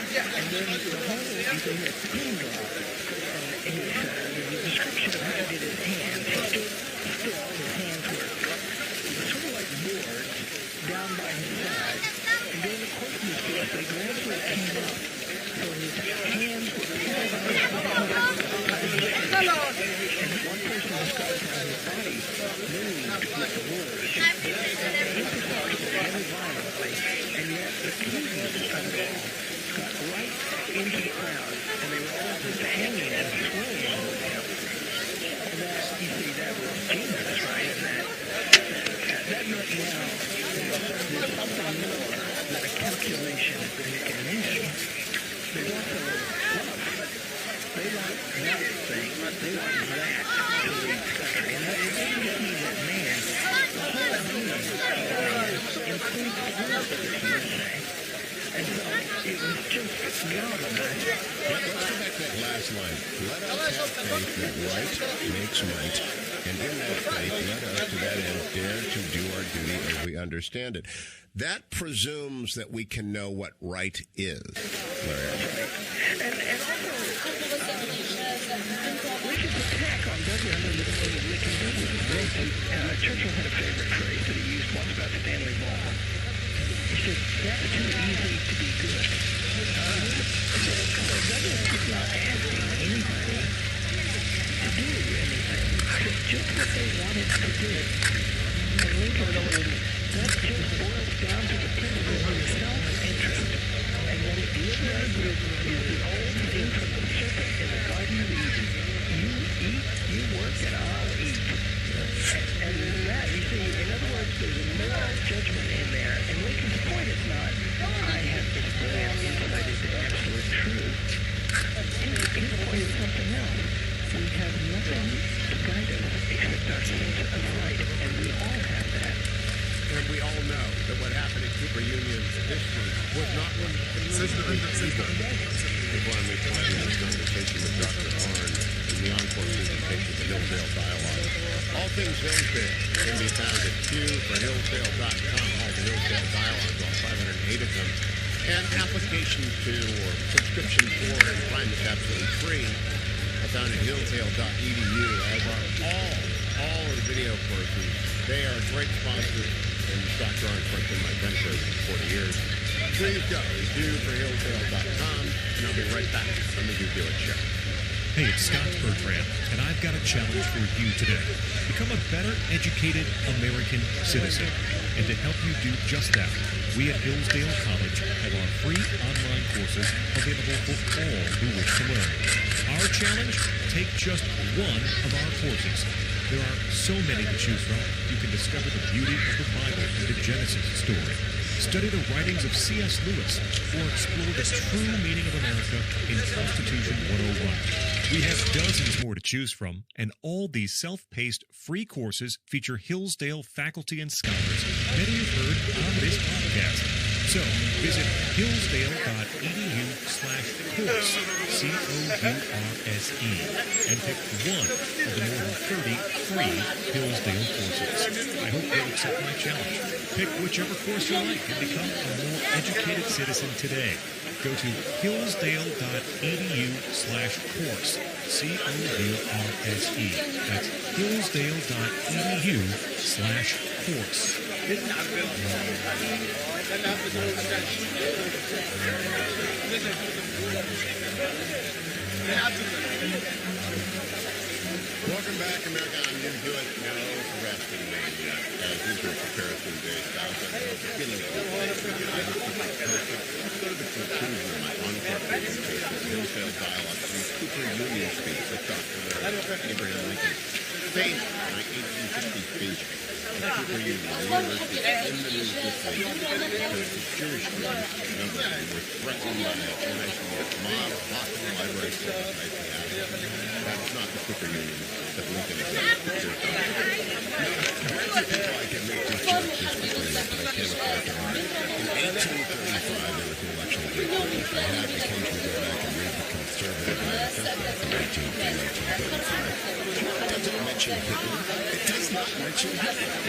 And then the whole is in this pin drop. And the description of how he did his hands, he stood still, his hands were sort of like boards down by his side. And during the course of this voice, they gradually came up. So his hands were pulled out of his hello. And one person described how his body moved with the words. Very violently. And yet the keys of it all got right into the crowd. And they were all just hanging and swaying with him. And that, you see, that was Jesus, right? And that right now, there's something more than a calculation that they can name. There's also love. They want that thing. They want that to lead country. And that doesn't just mean that man. The whole meaning includes love, as you would say. And so it was just galvanized. Let's go back to that last line. Let us have faith that right makes might. And in that faith, let us to that end dare to do our duty as we understand it. That presumes that we can know what right is. Larry. And also, Lincoln's attack on Douglas and Lincoln Douglas. Churchill had a favorite phrase that he used once about Stanley Ball. He said, that's too easy to be good. So Douglas was not asking anybody to do anything. It's just what they wanted to do. And Lincoln told him, that just boils down to the principle of self-interest. And what it liberates is the old thing from the serpent in the Garden of Eden. You eat, you work, and I'll eat. And that, you see, in other words, there's a moral judgment in there. And Lincoln's point is not, I have this brilliant insight into absolute truth. His point is something else. We have nothing to guide us except our sense of right, and we all have that. And we all know that what happened at Cooper Union this week was not one of the people on me planning this conversation with Dr. Arnn in the encore presentation of the Hillsdale Dialogue. All things Hillsdale can be found at qforhillsdale.com, all the Hillsdale Dialogues, all 508 of them, and application to or subscription for and find is absolutely free. I found at hillsdale.edu, as are all of the video courses. They are great sponsors, and Dr. Arnn has been my mentor for 40 years. Please go to doforhillsdale.com, and I'll be right back from the Do It Show. Hey, it's Scott Bertrand, and I've got a challenge for you today. Become a better educated American citizen. And to help you do just that, we at Hillsdale College have our free online courses available for all who wish to learn. Our challenge? Take just one of our courses. There are so many to choose from. You can discover the beauty of the Bible and the Genesis story. Study the writings of C.S. Lewis, or explore the true meaning of America in Constitution 101. We have dozens more to choose from, and all these self-paced free courses feature Hillsdale faculty and scholars, many you've heard on this podcast. So, visit hillsdale.edu/course, C-O-U-R-S-E, and pick one of the more than 30 free Hillsdale courses. I hope you'll accept my challenge. Pick whichever course you like and become a more educated citizen today. Go to hillsdale.edu/course, C-O-U-R-S-E. That's hillsdale.edu/course. Welcome back, America. I'm going to do it now for WrestleMania. As usual, comparison based out of the beginning of the day. Let's go to the conclusion of my encore presentation, Hillsdale Dialogue, from Cooper Union speech with Dr. Abraham Lincoln. Faith, my 1860 speech at Cooper Union, University, in the news this week because the Jewish groups, number of them, were threatened by a national mob, hostile library full of That's not the Cooper Union that Lincoln existed. People I can make these jokes as quickly enough, but I can't afford to hard. In 1835, there was an election of Great Britain. I have occasionally go back and read the Conservative Manifesto from 1835. It doesn't mention Hitler. It does not mention Hitler. It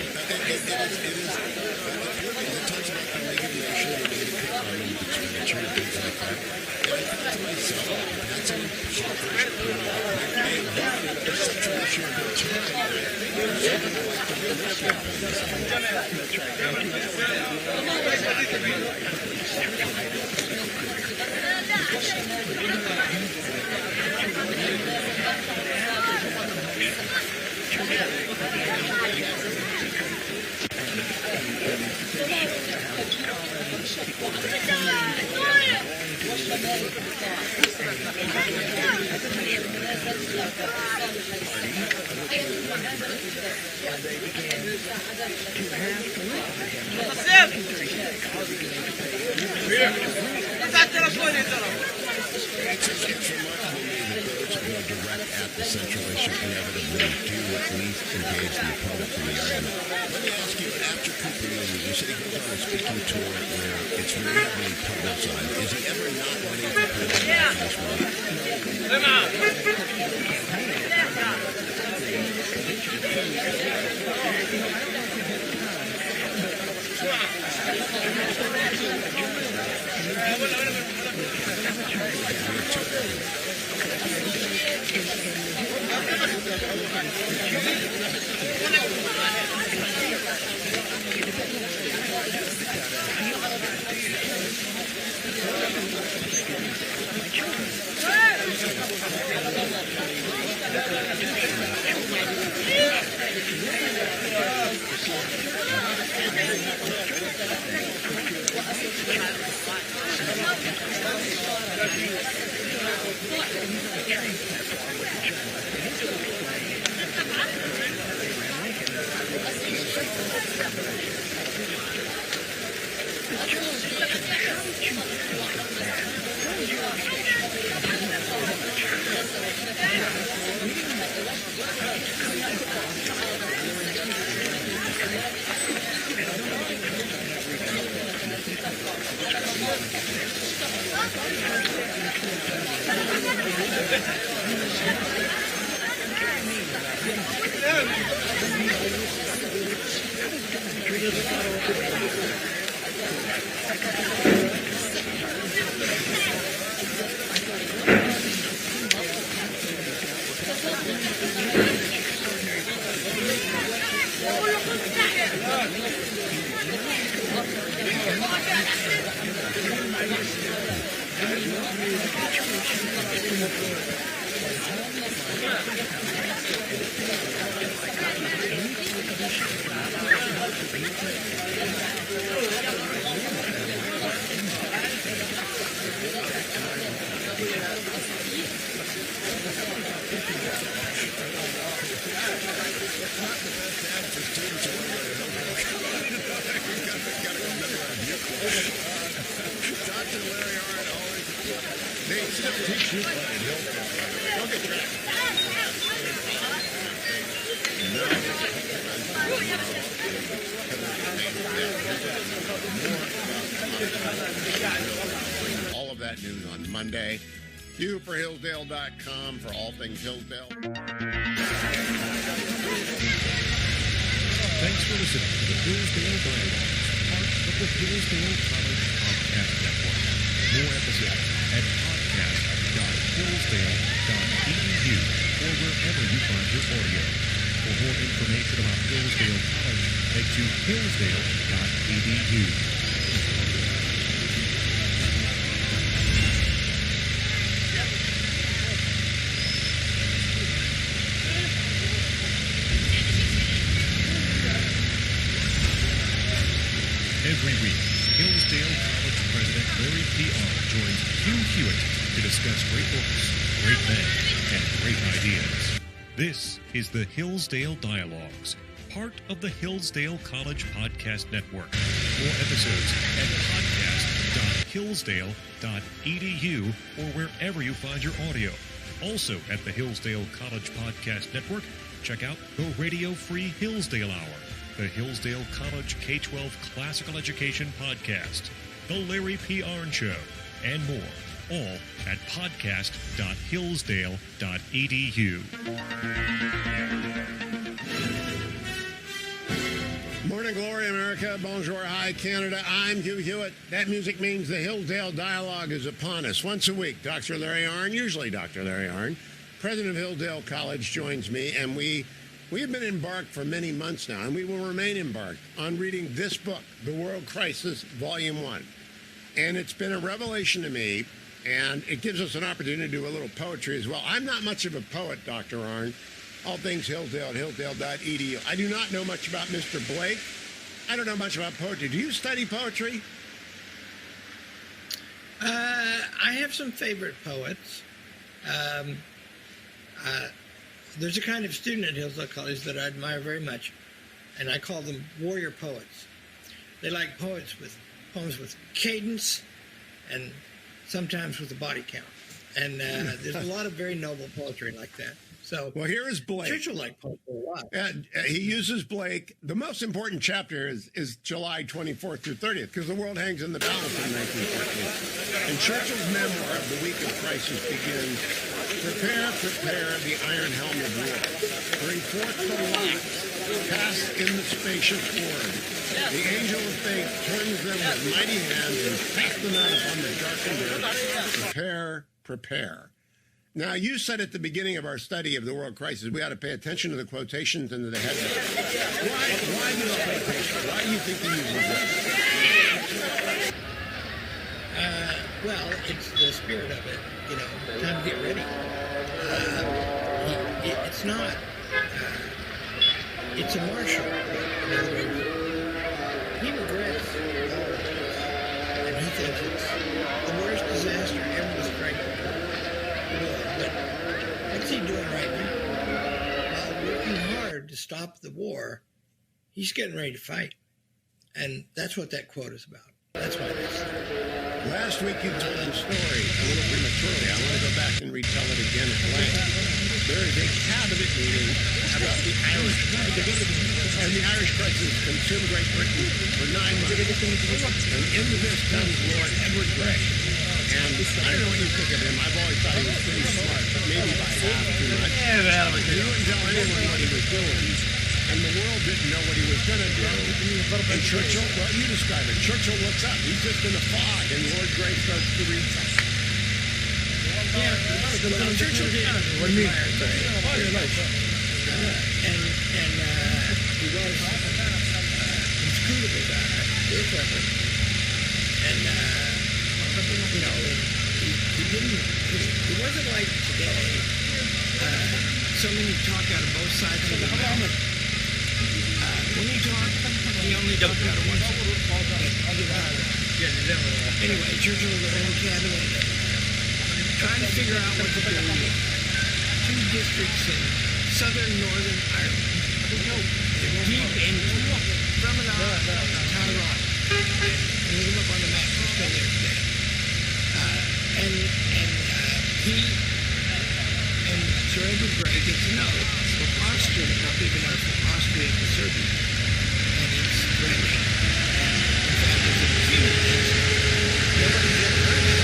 talks about the negative issue of the preacher and things like that. To myself, that's an impoverished It's such a good at the Central Issue inevitably do at least engage the opponent in the argument. Let me ask you, after Cooper Union, you said he goes on a speaking tour where it's really heavily publicized. Is he ever not running for president after this one? Come on! All of that news on Monday. HughForHillsdale.com for all things Hillsdale. Thanks for listening to the Hillsdale Dialogues, part of the Hillsdale College Podcast Network. More episodes at podcast.hillsdale.edu or wherever you find your audio. For more information about Hillsdale College, head to hillsdale.edu. Every week, Hillsdale College President Larry P.R. joins Hugh Hewitt to discuss great books, great men, and great ideas. This is the Hillsdale Dialogues, part of the Hillsdale College Podcast Network. More episodes at podcast.hillsdale.edu or wherever you find your audio. Also at the Hillsdale College Podcast Network, check out the Radio Free Hillsdale Hour, the Hillsdale College K-12 Classical Education Podcast, The Larry P. Arn Show, and more, all at podcast.hillsdale.edu. Morning. morning, Glory America. Bonjour, hi, Canada. I'm Hugh Hewitt. That music means the Hillsdale Dialogue is upon us. Once a week, Dr. Larry Arnn, usually Dr. Larry Arnn, president of Hillsdale College, joins me, and we have been embarked for many months now, and we will remain embarked on reading this book, The World Crisis, Volume 1. And it's been a revelation to me, and it gives us an opportunity to do a little poetry as well. I'm not much of a poet, Dr. Arnn. All things Hillsdale at hillsdale.edu. I do not know much about Mr. Blake. I don't know much about poetry. Do you study poetry? I have some favorite poets. There's a kind of student at Hillsdale College that I admire very much, and I call them warrior poets. They like poems with cadence and sometimes with a body count. And there's a lot of very noble poetry like that. So, well, here is Blake. Churchill liked poetry a lot. He uses Blake. The most important chapter is July 24th through 30th, because the world hangs in the balance in 1914. And Churchill's memoir of the week of crisis begins, prepare, prepare the iron helm of war. Bring forth the lot, cast in the spacious ward. The angel of fate turns them with mighty hands and casts them out upon the darkened earth. Prepare, prepare. Now, you said at the beginning of our study of the world crisis, we ought to pay attention to the quotations and to the headlines. Why do you pay attention? Why do you think they use this? Well, it's the spirit of it, time to get ready. It's not, it's a martial. In other words, he regrets all of this, and he thinks it's the worst disaster ever described. But what's he doing right now? While working hard to stop the war, he's getting ready to fight. And that's what that quote is about. That's why that's there. Last week you told the story a little prematurely. I want to go back and retell it again at length. There is a cabinet meeting about the Irish crisis. And the Irish crisis consumed Great Britain for 9 months. And into this comes Lord Edward Grey. And I don't know what you think of him. I've always thought he was pretty smart, but maybe by half too much. He wouldn't tell anyone what he was doing. And the world didn't know what he was going to do. And Churchill, well, you describe it. Churchill looks up. He's just in a fog, and Lord Grey starts to read something. Yeah, well, Churchill did. What do you mean? And he was inscrutable about it. And he didn't. It wasn't like today. So many talk out of both sides of the mouth. When he talked, he only talked out of one side. Anyway, Churchill was in the cabinet trying to figure out what to do with 2 districts in southern northern Ireland, deep into Fermanagh and Tyrone. And look them up on the map. They're still there today. He and Sir Edward Grey get to know Austria, not big enough for Austria to Serbia, and it's threatening. In fact, there's a few things nobody's ever heard of.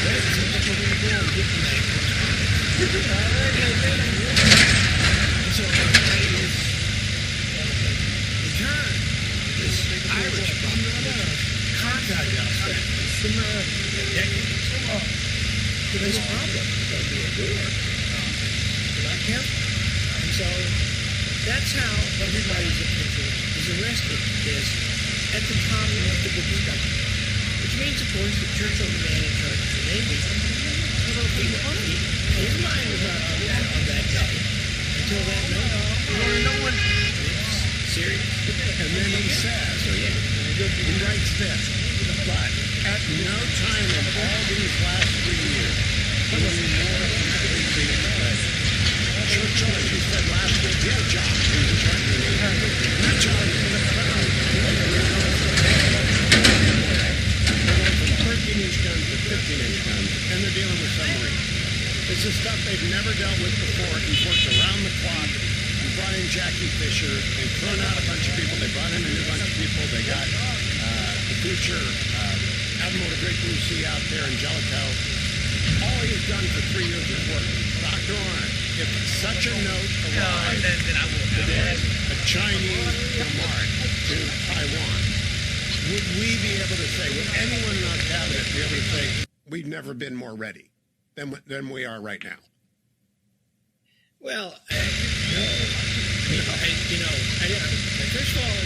But so that's what we're going to do, diplomatic correspondence. And so that is the turn, this Irish problem, contact decades. To this problem, there'll be a war. We're not careful. And so that's how everybody's attention is arrested, is at the top of the book discussion. Which means, of course, that Churchill, the man in charge of the Navy, his mind was not on that day until that moment. It's serious. And then he says, he writes this, but at no time in all these last 3 years will we more completely ready. Churchill, as you said last week, he had a job. He was in charge of the Navy. That job is in the federal. They're going from 13-inch guns to 15-inch guns, and they're dealing with submarines. This is stuff they've never dealt with before. He's worked around the clock. He brought in Jackie Fisher. They've thrown out a bunch of people. They brought in a new bunch of people. They got the future Admiral of the Great Blue Sea out there in Jellicoe. All he has done for 3 years is work. Doc Dr. Orrin, if such a note arrived today, a Chinese remark to Taiwan, would we be able to say, would anyone in our cabinet be able to say, we've never been more ready than we are right now? Well, no. First of all,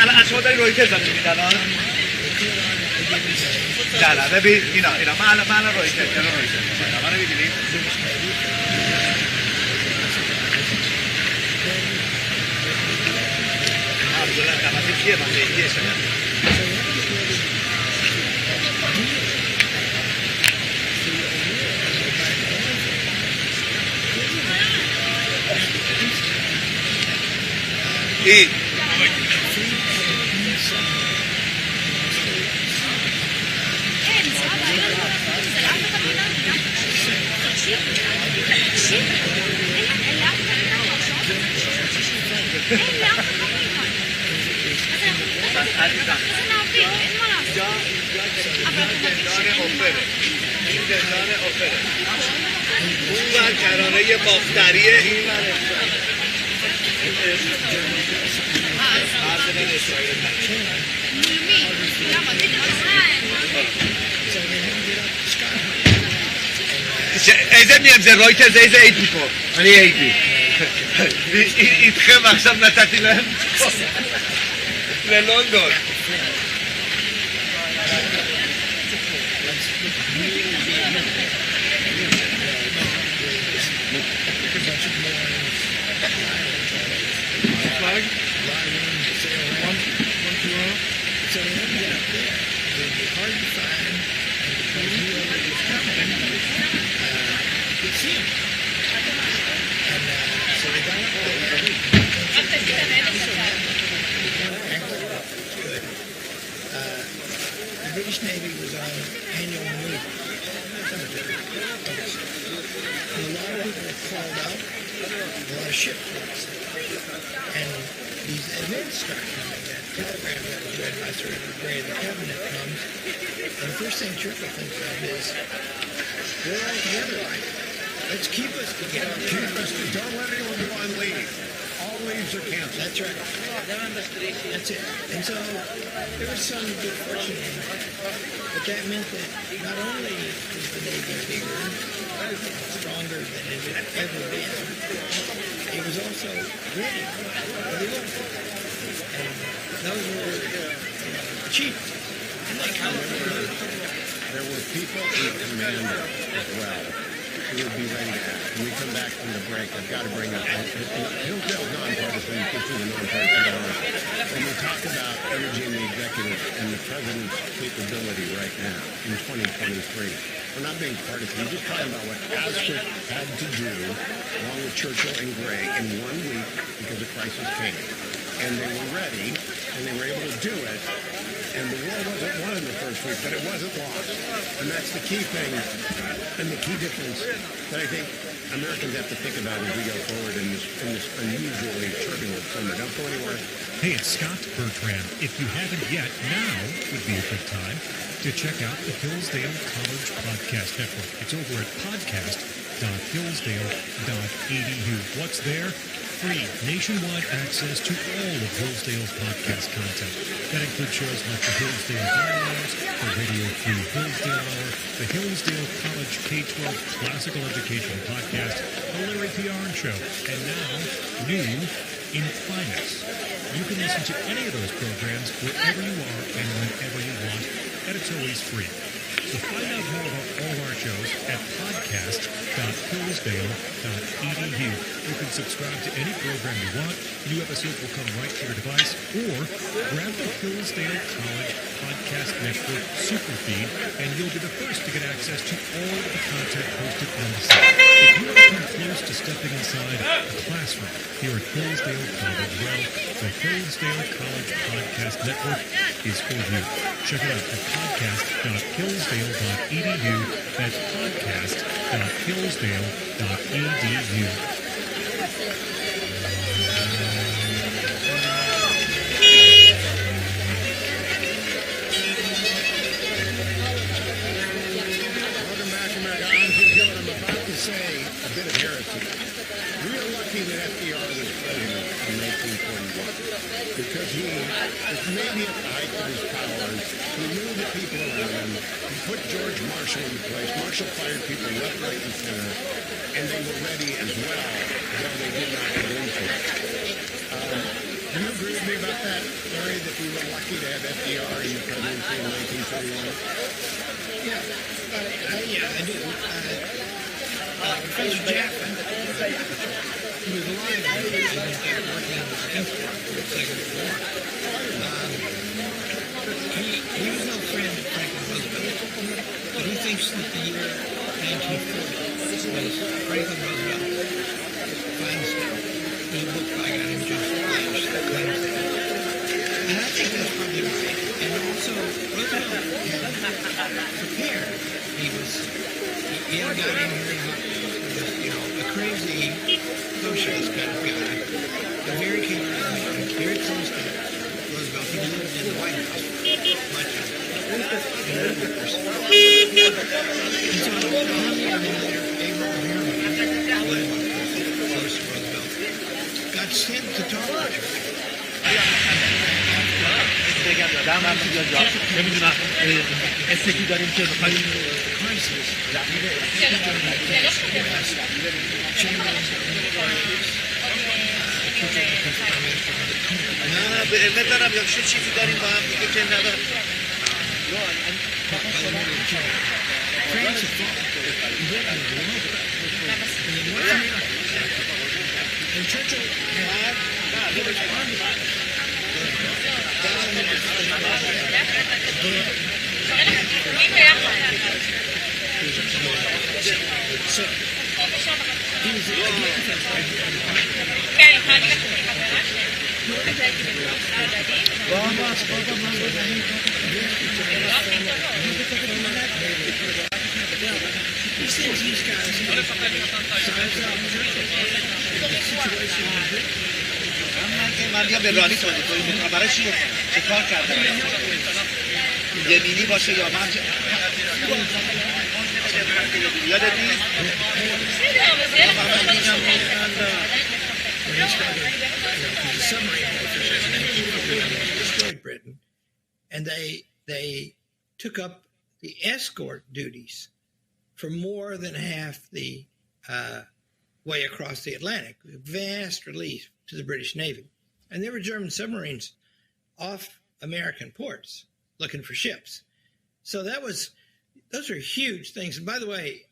الان شما داری رویترز هم میبینید الان؟ نه ببین اینا من الان رویترز منو میبینید؟ عبدالله قمتی کیه من دیگه شدم این زندان اوپره اون ور کرانه باختریه این ور איזה מהם זה רויטרס, איזה הייתי פה? אני הייתי איתכם עכשיו נתתי להם ללונדון The British Navy was on annual move cemetery. And a lot of people were called out, a lot of ships lost. And these events start coming. That telegram that was read by Sir Edward Grey, the cabinet comes, and the first thing Churchill thinks of is, we're all together, right? Let's keep us together. Keep us together. Don't let anyone go on leave. All leaves are canceled. That's right. That's it. And so there was some good fortune in that. But that meant that not only was the Navy bigger, stronger than it had ever been, it was also ready for the war. And those were achievements. And they counted. There were people in command as well who would be ready to act. When we come back from the break, I've got to bring up Hillsdale nonpartisan, this is a nonpartisan government. When we talk about energy in the executive and the president's capability right now in 2023, we're not being partisan. We're just talking about what Asquith had to do, along with Churchill and Gray, in 1 week because a crisis came. and they were ready, and they were able to do it. And the war wasn't won in the first week, but it wasn't lost. And that's the key thing, and the key difference that I think Americans have to think about as we go forward in this unusually turbulent summer. Don't go anywhere. Hey, it's Scott Bertrand. If you haven't yet, now would be a good time to check out the Hillsdale College Podcast Network. It's over at podcast.hillsdale.edu. What's there? Free nationwide access to all of Hillsdale's podcast content. That includes shows like the Hillsdale Dialogues, the Radio Free Hillsdale Hour, the Hillsdale College K-12 Classical Education Podcast, the Larry P. Arn Show, and now, new in Climax. You can listen to any of those programs wherever you are and whenever you want, and it's always free. So find out more about all of our shows at podcast.hillsdale.edu. You can subscribe to any program you want. New episodes will come right to your device, or grab the Hillsdale College Podcast Network super feed, and you'll be the first to get access to all of the content posted on the site. If you want to come close to stepping inside a classroom here at Hillsdale College, well, the Hillsdale College Podcast Network is for you. Check it out at podcast.hillsdale.edu. That's podcast.hillsdale.edu. Welcome back, America. I'm Jim Gillett. I'm about to say a bit of heresy. We are lucky that FDR was president in 1941 because he was maybe at the height of his powers. He knew the people around him. He put George Marshall into place. Marshall fired people left, right, and center, and they were ready as well, though they did not get into it. Do you agree with me about that, Larry, that we were lucky to have FDR in the presidency in 1941? Yeah, I do. Professor Jackson, he was alive when he was working in the Institute for the Second War. He was no friend of Franklin Roosevelt, but he thinks that the year 1940 was Franklin Roosevelt finds the book by a guy named Joseph Blanche that claims that. And I think that's probably right. And also, Roosevelt had prepared. He had a guy in here who was, a crazy socialist kind of guy, but very charismatic, very close to Roosevelt. He lived in the White House much of it. And so, later, Abraham Lincoln, close to Roosevelt, got sent to talk to Churchill. به دارم یا چه چیزی داریم با هم دیگه که ندارم These things these guys من بیا به رانی تولید کنیم برای چی چه کار کردن یمینی باشه یا من یادت نیست destroyed Britain, and they took up the escort duties for more than half the way across the Atlantic. Vast relief to the British Navy. And there were German submarines off American ports looking for ships. So those are huge things. And by the way,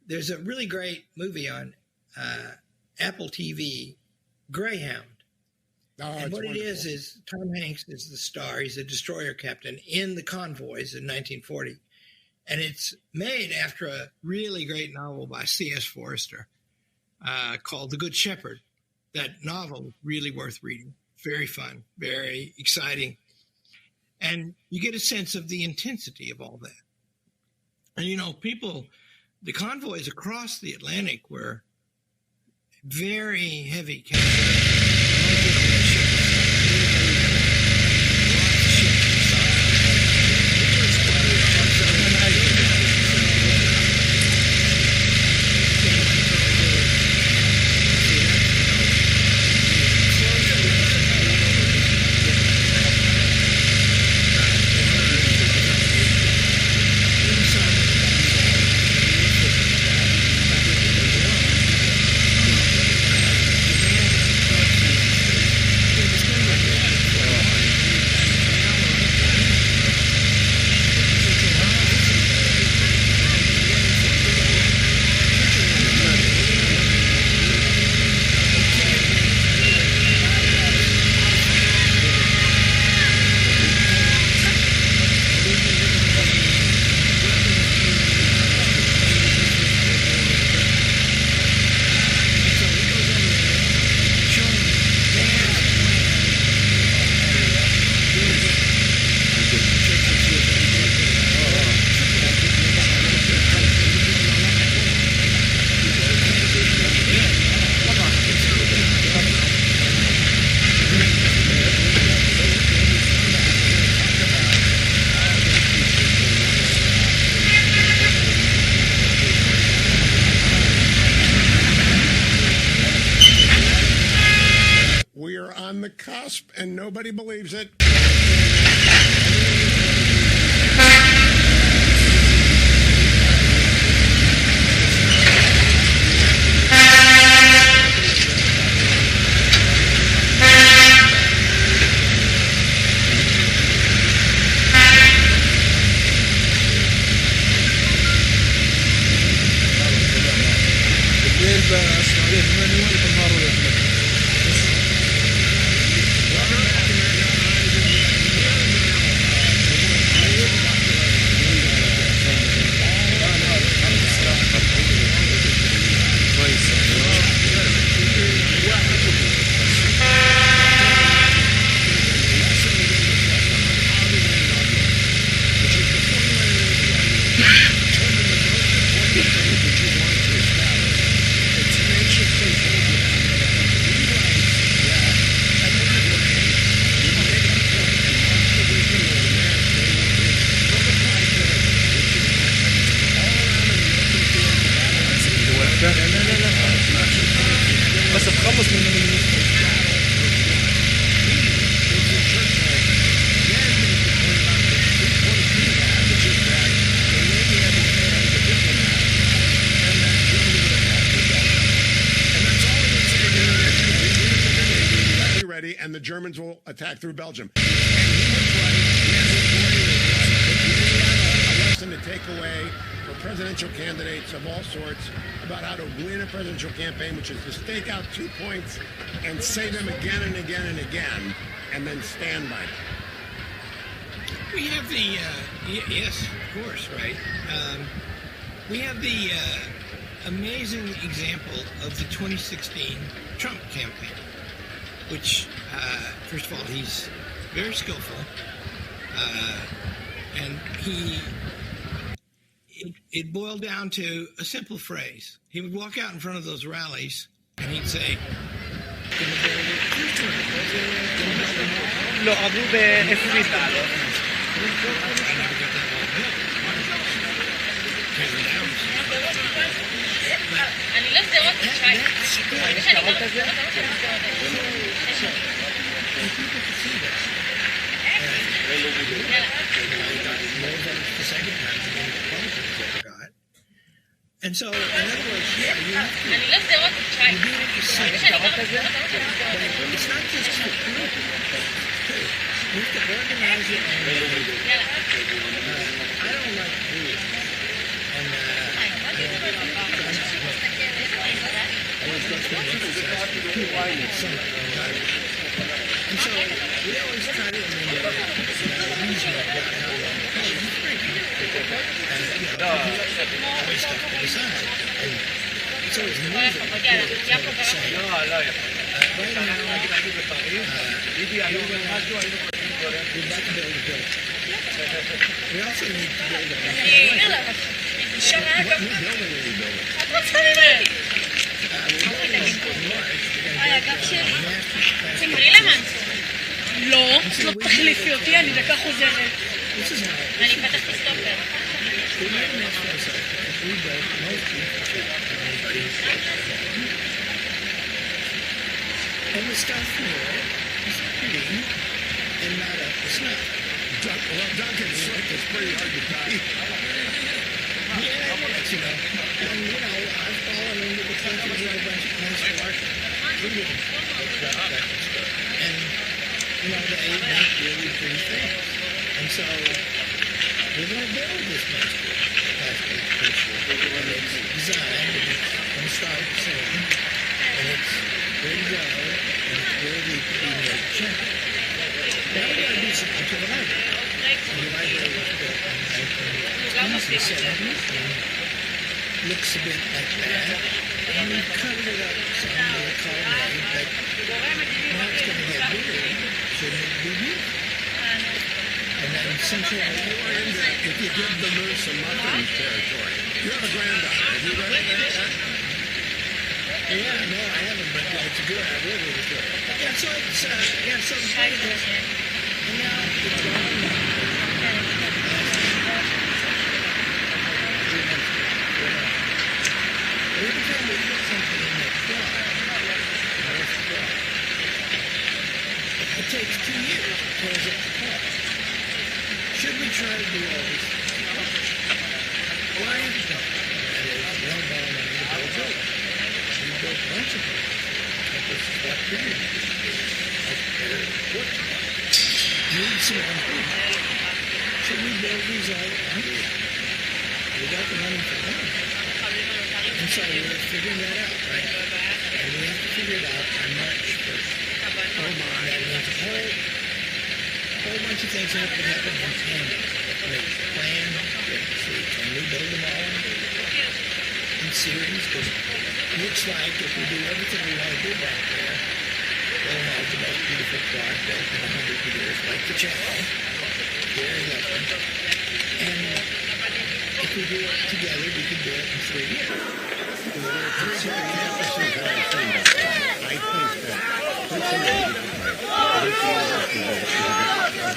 there's a really great movie on Apple TV, Greyhound. And what wonderful. It is Tom Hanks is the star. He's a destroyer captain in the convoys in 1940. And it's made after a really great novel by C.S. Forester called The Good Shepherd. that novel really worth reading. Very fun, very exciting. And you get a sense of the intensity of all that. And, the convoys across the Atlantic were very heavy on the cusp, and nobody believes it. بس تخلص من ready, and the Germans will attack through Belgium. A lesson to take away for presidential candidates of all sorts about how to win a presidential campaign, which is to stake out 2 points and say them again and again and again, and then stand by them. We have the, yes, of course, right? We have the amazing example of the 2016 Trump campaign, which, first of all, he's very skillful, and it boiled down to a simple phrase. He would walk out in front of those rallies, and he'd say, lo abu بFB بعده. אני לא זה רק שי. And so, in other words, yeah, you have to. אני לא זה רק שי. It's not just for people. You have to organize it. I don't like rules. And so we always try to remember the reason about how long he's very complicated. And always stuff to decide. And it's always music. right now, we'd like to build a building. We also need to build a يلا الشارع What new building are you building? תמרי למנסון. לא, לא תחליפי אותי, אני דקה חוזרת. אני פתח את הסטופר. And the stuff here is pretty and not up to snuff. Well, Duncan Slick is pretty hard to tie. Yeah, but, you know, and you know, I've fallen into the country with a bunch of nice work. And, you know, they make really pretty things. And so, we're going to build this plastic picture. And it's designed, and it's going to start soon. And it's ready to go, and it's ready to be made check. Now we got to do something to the library. And the library was built in the 1970s and looks a bit like that. And we've covered it up some with a colonnade, but now it's going to get bigger, shouldn't it be beautiful? And then central If you give the moose some muffins territory, you have a granddaughter. Have you read that? yeah, no, I haven't, but it's good. I will read it. Yeah, so it's, so the point is, and now it's gone. Every time we put something in that quad, it takes 2 years to close up the quad. Should we try to do all this? Why? That is one ball money to build a building. We built a bunch of them. But this is what we do. What? Need some improvement. Should we build these all on? We got the money for one. And so we're figuring that out, right? And we have to figure it out on March 1st. Oh my, that means a whole bunch of things have to happen in tandem. We plan, see, can we build them all in series? Because it looks like if we do everything we want to do back there, we'll have the most beautiful quad built in 100 years, like the channel. Very lovely. And if we do it together, we can do it in 3 years. There are three campuses that I've seen before. I think that Princeton is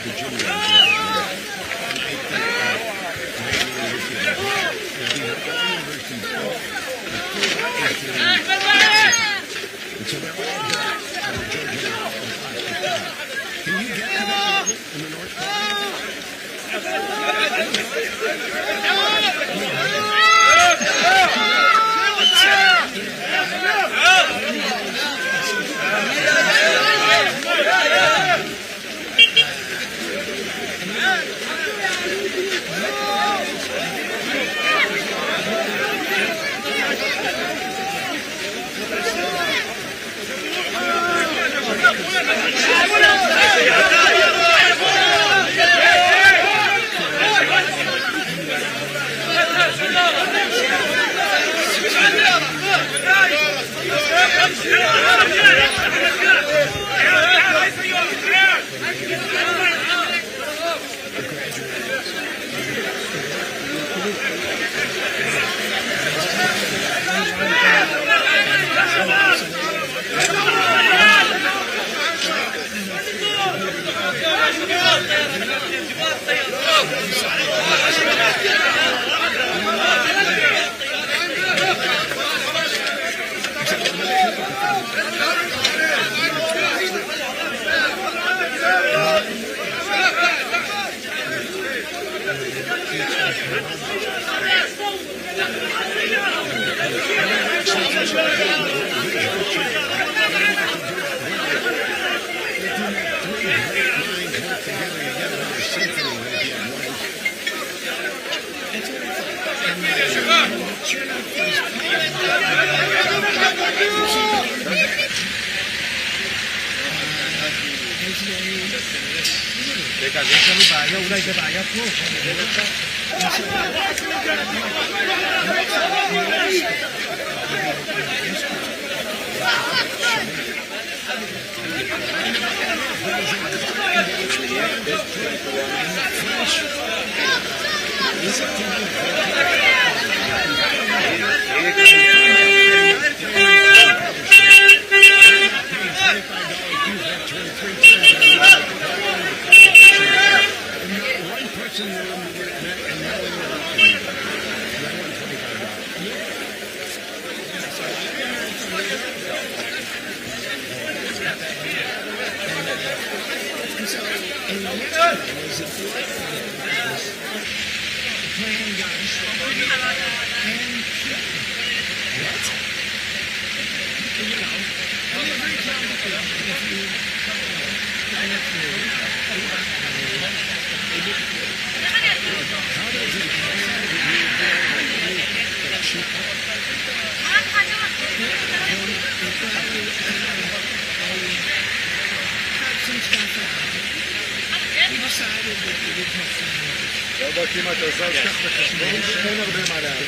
Virginia. And I think that University of and so they're all built out of Georgia. Can you get to that level in the North לא בודקים מה אתה עושה, אז כך בחשבון, אין הרבה מה להעלות.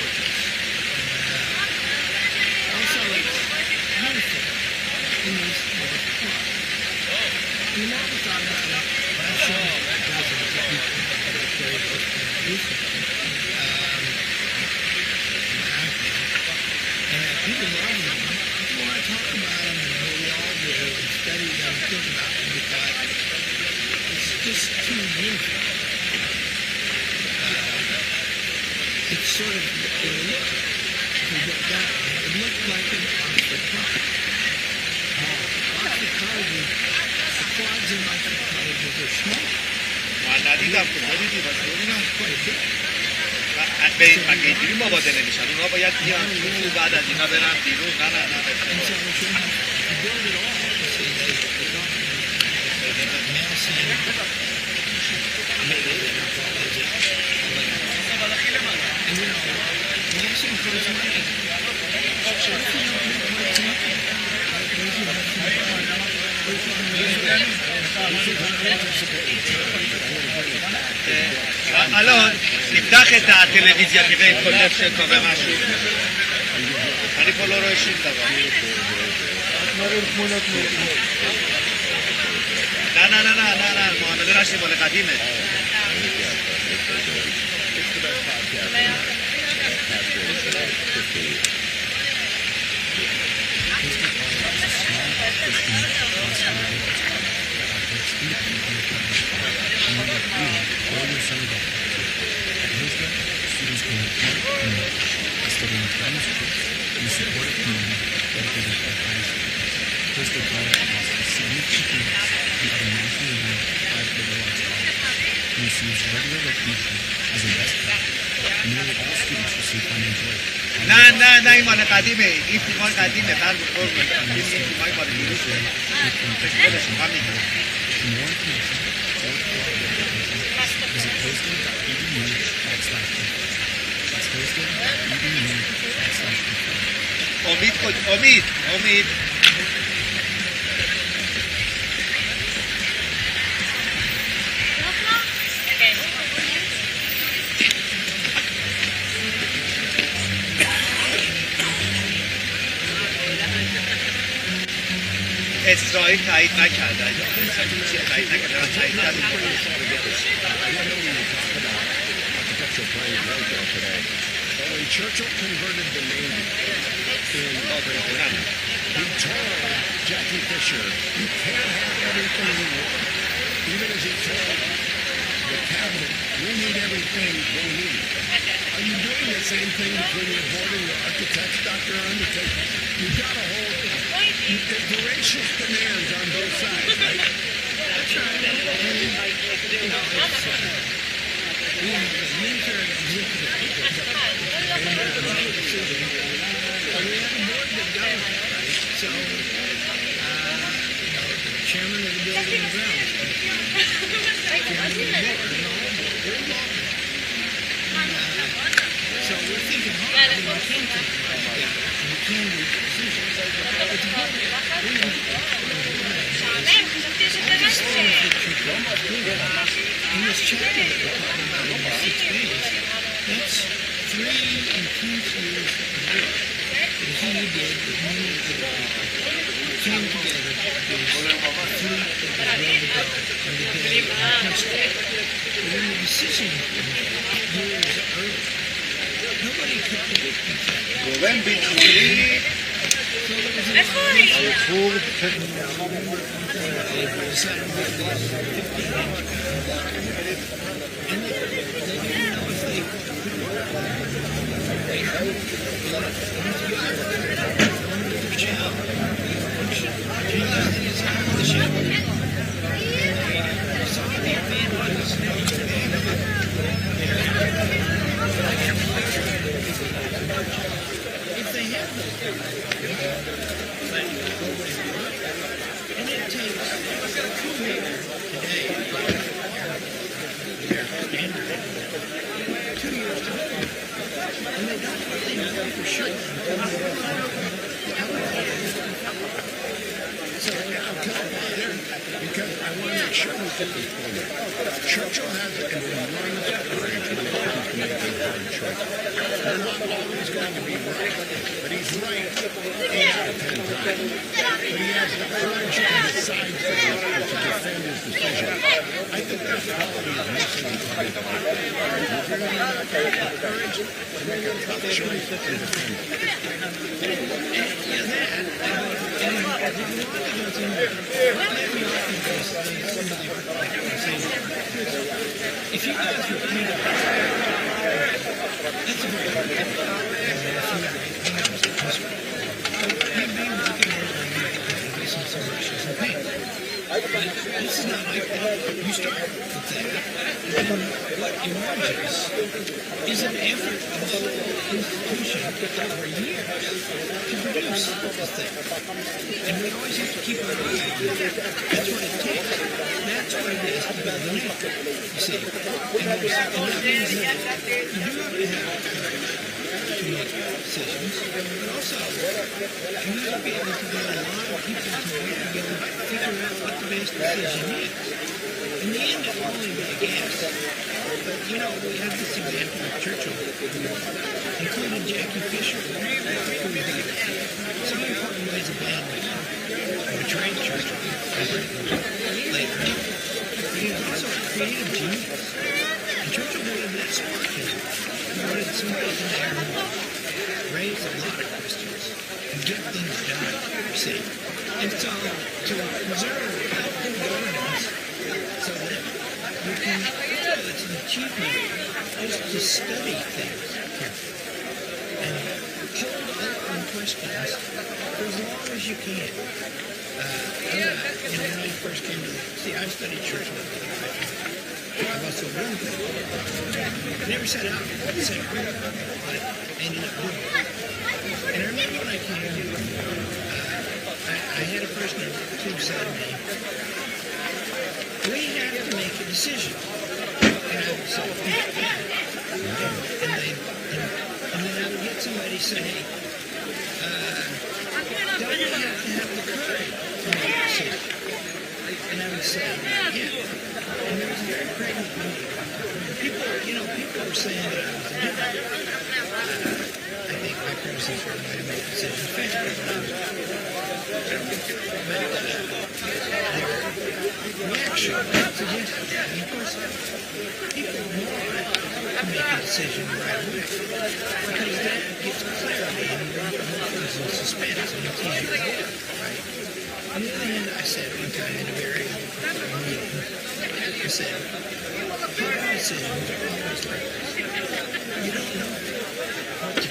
Just too beautiful. It's sort of, when you look, if you look down, it looked like an Oxford College. Oxford Colleges, the quads in Oxford Colleges are small. ندیدم که ندیدی باشه Quite a bit. به اینجوری مباده نمیشن اونا باید بیان تو بعد از اینا برن بیرون نه And so if you build it all, you see, they got massing, maybe they're not colleges. And you know, massing costs money. So if you don't have much money, like those who have אלון, תפתח את הטלוויזיה, תראה אם כל נפש קורה משהו. אני פה לא רואה שום דבר. نه معامله نشیم مال قدیمه. نه این مال قدیمه این فیلم‌های قدیمه هر بخور این فیلم‌های مال دیروزه امید اسرائیل تایید نکرده اسرائیل تایید نکرده من تایید نکرده When Churchill converted the Navy in Britain, he told Jackie Fisher, you can't have everything you want. Even as he told the cabinet, we need everything we need. Are you doing the same thing between your board and your architects, Dr. Undertaker? You've got to hold voracious demands on both sides, right? That's right. We have a military executive and we have a board that governs, right? So, the chairman of the building and grounds, chairman of the board, and all the board, we're involved in it. So we're thinking hard. I mean, we can think hard together, and we can make decisions. But together, we're in this chapter that we're talking about in the 6 days, that's 3 intense years of work. he did, came together as a fleet that was ready to go on the day of Christmas. But when the decision was made years earlier, nobody could predict that. גורם ביטחוני איפה היא? If they have those and it takes today, their standard 2 years to build. And they don't really know for sure. So I'm coming back there because I want to make sure we get this point. Churchill has an enormous courage when it comes to making hard choices. They're not always going to be right, but he's right 8 out of 10 times. But he has the courage to decide things and to defend his decision. I think that quality is missing in public life. If you're going to have the courage to make a tough choice and defend it. If you guys repeat it, that's a very hard thing. You'd be looking at it facing some rushes and pain. But this is not like that. You start with that, and then what emerges is an effort of the whole institution over years to produce this thing. And we always have to keep our eye on it. That's what it takes. That's what it is to build a network, you see. And that means that you do have to have to make decisions, but also you need to be able to get a lot of people together to figure out what the best decision is. In the end, it will only be a guess. But, you know, we have this example of Churchill, including Jackie Fisher, who did some important ways of bad man, betrayed Churchill later on. But he was also a creative genius. And Churchill wanted that spark in him. He wanted somebody in there who raise a lot of questions and get things done, you see. And so, to preserve good governance so that you can feel it's an achievement just to study things carefully and hold open questions for as long as you can. When I first came to I studied Churchill. I've also learned that. I never set out to say, but I ended up doing it. And I remember when I came, I had a person who said to me, we have to make a decision. And I would say, and then I would get somebody say, don't you have to have the courage to make a decision? And I would say, yeah. And there was a very pregnant meeting. People were saying that I was a different. I think my predecessor might have made a decision faster. But their reaction suggested that. And of course, people want to make a decision right away. Because that gives clarity and you don't hold things in suspense and it's easier to do, right? On the other hand, I said one time in a very meeting, I said, hard decisions are always like this. You don't know what to do.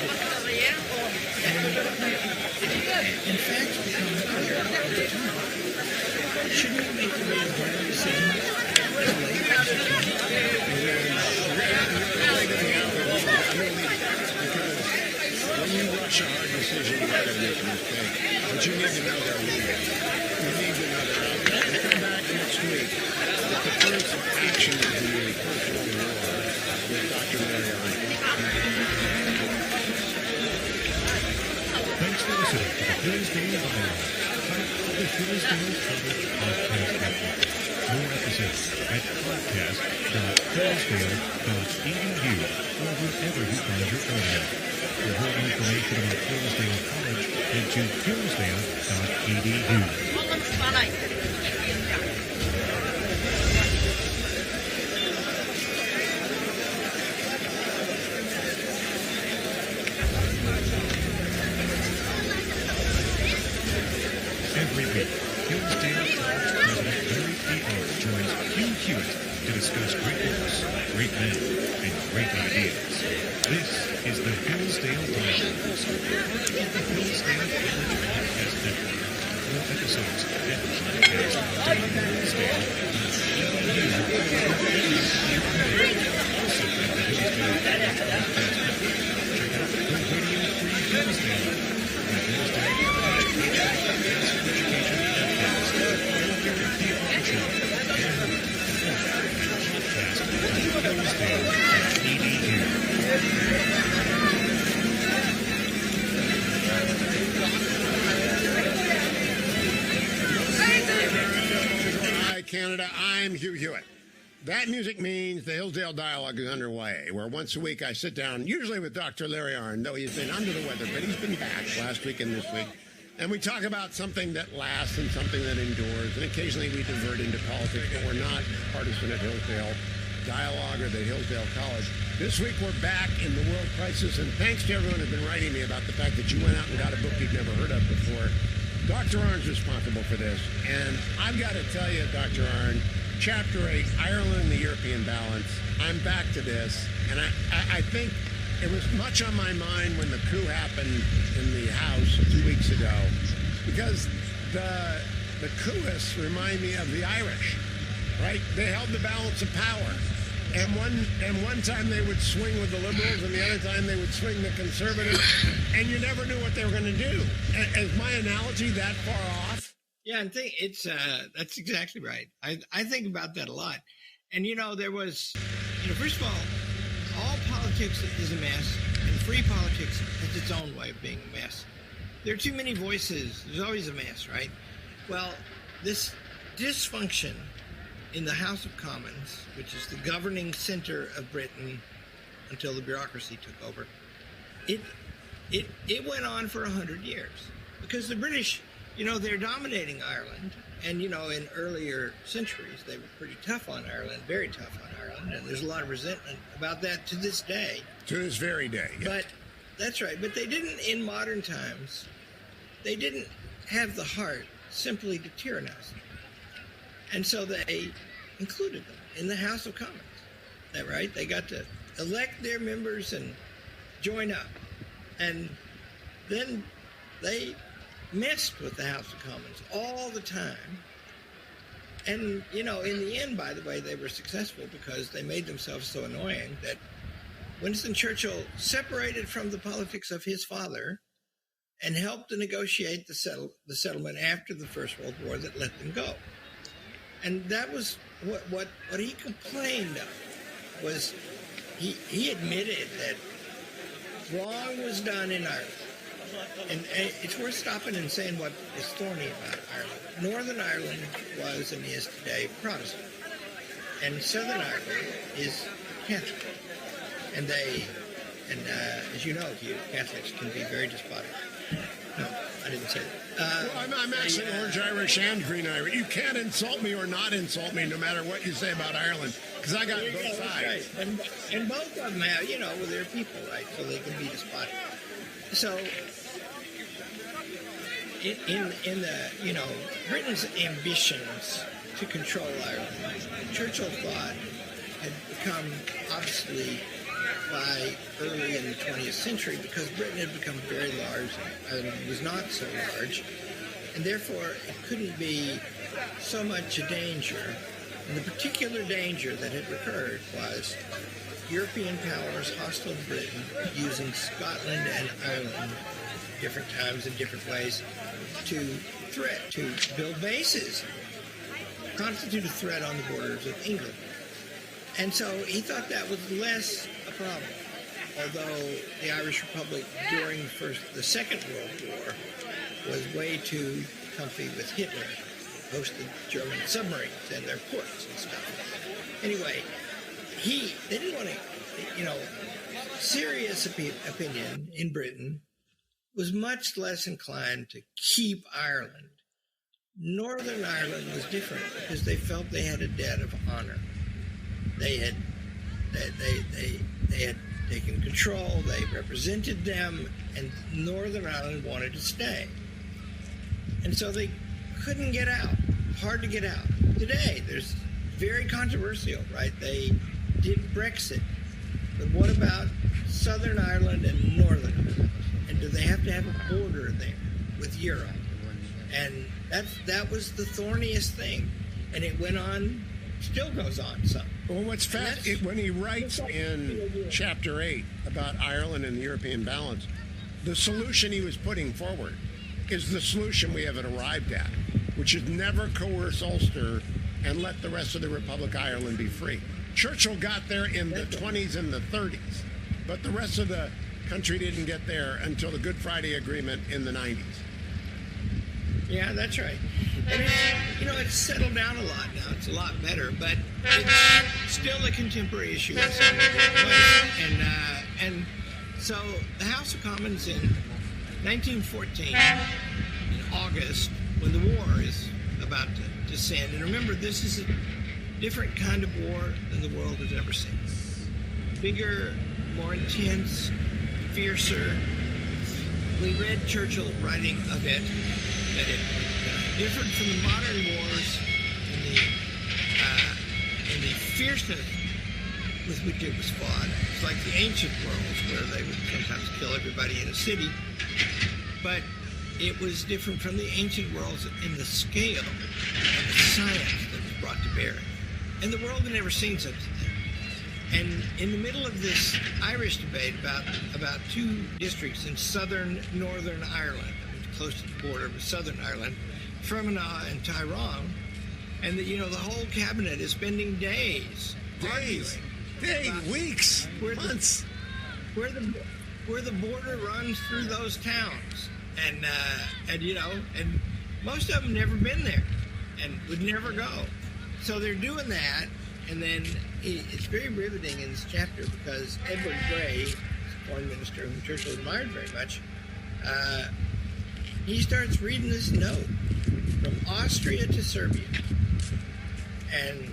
And facts become clear over time. Shouldn't you make the really hard decision as late as you can? When you rush a hard decision, you're going to make a mistake. But you need to know they're legal. You need to know they're out there. Come back next week. The first action of the First World War with Dr. Mary Arnold. Thanks for listening to the Hillsdale Dialogue, part of the Hillsdale College Podcast Network. More episodes at podcast.hillsdale.edu or wherever you find your audio. For more information about Hillsdale College, head to hillsdale.edu. Every week, Hillsdale College President Larry P. R. joins Hugh Hewitt to discuss great books, great men, and great ideas. This is the Hillsdale Dialogue. The Hillsdale College Podcast Network. More episodes at podcast.hillsdale.edu. Also at the Hillsdale College Podcast Network. Check out Go Radio Free Hillsdale. The Hillsdale College Podcast Education Podcast. Larry P. R. Show. And podcast.hillsdale.edu. Hi, Canada. I'm Hugh Hewitt. That music means the Hillsdale Dialogue is underway, where once a week I sit down, usually with Dr. Larry Arnn, though he's been under the weather, but he's been back last week and this week, and we talk about something that lasts and something that endures, and occasionally we divert into politics, but we're not partisan at Hillsdale Dialogue or the Hillsdale College. This week we're back in the world crisis, and thanks to everyone who's been writing me about the fact that you went out and got a book you'd never heard of before. Dr. Arnn's responsible for this, and I've got to tell you, Dr. Arnn, Chapter 8, Ireland and the European Balance, I'm back to this, and I think it was much on my mind when the coup happened in the House 2 weeks ago, because the coupists remind me of the Irish, right? They held the balance of power. And one time they would swing with the liberals, and the other time they would swing the conservatives, and you never knew what they were going to do. Is my analogy that far off? Yeah, I think that's exactly right. I think about that a lot. And, there was, first of all politics is a mess, and free politics has its own way of being a mess. There are too many voices. There's always a mess, right? Well, this dysfunction in the House of Commons, which is the governing center of Britain until the bureaucracy took over, it went on for 100 years. Because the British, they're dominating Ireland. And, in earlier centuries, they were pretty tough on Ireland, very tough on Ireland. And there's a lot of resentment about that to this day. To this very day, yeah. But that's right. But they didn't, in modern times, they didn't have the heart simply to tyrannize them. And so they included them in the House of Commons. Is that right? They got to elect their members and join up. And then they messed with the House of Commons all the time. And, in the end, by the way, they were successful because they made themselves so annoying that Winston Churchill separated from the politics of his father and helped to negotiate the settlement after the First World War that let them go. And that was what he complained of, was he admitted that wrong was done in Ireland. And it's worth stopping and saying what is thorny about Ireland. Northern Ireland was and is today Protestant. And Southern Ireland is Catholic. And as you know, Catholics can be very despotic. No, I didn't say that. Well, I'm actually Orange Irish and Green Irish. You can't insult me or not insult me no matter what you say about Ireland, because I got both sides. Right. And both of them have, they're people, right? So they can be despotic. So in the, Britain's ambitions to control Ireland, Churchill thought had become obsolete by early in the 20th century because Britain had become very large and Ireland was not so large, and therefore it couldn't be so much a danger. And the particular danger that had occurred was European powers hostile to Britain using Scotland and Ireland different times in different ways to build bases, constitute a threat on the borders of England. And so he thought that was less a problem, although the Irish Republic during the Second World War was way too comfy with Hitler, hosted German submarines and their ports and stuff. Anyway, they didn't want to, serious opinion in Britain was much less inclined to keep Ireland. Northern Ireland was different because they felt they had a debt of honor. They had taken control, they represented them, and Northern Ireland wanted to stay. And so they couldn't get out. Hard to get out. Today, there's very controversial, right? They did Brexit. But what about Southern Ireland and Northern Ireland? And do they have to have a border there with Europe? And that was the thorniest thing. And it went on, still goes on some. Well, what's when he writes in Chapter 8 about Ireland and the European balance, the solution he was putting forward is the solution we haven't arrived at, which is never coerce Ulster and let the rest of the Republic of Ireland be free. Churchill got there in the 20s and the 30s, but the rest of the country didn't get there until the Good Friday Agreement in the 90s. Yeah, that's right. And it's settled down a lot now. It's a lot better, but it's still a contemporary issue in some ways. And so the House of Commons in 1914, in August, when the war is about to descend, and remember, this is a different kind of war than the world has ever seen. Bigger, more intense, fiercer. We read Churchill writing of it, that it different from the modern wars in the fierceness with which it was fought. It's like the ancient worlds where they would sometimes kill everybody in a city. But it was different from the ancient worlds in the scale and the science that was brought to bear. And the world had never seen such a thing. And in the middle of this Irish debate about two districts in northern Ireland, close to the border with Southern Ireland, Fermanagh and Tyrone, and the whole cabinet is spending days, weeks, months, where the border runs through those towns, and most of them never been there, and would never go. So they're doing that, and then it's very riveting in this chapter because Edward Grey, foreign minister whom Churchill admired very much, he starts reading this note from Austria to Serbia. And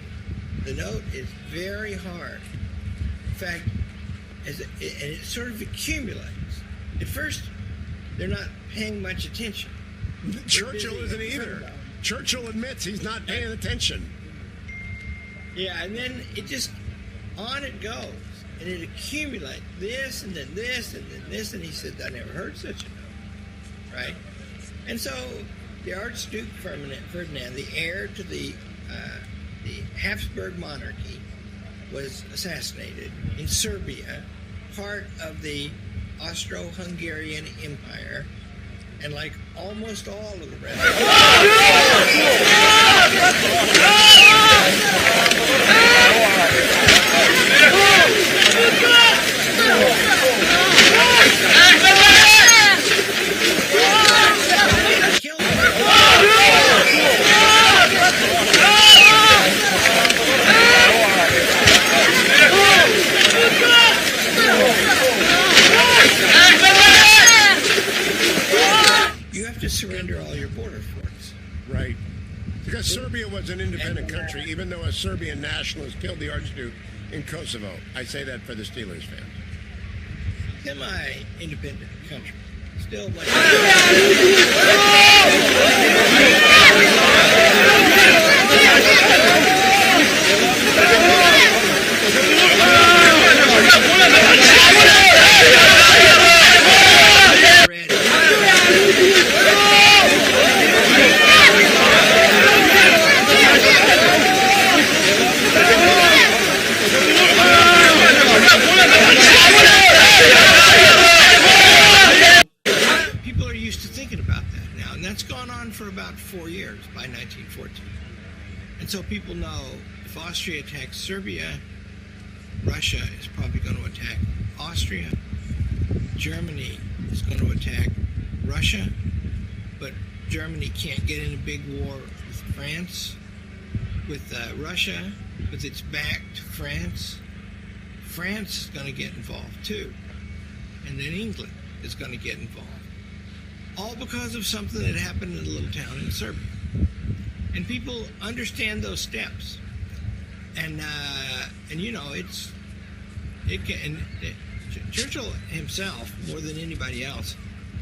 the note is very hard. In fact, and it sort of accumulates. At first, they're not paying much attention. Churchill isn't either. Churchill admits he's not paying attention. Yeah, and then it just, on it goes. And it accumulates this, and then this, and then this. And he said, I never heard such a note. Right? And so the Archduke Ferdinand, the heir to the Habsburg monarchy, was assassinated in Serbia, part of the Austro-Hungarian Empire, and like almost all of the rest of you have to surrender all your border forts. Right. Because Serbia was an independent country, even though a Serbian nationalist killed the Archduke in Kosovo. I say that for the Steelers fans. Semi-independent country. Still like... People are used to thinking about that now, and that's gone on for about 4 years by 1914. And so people know if Austria attacks Serbia, Russia is probably going to attack Austria. Germany is going to attack Russia, but Germany can't get in a big war with France. With Russia, with its back to France, France is going to get involved too. And then England is going to get involved. All because of something that happened in a little town in Serbia. And people understand those steps. And you know, Churchill himself, more than anybody else,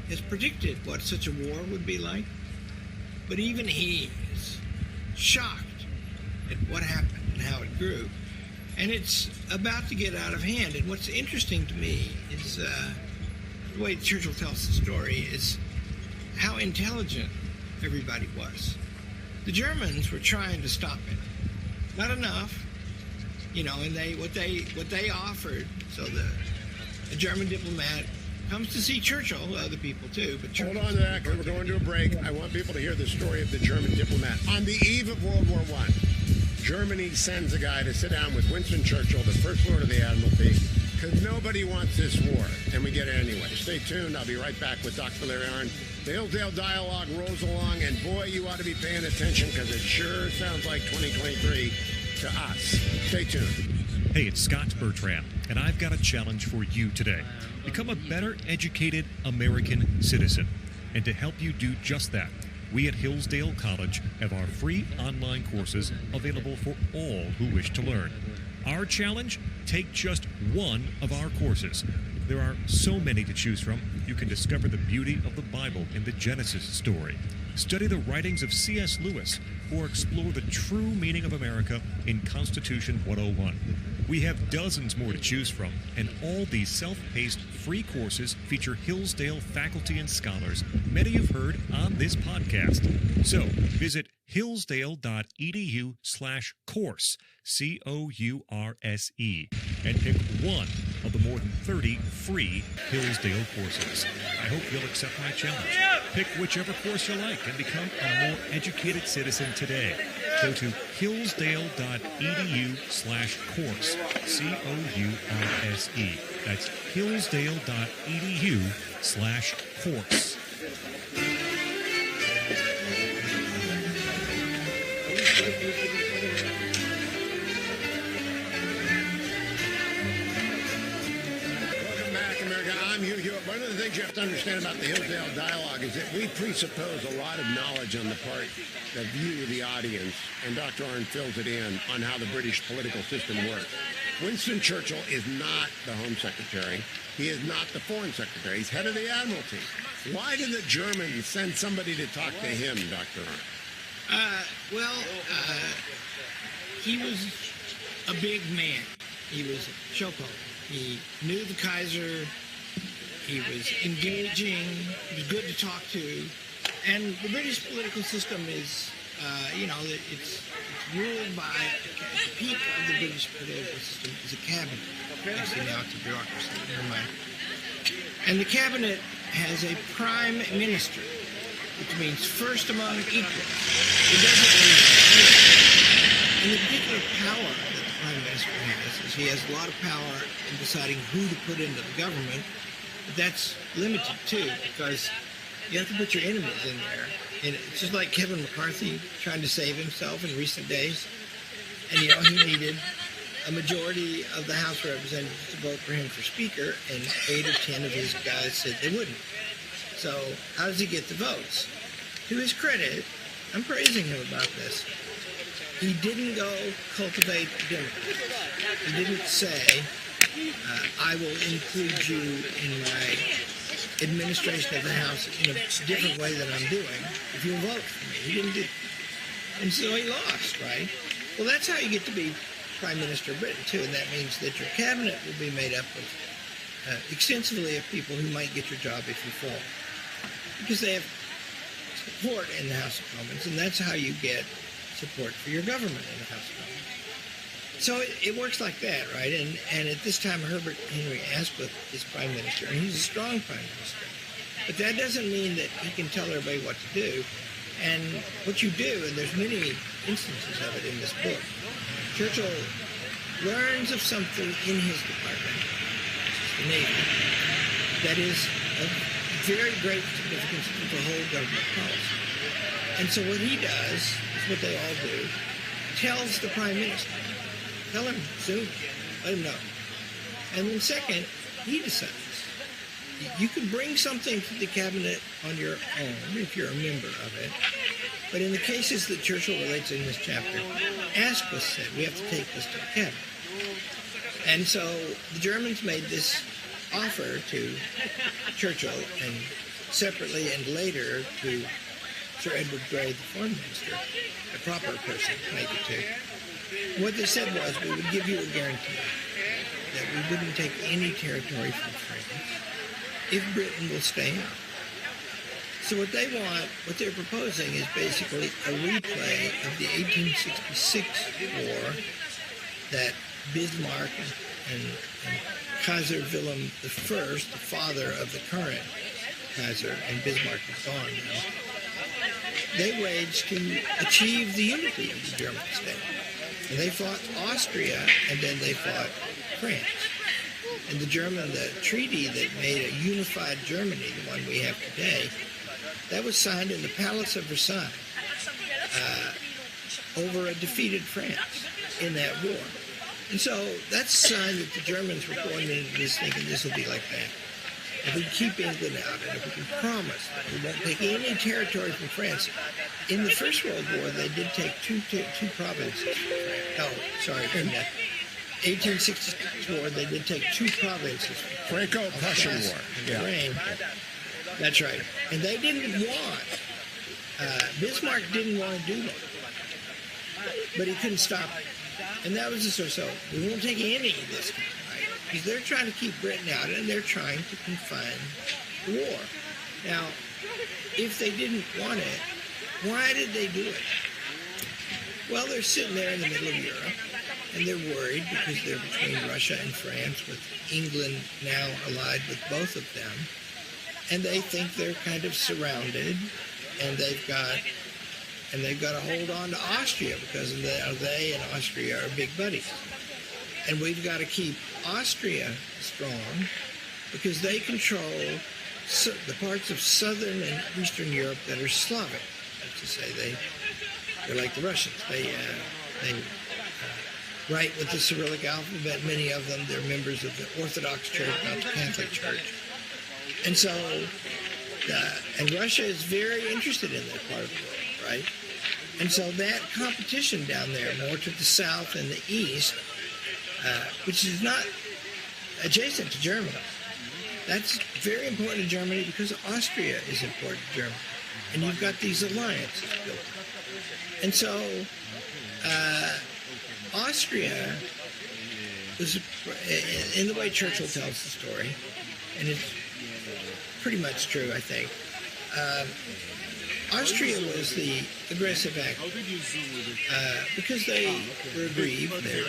has predicted what such a war would be like. But even he is shocked at what happened and how it grew. And it's about to get out of hand. And what's interesting to me is the way Churchill tells the story is how intelligent everybody was. The Germans were trying to stop it. Not enough, you know, and what they offered, so the German diplomat comes to see Churchill, other people too, but Churchill. Hold on to that, because we're going to a break. I want people to hear the story of the German diplomat. On the eve of World War I, Germany sends a guy to sit down with Winston Churchill, the First Lord of the Admiralty, because nobody wants this war, and we get it anyway. Stay tuned. I'll be right back with Dr. Larry Arnn. The Hillsdale Dialogue rolls along, and boy, you ought to be paying attention, because it sure sounds like 2023 to us. Stay tuned. Hey, it's Scott Bertram, and I've got a challenge for you today. Become a better educated American citizen. And to help you do just that, we at Hillsdale College have our free online courses available for all who wish to learn. Our challenge? Take just one of our courses. There are so many to choose from. You can discover the beauty of the Bible in the Genesis story, study the writings of C.S. Lewis, or explore the true meaning of America in Constitution 101. We have dozens more to choose from, and all these self-paced free courses feature Hillsdale faculty and scholars, many you've heard on this podcast. So visit hillsdale.edu/course, COURSE, and pick one of the more than 30 free Hillsdale courses. I hope you'll accept my challenge. Pick whichever course you like and become a more educated citizen today. Go to hillsdale.edu/course, COURSE. That's hillsdale.edu/course. Welcome back, America. I'm Hugh Hewitt. One of the things you have to understand about the Hillsdale Dialogue is that we presuppose a lot of knowledge on the part of you, the audience, and Dr. Arnn fills it in on how the British political system works. Winston Churchill is not the Home Secretary. He is not the Foreign Secretary. He's head of the Admiralty. Why did the Germans send somebody to talk to him, Dr. Arnn? He was a big man. He was a showpoke. He knew the Kaiser. He was engaging. He was good to talk to. And the British political system is, it's ruled by the peak of the British political system is a cabinet. Actually, now it's a bureaucracy. Never mind. And the cabinet has a prime minister, which means first among equals. It doesn't mean. And the particular power that the prime minister has is he has a lot of power in deciding who to put into the government, but that's limited too, because you have to put your enemies in there. And it's just like Kevin McCarthy trying to save himself in recent days. And, he needed a majority of the House of Representatives to vote for him for Speaker, and 8 or 10 of his guys said they wouldn't. So how does he get the votes? To his credit, I'm praising him about this. He didn't go cultivate Democrats. He didn't say, I will include you in my administration of the House in a different way than I'm doing if you'll vote for me. He didn't do it. And so he lost, right? Well, that's how you get to be Prime Minister of Britain, too, and that means that your cabinet will be made up of extensively of people who might get your job if you fall, because they have support in the House of Commons, and that's how you get support for your government in the House of Commons. So it works like that, right? And at this time, Herbert Henry Asquith is Prime Minister, and he's a strong Prime Minister. But that doesn't mean that he can tell everybody what to do. And what you do, and there's many instances of it in this book, Churchill learns of something in his department, the Navy, that is of very great significance to the whole government policy. And so what he does, is what they all do, tells the Prime Minister. Tell him soon. Let him know. And then second, he decides. You can bring something to the cabinet on your own if you're a member of it. But in the cases that Churchill relates in this chapter, Asquith said, we have to take this to the cabinet. And so the Germans made this offer to Churchill, and separately and later to Sir Edward Grey, the foreign minister, the proper person to make it to. What they said was, we would give you a guarantee that we wouldn't take any territory from France if Britain will stay out. So what they want, what they're proposing is basically a replay of the 1866 war that Bismarck and Kaiser Wilhelm I, the father of the current Kaiser, and Bismarck is gone now, they waged to achieve the unity of the German state. And they fought Austria, and then they fought France. And the treaty that made a unified Germany, the one we have today, that was signed in the Palace of Versailles over a defeated France in that war. And so that's a sign that the Germans were going into this thinking this will be like that. If we keep England out, and if we can promise that we won't take any territory from France. In the First World War, they did take two provinces from France. Oh, sorry, in the 1866 war, they did take two provinces. Franco-Prussian War. Yeah. That's right. And they didn't want, Bismarck didn't want to do that. But he couldn't stop it. And that was the story. So we won't take any of this time, right? Because they're trying to keep Britain out, and they're trying to confine the war. Now, if they didn't want it, why did they do it? Well, they're sitting there in the middle of Europe, and they're worried because they're between Russia and France, with England now allied with both of them. And they think they're kind of surrounded, and they've got to hold on to Austria because they and Austria are big buddies. And we've got to keep Austria strong because they control the parts of southern and eastern Europe that are Slavic. That's to say, they're like the Russians. They write with the Cyrillic alphabet. Many of them, they're members of the Orthodox Church, not the Catholic Church. And so, and Russia is very interested in that part of the world, right? And so that competition down there, more to the south and the east, which is not adjacent to Germany, that's very important to Germany because Austria is important to Germany. And you've got these alliances built. And so, Austria was, in the way Churchill tells the story, and it's pretty much true, I think. Austria was the aggressive actor because they were aggrieved. Their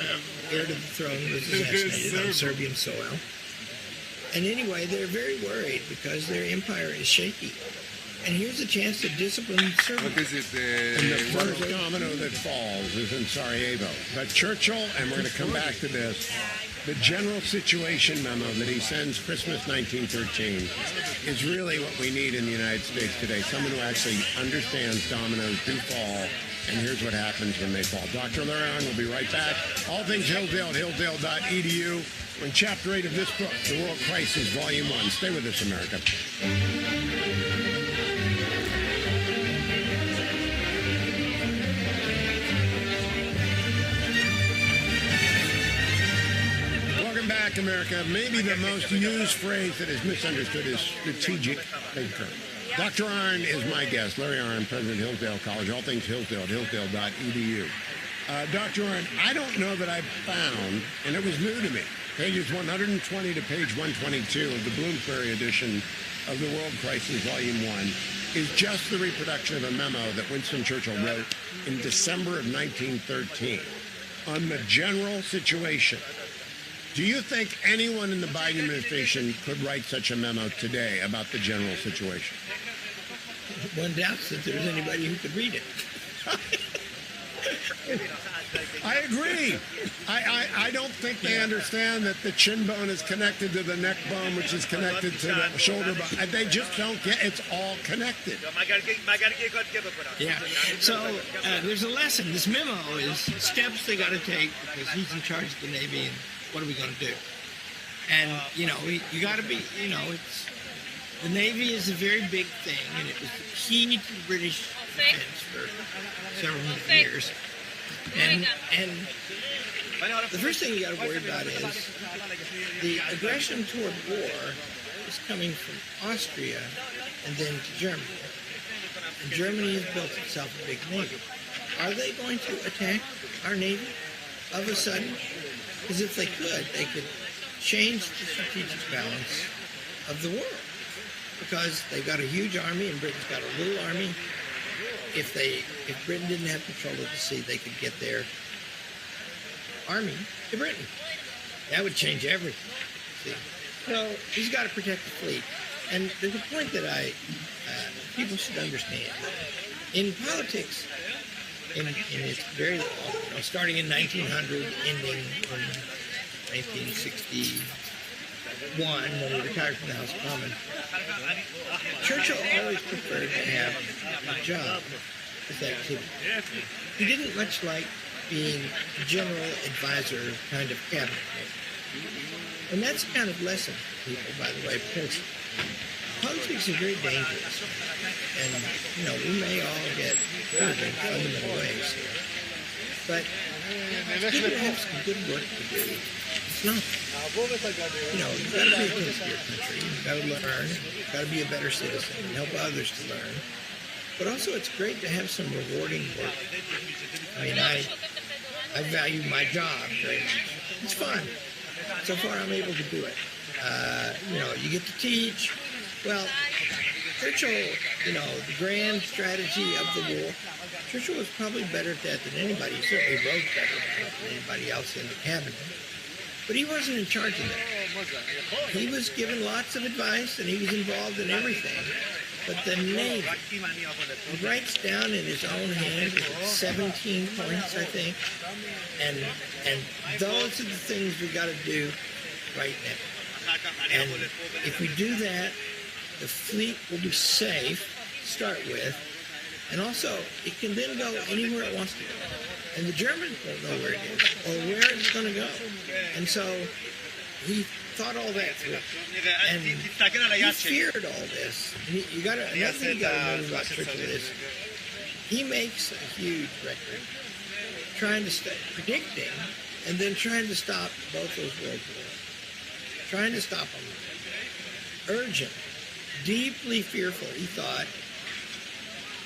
heir to the throne was assassinated on Serbian soil. And anyway, they're very worried because their empire is shaky. And here's a chance to discipline Serbia. And the first domino that falls is in Sarajevo. But Churchill, and we're going to come back to this, the general situation memo that he sends Christmas 1913 is really what we need in the United States today. Someone who actually understands dominoes do fall, and here's what happens when they fall. Dr. Larry Arnn will be right back. All things Hillsdale at hillsdale.edu. We're in Chapter 8 of this book, The World Crisis, Volume 1. Stay with us, America. Back, America. Maybe the most used phrase that is misunderstood is strategic thinker. Dr. Arnn is my guest. Larry Arnn, President of Hillsdale College. All things Hillsdale at hillsdale.edu. Dr. Arnn, I don't know that I've found, and it was new to me, pages 120 to page 122 of the Bloomsbury edition of The World Crisis, Volume 1, is just the reproduction of a memo that Winston Churchill wrote in December of 1913 on the general situation. Do you think anyone in the Biden administration could write such a memo today about the general situation? One doubts that there's anybody who could read it. I agree. I don't think they understand that the chin bone is connected to the neck bone, which is connected to the shoulder bone. They just don't get it's all connected. Yeah. So there's a lesson. This memo is steps they got to take because he's in charge of the Navy, and what are we going to do? And, you know, you got to be, you know, the Navy is a very big thing, and it was the key to the British defense for several hundred years. And the first thing you got to worry about is the aggression toward war is coming from Austria and then to Germany. And Germany has built itself a big navy. Are they going to attack our navy of a sudden? Because if they could change the strategic balance of the world. Because they've got a huge army and Britain's got a little army. If Britain didn't have control of the sea, they could get their army to Britain. That would change everything. See? So he's got to protect the fleet. And there's a point that people should understand. In politics, in its very long, you know, starting in 1900, ending in 1961, when he retired from the House of Commons, Churchill always preferred to have a job with activity. He didn't much like being a general advisor kind of cabinet. And that's a kind of lesson for people, by the way, because politics is very dangerous. And, you know, we may all get hurt in fundamental ways here. But it's good to have some good work to do. It's not. You know, you've got to pay attention to your country. You've got to learn. You've got to be a better citizen and help others to learn. But also it's great to have some rewarding work. I mean, I value my job very much. It's fun. So far I'm able to do it. You know, you get to teach. Well, Churchill, you know, the grand strategy of the war, Churchill was probably better at that than anybody. He certainly wrote better than anybody else in the cabinet. But he wasn't in charge of that. He was given lots of advice, and he was involved in everything. But the Navy, he writes down in his own hand 17 points, I think. And those are the things we got to do right now. And if we do that, the fleet will be safe to start with. And also, it can then go anywhere it wants to go. And the Germans don't know where it is or where it's going to go. And so he thought all that through. And he feared all this. And another thing you got to know about Churchill is he makes a huge record trying to predicting and then trying to stop both those world wars. Trying to stop them. Urgent. Deeply fearful. He thought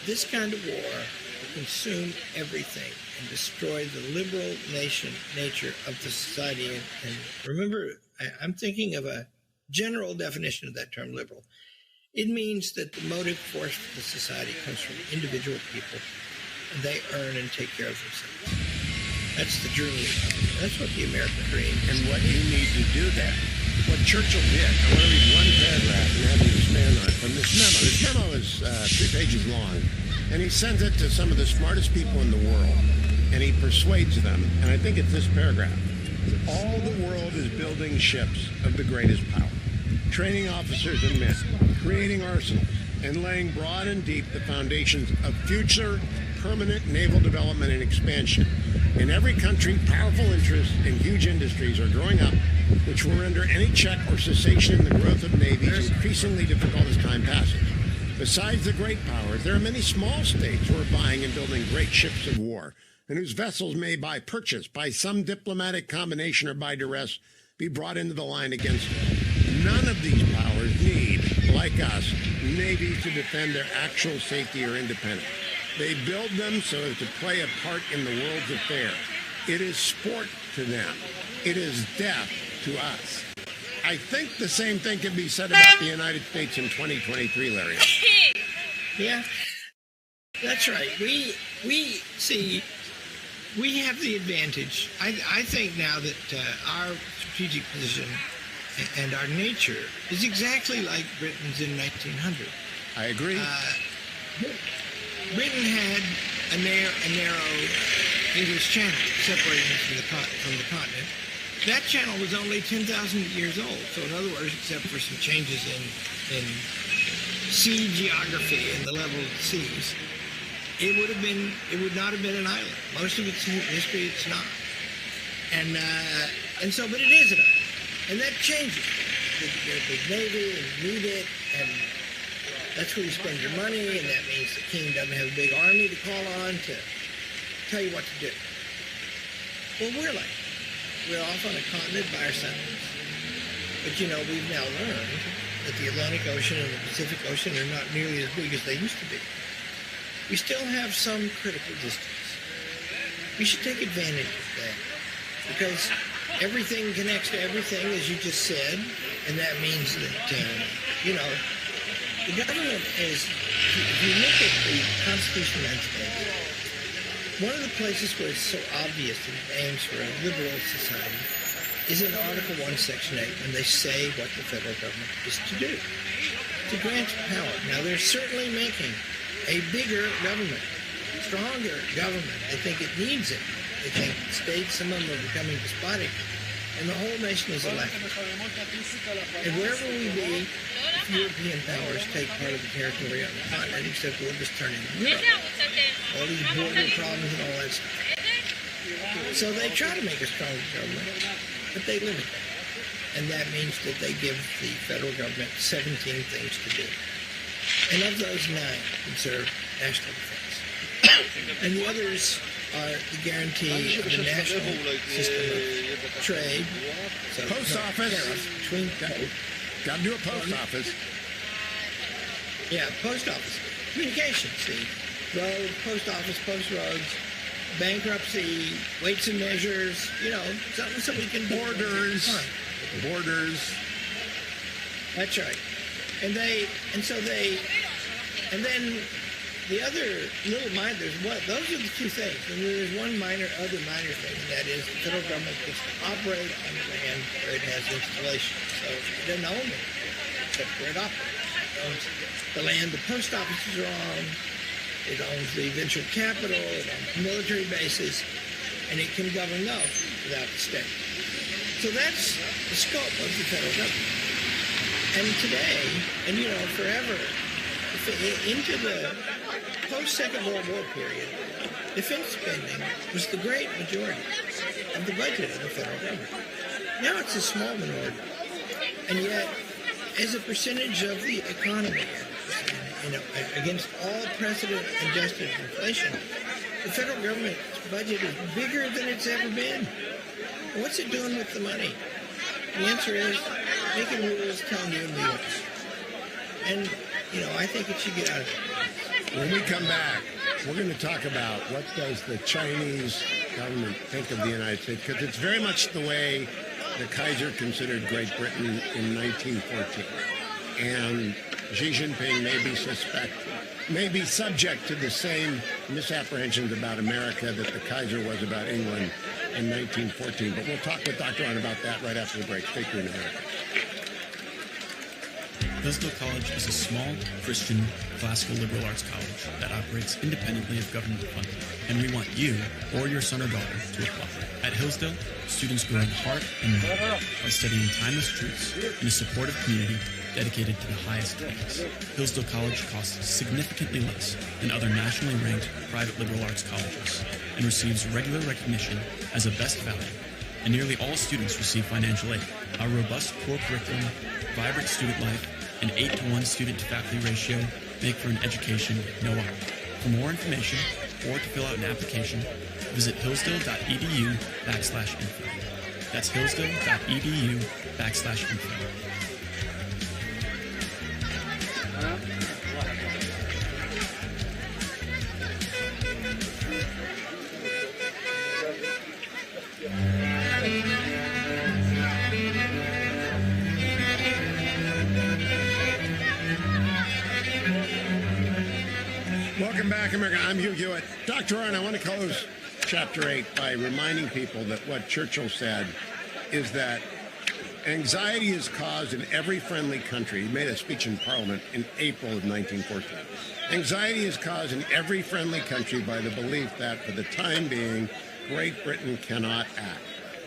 this kind of war will consume everything and destroy the liberal nature of the society. And remember, I'm thinking of a general definition of that term, liberal. It means that the motive force for the society comes from individual people, and they earn and take care of themselves. That's the dream. That's what the American dream is. And what you need to do that, what Churchill did, I want to read one paragraph and have you expand on it from this memo. This memo is 3 pages long, and he sends it to some of the smartest people in the world, and he persuades them, and I think it's this paragraph. All the world is building ships of the greatest power, training officers and men, creating arsenals, and laying broad and deep the foundations of future permanent naval development and expansion. In every country, powerful interests and huge industries are growing up, which will render any check or cessation in the growth of navies increasingly difficult as time passes. Besides the great powers, there are many small states who are buying and building great ships of war, and whose vessels may by purchase, by some diplomatic combination or by duress, be brought into the line against us. None of these powers need, like us, navies to defend their actual safety or independence. They build them so as to play a part in the world's affair. It is sport to them. It is death to us. I think the same thing can be said about the United States in 2023, Larry. Yeah, that's right. We have the advantage. I think now that our strategic position and our nature is exactly like Britain's in 1900. I agree. Britain had a narrow English Channel separating us from the continent. That channel was only 10,000 years old. So in other words, except for some changes in sea geography and the level of the seas, it would not have been an island. Most of its history, it's not. But it is an island. And that changes. You're a big Navy and you need it, and that's where you spend your money, and that means the king doesn't have a big army to call on to tell you what to do. Well, we're off on a continent by ourselves. But we've now learned that the Atlantic Ocean and the Pacific Ocean are not nearly as big as they used to be. We still have some critical distance. We should take advantage of that, because everything connects to everything, as you just said, and that means that, the government is, if you look at the Constitution of the United States, one of the places where it's so obvious that it aims for a liberal society is in Article 1, Section 8, when they say what the federal government is to do, to grant power. Now, they're certainly making a bigger government, stronger government. They think it needs it. They think states, some of them are becoming despotic, and the whole nation is elected. And wherever we be, if European powers take part of the territory on the continent, except we'll just turn into Europe. All these border problems and all that stuff. So they try to make a stronger government, but they limit it. And that means that they give the federal government 17 things to do. And of those, 9 conserve national defense. And the others are the guarantee of the national system of trade. So Post office. Between Got to do a post office. Yeah, post office. Communications, see. Road, post office, post roads, bankruptcy, weights and measures, something so we can... Borders. That's right. And then the other little minor, those are the 2 things. And there's one other minor thing, and that is the federal government gets to operate on the land where it has installations. So it doesn't own it, except where it operates. It owns the land the post offices are on, it owns the venture capital, it owns military bases, and it can govern those without the state. So that's the scope of the federal government. And today, and forever, into the post-Second World War period, defense spending was the great majority of the budget of the federal government. Now it's a small minority. And yet, as a percentage of the economy, against all precedent-adjusted inflation, the federal government's budget is bigger than it's ever been. What's it doing with the money? The answer is making rules, telling you the rules. And, I think it should get out of it. When we come back, we're going to talk about what does the Chinese government think of the United States, because it's very much the way the Kaiser considered Great Britain in 1914. And Xi Jinping may be subject to the same misapprehensions about America that the Kaiser was about England in 1914. But we'll talk with Dr. Arnn about that right after the break. Stay tuned, America. Hillsdale College is a small, Christian, classical liberal arts college that operates independently of government funding, and we want you or your son or daughter to apply. At Hillsdale, students grow in heart and mind by studying timeless truths in a supportive community dedicated to the highest aims. Hillsdale College costs significantly less than other nationally ranked private liberal arts colleges and receives regular recognition as a best value, and nearly all students receive financial aid. Our robust core curriculum, vibrant student life, and 8-to-1 student-to-faculty ratio make for an education with no hour. For more information or to fill out an application, visit hillsdale.edu/info. That's hillsdale.edu/info. Welcome back, America. I'm Hugh Hewitt. Dr. Arnn, I want to close Chapter 8 by reminding people that what Churchill said is that anxiety is caused in every friendly country. He made a speech in Parliament in April of 1914. Anxiety is caused in every friendly country by the belief that, for the time being, Great Britain cannot act.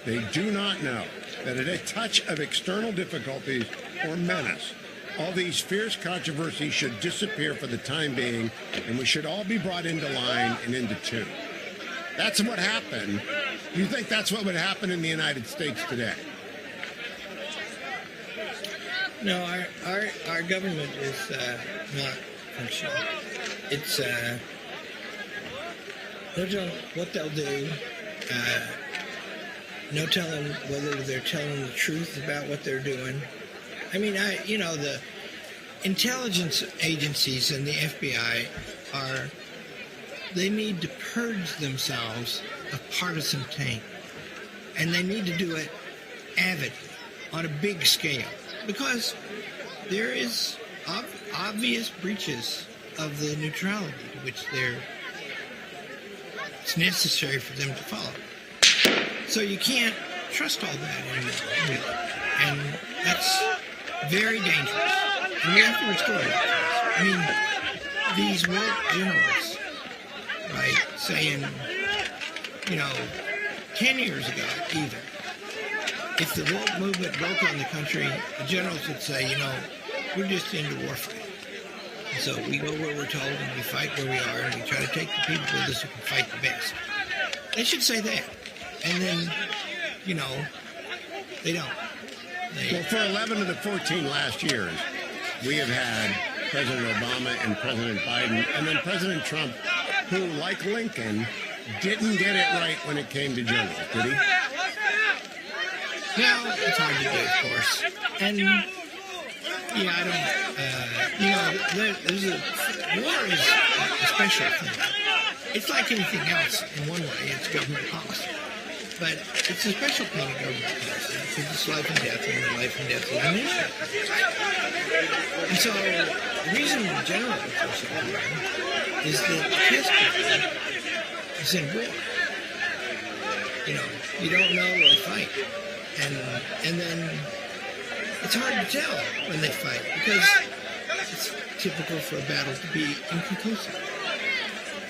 They do not know that at a touch of external difficulties or menace, all these fierce controversies should disappear for the time being, and we should all be brought into line and into tune. That's what happened. You think that's what would happen in the United States today? No, our government is not functional. It's no telling what they'll do. No telling whether they're telling the truth about what they're doing. I mean, the intelligence agencies and the FBI they need to purge themselves of partisan taint. And they need to do it avidly, on a big scale, because there is obvious breaches of the neutrality to which it's necessary for them to follow. So you can't trust all that anymore, really. And that's very dangerous. And we have to restore it. I mean, these woke generals, right, saying, 10 years ago, even, if the woke movement broke on the country, the generals would say, we're just into warfare. So we go where we're told, and we fight where we are, and we try to take the people with us who can fight the best. They should say that. And then, they don't. Well, for 11 of the 14 last years, we have had President Obama and President Biden, and then President Trump, who, like Lincoln, didn't get it right when it came to generals, did he? Well, it's hard to do, of course. And, I don't, war is a special thing. It's like anything else in one way. It's government policy. But it's a special kind of government policy because it's life and death, and the life and death of the nation. And so the reason the generals are so important is that history is in war. You don't know where to fight. And then it's hard to tell when they fight because it's typical for a battle to be inconclusive.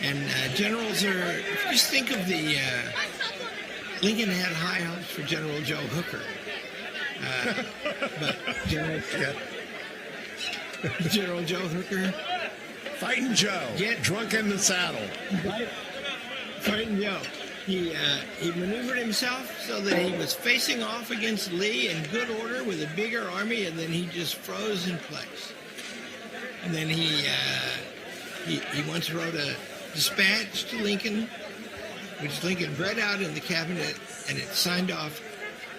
And generals are, just think of the, Lincoln had high hopes for General Joe Hooker. But General Joe Hooker. Fighting Joe. Drunk in the saddle. Fighting Joe. He maneuvered himself so that he was facing off against Lee in good order with a bigger army, and then he just froze in place. And then he once wrote a dispatch to Lincoln, which Lincoln read out in the cabinet, and it signed off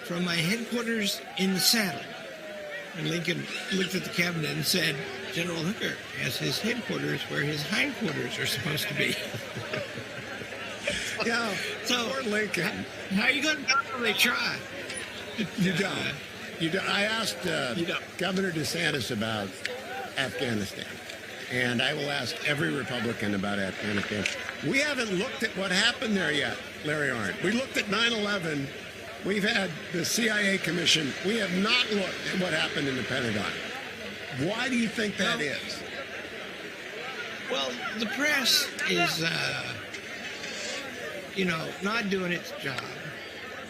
from my headquarters in the saddle. And Lincoln looked at the cabinet and said, General Hooker has his headquarters where his hindquarters are supposed to be. Yeah, so poor Lincoln. How are you going to know when they try? You don't. I asked Governor DeSantis about Afghanistan, and I will ask every Republican about Afghanistan. We haven't looked at what happened there yet, Larry Arndt. We looked at 9/11. We've had the CIA commission. We have not looked at what happened in the Pentagon. Why do you think that is? Well, the press is, not doing its job,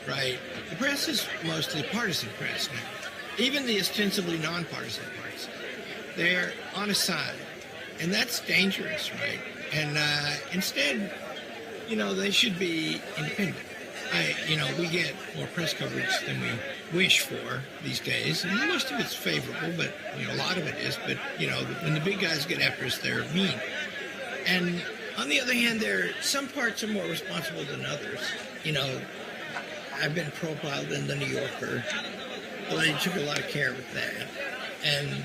right? The press is mostly partisan press now. Even the ostensibly nonpartisan press. They're on a side. And that's dangerous, right? And instead, they should be independent. We get more press coverage than we wish for these days. And most of it's favorable, but, a lot of it is. But, when the big guys get after us, they're mean. And on the other hand, some parts are more responsible than others. I've been profiled in the New Yorker. Well, they took a lot of care with that. And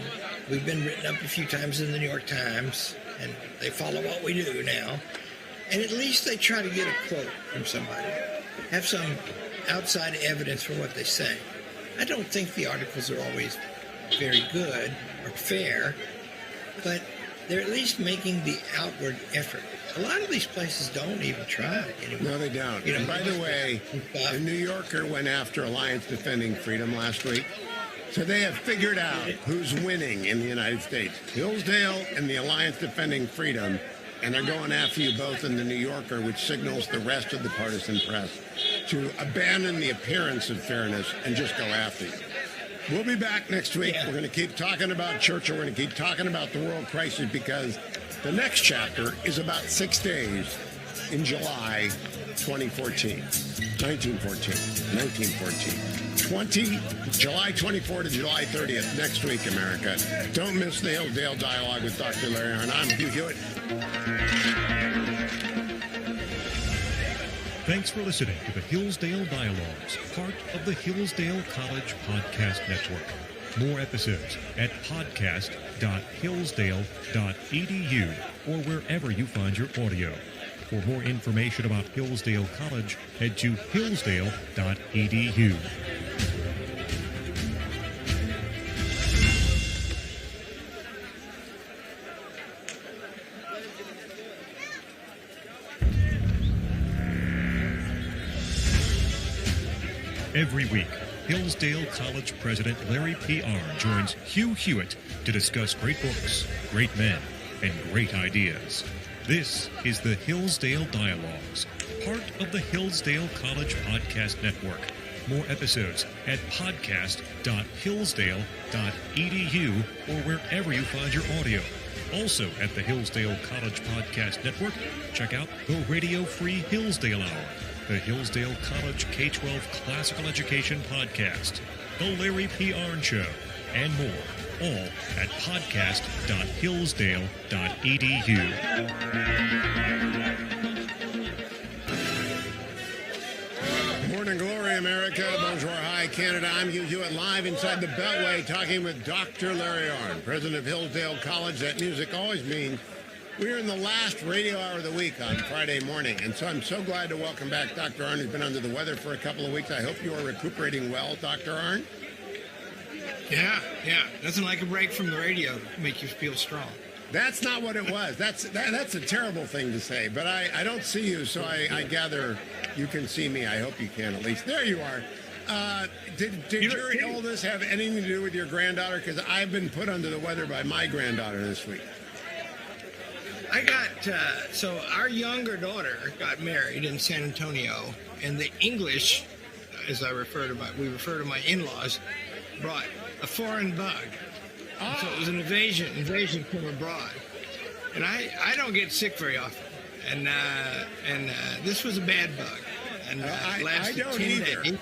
we've been written up a few times in the New York Times, and they follow what we do now. And at least they try to get a quote from somebody, have some outside evidence for what they say. I don't think the articles are always very good or fair, but they're at least making the outward effort. A lot of these places don't even try anymore. No, they don't. And by the way, the New Yorker went after Alliance Defending Freedom last week. So they have figured out who's winning in the United States. Hillsdale and the Alliance Defending Freedom. And they're going after you both in the New Yorker, which signals the rest of the partisan press to abandon the appearance of fairness and just go after you. We'll be back next week. We're going to keep talking about Churchill. We're going to keep talking about the world crisis because the next chapter is about 6 days in July 1914. July 24 to July 30th, next week, America. Don't miss the Hillsdale Dialogue with Dr. Larry Arnn. I'm Hugh Hewitt. Thanks for listening to the Hillsdale Dialogues, part of the Hillsdale College Podcast Network. More episodes at podcast.hillsdale.edu or wherever you find your audio. For more information about Hillsdale College, head to hillsdale.edu. Every week, Hillsdale College President Larry P. Arnn joins Hugh Hewitt to discuss great books, great men, and great ideas. This is the Hillsdale Dialogues, part of the Hillsdale College Podcast Network. More episodes at podcast.hillsdale.edu or wherever you find your audio. Also at the Hillsdale College Podcast Network, check out the Radio Free Hillsdale Hour, the Hillsdale College K-12 Classical Education Podcast, The Larry P. Arnn Show, and more, all at podcast.hillsdale.edu. Morning glory, America. Bonjour, hi, Canada. I'm Hugh Hewitt, live inside the Beltway, talking with Dr. Larry Arnn, president of Hillsdale College. That music always means we're in the last radio hour of the week on Friday morning, and so I'm so glad to welcome back Dr. Arnn, who's been under the weather for a couple of weeks. I hope you are recuperating well, Dr. Arnn. Yeah. Nothing like a break from the radio to make you feel strong. That's not what it was. That's a terrible thing to say, but I don't see you, so I gather you can see me. I hope you can at least. There you are. Did your illness have anything to do with your granddaughter? Because I've been put under the weather by my granddaughter this week. I got, so our younger daughter got married in San Antonio, and the English, as we refer to my in-laws, brought a foreign bug. Oh. So it was an invasion from abroad. And I don't get sick very often. And this was a bad bug. And I don't either. Days.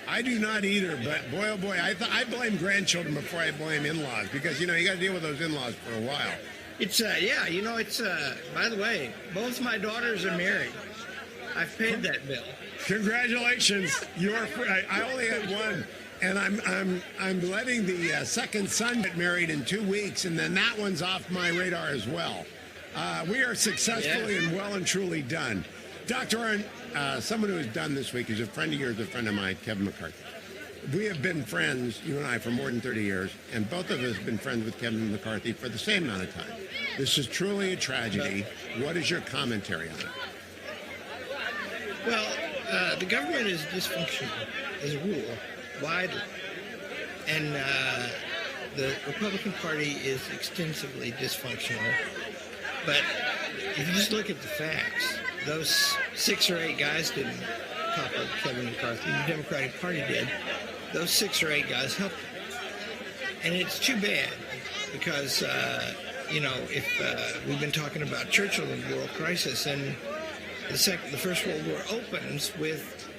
I do not either, but boy, oh boy, I blame grandchildren before I blame in-laws, because, you got to deal with those in-laws for a while. It's, by the way, both my daughters are married. I've paid that bill. Congratulations. I only had one, and I'm letting the second son get married in 2 weeks, and then that one's off my radar as well. We are successfully and well and truly done. Dr. Arnn, someone who has done this week is a friend of yours, a friend of mine, Kevin McCarthy. We have been friends, you and I, for more than 30 years, and both of us have been friends with Kevin McCarthy for the same amount of time. This is truly a tragedy. What is your commentary on it? Well, the government is dysfunctional, as a rule, widely. And the Republican Party is extensively dysfunctional. But if you just look at the facts, those 6 or 8 guys didn't topple Kevin McCarthy. The Democratic Party did. Those 6 or 8 guys helped him. And it's too bad because, if we've been talking about Churchill and the world crisis, and the First World War opens with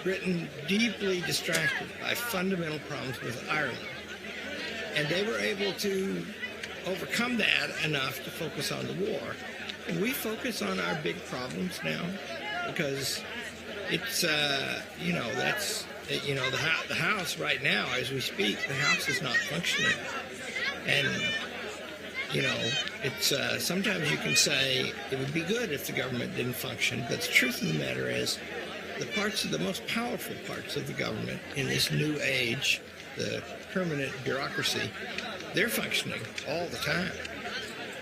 Britain deeply distracted by fundamental problems with Ireland. And they were able to overcome that enough to focus on the war. And we focus on our big problems now because it's, the House right now, as we speak, the House is not functioning. And, it's, sometimes you can say it would be good if the government didn't function, but the truth of the matter is the most powerful parts of the government in this new age, the permanent bureaucracy, they're functioning all the time.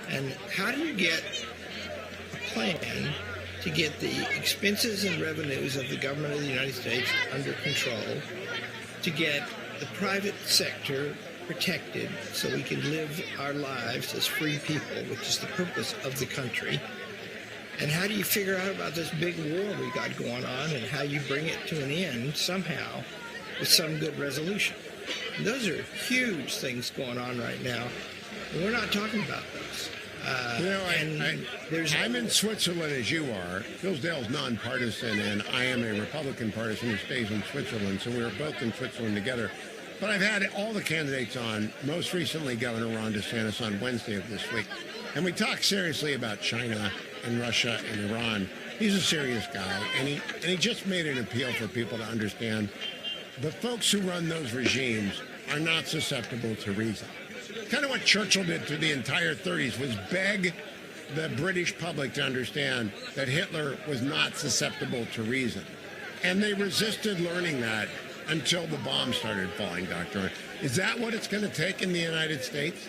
And how do you get a plan to get the expenses and revenues of the government of the United States under control, to get the private sector protected so we can live our lives as free people, which is the purpose of the country? And how do you figure out about this big war we got going on and how you bring it to an end somehow with some good resolution? And those are huge things going on right now, and we're not talking about those. I'm in Switzerland as you are. Hillsdale's nonpartisan, and I am a Republican partisan who stays in Switzerland, so we were both in Switzerland together. But I've had all the candidates on, most recently Governor Ron DeSantis on Wednesday of this week, and we talked seriously about China and Russia and Iran. He's a serious guy, and he just made an appeal for people to understand the folks who run those regimes are not susceptible to reason. Kind of what Churchill did through the entire 30s was beg the British public to understand that Hitler was not susceptible to reason. And they resisted learning that until the bombs started falling, Dr. Is that what it's going to take in the United States?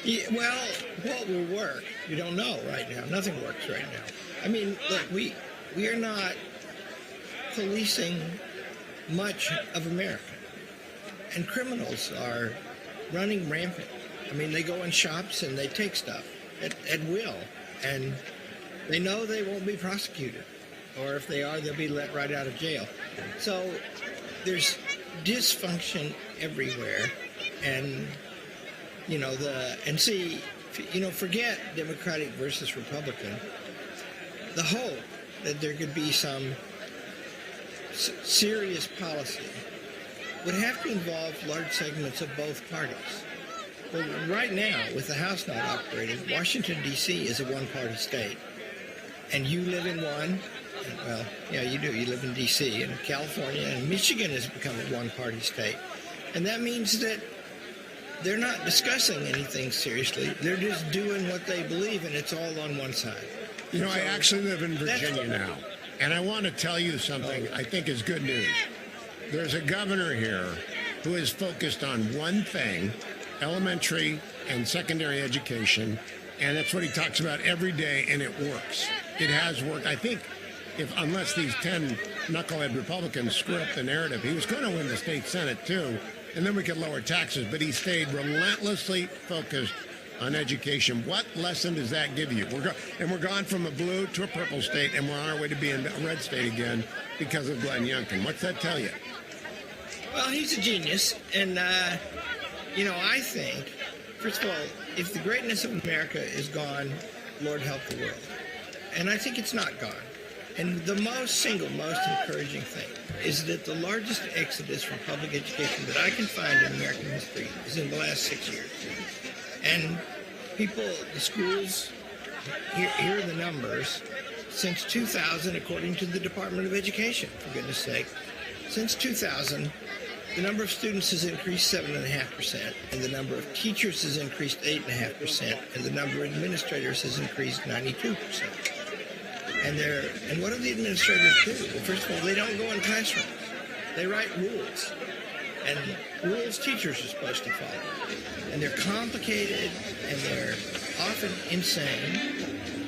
Yeah, well, what will work? We don't know right now. Nothing works right now. I mean, look, we are not policing much of America. And criminals are running rampant. I mean, they go in shops and they take stuff at will. And they know they won't be prosecuted. Or if they are, they'll be let right out of jail. So there's dysfunction everywhere. And, forget Democratic versus Republican. The hope that there could be some serious policy would have to involve large segments of both parties. Well, right now, with the House not operating, Washington, D.C. is a one-party state. And you live in one, well, yeah, you do. You live in D.C. and California, and Michigan has become a one-party state. And that means that they're not discussing anything seriously. They're just doing what they believe, and it's all on one side. I actually live in Virginia now, and I want to tell you something I think is good news. There's a governor here who is focused on one thing, elementary and secondary education, and that's what he talks about every day, and it works. It has worked. I think unless these 10 knucklehead Republicans screw up the narrative, he was going to win the state Senate too, and then we could lower taxes, but he stayed relentlessly focused on education. What lesson does that give you? We're gone from a blue to a purple state, and we're on our way to being a red state again because of Glenn Youngkin. What's that tell you? Well, he's a genius, and, I think, first of all, if the greatness of America is gone, Lord help the world. And I think it's not gone. And the most encouraging thing is that the largest exodus from public education that I can find in American history is in the last 6 years. And the schools, here are the numbers, since 2000, according to the Department of Education, for goodness sake, since 2000, the number of students has increased 7.5%, and the number of teachers has increased 8.5%, and the number of administrators has increased 92%. And what do the administrators do? Well, first of all, they don't go in classrooms. They write rules. And rules teachers are supposed to follow. And they're complicated, and they're often insane.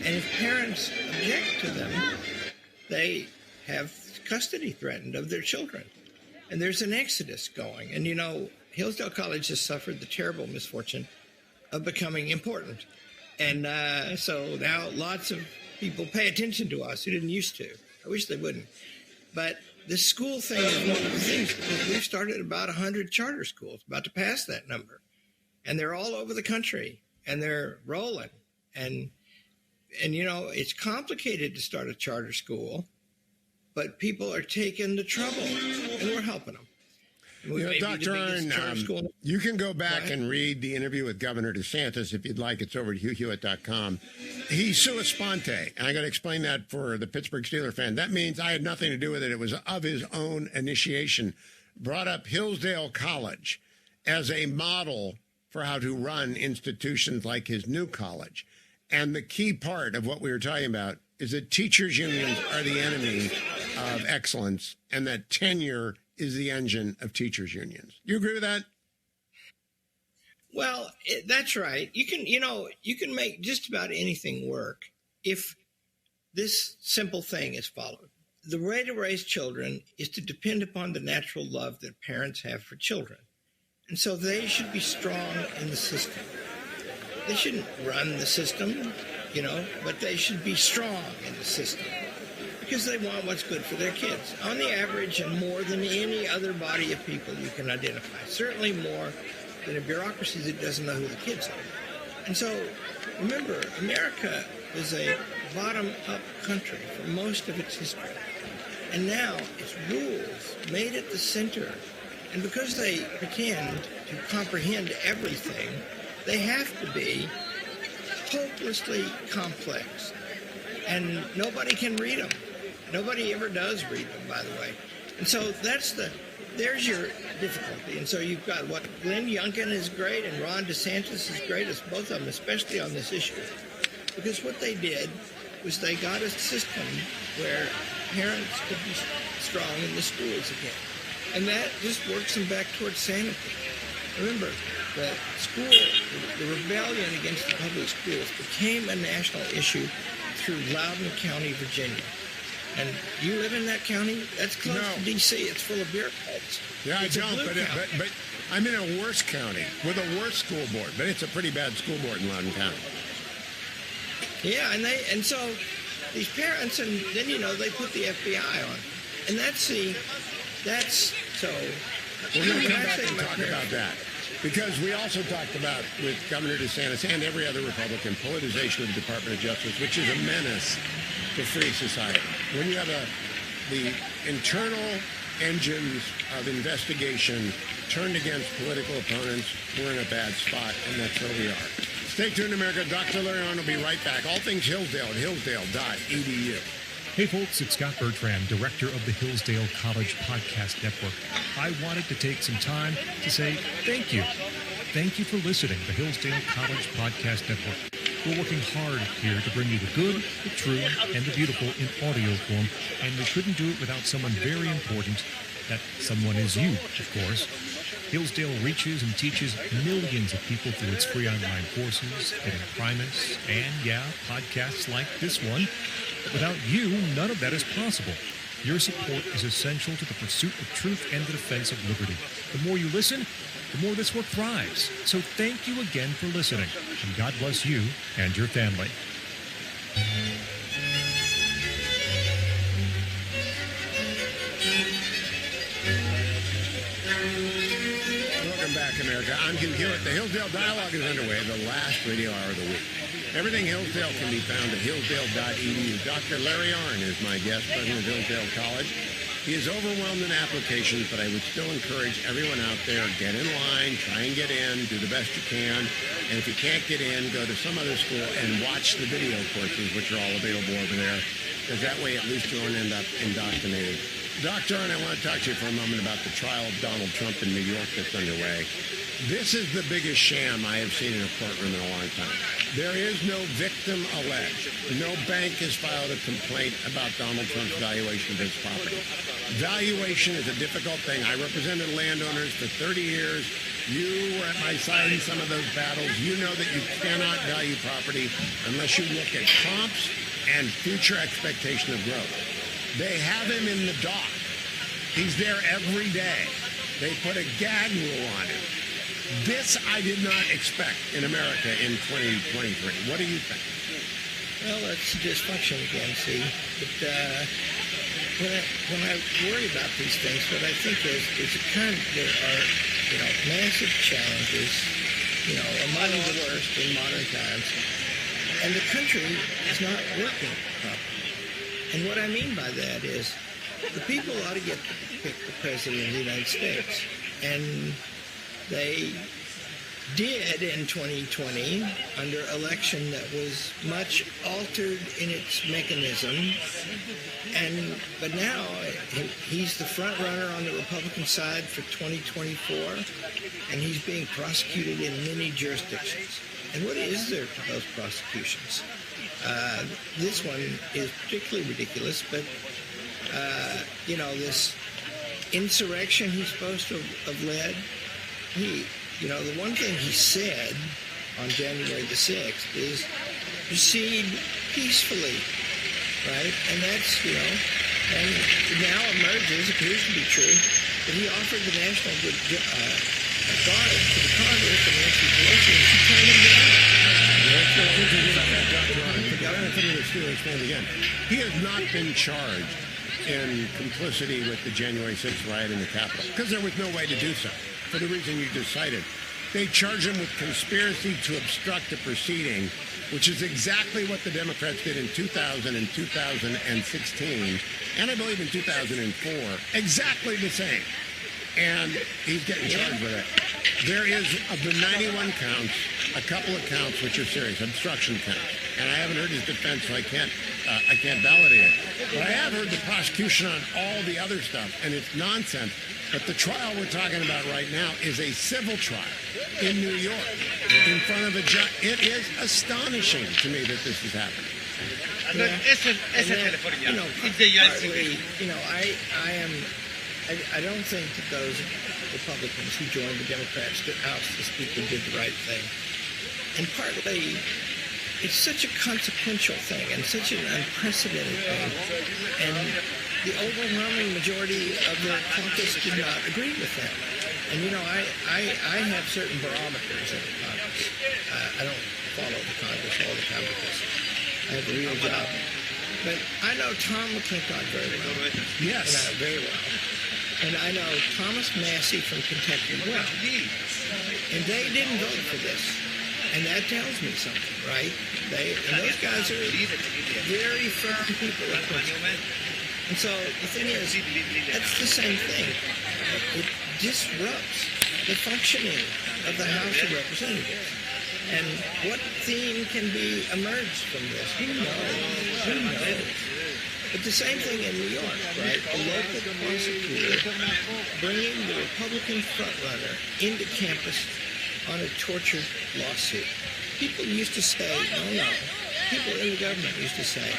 And if parents object to them, they have custody threatened of their children. And there's an exodus going. And, Hillsdale College has suffered the terrible misfortune of becoming important. And so now lots of people pay attention to us who didn't used to. I wish they wouldn't. But this school thing is one of the things, because we've started about 100 charter schools, about to pass that number. And they're all over the country, and they're rolling. And it's complicated to start a charter school, but people are taking the trouble, and we're helping them. Dr. Arnn, you can go back and read the interview with Governor DeSantis if you'd like. It's over at HughHewitt.com. He's sua sponte, and I got to explain that for the Pittsburgh Steelers fan. That means I had nothing to do with it. It was of his own initiation. Brought up Hillsdale College as a model for how to run institutions like his new college. And the key part of what we were talking about is that teachers' unions are the enemy of excellence, and that tenure is the engine of teachers' unions. You agree with that? Well, that's right. You can make just about anything work if this simple thing is followed. The way to raise children is to depend upon the natural love that parents have for children. And so they should be strong in the system. They shouldn't run the system, but they should be strong in the system because they want what's good for their kids, on the average, and more than any other body of people you can identify. Certainly more than a bureaucracy that doesn't know who the kids are. And so, remember, America was a bottom-up country for most of its history. And now its rules made at the center. And because they pretend to comprehend everything, they have to be hopelessly complex. And nobody can read them. Nobody ever does read them, by the way. And so there's your difficulty. And so you've got what Glenn Youngkin is great and Ron DeSantis is great, as both of them, especially on this issue. Because what they did was they got a system where parents could be strong in the schools again. And that just works them back towards sanity. Remember, the rebellion against the public schools became a national issue through Loudoun County, Virginia. And you live in that county? That's close to D.C. It's full of beer pubs. Yeah, I don't, but I'm in a worse county with a worse school board, but it's a pretty bad school board in Loudoun County. Yeah, and so these parents, and then, they put the FBI on. And We're going to come back and talk about that. Because we also talked about, with Governor DeSantis and every other Republican, politicization of the Department of Justice, which is a menace to free society. When you have the internal engines of investigation turned against political opponents, we're in a bad spot, and that's where we are. Stay tuned, America. Dr. Larry Arnn will be right back. All things Hillsdale at hillsdale.edu. Hey folks, it's Scott Bertram, director of the Hillsdale College Podcast Network. I wanted to take some time to say thank you. Thank you for listening to the Hillsdale College Podcast Network. We're working hard here to bring you the good, the true, and the beautiful in audio form, and we couldn't do it without someone very important. That someone is you, of course. Hillsdale reaches and teaches millions of people through its free online courses and Primus, and podcasts like this one. Without you, none of that is possible. Your support is essential to the pursuit of truth and the defense of liberty. The more you listen, the more this work thrives. So thank you again for listening, and God bless you and your family. Welcome back, America. I'm Hugh Hewitt. The Hillsdale Dialogue is underway, the last radio hour of the week. Everything Hillsdale can be found at hillsdale.edu. Dr. Larry Arnn is my guest, president of Hillsdale College. He is overwhelmed in applications, but I would still encourage everyone out there, get in line, try and get in, do the best you can. And if you can't get in, go to some other school and watch the video courses, which are all available over there, because that way at least you won't end up indoctrinated. Dr. Arnn, I want to talk to you for a moment about the trial of Donald Trump in New York that's underway. This is the biggest sham I have seen in a courtroom in a long time. There is no victim alleged. No bank has filed a complaint about Donald Trump's valuation of his property. Valuation is a difficult thing. I represented landowners for 30 years. You were at my side in some of those battles. You know that you cannot value property unless you look at comps and future expectation of growth. They have him in the dock. He's there every day. They put a gag rule on him. This I did not expect in America in 2023. What do you think? Well, it's dysfunction again, see. But when I worry about these things, what I think is there are massive challenges, among the worst in modern times, and the country is not working properly. And what I mean by that is the people ought to get to pick the president of the United States, and they did in 2020 under election that was much altered in its mechanism. But now he's the front runner on the Republican side for 2024, and he's being prosecuted in many jurisdictions. And what is there to those prosecutions? This one is particularly ridiculous, but this insurrection he's supposed to have led, the one thing he said on January the 6th is proceed peacefully, right? And that's, and now appears to be true, that he offered the National Guard to the Congress and Nancy Pelosi, and she turned him down. He has not been charged in complicity with the January 6th riot in the Capitol, because there was no way to do so, for the reason you just cited. They charge him with conspiracy to obstruct a proceeding, which is exactly what the Democrats did in 2000 and 2016, and I believe in 2004. Exactly the same. And he's getting charged with it. There is, of the 91 counts, a couple of counts which are serious, obstruction counts. And I haven't heard his defense, so I can't validate it. But I have heard the prosecution on all the other stuff, and it's nonsense. But the trial we're talking about right now is a civil trial in New York in front of a judge. It is astonishing to me that this is happening. Yeah. I don't think that those Republicans who joined the Democrats to House to Speaker did the right thing. And partly, it's such a consequential thing and such an unprecedented thing. And the overwhelming majority of the caucus did not agree with them. And, I have certain barometers in the Congress. I don't follow the Congress all the time because I have a real job. But I know Tom McClintock very well. Yes. And I know very well. And I know Thomas Massey from Kentucky well. And they didn't vote for this. And that tells me something, right? And those guys are very firm people. And so the thing is, that's the same thing. It disrupts the functioning of the House of Representatives. And what theme can be emerged from this? Who knows? Who knows? But the same thing in New York, right? A local prosecutor bringing the Republican frontrunner into campus on a tortured lawsuit. People used to say, no. People in the government used to say,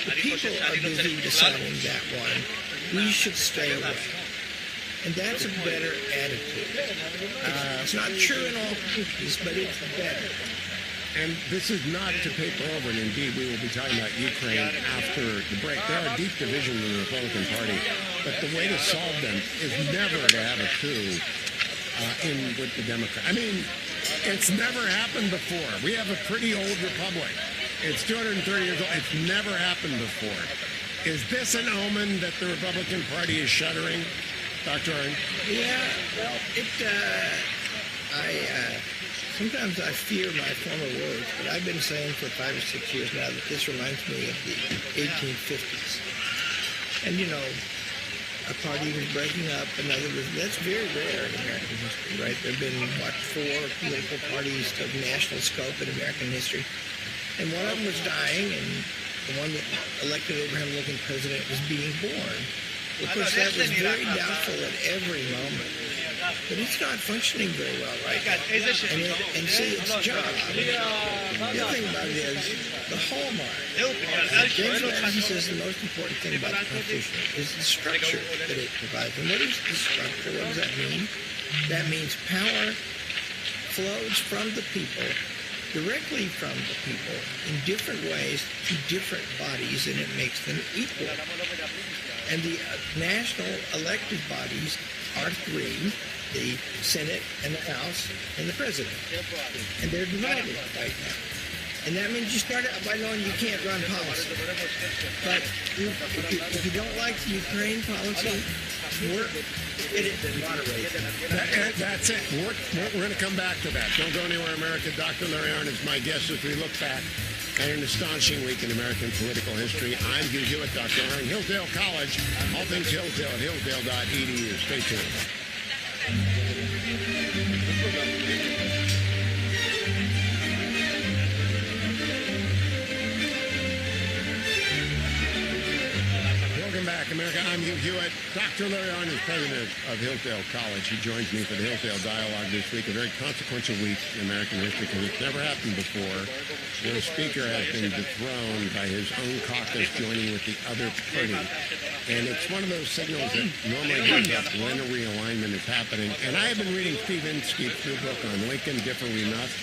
the people are busy deciding that one. We should stay away. And that's a better attitude. It's not true in all countries, but it's better. And this is not to paper over, and indeed we will be talking about Ukraine after the break. There are deep divisions in the Republican Party, but the way to solve them is never to have a coup in with the Democrats. I mean, it's never happened before. We have a pretty old republic. It's 230 years old. It's never happened before. Is this an omen that the Republican Party is shuddering, Dr. Arn? Yeah, well, sometimes I fear my former words, but I've been saying for 5 or 6 years now that this reminds me of the 1850s. And, a party was breaking up, another was, that's very rare in American history, right? There have been, 4 political parties of national scope in American history. And one of them was dying, and the one that elected Abraham Lincoln president was being born. Of course, that was very doubtful at every moment. But it's not functioning very well right now. And see, its job. The other thing about it is the hallmark. James Madison says the most important thing about the Constitution is the structure that it provides. And what is the structure? What does that mean? That means power flows from the people, directly from the people, in different ways to different bodies, and it makes them equal. And the national elected bodies are 3, the Senate and the House and the President. And they're divided right now. And that means you start out by knowing you can't run policy. But if you don't like the Ukraine policy, work it and moderate it. That's it. We're going to come back to that. Don't go anywhere, America. Dr. Larry Arnn is my guest as we look back at an astonishing week in American political history. I'm Hugh Hewitt, Dr. Arnn, Hillsdale College. All things Hillsdale at hillsdale.edu. Stay tuned. Welcome back, America. I'm Hugh Hewitt. Dr. Larry Arnn is president of Hillsdale College. He joins me for the Hillsdale Dialogue this week, a very consequential week in American history because it's never happened before, where a speaker has been dethroned by his own caucus joining with the other party. And it's one of those signals that normally gives up when a realignment is happening. And I have been reading Steve Inskeep's new book on Lincoln, Differ We Must.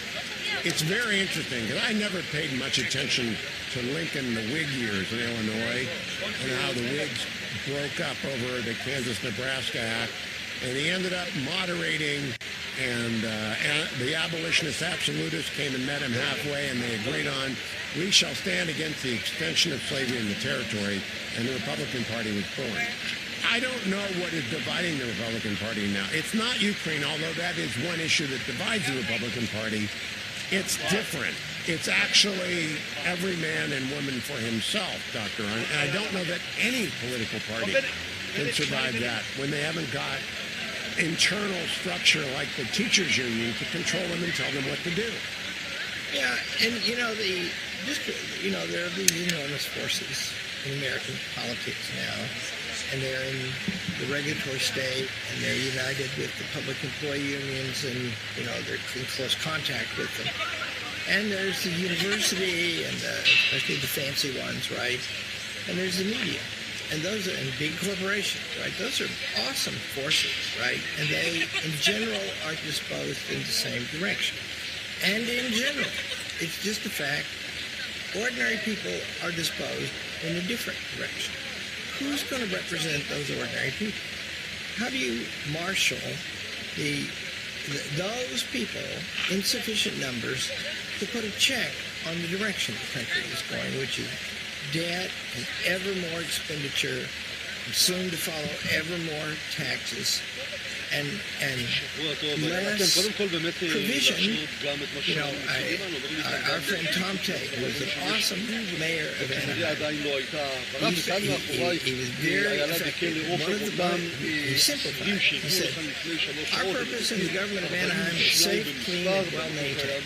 It's very interesting because I never paid much attention to Lincoln, the Whig years in Illinois, and how the Whigs broke up over the Kansas-Nebraska Act. And he ended up moderating, and the abolitionists, absolutists came and met him halfway, and they agreed on, we shall stand against the extension of slavery in the territory, and the Republican Party was born. I don't know what is dividing the Republican Party now. It's not Ukraine, although that is one issue that divides the Republican Party. It's different. It's actually every man and woman for himself, Dr. Arnn. And I don't know that any political party can survive that when they haven't got internal structure like the teachers union to control them and tell them what to do. Yeah, and there are these enormous forces in American politics now, and they're in the regulatory state, and they're united with the public employee unions, and they're in close contact with them. And there's the university, and especially the fancy ones, right? And there's the media, and those are big corporations, right? Those are awesome forces, right? And they, in general, are disposed in the same direction. And in general, it's just a fact, ordinary people are disposed in a different direction. Who's going to represent those ordinary people? How do you marshal those people in sufficient numbers to put a check on the direction the country is going, which is debt and ever more expenditure, and soon to follow ever more taxes, and less provision. Our friend Tom Tate was an awesome mayor of Anaheim. He was very effective. One of the he simplified. He said, our purpose in the government of Anaheim is safe, clean, and well maintained.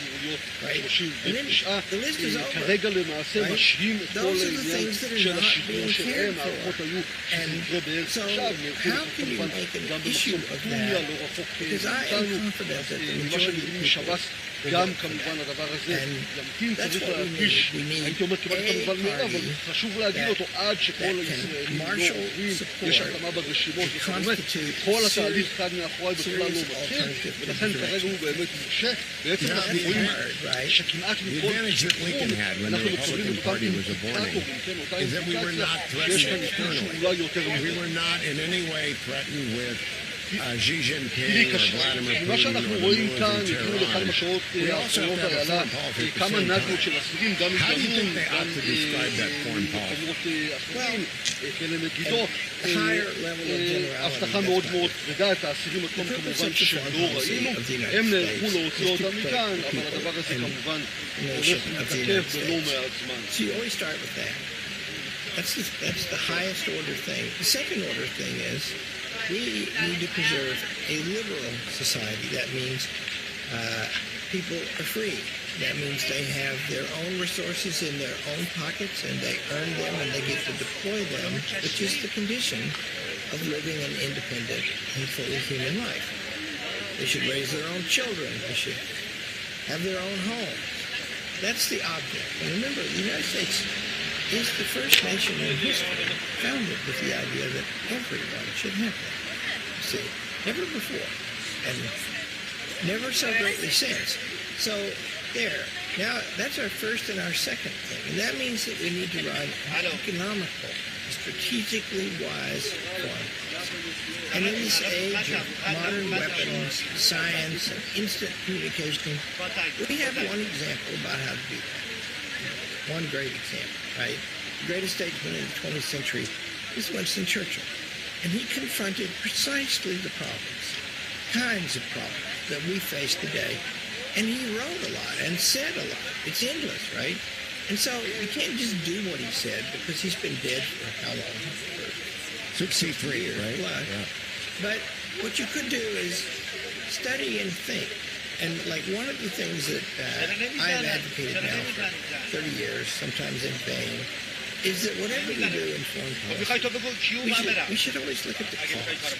Right? And then the list is over. Right? Those are the things that are not being cared for. And so how can you make an issue of that? Because I am confident that the majority of people גם כמובן הדבר הזה ימתין, צריך להדגיש, הייתי אומר כמעט כמובן, אבל חשוב להגיד אותו עד שכל הישראלים לא עוברים, יש התאמה ברשימות, כל התהליך כאן מאחורי בכלל לא מתחיל, ולכן כרגע הוא באמת מושך, בעצם אנחנו רואים שכמעט מכל תחום, אנחנו מקבלים את אותם אינדיקטורים, אותה אינדיקציה, שיש כאן איתור שאולי יותר We were not in any way threatened with Xi Jinping or Vladimir Putin or the mullahs in Tehran. We also have to have a foreign policy at the same time. How do you think they ought to describe that foreign policy? Well, a higher level of generality. הבטחה מאוד מאוד כבדה, את האסירים עצמם כמובן שלא ראינו, הם נערכו להוציא אותם מכאן, אבל הדבר הזה כמובן הולך להתעכב בלא מעט זמן. So you always start with that. That's the highest order thing. The second order thing is we need to preserve a liberal society. That means people are free. That means they have their own resources in their own pockets, and they earn them, and they get to deploy them, which is the condition of living an independent and fully human life. They should raise their own children. They should have their own homes. That's the object. And remember, the United States is the first nation in history founded with the idea that everyone should have that. See, never before, and never so greatly since. So there. Now, that's our first and our second thing. And that means that we need to run an economical, strategically wise foreign policy. And in this age of modern weapons, science, and instant communication, we have one example about how to do that. One great example, right? The greatest statesman in the 20th century is Winston Churchill. And he confronted precisely the problems, kinds of problems that we face today. And he wrote a lot and said a lot. It's endless, right? And so we can't just do what he said because he's been dead for how long? For 63 years, right? Plus. Yeah. But what you could do is study and think. And like one of the things that I have advocated now for 30 years, sometimes in vain, is that whatever we do in foreign policy, we should always look at the cost.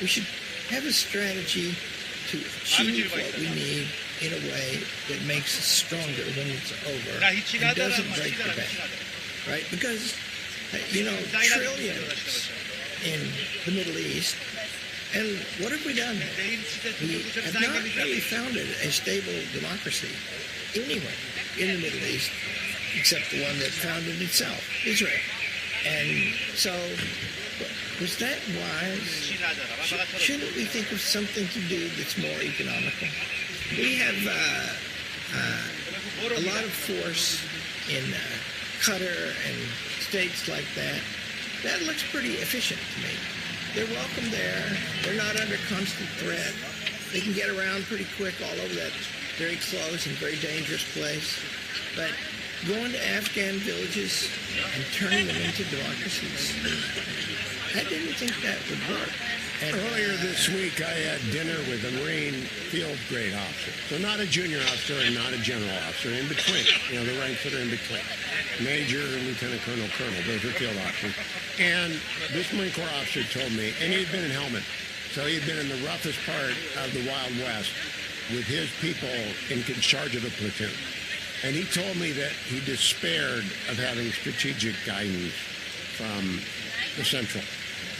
We should have a strategy to achieve what we need in a way that makes us stronger when it's over and doesn't break the bank, right? Because, trillions in the Middle East. And what have we done? We have not really founded a stable democracy anywhere in the Middle East, except the one that founded itself, Israel. And so, was that wise? Shouldn't we think of something to do that's more economical? We have a lot of force in Qatar and states like that. That looks pretty efficient to me. they're welcome there. They're not under constant threat. They can get around pretty quick all over that very close and very dangerous place. But going to Afghan villages and turning them into democracies, I didn't think that would work. And, earlier this week, I had dinner with a Marine field grade officer. So not a junior officer and not a general officer, in between. You know, the ranks that are in between. Major, lieutenant colonel, colonel, those are field officers. And this Marine Corps officer told me, and he had been in Helmand, so he had been in the roughest part of the Wild West with his people in charge of a platoon. And he told me that he despaired of having strategic guidance from the Central.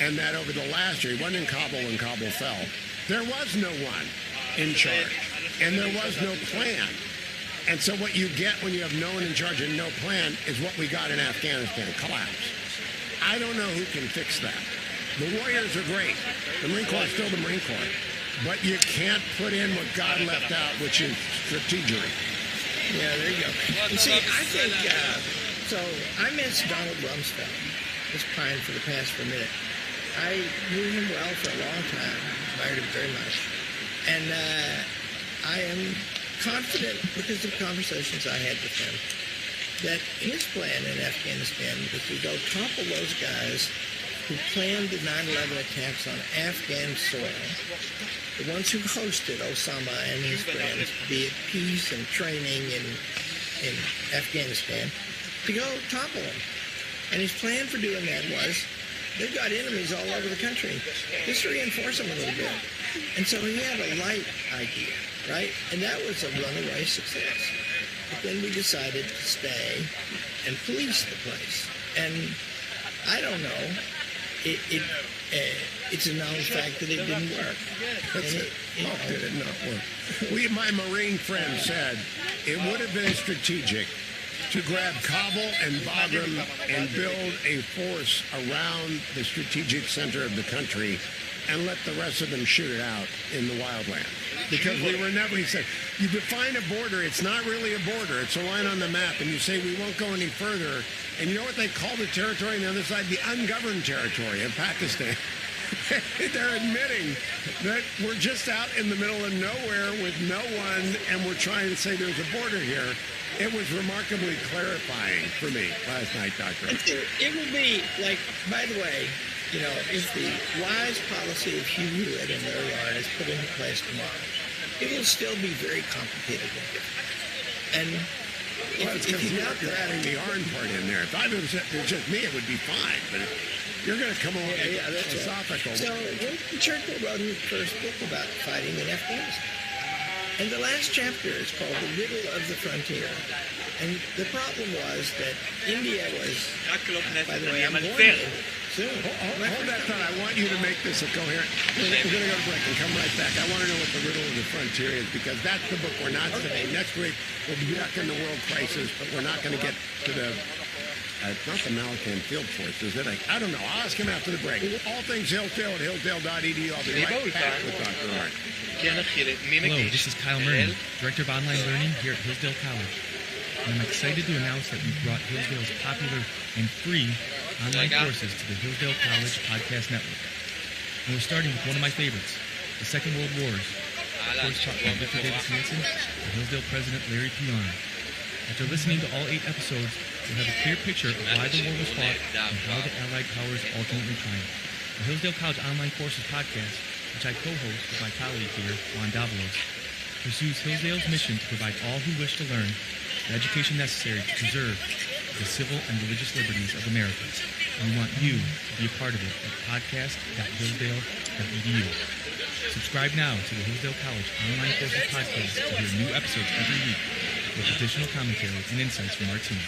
And that over the last year, he wasn't in Kabul when Kabul fell. There was no one in charge. And there was no plan. And so what you get when you have no one in charge and no plan is what we got in Afghanistan, collapse. I don't know who can fix that. The warriors are great. The Marine Corps is still the Marine Corps. But you can't put in what God left out, which is strategery. Yeah, there you go. And see, I think, so I miss Donald Rumsfeld, this pine for the past for a minute. I knew him well for a long time, admired him very much. And I am confident, because of conversations I had with him, that his plan in Afghanistan was to go topple those guys who planned the 9/11 attacks on Afghan soil, the ones who hosted Osama and his friends, be it peace and training in Afghanistan, to go topple them. And his plan for doing that was, they've got enemies all over the country. Just reinforce them a little bit. And so he had a light idea, right? And that was a runaway success. But then we decided to stay and police the place. And I don't know. It's a known fact that it didn't work. How did it not work? My Marine friend said it would have been strategic to grab Kabul and Bagram and build a force around the strategic center of the country and let the rest of them shoot it out in the wildlands. Because we were never, he said, you define a border, it's not really a border, it's a line on the map, and you say we won't go any further. And you know what they call the territory on the other side? The ungoverned territory of Pakistan. They're admitting that we're just out in the middle of nowhere with no one, and we're trying to say there's a border here. It was remarkably clarifying for me last night, Doctor. It will be, like, by the way, you know, if the wise policy of Hugh Hewitt and Larry Arnn is put into place tomorrow, it will still be very complicated and difficult. And if you're adding the Arnn part in there, if it was just me, it would be fine. But you're going to come along with philosophical. Right. So Winston Churchill wrote his first book about fighting in Afghanistan. And the last chapter is called The Riddle of the Frontier. And the problem was that India was, by the way, I'm going to soon. Hold that thought. I want you to make this a coherent. We're going to go to break and come right back. I want to know what The Riddle of the Frontier is, because that's the book we're not studying. Next week, we'll be back in the world crisis, but we're not going to get to the... it's not the Malacan Field Force, is it? I don't know. I'll ask him after the break. All things Hillsdale at hillsdale.edu. I'll be right back with Dr. Arnn. Hello, this is Kyle Murray, Director of Online Learning here at Hillsdale College. And I'm excited to announce that we've brought Hillsdale's popular and free online courses to the Hillsdale College Podcast Network. And we're starting with one of my favorites, the Second World Wars, a course taught by Victor Davis Hanson and Hillsdale President Larry P. Arnn. After listening to all 8 episodes, you'll have a clear picture of why the war was fought and how the Allied powers ultimately triumphed. The Hillsdale College Online Courses podcast, which I co-host with my colleague here, Juan Davalos, pursues Hillsdale's mission to provide all who wish to learn the education necessary to preserve the civil and religious liberties of America. And we want you to be a part of it at podcast.hillsdale.edu. Subscribe now to the Hillsdale College Online Courses podcast to hear new episodes every week with additional commentary and insights from our team.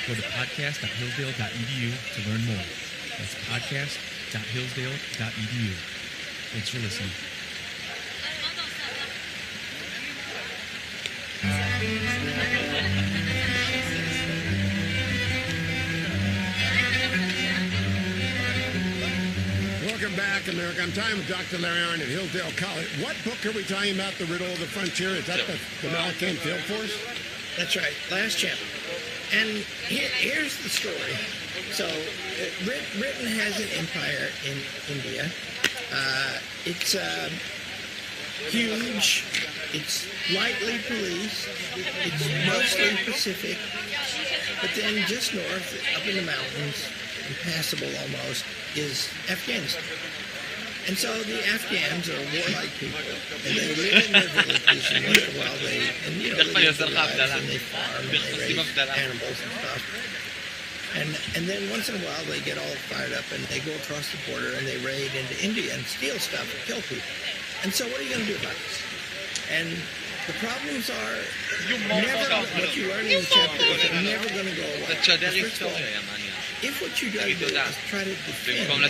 Go to podcast.hillsdale.edu to learn more. That's podcast.hillsdale.edu. Thanks for listening. Welcome back, America. I'm talking with Dr. Larry Arnn at Hillsdale College. What book are we talking about, The Riddle of the Frontier? Is that the Malacan Field Force? That's right. Last chapter. And here's the story. So Britain has an empire in India. It's huge. It's lightly policed. It's mostly Pacific. But then just north, up in the mountains, impassable almost, is Afghanistan. And so the Afghans are warlike people, and they live in their villages, and once in a while they live their lives, and they farm, and they raise animals and stuff. And then once in a while they get all fired up, and they go across the border, and they raid into India and steal stuff and kill people. And so what are you going to do about this? And the problems are never, what you learn in the chapters are never going to go away. First of all, if what you try to do is try to defend that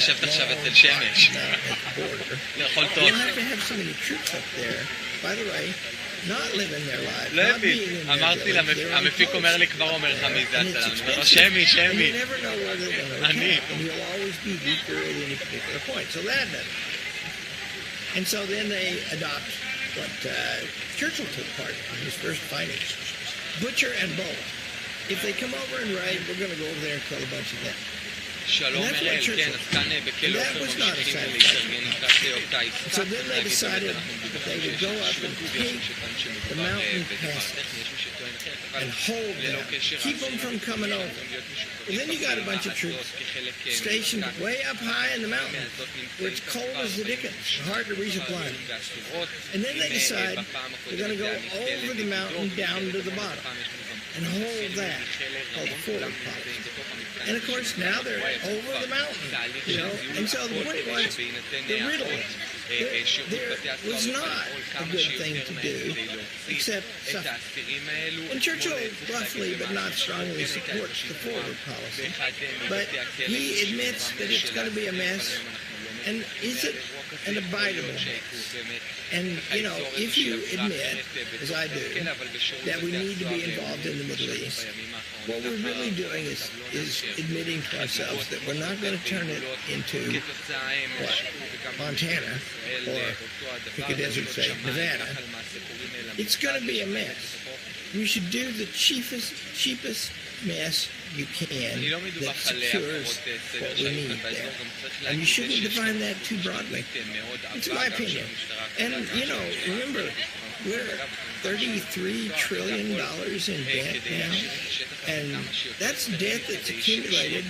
border, you'll have to have so many troops up there, by the way, not living their lives, not being in their village. המפיק אומר לי, כבר אומר לך מי זה הצלם. אני אומר, שמי. And you never know where they're going to attack, and you'll always be weaker at any particular point. So that doesn't. And so then they adopt what Churchill took part in his first findings. Butcher and bolt. If they come over and raid, we're going to go over there and kill a bunch of them. שלום אראל, כן, אז כאן בכלא אופר ממשיכים להתארגן לקראת אותה עסקה. So then they decided that they would go up and take the mountain passes and hold them, keep them from coming over. And then you got a bunch of troops stationed way up high in the mountain where it's cold as the dickens, hard to resupply them. And then they decide they're going to go over the mountain down to the bottom and hold that, called the forward policy. And of course now they're over the mountain, you know, and so the point was, the riddle there was not a good thing to do, except suffer. And Churchill roughly but not strongly supports the forward policy, but he admits that it's going to be a mess. And is it an abidable mess? And, you know, if you admit, as I do, that we need to be involved in the Middle East, what we're really doing is admitting to ourselves that we're not going to turn it into, what, Montana, or pick a desert state, Nevada. It's going to be a mess. You should do the cheapest mess you can that secures what we need there. And you shouldn't define that too broadly. It's my opinion. And, you know, remember, we're $33 trillion in debt now. And that's debt that's accumulated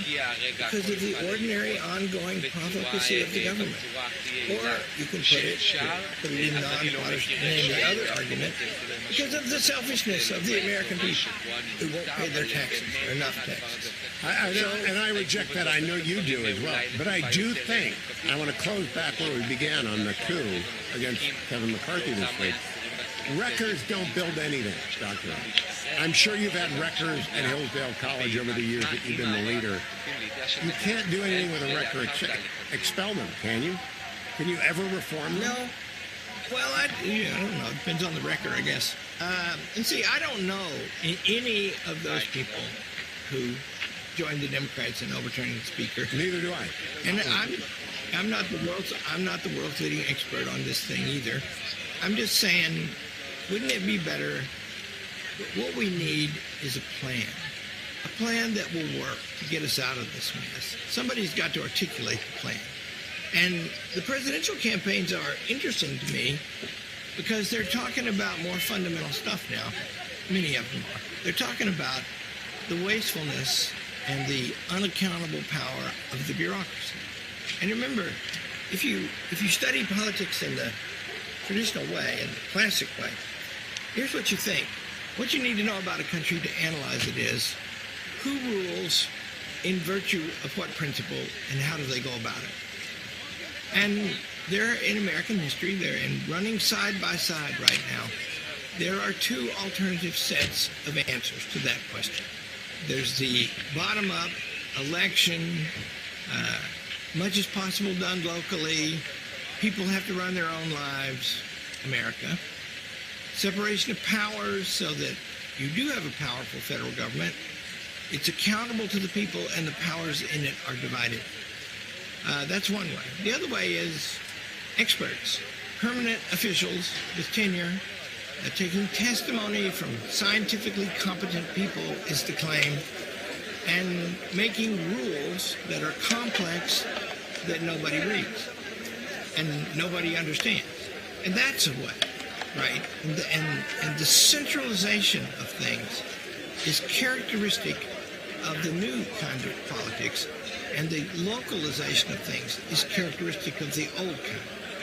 because of the ordinary ongoing profligacy of the government. Or you can put it in non-partisan, and the other argument, because of the selfishness of the American people who won't pay their taxes, or enough taxes. I reject that. I know you do as well. But I do think, I want to close back where we began on the coup against Kevin McCarthy this week. Wreckers don't build anything, Dr. I'm sure you've had wreckers at Hillsdale College over the years that you've been the leader. You can't do anything with a wrecker except expel them, can you? Can you ever reform them? No. Well, I don't know. It depends on the wrecker, I guess. And see, I don't know any of those people who joined the Democrats in overturning the speaker. Neither do I. And I'm not the world's leading expert on this thing either. I'm just saying, wouldn't it be better? What we need is a plan that will work to get us out of this mess. Somebody's got to articulate the plan. And the presidential campaigns are interesting to me because they're talking about more fundamental stuff now. Many of them are. They're talking about the wastefulness and the unaccountable power of the bureaucracy. And remember, if you study politics in the traditional way, in the classic way, here's what you think. What you need to know about a country to analyze it is who rules in virtue of what principle and how do they go about it. And they're in American history, they're running side by side right now. There are two alternative sets of answers to that question. There's the bottom-up election, much as possible done locally, people have to run their own lives, America. Separation of powers so that you do have a powerful federal government. It's accountable to the people and the powers in it are divided. That's one way. The other way is experts, permanent officials with tenure, taking testimony from scientifically competent people is the claim, and making rules that are complex that nobody reads and nobody understands. And that's a way, right? And the centralization of things is characteristic of the new kind of politics, and the localization of things is characteristic of the old kind.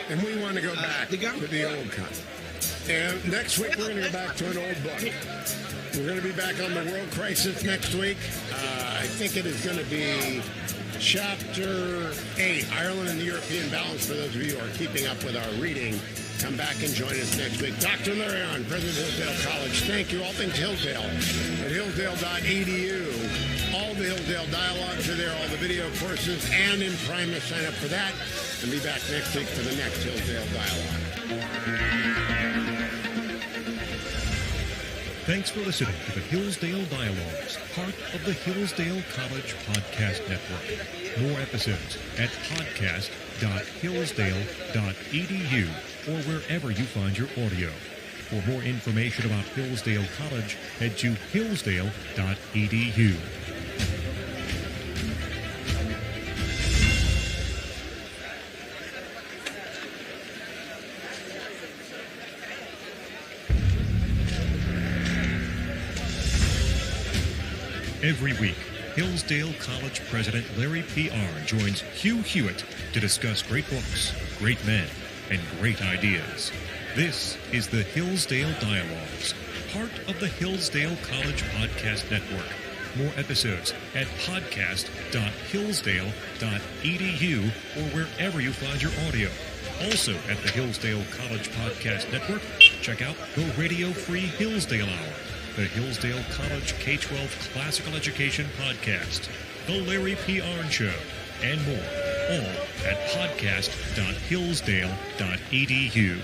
And we want to go back to the old kind. And next week, we're going to go back to an old book. We're going to be back on the world crisis next week. I think it is going to be Chapter 8, Ireland and the European Balance, for those of you who are keeping up with our reading. Come back and join us next week. Dr. Larry Arnn, President of Hillsdale College. Thank you. All things Hillsdale at hillsdale.edu. All the Hillsdale dialogues are there, all the video courses, and in Primus. Sign up for that. And be back next week for the next Hillsdale Dialogue. Thanks for listening to the Hillsdale Dialogues, part of the Hillsdale College Podcast Network. More episodes at podcast.hillsdale.edu or wherever you find your audio. For more information about Hillsdale College, head to hillsdale.edu. Every week, Hillsdale College President Larry P. Arnn joins Hugh Hewitt to discuss great books, great men, and great ideas. This is the Hillsdale Dialogues, part of the Hillsdale College Podcast Network. More episodes at podcast.hillsdale.edu or wherever you find your audio. Also at the Hillsdale College Podcast Network, check out the Radio Free Hillsdale Hour, the Hillsdale College K-12 Classical Education Podcast, The Larry P. Arnn Show, and more, all at podcast.hillsdale.edu.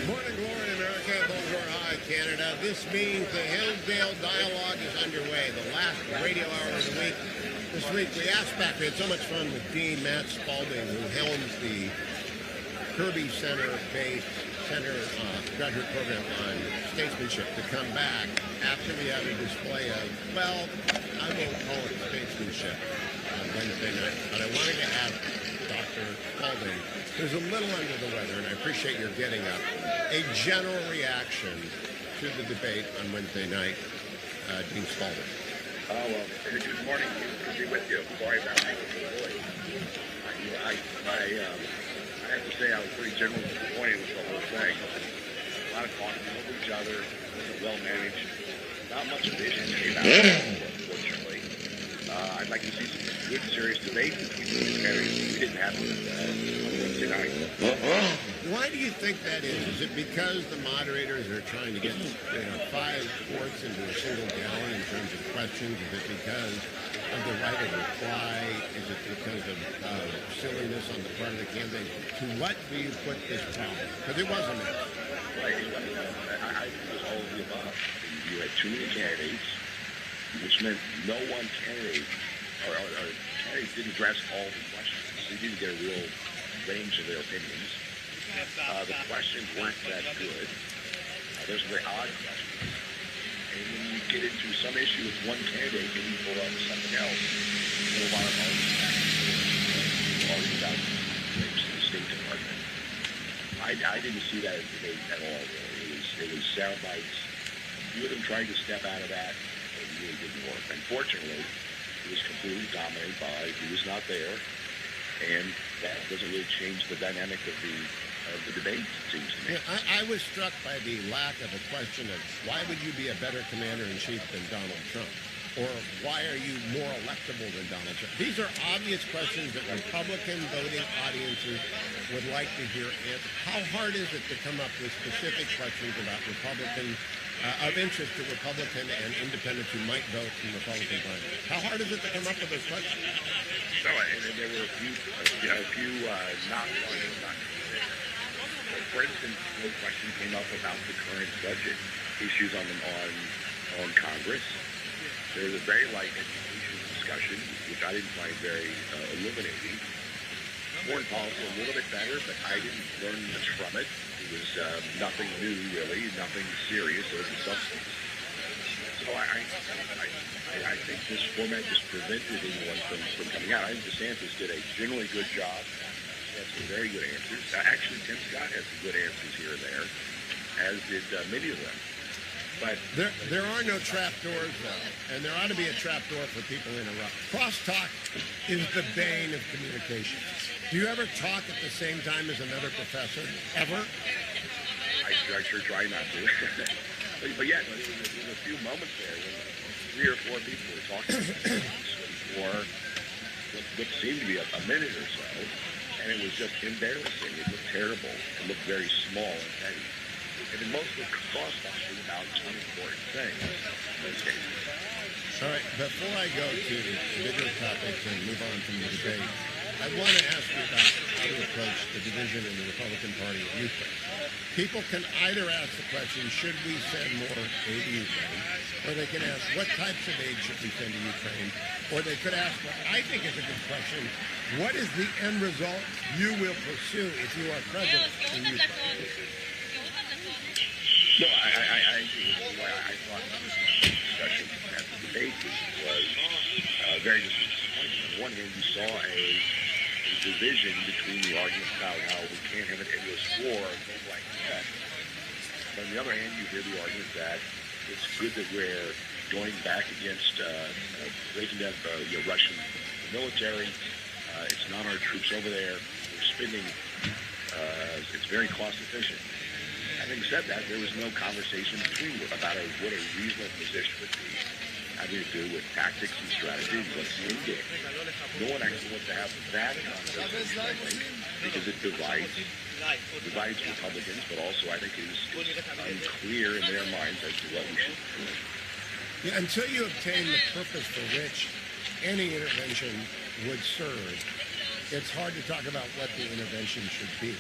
Morning glory, America. Bonjour, hi, Canada. This means the Hillsdale Dialogue is underway, the last radio hour of the week. This week we asked back, we had so much fun with Dean Matt Spalding, who helms the Kirby Center-based graduate program on statesmanship, to come back after we had a display of, well, I won't call it statesmanship on Wednesday night, but I wanted to ask Dr. Spalding, who's a little under the weather, and I appreciate your getting up, a general reaction to the debate on Wednesday night. Dean Spalding. Well, good morning. Good to be with you. Sorry about my voice. I have to say I was pretty generally disappointed with the whole thing. A lot of talking over each other. It wasn't well managed. Not much vision came out of it, unfortunately. I'd like to see some good, serious debate between the candidates. We didn't have it on Wednesday night. Why do you think that is? Is it because the moderators are trying to get 5 quarts into a single gallon in terms of questions? Is it because of the right of reply? Is it because of silliness on the part of the candidate? To what do you put this problem? Because it was a mess. Right. I think it was all of the above. You had too many candidates, which meant no one candidate, or candidates didn't address all the questions. They didn't get a real range of their opinions. The questions weren't that good. There's very odd questions. And when you get into some issue with one candidate, then you pull out something else. A lot of arguing about the State Department. I didn't see that as a debate at all. It was sound bites. A few of them trying to step out of that. It really didn't work. Unfortunately, it was completely dominated by who was not there. And that doesn't really change the dynamic of the debate, it seems to me. Yeah, I was struck by the lack of a question of why would you be a better commander-in-chief than Donald Trump? Or why are you more electable than Donald Trump? These are obvious questions that Republican voting audiences would like to hear answered. How hard is it to come up with specific questions about Republican, of interest to Republican and independents who might vote in Republican primaries? How hard is it to come up with those questions? No, and there were a few not ones, not considered. For instance, no question came up about the current budget issues on Congress. There was a very light education discussion, which I didn't find very illuminating. foreign policy a little bit better, but I didn't learn much from it. It was nothing new, really, nothing serious. It was substance. So I think this format just prevented anyone from coming out. I think DeSantis did a generally good job. He had some very good answers. Actually, Tim Scott had some good answers here and there, as did many of them. But there are no trap doors, though, and there ought to be a trap door for people to interrupt. Crosstalk is the bane of communication. Do you ever talk at the same time as another professor? Ever? I sure try not to. but yeah, there was a few moments there when 3 or 4 people were talking for what seemed to be a minute or so, and it was just embarrassing. It looked terrible. It looked very small and petty. And then most of the crosstalk was about unimportant things in those cases. All right, before I go to bigger topics and move on from the debate, I want to ask you about how to approach the division in the Republican Party of Ukraine. People can either ask the question, should we send more aid to Ukraine? Or they can ask, what types of aid should we send to Ukraine? Or they could ask what I think is a good question, what is the end result you will pursue if you are president in Ukraine? No, I agree. Why I thought the discussion at the debate was very disappointing. On one hand, you saw a division between the arguments about how we can't have an endless war and things like that. But on the other hand, you hear the argument that it's good that we're going back against breaking down the Russian military. It's not our troops over there. We're spending. It's very cost efficient. Having said that, there was no conversation between them about what a reasonable position would be, having to do with tactics and strategy, what's the end game. No one actually wants to have that conversation, I think, because it divides Republicans, but also I think it is unclear in their minds as to what we should do. Yeah, until you obtain the purpose for which any intervention would serve, it's hard to talk about what the intervention should be.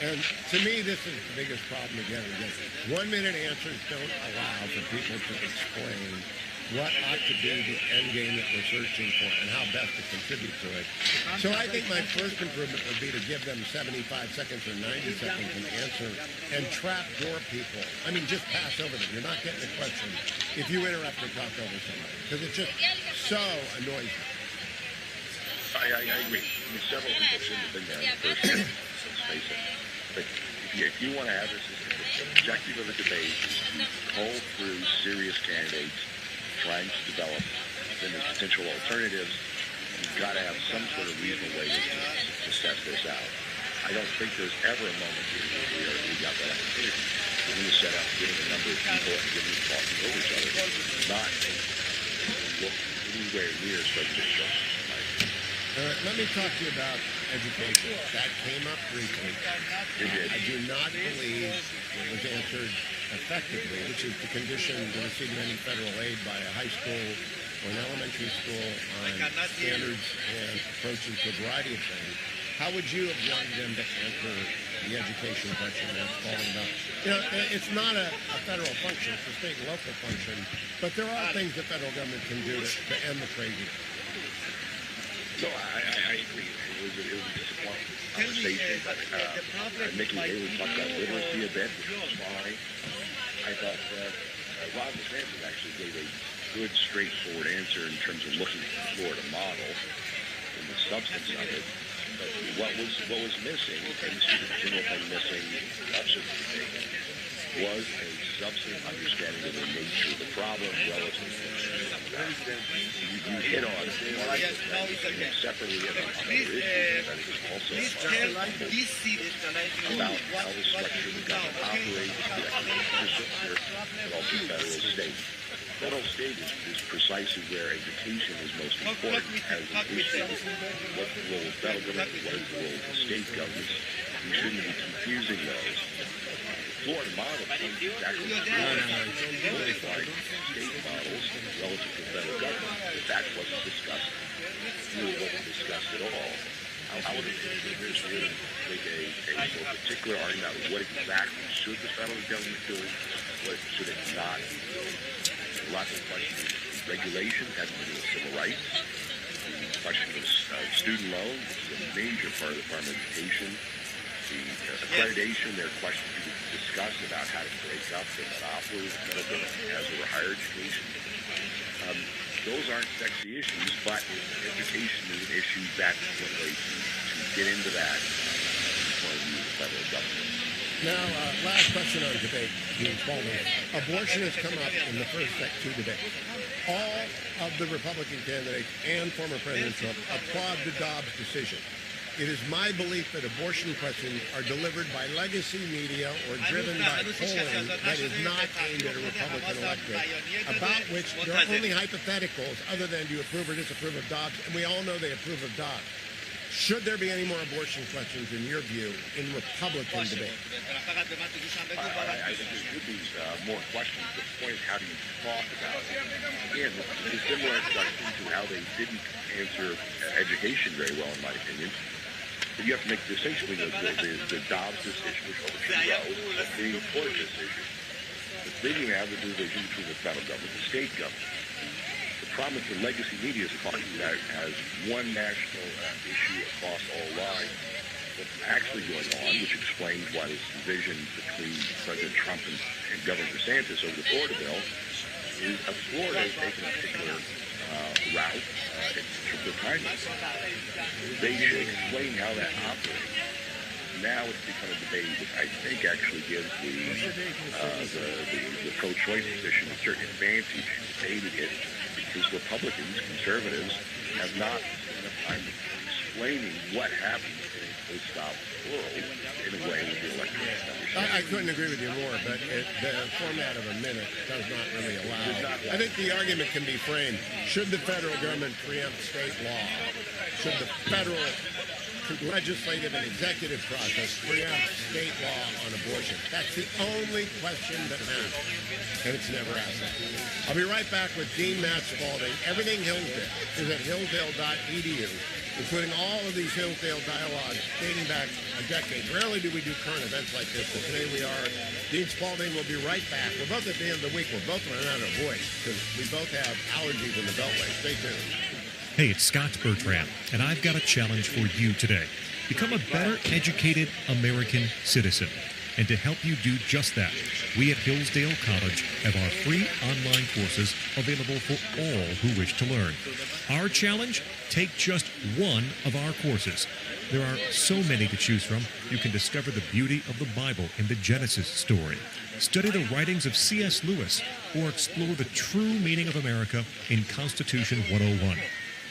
And to me, this is the biggest problem again and again. 1-minute answers don't allow for people to explain what ought to be the end game that we're searching for and how best to contribute to it. So I think my first improvement would be to give them 75 seconds or 90 seconds an answer and trap door people. I mean, just pass over them. You're not getting a question if you interrupt or talk over somebody, because it just so annoys me. I agree. I mean, several people shouldn't have been there in the first place, let's face it. But if you want to have this, the objective of the debate is to cull through serious candidates trying to develop then the potential alternatives. You've got to have some sort of reasonable way to suss this out. I don't think there's ever a moment here where we got that opportunity. We're going to set up getting a number of people and getting them talking over each other. Not look anywhere near as prejudicial. Let me talk to you about education. That came up briefly. I do not believe it was answered effectively, which is the condition to receive any federal aid by a high school or an elementary school on standards and approaches to a variety of things. How would you have wanted them to answer the education question that's falling about? You know, it's not a federal function, it's a state and local function, but there are things the federal government can do to end the craziness. No, I agree. It was a disappointing conversation. Nikki Haley talked about literacy a bit, which was fine. I thought Ron DeSantis actually gave a good, straightforward answer in terms of looking at the Florida model and the substance of it. But what was missing, and this is the general thing missing, was a substantive understanding of the nature of the problem relative to you hit on separately on other issues that is also about how the structure of the government operates, the economic structure, but also federal state. Federal state is precisely where education is most important as an issue. What the role of federal government, what is the role of the state governments? You shouldn't be confusing those. Florida model is exactly modified state models relative to federal government. If that wasn't discussed, really wasn't discussed at all. I would have really make a more particular argument about what exactly should the federal government do, what should it not. Lots of questions. Regulations have to do with civil rights. the question of student loans, which is a major part of the Department of Education. The accreditation, there are questions we could discuss about how to break up the monopoly of medical as over higher education. Those aren't sexy issues, but education is an issue that's one way to get into that point of view of the federal government. Now, last question on debate, Dean Spalding. Abortion has come up in the first two debates. All of the Republican candidates and former President Trump applaud the Dobbs decision. It is my belief that abortion questions are delivered by legacy media or driven by polling that is not aimed at a Republican electorate, about which there are only hypotheticals other than do you approve or disapprove of Dobbs, and we all know they approve of Dobbs. Should there be any more abortion questions, in your view, in Republican debate? I think there should be more questions. The point is, how do you talk about it? Again, it's a similar question to how they didn't answer education very well, in my opinion. But you have to make the distinction between the Dobbs decision, which overturned Roe, and the Supreme Court decision. Then you have the division between the federal government and the state government. The problem is the legacy media is talking about it as one national issue across all lines. What's actually going on, which explains why this division between President Trump and Governor DeSantis over the Florida bill, is Florida has taken a particular route in terms of timing. They should explain how that operates. Now it's become a debate that I think actually gives the pro-choice position a certain advantage to it, because Republicans, conservatives, have not spent enough time explaining what happens in a post-stop world in a way that the electorate understands. I couldn't agree with you more, but the format of a minute does not really allow. I think the argument can be framed: should the federal government preempt state law? Should the federal legislative and executive process preempt state law on abortion? That's the only question that matters, and it's never asked. I'll be right back with Dean Matt Spalding. Everything Hillsdale is at hillsdale.edu, including all of these Hillsdale dialogues dating back a decade. Rarely do we do current events like this, but today we are. Dean Spalding will be right back. We're both at the end of the week. We're both running out of voice because we both have allergies in the beltway. Stay tuned. Hey, it's Scott Bertrand, and I've got a challenge for you today. Become a better educated American citizen. And to help you do just that, we at Hillsdale College have our free online courses available for all who wish to learn. Our challenge? Take just one of our courses. There are so many to choose from, you can discover the beauty of the Bible in the Genesis story, study the writings of C.S. Lewis, or explore the true meaning of America in Constitution 101.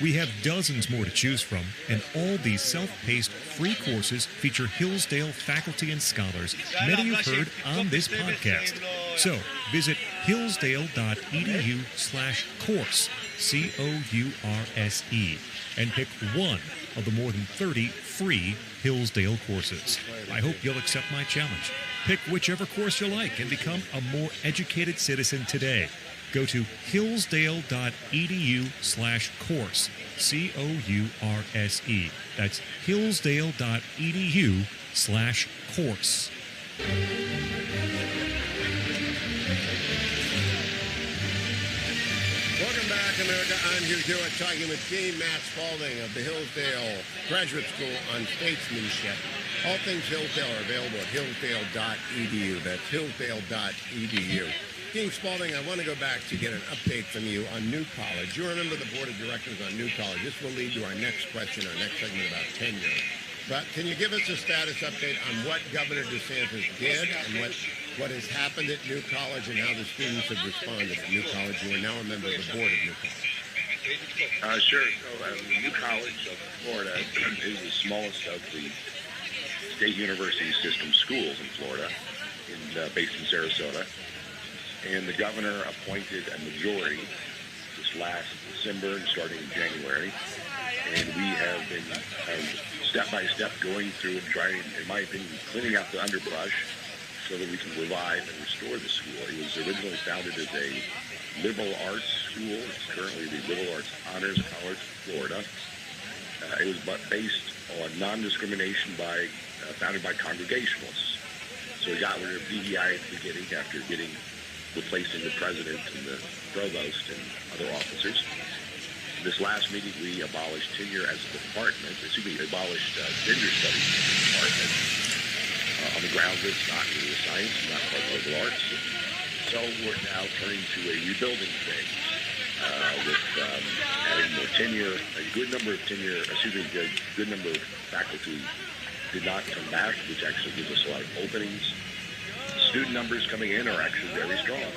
We have dozens more to choose from, and all these self-paced free courses feature Hillsdale faculty and scholars, many you've heard on this podcast. So visit hillsdale.edu/course, COURSE, and pick one of the more than 30 free Hillsdale courses. I hope you'll accept my challenge. Pick whichever course you like and become a more educated citizen today. Go to hillsdale.edu/course, COURSE. That's hillsdale.edu/course. Welcome back, America. I'm Hugh Hewitt, talking with Dean Matt Spalding of the Hillsdale Graduate School on Statesmanship. All things Hillsdale are available at hillsdale.edu. That's hillsdale.edu. Dean Spalding, I want to go back to get an update from you on New College. You're a member of the board of directors on New College. This will lead to our next question, our next segment about tenure. But can you give us a status update on what Governor DeSantis did and what has happened at New College and how the students have responded at New College? You are now a member of the board of New College. Sure. So, New College of Florida is the smallest of the state university system schools in Florida, based in Sarasota. And the governor appointed a majority this last December and starting in January. And we have been step by step going through and trying, in my opinion, cleaning out the underbrush so that we can revive and restore the school. It was originally founded as a liberal arts school. It's currently the Liberal Arts Honors College of Florida. It was based on non-discrimination founded by Congregationalists. So we got rid of DEI at the beginning after replacing the president and the provost and other officers. This last meeting, we abolished tenure as a department. Abolished gender studies department on the grounds that it's not really a science, not part of liberal arts. So we're now turning to a rebuilding phase with adding more tenure. A good number of faculty did not come back, which actually gives us a lot of openings. Student numbers coming in are actually very strong.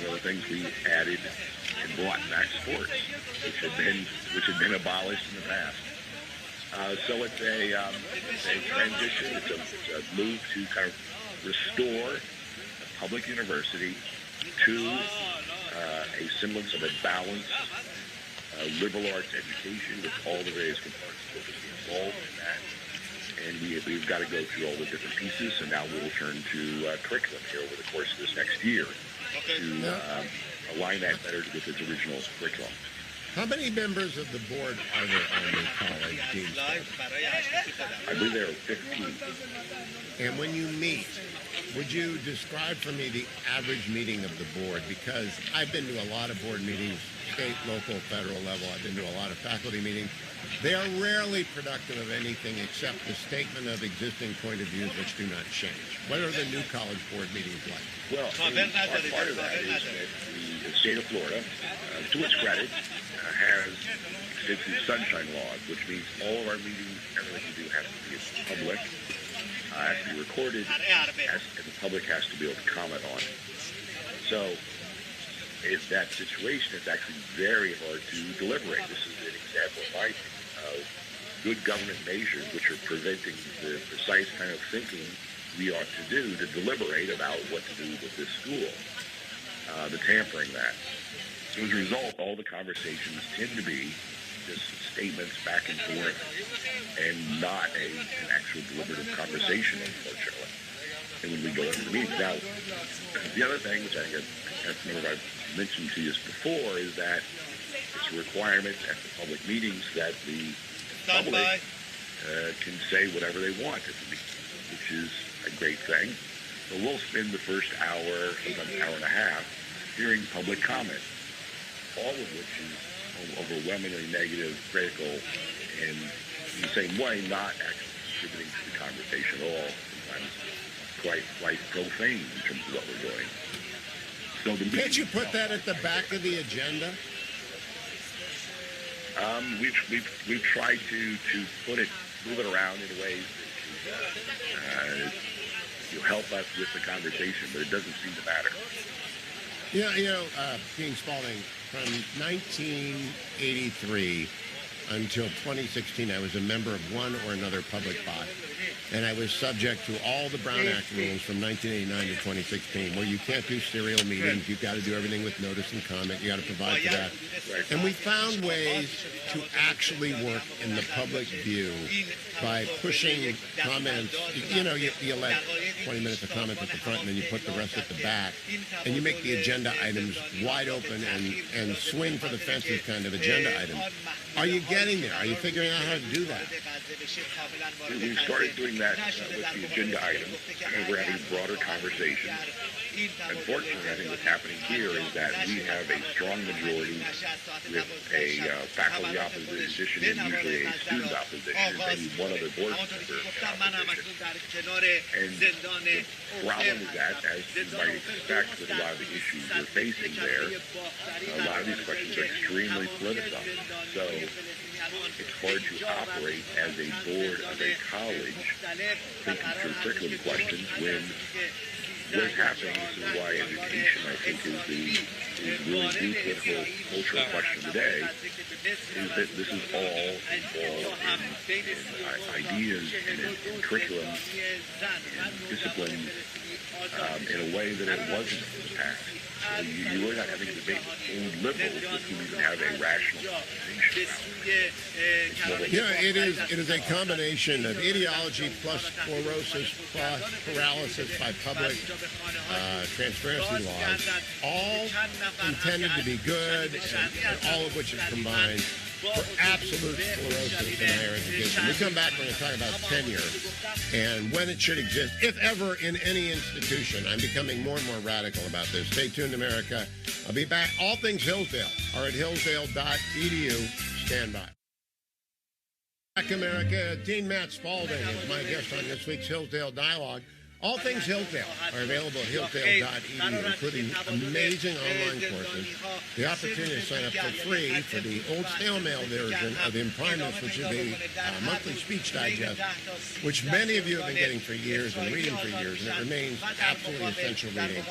One of the things we added and brought back sports, which had been abolished in the past. So it's a transition. It's a move to kind of restore a public university to a semblance of a balanced liberal arts education with all the various components that will be involved in that. And we've got to go through all the different pieces, and now we'll turn to curriculum here over the course of this next year to align that better with its original curriculum. How many members of the board are there on the college dean's board? I believe there are 15. And when you meet, would you describe for me the average meeting of the board? Because I've been to a lot of board meetings, state, local, federal level. I've been to a lot of faculty meetings. They are rarely productive of anything except the statement of existing point of views which do not change. What are the new college board meetings like? Well, part of that is that the state of Florida, to its credit, has extensive sunshine laws, which means all of our meetings, everything we do has to be public, has to be recorded, and the public has to be able to comment on it. So, in that situation, it's actually very hard to deliberate. This is an example, in my opinion, of good government measures which are preventing the precise kind of thinking we ought to do to deliberate about what to do with this school, the tampering that. So as a result, all the conversations tend to be just statements back and forth and not an actual deliberative conversation, unfortunately. And when we go into the meetings. Now, the other thing, which I think I've mentioned to you before, is that it's a requirement at the public meetings that the public can say whatever they want at the meeting, which is a great thing. So we'll spend the first hour, sometimes hour and a half, hearing public comment, all of which is overwhelmingly negative, critical, and in the same way, not actually contributing to the conversation at all, sometimes quite profane in terms of what we're doing. So can't you put that at the back of the agenda? We've tried to move it around in ways that can help us with the conversation, but it doesn't seem to matter. Dean Spalding, from 1983 until 2016, I was a member of one or another public body. And I was subject to all the Brown Act rules from 1989 to 2016, where you can't do serial meetings, you've got to do everything with notice and comment, you got to provide for that. And we found ways to actually work in the public view by pushing comments. You let 20 minutes of comments at the front, and then you put the rest at the back, and you make the agenda items wide open and swing for the fences kind of agenda items. Are you getting there? Are you figuring out how to do that? We started doing that with the agenda items, and we're having broader conversations. Unfortunately, I think what's happening here is that we have a strong majority with a faculty opposition and usually a student opposition, and maybe one other board member opposition. And the problem is that, as you might expect with a lot of the issues we're facing there, a lot of these questions are extremely politicized. So it's hard to operate as a board of a college thinking through curriculum questions when what's happening. This is why education, I think, is really the political cultural question today, is that this is all involved in ideas and in curriculum and discipline in a way that it wasn't in the past. So you really not having a debate with old liberals with whom you can have a rational conversation. It is a combination of ideology plus chlorosis plus paralysis by public transparency laws, all intended to be good, and all of which is combined for absolute sclerosis in higher education. We come back, we're going to talk about tenure and when it should exist, if ever, in any institution. I'm becoming more and more radical about this. Stay tuned, America. I'll be back. All things Hillsdale are at hillsdale.edu. Stand by. Back, America. Dean Matt Spaulding is my guest on this week's Hillsdale Dialogue. All things Hillsdale are available at hillsdale.edu, including amazing online courses, the opportunity to sign up for free for the old stale mail version of Imprimis, which is a monthly speech digest, which many of you have been getting for years and reading for years, and it remains absolutely essential reading.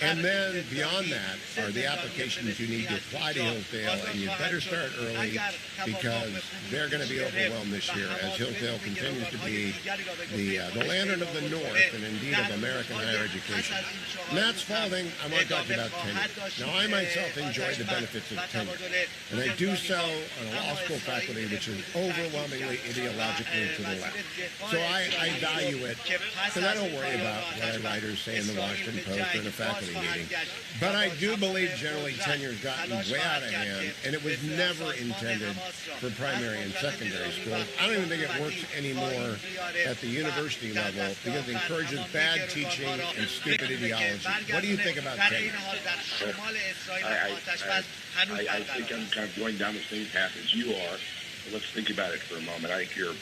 And then beyond that are the applications you need to apply to Hillsdale, and you better start early because they're going to be overwhelmed this year as Hillsdale continues to be the lantern of the North and indeed of American higher education. Matt Spaulding, I want to talk about tenure. Now, I myself enjoy the benefits of tenure, and I do so on a law school faculty which is overwhelmingly ideologically to the left. So I value it because I don't worry about what our writers say in the Washington Post or in a faculty meeting. But I do believe generally tenure's gotten way out of hand, and it was never intended for primary and secondary schools. I don't even think it works anymore at the university level because it encourages bad teaching and stupid ideology. What do you think about tenure? I think I'm kind of going down the same path as you are. But let's think about it for a moment. I think your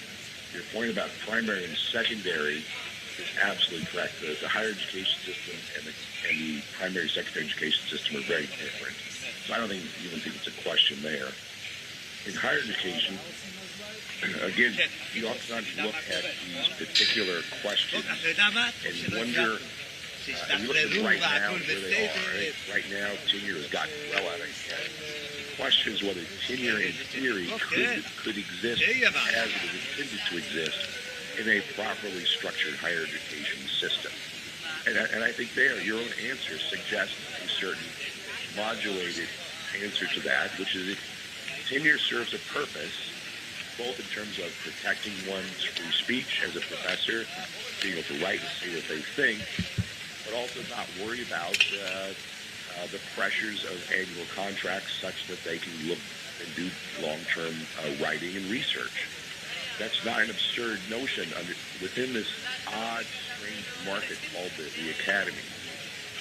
point about primary and secondary is absolutely correct. The higher education system and the primary secondary education system are very different. So I don't even think it's a question there. In higher education, again, you oftentimes look at these particular questions and wonder, and look at them right now where they are. Right now, tenure has gotten well out of hand. The question is whether tenure in theory could exist as it is intended to exist in a properly structured higher education system. And I think there, your own answer suggests a certain modulated answer to that, which is if tenure serves a purpose, both in terms of protecting one's free speech as a professor, being able to write and say what they think, but also not worry about the pressures of annual contracts such that they can look and do long-term writing and research. That's not an absurd notion within this odd, strange market called the academy.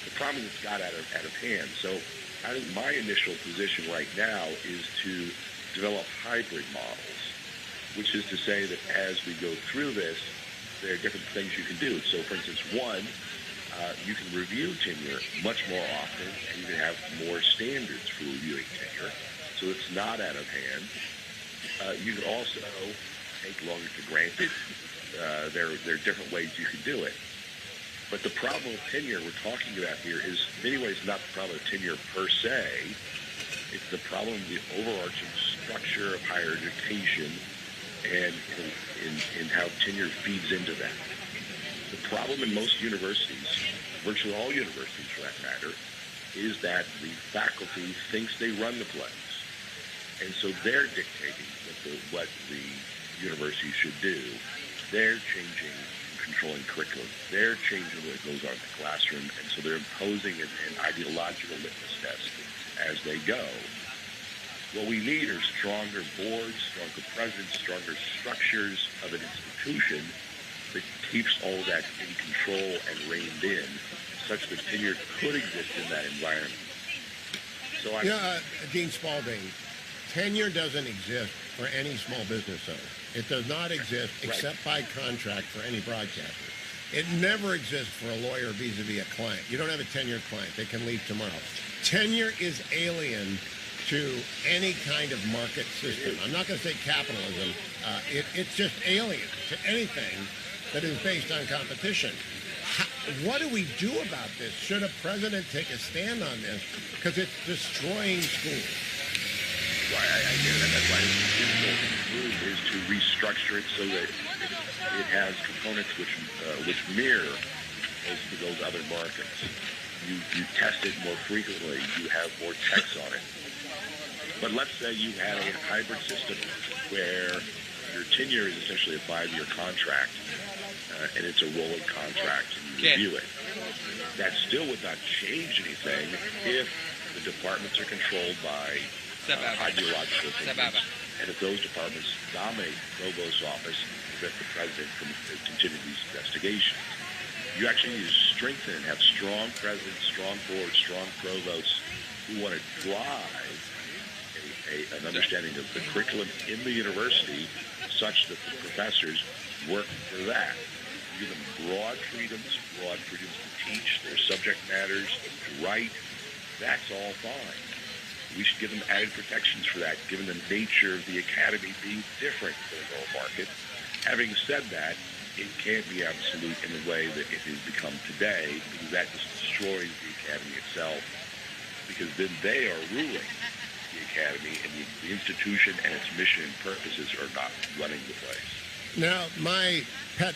The problem is it's got out of hand. So I think my initial position right now is to develop hybrid models, which is to say that as we go through this, there are different things you can do. So, for instance, one, you can review tenure much more often, and you can have more standards for reviewing tenure, so it's not out of hand. You can also take longer to grant it. There are different ways you can do it. But the problem with tenure we're talking about here is, in many ways, not the problem of tenure per se. It's the problem of the overarching structure of higher education and in how tenure feeds into that. The problem in most universities, virtually all universities for that matter, is that the faculty thinks they run the place. And so they're dictating what the university should do. They're changing and controlling curriculum. They're changing what goes on in the classroom. And so they're imposing an ideological litmus test as they go. What we need are stronger boards, stronger presidents, stronger structures of an institution that keeps all of that in control and reined in, such that tenure could exist in that environment. So Dean Spaulding, tenure doesn't exist for any small business owner. It does not exist except by contract for any broadcaster. It never exists for a lawyer vis-a-vis a client. You don't have a tenured client. They can leave tomorrow. Tenure is alien to any kind of market system. I'm not going to say capitalism. It's just alien to anything that is based on competition. What do we do about this? Should a president take a stand on this? Because it's destroying schools. Well, I get it. That's why it's difficult to improve is to restructure it so that it has components which mirror those other markets. You test it more frequently. You have more checks on it. But let's say you had a hybrid system where your tenure is essentially a 5-year contract, and it's a rolling contract, and you review it. That still would not change anything if the departments are controlled by ideological thinking. And if those departments dominate the provost's office, prevent the president from continuing these investigations. You actually need to strengthen and have strong presidents, strong boards, strong provosts who want to drive an understanding of the curriculum in the university such that the professors work for that. You give them broad freedoms to teach their subject matters, to write. That's all fine. We should give them added protections for that, given the nature of the academy being different than the normal market. Having said that, it can't be absolute in the way that it has become today, because that just destroys the academy itself, because then they are ruling the academy, and the institution and its mission and purposes are not running the place. Now, my pet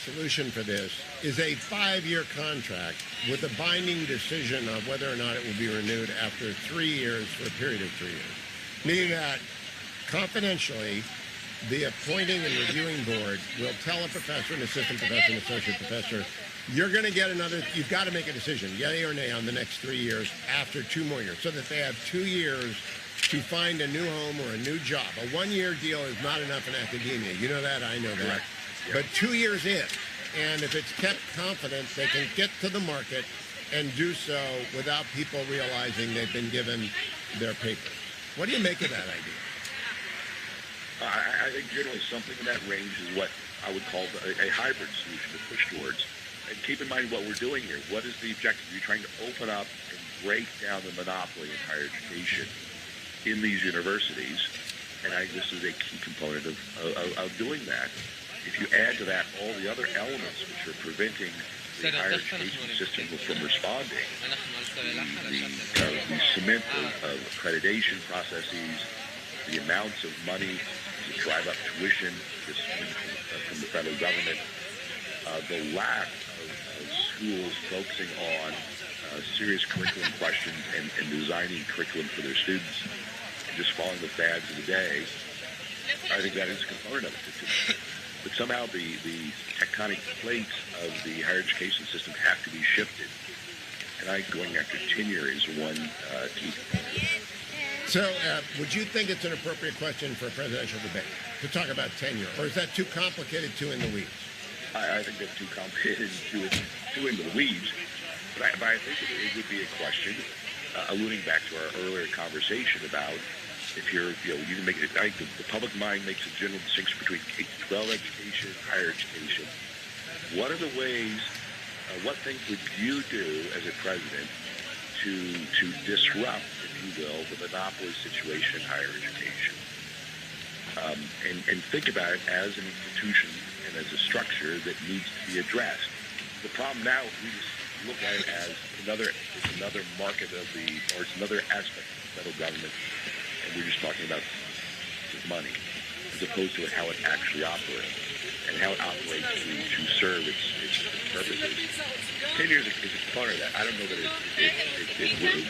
solution for this is a 5-year contract with a binding decision of whether or not it will be renewed after 3 years for a period of 3 years. Meaning that, confidentially, the appointing and reviewing board will tell a professor, an assistant professor, an associate professor, you've got to make a decision, yay or nay, on the next 3 years after 2 more years, so that they have 2 years to find a new home or a new job. A 1-year deal is not enough in academia. You know that, I know that. Correct. Yep. But 2 years in, and if it's kept confident, they can get to the market and do so without people realizing they've been given their papers. What do you make of that idea? I think generally something in that range is what I would call a hybrid solution to push towards. And keep in mind what we're doing here. What is the objective? You're trying to open up and break down the monopoly in higher education in these universities. And I think this is a key component of doing that. If you add to that all the other elements which are preventing the higher education system from responding, the cement of accreditation processes, the amounts of money to drive up tuition from the federal government, the lack of schools focusing on serious curriculum questions and designing curriculum for their students, and just following the fads of the day, I think that is a component of it. But somehow the tectonic plates of the higher education system have to be shifted. And I think going after tenure is one key component. So, would you think it's an appropriate question for a presidential debate to talk about tenure, or is that too complicated, too in the weeds? I think that's too complicated, too into the weeds. But I think it would be a question, alluding back to our earlier conversation about if you can make it. I think the public mind makes a general distinction between K-12 education, higher education. What are the ways? What things would you do as a president to disrupt, if you will, the monopoly situation in higher education? And think about it as an institution and as a structure that needs to be addressed. The problem now, we just look at it as another market or it's another aspect of the federal government, and we're just talking about money, as opposed to how it actually operates and how it operates to serve its purposes. Tenure is a component of that. I don't know that it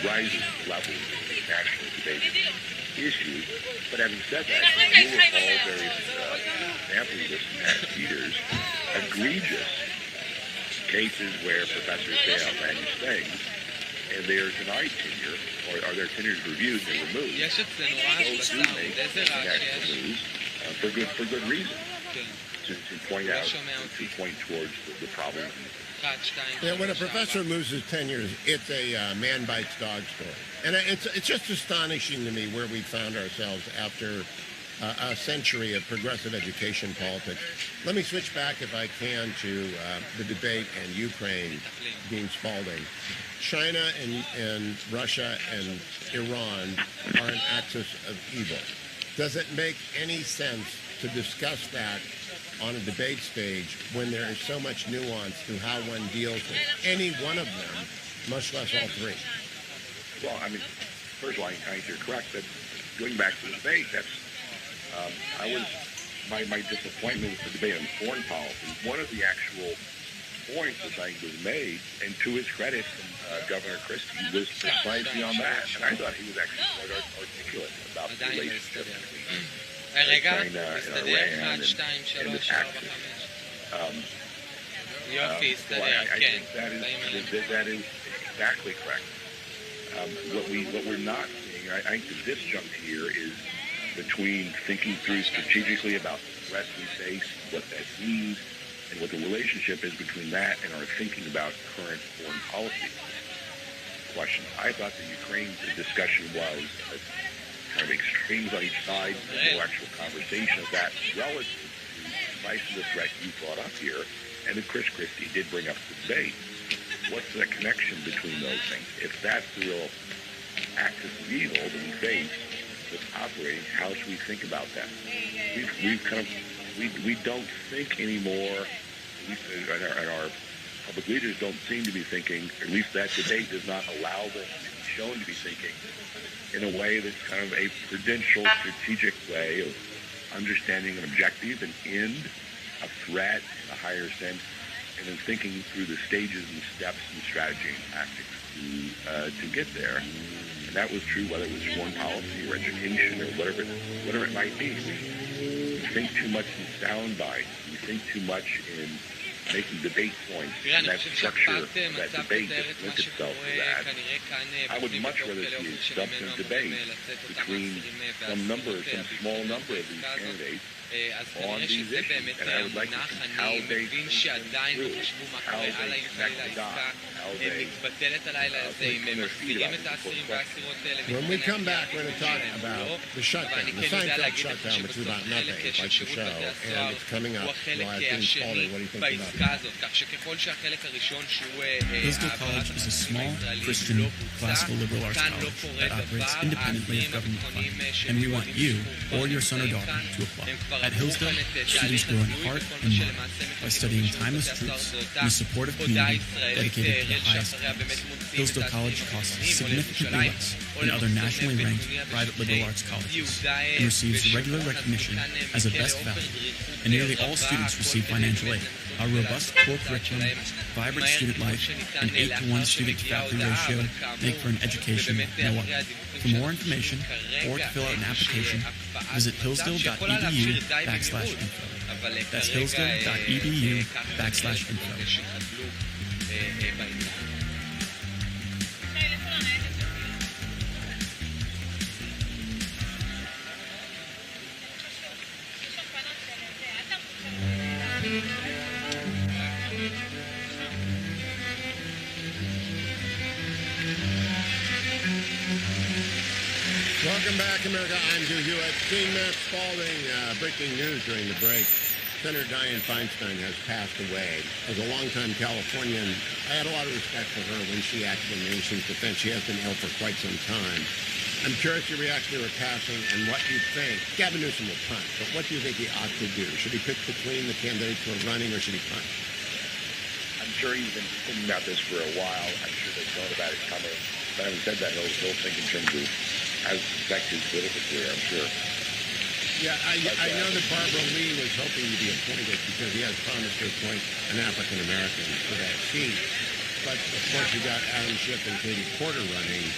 rises to the level of the national debate issue, but having said that, you will recall various examples of this in past years, egregious cases where professors say outlandish things, and they are denied tenure, or their tenure is reviewed and they're removed. Those do make national news for good reason, to point out, to point towards the problem. Yeah, when a professor loses tenure, it's a man bites dog story. And it's just astonishing to me where we found ourselves after a century of progressive education politics. Let me switch back, if I can, to the debate and Ukraine being Spalding. China and Russia and Iran are an axis of evil. Does it make any sense to discuss that on a debate stage when there is so much nuance to how one deals with any one of them, much less all three? Well, I mean, first of all, I think you're correct that going back to the debate, that's my disappointment with the debate on foreign policy. One of the actual points that I think was made, and to his credit from Governor Christie, was precisely on that. And I thought he was actually quite articulate about the relationship between China and Iran and this axis. I think that is exactly correct. What we're not seeing, I think the disjunct here is between thinking through strategically about the threats we face, what that means, and what the relationship is between that and our thinking about current foreign policy questions. I thought the Ukraine discussion was kind of extremes on each side, no actual conversation of that relative to precisely the threat you brought up here, and that Chris Christie did bring up the debate. What's the connection between those things? If that's the real axis of evil that we face that's operating, how should we think about that? We don't think anymore, at least and our public leaders don't seem to be thinking, or at least that debate does not allow them to be shown to be thinking in a way that's kind of a prudential, strategic way of understanding an objective, an end, a threat in a higher sense, and then thinking through the stages and steps and strategy and tactics to get there. And that was true whether it was foreign policy or education or whatever it might be. We think too much in sound bites. We think too much in making debate points, and that structure of that debate just lends itself to that. I would much rather see a substantive debate between some small number of these candidates on these issues, and I would like to see how they think through, how they connect the dots, how they think their feet about important questions. When we come back, we're going to talk about the shutdown, the Seinfeld shutdown, which is about nothing, like the show, and it's coming up. Well, Paulie, what do you think about that? Hillsdale College is a small, Christian, classical liberal arts college that operates independently of government funding, and we want you or your son or daughter to apply. At Hillsdale, students grow in heart and mind by studying timeless truths in a supportive community dedicated to the highest values. Hillsdale College costs significantly less than other nationally ranked private liberal arts colleges and receives regular recognition as a best value, and nearly all students receive financial aid. Our robust core curriculum, vibrant student life, and 8-to-1 student-to-faculty ratio make for an education no other. For more information or to fill out an application, visit hillsdale.edu/info. That's hillsdale.edu/info. Welcome back, America. I'm Joe Hewitt. Seeing Matt Spalding, breaking news during the break. Senator Dianne Feinstein has passed away. As a longtime Californian, I had a lot of respect for her when she acted in the nation's defense. She has been ill for quite some time. I'm curious your reaction to her passing and what you think. Gavin Newsom will punt, but what do you think he ought to do? Should he pick between the candidates who are running, or should he punt? I'm sure he's been thinking about this for a while. I'm sure they've known about it coming. But having said that, he'll think in terms of how to affect his political career, I'm sure. Yeah, I know that Barbara Lee was hoping to be appointed because he has promised to appoint an African-American for that seat. But, of course, you got Adam Schiff and Katie Porter running.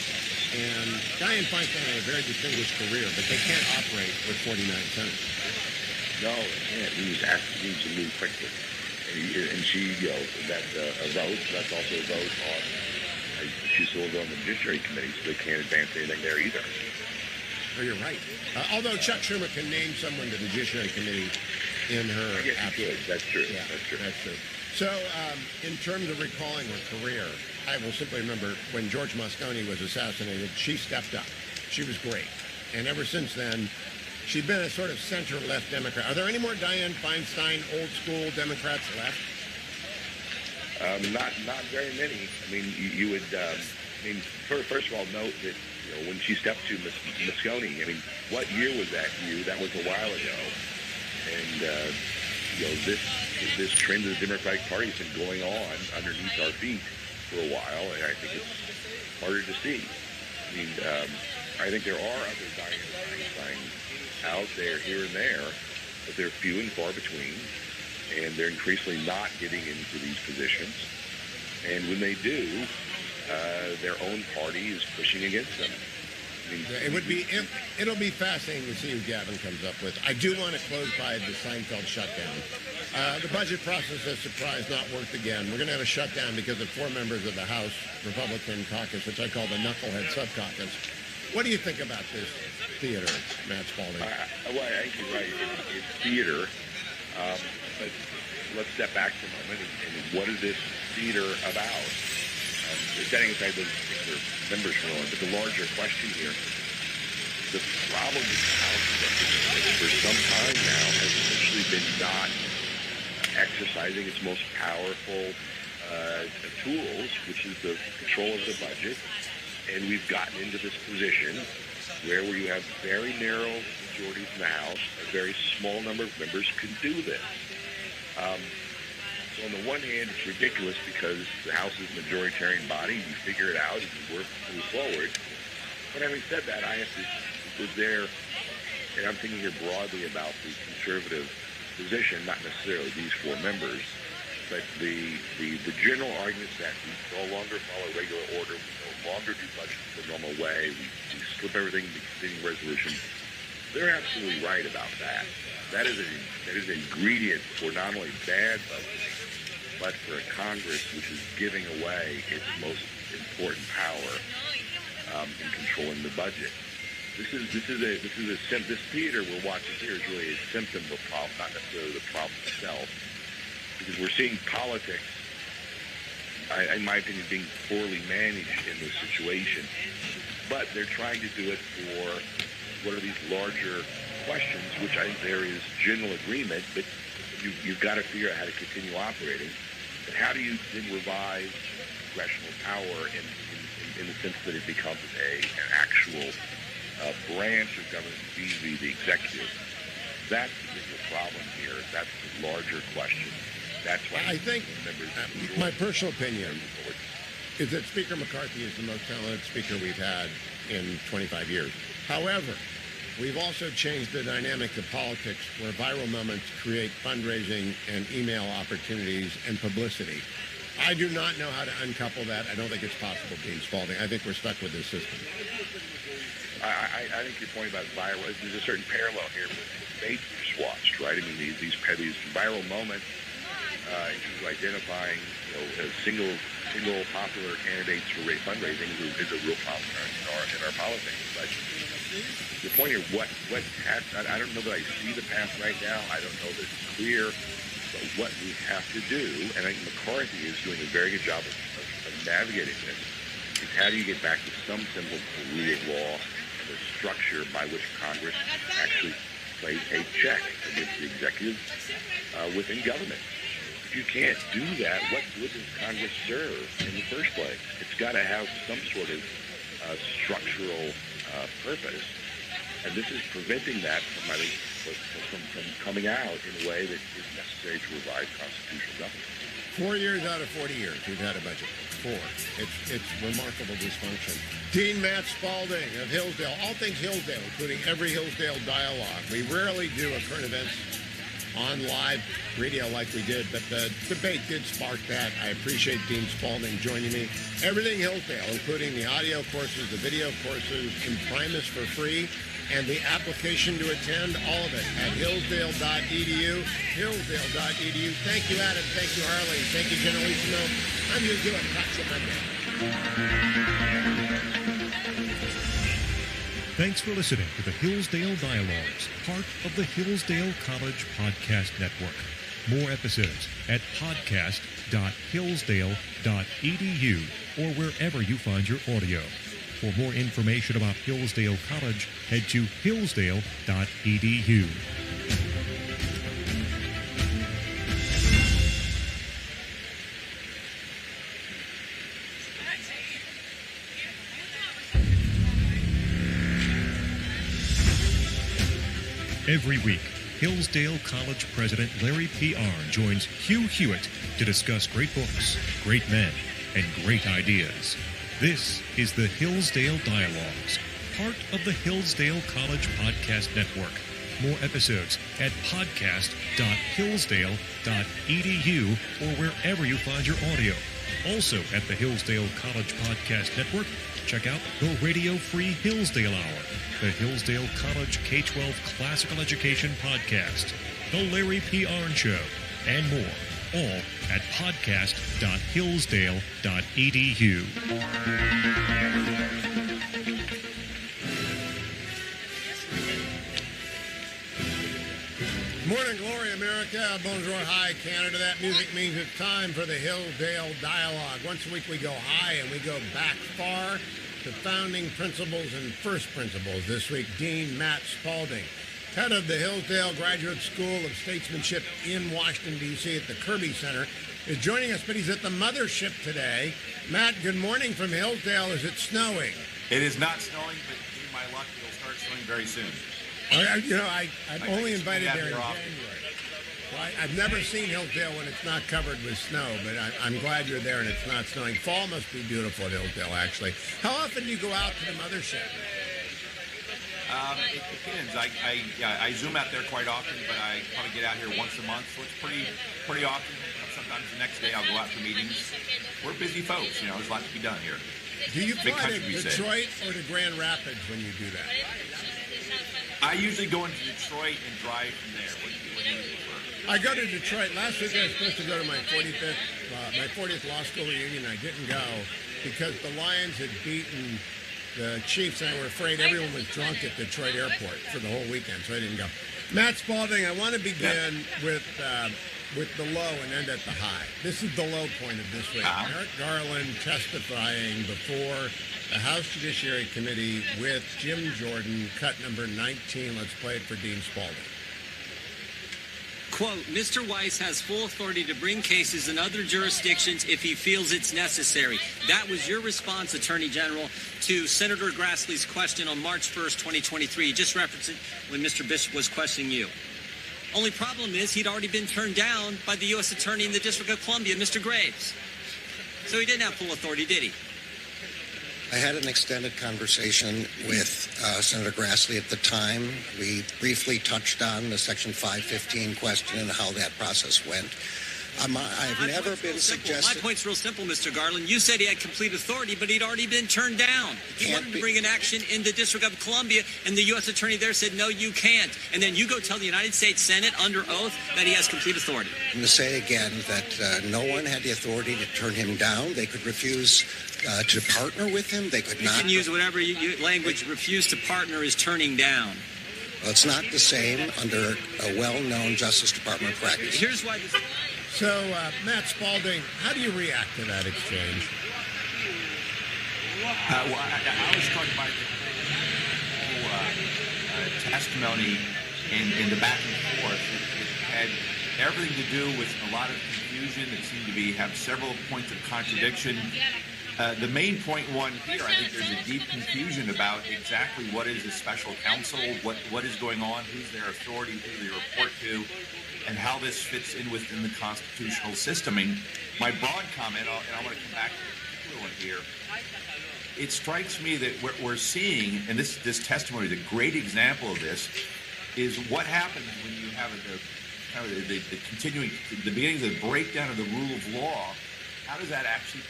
And Dianne Feinstein had a very distinguished career, but they can't operate with 49 senators. No, they can't. He needs to move quickly. And she, that's a vote. That's also a vote on... She's still on the Judiciary Committee, so they can't advance anything there either. Oh, you're right. Although Chuck Schumer can name someone to the Judiciary Committee in her absence. That's true. Yeah, that's true. That's true. So, in terms of recalling her career, I will simply remember when George Moscone was assassinated, she stepped up. She was great. And ever since then, she's been a sort of center-left Democrat. Are there any more Dianne Feinstein old-school Democrats left? Not very many. I mean, you would. First of all, note that when she stepped to Moscone. I mean, what year was that? That was a while ago, and this trend of the Democratic Party has been going on underneath our feet for a while, and I think it's harder to see. I mean, I think there are other Dianne Feinstein out there here and there, but they're few and far between. And they're increasingly not getting into these positions. And when they do, their own party is pushing against them. I mean, it'll be fascinating to see who Gavin comes up with. I do want to close by the Seinfeld shutdown. The budget process has surprised, not worked again. We're going to have a shutdown because of 4 members of the House Republican caucus, which I call the Knucklehead Subcaucus, What do you think about this theater, Matt Spaulding? Well, I think you're right. It's theater. But let's step back for a moment. And what is this theater about? Setting aside those particular members for a moment, but the larger question here, the problem with the House for some time now has essentially been not exercising its most powerful tools, which is the control of the budget. And we've gotten into this position where you have very narrow majorities in the House, a very small number of members can do this. So on the one hand, it's ridiculous because the House is a majoritarian body. You figure it out and you move forward. But having said that, I have to was there, and I'm thinking here broadly about the conservative position, not necessarily these four members, but the general arguments that we no longer follow regular order, we no longer do budgets the normal way, we slip everything in the continuing resolution. They're absolutely right about that. That is an ingredient for not only bad budgets, but for a Congress which is giving away its most important power in controlling the budget. This theater we're watching here is really a symptom of a problem, not necessarily the problem itself, because we're seeing politics, in my opinion, being poorly managed in this situation. But they're trying to do it for what are these larger questions, which I think there is general agreement, but you've got to figure out how to continue operating. But how do you then revive congressional power in the sense that it becomes an actual branch of government vis-a-vis the executive? That's the bigger problem here. That's the larger question. That's why I think my personal opinion is that Speaker McCarthy is the most talented speaker we've had in 25 years. However, we've also changed the dynamic of politics where viral moments create fundraising and email opportunities and publicity. I do not know how to uncouple that. I don't think it's possible, Dean Spaulding. I think we're stuck with this system. I think your point about viral, there's a certain parallel here with the debate we just watched, right? I mean, these viral moments in terms of identifying, single popular candidates for fundraising is a real problem in our politics. But the point here, I don't know that I see the path right now. I don't know that it's clear. But what we have to do, and I think McCarthy is doing a very good job of navigating this, is how do you get back to some semblance of rule of law, the structure by which Congress actually plays a check against the executive within government. If you can't do that, what good does Congress serve in the first place? It's got to have some sort of structural purpose, and this is preventing that from coming out in a way that is necessary to revive constitutional government. 4 years out of 40 years, we've had a budget. 4. It's remarkable dysfunction. Dean Matt Spaulding of Hillsdale, all things Hillsdale, including every Hillsdale dialogue. We rarely do a current events on live radio like we did, but the debate did spark that. I appreciate Dean Spaulding joining me. Everything Hillsdale, including the audio courses, the video courses, in Primus for free, and the application to attend, all of it at hillsdale.edu, hillsdale.edu. Thank you, Adam. Thank you, Harley. Thank you, Generalissimo. I'm Hugh Hewitt. Talk to you Monday. Thanks for listening to the Hillsdale Dialogues, part of the Hillsdale College Podcast Network. More episodes at podcast.hillsdale.edu or wherever you find your audio. For more information about Hillsdale College, head to hillsdale.edu. Every week, Hillsdale College President Larry P. Arnn joins Hugh Hewitt to discuss great books, great men, and great ideas. This is the Hillsdale Dialogues, part of the Hillsdale College Podcast Network. More episodes at podcast.hillsdale.edu or wherever you find your audio. Also at the Hillsdale College Podcast Network, check out the Radio Free Hillsdale Hour, the Hillsdale College K-12 Classical Education Podcast, the Larry P. Arnn Show, and more. All at podcast.hillsdale.edu. Morning glory, America. Bonjour, hi, Canada. That music means it's time for the Hillsdale Dialogue. Once a week we go high and we go back far to founding principles and first principles. This week, Dean Matt Spaulding, head of the Hillsdale Graduate School of Statesmanship in Washington, D.C. at the Kirby Center, is joining us, but he's at the mothership today. Matt, good morning from Hillsdale. Is it snowing? It is not snowing, but in my luck, it'll start snowing very soon. I'm only invited there in January. Well, I've never seen Hillsdale when it's not covered with snow, but I'm glad you're there and it's not snowing. Fall must be beautiful at Hillsdale, actually. How often do you go out to the mothership? It depends. I Zoom out there quite often, but I probably get out here once a month, so it's pretty often. Sometimes the next day I'll go out for meetings. We're busy folks, there's a lot to be done here. Do you fly to Detroit or to Grand Rapids when you do that? I usually go into Detroit and drive from there. What do you prefer? I go to Detroit. Last week I was supposed to go to my 40th law school reunion. I didn't go because the Lions had beaten the Chiefs, and I were afraid everyone was drunk at Detroit Airport for the whole weekend, so I didn't go. Matt Spaulding, I want to begin with the low and end at the high. This is the low point of this week. Merrick Garland testifying before the House Judiciary Committee with Jim Jordan, cut number 19. Let's play it for Dean Spaulding. Quote, Mr. Weiss has full authority to bring cases in other jurisdictions if he feels it's necessary. That was your response, Attorney General, to Senator Grassley's question on March 1st, 2023. You just referenced it when Mr. Bishop was questioning you. Only problem is he'd already been turned down by the U.S. Attorney in the District of Columbia, Mr. Graves. So he didn't have full authority, did he? I had an extended conversation with Senator Grassley at the time. We briefly touched on the Section 515 question and how that process went. I've never been suggested. My point's real simple, Mr. Garland. You said he had complete authority, but he'd already been turned down. He wanted to bring an action in the District of Columbia, and the U.S. Attorney there said, no, you can't. And then you go tell the United States Senate under oath that he has complete authority. I'm going to say again that no one had the authority to turn him down. They could refuse to partner with him. They could not. You can use whatever language. Refuse to partner is turning down. Well, it's not the same under a well-known Justice Department practice. Here's why this... So, Matt Spaulding, how do you react to that exchange? I was struck by the whole testimony in the back and forth. It had everything to do with a lot of confusion. It seemed to have several points of contradiction. The main point here, I think there's a deep confusion about exactly what is a special counsel, what is going on, who's their authority, who they report to, and how this fits in within the constitutional system. And my broad comment, and I want to come back to the particular one here, it strikes me that what we're seeing, and this testimony is a great example of this, is what happens when you have the beginning of the breakdown of the rule of law. How does that actually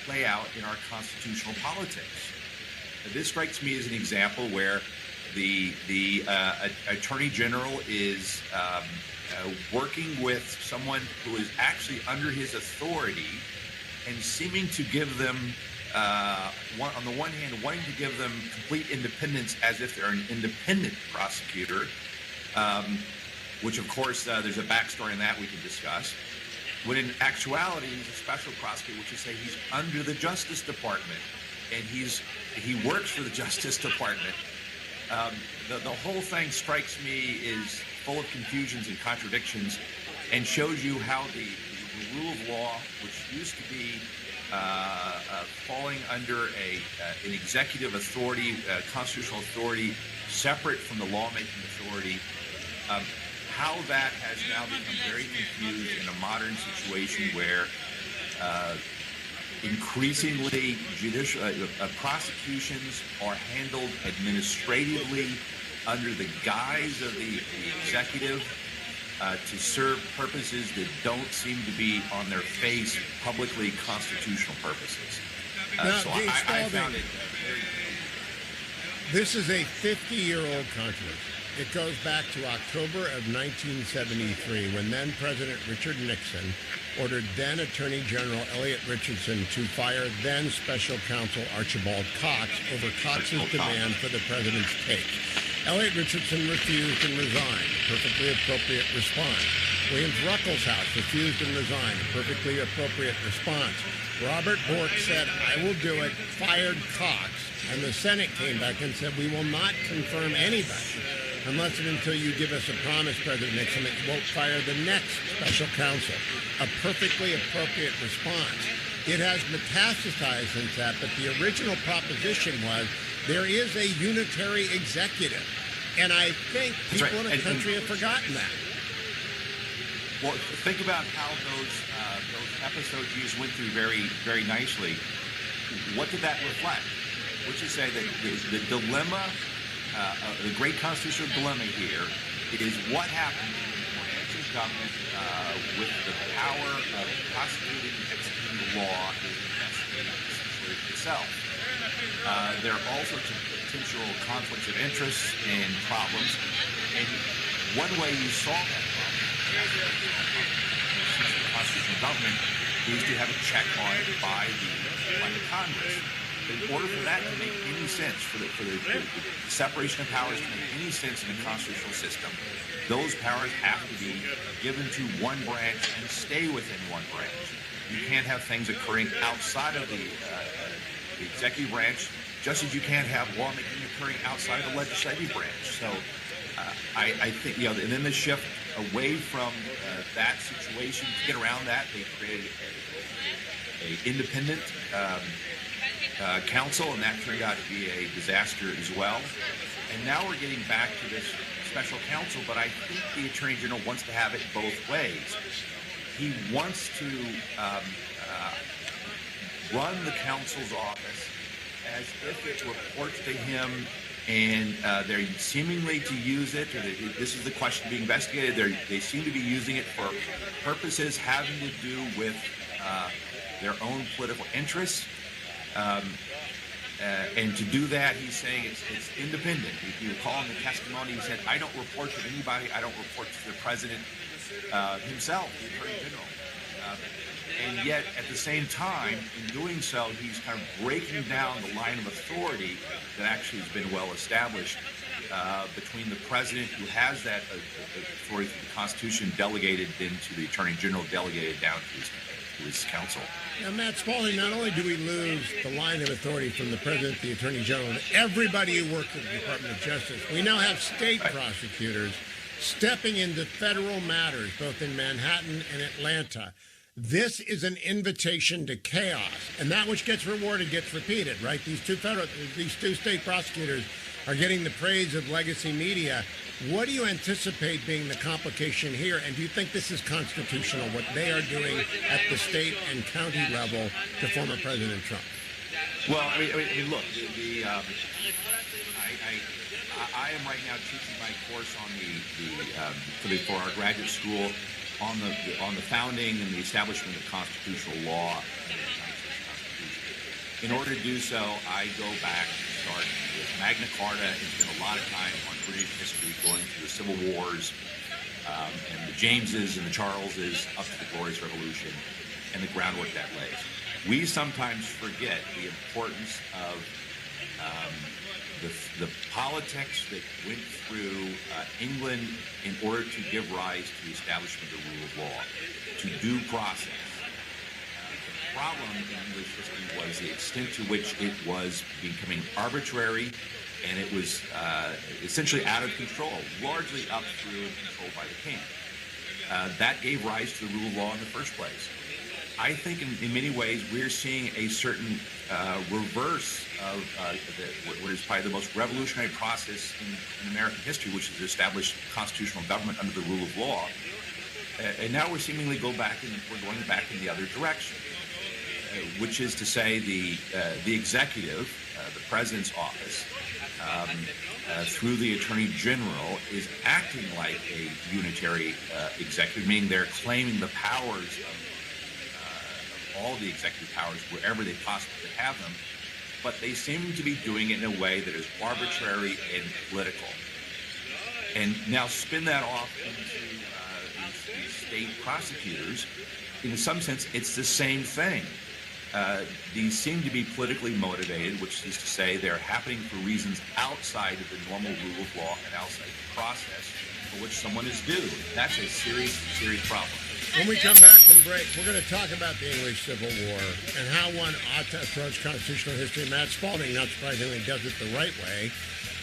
play out in our constitutional politics? This strikes me as an example where the Attorney General is working with someone who is actually under his authority and seeming to give them, on the one hand, wanting to give them complete independence as if they're an independent prosecutor, which, of course, there's a backstory in that we can discuss. When in actuality, he's a special prosecutor, which is to say he's under the Justice Department, and he works for the Justice Department. The whole thing strikes me is full of confusions and contradictions, and shows you how the rule of law, which used to be falling under an executive authority, constitutional authority, separate from the lawmaking authority, how that has now become very confused in a modern situation where increasingly prosecutions are handled administratively under the guise of the executive to serve purposes that don't seem to be on their face publicly constitutional purposes. So I found it very... This is a 50-year-old controversy. It goes back to October of 1973 when then President Richard Nixon ordered then Attorney General Elliot Richardson to fire then Special Counsel Archibald Cox over Cox's demand for the president's take. Elliot Richardson refused and resigned. Perfectly appropriate response. Williams Ruckelshaus refused and resigned. A perfectly appropriate response. Robert Bork said, I will do it, fired Cox. And the Senate came back and said, we will not confirm anybody unless and until you give us a promise, President Nixon, that you won't fire the next special counsel. A perfectly appropriate response. It has metastasized since that, but the original proposition was there is a unitary executive. And I think people in the country have forgotten that. Well, think about how those episodes you just went through very, very nicely. What did that reflect? Which is say that the dilemma, the great constitutional dilemma here is what happens in the branch of government with the power of prosecuting and executing the law is investigating essentially itself. There are all sorts of potential conflicts of interest and problems. And one way you solve that problem the constitutional government is to have a check on it by the Congress. But in order for that to make any sense, for the separation of powers to make any sense in the constitutional system, those powers have to be given to one branch and stay within one branch. You can't have things occurring outside of the executive branch, just as you can't have lawmaking occurring outside of the legislative branch. So I think, and then the shift away from that situation, to get around that, they created a independent council, and that turned out to be a disaster as well. And now we're getting back to this special counsel, but I think the Attorney General wants to have it both ways. He wants to run the counsel's office as if it reports to him, and they're seemingly to use it. This is the question being investigated. They seem to be using it for purposes having to do with their own political interests. And to do that, he's saying it's independent. If you recall in the testimony, he said, I don't report to anybody. I don't report to the president himself, the Attorney General. And yet, at the same time, in doing so, he's kind of breaking down the line of authority that actually has been well established between the president, who has that authority through the Constitution, delegated into the Attorney General, delegated down to his counsel. Now, Matt Spaulding, not only do we lose the line of authority from the president, the Attorney General, and everybody who works at the Department of Justice, we now have state prosecutors stepping into federal matters, both in Manhattan and Atlanta. This is an invitation to chaos, and that which gets rewarded gets repeated, right? These two state prosecutors are getting the praise of legacy media. What do you anticipate being the complication here, and do you think this is constitutional, what they are doing at the state and county level to former President Trump? Well, I mean, look, I am right now teaching my course on for our graduate school on the founding and the establishment of constitutional law. In order to do so, I go back and start with Magna Carta and spend a lot of time on British history, going through the Civil Wars and the Jameses and the Charleses up to the Glorious Revolution and the groundwork that lays. We sometimes forget the importance of the politics that went through England in order to give rise to the establishment of the rule of law, to due process. The problem in English history was the extent to which it was becoming arbitrary, and it was essentially out of control, largely up through and controlled by the king. That gave rise to the rule of law in the first place. I think in many ways we're seeing a certain reverse of what is probably the most revolutionary process in American history, which is to establish constitutional government under the rule of law. And now we're seemingly going back in the other direction, which is to say the executive, the president's office, through the Attorney General, is acting like a unitary executive, meaning they're claiming the powers of all the executive powers wherever they possibly have them, but they seem to be doing it in a way that is arbitrary and political. And now spin that off into these state prosecutors. In some sense, it's the same thing. these seem to be politically motivated, which is to say they're happening for reasons outside of the normal rule of law and outside the process for which someone is due. That's a serious, serious problem. When we come back from break, we're going to talk about the English Civil War and how one ought to approach constitutional history. Matt Spalding, not surprisingly, does it the right way.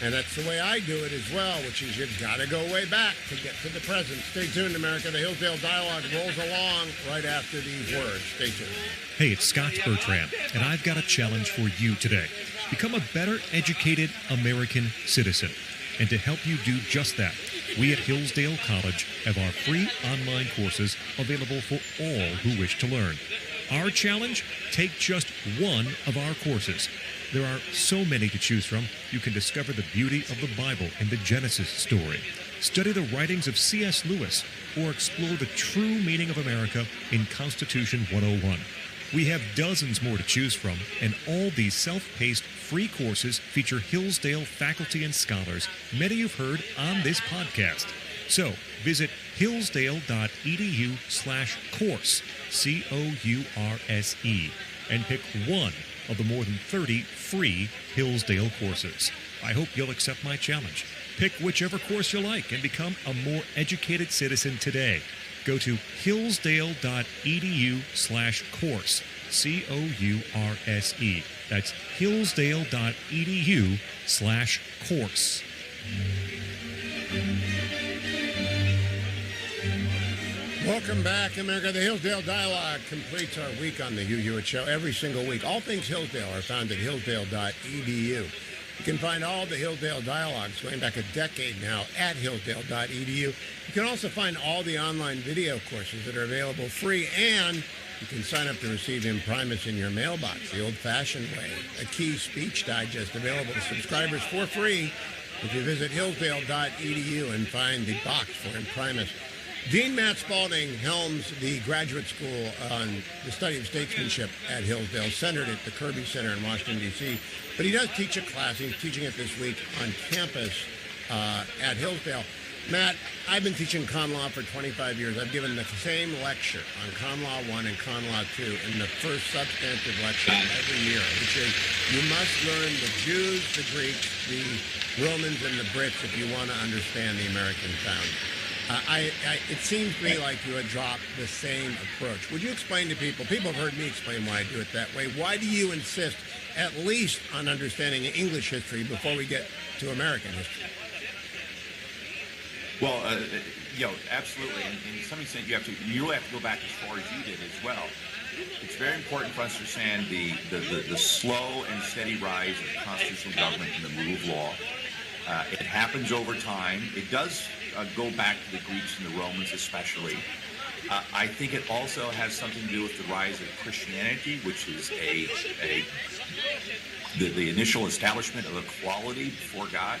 And that's the way I do it as well, which is you've got to go way back to get to the present. Stay tuned, America. The Hillsdale Dialogue rolls along right after these words. Stay tuned. Hey, it's Scott Bertram, and I've got a challenge for you today. Become a better educated American citizen. And to help you do just that, we at Hillsdale College have our free online courses available for all who wish to learn. Our challenge? Take just one of our courses. There are so many to choose from, you can discover the beauty of the Bible and the Genesis story, study the writings of C.S. Lewis, or explore the true meaning of America in Constitution 101. We have dozens more to choose from, and all these self-paced free courses feature Hillsdale faculty and scholars, many you've heard on this podcast. So visit hillsdale.edu/course, COURSE, and pick one of the more than 30 free Hillsdale courses. I hope you'll accept my challenge. Pick whichever course you like and become a more educated citizen today. Go to hillsdale.edu/course, COURSE. That's hillsdale.edu/course. Welcome back, America. The Hillsdale Dialogue completes our week on the Hugh Hewitt Show every single week. All things Hillsdale are found at hillsdale.edu. You can find all the Hillsdale Dialogues going back a decade now at hillsdale.edu. You can also find all the online video courses that are available free, and you can sign up to receive Imprimis in your mailbox, the old-fashioned way, a key speech digest available to subscribers for free if you visit hillsdale.edu and find the box for Imprimis. Dean Matt Spalding helms the graduate school on the study of statesmanship at Hillsdale, centered at the Kirby Center in Washington, D.C. But he does teach a class. He's teaching it this week on campus at Hillsdale. Matt, I've been teaching Con Law for 25 years. I've given the same lecture on Con Law 1 and Con Law 2 in the first substantive lecture every year, which is you must learn the Jews, the Greeks, the Romans, and the Brits if you want to understand the American founding. It seems to me like you had dropped the same approach. Would you explain to people have heard me explain why I do it that way. Why do you insist at least on understanding English history before we get to American history? Well, absolutely. And to some extent, you have to go back as far as you did as well. It's very important for us to understand the slow and steady rise of constitutional government and the rule of law. It happens over time. It does go back to the Greeks and the Romans especially. I think it also has something to do with the rise of Christianity, which is the initial establishment of equality before God.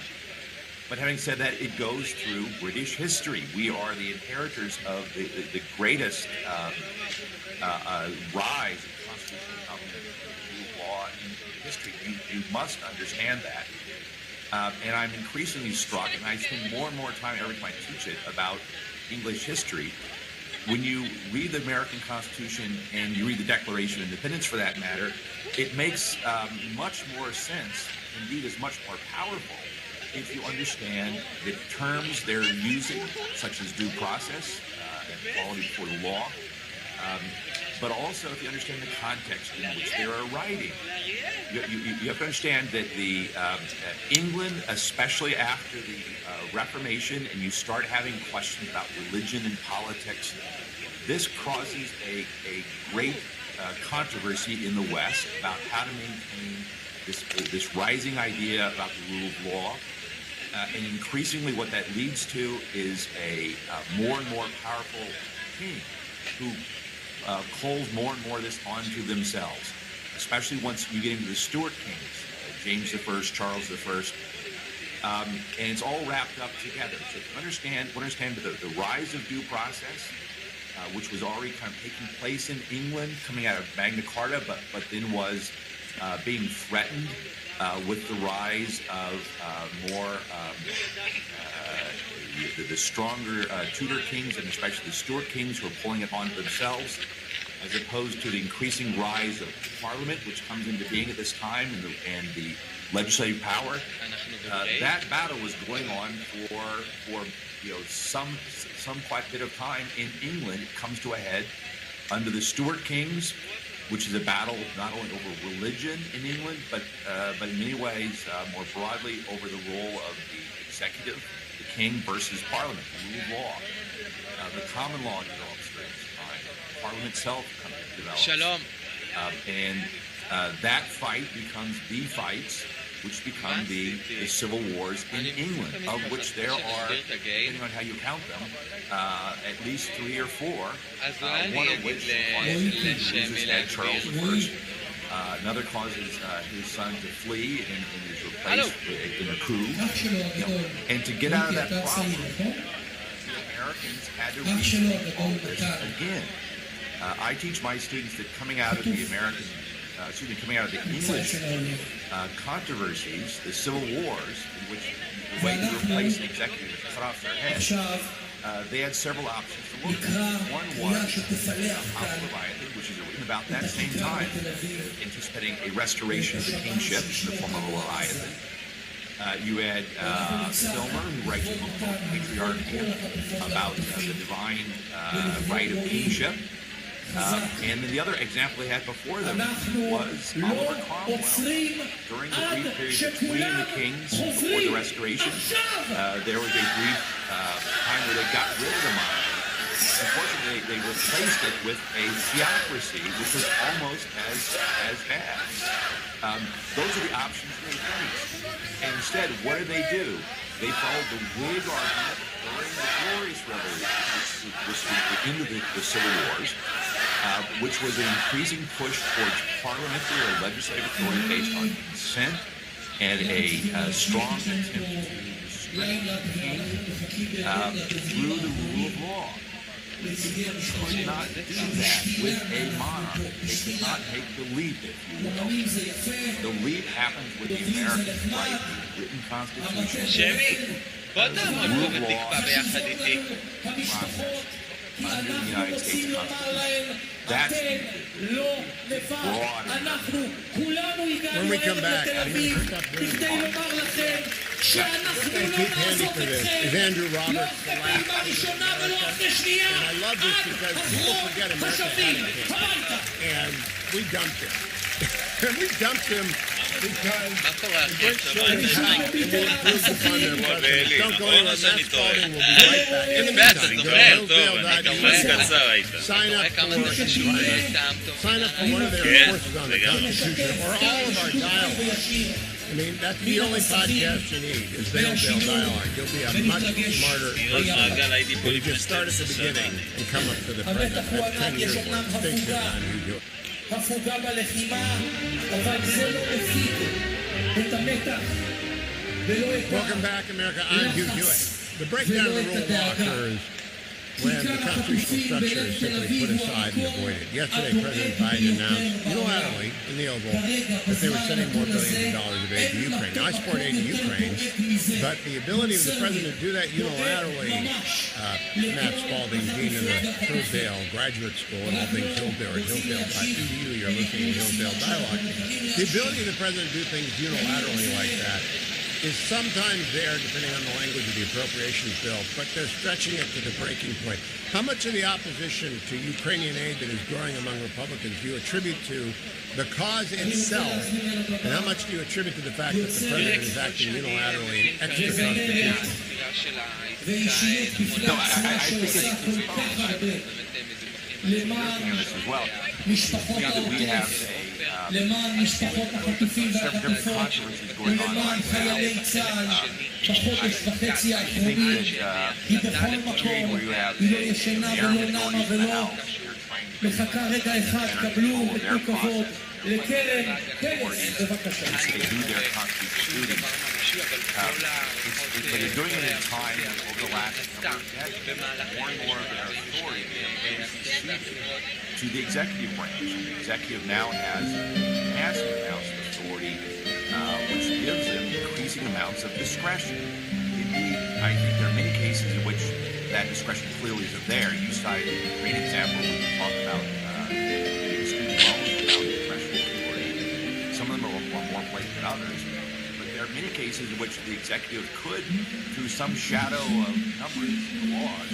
But having said that, it goes through British history. We are the inheritors of the greatest rise of constitutional government and law in history. You must understand that. And I'm increasingly struck, and I spend more and more time every time I teach it, about English history. When you read the American Constitution and you read the Declaration of Independence for that matter, it makes much more sense, indeed is much more powerful, if you understand the terms they're using, such as due process and equality before the law, but also if you understand the context in which they are writing. You have to understand that the England, especially after the Reformation, and you start having questions about religion and politics, this causes a great controversy in the West about how to maintain this rising idea about the rule of law. And increasingly what that leads to is a more and more powerful king who calls more and more this onto themselves, especially once you get into the Stuart kings, James I, Charles I, and it's all wrapped up together. So to understand the rise of due process, which was already kind of taking place in England, coming out of Magna Carta, but then was being threatened with the rise of the stronger Tudor kings, and especially the Stuart kings, who are pulling it on themselves. as opposed to the increasing rise of Parliament, which comes into being at this time, and the legislative power. That battle was going on for some quite bit of time in England. It comes to a head under the Stuart Kings, which is a battle not only over religion in England, but in many ways more broadly over the role of the executive, the king versus Parliament, the rule of law. The common law develops during this time. Parliament itself develops. Shalom. And that fight becomes the fights which become the civil wars in England, of which there are, depending on how you count them, at least 3 or 4, one of which loses head Charles I. Another causes his son to flee and is replaced in a coup. And to get out of that problem, the Americans had to reach all this again. I teach my students that coming out of the English controversies, the civil wars, in which the way to replace an executive is cut off their head, they had several options to look at. One was Leviathan, which is written about that same time, anticipating a restoration of the kingship in the form of a Leviathan. You had Filmer, who writes a book called Patriarchy about the divine right of kingship. And then the other example they had before them was Oliver Cromwell. During the brief period between the kings before the Restoration, there was a brief time where they got rid of the monarchy. Unfortunately, they replaced it with a theocracy, which was almost as bad. Those are the options they faced. And instead, what did they do? They followed the Whig argument during the Glorious Revolution, which was the end of the Civil Wars, which was an increasing push towards parliamentary or legislative authority based on consent and a strong attempt to restrict the king through the rule of law. They could not do that with a monarch. They could not take the leap, if you will. The leap happens with the American right, the written constitution, rule of law process under the United States Constitution. That's broad. When we come back, I'm going to stop doing it. Thank you, Andy, for this. Is Andrew Roberts, the last president of America. And I love this because people forget America had a king. And we dumped him. And we dumped him because the British showed us how and we improved upon their president. Don't go anywhere. Matt Spalding will be right back. In the meantime, go to Hillsdale.us. Sign up for one of their courses on the Constitution or all of our dialogues. I mean, that's the only podcast you need is the Hillsdale Dialogue. You'll be a much smarter person. When you just start at the beginning and come up to the present. That's 10 years worth. Stay tuned on who you do it. הפוגה בלחימה, אבל זה לא מפיג את המתח ולא את Welcome back, America. I'm Hugh Hewitt. The breakdown of the rule of law occurs when the constitutional structure is simply put aside and avoided. Yesterday, President Biden announced unilaterally in the Oval that they were sending more billions of dollars of aid to Ukraine. Now, I support aid to Ukraine, but the ability of the president to do that unilaterally, Matt Spalding, dean of the Hillsdale Graduate School and all things Hillsdale at Hillsdale.edu, you're listening to Hillsdale Dialogue. The ability of the president to do things unilaterally like that is sometimes there, depending on the language of the appropriations bill, but they're stretching it to the breaking point. How much of the opposition to Ukrainian aid that is growing among Republicans do you attribute to the cause itself, and how much do you attribute to the fact that the president is acting unilaterally extra-constitutional? No, I think it's both. As well. We have different controversies going on right now. I think that where you have the Arab authorities in the House, מחכה רגע אחד, קבלו את הכבוד לקרן פרס, בבקשה. But they're doing it in a time over the last number of decades, more and more of their authority is ceded to the executive branch. The executive now has massive amounts of authority, which gives them increasing amounts of discretion. Indeed, I think there are many cases in which that discretion clearly isn't there. You cited a great example when you talk about student loans without congressional authority. Some of them are more blatant than others. But there are many cases in which the executive could, through some shadow of numbers and laws,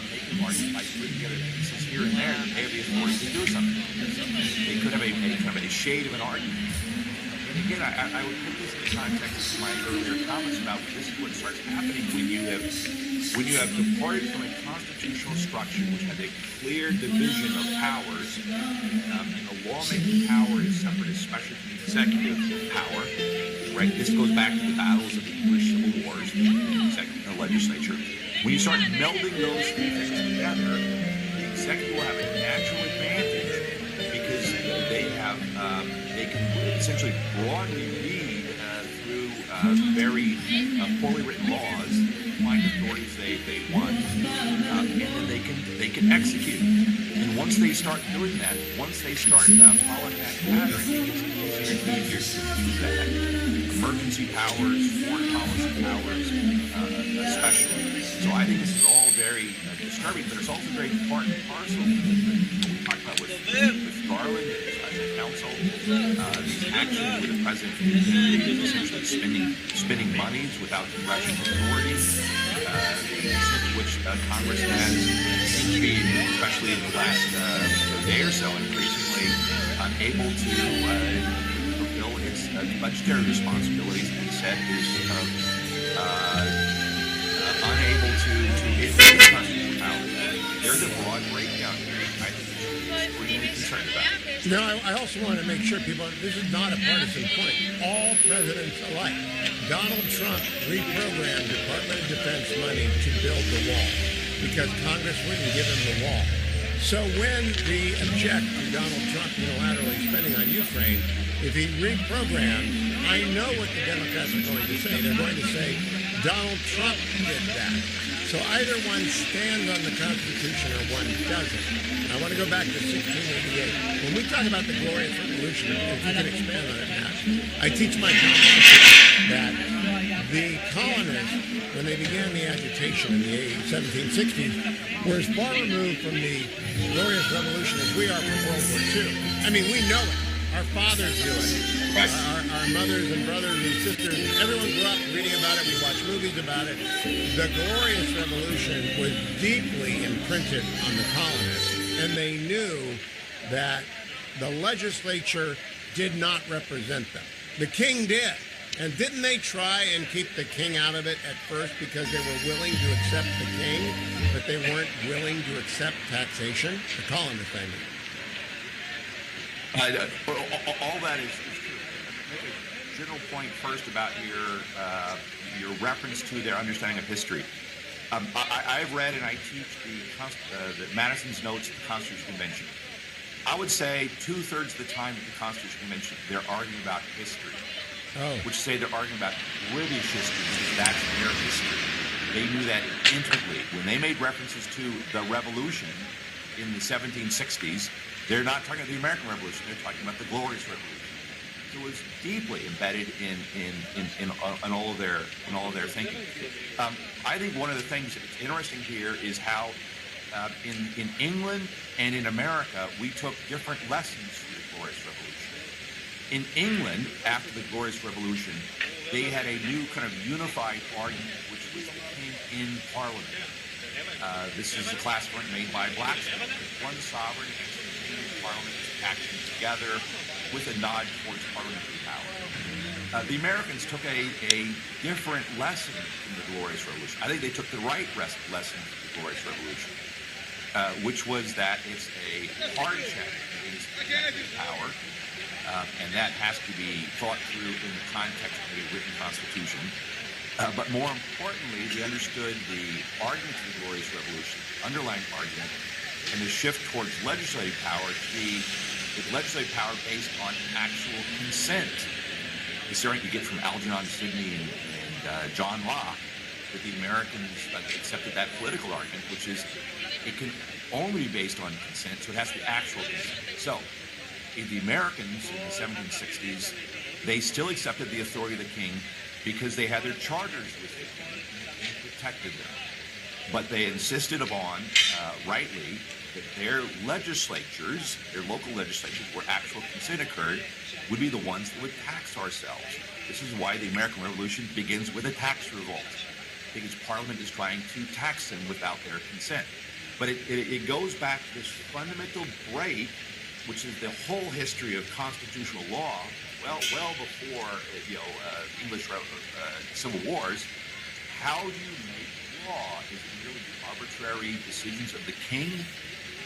make an argument by putting together pieces here and there that they have the authority to do something. They could have a kind of a shade of an argument. And again, I would put this in the context of my earlier comments about this is what starts happening when you have departed from a constitutional structure which had a clear division of powers, and the lawmaking power is separate, especially from the executive power. Right? This goes back to the battles of the English Civil Wars, the executive and the legislature. When you start melding those three things together, the executive will have a natural advantage because they can essentially broadly read through very poorly written laws, find authorities they want, and then they can execute. And once they start doing that, once they start following that pattern, it gets easier and easier to do that. Emergency powers, foreign policy powers, especially. So I think this is all very disturbing, but it's also very part and parcel of what we talked about with Garland as a counsel, these actions with the president essentially spending monies without congressional authority, which Congress has seemed to be, especially in the last day or so, increasingly unable to fulfill its budgetary responsibilities, and instead is unable to hit its constitutional powers. There's a broad breakdown here. I think we're really concerned about it. No, I also want to make sure people, this is not a partisan point. All presidents alike. Donald Trump reprogrammed Department of Defense money to build the wall because Congress wouldn't give him the wall. So when we object to Donald Trump unilaterally spending on Ukraine, if he reprogrammed, I know what the Democrats are going to say. They're going to say, Donald Trump did that. So either one stands on the Constitution or one doesn't. I want to go back to 1688. When we talk about the Glorious Revolution, if you can expand on it, Matt, I teach my colleagues that the colonists, when they began the agitation in the 1760s, were as far removed from the Glorious Revolution as we are from World War II. I mean, we know it. Our fathers do it. Our mothers and brothers and sisters, everyone grew up reading about it. We watched movies about it. The Glorious Revolution was deeply imprinted on the colonists, and they knew that the legislature did not represent them. The king did. And didn't they try and keep the king out of it at first because they were willing to accept the king, but they weren't willing to accept taxation? The colonists, I mean. All that is true. Make a general point first about your reference to their understanding of history. I've read and I teach the Madison's notes at the Constitutional Convention. I would say 2/3 of the time at the Constitutional Convention, they're arguing about history, which say they're arguing about British history because that's their history. They knew that intimately. When they made references to the Revolution in the 1760s, they're not talking about the American Revolution. They're talking about the Glorious Revolution. So it was deeply embedded in all of their thinking. I think one of the things that's interesting here is how in England and in America we took different lessons from the Glorious Revolution. In England, after the Glorious Revolution, they had a new kind of unified argument, which was the king in Parliament. This is a class point made by Blackstone. One sovereign against the king in Parliament acting together with a nod towards parliamentary power. The Americans took a different lesson from the Glorious Revolution. I think they took the right lesson from the Glorious Revolution, which was that it's a hard check against executive power, and that has to be thought through in the context of a written constitution. But more importantly, they understood the argument of the Glorious Revolution, underlying argument, and the shift towards legislative power to be legislative power based on actual consent. This is something you get from Algernon Sidney and John Locke, that the Americans accepted that political argument, which is it can only be based on consent, so it has to be actual consent. So, in the Americans in the 1760s, they still accepted the authority of the king because they had their charters with the king and protected them. But they insisted upon, rightly, their legislatures, their local legislatures, where actual consent occurred, would be the ones that would tax ourselves. This is why the American Revolution begins with a tax revolt, because Parliament is trying to tax them without their consent. But it goes back to this fundamental break, which is the whole history of constitutional law, well before English civil wars. How do you make law? Is it really the arbitrary decisions of the king,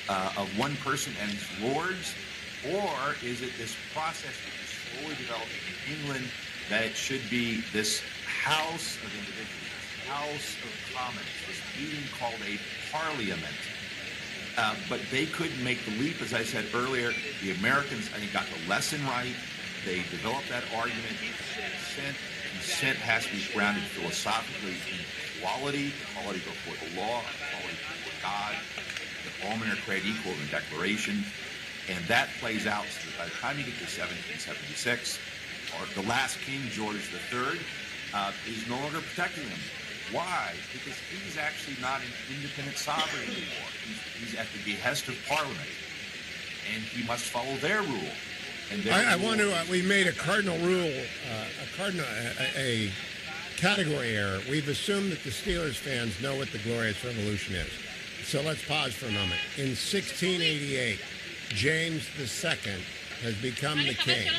of one person and his lords, or is it this process which is slowly developing in England, that it should be this House of Individuals, this House of Commons, this meeting called a parliament? But they couldn't make the leap, as I said earlier. The Americans, I think, got the lesson right. They developed that argument. Consent has to be grounded philosophically in equality before the law, equality before God, that all men are created equal in the Declaration. And that plays out so that by the time you get to 1776, or the last king, George III, is no longer protecting them. Why? Because he's actually not an independent sovereign anymore. He's at the behest of Parliament, and he must follow their rule. And we made a cardinal rule, a category error. We've assumed that the Steelers fans know what the Glorious Revolution is. So let's pause for a moment. In 1688, James II has become the king.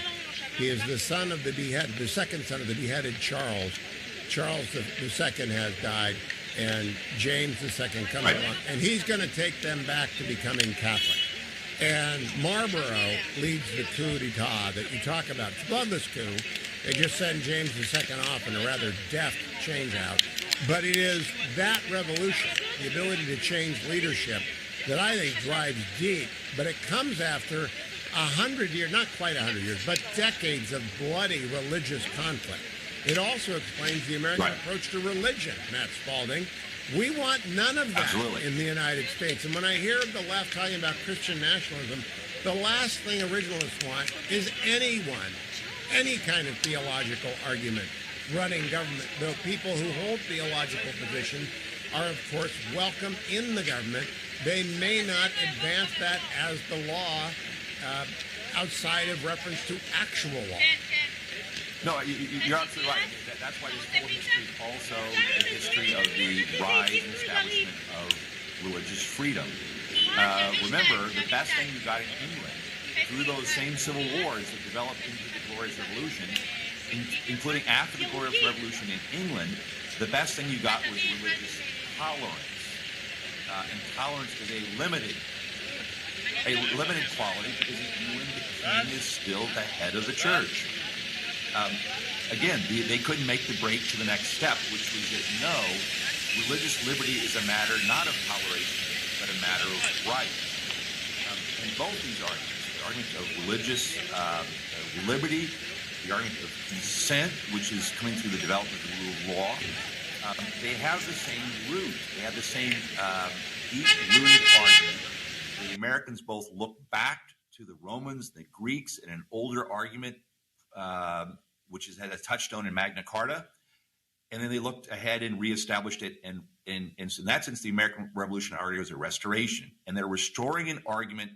He is the son of the second son of the beheaded Charles. Charles II has died, and James II comes along, and he's going to take them back to becoming Catholic. And Marlborough leads the coup d'etat that you talk about. It's a bloodless coup. They just send James II off in a rather deft change-out. But it is that revolution, the ability to change leadership, that I think drives deep. But it comes after 100 years, not quite 100 years, but decades of bloody religious conflict. It also explains the American approach to religion, Matt Spalding. We want none of that in the United States. And when I hear the left talking about Christian nationalism, the last thing originalists want is anyone, any kind of theological argument running government. Though people who hold theological positions are, of course, welcome in the government, they may not advance that as the law outside of reference to actual law. No, you're absolutely right. That's why this whole history is also the history of the rise and establishment of religious freedom. Remember, the best thing you got in England through those same civil wars that developed into the Glorious Revolution, including after the Glorious Revolution in England, the best thing you got was religious tolerance. And tolerance is a limited quality because England, the king is still the head of the church. Again, they couldn't make the break to the next step, which was that no, religious liberty is a matter not of toleration, but a matter of right. And both these arguments, the argument of religious liberty, the argument of consent, which is coming through the development of the rule of law, they have the same root. They have the same deep-rooted argument. The Americans both look back to the Romans, the Greeks, in an older argument, which has had a touchstone in Magna Carta, and then they looked ahead and reestablished it. And so in that sense, the American Revolution argues a restoration, and they're restoring an argument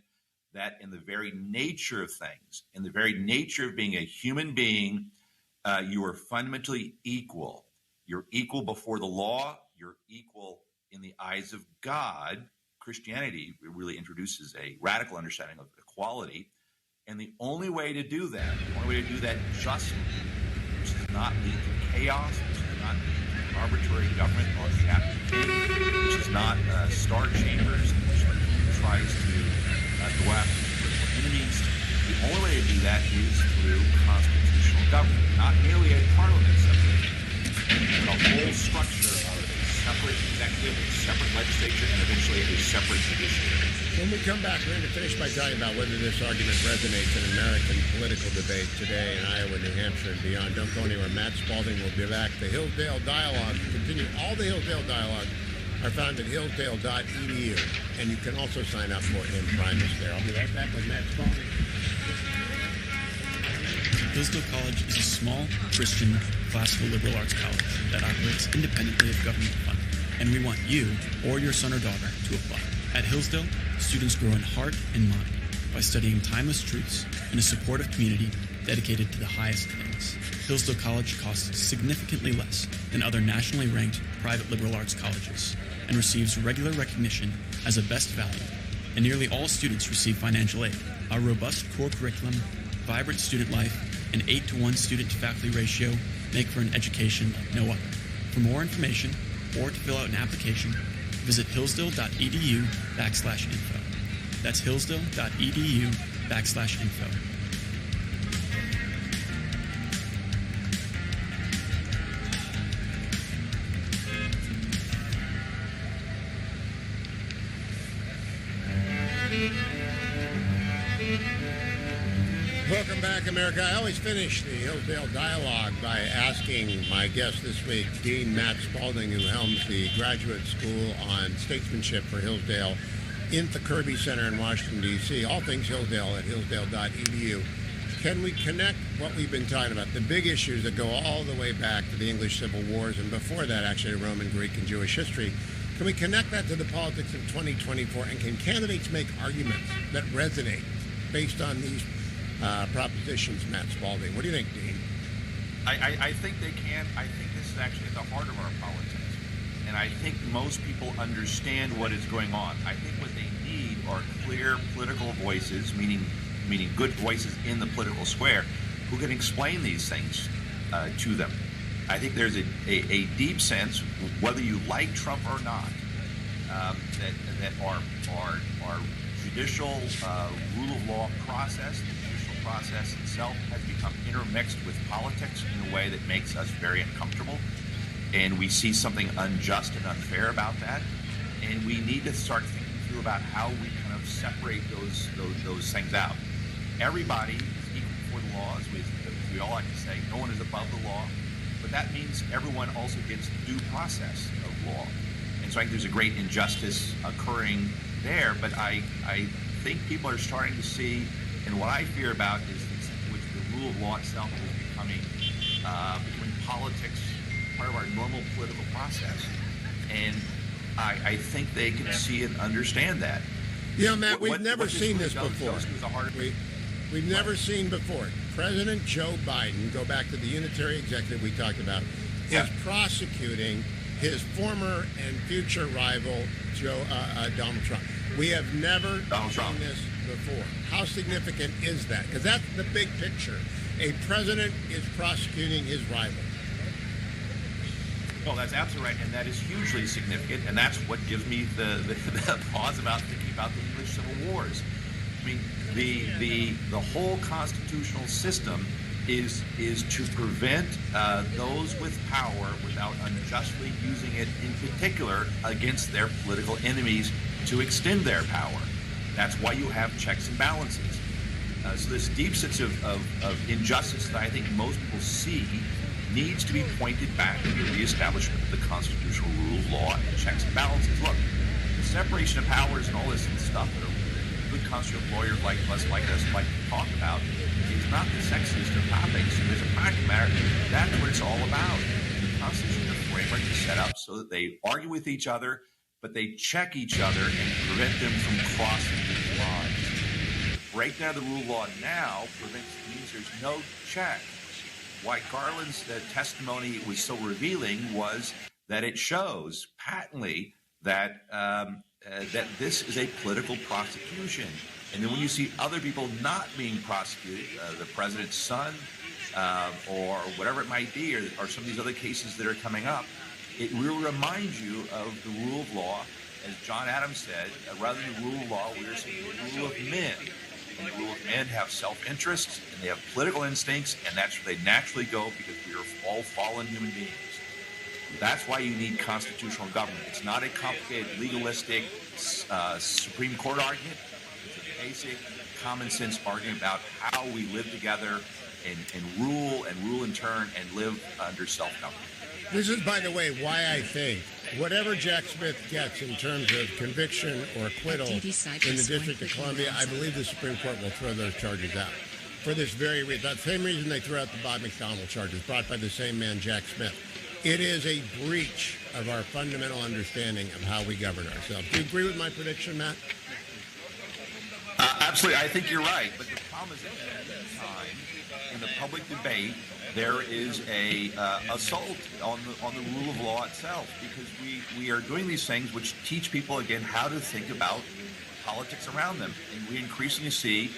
that in the very nature of things, in the very nature of being a human being, you are fundamentally equal. You're equal before the law. You're equal in the eyes of God. Christianity really introduces a radical understanding of equality. And the only way to do that, justly, which does not lead to chaos, which does not lead to arbitrary government or captive king, which is not star chambers, which tries to go after political enemies. The only way to do that is through constitutional government, not merely a parliament separation, but a whole structure of a separate executive, a separate legislature, and eventually a separate judiciary. When we come back, we're going to finish by talking about whether this argument resonates in American political debate today in Iowa, New Hampshire, and beyond. Don't go anywhere. Matt Spalding will be back. The Hillsdale Dialogue continue. All the Hillsdale Dialogues are found at hillsdale.edu, and you can also sign up for Imprimis there. I'll be right back with Matt Spalding. Hillsdale College is a small Christian classical liberal arts college that operates independently of government funding, and we want you or your son or daughter to apply. At Hillsdale, students grow in heart and mind by studying timeless truths in a supportive community dedicated to the highest things. Hillsdale College costs significantly less than other nationally ranked private liberal arts colleges and receives regular recognition as a best value, and nearly all students receive financial aid. Our robust core curriculum, vibrant student life, and 8-to-1 student-to-faculty ratio make for an education like no other. For more information or to fill out an application, visit hillsdale.edu/info. That's hillsdale.edu/info. Welcome back, America. I always finish the Hillsdale Dialogue by asking my guest this week, Dean Matt Spaulding, who helms the Graduate School on Statesmanship for Hillsdale in the Kirby Center in Washington, D.C. All things Hillsdale at hillsdale.edu. Can we connect what we've been talking about, the big issues that go all the way back to the English Civil Wars and before that, actually, Roman, Greek, and Jewish history? Can we connect that to the politics of 2024? And can candidates make arguments that resonate based on these propositions, Matt Spaulding? What do you think, Dean? I think they can. I think this is actually at the heart of our politics. And I think most people understand what is going on. I think what they need are clear political voices, meaning good voices in the political square, who can explain these things to them. I think there's a deep sense, whether you like Trump or not, that our judicial rule of law process, process itself, has become intermixed with politics in a way that makes us very uncomfortable, and we see something unjust and unfair about that, and we need to start thinking through about how we kind of separate those things out. Everybody is equal before the law, as we all like to say. No one is above the law, but that means everyone also gets due process of law, and so I think there's a great injustice occurring there, but I think people are starting to see. And what I fear about is which the rule of law itself is becoming politics part of our normal political process. And I think they can see and understand that. You know, Matt, we've never seen this before. We've never seen before. President Joe Biden, go back to the unitary executive we talked about, is prosecuting his former and future rival, Donald Trump. We have never seen this before. How significant is that? Because that's the big picture. A president is prosecuting his rival. Well, that's absolutely right, and that is hugely significant, and that's what gives me the pause about thinking about the English Civil Wars. I mean, the whole constitutional system is to prevent those with power without unjustly using it, in particular against their political enemies, to extend their power. That's why you have checks and balances. So this deep sense of injustice that I think most people see needs to be pointed back to the reestablishment of the constitutional rule of law and checks and balances. Look, the separation of powers and all this stuff that good constitutional lawyers like us like to talk about is not the sexiest of topics. And as a practical matter, that's what it's all about. The Constitution, the framework is set up so that they argue with each other, but they check each other and prevent them from crossing these lines. The breakdown of the rule of law now means there's no check. Why Garland's testimony was so revealing was that it shows patently that that this is a political prosecution. And then when you see other people not being prosecuted, the president's son, or whatever it might be, or some of these other cases that are coming up, it will remind you of the rule of law. As John Adams said, rather than the rule of law, we are seeing the rule of men. And the rule of men have self-interest, and they have political instincts, and that's where they naturally go because we are all fallen human beings. That's why you need constitutional government. It's not a complicated, legalistic Supreme Court argument. It's a basic, common sense argument about how we live together and rule in turn and live under self-government. This is, by the way, why I think whatever Jack Smith gets in terms of conviction or acquittal in the District of Columbia, I believe the Supreme Court will throw those charges out. For this very reason, that same reason they threw out the Bob McDonnell charges brought by the same man, Jack Smith. It is a breach of our fundamental understanding of how we govern ourselves. Do you agree with my prediction, Matt? Absolutely, I think you're right. But the problem is that in the meantime, in the public debate, there is a assault on the rule of law itself, because we are doing these things which teach people again how to think about politics around them, and we increasingly see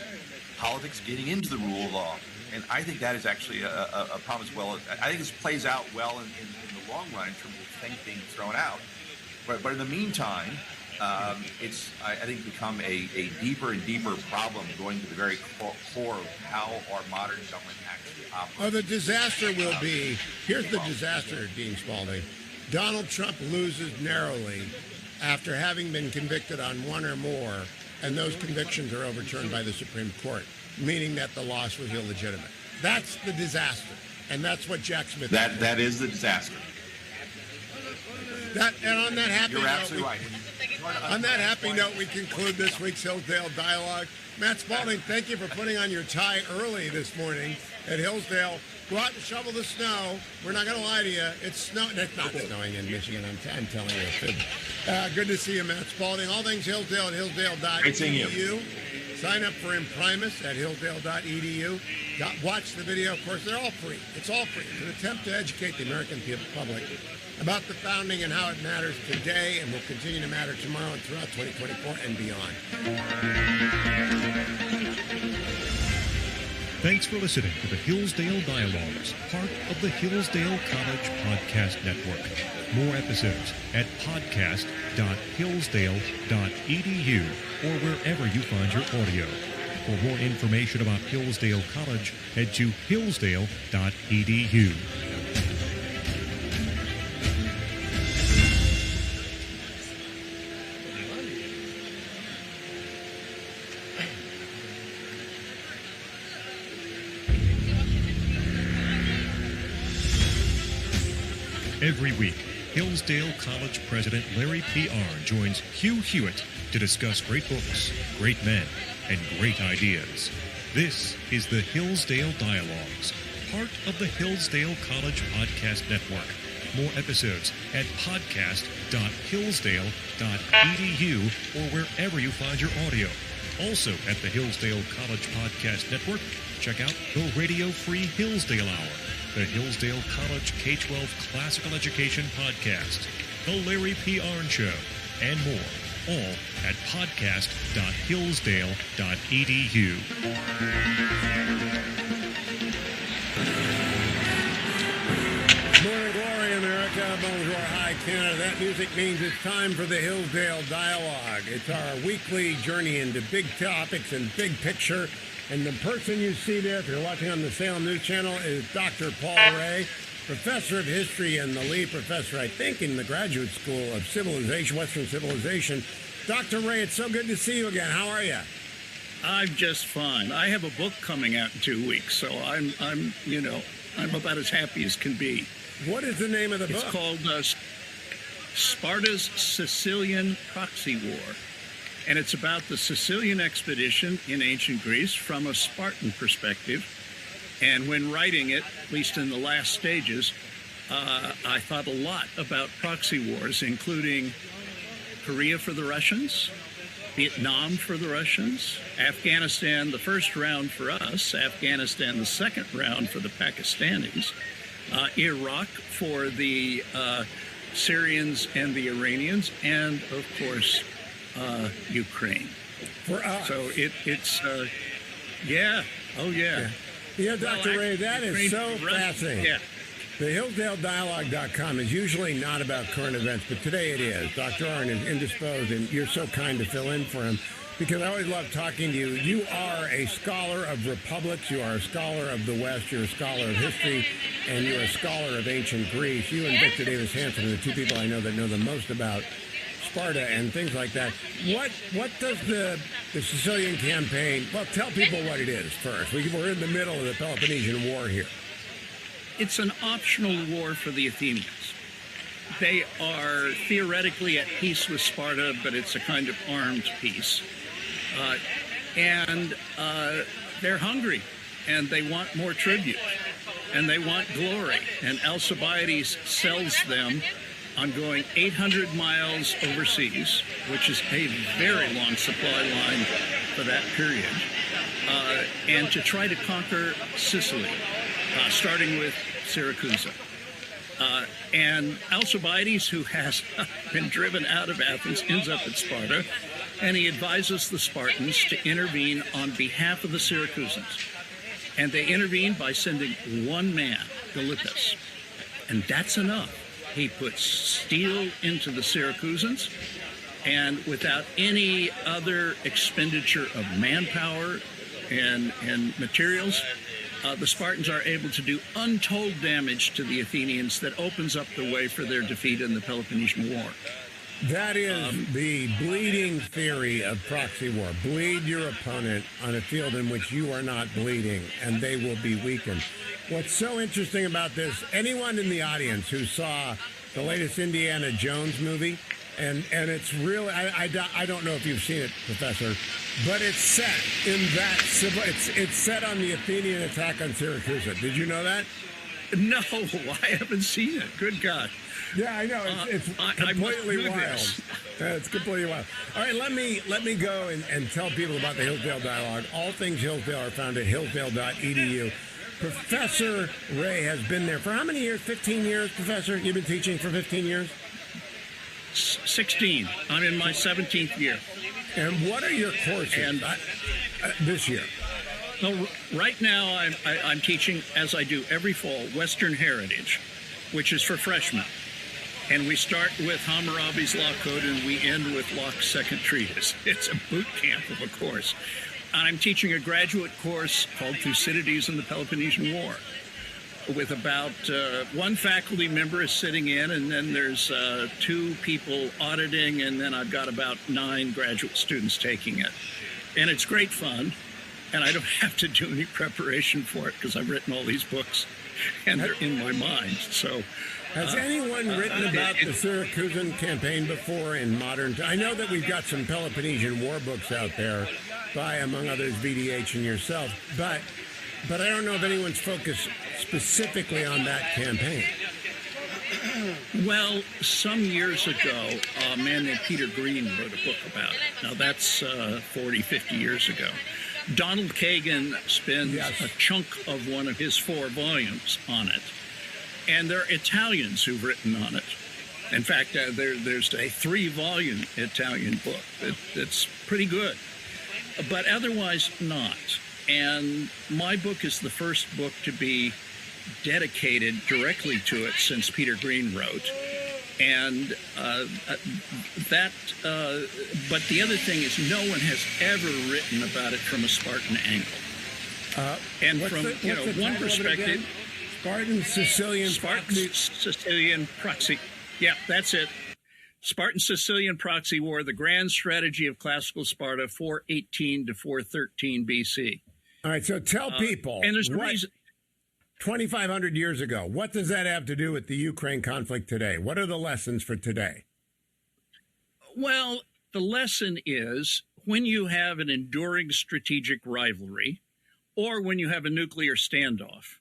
politics getting into the rule of law. And I think that is actually a problem as well. I think this plays out well in the long run in terms of things being thrown out. But in the meantime, it's, I think, become a deeper and deeper problem going to the very core of how our modern government actually operates. Oh, the disaster will be, here's the disaster, Dean Spalding. Donald Trump loses narrowly after having been convicted on one or more, and those convictions are overturned by the Supreme Court, meaning that the loss was illegitimate. That's the disaster, and that's what Jack Smith. That is the disaster. And on that happy You're note, absolutely right. On that happy note, we conclude this week's Hillsdale Dialogue. Matt Spalding, thank you for putting on your tie early this morning at Hillsdale. Go out and shovel the snow. We're not going to lie to you. It's not snowing in Michigan. I'm telling you. Good to see you, Matt Spalding. All things Hillsdale at hillsdale.edu. Great seeing you. Sign up for Imprimis at hillsdale.edu. Watch the video. Of course, they're all free. It's all free. It's an attempt to educate the American public about the founding and how it matters today and will continue to matter tomorrow and throughout 2024 and beyond. Thanks for listening to the Hillsdale Dialogues, part of the Hillsdale College Podcast Network. More episodes at podcast.hillsdale.edu or wherever you find your audio. For more information about Hillsdale College, head to hillsdale.edu. Every week, Hillsdale College President Larry P. Arnn joins Hugh Hewitt to discuss great books, great men, and great ideas. This is the Hillsdale Dialogues, part of the Hillsdale College Podcast Network. More episodes at podcast.hillsdale.edu or wherever you find your audio. Also at the Hillsdale College Podcast Network, check out the Radio Free Hillsdale Hour, the Hillsdale College K-12 Classical Education Podcast, The Larry P. Arnn Show, and more, all at podcast.hillsdale.edu. Morning glory, America. Bonjour, hi, Canada. That music means it's time for the Hillsdale Dialogue. It's our weekly journey into big topics and big picture. And the person you see there, if you're watching on the Salem News Channel, is Dr. Paul Ray, professor of history and the lead professor, I think, in the Graduate School of Civilization, Western Civilization. Dr. Ray, it's so good to see you again. How are you? I'm just fine. I have a book coming out in 2 weeks, so I'm about as happy as can be. What is the name of the book? It's called Sparta's Sicilian Proxy War. And it's about the Sicilian expedition in ancient Greece from a Spartan perspective. And when writing it, at least in the last stages, I thought a lot about proxy wars, including Korea for the Russians, Vietnam for the Russians, Afghanistan the first round for us, Afghanistan the second round for the Pakistanis, Iraq for the Syrians and the Iranians, and, of course, Ukraine. For us. So it's yeah. Oh, yeah. Yeah, Dr. Ray, that is so fascinating. Yeah. The HillsdaleDialogue.com is usually not about current events, but today it is. Dr. Arnn is indisposed, and you're so kind to fill in for him, because I always love talking to you. You are a scholar of republics. You are a scholar of the West. You're a scholar of history, and you're a scholar of ancient Greece. You and Victor Davis Hanson are the two people I know that know the most about Sparta and things like that. What does the Sicilian campaign, well, tell people what it is first. We're in the middle of the Peloponnesian War here. It's an optional war for the Athenians. They are theoretically at peace with Sparta, but it's a kind of armed peace. And they're hungry, and they want more tribute, and they want glory. And Alcibiades sells them on going 800 miles overseas, which is a very long supply line for that period, and to try to conquer Sicily, starting with Syracuse. And Alcibiades, who has been driven out of Athens, ends up at Sparta, and he advises the Spartans to intervene on behalf of the Syracusans. And they intervene by sending one man, Gylippus. And that's enough. He puts steel into the Syracusans, and without any other expenditure of manpower and materials, the Spartans are able to do untold damage to the Athenians that opens up the way for their defeat in the Peloponnesian War. That is the bleeding theory of proxy war. Bleed your opponent on a field in which you are not bleeding, and they will be weakened. What's so interesting about this, anyone in the audience who saw the latest Indiana Jones movie, and it's really, I don't know if you've seen it, Professor, but it's set in that civil, it's set on the Athenian attack on Syracuse. Did you know that? No, I haven't seen it. Good God. Yeah, I know. It's completely wild. It's completely wild. All right, let me go and tell people about the Hillsdale Dialogue. All things Hillsdale are found at hillsdale.edu. Professor Ray has been there for how many years? 15 years, Professor? You've been teaching for 15 years? 16. I'm in my 17th year. And what are your courses this year? Well, right now I'm teaching, as I do every fall, Western Heritage, which is for freshmen. And we start with Hammurabi's Law Code and we end with Locke's Second Treatise. It's a boot camp of a course. And I'm teaching a graduate course called Thucydides and the Peloponnesian War, with about one faculty member is sitting in, and then there's 2 people auditing, and then I've got about 9 graduate students taking it. And it's great fun, and I don't have to do any preparation for it because I've written all these books, and they're in my mind. So, has anyone written about the Syracusan campaign before in modern times? I know that we've got some Peloponnesian war books out there by, among others, VDH and yourself, but I don't know if anyone's focused specifically on that campaign. Well, some years ago, a man named Peter Green wrote a book about it. Now, that's 40, 50 years ago. Donald Kagan spends a chunk of one of his 4 volumes on it. And there are Italians who've written on it. In fact, there's a 3-volume Italian book that's pretty good, but otherwise not. And my book is the first book to be dedicated directly to it since Peter Green wrote. And but the other thing is no one has ever written about it from a Spartan angle. And from one perspective, Sicilian proxy. Yeah, that's it. Spartan-Sicilian proxy war, the grand strategy of classical Sparta, 418 to 413 BC. All right, so tell people, and there's a reason. 2,500 years ago, what does that have to do with the Ukraine conflict today? What are the lessons for today? Well, the lesson is when you have an enduring strategic rivalry or when you have a nuclear standoff,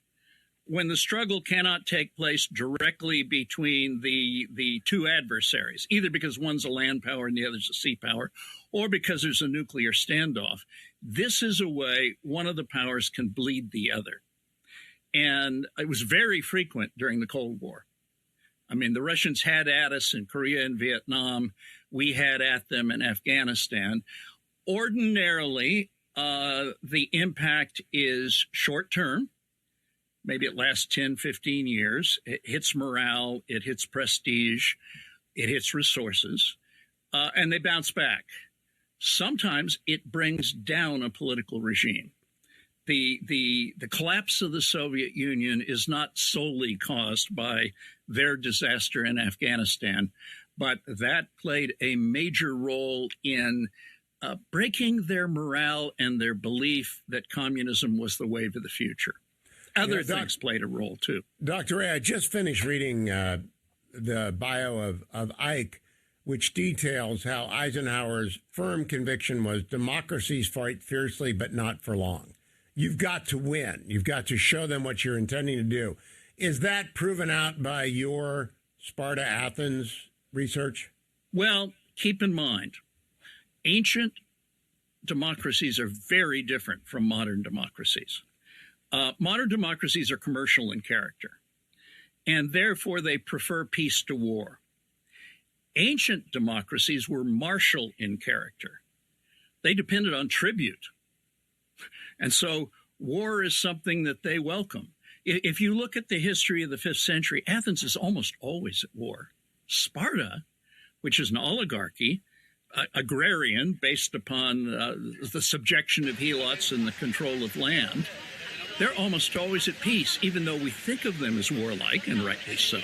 when the struggle cannot take place directly between the 2 adversaries, either because one's a land power and the other's a sea power, or because there's a nuclear standoff, this is a way one of the powers can bleed the other. And it was very frequent during the Cold War. I mean, the Russians had at us in Korea and Vietnam. We had at them in Afghanistan. Ordinarily, the impact is short-term. Maybe it lasts 10, 15 years. It hits morale. It hits prestige. It hits resources. And they bounce back. Sometimes it brings down a political regime. The collapse of the Soviet Union is not solely caused by their disaster in Afghanistan, but that played a major role in breaking their morale and their belief that communism was the wave of the future. Other things played a role, too. Dr. Ray, I just finished reading the bio of Ike, which details how Eisenhower's firm conviction was democracies fight fiercely, but not for long. You've got to win. You've got to show them what you're intending to do. Is that proven out by your Sparta-Athens research? Well, keep in mind, ancient democracies are very different from modern democracies. Modern democracies are commercial in character, and therefore they prefer peace to war. Ancient democracies were martial in character. They depended on tribute. And so war is something that they welcome. If you look at the history of the 5th century, Athens is almost always at war. Sparta, which is an oligarchy, agrarian, based upon the subjection of helots and the control of land, they're almost always at peace, even though we think of them as warlike, and rightly so.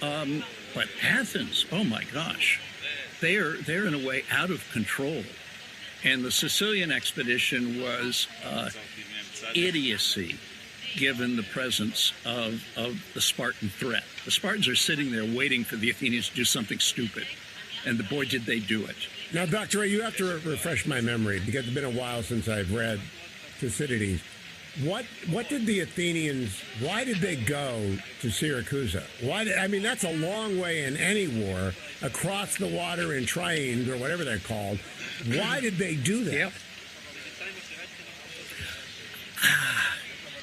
But Athens, oh my gosh, they're in a way out of control. And the Sicilian expedition was idiocy, given the presence of the Spartan threat. The Spartans are sitting there waiting for the Athenians to do something stupid. And boy, did they do it. Now, Dr. Ray, you have to refresh my memory, because it's been a while since I've read Thucydides. What did the Athenians, why did they go to Syracuse? That's a long way in any war, across the water in triremes, or whatever they're called. Why did they do that? Yep.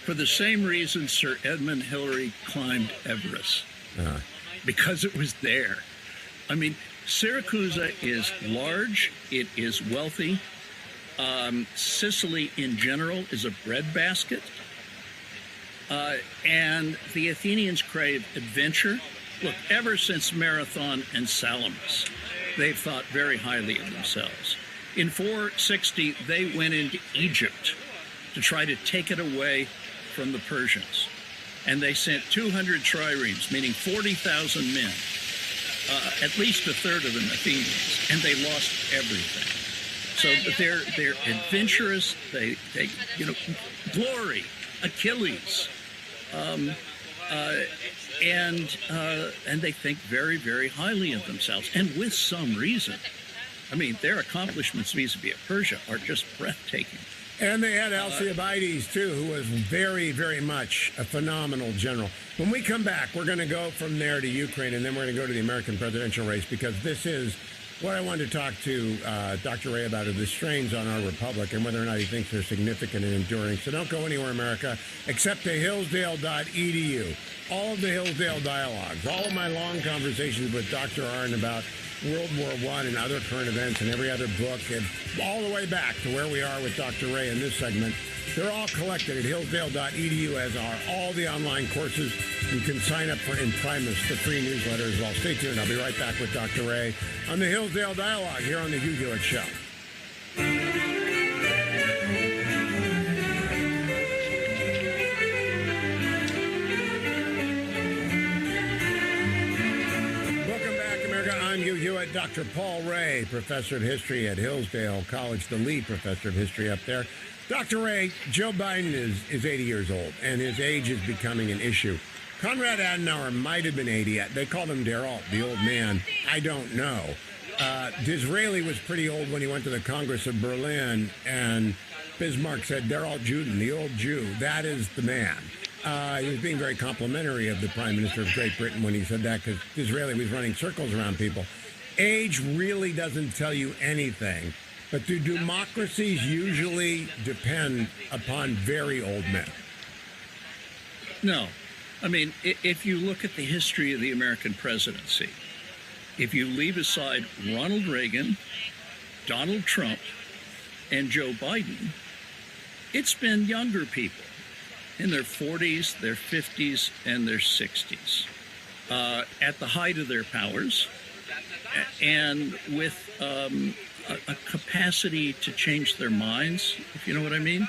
For the same reason Sir Edmund Hillary climbed Everest. Because it was there. I mean, Syracuse is large, it is wealthy. Sicily in general is a breadbasket. And the Athenians crave adventure. Look, ever since Marathon and Salamis, they've thought very highly of themselves. In 460, they went into Egypt to try to take it away from the Persians. And they sent 200 triremes, meaning 40,000 men, at least a third of them Athenians, and they lost everything. So they're adventurous. They glory, Achilles, and they think very, very highly of themselves, and with some reason. I mean, their accomplishments vis-a-vis Persia are just breathtaking. And they had Alcibiades, too, who was very, very much a phenomenal general. When we come back, we're going to go from there to Ukraine, and then we're going to go to the American presidential race, because this is what I wanted to talk to Dr. Ray about, are the strains on our republic and whether or not he thinks they're significant and enduring. So don't go anywhere, America, except to hillsdale.edu. All of the Hillsdale dialogues, all of my long conversations with Dr. Arnn about World War I and other current events and every other book, and all the way back to where we are with Dr. Ray in this segment, they're all collected at hillsdale.edu, as are all the online courses. You can sign up for Imprimis, the free newsletter as well. Stay tuned. I'll be right back with Dr. Ray on the Hillsdale Dialogue here on the Hugh Hewitt Show. Dr. Paul Ray, professor of history at Hillsdale College, the lead professor of history up there. Dr. Ray, Joe Biden is 80 years old, and his age is becoming an issue. Konrad Adenauer might have been 80. They called him Der Alt, the old man. I don't know. Disraeli was pretty old when he went to the Congress of Berlin, and Bismarck said, Der Alt Juden, the old Jew. That is the man. He was being very complimentary of the Prime Minister of Great Britain when he said that, because Disraeli was running circles around people. Age really doesn't tell you anything, but do democracies usually depend upon very old men? No. I mean, if you look at the history of the American presidency, if you leave aside Ronald Reagan, Donald Trump, and Joe Biden, it's been younger people in their 40s, their 50s, and their 60s, at the height of their powers, and with a capacity to change their minds, if you know what I mean.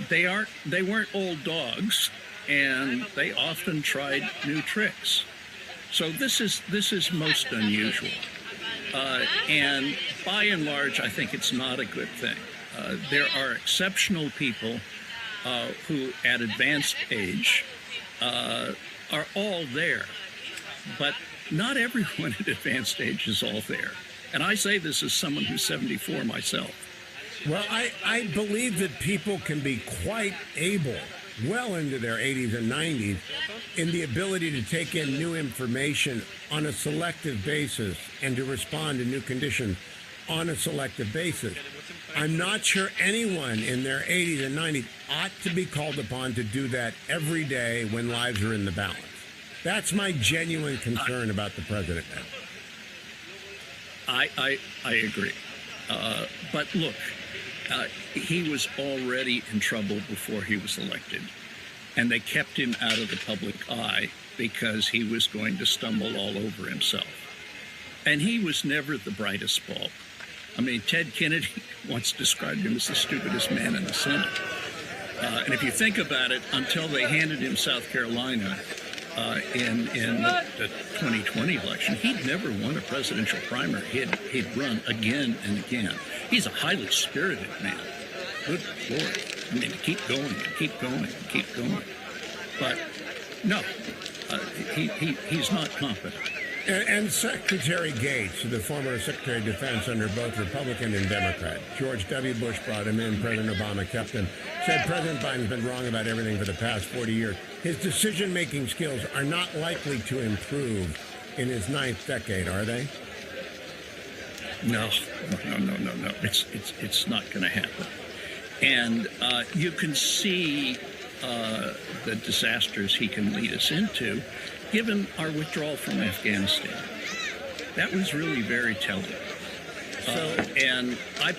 They weren't old dogs, and they often tried new tricks. So this is most unusual, and by and large, I think it's not a good thing. There are exceptional people who, at advanced age, are all there, but not everyone at advanced age is all there. And I say this as someone who's 74 myself. Well, I believe that people can be quite able, well into their 80s and 90s, in the ability to take in new information on a selective basis and to respond to new conditions. on a selective basis. I'm not sure anyone in their 80s and 90s ought to be called upon to do that every day when lives are in the balance. That's my genuine concern about the president now. I agree. But look, he was already in trouble before he was elected, and they kept him out of the public eye because he was going to stumble all over himself. And he was never the brightest bulb. I mean, Ted Kennedy once described him as the stupidest man in the Senate. And if you think about it, until they handed him South Carolina in the 2020 election, he'd never won a presidential primary. He'd run again and again. He's a highly spirited man. Good Lord. I mean, keep going and keep going and keep going. But no, he's not competent. And Secretary Gates, the former Secretary of Defense under both Republican and Democrat, George W. Bush brought him in, President Obama kept him, said President Biden's been wrong about everything for the past 40 years. His decision-making skills are not likely to improve in his 9th decade, are they? No. It's not going to happen. And you can see the disasters he can lead us into, given our withdrawal from Afghanistan. That was really very telling. And I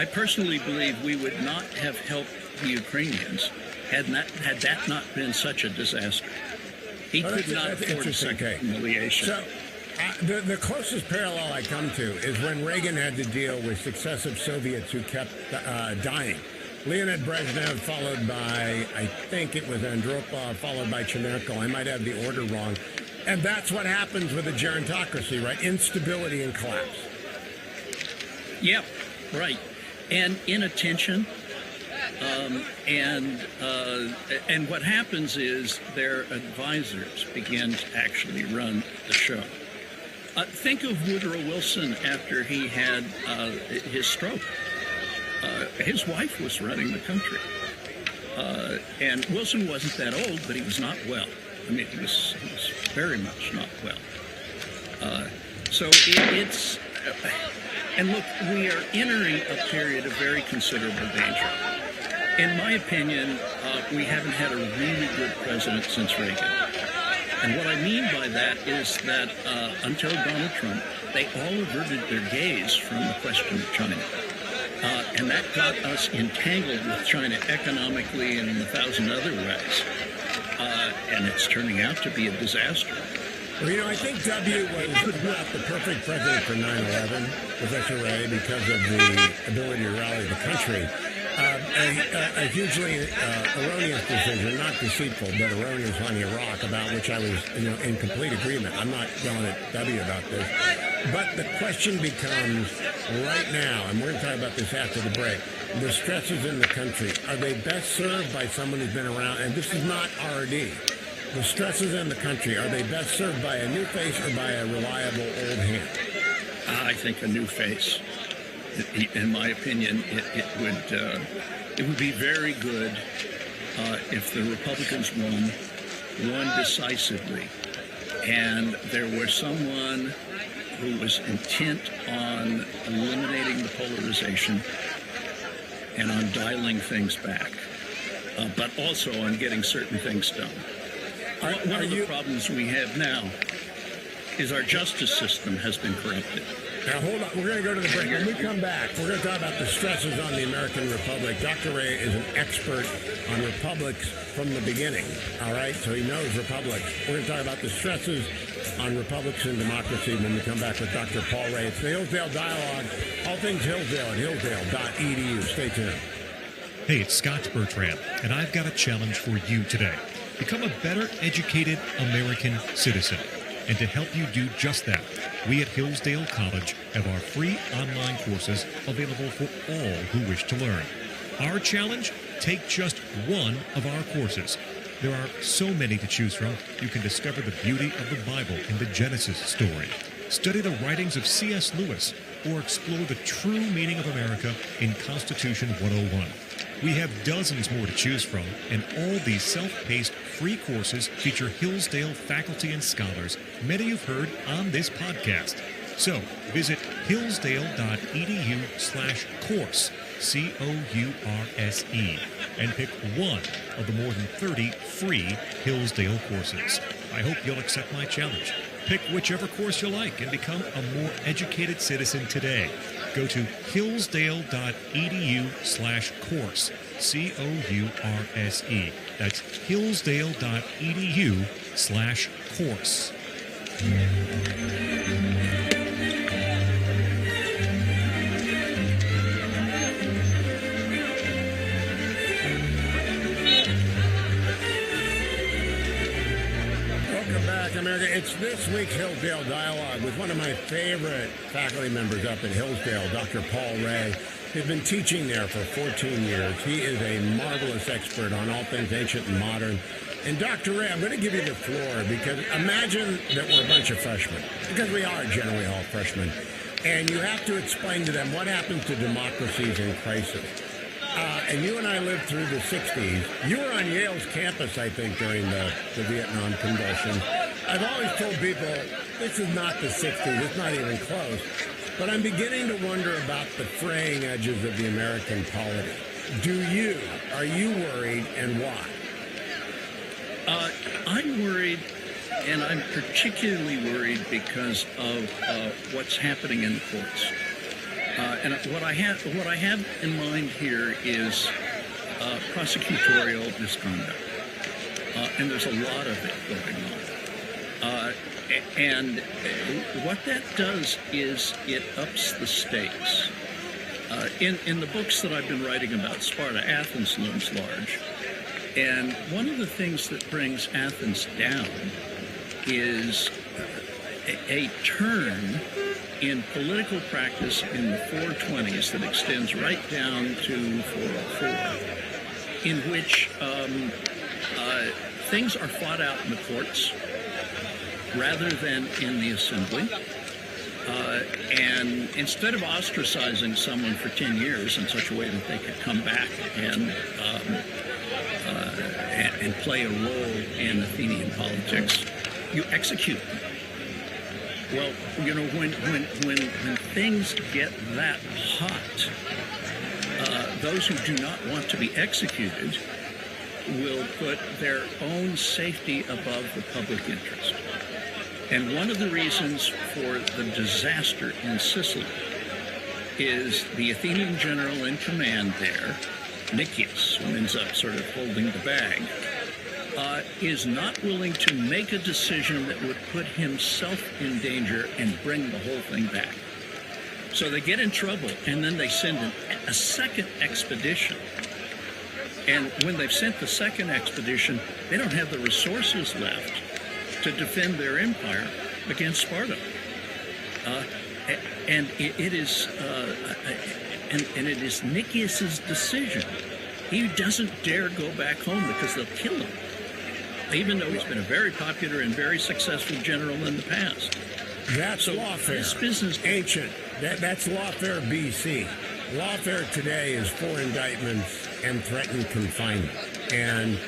personally believe we would not have helped the Ukrainians had that not been such a disaster. He could not afford a second humiliation. So, the closest parallel I come to is when Reagan had to deal with successive Soviets who kept dying. Leonid Brezhnev, followed by, I think it was Andropov, followed by Chernobyl. I might have the order wrong. And that's what happens with a gerontocracy, right? Instability and collapse. Yep, right. And inattention. And what happens is their advisors begin to actually run the show. Think of Woodrow Wilson after he had his stroke. His wife was running the country. And Wilson wasn't that old, but he was not well. I mean, he was very much not well. So it's... and look, we are entering a period of very considerable danger. In my opinion, we haven't had a really good president since Reagan. And what I mean by that is that until Donald Trump, they all averted their gaze from the question of China. And that got us entangled with China economically and in 1,000 other ways. And it's turning out to be a disaster. Well, you know, I think W was not the perfect president for 9/11, Professor Ray, because of the ability to rally the country. A hugely erroneous decision, not deceitful, but erroneous on Iraq, about which I was, in complete agreement. I'm not going at W about this. But the question becomes, right now, and we're going to talk about this after the break, the stresses in the country, are they best served by someone who's been around? And this is not RD. The stresses in the country, are they best served by a new face or by a reliable old hand? I think a new face. In my opinion, it would be very good if the Republicans won decisively, and there was someone who was intent on eliminating the polarization and on dialing things back, but also on getting certain things done. One of the problems we have now is our justice system has been corrupted. Now, hold on. We're going to go to the break. When we come back, we're going to talk about the stresses on the American Republic. Dr. Ray is an expert on republics from the beginning, all right? So he knows republics. We're going to talk about the stresses on republics and democracy when we come back with Dr. Paul Ray. It's the Hillsdale Dialogue. All things Hillsdale at hillsdale.edu. Stay tuned. Hey, it's Scott Bertrand, and I've got a challenge for you today. Become a better educated American citizen. And to help you do just that, we at Hillsdale College have our free online courses available for all who wish to learn. Our challenge? Take just one of our courses. There are so many to choose from, you can discover the beauty of the Bible in the Genesis story, study the writings of C.S. Lewis, or explore the true meaning of America in Constitution 101. We have dozens more to choose from, and all these self-paced free courses feature Hillsdale faculty and scholars, many you've heard on this podcast. So visit hillsdale.edu/course, COURSE, and pick one of the more than 30 free Hillsdale courses. I hope you'll accept my challenge. Pick whichever course you like and become a more educated citizen today. Go to hillsdale.edu/course, COURSE. That's hillsdale.edu/course. Welcome back, America. It's this week's Hillsdale Dialogue with one of my favorite faculty members up at Hillsdale, Dr. Paul Ray. He's been teaching there for 14 years. He is a marvelous expert on all things ancient and modern. And Dr. Ray, I'm going to give you the floor because imagine that we're a bunch of freshmen, because we are generally all freshmen, and you have to explain to them what happens to democracies in crisis. And you and I lived through the 60s. You were on Yale's campus, I think, during the Vietnam convulsion. I've always told people, this is not the 60s. It's not even close. But I'm beginning to wonder about the fraying edges of the American polity. Are you worried, and why? I'm worried, and I'm particularly worried because of what's happening in the courts. And what I have in mind here is prosecutorial misconduct, and there's a lot of it going on. And what that does is it ups the stakes. In the books that I've been writing about Sparta, Athens looms large. And one of the things that brings Athens down is a turn in political practice in the 420s that extends right down to 404, in which things are fought out in the courts rather than in the assembly. And instead of ostracizing someone for 10 years in such a way that they could come back and play a role in Athenian politics, you execute them. Well, you know, when things get that hot, those who do not want to be executed will put their own safety above the public interest. And one of the reasons for the disaster in Sicily is the Athenian general in command there, Nicias, who ends up sort of holding the bag, is not willing to make a decision that would put himself in danger and bring the whole thing back. So they get in trouble, and then they send a second expedition. And when they've sent the second expedition, they don't have the resources left to defend their empire against Sparta. And it is Nicias's decision. He doesn't dare go back home because they'll kill him, even though he's been a very popular and very successful general in the past. That's lawfare. This business ancient. That's lawfare BC. Lawfare today is 4 indictments and threatened confinement. And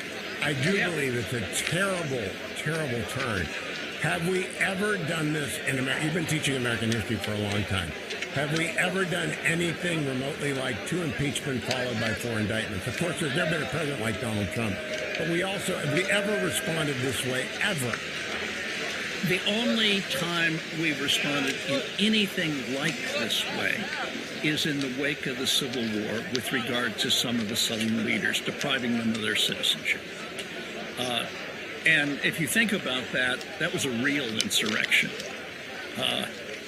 I do believe it's a terrible, terrible turn. Have we ever done this in America? You've been teaching American history for a long time. Have we ever done anything remotely like 2 impeachments followed by 4 indictments? Of course, there's never been a president like Donald Trump. But have we ever responded this way, ever? The only time we've responded in anything like this way is in the wake of the Civil War with regard to some of the Southern leaders, depriving them of their citizenship. And if you think about that, that was a real insurrection,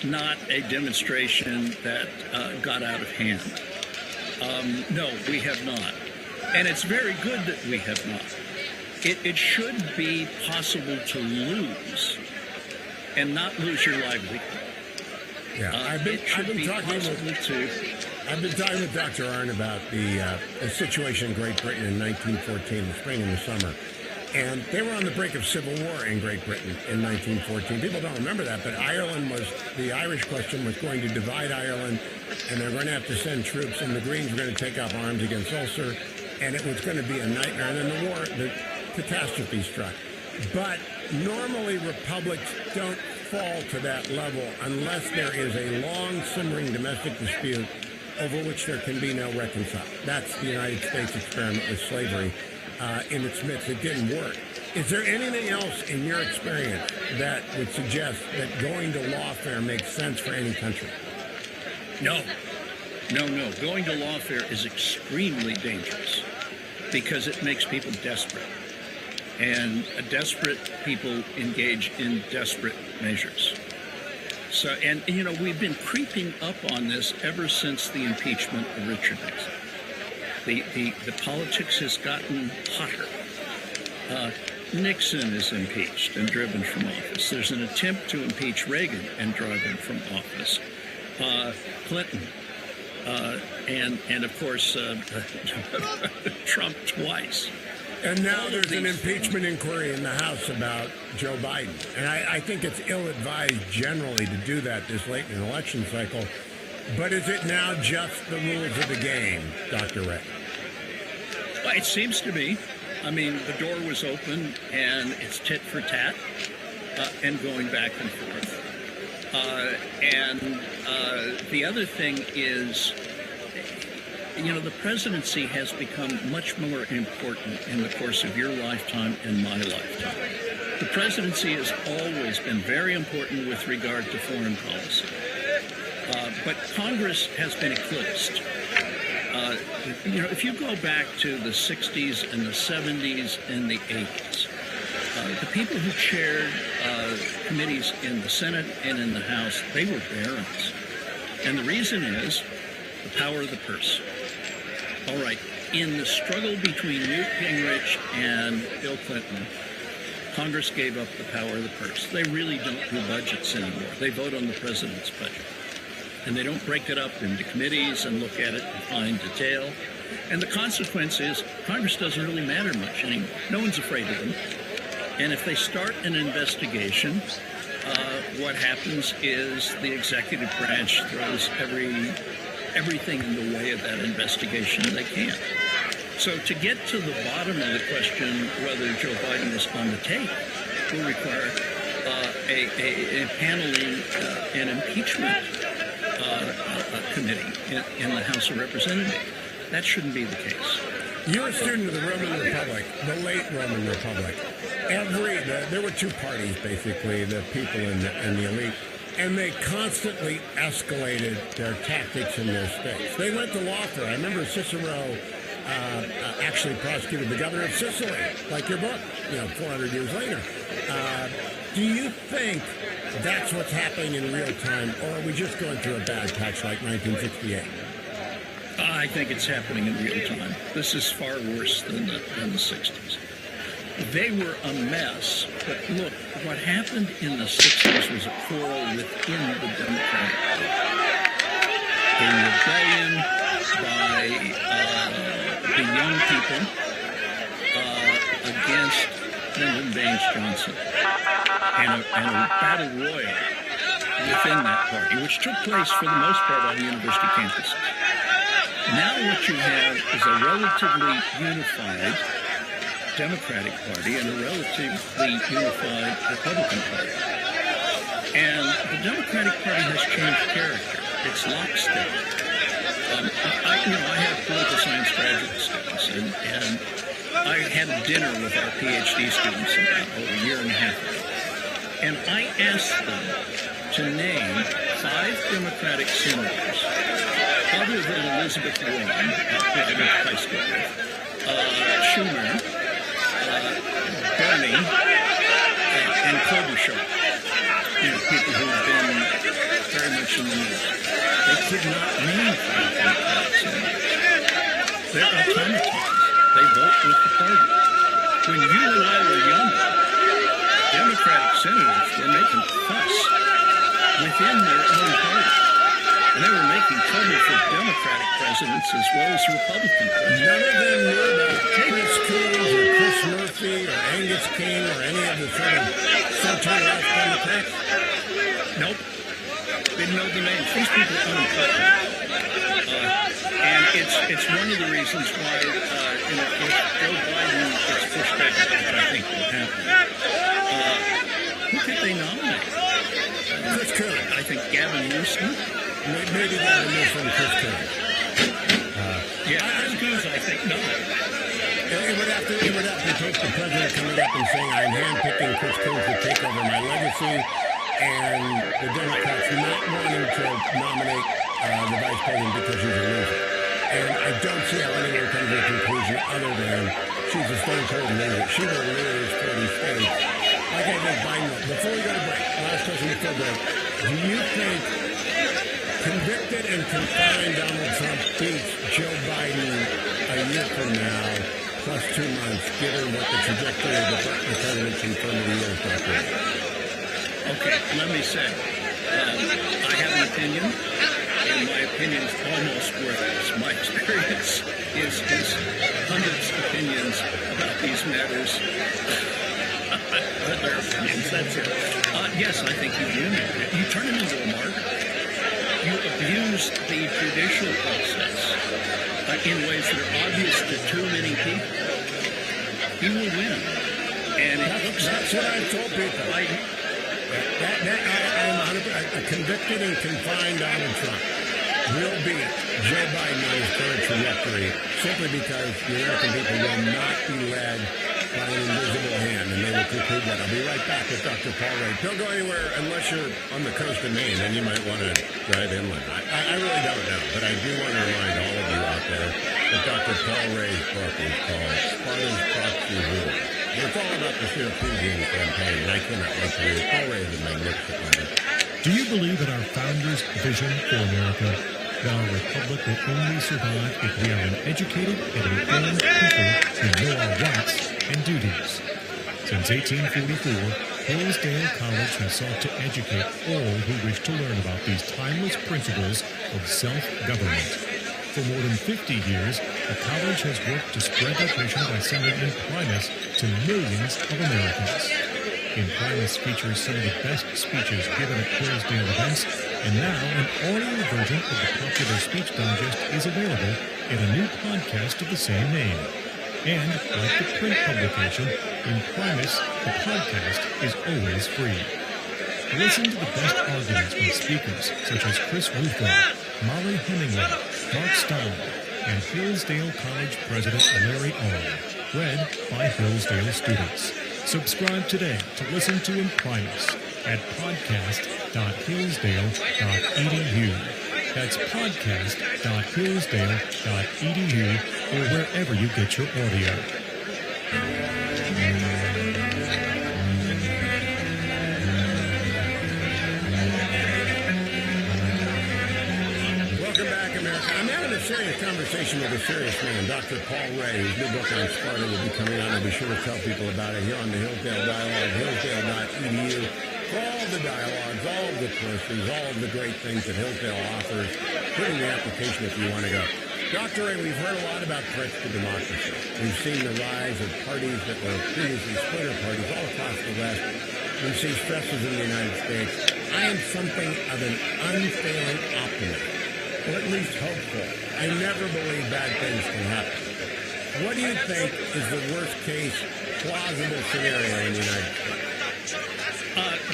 not a demonstration that got out of hand. No, we have not. And it's very good that we have not. It should be possible to lose and not lose your livelihood. Yeah, I've been talking with Dr. Arnn about the situation in Great Britain in 1914, the spring and the summer. And they were on the brink of civil war in Great Britain in 1914. People don't remember that, but the Irish question was going to divide Ireland, and they're going to have to send troops, and the Greens were going to take up arms against Ulster, and it was going to be a nightmare. And then the catastrophe struck. But normally republics don't fall to that level unless there is a long simmering domestic dispute over which there can be no reconcile. That's the United States experiment with slavery in its midst. It didn't work. Is there anything else in your experience that would suggest that going to lawfare makes sense for any country? No. Going to lawfare is extremely dangerous because it makes people desperate. And desperate people engage in desperate measures. So, and we've been creeping up on this ever since the impeachment of Richard Nixon. The politics has gotten hotter. Nixon is impeached and driven from office. There's an attempt to impeach Reagan and drive him from office. Clinton, and of course, Trump twice. And now there's an impeachment inquiry in the House about Joe Biden. And I think it's ill-advised generally to do that this late in an election cycle. But is it now just the rules of the game, Dr. Ray? Well, it seems to be. I mean, the door was open, and it's tit for tat, and going back and forth. The other thing is, the presidency has become much more important in the course of your lifetime and my lifetime. The presidency has always been very important with regard to foreign policy. But Congress has been eclipsed. If you go back to the 60s and the 70s and the 80s, the people who chaired committees in the Senate and in the House, they were barons. And the reason is the power of the purse. All right, in the struggle between Newt Gingrich and Bill Clinton, Congress gave up the power of the purse. They really don't do budgets anymore. They vote on the president's budget. And they don't break it up into committees and look at it in fine detail. And the consequence is Congress doesn't really matter much anymore. No one's afraid of them. And if they start an investigation, what happens is the executive branch throws everything in the way of that investigation they can. So to get to the bottom of the question whether Joe Biden is on the take will require a paneling, an impeachment committee in the House of Representatives. That shouldn't be the case. You're a student of the Roman Republic, the late Roman Republic. There were two parties, basically, the people and the elite, and they constantly escalated their tactics in their states. They went to lawfare. I remember Cicero actually prosecuted the governor of Sicily, like your book, 400 years later. Do you think that's what's happening in real time, or are we just going through a bad patch like 1968? I think it's happening in real time. This is far worse than the 60s. They were a mess, but look, what happened in the 60s was a quarrel within the Democratic Party. A rebellion by the young people against Lyndon Baines Johnson, and a battle royal within that party, which took place for the most part on university campuses. Now what you have is a relatively unified Democratic Party and a relatively unified Republican Party. And the Democratic Party has changed character. It's lockstep. I have political science graduate students, and I had dinner with our PhD students about a year and a half ago. And I asked them to name 5 Democratic senators, other than Elizabeth Warren, who I went to high school with, Schumer, Bernie, and Klobuchar. People who have been very much in the news. They could not name 5 Democratic senators. They're automatons. They vote with the party. When you and I were younger, Democratic senators were making fuss within their own party. And they were making trouble for Democratic presidents as well as Republican presidents. None of them knew about Chris Coons or Chris Murphy or Angus King or any of the sort of center-left Democrats? Nope. Didn't know the names. These people are unimportant. And it's one of the reasons why, if Joe Biden gets pushed back, which I think will happen, Who could they nominate? Chris Coons. I think Gavin Newsom. Maybe Gavin Newsom, Chris Coons. Chris Coons, I think not. It would have to take the president coming up and saying, I'm handpicking Chris Coons to take over my legacy, and the Democrats not wanting to nominate the vice president because he's a loser. And I don't see how anyone comes to a conclusion other than she's a stone cold loser. She will lose 40 states. Like I think Biden will. Before we go to break, last question before break, do you think convicted and confined Donald Trump beats Joe Biden a year from now, plus 2 months, given what the trajectory of the president's infirmity is, Dr. Okay, let me say, I have an opinion, and my opinion is almost worthless. My experience is hundreds of opinions about these matters. Their opinions, that's it. Yes, I think you turn him into a martyr. You abuse the judicial process in ways that are obvious to too many people. He will win. And that's what I told people. I'm a convicted and confined Donald Trump will beat Joe Biden on his current trajectory simply because the American people will not be led by an invisible hand, and they will conclude that. I'll be right back with Dr. Paul Ray. Don't go anywhere unless you're on the coast of Maine, and you might want to drive inland. I really don't know, but I do want to remind all of you out there that Dr. Paul Ray's book is called Sparta's Proxy War. It's all about the Syracusine campaign, and I cannot wait to read it. Paul Ray is a magnificent man. Do you believe in our founders' vision for America? That our republic will only survive if we are an educated and informed people who know our rights and duties. Since 1844, Hillsdale College has sought to educate all who wish to learn about these timeless principles of self-government. For more than 50 years, the college has worked to spread that mission by sending Imprimis to millions of Americans. Imprimis features some of the best speeches given at Hillsdale events, and now an audio version of the popular speech digest is available in a new podcast of the same name. And, like the print publication, Imprimis, the podcast is always free. Listen to the best arguments by speakers such as Chris Rufo, Molly Hemingway, Mark Stein, and Hillsdale College President Larry Arm, read by Hillsdale students. Subscribe today to listen to Imprimis at podcast.hillsdale.edu. That's podcast.hillsdale.edu or wherever you get your audio. Welcome back, America. I'm having a serious conversation with a serious man, Dr. Paul Ray, whose new book on Sparta will be coming out. I'll be sure to tell people about it here on the Hillsdale Dialogue, hillsdale.edu. For all of the dialogues, all of the courses, all of the great things that Hillsdale offers, put in the application if you want to go. Dr. Ray, we've heard a lot about threats to democracy. We've seen the rise of parties that were previously splinter parties all across the West. We see stresses in the United States. I am something of an unfailing optimist, or at least hopeful. I never believe bad things can happen. What do you think is the worst case plausible scenario in the United States?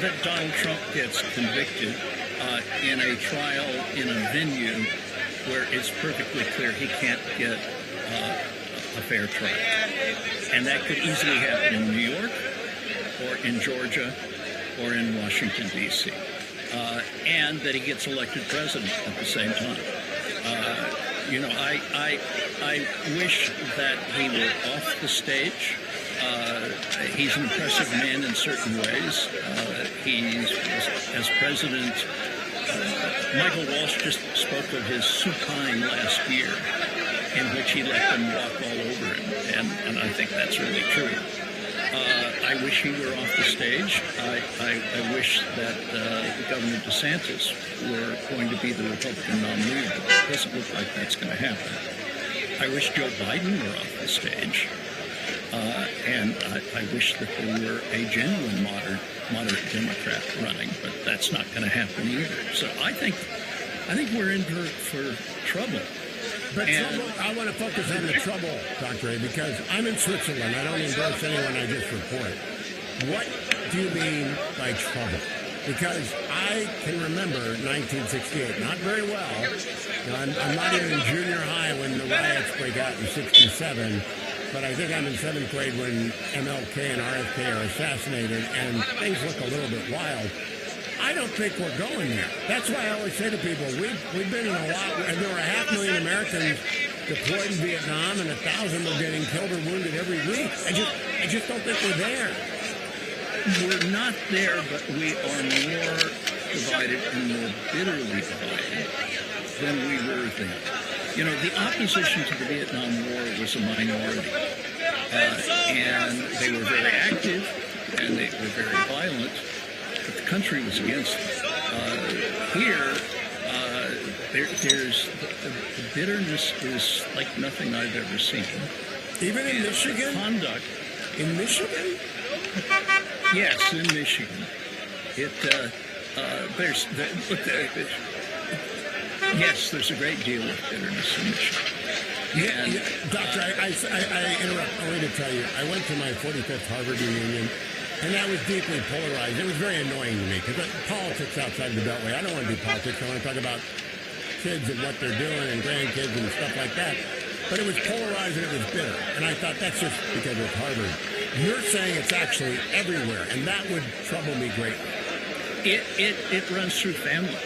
That Donald Trump gets convicted in a trial in a venue where it's perfectly clear he can't get a fair trial. And that could easily happen in New York or in Georgia or in Washington, D.C. And that he gets elected president at the same time. I wish that he were off the stage. He's an impressive man in certain ways. As president, Michael Walsh just spoke of his supine last year, in which he let them walk all over him, and I think that's really true. I wish he were off the stage. I wish that Governor DeSantis were going to be the Republican nominee, but it doesn't look like that's going to happen. I wish Joe Biden were off the stage. And I wish that there were a genuine moderate Democrat running, but that's not going to happen either. So I think we're in for trouble. But trouble, I want to focus on the trouble, Dr. Ray, because I'm in Switzerland. I don't endorse anyone, I just report. what do you mean by trouble? Because I can remember 1968, not very well. You know, I'm not even in junior high when the riots break out in 67, but I think I'm in 7th grade when MLK and RFK are assassinated, and things look a little bit wild. I don't think we're going there. That's why I always say to people, we've been in a lot, and there were 500,000 Americans deployed in Vietnam, and 1,000 were getting killed or wounded every week. I just don't think we're there. We're not there, but we are more divided and more bitterly divided than we were then. You know, the opposition to the Vietnam War was a minority, and they were very active, and they were very violent, but the country was against them. Here, there's the bitterness is like nothing I've ever seen. Even in Michigan? Conduct. In Michigan? Yes, in Michigan. Yes, there's a great deal of bitterness in Michigan. Yeah, Doctor, I interrupt only to tell you, I went to my 45th Harvard reunion, and that was deeply polarized. It was very annoying to me, because politics outside the Beltway, I don't want to do politics, I want to talk about kids and what they're doing and grandkids and stuff like that. But it was polarized and it was bitter. And I thought that's just because of Harvard. You're saying it's actually everywhere, and that would trouble me greatly. It runs through families.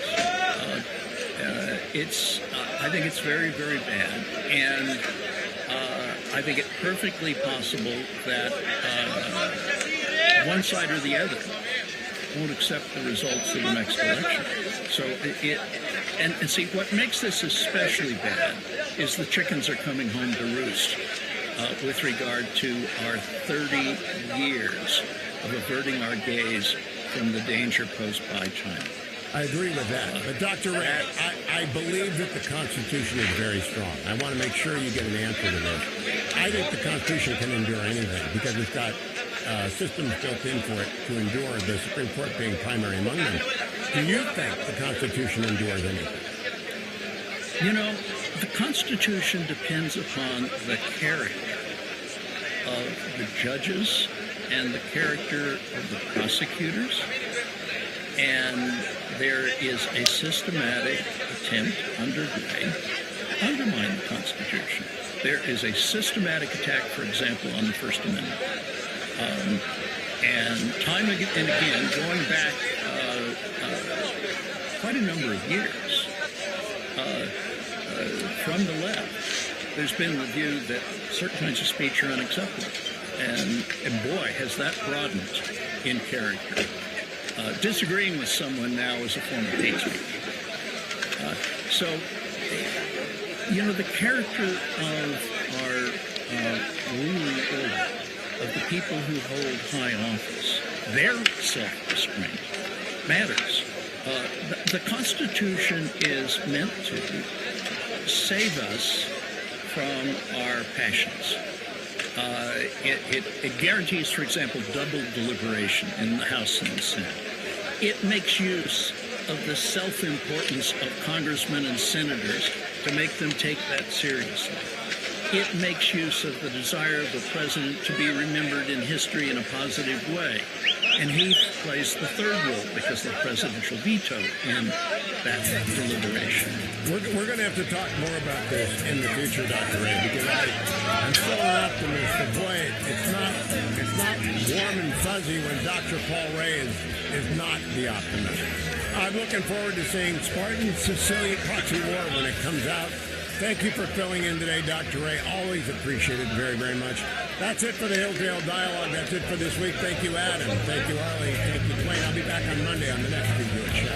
I think it's very, very bad, and I think it's perfectly possible that one side or the other won't accept the results of the next election. So and see, what makes this especially bad is the chickens are coming home to roost with regard to our 30 years of averting our gaze from the danger posed by China. I agree with that. But Dr. Ray, I believe that the Constitution is very strong. I want to make sure you get an answer to this. I think the Constitution can endure anything because it's got systems built in for it to endure, the Supreme Court being primary among them. Do you think the Constitution endures anything? You know, the Constitution depends upon the character of the judges and the character of the prosecutors. And there is a systematic attempt underway to undermine the Constitution. There is a systematic attack, for example, on the First Amendment. And time and again, going back quite a number of years, from the left, there's been the view that certain kinds of speech are unacceptable. And boy, has that broadened in character. Disagreeing with someone now is a form of hate speech. So, you know, the character of our ruling order, of the people who hold high office, their self-restraint matters. The Constitution is meant to save us from our passions. It guarantees, for example, double deliberation in the House and the Senate. It makes use of the self-importance of congressmen and senators to make them take that seriously. It makes use of the desire of the president to be remembered in history in a positive way. And he plays the third role because of the presidential veto in that deliberation. We're going to have to talk more about this in the future, Dr. Ray, because I'm still an optimist, but boy, it's not warm and fuzzy when Dr. Paul Ray is not the optimist. I'm looking forward to seeing Spartan Sicilian Proxy War when it comes out. Thank you for filling in today, Dr. Ray. Always appreciate it very, very much. That's it for the Hillsdale Dialogue. That's it for this week. Thank you, Adam. Thank you, Harley. Thank you, Dwayne. I'll be back on Monday on the next Video Show.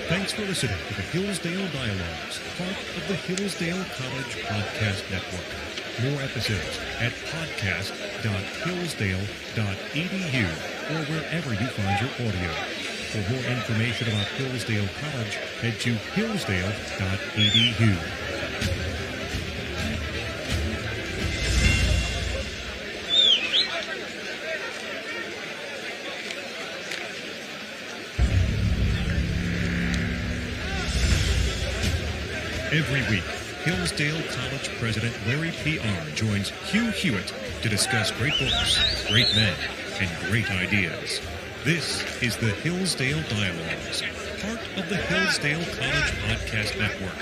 Thanks for listening to the Hillsdale Dialogues, part of the Hillsdale College Podcast Network. More episodes at podcast.hillsdale.edu or wherever you find your audio. For more information about Hillsdale College, head to hillsdale.edu. Every week, Hillsdale College President Larry P.R. joins Hugh Hewitt to discuss great books, great men, and great ideas. This is the Hillsdale Dialogues, part of the Hillsdale College Podcast Network.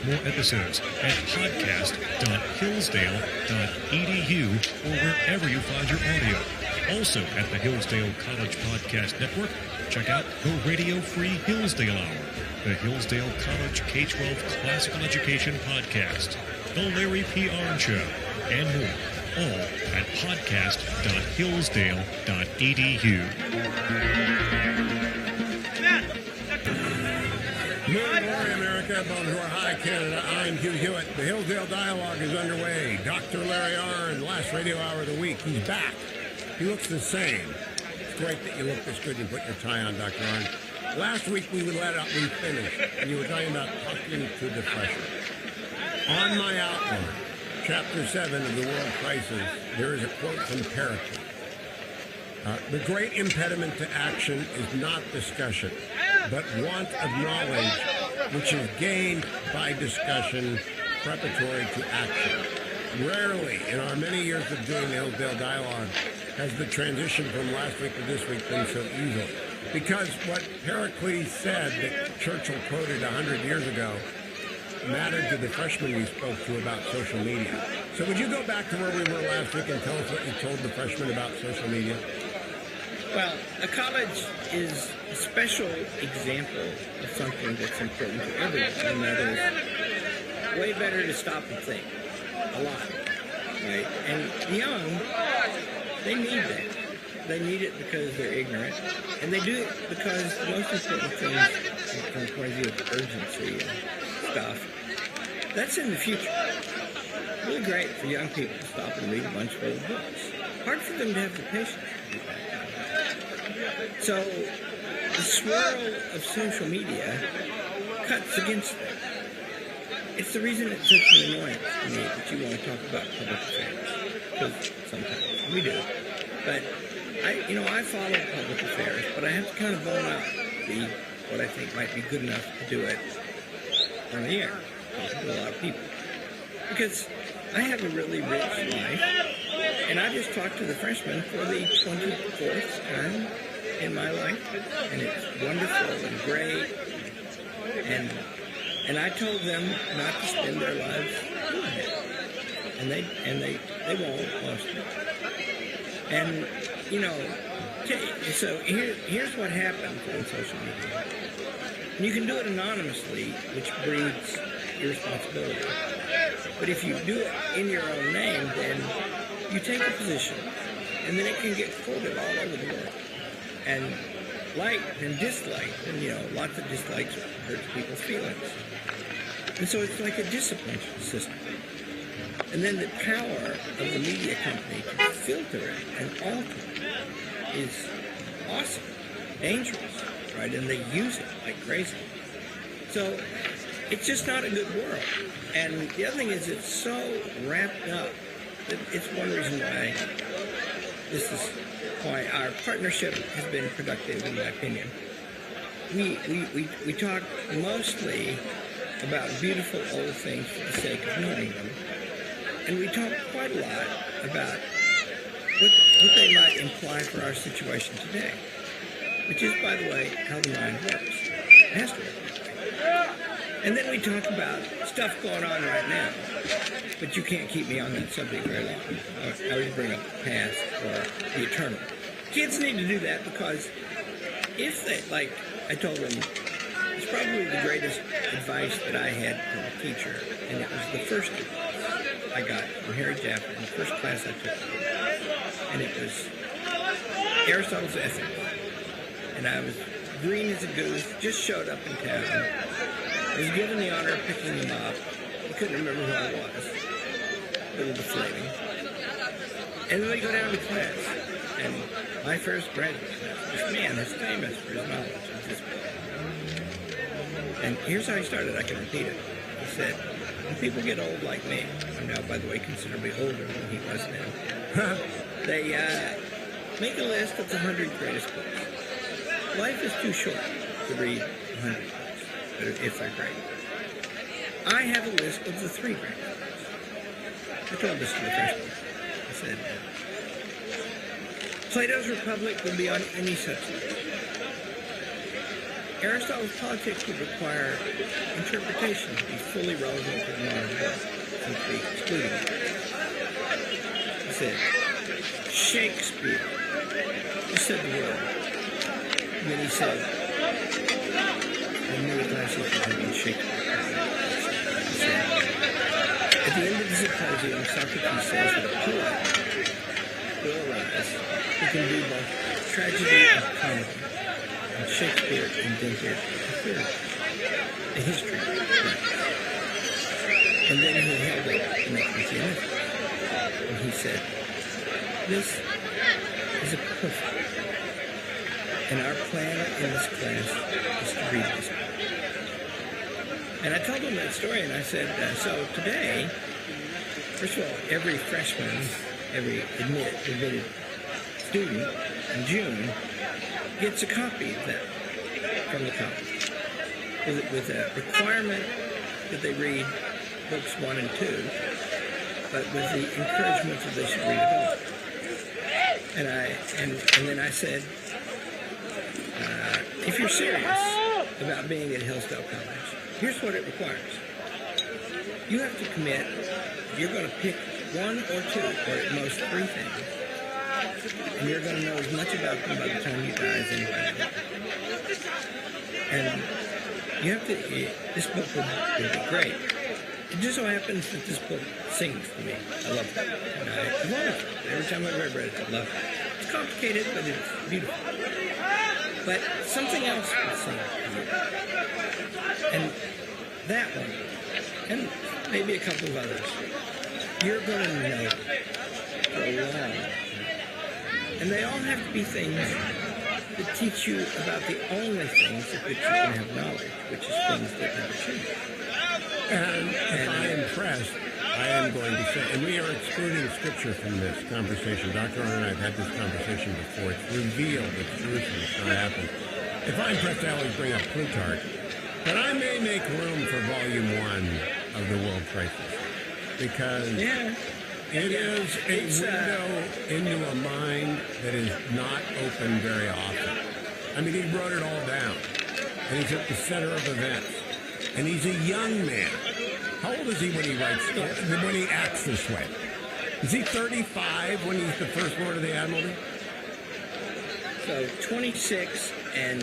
More episodes at podcast.hillsdale.edu or wherever you find your audio. Also at the Hillsdale College Podcast Network, check out the Radio Free Hillsdale Hour, the Hillsdale College K-12 Classical Education Podcast, the Larry P. Arn Show, and more, all at podcast.hillsdale.edu. Good morning, America. Bonjour, hi, Canada. I'm Hugh Hewitt. The Hillsdale Dialogue is underway. Dr. Larry Arn, last radio hour of the week. He's back. He looks the same. It's great that you look this good and put your tie on, Dr. Arn. Last week we finished, and you were talking about talking to the freshmen. On my outline, Chapter 7 of the World Crisis, there is a quote from Pericles. The great impediment to action is not discussion, but want of knowledge, which is gained by discussion preparatory to action. Rarely, in our many years of doing the Hillsdale Dialogue, has the transition from last week to this week been so easy. Because what Pericles said that Churchill quoted 100 years ago mattered to the freshmen we spoke to about social media. So would you go back to where we were last week and tell us what you told the freshmen about social media? Well, a college is a special example of something that's important to everyone, and that is way better to stop and think a lot, right? And the young, they need that. They need it because they're ignorant, and they do it because the most important things from the point of view of urgency and stuff, that's in the future. Really great for young people to stop and read a bunch of old books. Hard for them to have the patience to do that. So the swirl of social media cuts against them. It's the reason it's such an annoyance to me that you want to talk about public affairs. Because sometimes we do. But I follow public affairs, but I have to kind of bone out what I think might be good enough to do it on the air, talking to a lot of people. Because I have a really rich life, and I just talked to the freshmen for the 24th time in my life, and it's wonderful and great, and I told them not to spend their lives doing it, and they won't, mostly. And so here's what happens on social media. And you can do it anonymously, which breeds irresponsibility. But if you do it in your own name, then you take a position, and then it can get quoted all over the world. And liked and disliked, and lots of dislikes hurt people's feelings. And so it's like a discipline system. And then the power of the media company to filter it and alter it is awesome, dangerous, right? And they use it like crazy. So it's just not a good world. And the other thing is it's so wrapped up that it's one reason why our partnership has been productive, in my opinion. We talk mostly about beautiful old things for the sake of knowing them. And we talk quite a lot about what they might imply for our situation today, which is, by the way, how the mind works. It has to work that way. And then we talk about stuff going on right now, but you can't keep me on that subject very long. I always bring up the past or the eternal. Kids need to do that because if they, like I told them, it's probably the greatest advice that I had from a teacher, and it was the first advice I got from Harry Jaffa in the first class I took. And it was Aristotle's Ethics. And I was green as a goose, just showed up in town. I was given the honor of picking him up. I couldn't remember who I was. A little deflating. And then we go down to class. And my first graduate class, this man is famous for his knowledge of this book. And here's how he started. I can repeat it. He said, when people get old like me, I'm now, by the way, considerably older than he was then, they make a list of the 100 greatest books. Life is too short to read 100 books, if they're great. I have a list of the 3 great authors. I told this to the freshmen. I said, Plato's Republic would be on any such list. Aristotle's Politics would require interpretation to be fully relevant to the modern world, since we excluding it. I said, Shakespeare. He said the word. And then he said, I knew it last week had been Shakespeare. He said, at the end of the symposium, Socrates says that a poet will arise who can do both tragedy and comedy. And Shakespeare invented a theory, a history of life. And then he held it and it was the end. And he said, this is a perfect. And our plan in this class is to read this book. And I told him that story, and I said, so today, first of all, every freshman, every admitted student in June gets a copy of that from the college, with a requirement that they read books 1 and 2, but with the encouragement that they should read a book. And then I said, if you're serious about being at Hillsdale College, here's what it requires. You have to commit, you're going to pick 1 or 2, or at most 3 things, and you're going to know as much about them by the time you die as anybody. And you have to, this book would be great. It just so happens that this book sings to me. I love it. And I love it. Every time I've ever read it, I love it. It's complicated, but it's beautiful. But something else will sing to you. And that one, and maybe a couple of others, you're going to know for a long time. And they all have to be things that teach you about the only things of which you can have knowledge, which is things that never change. And if I am pressed, I am going to say, and we are excluding Scripture from this conversation. Dr. Arnn and I have had this conversation before. It's revealed, it's Jerusalem, it's not happened. If I'm pressed, I always bring up Plutarch. But I may make room for Volume 1 of the World Crisis. Because it is a window into a mind that is not open very often. I mean, he wrote it all down. And he's at the center of events. And he's a young man. How old is he when he writes, when he acts this way? Is he 35 when he's the First Lord of the Admiralty? So 26, and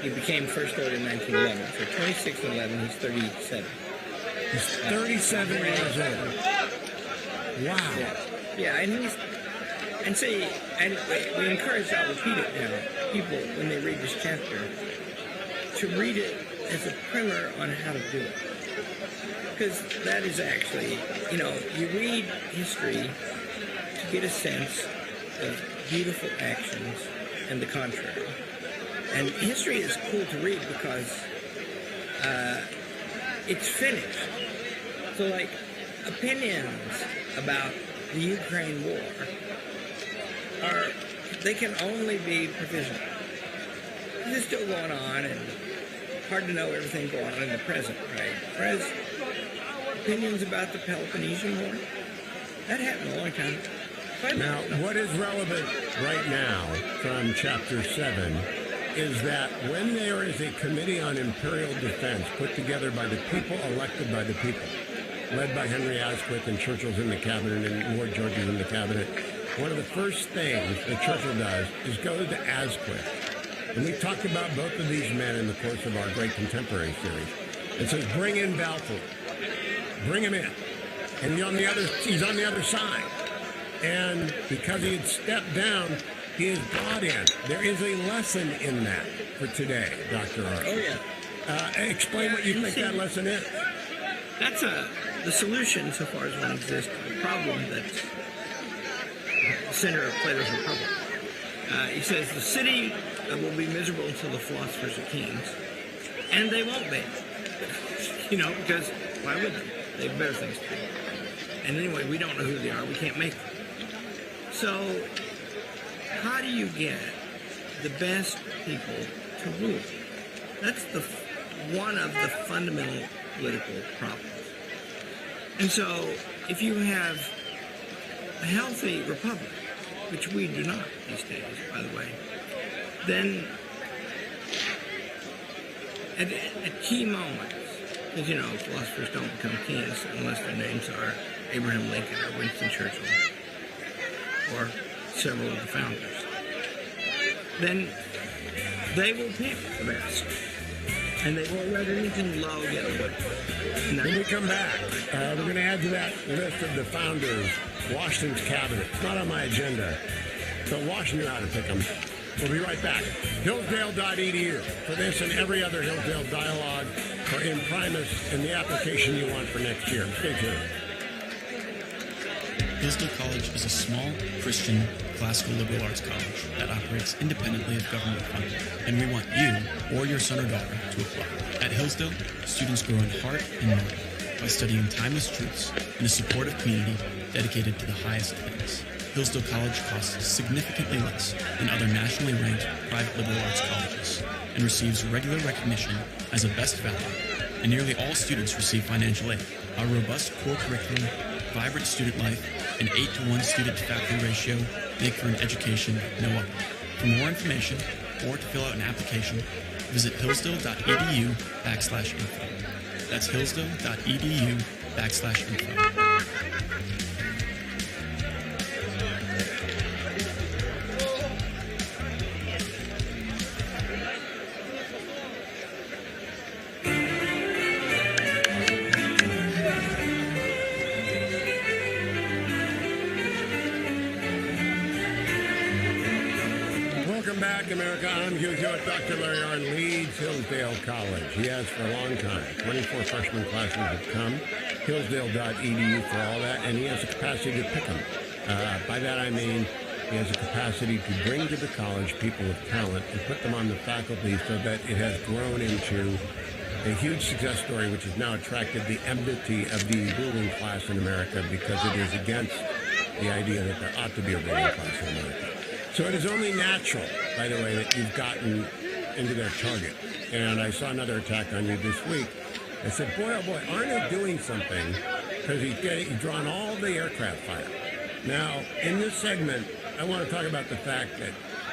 he became First Lord in 1911. So 26 and 11, he's 37. He's 37 years old. Wow. Yeah, and see, and we encourage, I'll repeat it now, people, when they read this chapter, to read it as a primer on how to do it. Because that is actually, you read history to get a sense of beautiful actions and the contrary. And history is cool to read because it's finished. So, like, opinions about the Ukraine war they can only be provisional. It's still going on, and hard to know everything going on in the present, right? Whereas opinions about the Peloponnesian War, that happened a long time. Now, what is relevant right now from Chapter 7 is that when there is a Committee on Imperial Defense put together by the people, elected by the people, led by Henry Asquith, and Churchill's in the cabinet, and Lord George is in the cabinet, one of the first things that Churchill does is go to Asquith. And we talked about both of these men in the course of our Great Contemporary series. It says, bring in Balfour. Bring him in. And he's on the other side. And because he had stepped down, he is brought in. There is a lesson in that for today, Dr. Arnn. Oh, yeah. Explain what you think that lesson is. That's the solution, so far as one exists, to the problem that's the center of Plato's Republic. He says the city will be miserable until the philosophers are kings, and they won't be. Because why would they? They have better things to do. And anyway, we don't know who they are. We can't make them. So, how do you get the best people to rule? That's the one of the fundamental political problems. And so if you have a healthy republic, which we do not these days, by the way, then at key moments, because, you know, philosophers don't become kings unless their names are Abraham Lincoln or Winston Churchill or several of the founders, then they will pick the best. And they won't let anything low get away. When we come back, we're going to add to that list of the founders, Washington's cabinet. It's not on my agenda, but Washington ought to pick them. We'll be right back. Hillsdale.edu for this and every other Hillsdale dialogue for Imprimis and the application you want for next year. Stay tuned. Hillsdale College is a small, Christian, classical liberal arts college that operates independently of government funding, and we want you or your son or daughter to apply. At Hillsdale, students grow in heart and mind by studying timeless truths in a supportive community dedicated to the highest things. Hillsdale College costs significantly less than other nationally ranked private liberal arts colleges and receives regular recognition as a best value, and nearly all students receive financial aid. Our robust core curriculum, vibrant student life, and 8-to-1 student-to-faculty ratio make for an education like no other. For more information or to fill out an application, visit hillsdale.edu/info. That's hillsdale.edu/info. America, I'm Hugh Hewitt. Dr. Larry Arnn leads Hillsdale College. He has for a long time. 24 freshman classes have come. Hillsdale.edu for all that, and he has the capacity to pick them. By that I mean he has a capacity to bring to the college people of talent and put them on the faculty so that it has grown into a huge success story which has now attracted the enmity of the ruling class in America because it is against the idea that there ought to be a ruling class in America. So it is only natural, by the way, that you've gotten into their target. And I saw another attack on you this week. I said, boy, oh boy, aren't they doing something? Because he's drawn all the aircraft fire. Now, in this segment, I want to talk about the fact that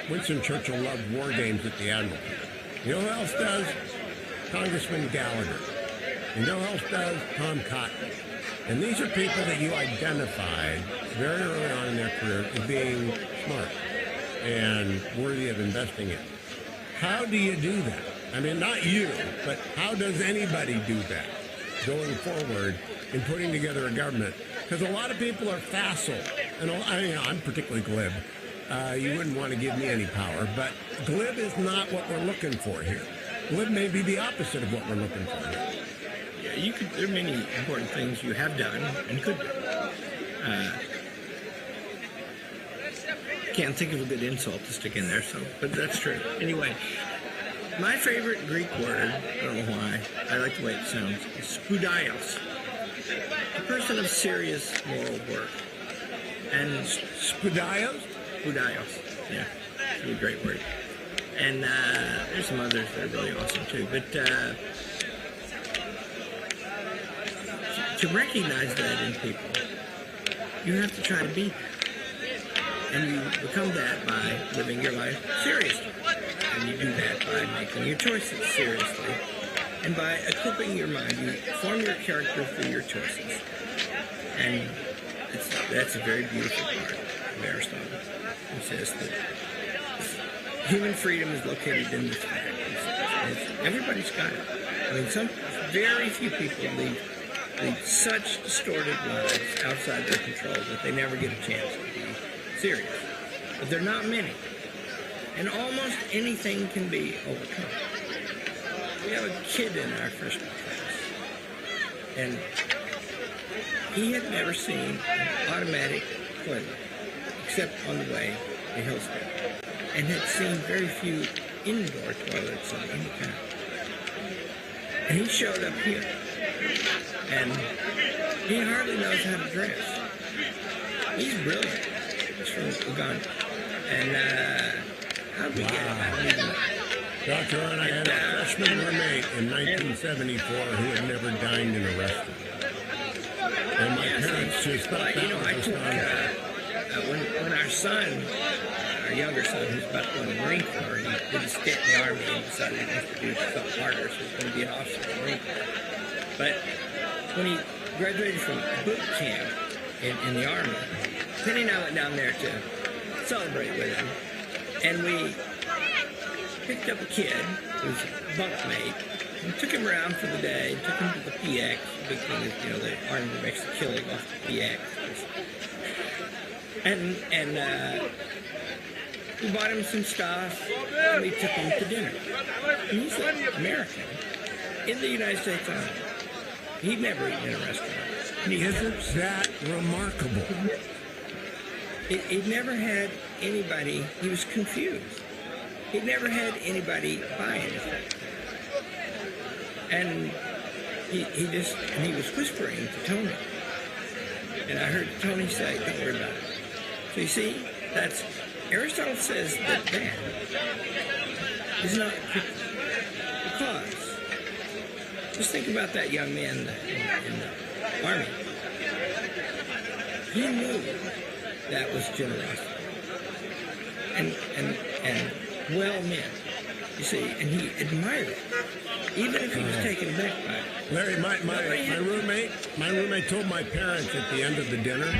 Winston Churchill loved war games at the Admiralty. You know who else does? Congressman Gallagher. You know who else does? Tom Cotton. And these are people that you identified very early on in their career as being smart and worthy of investing in. How do you do that? I mean, not you, but how does anybody do that going forward in putting together a government? Because a lot of people are facile, and I'm particularly glib. You wouldn't want to give me any power, but glib is not what we're looking for here. Glib may be the opposite of what we're looking for here. Yeah, there are many important things you have done and could do. Can't think of a good insult to stick in there, but that's true. Anyway, my favorite Greek word, I don't know why, I like the way it sounds, is spoudios. A person of serious moral work. And spoudios? Spoudios, yeah. It's a great word. And there's some others that are really awesome too. But to recognize that in people, you have to try to be that. And you become that by living your life seriously. And you do that by making your choices seriously. And by equipping your mind. You form your character through your choices. And that's a very beautiful part of Aristotle. He says that human freedom is located in this fact. Everybody's got it. I mean, very few people lead such distorted lives outside their control that they never get a chance to be serious. But they're not many. And almost anything can be overcome. We have a kid in our freshman class, and he had never seen an automatic toilet except on the way to Hillsdale, and had seen very few indoor toilets of any kind. And he showed up here, and he hardly knows how to dress. He's brilliant. He's from Uganda. And how did we get him? I don't even know. Dr. Arnn, I had a freshman roommate in 1974 who had never dined in a restaurant. And my parents just thought that was astonishing. When our son, our younger son, who's about to go in the Marine Corps, he did a stint in the Army and decided he wants to do something harder, so he's going to be an officer in the Marine Corps. But when he graduated from boot camp in the Army, Penny and I went down there to celebrate with him, and we picked up a kid who was a bunkmate and took him around for the day, took him to the PX. The big thing is, the Army makes the killing off the PX. And we bought him some stuff, and we took him to dinner. And he's an American in the United States Army. He'd never eaten in a restaurant. Isn't that remarkable? He'd never had anybody, he was confused. He'd never had anybody buy anything. And he was whispering to Tony. And I heard Tony say, don't worry about it. So you see, Aristotle says that is not because. Just think about that young man in the Army. He knew that was generosity. And well meant. You see, and he admired it. Even if he was taken aback by it. Larry, my roommate told my parents at the end of the dinner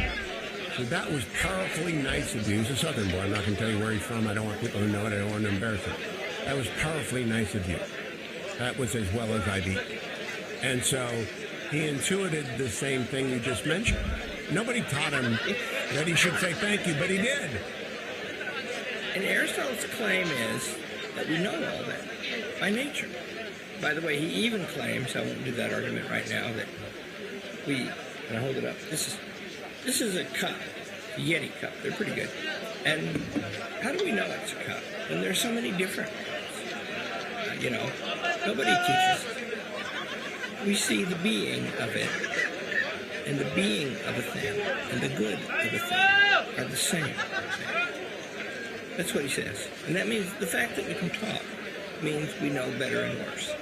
that was powerfully nice of you. He's a Southern boy. I'm not going to tell you where he's from. I don't want people to know it. I don't want to embarrass him. That was powerfully nice of you. That was as well as I've eaten. And so he intuited the same thing you just mentioned. Nobody taught him that he should say thank you, but he did. And Aristotle's claim is that we know all that by nature. By the way, he even claims, I won't do that argument right now, that and I hold it up, this is a cup, a Yeti cup. They're pretty good. And how do we know it's a cup? And there's so many different ones. Nobody teaches. We see the being of it, and the being of a thing, and the good of a thing are the same. That's what he says. And that means the fact that we can talk means we know better and worse.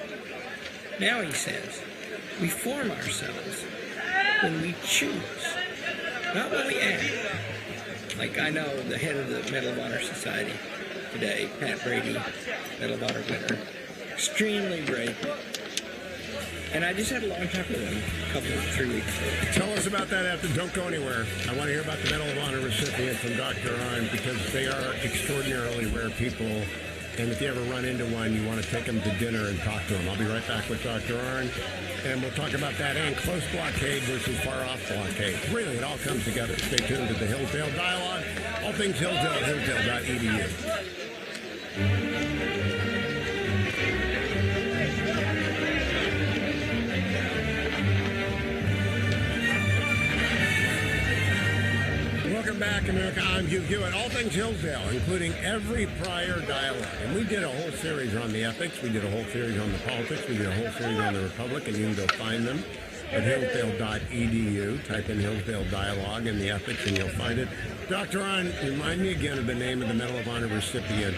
Now he says, we form ourselves when we choose, not when we act. Like I know the head of the Medal of Honor Society today, Pat Brady, Medal of Honor winner, extremely brave. And I just had a long talk with him a 3 weeks ago. Tell us about that after. Don't go anywhere. I want to hear about the Medal of Honor recipient from Dr. Arnn because they are extraordinarily rare people. And if you ever run into one, you want to take them to dinner and talk to them. I'll be right back with Dr. Arnn. And we'll talk about that and close blockade versus far-off blockade. Really, it all comes together. Stay tuned to the Hillsdale Dialogue. All things Hillsdale, hillsdale.edu. Welcome back, America. I'm Hugh Hewitt. All things Hillsdale, including every prior dialogue. And we did a whole series on the ethics. We did a whole series on the politics. We did a whole series on the Republic, and you can go find them at hillsdale.edu. Type in Hillsdale Dialogue and the ethics, and you'll find it. Dr. Arnn, remind me again of the name of the Medal of Honor recipient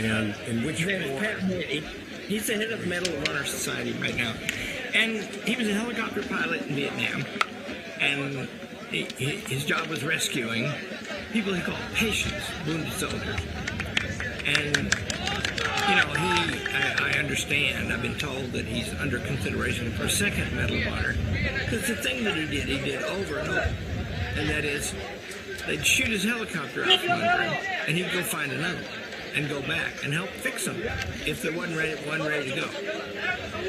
and in which form. He's the head of the Medal of Honor Society right now. And he was a helicopter pilot in Vietnam. And his job was rescuing people he called patients, wounded soldiers. And, I understand, I've been told that he's under consideration for a second Medal of Honor. Because the thing that he did over and over. And that is, they'd shoot his helicopter out from under him, and he'd go find another and go back and help fix them if there wasn't one ready to go.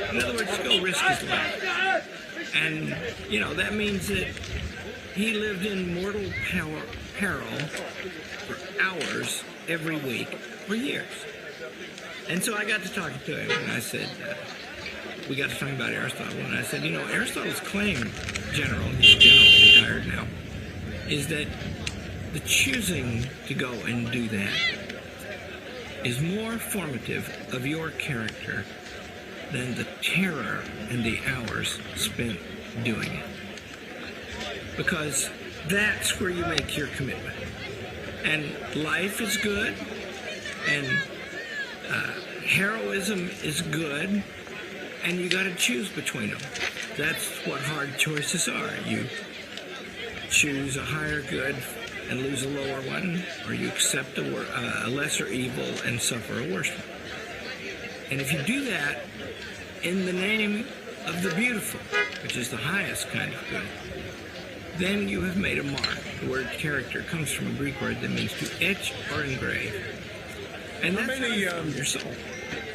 In other words, go risk his life. And, that means that he lived in mortal peril for hours every week for years. And so I got to talking to him, and I said, we got to talk about Aristotle, and I said, Aristotle's claim, he's general, retired now, is that the choosing to go and do that is more formative of your character than the terror and the hours spent doing it. Because that's where you make your commitment. And life is good, and heroism is good, and you got to choose between them. That's what hard choices are. You choose a higher good and lose a lower one, or you accept a lesser evil and suffer a worse one. And if you do that in the name of the beautiful, which is the highest kind of good, then you have made a mark. The word character comes from a Greek word that means to etch or engrave. And that's your soul.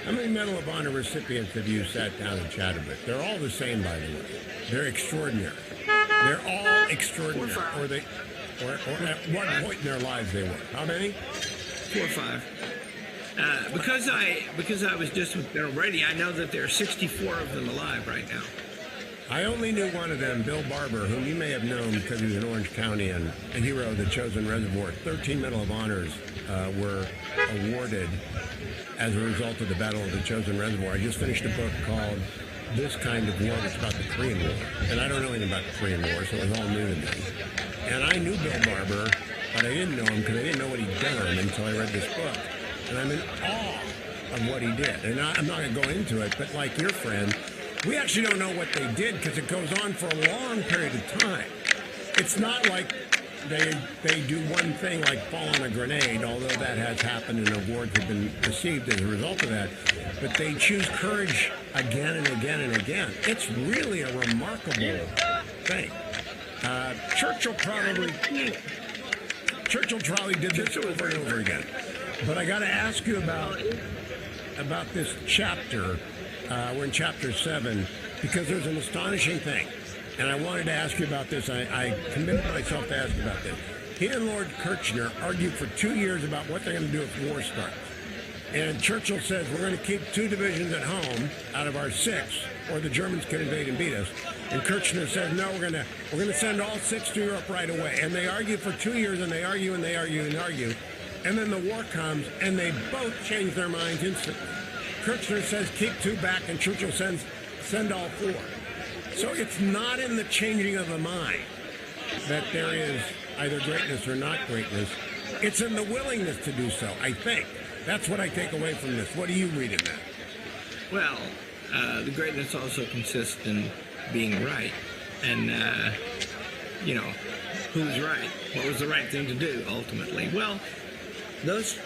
How many Medal of Honor recipients have you sat down and chatted with? They're all the same, by the way. They're extraordinary. They're all extraordinary. Or at what point in their lives they were. How many? 4 or 5. Because I was just with General Brady, I know that there are 64 of them alive right now. I only knew one of them, Bill Barber, whom you may have known because he was in Orange County and a hero of the Chosen Reservoir. 13 Medal of Honors were awarded as a result of the Battle of the Chosen Reservoir. I just finished a book called This Kind of War, which is about the Korean War. And I don't know anything about the Korean War, so it was all new to me. And I knew Bill Barber, but I didn't know him because I didn't know what he'd done until I read this book. And I'm in awe of what he did. And I'm not going to go into it, but like your friend, we actually don't know what they did because it goes on for a long period of time. It's not like they do one thing like fall on a grenade, although that has happened and awards have been received as a result of that. But they choose courage again and again and again. It's really a remarkable thing. Churchill probably did this over and over again. But I got to ask you about this chapter. We're in chapter 7 because there's an astonishing thing. And I wanted to ask you about this. I committed myself to ask you about this. He and Lord Kirchner argued for 2 years about what they're going to do if war starts. And Churchill says, we're going to keep 2 divisions at home out of our 6, or the Germans can invade and beat us. And Kirchner says, no, we're going to send all 6 to Europe right away. And they argue for 2 years, and they argue, and they argue, and argue. And then the war comes, and they both change their minds instantly. Kirchner says, keep 2 back, and Churchill says, send all 4. So it's not in the changing of the mind that there is either greatness or not greatness. It's in the willingness to do so, I think. That's what I take away from this. What do you read in that? Well, the greatness also consists in being right. And, who's right? What was the right thing to do, ultimately? Well, those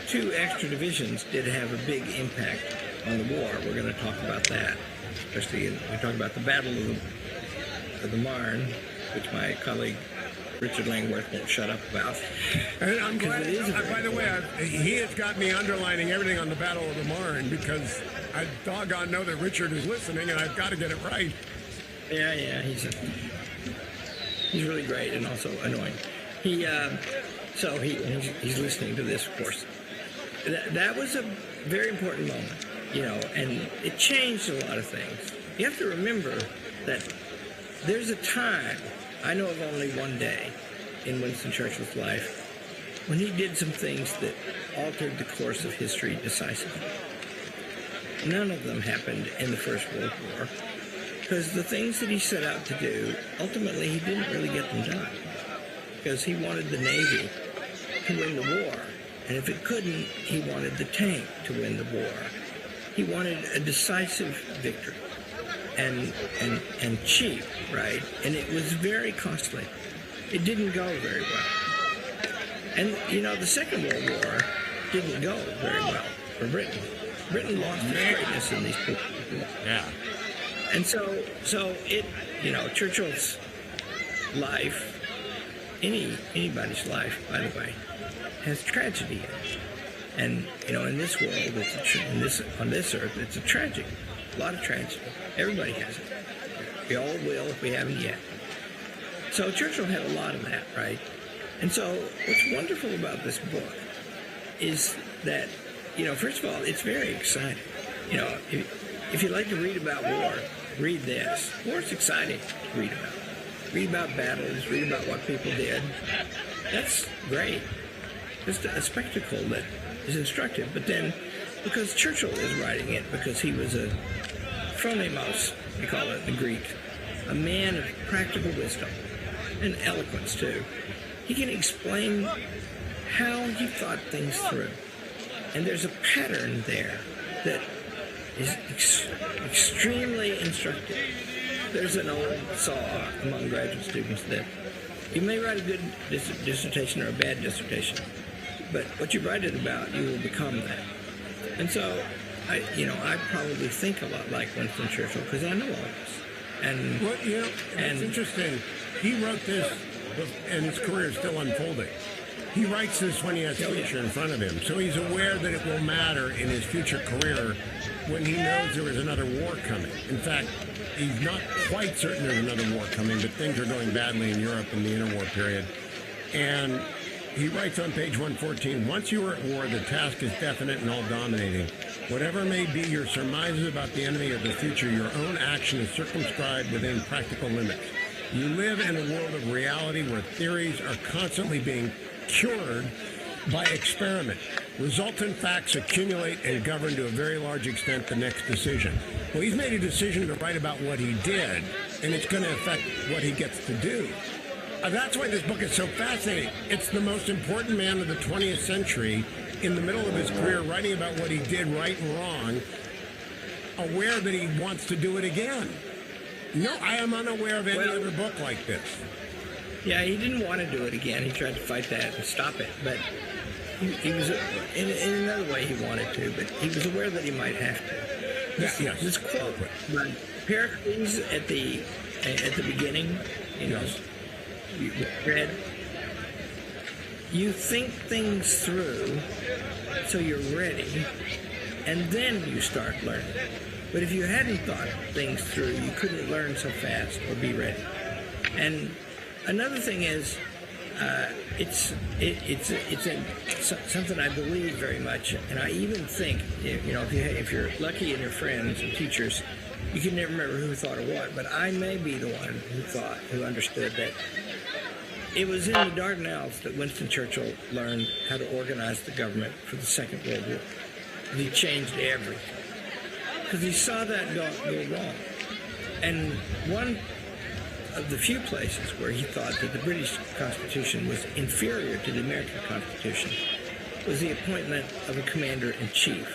2 extra divisions did have a big impact on the war. We're going to talk about that. Especially, we talk about the Battle of the Marne, which my colleague Richard Langworth won't shut up about. And I'm glad. By the way, he has got me underlining everything on the Battle of the Marne because I doggone know that Richard is listening, and I've got to get it right. Yeah, he's really great and also annoying. He's listening to this, of course. That was a very important moment. And it changed a lot of things. You have to remember that there's a time, I know of only one day in Winston Churchill's life, when he did some things that altered the course of history decisively. None of them happened in the First World War, because the things that he set out to do, ultimately he didn't really get them done, because he wanted the Navy to win the war, and if it couldn't, he wanted the tank to win the war. He wanted a decisive victory and cheap, right? And it was very costly. It didn't go very well. And, the Second World War didn't go very well for Britain. Britain lost its greatness in these people. Yeah. And so it, Churchill's life, anybody's life, by the way, has tragedy in it. And, in this world, on this earth, it's a lot of tragedy. Everybody has it. We all will if we haven't yet. So Churchill had a lot of that, right? And so what's wonderful about this book is that, first of all, it's very exciting. If you like to read about war, read this. War's exciting to read about. Read about battles, read about what people did. That's great. Just a spectacle that is instructive, but then because Churchill is writing it, because he was a phronimos, we call it in the Greek, a man of practical wisdom and eloquence too. He can explain how he thought things through, and there's a pattern there that is extremely instructive. There's an old saw among graduate students that you may write a good dissertation or a bad dissertation, but what you write it about, you will become that. And so, I probably think a lot like Winston Churchill because I know all this. And well, it's interesting. He wrote this, and his career is still unfolding. He writes this when he has future in front of him, so he's aware that it will matter in his future career when he knows there is another war coming. In fact, he's not quite certain there's another war coming, but things are going badly in Europe in the interwar period. And he writes on page 114, once you are at war, the task is definite and all-dominating. Whatever may be your surmises about the enemy or the future, your own action is circumscribed within practical limits. You live in a world of reality where theories are constantly being cured by experiment. Resultant facts accumulate and govern to a very large extent the next decision. Well, he's made a decision to write about what he did, and it's going to affect what he gets to do. That's why this book is so fascinating. It's the most important man of the 20th century in the middle of his career writing about what he did right and wrong, aware that he wants to do it again. No, I am unaware of any other book like this. Yeah, he didn't want to do it again. He tried to fight that and stop it, but he was, in another way he wanted to, but he was aware that he might have to. This quote, Pericles at the beginning, you read, you think things through so you're ready, and then you start learning. But if you hadn't thought things through, you couldn't learn so fast or be ready. And another thing is, it's something I believe very much, and I even think, if you're lucky in your friends and teachers, you can never remember who thought of what. But I may be the one who understood that it was in the Dardanelles that Winston Churchill learned how to organize the government for the Second World War. And he changed everything because he saw that go wrong. And one of the few places where he thought that the British Constitution was inferior to the American Constitution was the appointment of a commander-in-chief,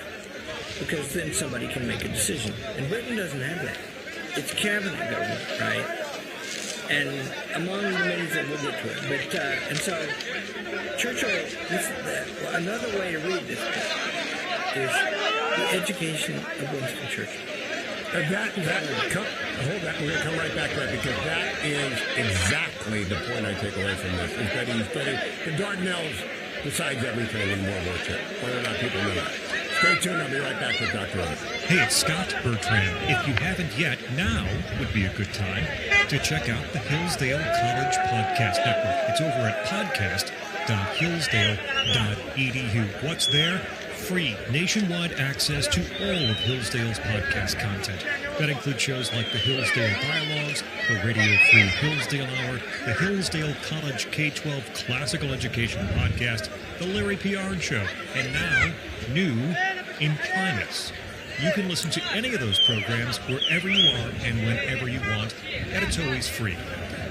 because then somebody can make a decision. And Britain doesn't have that. It's cabinet government, right? And among the many things, we'll get to it. But, and so, Churchill, another way to read this book is The Education of Winston Churchill. We're going to come right back to that, because that is exactly the point I take away from this, is that he's getting the Dardanelles decides everything in World War II, whether or not people know that. Stay tuned, I'll be right back with Dr. Oz. Hey, it's Scott Bertrand. If you haven't yet, now would be a good time to check out the Hillsdale College Podcast Network. It's over at podcast.hillsdale.edu. What's there? Free nationwide access to all of Hillsdale's podcast content. That includes shows like the Hillsdale Dialogues, the Radio Free Hillsdale Hour, the Hillsdale College K-12 Classical Education Podcast, the Larry P. Arnn Show, and now, new in Primus. You can listen to any of those programs wherever you are and whenever you want, and it's always free.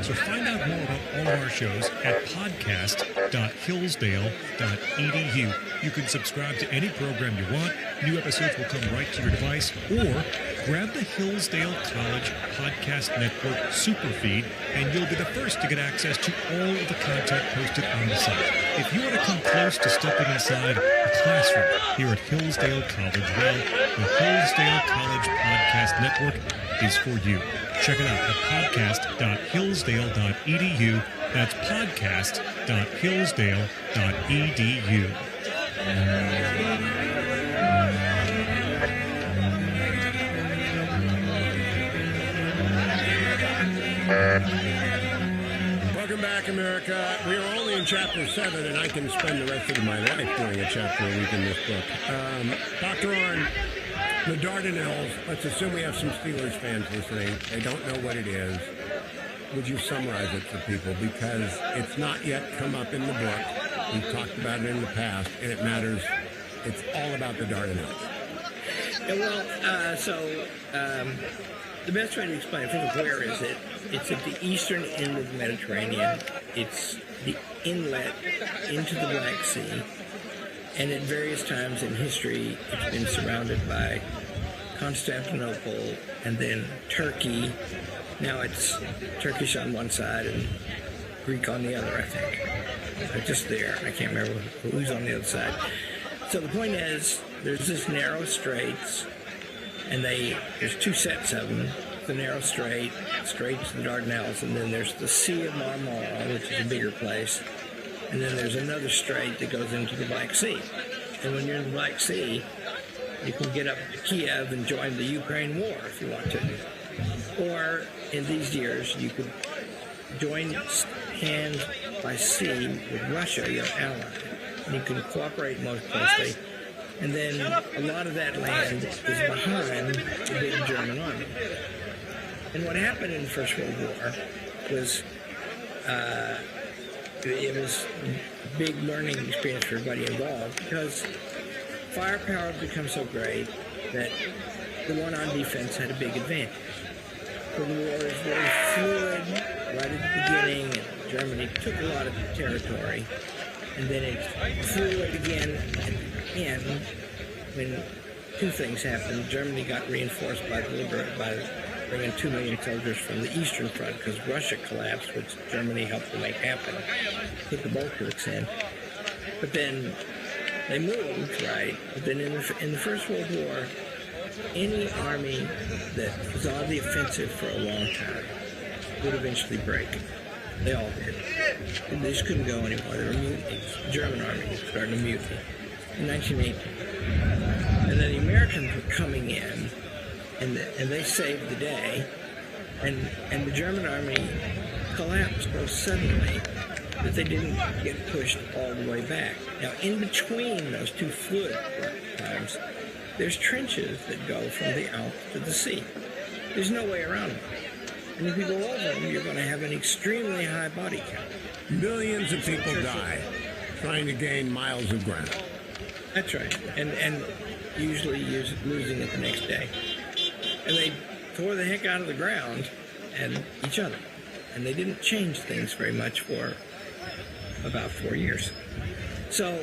So find out more about all of our shows at podcast.hillsdale.edu. You can subscribe to any program you want. New episodes will come right to your device, or grab the Hillsdale College Podcast Network Superfeed, and you'll be the first to get access to all of the content posted on the site. If you want to come close to stepping inside a classroom here at Hillsdale College, well, the Hillsdale College Podcast Network is for you. Check it out at podcast.hillsdale.edu. That's podcast.hillsdale.edu. Welcome back, America. We are only in Chapter 7, and I can spend the rest of my life doing a chapter a week in this book. Dr. Arnn, the Dardanelles, let's assume we have some Steelers fans listening. They don't know what it is. Would you summarize it for people? Because it's not yet come up in the book. We've talked about it in the past, and it matters. It's all about the Dardanelles. The best way to explain it, first, where is it? It's at the eastern end of the Mediterranean. It's the inlet into the Black Sea. And at various times in history, it's been surrounded by Constantinople and then Turkey. Now it's Turkish on one side and Greek on the other, I think. They're just there. I can't remember who's on the other side. So the point is, there's this narrow straits, and there's two sets of them. The narrow strait, straits of the Dardanelles, and then there's the Sea of Marmara, which is a bigger place. And then there's another strait that goes into the Black Sea. And when you're in the Black Sea, you can get up to Kiev and join the Ukraine war if you want to. Or in these years, you could join hand by sea with Russia, your ally. And you can cooperate most closely. And then a lot of that land is behind the big German army. And what happened in the First World War was it was a big learning experience for everybody involved, because firepower had become so great that the one on defense had a big advantage. So the war is very fluid right at the beginning, and Germany took a lot of territory, and then it's fluid again at the end when two things happened. Germany got reinforced by bringing 2 million soldiers from the Eastern Front because Russia collapsed, which Germany helped to make happen, put the Bolsheviks in. But then they moved, right? But then in the First World War, any army that was on the offensive for a long time would eventually break. They all did. And they just couldn't go anymore. There were mutinies. The German army started a mutiny in 1918. And then the Americans were coming in, and they saved the day, and the German army collapsed so suddenly that they didn't get pushed all the way back. Now, in between those two fluid times, there's trenches that go from the Alps to the sea. There's no way around them. And if you go over them, you're going to have an extremely high body count. Millions of people die trying to gain miles of ground. That's right. And usually losing it the next day. And they tore the heck out of the ground and each other. And they didn't change things very much for about 4 years. So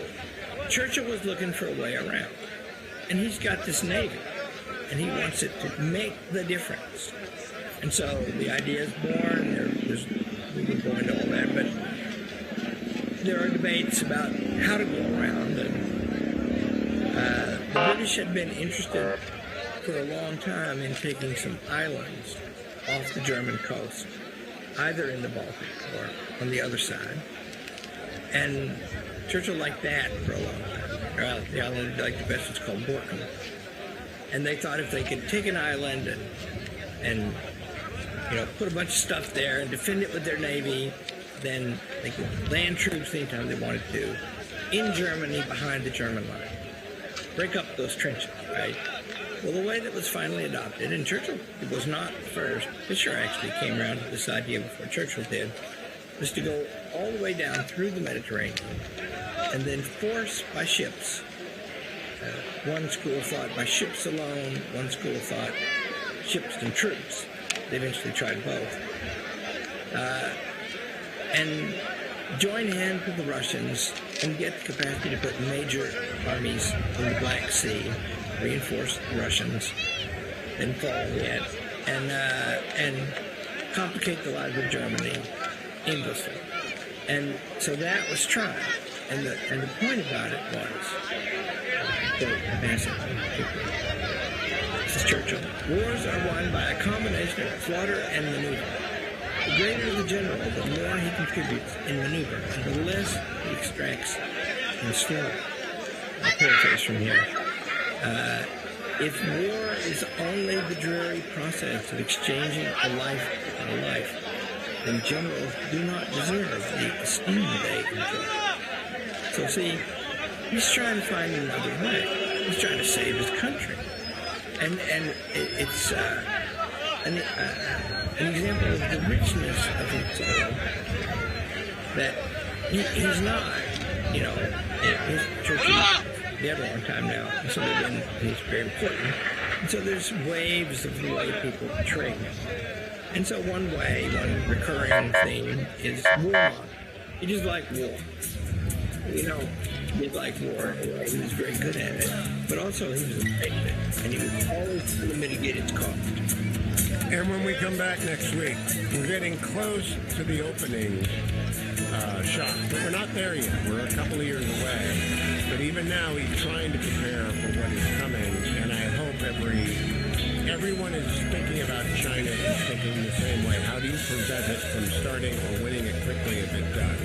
Churchill was looking for a way around. And he's got this navy, and he wants it to make the difference. And so the idea is born. We can go into all that, but there are debates about how to go around. And the British had been interested for a long time in taking some islands off the German coast, either in the Baltic or on the other side. And Churchill liked that for a long time. Well, the island he liked the best was called Borkum. And they thought if they could take an island and put a bunch of stuff there and defend it with their navy, then they could land troops anytime they wanted to in Germany behind the German line. Break up those trenches, right? Well, the way that was finally adopted, and Churchill was not first, Fisher actually came around to this idea before Churchill did, was to go all the way down through the Mediterranean and then force by ships. One school thought by ships alone, one school thought ships and troops. They eventually tried both. And join hands with the Russians and get the capacity to put major armies in the Black Sea, reinforce the Russians, then fall yet, and complicate the lives of Germany endlessly. And so that was tried. And the point about it was, this is Churchill, wars are won by a combination of slaughter and maneuver. The greater the general, the more he contributes in maneuver, and the less he extracts in slaughter. I'll paraphrase from here. If war is only the dreary process of exchanging a life for a life, then generals do not deserve the esteem they enjoy. So see, he's trying to find another way. He's trying to save his country. And it's an example of the richness of his soul, that he's not, his church is dead a long time now, and so he's very important. And so there's waves of the way people portray him. And so one recurring theme is war. He just like war. midlife war. He was very good at it, but also he was a patriot, and he was always going to mitigate its cost. And when we come back next week, we're getting close to the opening shot, but we're not there yet. We're a couple of years away. But even now, he's trying to prepare for what is coming, and I hope everyone is thinking about China and thinking the same way. How do you prevent it from starting or winning it quickly if it does?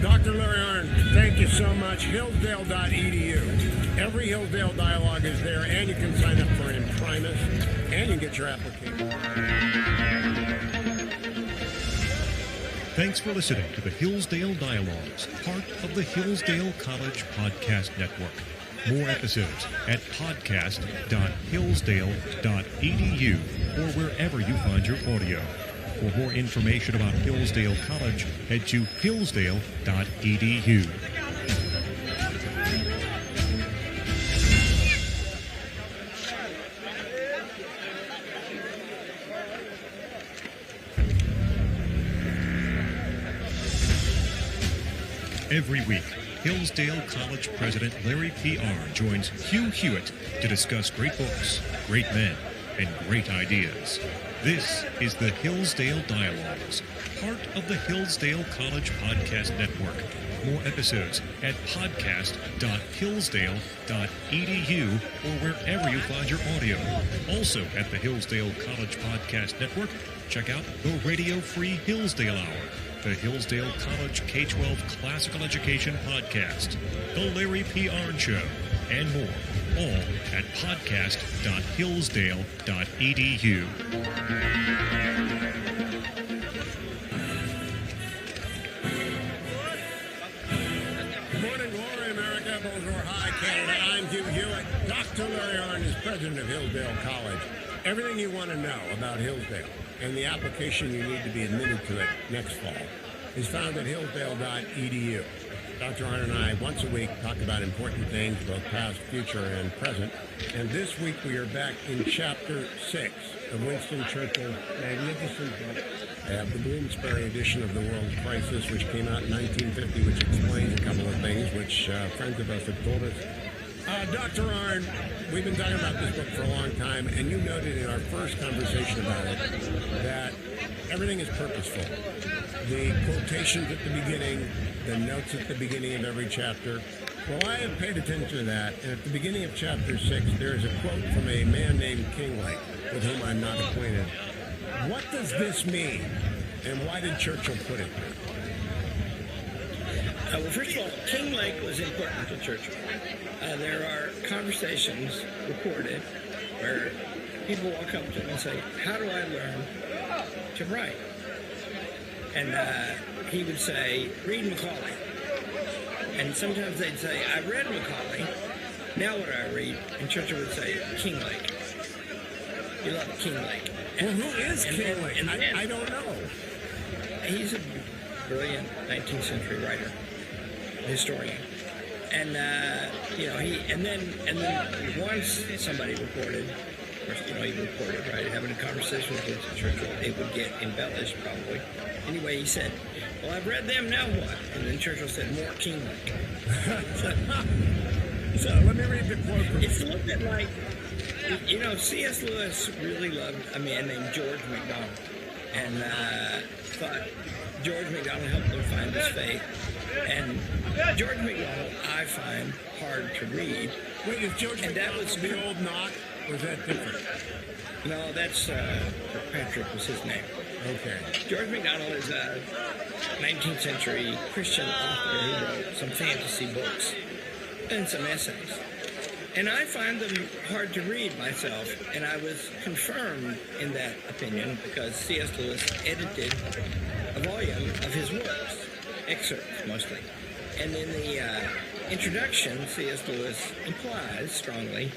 Dr. Larry Arnn, thank you so much. Hillsdale.edu. Every Hillsdale Dialogue is there, and you can sign up for an Imprimis, and you can get your application. Thanks for listening to the Hillsdale Dialogues, part of the Hillsdale College Podcast Network. More episodes at podcast.hillsdale.edu or wherever you find your audio. For more information about Hillsdale College, head to hillsdale.edu. Every week, Hillsdale College President Larry P. Arnn joins Hugh Hewitt to discuss great books, great men, and great ideas. This is the Hillsdale Dialogues, part of the Hillsdale College Podcast Network. More episodes at podcast.hillsdale.edu or wherever you find your audio. Also at the Hillsdale College Podcast Network, check out the Radio Free Hillsdale Hour, the Hillsdale College K-12 Classical Education Podcast, The Larry P. Arnn Show, and more, all at podcast.hillsdale.edu. Good morning, glory, America. Bonjour, hi, Canada. I'm Hugh Hewitt. Dr. Larry Arnn is president of Hillsdale College. Everything you want to know about Hillsdale and the application you need to be admitted to it next fall is found at hillsdale.edu. Dr. Arnn and I, once a week, talk about important things, both past, future, and present. And this week we are back in Chapter 6 of Winston Churchill's magnificent book. I have the Bloomsbury edition of The World Crisis, which came out in 1950, which explains a couple of things, which friends of us have told us. Dr. Arnn, we've been talking about this book for a long time, and you noted in our first conversation about it that everything is purposeful. The quotations at the beginning, the notes at the beginning of every chapter. Well, I have paid attention to that, and at the beginning of Chapter 6, there is a quote from a man named Kinglake, with whom I'm not acquainted. What does this mean, and why did Churchill put it there? Well, first of all, Kinglake was important to Churchill. There are conversations reported where people walk up to him and say, how do I learn to write? And he would say, read Macaulay. And sometimes they'd say, I read Macaulay, now what do I read? And Churchill would say, Kinglake. You love Kinglake. Well, who is Kinglake? I don't know. He's a brilliant 19th century writer, historian. And, then once somebody reported, of course, he reported, right, having a conversation with Winston Churchill, it would get embellished, probably. Anyway, he said, well, I've read them, now what? And then Churchill said, more Kinglake. So let me read the quote. It's a little bit like, C.S. Lewis really loved a man named George MacDonald, and thought George MacDonald helped him find his faith. And George MacDonald, I find hard to read. Wait, is George MacDonald the old knock, or is that different? No, that's Patrick was his name. Okay. George MacDonald is a 19th century Christian author who wrote some fantasy books and some essays. And I find them hard to read myself, and I was confirmed in that opinion because C.S. Lewis edited a volume of his works, excerpts mostly. And in the introduction, C.S. Lewis implies strongly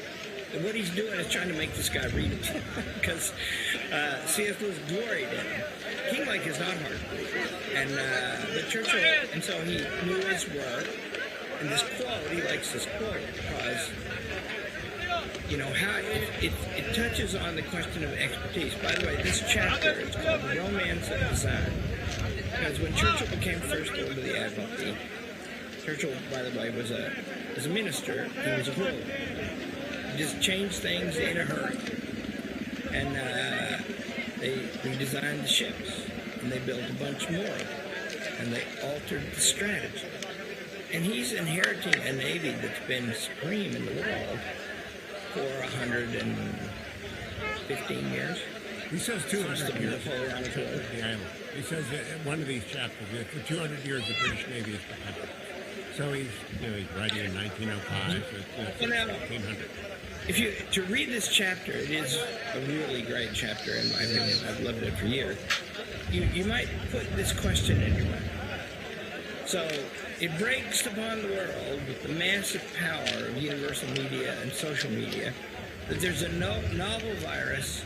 that what he's doing is trying to make this guy read it, because C.S. Lewis gloried in him. Kinglake is not hard to read, but Churchill, and so he knew his work. And this quote, he likes this quote because, how it touches on the question of expertise. By the way, this chapter is called The Romance of Design. Because when Churchill became First Lord of the Admiralty, Churchill, by the way, was a minister. He was a whirlwind. He just changed things in a hurry. And they redesigned the ships, and they built a bunch more of them, and they altered the strategy. And he's inheriting a Navy that's been supreme in the world for 115 years. He says 200 years. Napoleonic War. The island. He says in one of these chapters that for 200 years the British Navy has protected. So he's writing in 1905, so it's 1800. If you to read this chapter, it is a really great chapter in my opinion. I've loved it for years. You might put this question in your mind. So it breaks upon the world with the massive power of universal media and social media that there's a novel virus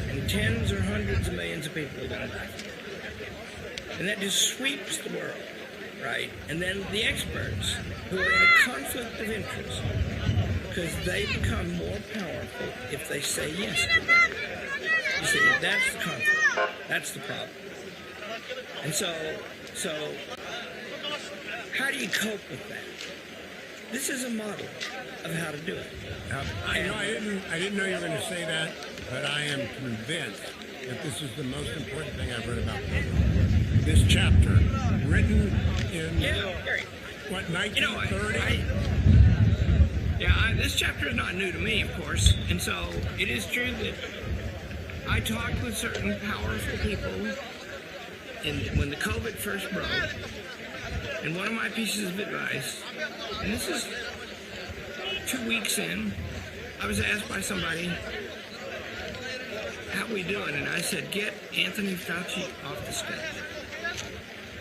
and tens or hundreds of millions of people are going to die. And that just sweeps the world, right? And then the experts who are in a conflict of interest because they become more powerful if they say yes to that. You see, that's the conflict. That's the problem. And so how do you cope with that? This is a model of how to do it. I didn't know you were going to say that, but I am convinced that this is the most important thing I've read about COVID. This chapter, written in, 1930? This chapter is not new to me, of course, and so it is true that I talked with certain powerful people when the COVID first broke, and one of my pieces of advice, and this is 2 weeks in, I was asked by somebody, how we doing? And I said, get Anthony Fauci off the stage.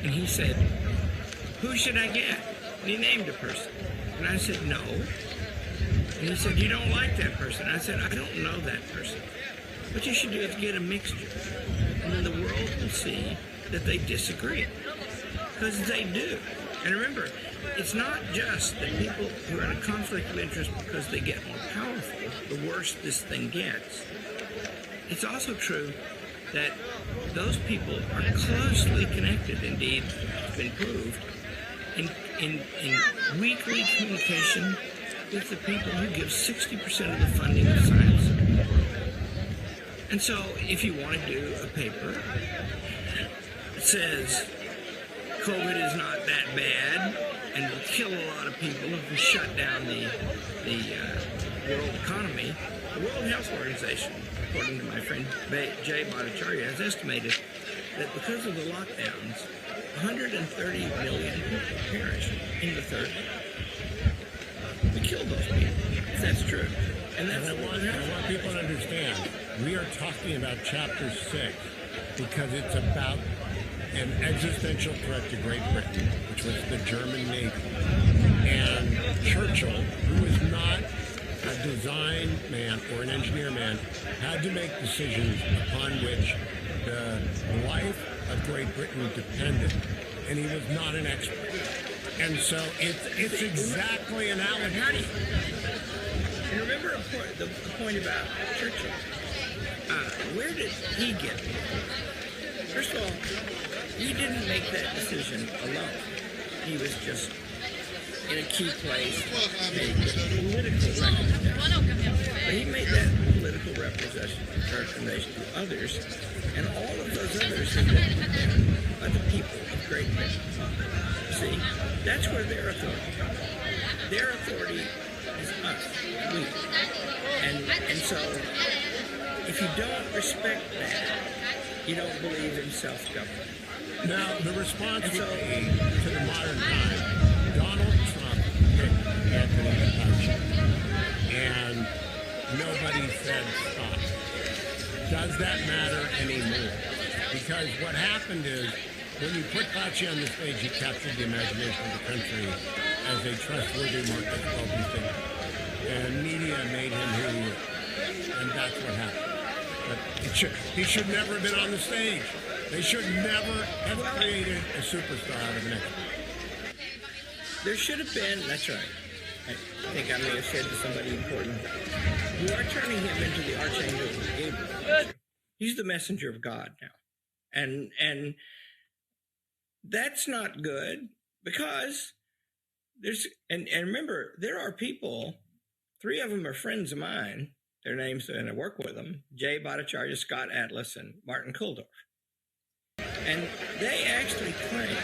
And he said, who should I get? And he named a person. And I said, no. And he said, you don't like that person. I said, I don't know that person. What you should do is get a mixture. And then the world will see that they disagree. Because they do. And remember, it's not just that people who are in a conflict of interest because they get more powerful, the worse this thing gets. It's also true that those people are closely connected, indeed, it's been proved, in weekly communication with the people who give 60% of the funding of science in the world. And so, if you want to do a paper that says COVID is not that bad and will kill a lot of people if we shut down the world economy, the World Health Organization, according to my friend Jay Bhattacharya, has estimated that because of the lockdowns, 130 million people perished in the third wave. We killed those people, if that's true. And that's I want people to understand, we are talking about Chapter 6 because it's about an existential threat to Great Britain, which was the German Navy. And Churchill, who was not a design man or an engineer man, had to make decisions upon which the life of Great Britain depended, and he was not an expert. And so it's exactly analogous. And remember the point about Churchill. Where did he get it? First of all, he didn't make that decision alone. He was just in a key place, made political recommendation. But he made that political recommendation to others, and all of those others have been put there by the people of Great Britain. See, that's where their authority comes from. Their authority is us, we. And so, if you don't respect that, you don't believe in self-government. Now, the response would be to the modern time, Donald Trump picked Anthony Fauci, and nobody said stop. Does that matter anymore? Because what happened is, when you put Fauci on the stage, you captured the imagination of the country as a trustworthy Marcus Welby thinker. And media made him who he is. And that's what happened. But he should never have been on the stage. They should never have created a superstar out of an expert. There should have been, that's right. I think I may have said to somebody important, you are turning him into the Archangel Gabriel. He's the messenger of God now. And that's not good because and remember, there are people, 3 of them are friends of mine, their names, and I work with them, Jay Bhattacharya, Scott Atlas, and Martin Kulldorff. And they actually claim,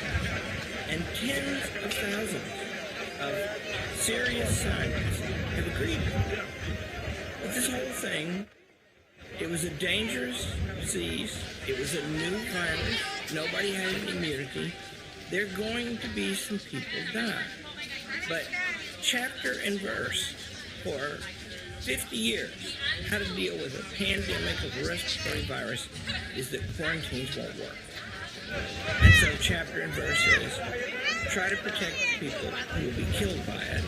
and tens of thousands of serious scientists have agreed that this whole thing, it was a dangerous disease, it was a new virus, nobody had an immunity, there are going to be some people die. But chapter and verse for 50 years, how to deal with a pandemic of respiratory virus is that quarantines won't work. And so chapter and verse is, try to protect people who will be killed by it.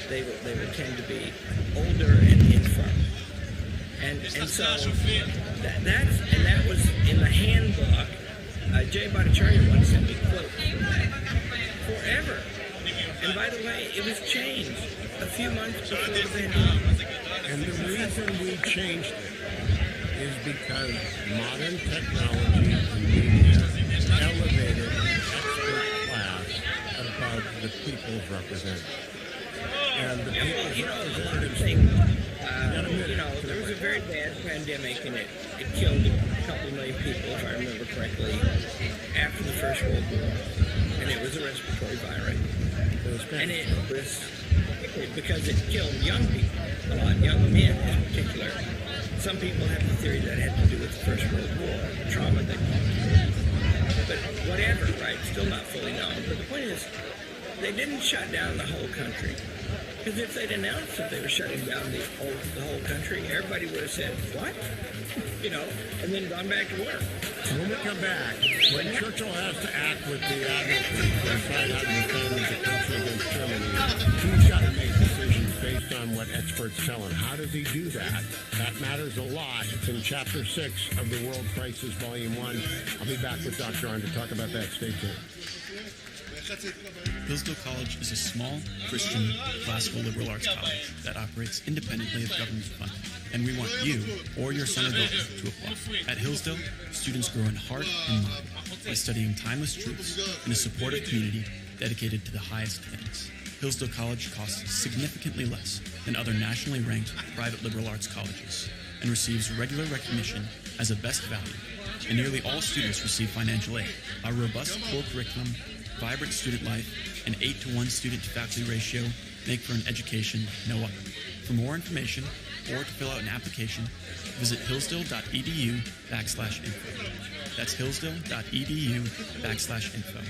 They will tend to be older and infirm. And so that was in the handbook. Jay Bhattacharya once sent me quotes from that. Forever. And by the way, it was changed a few months before the pandemic. And the reason we changed it is because modern technology and media elevated the expert class above the people's representatives. And the people's representatives, there was a very bad pandemic, and it killed a couple million people, if I remember correctly, after the First World War. And it was a respiratory virus. And it was because it killed young people, a lot, young men in particular. Some people have the theory that it had to do with the First World War, trauma they call it. But whatever, right? Still not fully known. But the point is, they didn't shut down the whole country. Because if they'd announced that they were shutting down the whole country, everybody would have said, what? And then gone back to work. When we come back, when Churchill has to act with the admiralty to decide how to defend the country against Germany, he's got to make decisions based on what experts tell him. How does he do that? That matters a lot. It's in Chapter 6 of the World Crisis, Volume 1. I'll be back with Dr. Arnn to talk about that. Stay tuned. Hillsdale College is a small, Christian, classical liberal arts college that operates independently of government funding, and we want you or your son or daughter to apply. At Hillsdale, students grow in heart and mind by studying timeless truths in a supportive community dedicated to the highest things. Hillsdale College costs significantly less than other nationally ranked private liberal arts colleges and receives regular recognition as a best value, and nearly all students receive financial aid. Our robust core curriculum, vibrant student life, and 8-to-1 student-to-faculty ratio make for an education no other. For more information or to fill out an application, visit hillsdale.edu/info. That's hillsdale.edu/info.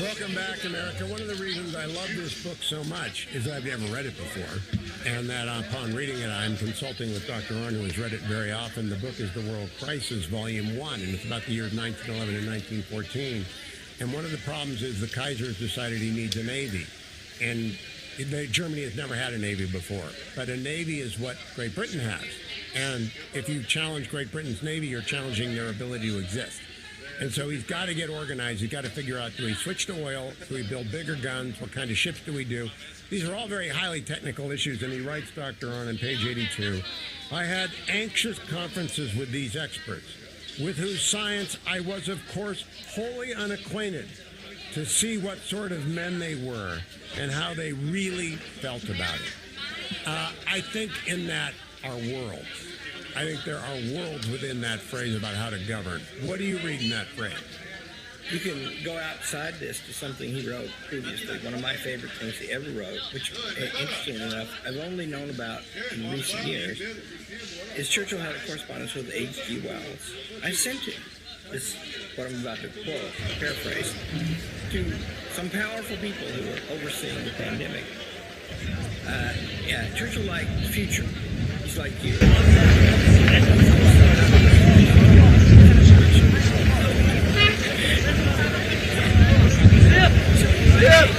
Welcome back, America. One of the reasons I love this book so much is that I've never read it before, and that upon reading it, I'm consulting with Dr. Arnn, who has read it very often. The book is The World Crisis, Volume 1, and it's about the years 1911 and 1914. And one of the problems is the Kaiser has decided he needs a navy, and Germany has never had a navy before, but a navy is what Great Britain has. And if you challenge Great Britain's navy, you're challenging their ability to exist. And so he's got to get organized. He's got to figure out, do we switch to oil? Do we build bigger guns? What kind of ships do we do? These are all very highly technical issues. And he writes, Dr. Arnn, on page 82, I had anxious conferences with these experts, with whose science I was, of course, wholly unacquainted, to see what sort of men they were and how they really felt about it. I think in that are worlds. I think there are worlds within that phrase about how to govern. What do you read in that phrase? You can go outside this to something he wrote previously, one of my favorite things he ever wrote, which, interestingly enough, I've only known about in recent years, is Churchill had a correspondence with H.G. Wells. I sent him this, what I'm about to quote, paraphrase, to some powerful people who were overseeing the pandemic. Churchill liked the future. He's like you. Yes.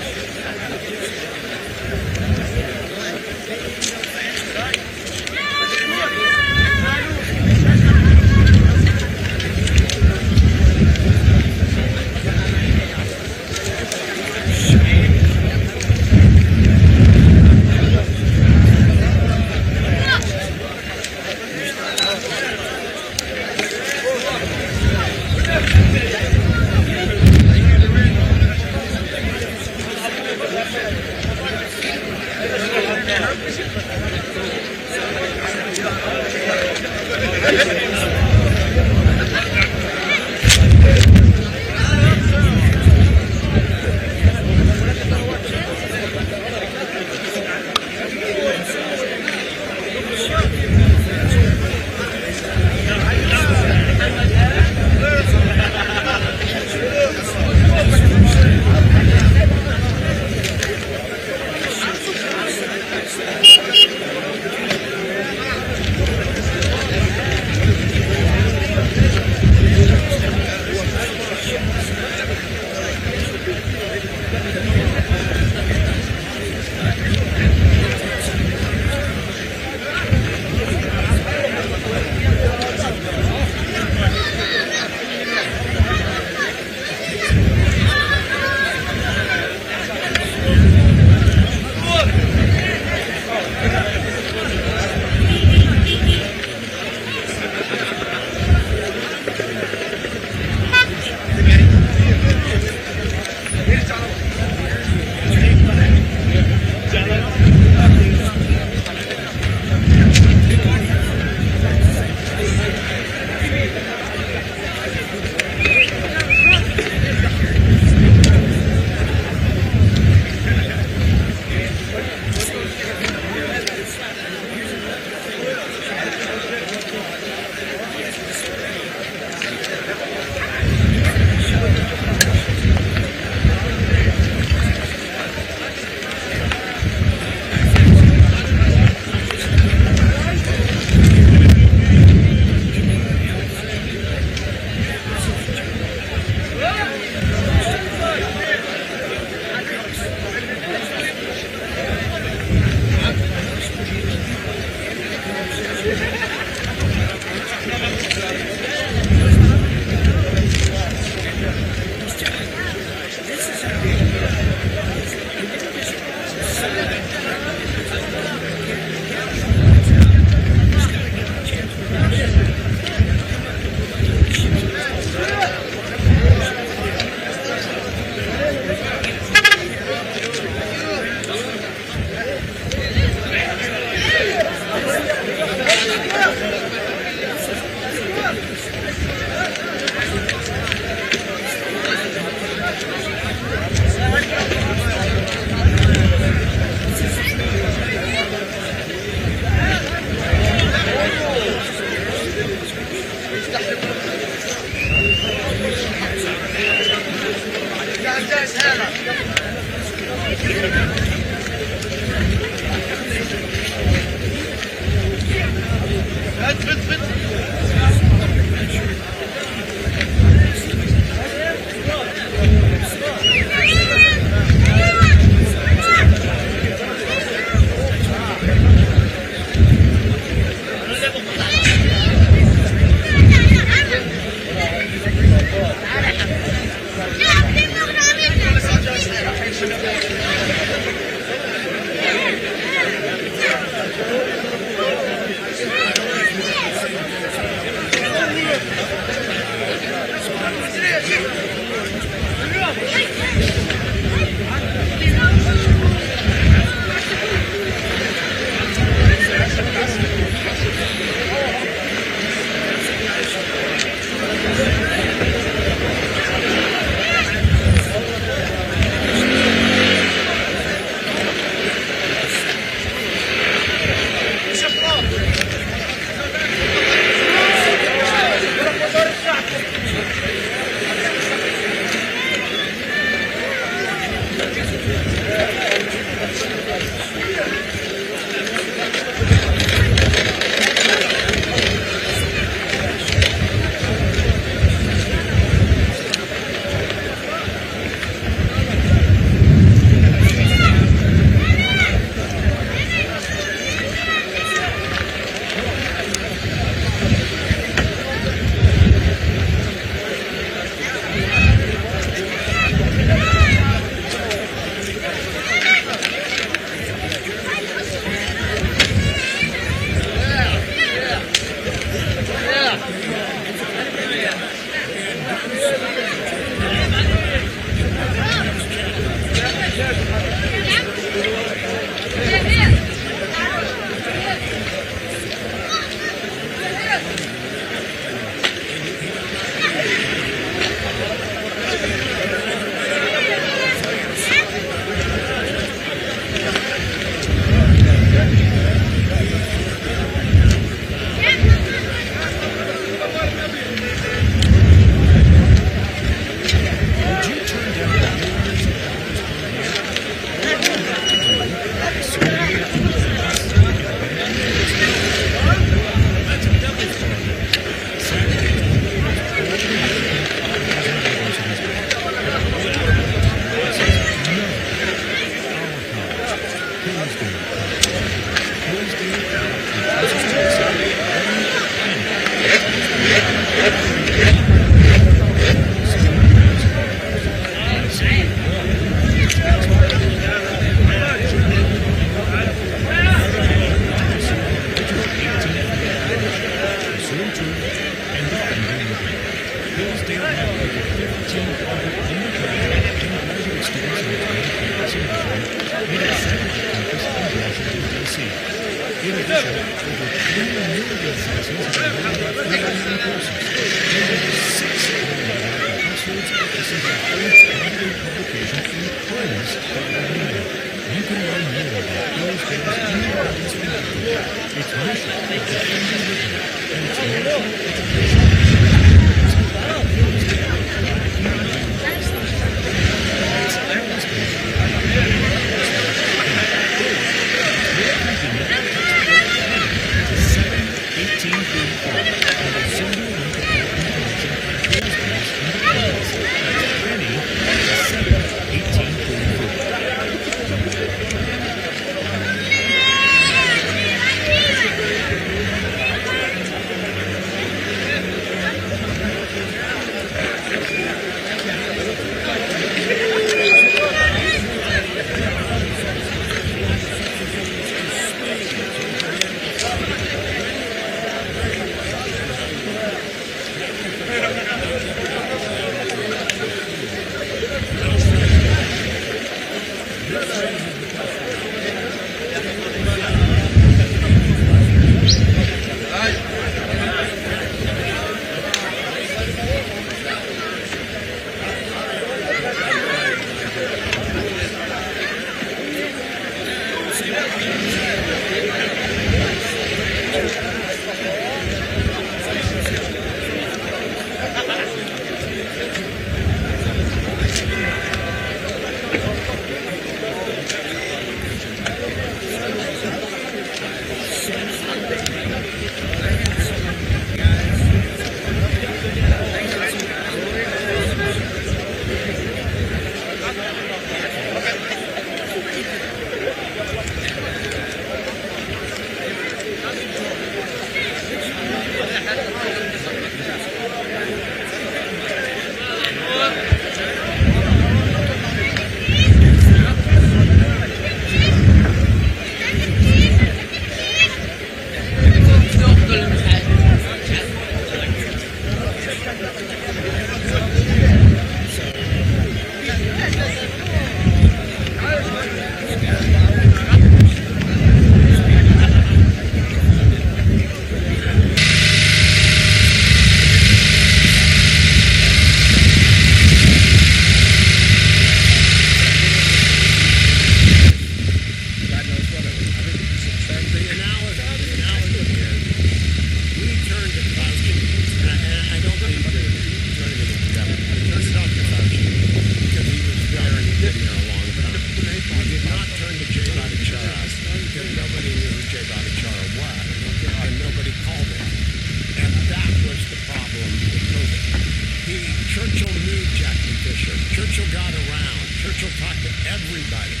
Churchill talked to everybody.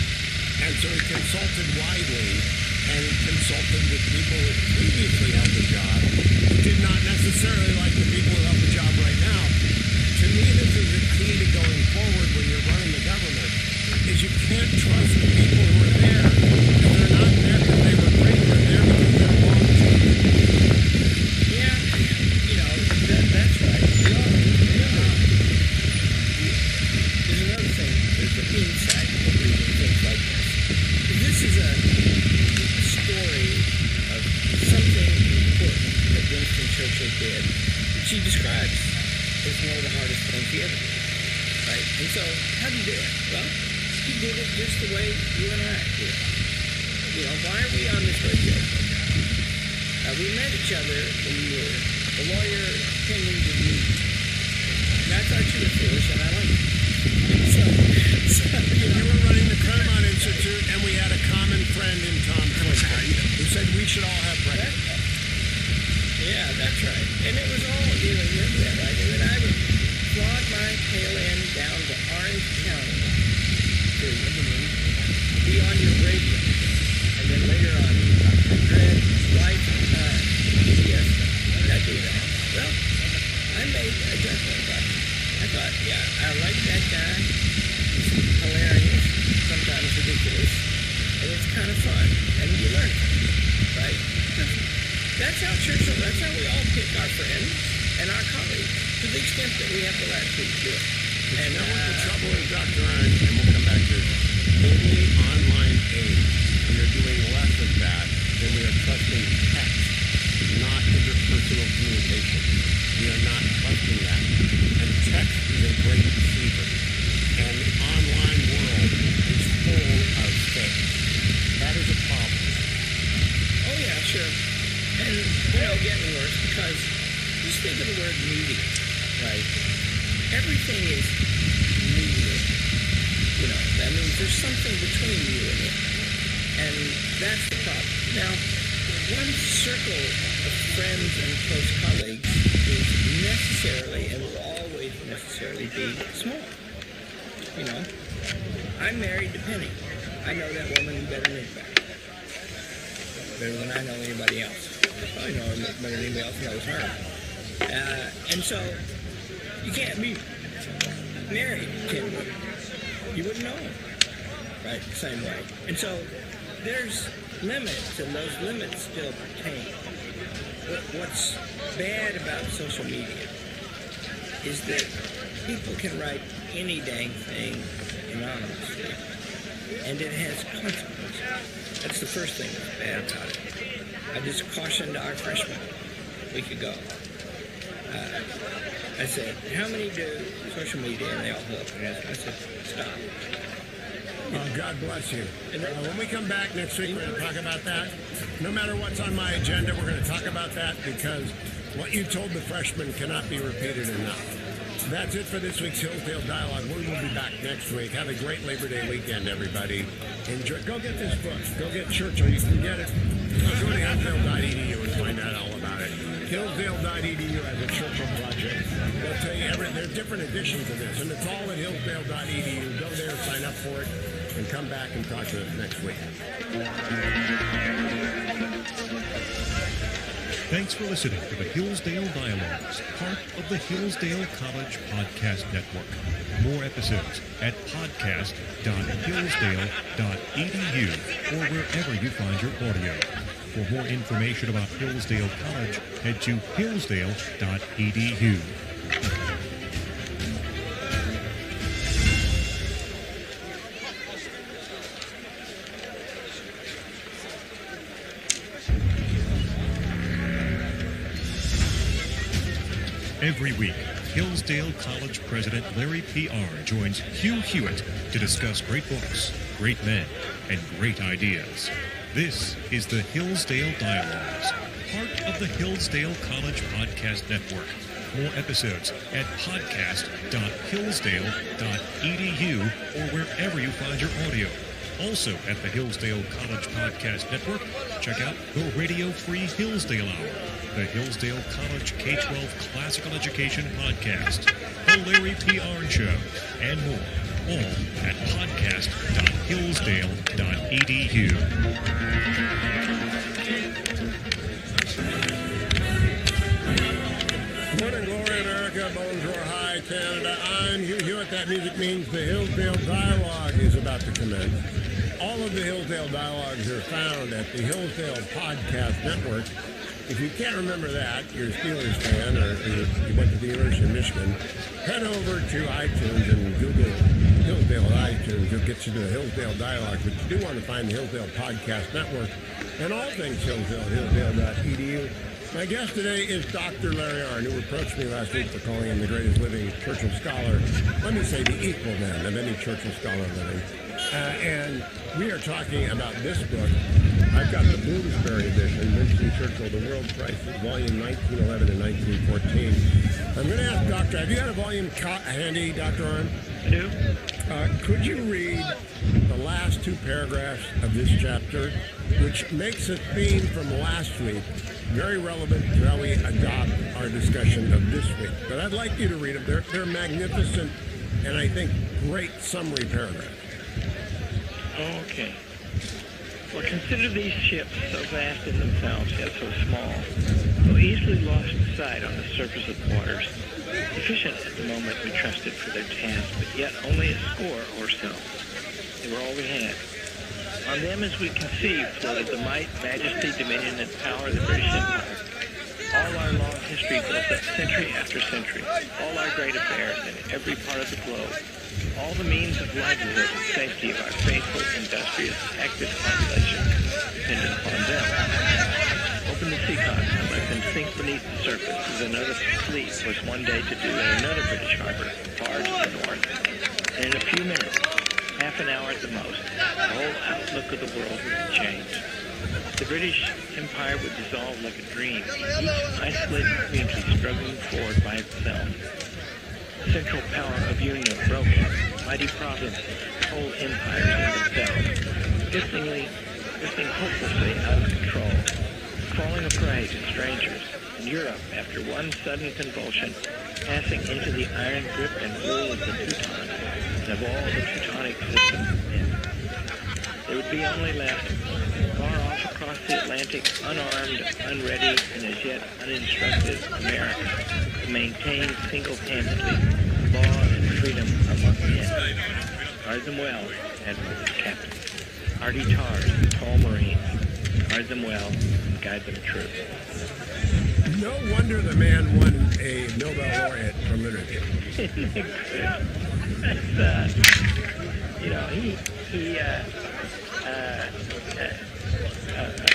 And so he consulted widely, and he consulted with people who previously held the job, who did not necessarily like the people who held the job right now. To me, this is the key to going forward when you're running the government, is you can't trust the people who are there, because they're not there because they were great, they're there because they're wrong. Yeah, that's right. There's another thing. There's an insight of reading things like this. This is a story of something important that Winston Churchill did, which he describes as one of the hardest things he ever did. Right? And so, how did he do it? Well, he did it just the way you and I did. Why are we on this radio program? We met each other when you were a lawyer tending to me. And I thought you were foolish, and I liked it. You were running the Claremont Institute, and we had a common friend in Tom Clinton who said we should all have friends. Yeah, that's right. And it was all, remember that, right? And then I would flog my tail end down to Orange County to be on your radio. And then later on, Dread, Life, Time, PBS. Why did I do that? Well, I made a judgment about it. I thought, I like that guy. He's hilarious, sometimes ridiculous, and it's kind of fun, and you learn from it, right? That's how Churchill, that's how we all pick our friends and our colleagues, to the extent that we have the latitude to do it. And know what the trouble is, Dr. Ryan, and we'll come back to this. In the online age, we are doing less of that than we are trusting text, not interpersonal communication. We are not trusting that. And text is a great deceiver. And the online world is full of fake. That is a problem. Oh, yeah, sure. And, getting worse, because just think of the word media, right? Everything is media. That means there's something between you and it. And that's the problem. Now, one circle of friends and close colleagues is necessarily and will always necessarily be small. I'm married to Penny. I know that woman better than anybody. Better than I know anybody else. I know her better than anybody else knows her. And so, you can't be married to 10 women. You wouldn't know them. Right? The same way. And so, there's limits, and those limits still pertain. What's bad about social media is that people can write any dang thing anonymously, and it has consequences. That's the first thing that's bad about it. I just cautioned our freshmen a week ago. I said, how many do social media? And they all looked. I said, stop. God bless you. When we come back next week, we're going to talk about that. No matter what's on my agenda, we're going to talk about that, because what you told the freshmen cannot be repeated enough. That's it for this week's Hillsdale Dialogue. We will be back next week. Have a great Labor Day weekend, everybody. Enjoy. Go get this book. Go get Churchill. You can get it. Go to hillsdale.edu and find out all about it. Hillsdale.edu has a Churchill project. They'll tell you there are different editions of this, and it's all at hillsdale.edu. Go there, sign up for it, and come back and talk to us next week. Thanks for listening to the Hillsdale Dialogues, part of the Hillsdale College Podcast Network. More episodes at podcast.hillsdale.edu or wherever you find your audio. For more information about Hillsdale College, head to hillsdale.edu. Every week, Hillsdale College President Larry P.R. joins Hugh Hewitt to discuss great books, great men, and great ideas. This is the Hillsdale Dialogues, part of the Hillsdale College Podcast Network. More episodes at podcast.hillsdale.edu or wherever you find your audio. Also at the Hillsdale College Podcast Network, check out the Radio Free Hillsdale Hour, the Hillsdale College K-12 Classical Education Podcast, the Larry P. Arn Show, and more. all at podcast.hillsdale.edu. Morning, glory, America. Bones roar high, Canada. I'm Hugh Hewitt. That music means the Hillsdale Dialogue is about to commence. All of the Hillsdale Dialogues are found at the Hillsdale Podcast Network. If you can't remember that, you're a Steelers fan, or you went to the University of Michigan, head over to iTunes and Google Hillsdale at iTunes. It'll get you to the Hillsdale Dialogue. But you do want to find the Hillsdale Podcast Network and all things Hillsdale, hillsdale.edu. My guest today is Dr. Larry Arnn, who approached me last week for calling him the greatest living Churchill scholar. Let me say the equal man of any Churchill scholar living. And we are talking about this book. I've got the Bloomsbury edition, Winston Churchill, The World Crisis, volume 1911 and 1914. I'm going to ask Doctor, have you got a volume handy, Dr. Arnn? I do. Could you read the last two paragraphs of this chapter, which makes a theme from last week very relevant to how we adopt our discussion of this week? But I'd like you to read them. They're magnificent and I think great summary paragraphs. Okay. For consider these ships, so vast in themselves, yet so small, so easily lost sight on the surface of the waters, sufficient at the moment we trusted for their task, but yet only a score or so. They were all we had. On them, as we conceived, floated the might, majesty, dominion, and power of the British Empire. All our long history built up century after century, all our great affairs in every part of the globe, all the means of livelihood and safety of our faithful, industrious, active population depended upon them. Open the sea cocks and let them sink beneath the surface as another fleet was one day to do in another British harbor far to the north. And in a few minutes, half an hour at the most, the whole outlook of the world would change. The British Empire would dissolve like a dream, each isolated community struggling forward by itself. The central power of union broken, mighty provinces, whole empires in themselves, drifting hopelessly out of control, falling a prey to strangers, and Europe, after one sudden convulsion, passing into the iron grip and rule of the Teutons, and of all the Teutonic systems of men. There would be only left, far off across the Atlantic, unarmed, unready, and as yet uninstructed America, to maintain single-handedly law and freedom among men. Guard them well, admirals and captains. Hardy tars and tall marines. Guard them well and guide them true. No wonder the man won a Nobel laureate for literature.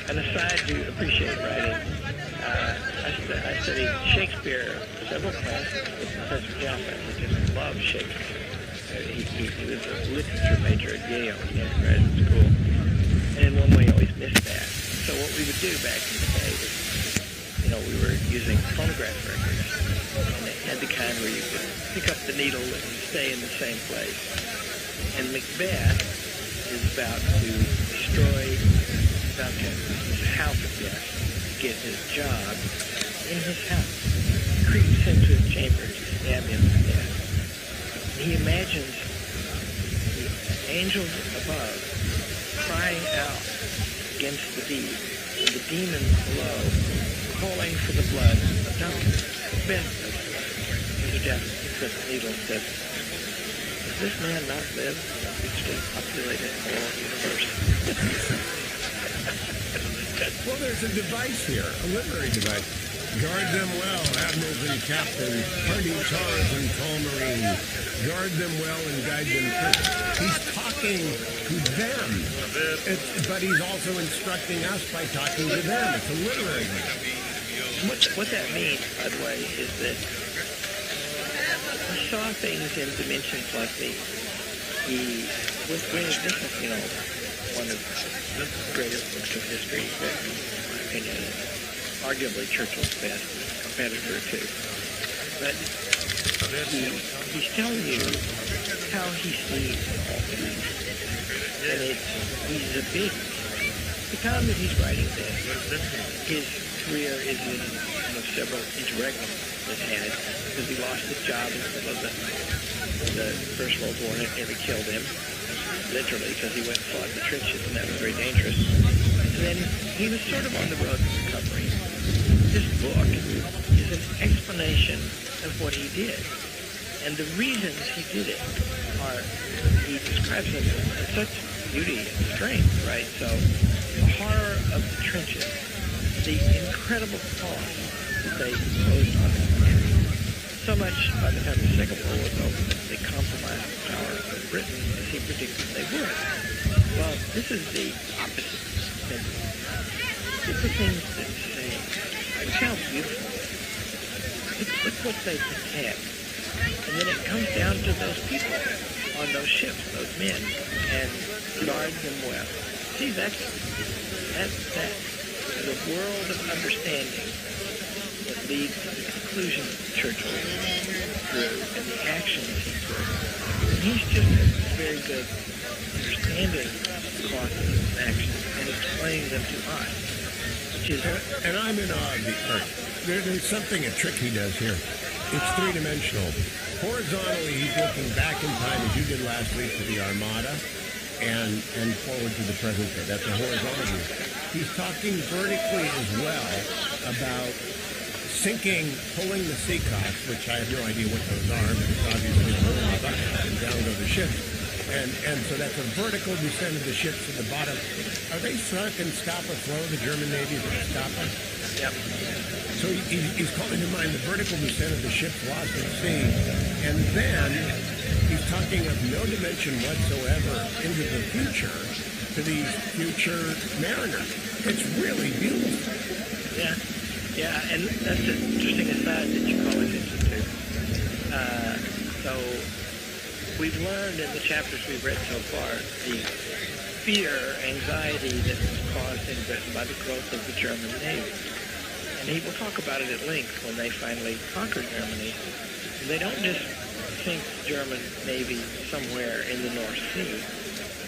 An aside to appreciate writing, I studied Shakespeare several classes with Professor Jaffa, who just loved Shakespeare. He was a literature major at Yale in graduate school, and in one way always missed that. So what we would do back in the day was, we were using phonograph records, and they had the kind where you could pick up the needle and stay in the same place. And Macbeth is about to destroy his house of death, get his job in his house. He creeps into his chamber to stab him to death. And he imagines the angels above crying out against the deed, and the demons below calling for the blood of Duncan. Macbeth Mr. Jeff picks up the needle and says, "Does this man not live in a richly populated whole universe?" Well, there's a device here, a literary device. Guard them well, admirals and captains, hardy tars and tall marines. Guard them well and guide them through. He's talking to them, but he's also instructing us by talking to them. It's a literary device. What that means, by the way, is that he saw things in dimensions like these. This is, one of the greatest books of history written, in my opinion, arguably Churchill's best competitor too. But he's telling you how he sees all things. And he's a big, the time that he's writing this, his career is in one of several interregnums that had, because he lost his job in the middle of the the First World War, and it nearly killed him, literally, because he went and fought in the trenches, and that was very dangerous. And then he was sort of on the road to recovery. This book is an explanation of what he did. And the reasons he did it are, he describes them in such beauty and strength, right? So the horror of the trenches, the incredible cost that they imposed on the country. So much by the time the Second World War was over, they compromised the power of Britain as he predicted they would. Well, this is the opposite. It's the things that say, look how beautiful. Look what they protect. And then it comes down to those people on those ships, those men, and guard them well. See, that's the world of understanding that leads to the conclusions that Churchill drew and the actions he took. And he's just very good understanding the causes and actions and explaining them to us. And I'm in awe of the art. There's something, a trick he does here. It's three-dimensional. Horizontally, he's looking back in time, as you did last week, to the Armada, and forward to the present day. That's a horizontal view. He's talking vertically as well about sinking, pulling the sea costs, which I have no idea what those are, but it's obviously pulling the bucket and down go the ships. And so that's a vertical descent of the ships to the bottom. Are they sunk in Scapa Flow, the German Navy, is it Scapa? Yep. So he's calling to mind the vertical descent of the ships lost at sea. And then he's talking of no dimension whatsoever into the future to these future mariners. It's really beautiful. Yeah. Yeah, and that's an interesting aside that you call attention to. So we've learned in the chapters we've read so far the fear, anxiety that was caused in Britain by the growth of the German Navy. And he will talk about it at length when they finally conquer Germany. And they don't just sink the German Navy somewhere in the North Sea.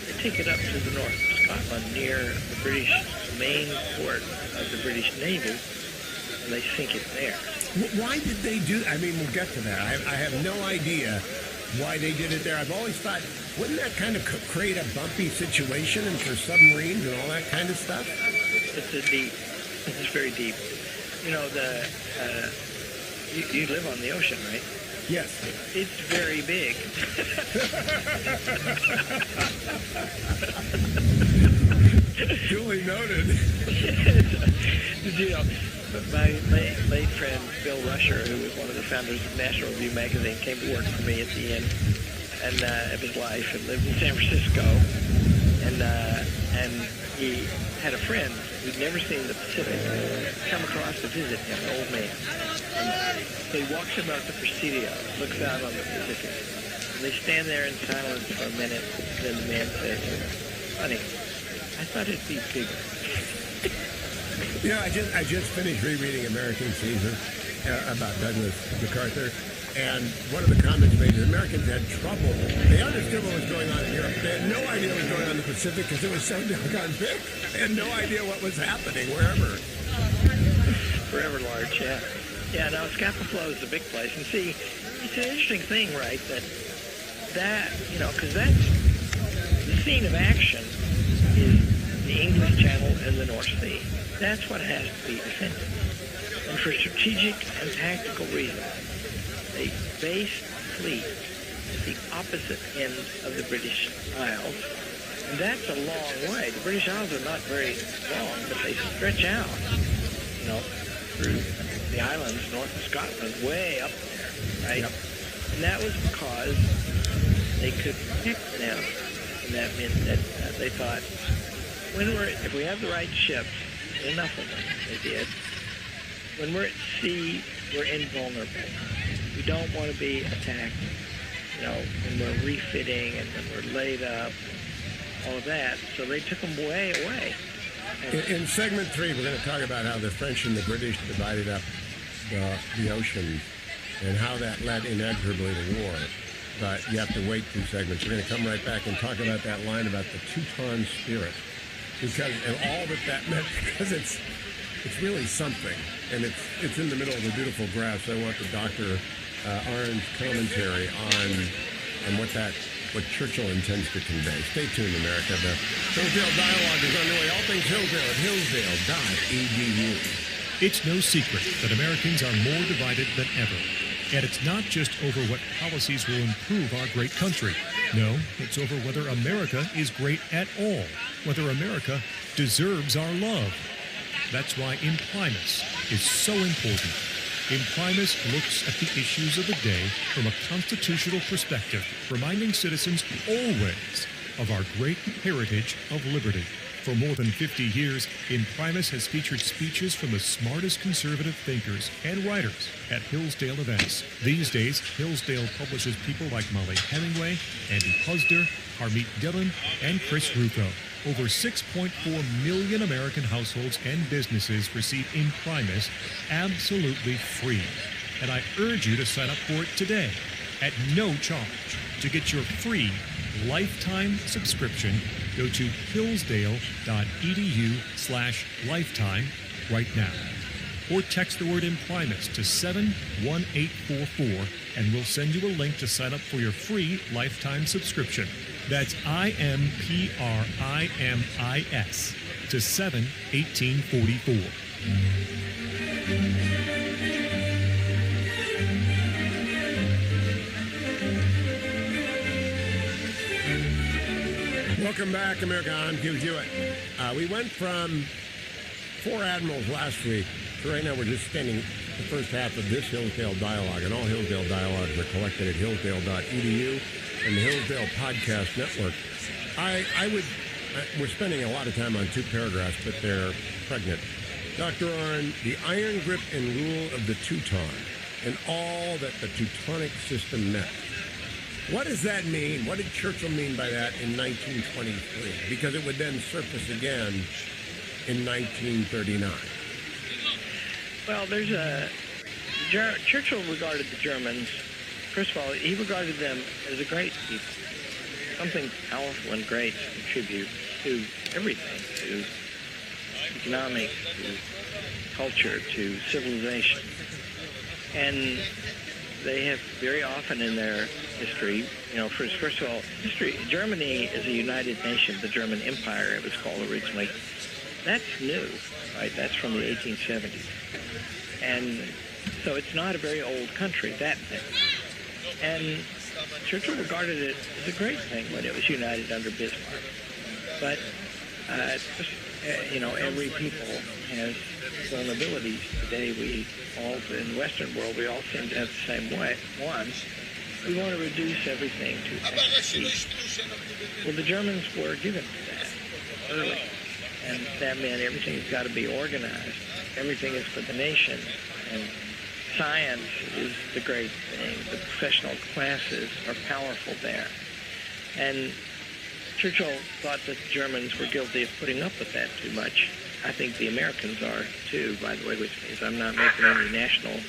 They take it up to the north of Scotland near the British main port of the British Navy, and they sink it there. Why did they do that? I mean, we'll get to that. I have no idea why they did it there. I've always thought, wouldn't that kind of create a bumpy situation and for submarines and all that kind of stuff? It's very deep. You know, you live on the ocean, right? Yes. It's very big. Duly noted. You know, my late friend Bill Rusher, who was one of the founders of National Review magazine, came to work for me at the end of his life and lived in San Francisco. And he had a friend who'd never seen the Pacific come across to visit him, an old man. And so he walks him out to Presidio, looks out on the Pacific. And they stand there in silence for a minute. Then the man says, "Honey, I thought it'd be bigger." You know, I just finished rereading American Caesar about Douglas MacArthur, and one of the comments made is Americans had trouble. They understood what was going on in Europe. They had no idea what was going on in the Pacific because it was so doggone big. They had no idea what was happening wherever. Forever large, yeah. Yeah, no, Scapa Flow is a big place. And see, it's an interesting thing, right, that you know, because that's the scene of action is the English Channel and the North Sea. That's what has to be defended. And for strategic and tactical reasons, they based fleet at the opposite end of the British Isles. And that's a long way. The British Isles are not very long, but they stretch out, you know, through the islands north of Scotland, way up there, right? Yep. And that was because they could protect them. And that meant that they thought, if we have the right ships, enough of them, they did, when we're at sea, we're invulnerable. We don't want to be attacked, you know, when we're refitting and when we're laid up, all of that. So they took them way away. In segment 3, we're going to talk about how the French and the British divided up the ocean and how that led inexorably to war. But you have to wait 2 segments. We're going to come right back and talk about that line about the Teuton spirit. And all that meant, because it's really something, and it's in the middle of a beautiful graph. So I want the Dr. Arndt's commentary on and what Churchill intends to convey. Stay tuned, America. The Hillsdale Dialogue is underway. All things Hillsdale at hillsdale.edu. It's no secret that Americans are more divided than ever. And it's not just over what policies will improve our great country. No, it's over whether America is great at all, whether America deserves our love. That's why Imprimis is so important. Imprimis looks at the issues of the day from a constitutional perspective, reminding citizens always of our great heritage of liberty. For more than 50 years, Imprimis has featured speeches from the smartest conservative thinkers and writers at Hillsdale events. These days, Hillsdale publishes people like Molly Hemingway, Andy Puzder, Harmeet Dillon, and Chris Rufo. Over 6.4 million American households and businesses receive Imprimis absolutely free. And I urge you to sign up for it today at no charge. To get your free lifetime subscription, go to hillsdale.edu/lifetime right now. Or text the word Imprimis to 71844 and we'll send you a link to sign up for your free lifetime subscription. That's IMPRIMIS to 71844. Welcome back, America. I'm Hugh Hewitt. We went from 4 admirals last week to right now we're just spending the first half of this Hillsdale Dialogue, and all Hillsdale Dialogues are collected at hillsdale.edu and the Hillsdale Podcast Network. We're spending a lot of time on 2 paragraphs, but they're pregnant. Dr. Arnn, the iron grip and rule of the Teuton and all that the Teutonic system meant. What does that mean? What did Churchill mean by that in 1923? Because it would then surface again in 1939. Well, Churchill regarded the Germans, first of all, he regarded them as a great people, something powerful and great to contribute to everything, to economics, to culture, to civilization. And they have very often in their history, first of all, Germany is a united nation, the German Empire, it was called originally. That's new, right? That's from the 1870s. And so it's not a very old country, that thing. And Churchill regarded it as a great thing when it was united under Bismarck. But, every people has vulnerabilities. Today we all, in the Western world, we all seem to have the same one. We want to reduce everything to expertise. Well, the Germans were given that early. And that meant everything's got to be organized. Everything is for the nation. And science is the great thing. The professional classes are powerful there. And Churchill thought that the Germans were guilty of putting up with that too much. I think the Americans are too, by the way, which means I'm not making any national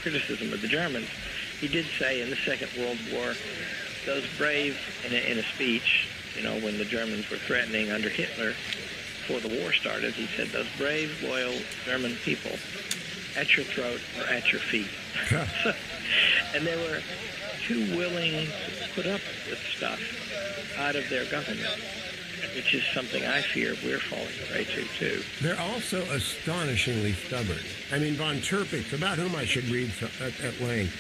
criticism of the Germans. He did say in the Second World War, those brave, in a speech, when the Germans were threatening under Hitler, before the war started, he said, those brave, loyal German people, at your throat or at your feet. And they were too willing to put up with stuff out of their government, which is something I fear we're falling prey to, too. They're also astonishingly stubborn. I mean, von Tirpitz, about whom I should read at length,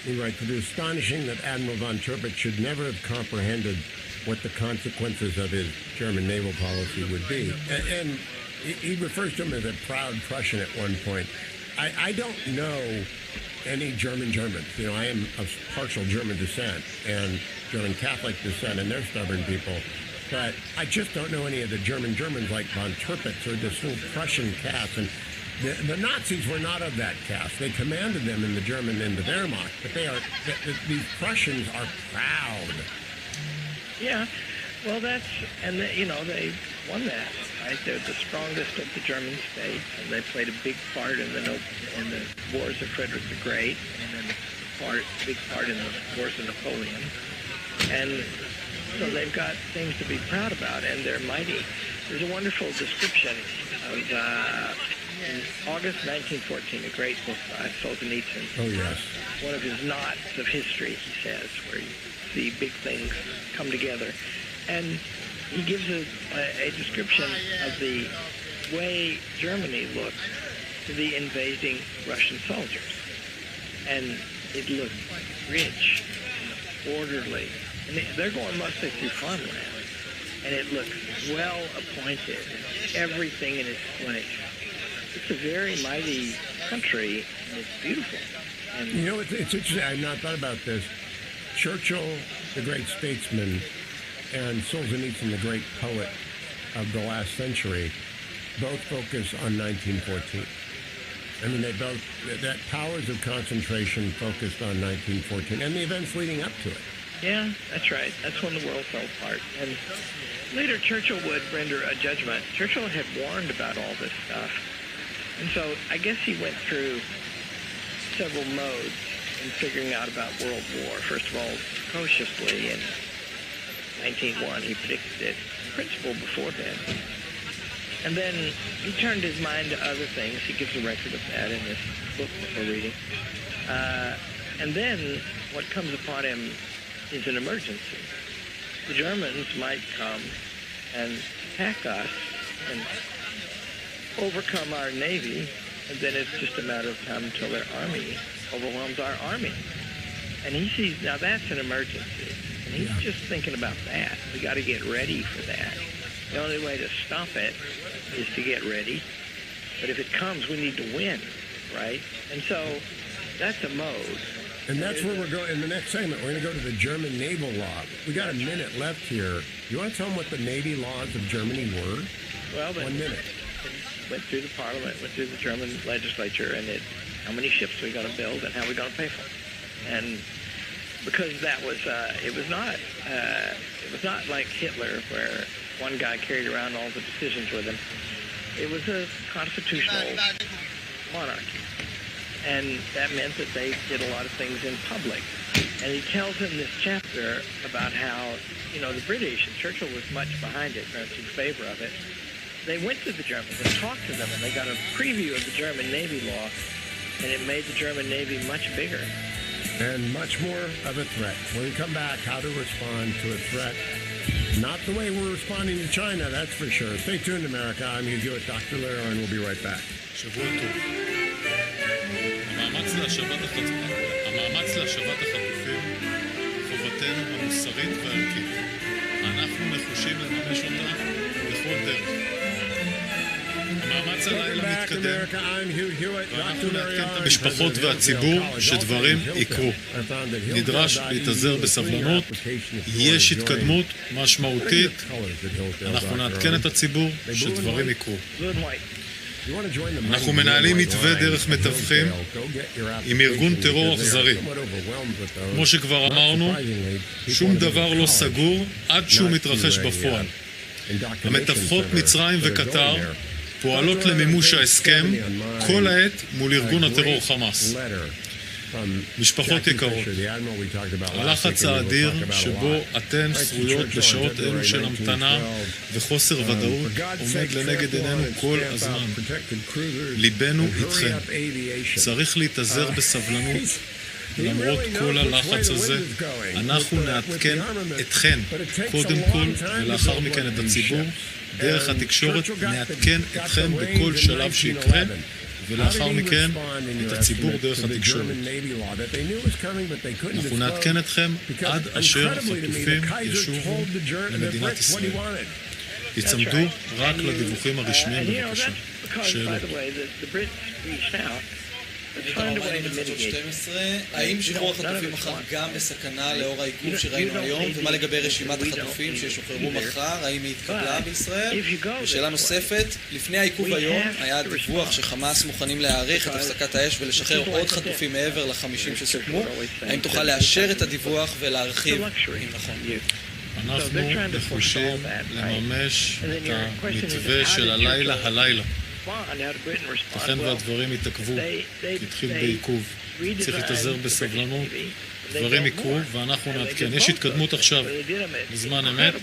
he writes, it is astonishing that Admiral von Tirpitz should never have comprehended what the consequences of his German naval policy would be. And he refers to him as a proud Prussian at one point. I don't know any Germans. I am of partial German descent and German Catholic descent, and they're stubborn people. But I just don't know any of the Germans like von Tirpitz or this little Prussian caste. And the Nazis were not of that caste. They commanded them in the German and the Wehrmacht, but these Prussians are proud. Yeah, well, they won that, right? They're the strongest of the German states, and they played a big part in the wars of Frederick the Great, and then a big part in the wars of Napoleon. And so they've got things to be proud about, and they're mighty. There's a wonderful description of in August 1914, a great book by Solzhenitsyn. Oh, yes. One of his knots of history, he says, where you see big things come together. And he gives a description of the way Germany looked to the invading Russian soldiers. And it looked rich, orderly. And they're going mostly through farmland. And it looks well appointed, everything in its place. It's a very mighty country, and it's beautiful. And you know, it's interesting. I've not thought about this. Churchill, the great statesman, and Solzhenitsyn, the great poet of the last century, both focus on 1914. I mean, they both, that Powers of Concentration focused on 1914 and the events leading up to it. yeah, that's right. That's when the world fell apart. And later, Churchill would render a judgment. Churchill had warned about all this stuff. And so I guess he went through several modes in figuring out about World War. First of all, cautiously in 1901, he predicted it, in principle, beforehand. And then he turned his mind to other things. He gives a record of that in this book that we're reading. And then what comes upon him is an emergency. The Germans might come and attack us and overcome our navy, and then it's just a matter of time until their army overwhelms our army. And he sees, now that's an emergency. And he's just thinking about that. We got to get ready for that. The only way to stop it is to get ready. But if it comes, we need to win, right? And so that's a mode. And that's where we're going. In the next segment, we're going to go to the German naval law. We got a minute left here. You want to tell them what the Navy laws of Germany were? Well, 1 minute. It went through the parliament, went through the German legislature, and how many ships we got to build and how we got to pay for them. And because that was, it was not like Hitler, where one guy carried around all the decisions with him. It was a constitutional monarchy. And that meant that they did a lot of things in public. And he tells in this chapter about how, the British, and Churchill was much behind it, in favor of it. They went to the Germans and talked to them, and they got a preview of the German Navy law, and it made the German Navy much bigger. And much more of a threat. When we come back, how to respond to a threat. Not the way we're responding to China, that's for sure. Stay tuned, America. I'm Hugh Hewitt, Dr. Lehrer, and we'll be right back. שבוע טוב. המאמץ להשבת החטופים, חובתנו המוסרית והערכית. אנחנו נחושים לממש אותה בכל דרך. המאמץ הלילה מתקדם, ואנחנו נעדכן את המשפחות והציבור שדברים יקרו. נדרש להתאזר בסבלנות, יש התקדמות משמעותית, אנחנו נעדכן את הציבור שדברים יקרו. אנחנו מנהלים מתווה דרך מתווכים עם ארגון טרור אכזרי. כמו שכבר אמרנו, שום דבר לא סגור עד שהוא מתרחש בפועל. המתווכות מצרים וקטר פועלות למימוש ההסכם כל העת מול ארגון הטרור חמאס. משפחות יקרות, הלחץ האדיר שבו אתן שרויות בשעות אלו של המתנה וחוסר ודאות עומד לנגד עינינו כל הזמן. ליבנו איתכם. צריך להתאזר בסבלנות. למרות כל הלחץ הזה, אנחנו נעדכן אתכן קודם כל ולאחר מכן את הציבור. דרך התקשורת נעדכן אתכם בכל שלב שיקרה, ולאחר מכן את הציבור דרך התקשורת. אנחנו נעדכן אתכם עד אשר החטופים ישובו למדינת ישראל. תצמדו רק לדיווחים הרשמיים בבקשה. שאלות. האם שחרור החטופים מחר גם בסכנה לאור העיכוב שראינו היום? ומה לגבי רשימת החטופים שישוחררו מחר? האם היא התקבלה בישראל? ושאלה נוספת, לפני העיכוב היום היה דיווח שחמאס מוכנים להאריך את הפסקת האש ולשחרר עוד חטופים מעבר ל50 שסוכמו. האם תוכל לאשר את הדיווח ולהרחיב אם נכון? אנחנו נחושים לממש את המתווה של הלילה. לכן והדברים יתעכבו, התחיל בעיכוב. צריך להתאזר בסבלנות, דברים יקרו ואנחנו נעדכן. יש התקדמות עכשיו, בזמן אמת,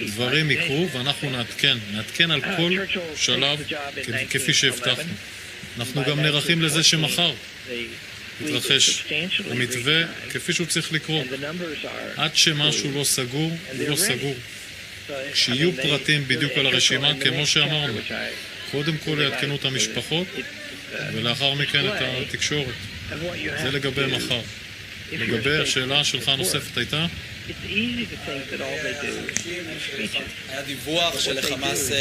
דברים יקרו ואנחנו נעדכן על כל שלב כפי שהבטחנו. אנחנו גם נערכים לזה שמחר יתרחש המתווה כפי שהוא צריך לקרות. עד שמשהו לא סגור, הוא לא סגור. כשיהיו פרטים בדיוק על הרשימה, כמו שאמרנו, קודם כל יעדכנו את המשפחות ולאחר מכן את התקשורת. זה לגבי מחר. לגבי השאלה שלך הנוספת הייתה? היה דיווח שלחמאס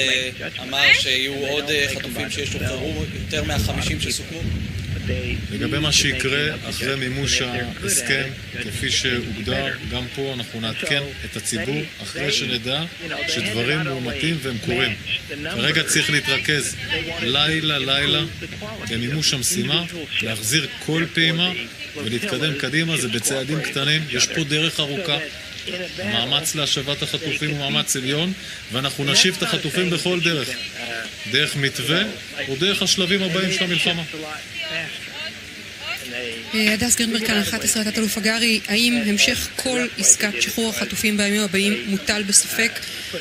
אמר שיהיו עוד חטופים שישוחררו, יותר מה-50 שסוכמו? לגבי מה שיקרה אחרי מימוש ההסכם כפי שהוגדר, גם פה אנחנו נעדכן את הציבור אחרי שנדע שדברים מאומתים והם קורים. כרגע צריך להתרכז לילה במימוש המשימה, להחזיר כל פעימה ולהתקדם קדימה. זה בצעדים קטנים, יש פה דרך ארוכה. המאמץ להשבת החטופים הוא מאמץ עליון, ואנחנו נשיב את החטופים בכל דרך, דרך מתווה או דרך השלבים הבאים של המלחמה. הדס גרינברג כאן 11, תת-אלוף הגרי, האם המשך כל עסקת שחרור החטופים בימים הבאים מוטל בספק,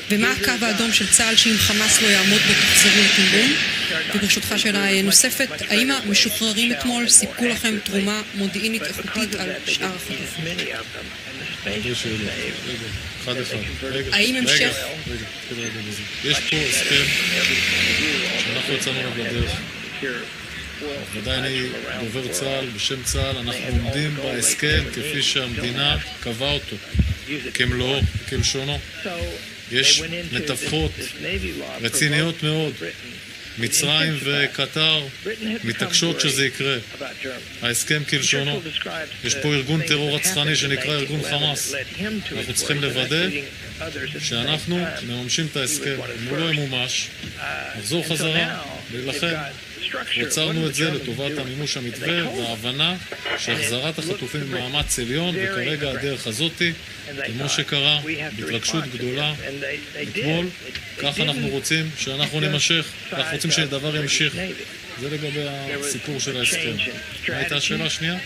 ומה הקו האדום של צה"ל שאם חמאס לא יעמוד בו תחזרו לתמרון? וברשותך שאלה נוספת, האם המשוחררים אתמול סיפקו לכם תרומה מודיעינית איכותית על שאר החטופים? האם המשך... יש פה הסכם שאנחנו יצאנו בדרך. ודאי אני דובר צה"ל, בשם צה"ל, אנחנו עומדים בהסכם כפי שהמדינה קבעה אותו, כמלואו, כלשונו. יש מתווכות רציניות מאוד, מצרים וקטר מתעקשות שזה יקרה. ההסכם כלשונו. יש פה ארגון טרור רצחני שנקרא ארגון חמאס. אנחנו צריכים לוודא שאנחנו מממשים את ההסכם. אם הוא לא ימומש, נחזור חזרה ולכן יצרנו את זה לטובת המימוש המתווה וההבנה שהחזרת החטופים במאמץ עליון, וכרגע הדרך הזאתי, כמו שקרה, בהתרגשות גדולה אתמול, כך אנחנו רוצים שאנחנו נמשך, אנחנו רוצים שהדבר ימשיך. זה לגבי הסיפור של ההסכם. מה הייתה השאלה השנייה?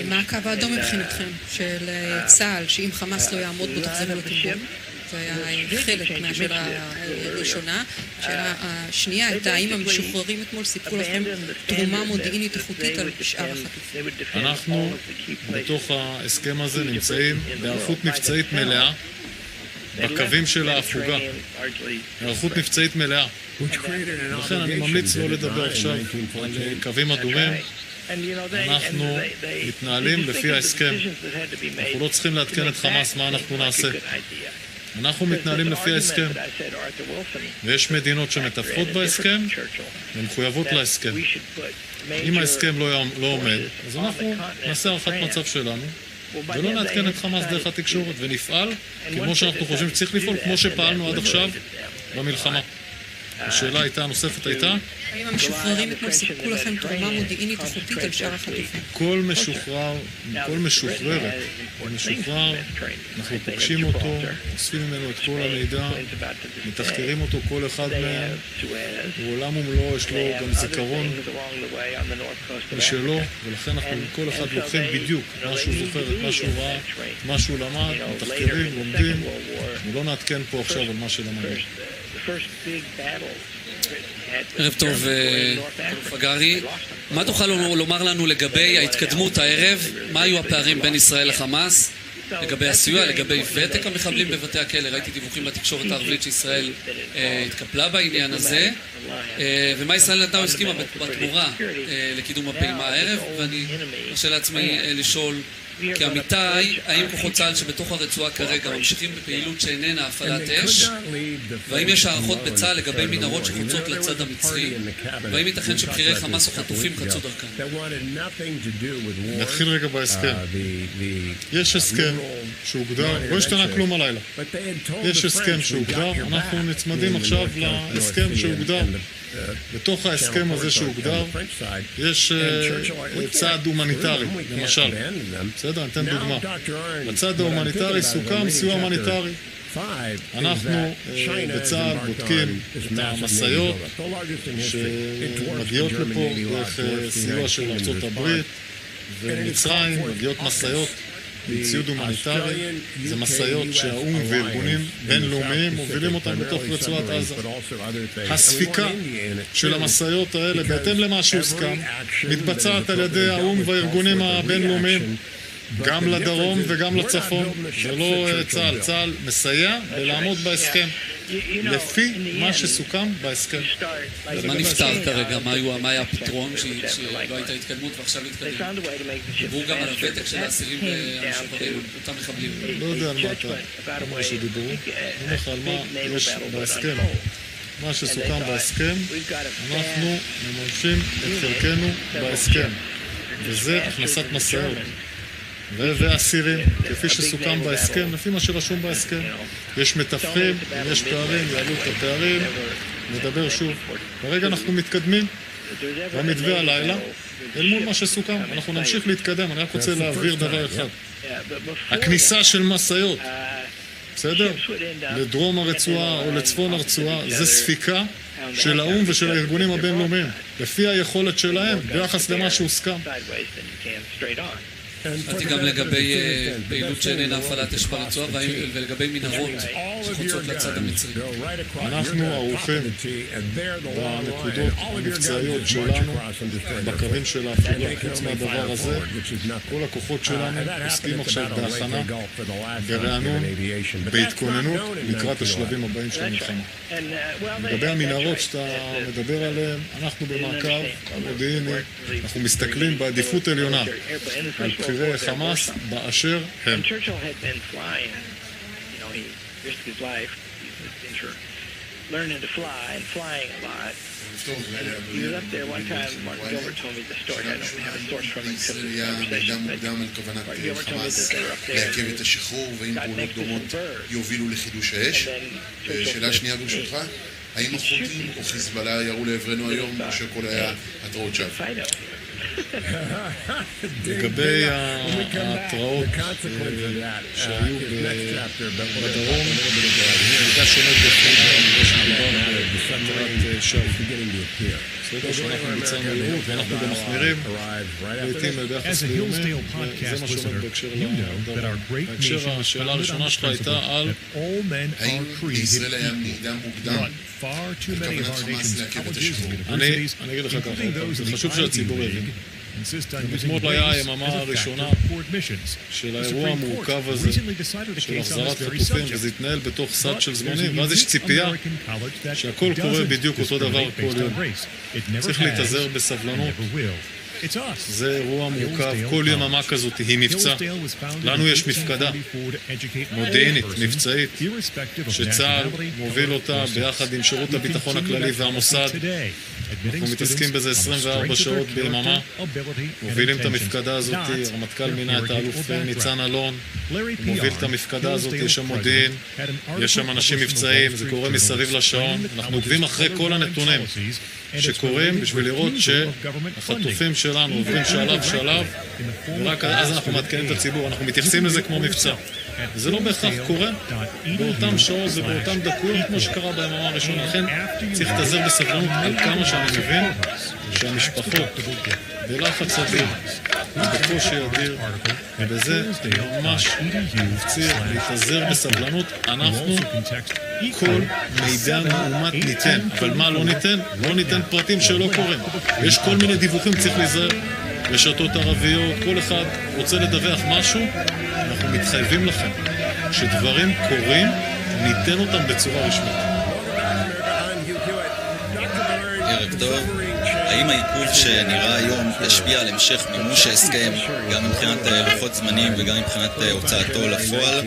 מה הקו האדום מבחינתכם של צה"ל, שאם חמאס לא יעמוד בו תחזרו לתמרון? זה היה חלק מהשאלה הראשונה. השאלה השנייה הייתה, האם המשוחררים אתמול סיפקו לכם תרומה מודיעינית איכותית על שאר החטופים? אנחנו בתוך ההסכם הזה נמצאים בהיערכות מבצעית מלאה בקווים של ההפוגה. היערכות מבצעית מלאה. לכן אני ממליץ לא לדבר עכשיו על קווים אדומים. אנחנו מתנהלים לפי ההסכם. אנחנו לא צריכים לעדכן את חמאס מה אנחנו נעשה. אנחנו מתנהלים לפי ההסכם. ויש מדינות שמתווכות בהסכם ומחויבות להסכם. אם ההסכם לא עומד, אז אנחנו נעשה הערכת מצב שלנו ולא נעדכן את חמאס דרך התקשורת ונפעל כמו שאנחנו חושבים שצריך לפעול, כמו שפעלנו עד עכשיו במלחמה. השאלה הנוספת הייתה? האם המשוחררים אתמול סיפקו לכם תרומה מודיעינית איכותית על שאר החטופים? כל משוחרר, כל משוחררת, משוחרר, אנחנו פוגשים אותו, אוספים ממנו את כל המידע, מתחקרים אותו, כל אחד מהם, בעולם ומלואו יש לו גם זיכרון משלו, ולכן אנחנו כל אחד לוקחים בדיוק מה שהוא זוכר, את מה שהוא ראה, את מה שהוא למד, מתחקרים, לומדים, ולא נעדכן פה עכשיו על מה שלמדנו. ערב טוב, פגרי. מה תוכל לומר לנו לגבי ההתקדמות הערב? מה היו הפערים בין ישראל לחמאס? לגבי הסיוע, לגבי ותק המחבלים בבתי הכלא? ראיתי דיווחים בתקשורת הערבית שישראל התקפלה בעניין הזה. ומה ישראל נתנה או הסכימה בתמורה לקידום הפעימה הערב? ואני מרשה לעצמי לשאול, כעמיתי, האם כוחות צה"ל שבתוך הרצועה כרגע ממשיכים בפעילות שאיננה הפעלת אש? והאם יש הערכות בצה"ל לגבי מנהרות שחוצות לצד המצרי? והאם ייתכן שבכירי חמאס או חטופים חצו דרכם? נתחיל רגע בהסכם. יש הסכם שהוגדר, לא השתנה כלום הלילה. יש הסכם שהוגדר, אנחנו נצמדים עכשיו להסכם שהוגדר. בתוך ההסכם הזה שהוגדר יש צעד הומניטרי, למשל. בסדר, ניתן דוגמה. בצד ההומניטרי סוכם סיוע הומניטרי. אנחנו בצה"ל בודקים את המשאיות שמגיעות לפה דרך סיוע של ארצות הברית ומצרים, מגיעות משאיות ציוד הומניטרי, זה מסעיות שהאו"ם וארגונים בינלאומיים מובילים אותם בתוך רצועת עזה. הספיקה של המסעיות האלה, בהתאם למה שהוסכם, מתבצעת על ידי האו"ם והארגונים הבינלאומיים, גם לדרום וגם לצפון. זה לא צה"ל. צה"ל מסייע ולעמוד בהסכם, לפי מה שסוכם בהסכם. מה נפתר כרגע? מה היה הפתרון שלא הייתה התקדמות ועכשיו התקדם? דיברו גם על הוותק של האסירים והמשוחררים, אותם מחבלים. לא יודע על מה אתה אומר שדיברו. אני אומר לך על מה יש בהסכם. מה שסוכם בהסכם, אנחנו מממשים את חלקנו בהסכם, וזה הכנסת מסעות ואסירים, כפי שסוכם בהסכם, לפי מה שרשום בהסכם. יש מתווכים, אם יש פערים, יעלו את הפערים, נדבר שוב. ברגע אנחנו מתקדמים במתווה הלילה, אל מול מה שסוכם, אנחנו נמשיך להתקדם. אני רק רוצה להעביר דבר אחד. הכניסה של מסעיות, בסדר? לדרום הרצועה או לצפון הרצועה, זה ספיקה של האו"ם ושל הארגונים הבינלאומיים, לפי היכולת שלהם, ביחס למה שהוסכם. שאלתי גם לגבי פעילות שאיננה הפעלת אש ברצועה ולגבי מנהרות שחוצות לצד המצרי. אנחנו ערוכים בנקודות המבצעיות שלנו, בקווים של ההפרדה. חוץ מהדבר הזה, כל הכוחות שלנו עוסקים עכשיו בהכנה, ברענון, בהתכוננות לקראת השלבים הבאים של המלחמה. לגבי המנהרות שאתה מדבר עליהן, אנחנו במעקב המודיעיני, אנחנו מסתכלים בעדיפות עליונה על בכירי חמאס באשר הם. Learning to fly and flying a lot. He was up there one time, Mark Gilbert told me the story. I don't have a source from it because of the conversation, but Mark Gilbert told me that they were up there לעכב את השחרור ואם פעולות דומות יובילו לחידוש האש. שאלה שנייה ברשותך, האם החות'ים או חיזבאללה ירו לעברנו היום או שכל היה התראות שווא? לגבי ההתראות שהיו בדרום, מידע שעומד בפניו, לא שמדובר בהתראת שווא. בסדר שאנחנו ביצענו ירות ואנחנו גם מחמירים לעתים ביחס לאיומים, וזה מה שעומד בהקשר לדרום. בהקשר השאלה הראשונה שלך הייתה על האם בישראל היה מידע מוקדם בכוונת חמאס לעכב את השחרור? אני אגיד לך ככה, זה חשוב שהציבור יבין. אתמול היה היממה הראשונה של האירוע המורכב הזה של החזרת חטופים, וזה התנהל בתוך סד של זמנים, ואז יש ציפייה שהכל קורה בדיוק אותו דבר כל יום. צריך להתאזר בסבלנות. זה אירוע מורכב, כל יממה כזאת היא מבצע. לנו יש מפקדה מודיעינית, מבצעית, שצה"ל מוביל אותה ביחד עם שירות הביטחון הכללי והמוסד. אנחנו מתעסקים בזה 24 שעות ביממה, מובילים את המפקדה הזאת, הרמטכ"ל מינה את האלוף ניצן אלון, מוביל את המפקדה הזאת, יש שם מודיעין, יש שם אנשים מבצעיים, זה קורה מסביב לשעון, אנחנו עוקבים אחרי כל הנתונים שקורים בשביל לראות שהחטופים שלנו עוברים שלב, ורק אז אנחנו מעדכנים את הציבור, אנחנו מתייחסים לזה כמו מבצע. זה לא בהכרח קורה באותם שעות ובאותם דקות כמו שקרה ביממה הראשונה. לכן צריך להתאזר בסבלנות על כמה שאני מבין שהמשפחות בלחץ אדיר ובקושי אדיר, ובזה ממש מפציר להתאזר בסבלנות. אנחנו כל מידע מאומת ניתן, אבל מה לא ניתן? לא ניתן פרטים שלא קורים. יש כל מיני דיווחים, צריך להיזהר. רשתות ערביות, כל אחד רוצה לדווח משהו, אנחנו מתחייבים לכם שדברים קורים, ניתן אותם בצורה רשמית. ערב טוב. האם העיכוב שנראה היום ישפיע על המשך מימוש ההסכם, גם מבחינת לוחות זמנים וגם מבחינת הוצאתו לפועל?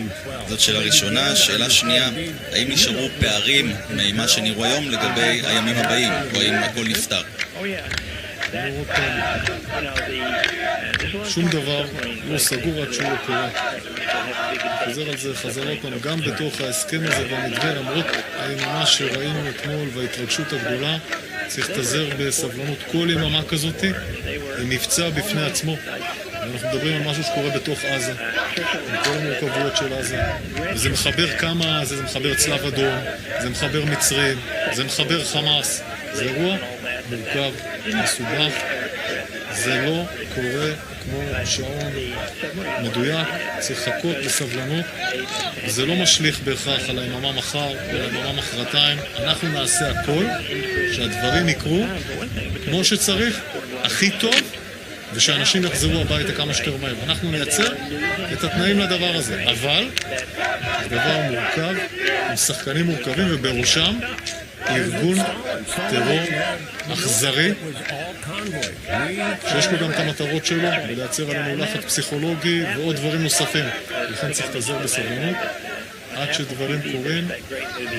זאת שאלה ראשונה. שאלה שנייה, האם נשארו פערים ממה שנראו היום לגבי הימים הבאים, או האם הכל נפתר? שום דבר לא סגור עד שהוא לא קורה. חוזר על זה חזרות לנו גם בתוך ההסכם הזה והמתווה, למרות היממה שראינו אתמול וההתרגשות הגדולה, צריך להתאזר בסבלנות. כל יממה כזאת היא מבצע בפני עצמו. אנחנו מדברים על משהו שקורה בתוך עזה, עם כל המורכבויות של עזה, וזה מחבר כמה, זה מחבר צלב אדום, זה מחבר מצרים, זה מחבר חמאס. זה אירוע מורכב, מסובך, זה לא קורה כמו שעון מדויק, צריך לחכות בסבלנות. זה לא משליך בהכרח על היממה מחר או היממה מחרתיים. אנחנו נעשה הכל שהדברים יקרו כמו שצריך, הכי טוב, ושאנשים יחזרו הביתה כמה שיותר מהר. אנחנו נייצר את התנאים לדבר הזה, אבל זה דבר מורכב, עם שחקנים מורכבים, ובראשם ארגון טרור אכזרי, שיש לו גם את המטרות שלו, ולייצר עלינו לחץ פסיכולוגי ועוד דברים נוספים. לכן צריך להתאזר בסבלנות. עד שדברים קורים,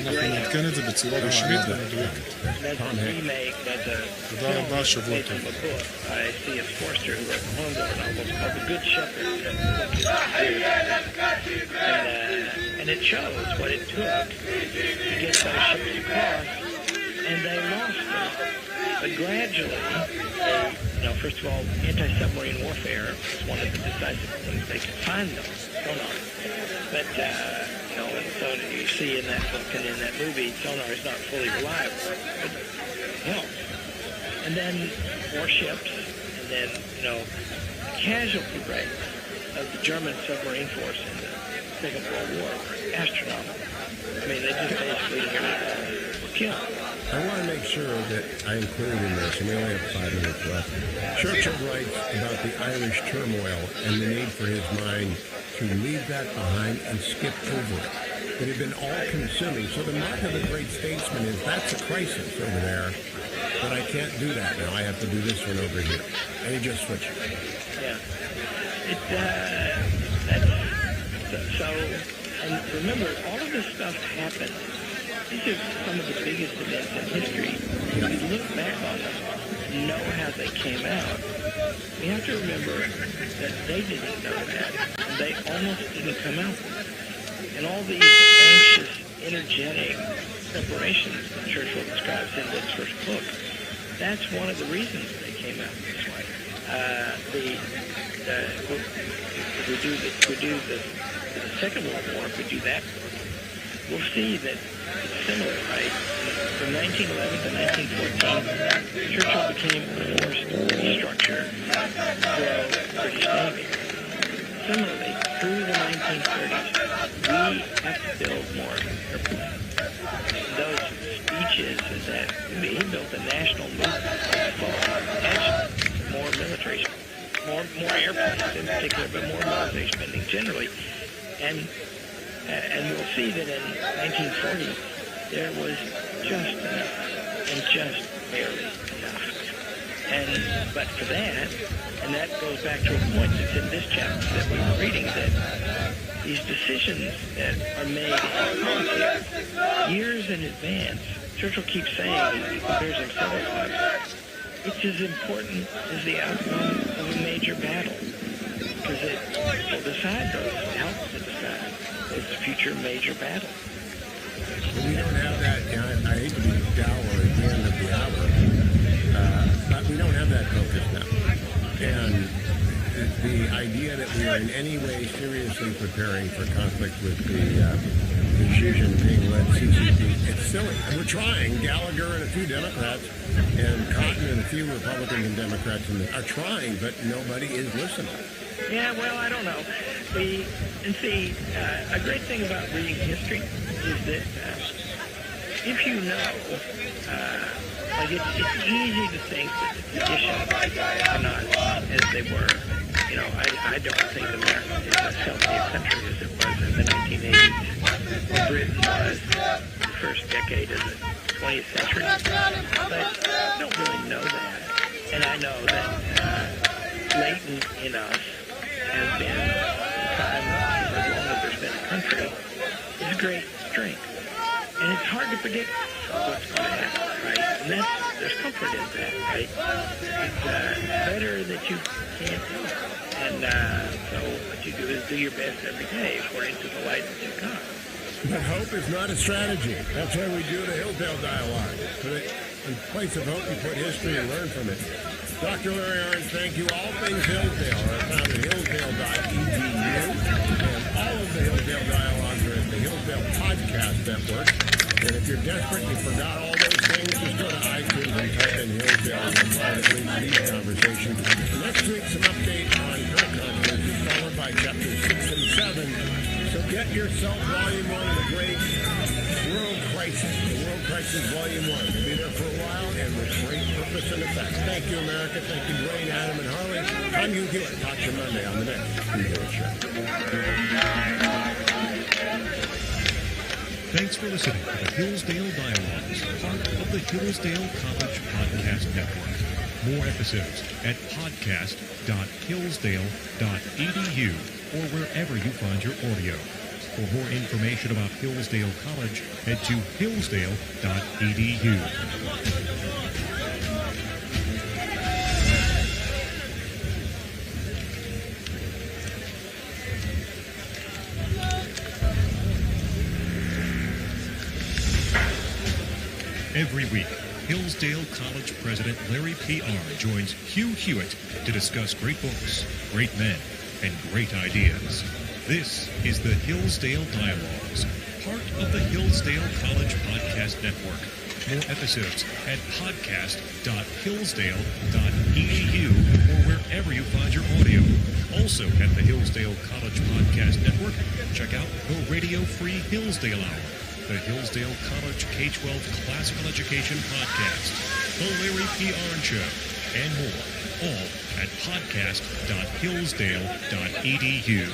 אנחנו נעדכן את זה בצורה רשמית ומדויקת. תודה רבה, שבוע טוב. And it shows what it took to get those ships across, and they lost them. But gradually, first of all, anti-submarine warfare is one of the decisive things they can find them. But so you see in that book and in that movie, sonar is not fully reliable, but it helps. And then warships, and then, the casualty rate of the German submarine force in the Second World War were astronomical. I mean, they just basically were killed. I want to make sure that I include in this, and we only have 5 minutes left. Churchill writes about the Irish turmoil and the need for his mind to leave that behind and skip over it. It had been all-consuming. So the mark of a great statesman is that's a crisis over there, but I can't do that now. I have to do this one over here. And he just switches. Yeah. And remember, all of this stuff happened. These are some of the biggest events in history. If you look back on them and know how they came out, we have to remember that they didn't know that, and they almost didn't come out with it. And all these anxious, energetic preparations that Churchill describes in this first book, that's one of the reasons they came out this way. If we do the Second World War, if we do that book, we'll see that it's similar, right? From 1911 to 1914, Churchill became forced to restructure the British Navy. Similarly, through the 1930s, we have to build more airplanes. Those speeches that he built a national movement for more military, more airplanes in particular, but more military spending generally. And we'll see that in 1940, there was just enough, and just barely enough. But for that, and that goes back to a point that's in this chapter that we were reading, that these decisions that are made in policy years in advance, Churchill keeps saying, he compares himself to, it's as important as the outcome of a major battle, because it will decide those, helps to decide its future major battle. We don't have that, I hate to be dour at the end of the hour, but we don't have that focus now. And the idea that we are in any way seriously preparing for conflict with the Xi Jinping-led CCP, it's silly. And we're trying. Gallagher and a few Democrats, and Cotton and a few Republicans and Democrats are trying, but nobody is listening. Yeah, well, I don't know. A great thing about reading history is that if you know, it's easy to think that the conditions are not as they were. I don't think America is as healthy a country as it was in the 1980s, or Britain was the first decade of the 20th century. But I don't really know that. And I know that latent in us has been, time as long as there's been a country, is great strength. And it's hard to predict what's going to happen, right? And there's comfort in that, right? It's better that you can't tell. And so what you do is do your best every day according to the light that you've got. But hope is not a strategy. That's why we do the Hillsdale Dialogue. In place of hope, we put history and learn from it. Dr. Larry Arns, thank you. All things Hillsdale are found at hillsdale.edu. And all of the Hillsdale Dialogues are at the Hillsdale Podcast Network. And if you're desperate and you forgot all those things, things, just go to iTunes and type in Hillsdale and you'll find at least these conversations. Next week, some update on current controversies, followed by chapters 6 and 7. So get yourself Volume 1 of the great World Crisis. The World Crisis Volume 1. We'll be there for a while and with great purpose and effect. Thank you, America. Thank you, Dwayne, Adam, and Harley. I'm Hugh Hewitt. Talk to you Monday on the next Hugh Hewitt Show. Thanks for listening to the Hillsdale Dialogues, part of the Hillsdale College Podcast Network. More episodes at podcast.hillsdale.edu or wherever you find your audio. For more information about Hillsdale College, head to hillsdale.edu. Every week, Hillsdale College President Larry P.R. joins Hugh Hewitt to discuss great books, great men, and great ideas. This is the Hillsdale Dialogues, part of the Hillsdale College Podcast Network. More episodes at podcast.hillsdale.edu or wherever you find your audio. Also at the Hillsdale College Podcast Network, check out the Radio Free Hillsdale Hour, the Hillsdale College K-12 Classical Education Podcast, the Larry P. Arn Show, and more, all at podcast.hillsdale.edu.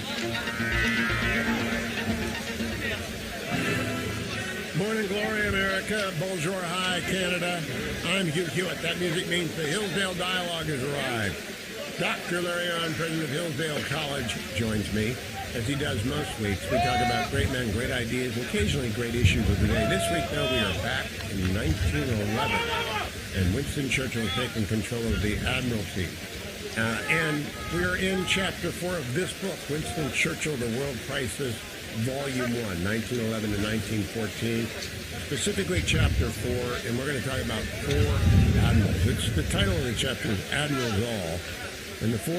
Morning glory, America. Bonjour, hi, Canada. I'm Hugh Hewitt. That music means the Hillsdale Dialogue has arrived. Dr. Larry Arn, president of Hillsdale College, joins me. As he does most weeks, we talk about great men, great ideas, and occasionally great issues of the day. This week, though, we are back in 1911, and Winston Churchill has taken control of the Admiralty. And we are in Chapter 4 of this book, Winston Churchill, The World Crisis, Volume 1, 1911 to 1914, specifically Chapter 4, and we're going to talk about 4 admirals. The title of the chapter is Admirals All. And the 4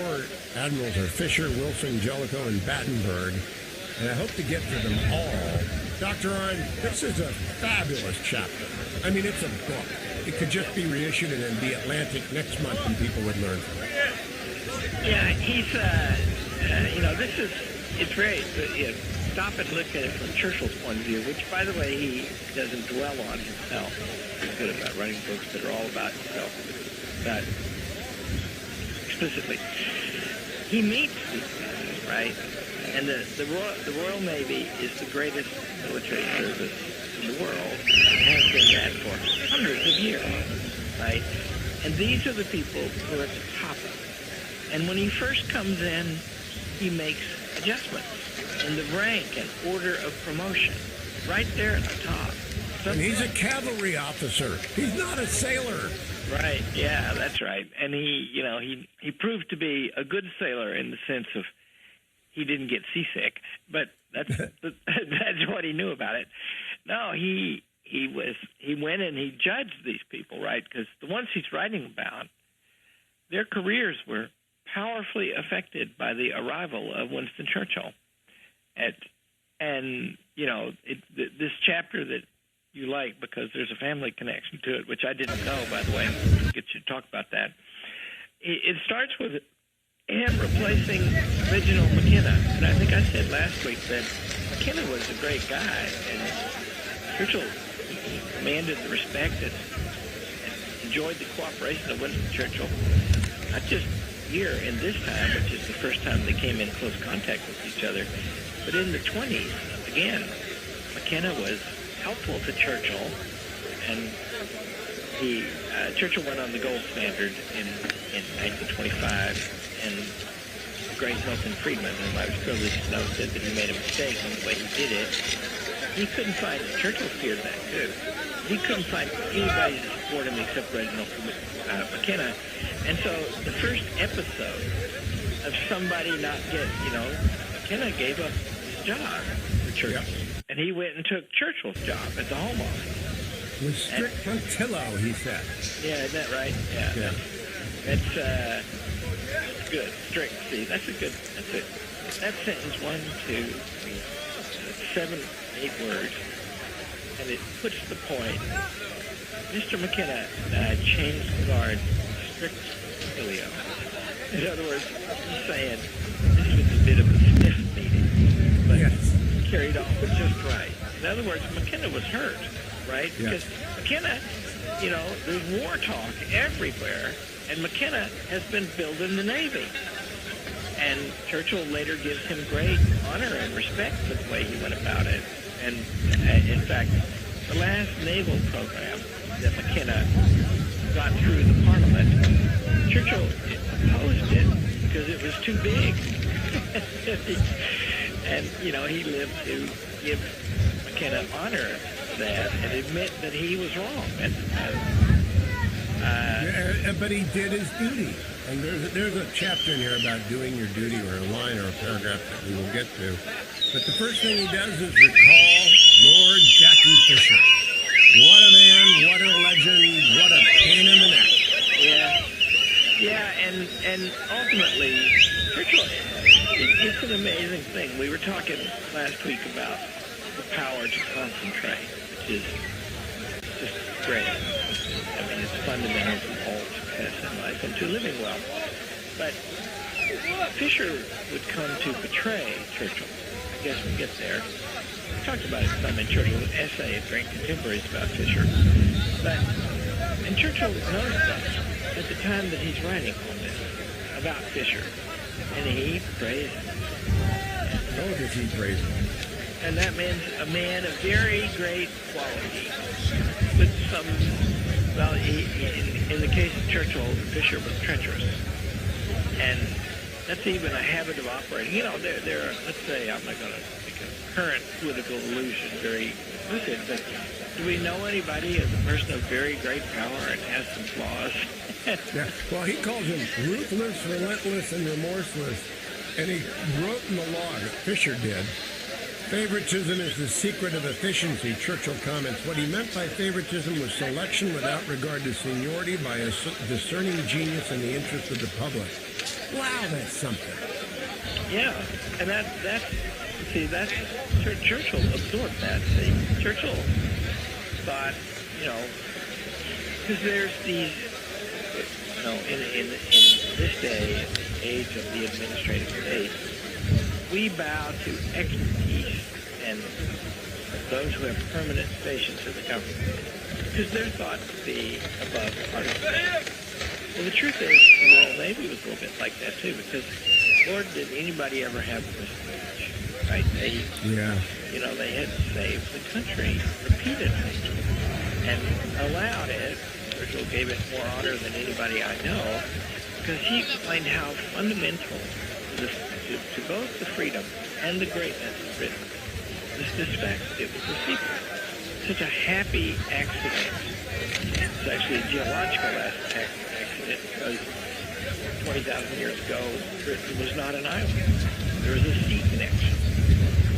admirals are Fisher, Wilson, Jellicoe, and Battenberg. And I hope to get to them all. Dr. Arn, this is a fabulous chapter. I mean, it's a book. It could just be reissued in the Atlantic next month and people would learn from it. Yeah, he's, it's very, stop and look at it from Churchill's point of view, which, by the way, he doesn't dwell on himself. He's good about writing books that are all about himself. But explicitly, he meets these guys, right? And the Royal Navy is the greatest military service in the world, and has been that for hundreds of years, right? And these are the people who are at the top of it. And when he first comes in, he makes adjustments in the rank and order of promotion, right there at the top. And he's a cavalry officer. He's not a sailor. Right, yeah, that's right. And he proved to be a good sailor in the sense of he didn't get seasick, but that's what he knew about it. No, he went and he judged these people, right? Because the ones he's writing about, their careers were powerfully affected by the arrival of Winston Churchill. This chapter that you like because there's a family connection to it, which I didn't know, by the way. I'll get you to talk about that. It starts with him replacing Reginald McKenna. And I think I said last week that McKenna was a great guy, and Churchill commanded the respect and enjoyed the cooperation of Winston Churchill, not just here in this time, which is the first time they came in close contact with each other, but in the 20s, again, McKenna was helpful to Churchill, and Churchill went on the gold standard in 1925, and the great Milton Friedman, whom I was privileged to know, said that he made a mistake in the way he did it. He couldn't find, Churchill feared that too, he couldn't find anybody to support him except Reginald McKenna. And so the first episode of somebody not getting, McKenna gave up his job for Churchill. Yeah. And he went and took Churchill's job at the Home Office. With strict punctilio, he said. Yeah, isn't that right? Yeah. That's good. Strict. See, that's it. That sentence, 1, 2, 3, 7, 8 words, and it puts the point Mr. McKenna changed guard strict filio. In other words, he's saying this was a bit of a stiff meeting, but carried on just right. In other words, McKenna was hurt, right? Because McKenna, you know, there's war talk everywhere, and McKenna has been building the Navy. And Churchill later gives him great honor and respect for the way he went about it. And in fact, the last naval program that McKenna got through the Parliament, Churchill opposed it because it was too big. And, you know, he lived to give McKenna honor for that and admit that he was wrong. But he did his duty. And there's a chapter in here about doing your duty, or a line or a paragraph that we will get to. But the first thing he does is recall Lord Jackie Fisher. What a man, what a legend, what a pain in the neck. Yeah, and ultimately, Churchill, it's an amazing thing. We were talking last week about the power to concentrate, which is just great. I mean, it's fundamental to all success in life and to living well. But Fisher would come to betray Churchill. I guess we'll get there. We talked about it some in Churchill's essay, Great Contemporaries, about Fisher. And Churchill knows that at the time that he's writing on this about Fisher. And he praised him. Oh, does he praise him? And that means a man of very great quality. With some, well, in the case of Churchill, Fisher was treacherous. And that's even a habit of operating. You know, there are, let's say, I'm not going to make a current political allusion very lucid, but do we know anybody as a person of very great power and has some flaws? Yeah. Well, he calls him ruthless, relentless, and remorseless. And he wrote in the law, Fisher did, favoritism is the secret of efficiency. Churchill comments, what he meant by favoritism was selection without regard to seniority by a discerning genius in the interest of the public. Wow, that's something. Yeah, and that's Churchill absorbed that. See, Churchill thought, you know, because there's these, you know, in this day, age of the administrative state, we bow to expertise and those who have permanent stations in the government, because they're thought to be above partisan. Well, the truth is, the Royal Navy was a little bit like that too, because Lord, did anybody ever have prestige, right? You know, they had saved the country repeatedly and allowed it. Churchill gave it more honor than anybody I know, because he explained how fundamental to both the freedom and the greatness of Britain was this fact that it was a secret. Such a happy accident. It's actually a geological accident, because 20,000 years ago, Britain was not an island. There was a sea connection.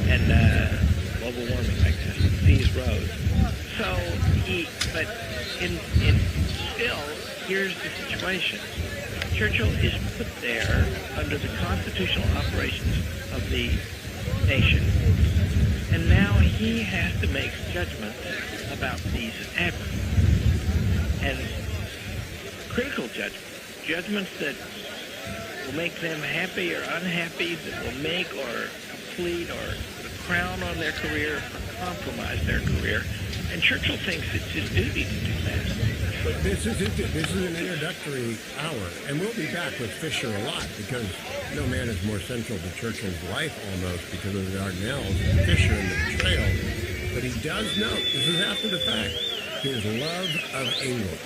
And global warming, I guess, the seas rose. So but still, here's the situation. Churchill is put there under the constitutional operations of the nation. And now he has to make judgments about these admirals. And critical judgments that will make them happy or unhappy, that will make or complete or put a crown on their career or compromise their career. And Churchill thinks it's his duty to do that. But this is an introductory hour, and we'll be back with Fisher a lot, because no man is more central to Churchill's life almost because of the Dardanelles and Fisher and the betrayal. But he does note, this is after the fact, his love of England.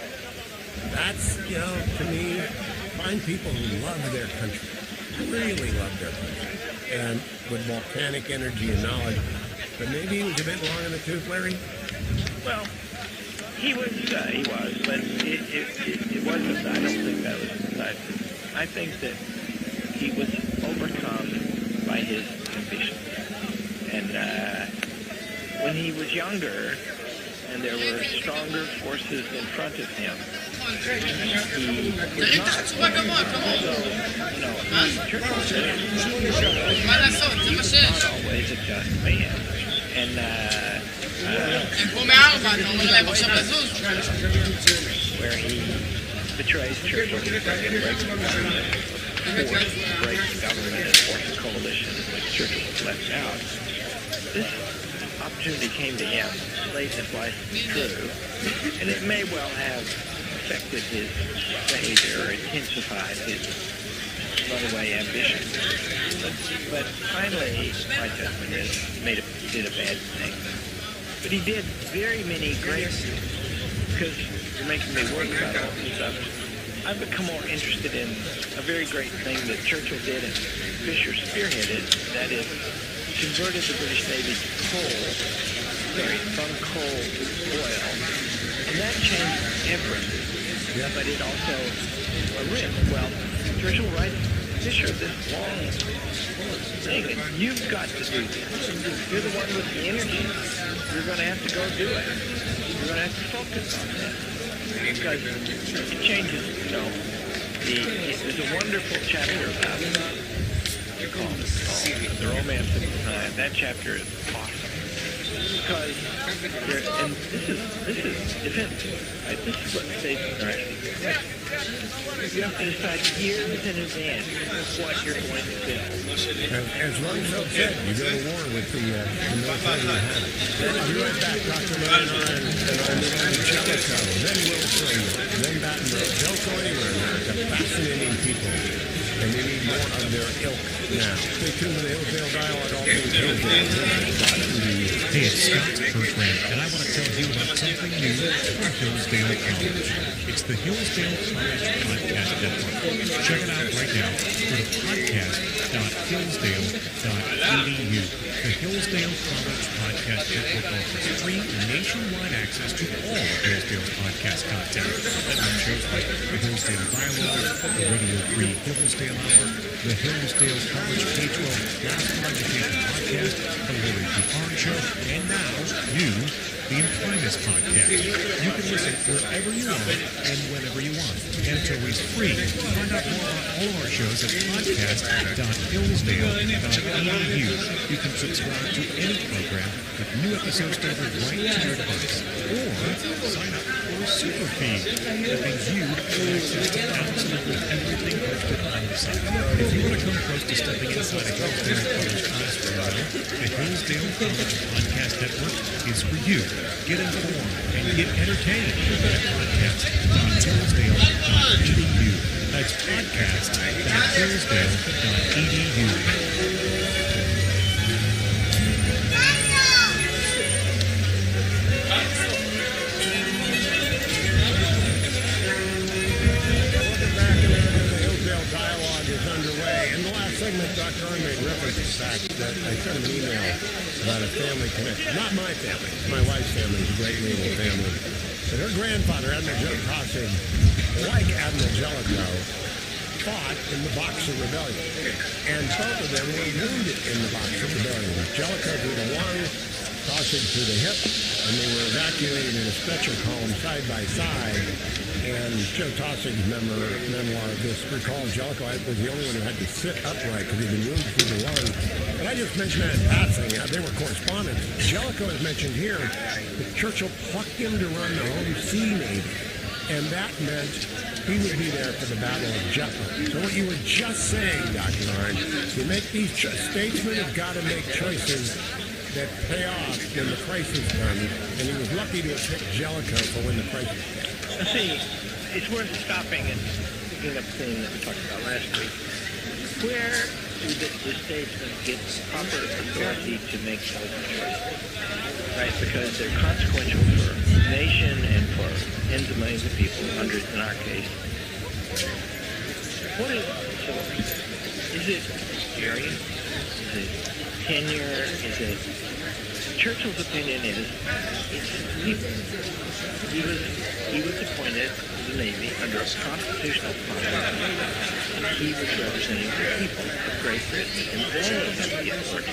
That's, you know, to me, find people who love their country, really love their country, and with volcanic energy and knowledge. But maybe he was a bit long in the tooth, Larry? Well, he was, but it wasn't, I don't think that was decisive. I think that he was overcome by his ambition. And when he was younger, and there were stronger forces in front of him, he was not. So, you know, Churchill said he was not always a just man. And where he betrays Churchill and breaks the government and force a coalition in which Churchill was left out. This opportunity came to him late in his life, true, and it may well have affected his behavior or intensified his runaway ambition. But finally, my judgment is he did a bad thing. But he did very many great things, because you're making me work about all this stuff. I've become more interested in a very great thing that Churchill did and Fisher spearheaded, that is, converted the British Navy to from coal to oil. And that changed everything. Yeah. But it also a risk. Well, Churchill writes Fisher this long thing, and you've got to do this. You're the one with the energy. You're going to have to go do it. You're going to have to focus on that. Because it changes, there's a wonderful chapter about it. Called The Romance of the Time. That chapter is awesome. Because this is defensive, right? This is what statesmen are actually doing. You have to decide years in advance what you're going to do. As Roosevelt said, you go to war with the military you have. I'll be right back. Dr. Leonard and Jellicoe, then Wilson, then Baton Rouge. They'll go anywhere in America. Fascinating people. And we need more of their ilk now. Stay tuned to the Hillsdale Dialogue. All things Hillsdale. Hey, it's Scott Bertrand, and I want to tell you about something new from Hillsdale College. It's the Hillsdale College Podcast Network. Check it out right now. Go to podcast.hillsdale.edu. The Hillsdale College Podcast Network offers free nationwide access to all of Hillsdale's podcast content. That means shows like the Hillsdale Dialogue, the Radio Free Hillsdale Hour, the Hillsdale College K-12 Gospel Education Podcast, the Larry Dupont Show, and now, the Imprimis Podcast. You can listen wherever you want and whenever you want. And it's always free. Find out more about all of our shows at podcast.hillsdale.edu. You can subscribe to any program with new episodes delivered right to your device. Or sign up for a super feed. That means you have access to absolutely everything posted on the site. If you want to come close to stepping inside a Hillsdale College classroom, the Hillsdale College Podcast Network is for you. Get informed and get entertained at podcast.hillsdale.edu. That's podcast.hillsdale.edu. Dr. Arn made reference to the fact that I sent an email about a family connection. Not my family. My wife's family is a great naval family. But her grandfather, Admiral Joe Tossig, like Admiral Jellicoe, fought in the Boxer Rebellion. And both of them were wounded in the Boxer Rebellion. Jellicoe through the lung, Tossig through the hip, and they were evacuated in a stretcher column side by side. And Joe Tossig's memoir, this recalls Jellicoe was the only one who had to sit upright because he'd been wounded through the lung. And I just mentioned that in passing. They were correspondents. Jellicoe is mentioned here, but Churchill plucked him to run the home sea navy. And that meant he would be there for the Battle of Jutland. So what you were just saying, Dr. Arn, you make these statesmen have got to make choices that pay off when the crisis comes. And he was lucky to have picked Jellicoe for when the crisis came. See, it's worth stopping and picking up the thing that we talked about last week. Where do the statesmen get proper authority to make those choices? Right? Because they're consequential for the nation and for tens of millions of people, hundreds in our case. What is authority? Is it area? Is it tenure? Is it... Churchill's opinion is people. He was appointed to the Navy under a constitutional process, and he was representing the people of Great Britain, and they have the authority.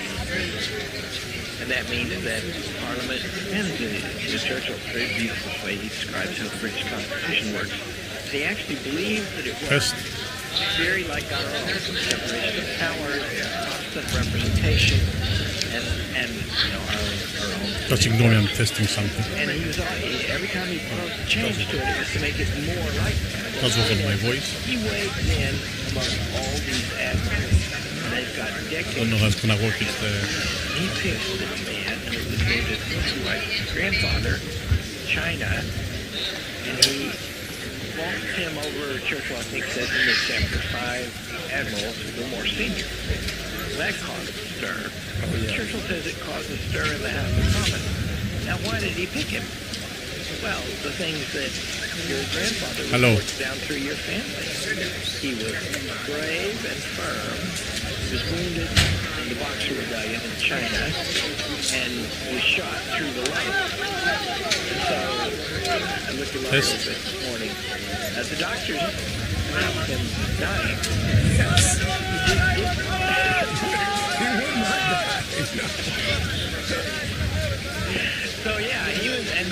And that means that Parliament depends on it. Churchill, very beautiful way he describes how the British Constitution works. They actually believe that it works very like our own separation of powers, constant representation. and you know, our own. Just ignore me, I'm testing something. And he was every time he put a change to it, it was to make it more like that. That wasn't my voice. He weighed in among all these advocates, and they've got decades. I don't know how it's gonna work. It's the He picked this man who was David Wife's grandfather, China, and he walked him over. Churchill, I think, said in the chapter 5 admirals who were more senior. That caused a stir. Churchill says it caused a stir in the House of Commons. Now, why did he pick him? Well, the things that your grandfather reports down through your family. He was brave and firm. He was wounded in the Boxer Rebellion in China and was shot through the leg. And so I looked him up a little bit this morning. The doctors pronounced him dying. He would not die. So yeah, he was, and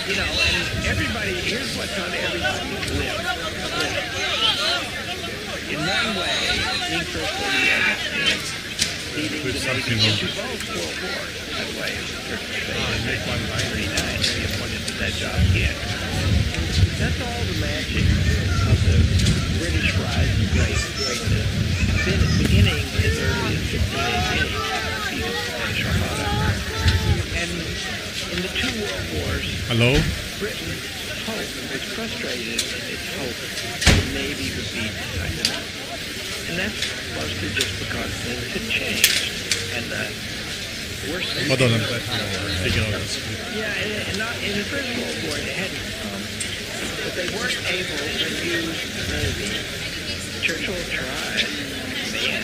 you know, and everybody. Here's what taught everybody to live. In one way, being first lady understands leading the nation into both world wars. By the way, in 1939, he appointed to that job again. That's all the magic of the British rise and greatness. Beginning as early as 1588, defeat of the Spanish Armada. And in the two world wars, Britain's hope was frustrated in its hope that the Navy would be decisive. And that's mostly just because things had changed. And the worst thing... Hold on, I'm taking over this. Yeah, in the First World War, it hadn't come. But they weren't able to use the Navy. Churchill tried. Man,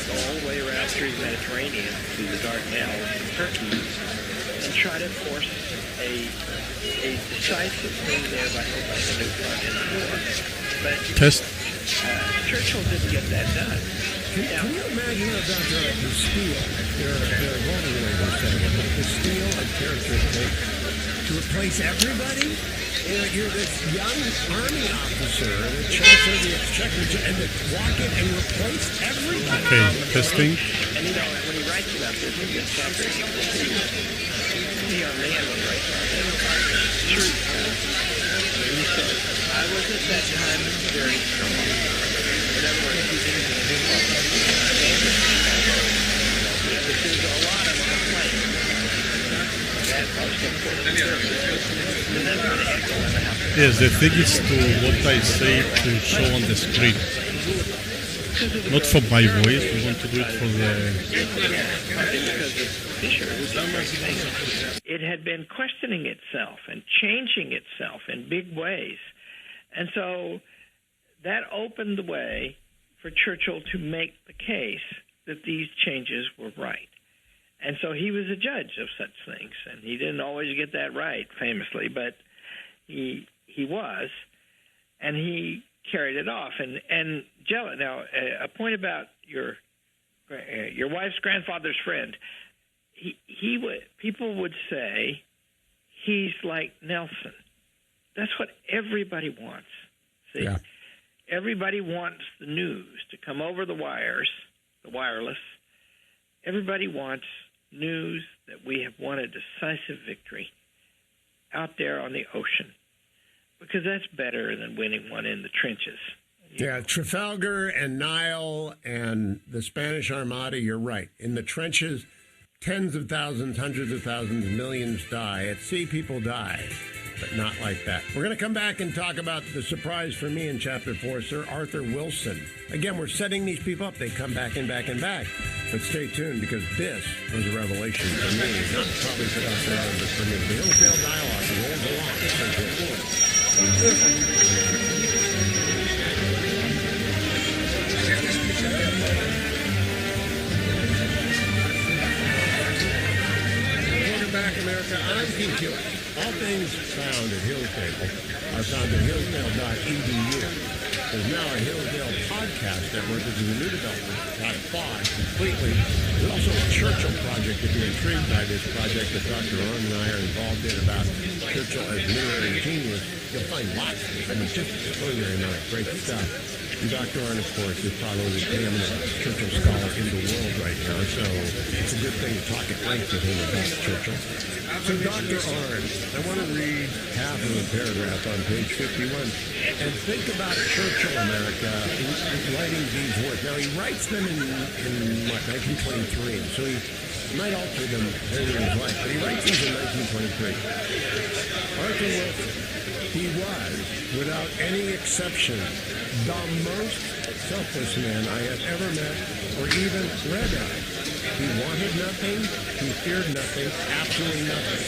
go all the way around through the Mediterranean, through the Dardanelles and Turkey, and try to force a decisive thing there by opening a new front in the war. But Churchill didn't get that done. Can you imagine about the steel? There are vulnerable saying the steel and character take to replace everybody? You're this young army officer and a chancellor of the exchequer and to walk in and replace everybody. Okay, testing. And you know, when he writes about this in this chapter, he will see our man when he writes about this. Truth. And he says, I was at that time very strong. In other words, he didn't this is a lot of complaints. That most important and that's going to echo in the House. Yes, the thing is to what I say to show on the screen. Not for my voice, we want to do it for the... It had been questioning itself and changing itself in big ways. And so that opened the way for Churchill to make the case that these changes were right. And so he was a judge of such things, and he didn't always get that right, famously, but he was, and he carried it off. And Jella, now a point about your wife's grandfather's friend. He would, people would say he's like Nelson. That's what everybody wants. See, everybody wants the news to come over the wires, the wireless. Everybody wants news that we have won a decisive victory out there on the ocean, because that's better than winning one in the trenches. Yeah, Trafalgar and Nile and the Spanish Armada, you're right. In the trenches, tens of thousands, hundreds of thousands, millions die. At sea, people die, but not like that. We're going to come back and talk about the surprise for me in Chapter 4, Sir Arthur Wilson. Again, we're setting these people up. They come back and back and back. But stay tuned, because this was a revelation for me. Not probably for Dr. Allen, but for me. The Hillsdale Dialogue rolls along. Welcome back, America. I'm Pete Hewitt. All things found at Hillsdale are found at hillsdale.edu. There's now a Hillsdale podcast network, which is a new development, not bought completely. There's also a Churchill project if you're intrigued by this project that Dr. Arn and I are involved in about Churchill as literary genius. You'll find lots of it. I mean, just extraordinary amount of great stuff. And Dr. Arnn, of course, is probably the preeminent Churchill scholar in the world right now, so it's a good thing to talk at length with him about Churchill. So, Dr. Arnn, I want to read half of a paragraph on page 51. And think about Churchill, America, writing these words. Now, he writes them in 1923, so he might alter them later in his life, but he writes these in 1923. Arthur Wilson, he was, without any exception, the most selfless man I have ever met or even read of. He wanted nothing, he feared nothing, absolutely nothing.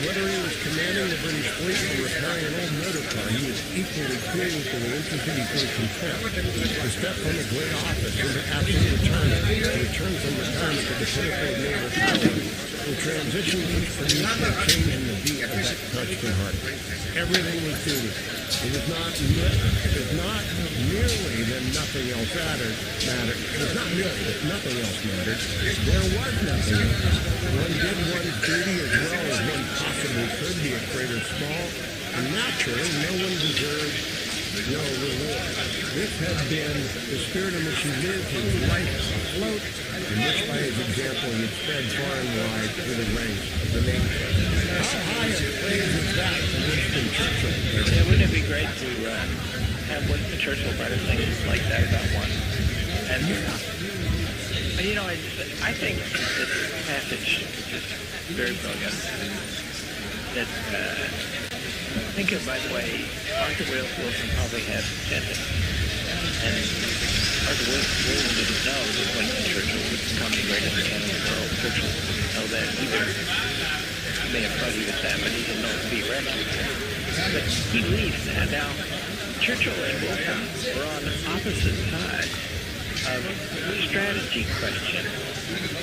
Whether he was commanding the British fleet or repairing an old motor car, he was equally cool for the interested, equally content. The step from a great office into absolute retirement, the return from retirement to the pinnacle of naval power, the transition each produced a change in the beat of that constant heart. Everything was duty. It is not merely that nothing else mattered. It was not merely that nothing else mattered. There was nothing else. One did one's duty as well as one possibly could, be it great or small, and naturally no one deserved no reward. This had been the spirit in which he lived his life afloat, in which by his example he had spread far and wide through the ranks of the nation. How high a praise is that from Winston Churchill? Yeah, wouldn't it be great to have Winston Churchill write things like that about one? And, you know, I think this passage is very brilliant. That, I think, by the way, Arthur Wilson probably had intended. And Arthur Wilson didn't know that Winston Churchill would become the greatest man in the world. Churchill didn't know that either. He may have thought he was that, but he didn't know it would be ready. But he believes that. Now, Churchill and Wilson were on opposite sides of a strategy question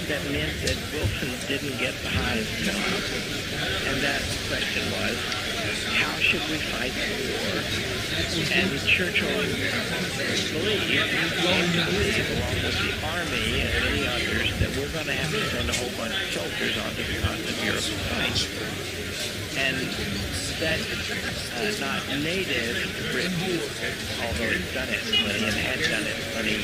that meant that Wilson didn't get the highest job. And that question was, how should we fight the war? And Churchill believed, along with the army and many others, that we're going to have to send a whole bunch of soldiers onto the continent of Europe to fight. And that not native to Britain, although it's done it plenty and had done it plenty,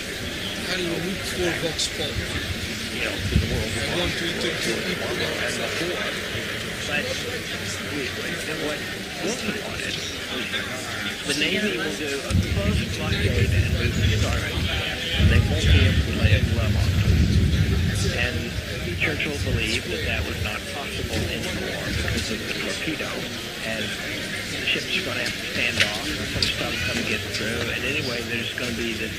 you know, through the World War and before. But what Wilson wanted was the Navy will do a close blockade and move to starving. They won't be able to lay a glove on them. And Churchill believed that that was not possible anymore because of the torpedo. And the ships are going to have to stand off, and some stuff's going to get through. And anyway, there's going to be this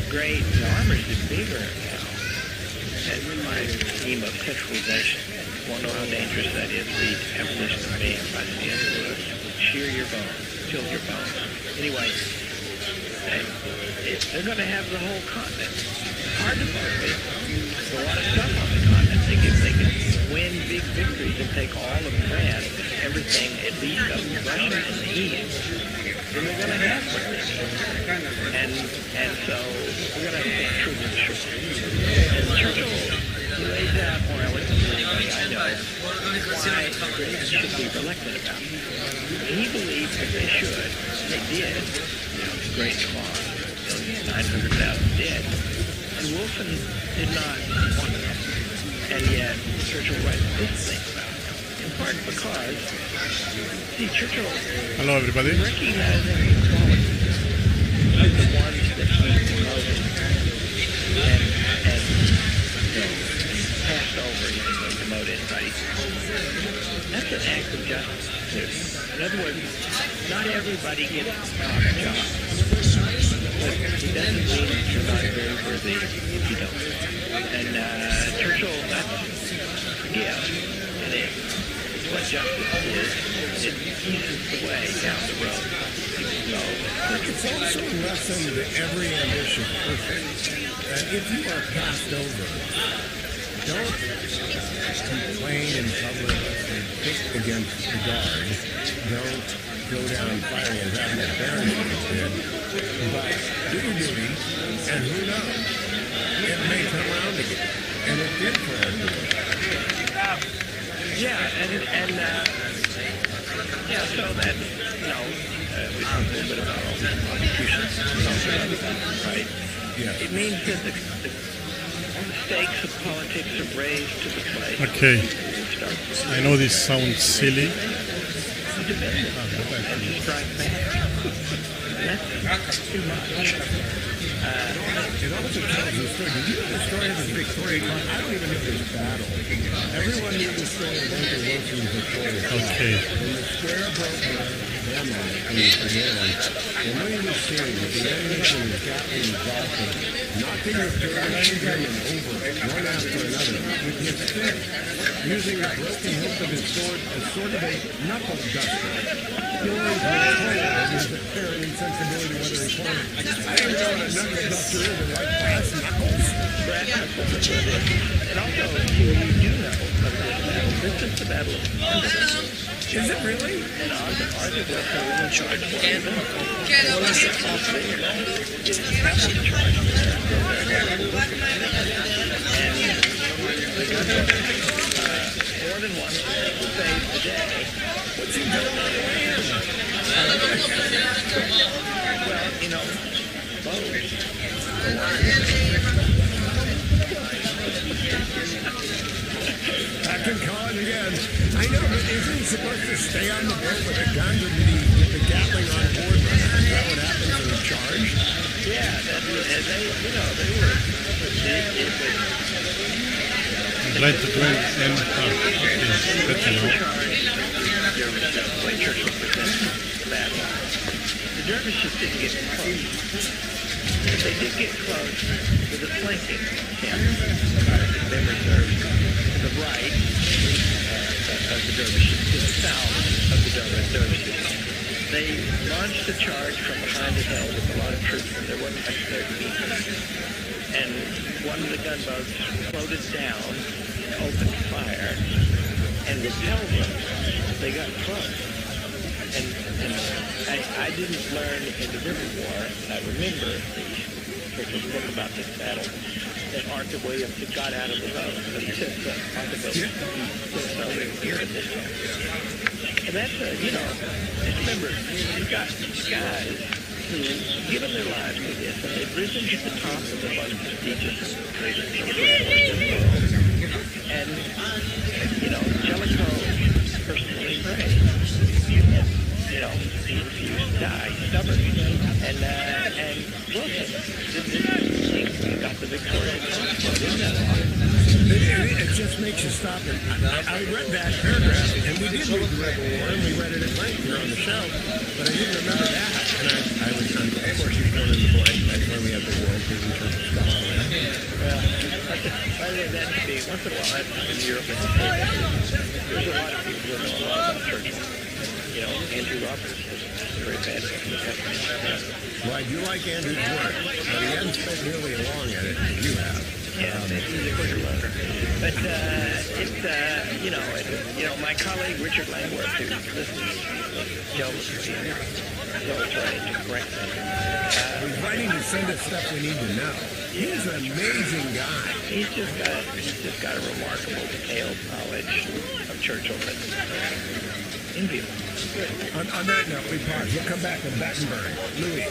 great, the armor's bigger now. And my scheme of centralization. Want to know how dangerous that is? Read Ammunition to Me by C.S. Lewis. Shear your bones, kill your bones. Anyway, they're going to have the whole continent. It's hard to believe. There's a lot of stuff on the continent. They can win big victories and take all of France, everything, at least of Russia and the East. Then they're going to have what they need. And so we're going to have to take troops to shore. And Churchill lays out more eloquently than anybody I know why the British should be reluctant about it. He believed that they should. They did. You know, the great loss, 900,000 dead. And Wilson did not want them. And yet Churchill writes this thing about it. In part because, see, Churchill Hello, everybody. recognizing the qualities of the ones that he promoted and passed over, he didn't demote anybody. That's an act of justice, too. In other words, not everybody gets the top job. But it doesn't mean that you're not very worthy if you don't. And Churchill, that's a gift. And it's what justice is. It eases the way down the road. It's also a lesson to every ambitious person that if you are passed over, don't complain in public and kick against the guard. Don't go down fighting as Admiral Barrington did. But do your duty, and who knows? It may come around again. And it did for our duty. Yeah, so that, we talked a little bit about all the prosecutions, right? Yeah. It means that the stakes of politics are raised to the place. Okay. I know this sounds silly. That's too much. It also tells the story. Did you know the story of the Victoria? I don't even know this battle. Everyone knew the story of Walter Wilson's Victoria. Okay. When the square broke down, and when he was seeing that the ammunition was gapping exhausted, knocking the German gunmen over one after another with his stick, using the broken hilt of his sword as sort of a knuckle duster. Killing his player of his apparent insensibility whether he played. I didn't know what a knuckle duster is, and like brass knuckles. Brass knuckles. And also, you do know of this battle. This is the Battle of Gaza. Is it really? And Arthur was in charge for it. More than one saved the day. What's he doing on land? Well, you know, both. Captain Collins again. I know, but isn't he supposed to stay on the boat with a gun, or did he get the Gatling on board? Is that what happens when he charged? Yeah, and they, you know, they were. I'm glad to do it. And good to know. The dervishes didn't get close. But they did get close to the flanking camp. They were served to the right of the dervishes, to the south of the dervishes. They launched a charge from behind the hill with a lot of troops, and there wasn't much there to meet them. And one of the gunboats floated down, opened fire, and repelled them. They got close. And I didn't learn in the River War, and I remember Churchill's book about this battle, that Arthur Williams had got out of the boat. But he said that Arthur Williams was over here in this one. And that's, you know, just remember, you've got guys who've given their lives to this, and they've risen to the top of the most prestigious and greatest military force in the world. And, you know, Jellicoe personally prayed. And, you know, he refused to die, stubborn. And Wilson, he got the Victoria Cross. Isn't that awesome? It just makes you stop. And I read that paragraph, and we did read the Rebel War, and we read it at length here on the show, but I didn't remember that. And I was, of course, you fill in the blank. That's why we have the world in terms of Scotland. Well, by the way, that could be, once in a while, in Europe, there's a lot of people who know a lot about Churchill. You know, Andrew Roberts is very bad. Well, I do like Andrew's work, but he hasn't spent nearly as long at it as you have. Yeah, he's a quicker learner. But it's, you know, my colleague Richard Langworth, who listens, Joe's writing to correct me. He's writing to send us stuff we need to know. He's an amazing guy. He's just got a remarkable, detailed knowledge of Churchill that's enviable. On that note, we pause. We'll come back with Battenberg. Louis.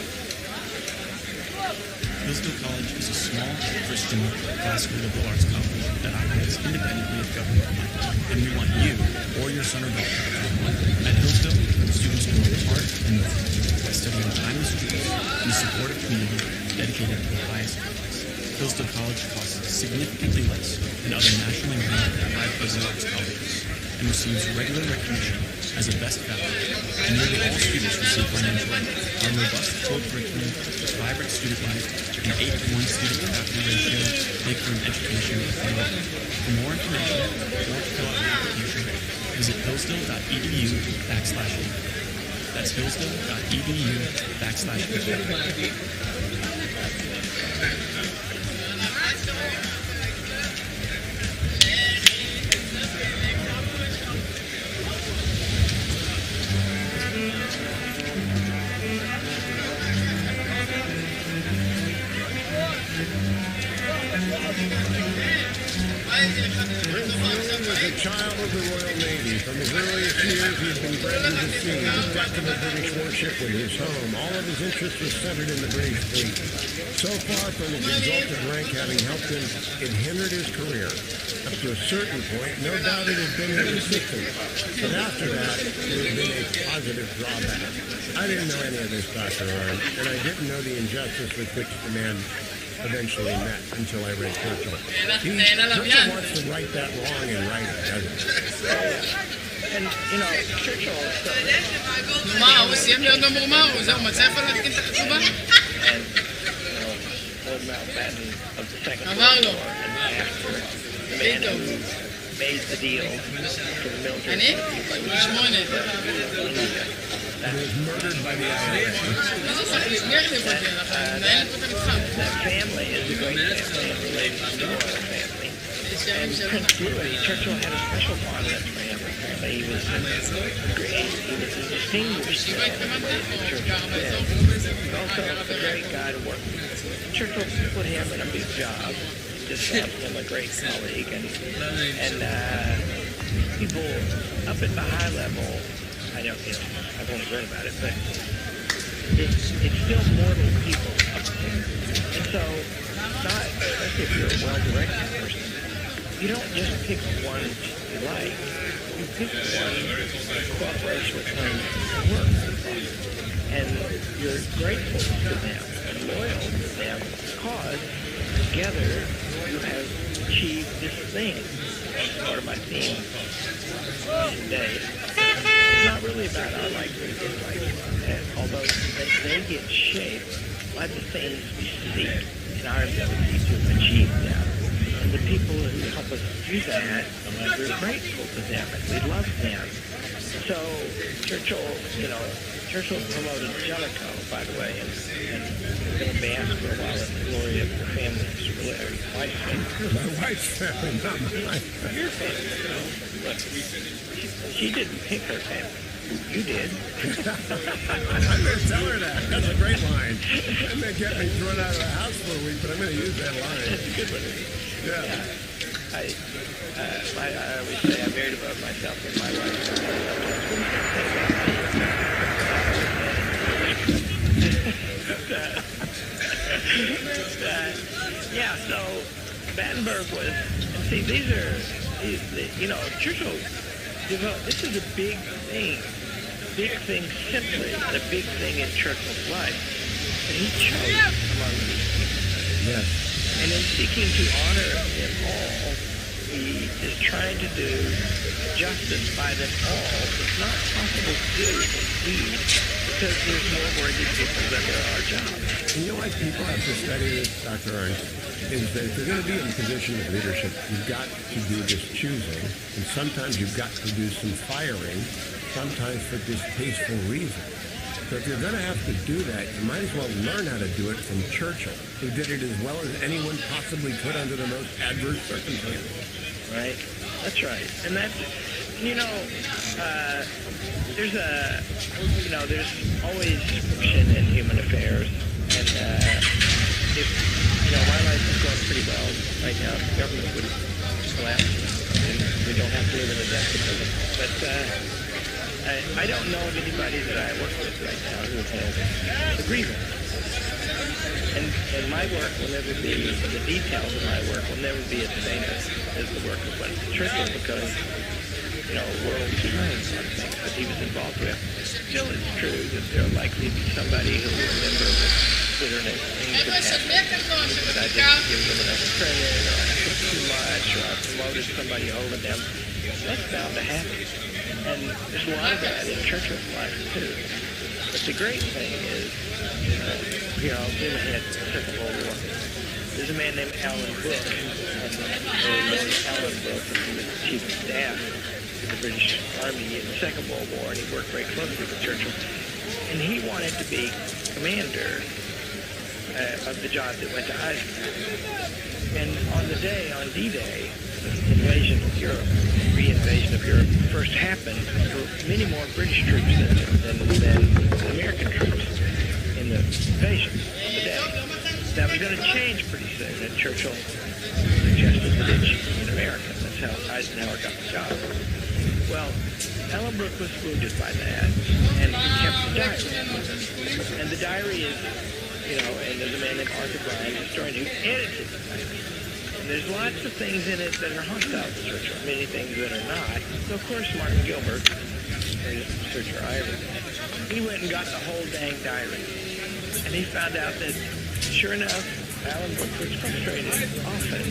Hillsdale College is a small Christian classical liberal arts college that operates independently of government money, and we want you or your son or daughter to apply. At Hillsdale, students grow apart and more by studying timeless truths in a supportive community dedicated to the highest ethics. Hillsdale College costs significantly less than other nationally ranked private liberal arts colleges and receives regular recognition as a best faculty, and nearly all students receive financial aid. Our robust co-curriculum, vibrant student life, and 8-to-1 student-to-faculty ratio make for an education of your own. For more information or to fill out an application, visit hillsdale.edu/info. That's hillsdale.edu/info. child of the Royal Navy. From his earliest years, he had been bred to the sea. The deck of a British warship was his home. All of his interest was centered in the British fleet. So far from his exalted rank having helped him, it hindered his career. Up to a certain point, no doubt it had been his assistance. But after that, it had been a positive drawback. I didn't know any of this, Dr. Arnn, and I didn't know the injustice with which the man eventually met until I read Churchill. Churchill wants to right that wrong in writing, doesn't he? And, you know, Churchill... מה, הוא סיים להיות במרומה? זהו, מצא איפה להתקין את הכתובה? עבר לו. made the deal for the military. אני? שמונה. And was murdered by the IRS. That family is a great family in relation to the royal family. And Prince Louis, Churchill had a special fondness for him. Apparently he was great. He was a distinguished Churchill. He also a great guy to work with. Churchill put him in a big job. Just found him a great colleague. And people up at the high level, I don't, you know, I've only read about it, but it's still mortal people up there. And so, not, especially if you're a well-directed person, you don't just pick one you like. You pick one cooperation with whom you work. And you're grateful to them and loyal to them because together you have achieved this thing. That's part of my theme today. It's not really about our likes and dislikes, although they get shaped by the things we seek in our ability to achieve them. And the people who help us do that, we're grateful to them and we love them. So Churchill, you know, Churchill promoted Jellicoe, by the way, and going to be asked for a while in the glory of your family's wife's family. My wife's family, not mine. Your family. Look, she didn't pick her family. You did. I'm going to tell her that. That's a great line. That may get me thrown out of the house for a week, but I'm going to use that line. That's a good one. Yeah. I always say I married above myself and my wife. Yeah, so Battenberg was, see, these you know, Churchill developed, this is a big thing simply, and a big thing in Churchill's life. And he chose among these people. Yes. And in seeking to honor them all, he is trying to do justice by them all. It's not possible to do, indeed, because there's more worthy people than there are jobs. You know why people have to study this, Dr. Arnn, is that if you're going to be in a position of leadership, you've got to do this choosing, and sometimes you've got to do some firing, sometimes for distasteful reasons. So if you're going to have to do that, you might as well learn how to do it from Churchill, who did it as well as anyone possibly could under the most adverse circumstances. Right? That's right. And that's, you know, there's always friction in human affairs. And if, you know, my life is going pretty well right now, the government would collapse and we don't have to live in a despotism. But I don't know of anybody that I work with right now who has a grievance. And my work will never be, the details of my work will never be as famous as the work of Winston Churchill because, you know, world turns on things that he was involved with. Still, it's true that there'll likely be somebody who will remember with bitterness things that happened, that I didn't give them enough credit, or I took too much, or I promoted somebody over them. That's bound to happen. And there's a lot of that in Churchill's life, too. But the great thing is, here, I'll zoom ahead to the Second World War. There's a man named Alan Brooke, and Alan Brooke was the chief of staff of the British Army in the Second World War, and he worked very closely with Churchill. And he wanted to be commander of the job that went to Eisenhower. And on the day, on D-Day, the invasion of Europe, re-invasion of Europe first happened, there were many more British troops than American troops in the invasion on the day. That was going to change pretty soon, and Churchill suggested that it should be an American. That's Eisenhower got the job. Well, Ellenbrook was wounded by that, and he kept the diary. And the diary is, and there's a man named Arthur Bryan, a historian, who edited the diary. And there's lots of things in it that are hostile to Churchill, many things that are not. So, of course, Martin Gilbert, the greatest researcher I ever met, he went and got the whole dang diary. And he found out that, sure enough, Ellenbrook was frustrated often,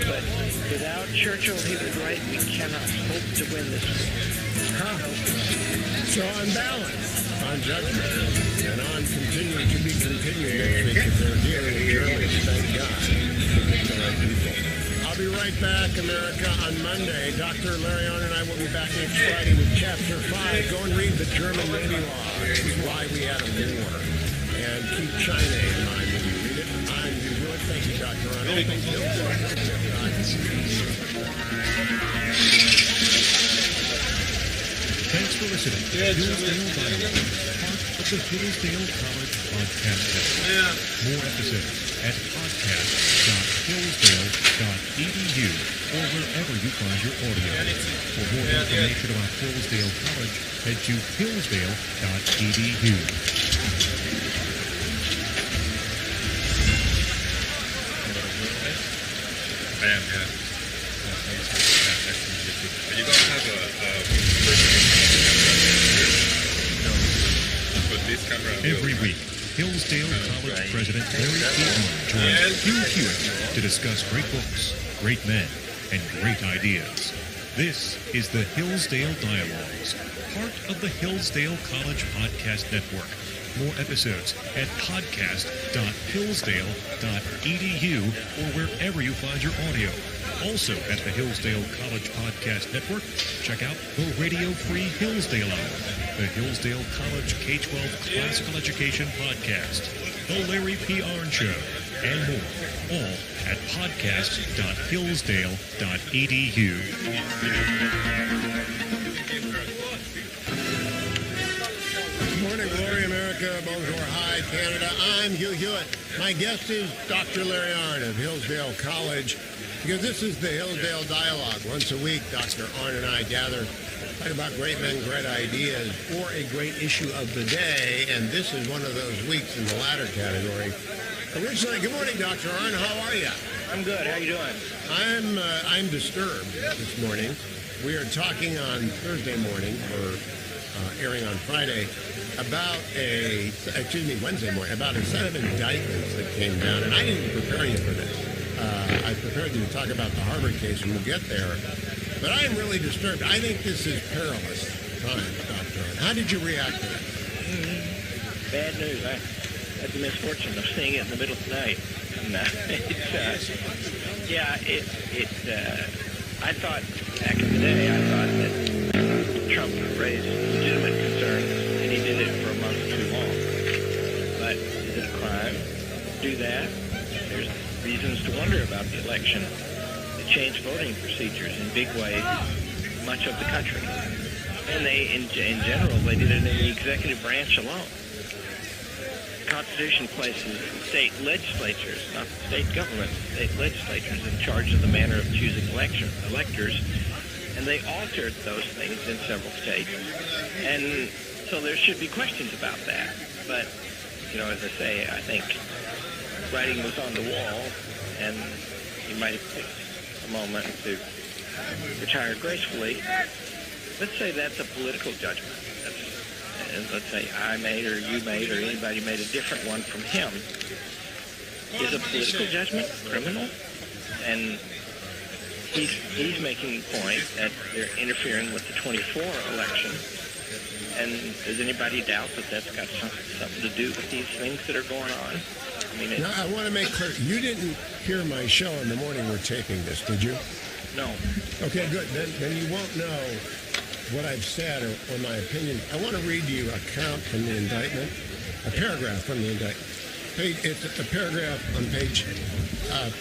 but without Churchill, he would write, we cannot hope to win this war. So on balance, on judgment, and on continuing to be continued next week if they're dealing with Germany, thank God. I'll be right back, America, on Monday. Dr. Larry Arnn and I will be back next Friday with Chapter 5. Go and read the German Navy law. This is why we had a war. And keep China in mind when you read it. I'm Hugh. Thank you, Dr. Arnold. Thank you. Thanks for listening to Hillsdale Dialogue, part of the Hillsdale College Podcast Network. More episodes at podcast.hillsdale.edu or wherever you find your audio. For more information about Hillsdale College, head to hillsdale.edu. I am, yeah. You guys have a Every week, Hillsdale College President Larry P. Arnn joins Hugh Hewitt to discuss great books, great men, and great ideas. This is the Hillsdale Dialogues, part of the Hillsdale College Podcast Network. More episodes at podcast.hillsdale.edu or wherever you find your audio. Also at the Hillsdale College Podcast Network, check out the Radio Free Hillsdale Hour, the Hillsdale College K-12 Classical Education Podcast, the Larry P. Arnn Show, and more, all at podcast.hillsdale.edu. Good morning, glory, America. Bonjour, hi, Canada. I'm Hugh Hewitt. My guest is Dr. Larry Arnn of Hillsdale College, because this is the Hillsdale Dialogue. Once a week, Dr. Arnn and I gather, talk about great men, great ideas, or a great issue of the day, and this is one of those weeks in the latter category. Originally, good morning, Dr. Arnn. How are you? I'm good. How you doing? I'm disturbed this morning. We are talking on Thursday morning, or airing on Friday, about Wednesday morning, about a set of indictments that came down, and I didn't prepare you for this. I prepared you to talk about the Harvard case, and we'll get there. But I am really disturbed. I think this is perilous times, Dr. Arnn. How did you react to that? Bad news. I had the misfortune of seeing it in the middle of the night. And, I thought, back in the day, I thought that Trump raised legitimate concerns, and he did it for a month too long. But is it a crime to do that? There's reasons to wonder about the election. They changed voting procedures in big ways in much of the country. And they, in general, they did it in the executive branch alone. The Constitution places state legislatures, not state government, state legislatures in charge of the manner of choosing electors, and they altered those things in several states. And so there should be questions about that. But, as I say, I think writing was on the wall, and he might have picked a moment to retire gracefully. Let's say that's a political judgment. Let's say I made, or you made, or anybody made a different one from him. Is a political judgment criminal? And he's making the point that they're interfering with the 24 election. And does anybody doubt that that's got something to do with these things that are going on? Now, I want to make clear, you didn't hear my show in the morning we're taping this, did you? No. Okay, good. Then you won't know what I've said or my opinion. I want to read you a count from the indictment, a paragraph from the indictment. It's a paragraph on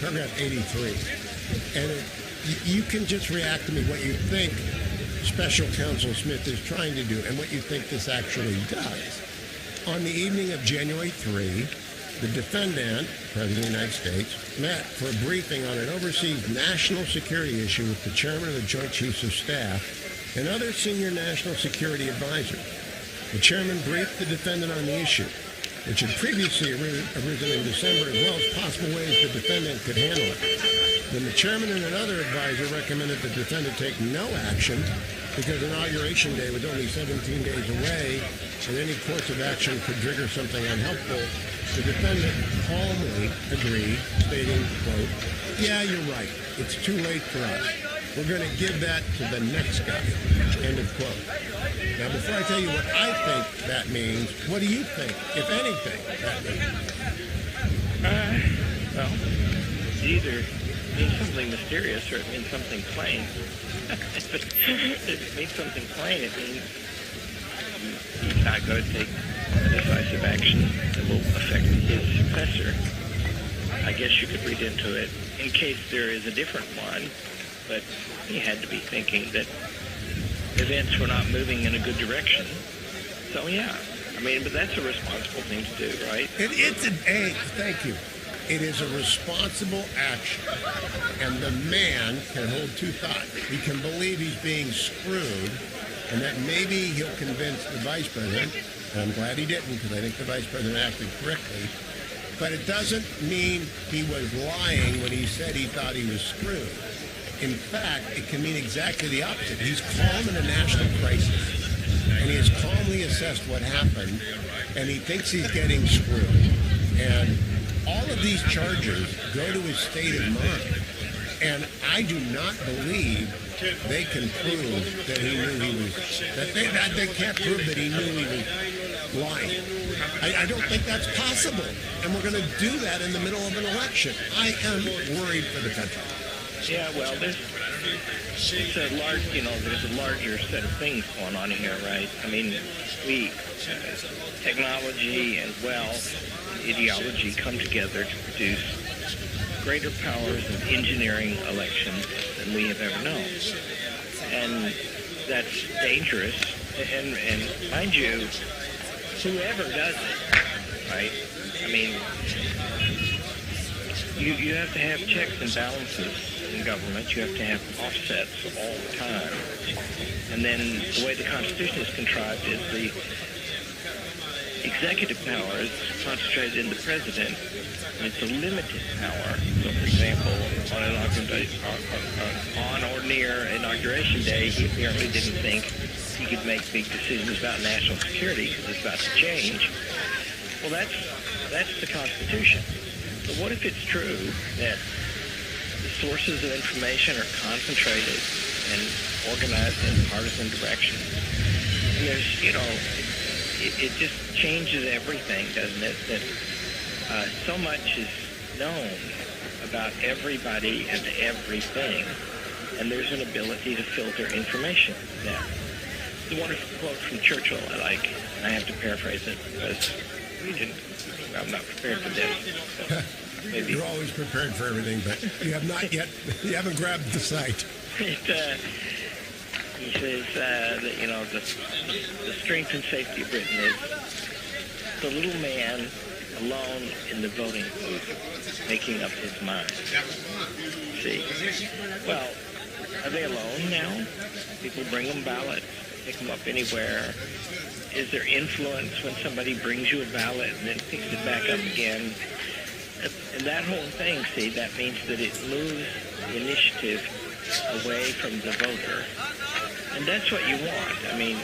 paragraph 83. And you can just react to me what you think Special Counsel Smith is trying to do and what you think this actually does. On the evening of January 3, the defendant, President of the United States, met for a briefing on an overseas national security issue with the chairman of the Joint Chiefs of Staff and other senior national security advisors. The chairman briefed the defendant on the issue, which had previously arisen in December, as well as possible ways the defendant could handle it. Then the chairman and another advisor recommended the defendant take no action because Inauguration Day was only 17 days away and any course of action could trigger something unhelpful. The defendant calmly agreed, stating, quote, "Yeah, you're right. It's too late for us. We're going to give that to the next guy," end of quote. Now, before I tell you what I think that means, what do you think, if anything, that means? Well, it either means something mysterious or it means something plain. If it means something plain, it means he's not going to take a decisive action that will affect his successor. I guess you could read into it in case there is a different one, but he had to be thinking that events were not moving in a good direction. So, yeah. I mean, but that's a responsible thing to do, right? Thank you. It is a responsible action. And the man can hold two thoughts. He can believe he's being screwed and that maybe he'll convince the vice president, and I'm glad he didn't because I think the vice president acted correctly, but it doesn't mean he was lying when he said he thought he was screwed. In fact, it can mean exactly the opposite. He's calm in a national crisis, and he has calmly assessed what happened, and he thinks he's getting screwed. And all of these charges go to his state of mind, and I do not believe they can prove that he knew he was, that they can't prove that he knew he was lying. I don't think that's possible, and we're going to do that in the middle of an election. I am worried for the country. Yeah, well, there's a larger set of things going on here, right? I mean, technology and wealth, ideology come together to produce greater powers of engineering elections than we have ever known. And that's dangerous. And mind you, whoever does it, right? I mean, you have to have checks and balances in government. You have to have offsets all the time. And then the way the Constitution is contrived is the executive power is concentrated in the president, and it's a limited power. So, for example, on or near Inauguration Day, he apparently didn't think he could make big decisions about national security because it's about to change. Well, that's the Constitution. But what if it's true that the sources of information are concentrated and organized in partisan direction? And there's, it just changes everything, doesn't it? That so much is known about everybody and everything, and there's an ability to filter information now. The wonderful quote from Churchill I like, and I have to paraphrase it because I'm not prepared for this. So maybe. You're always prepared for everything, but you haven't grabbed the site. He says that, the strength and safety of Britain is the little man alone in the voting booth making up his mind. See? Well, are they alone now? People bring them ballots, pick them up anywhere. Is there influence when somebody brings you a ballot and then picks it back up again? And that whole thing, see, that means that it moves the initiative away from the voter. And that's what you want. I mean,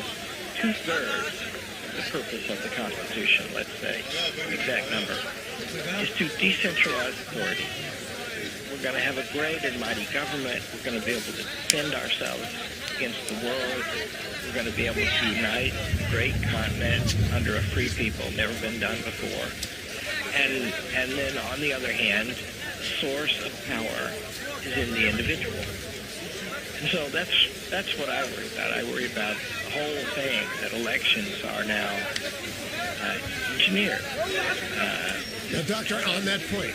2/3 of the purpose of the Constitution, let's say, exact number, is to decentralize authority. We're going to have a great and mighty government. We're going to be able to defend ourselves against the world. We're going to be able to unite a great continent under a free people, never been done before. And then, on the other hand, the source of power is in the individual. And so that's what I worry about. I worry about the whole thing, that elections are now engineered. Now, Doctor, on that point,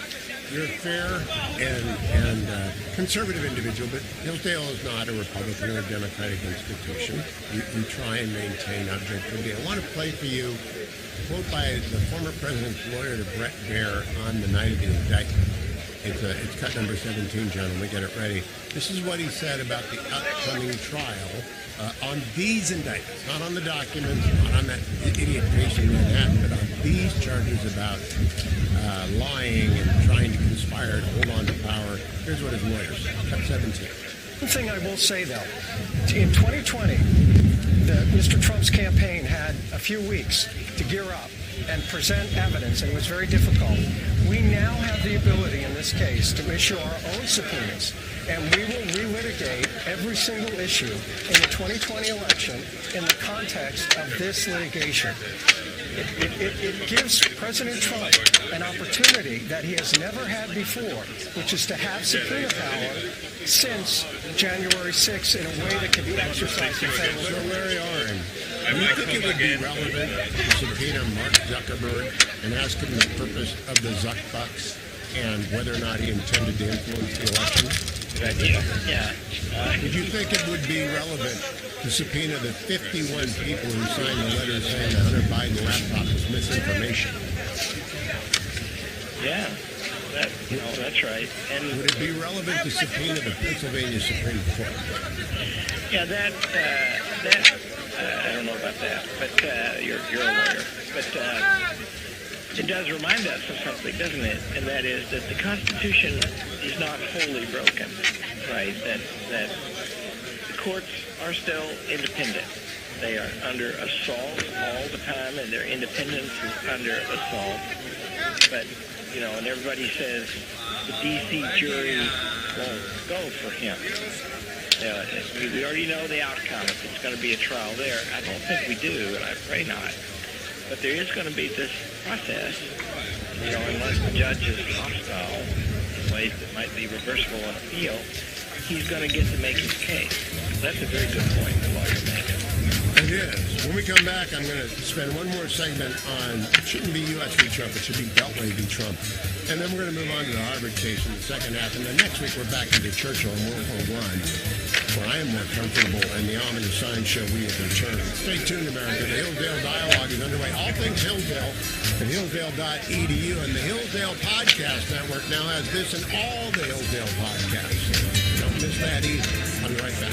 you're a fair and conservative individual, but Hillsdale is not a Republican or Democratic institution. You try and maintain objectivity. I want to play for you a quote by the former president's lawyer to Brett Baer on the night of the indictment. It's cut number 17, John, and we get it ready. This is what he said about the upcoming trial on these indictments, not on the documents, not on that idiot case in Manhattan, but on these charges about lying and trying to conspire to hold on to power. Here's what his lawyers said. Cut 17. One thing I will say, though, in 2020, Mr. Trump's campaign had a few weeks to gear up and present evidence, and it was very difficult. We now have the ability in this case to issue our own subpoenas, and we will relitigate every single issue in the 2020 election in the context of this litigation. It gives President Trump an opportunity that he has never had before, which is to have subpoena power since January 6th in a way that can be exercised in federal. So Larry Oren, do you think it would be relevant to subpoena Mark Zuckerberg and ask him the purpose of the Zuck bucks and whether or not he intended to influence the election? Yeah. Would you think it would be relevant to subpoena the 51 people who signed the letter saying the Hunter Biden laptop was misinformation? Yeah, that's right. And would it be relevant to subpoena the Pennsylvania Supreme Court? Yeah, I don't know about that, but you're a lawyer. But it does remind us of something, doesn't it? And that is that the Constitution is not wholly broken, right? That the courts are still independent. They are under assault all the time, and their independence is under assault. But, and everybody says the D.C. jury won't go for him. We already know the outcome. If it's going to be a trial there, I don't think we do, and I pray not. But there is going to be this process, unless the judge is hostile in ways that might be reversible on appeal, he's going to get to make his case. That's a very good point the lawyer making. It is. When we come back, I'm going to spend one more segment on, it shouldn't be U.S. v. Trump, it should be Beltway v. Trump. And then we're going to move on to the Harvard case in the second half. And then next week, we're back into Churchill and World War I, where I am more comfortable, and the ominous signs show we have returned. Stay tuned, America. The Hillsdale Dialogue is underway. All things Hillsdale at hillsdale.edu. And the Hillsdale Podcast Network now has this and all the Hillsdale podcasts. Don't miss that either. I'll be right back.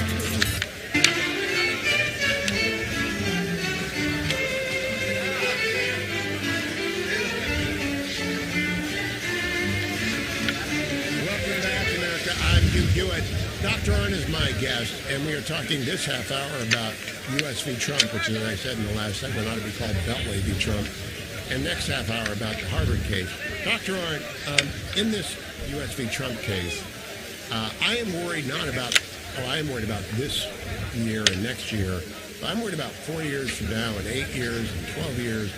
Hewitt. Dr. Arnn is my guest, and we are talking this half hour about U.S. v. Trump, which, as I said in the last segment, ought to be called Beltway v. Trump, and next half hour about the Harvard case. Dr. Arnn, in this U.S. v. Trump case, I am worried about this year and next year, but I'm worried about 4 years from now and 8 years and 12 years,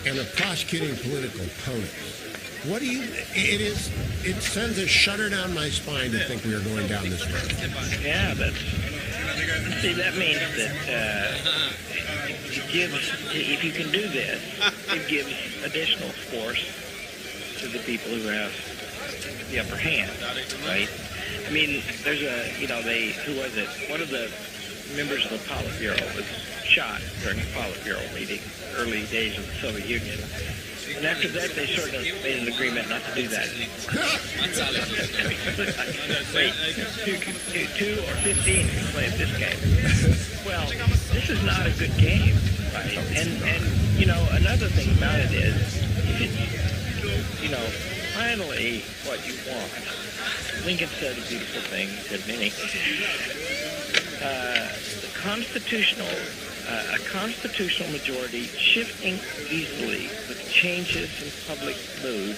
and of prosecuting political opponents. What do you? It sends a shudder down my spine to think we are going down this road. Yeah, that means that it gives. If you can do this, it gives additional force to the people who have the upper hand, right? I mean, there's who was it? One of the members of the Politburo was shot during the Politburo meeting, early days of the Soviet Union. And after that, they sort of made an agreement not to do that. Wait, 2 or 15 can play at this game. Well, this is not a good game, right? And another thing about it is, if it's, finally what you want. Lincoln said a beautiful thing, said many. A constitutional majority shifting easily with changes in public mood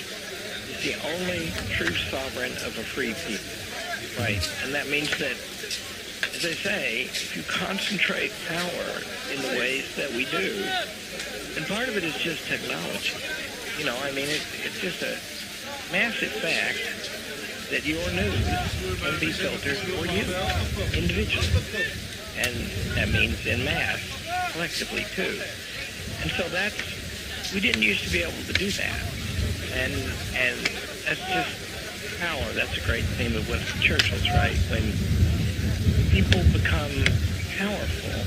is the only true sovereign of a free people, right? And that means that, as I say, if you concentrate power in the ways that we do, and part of it is just technology. It's just a massive fact that your news can be filtered for you individually. And that means en masse, collectively, too. And so we didn't used to be able to do that. And that's just power, that's a great theme of Winston Churchill's, right? When people become powerful,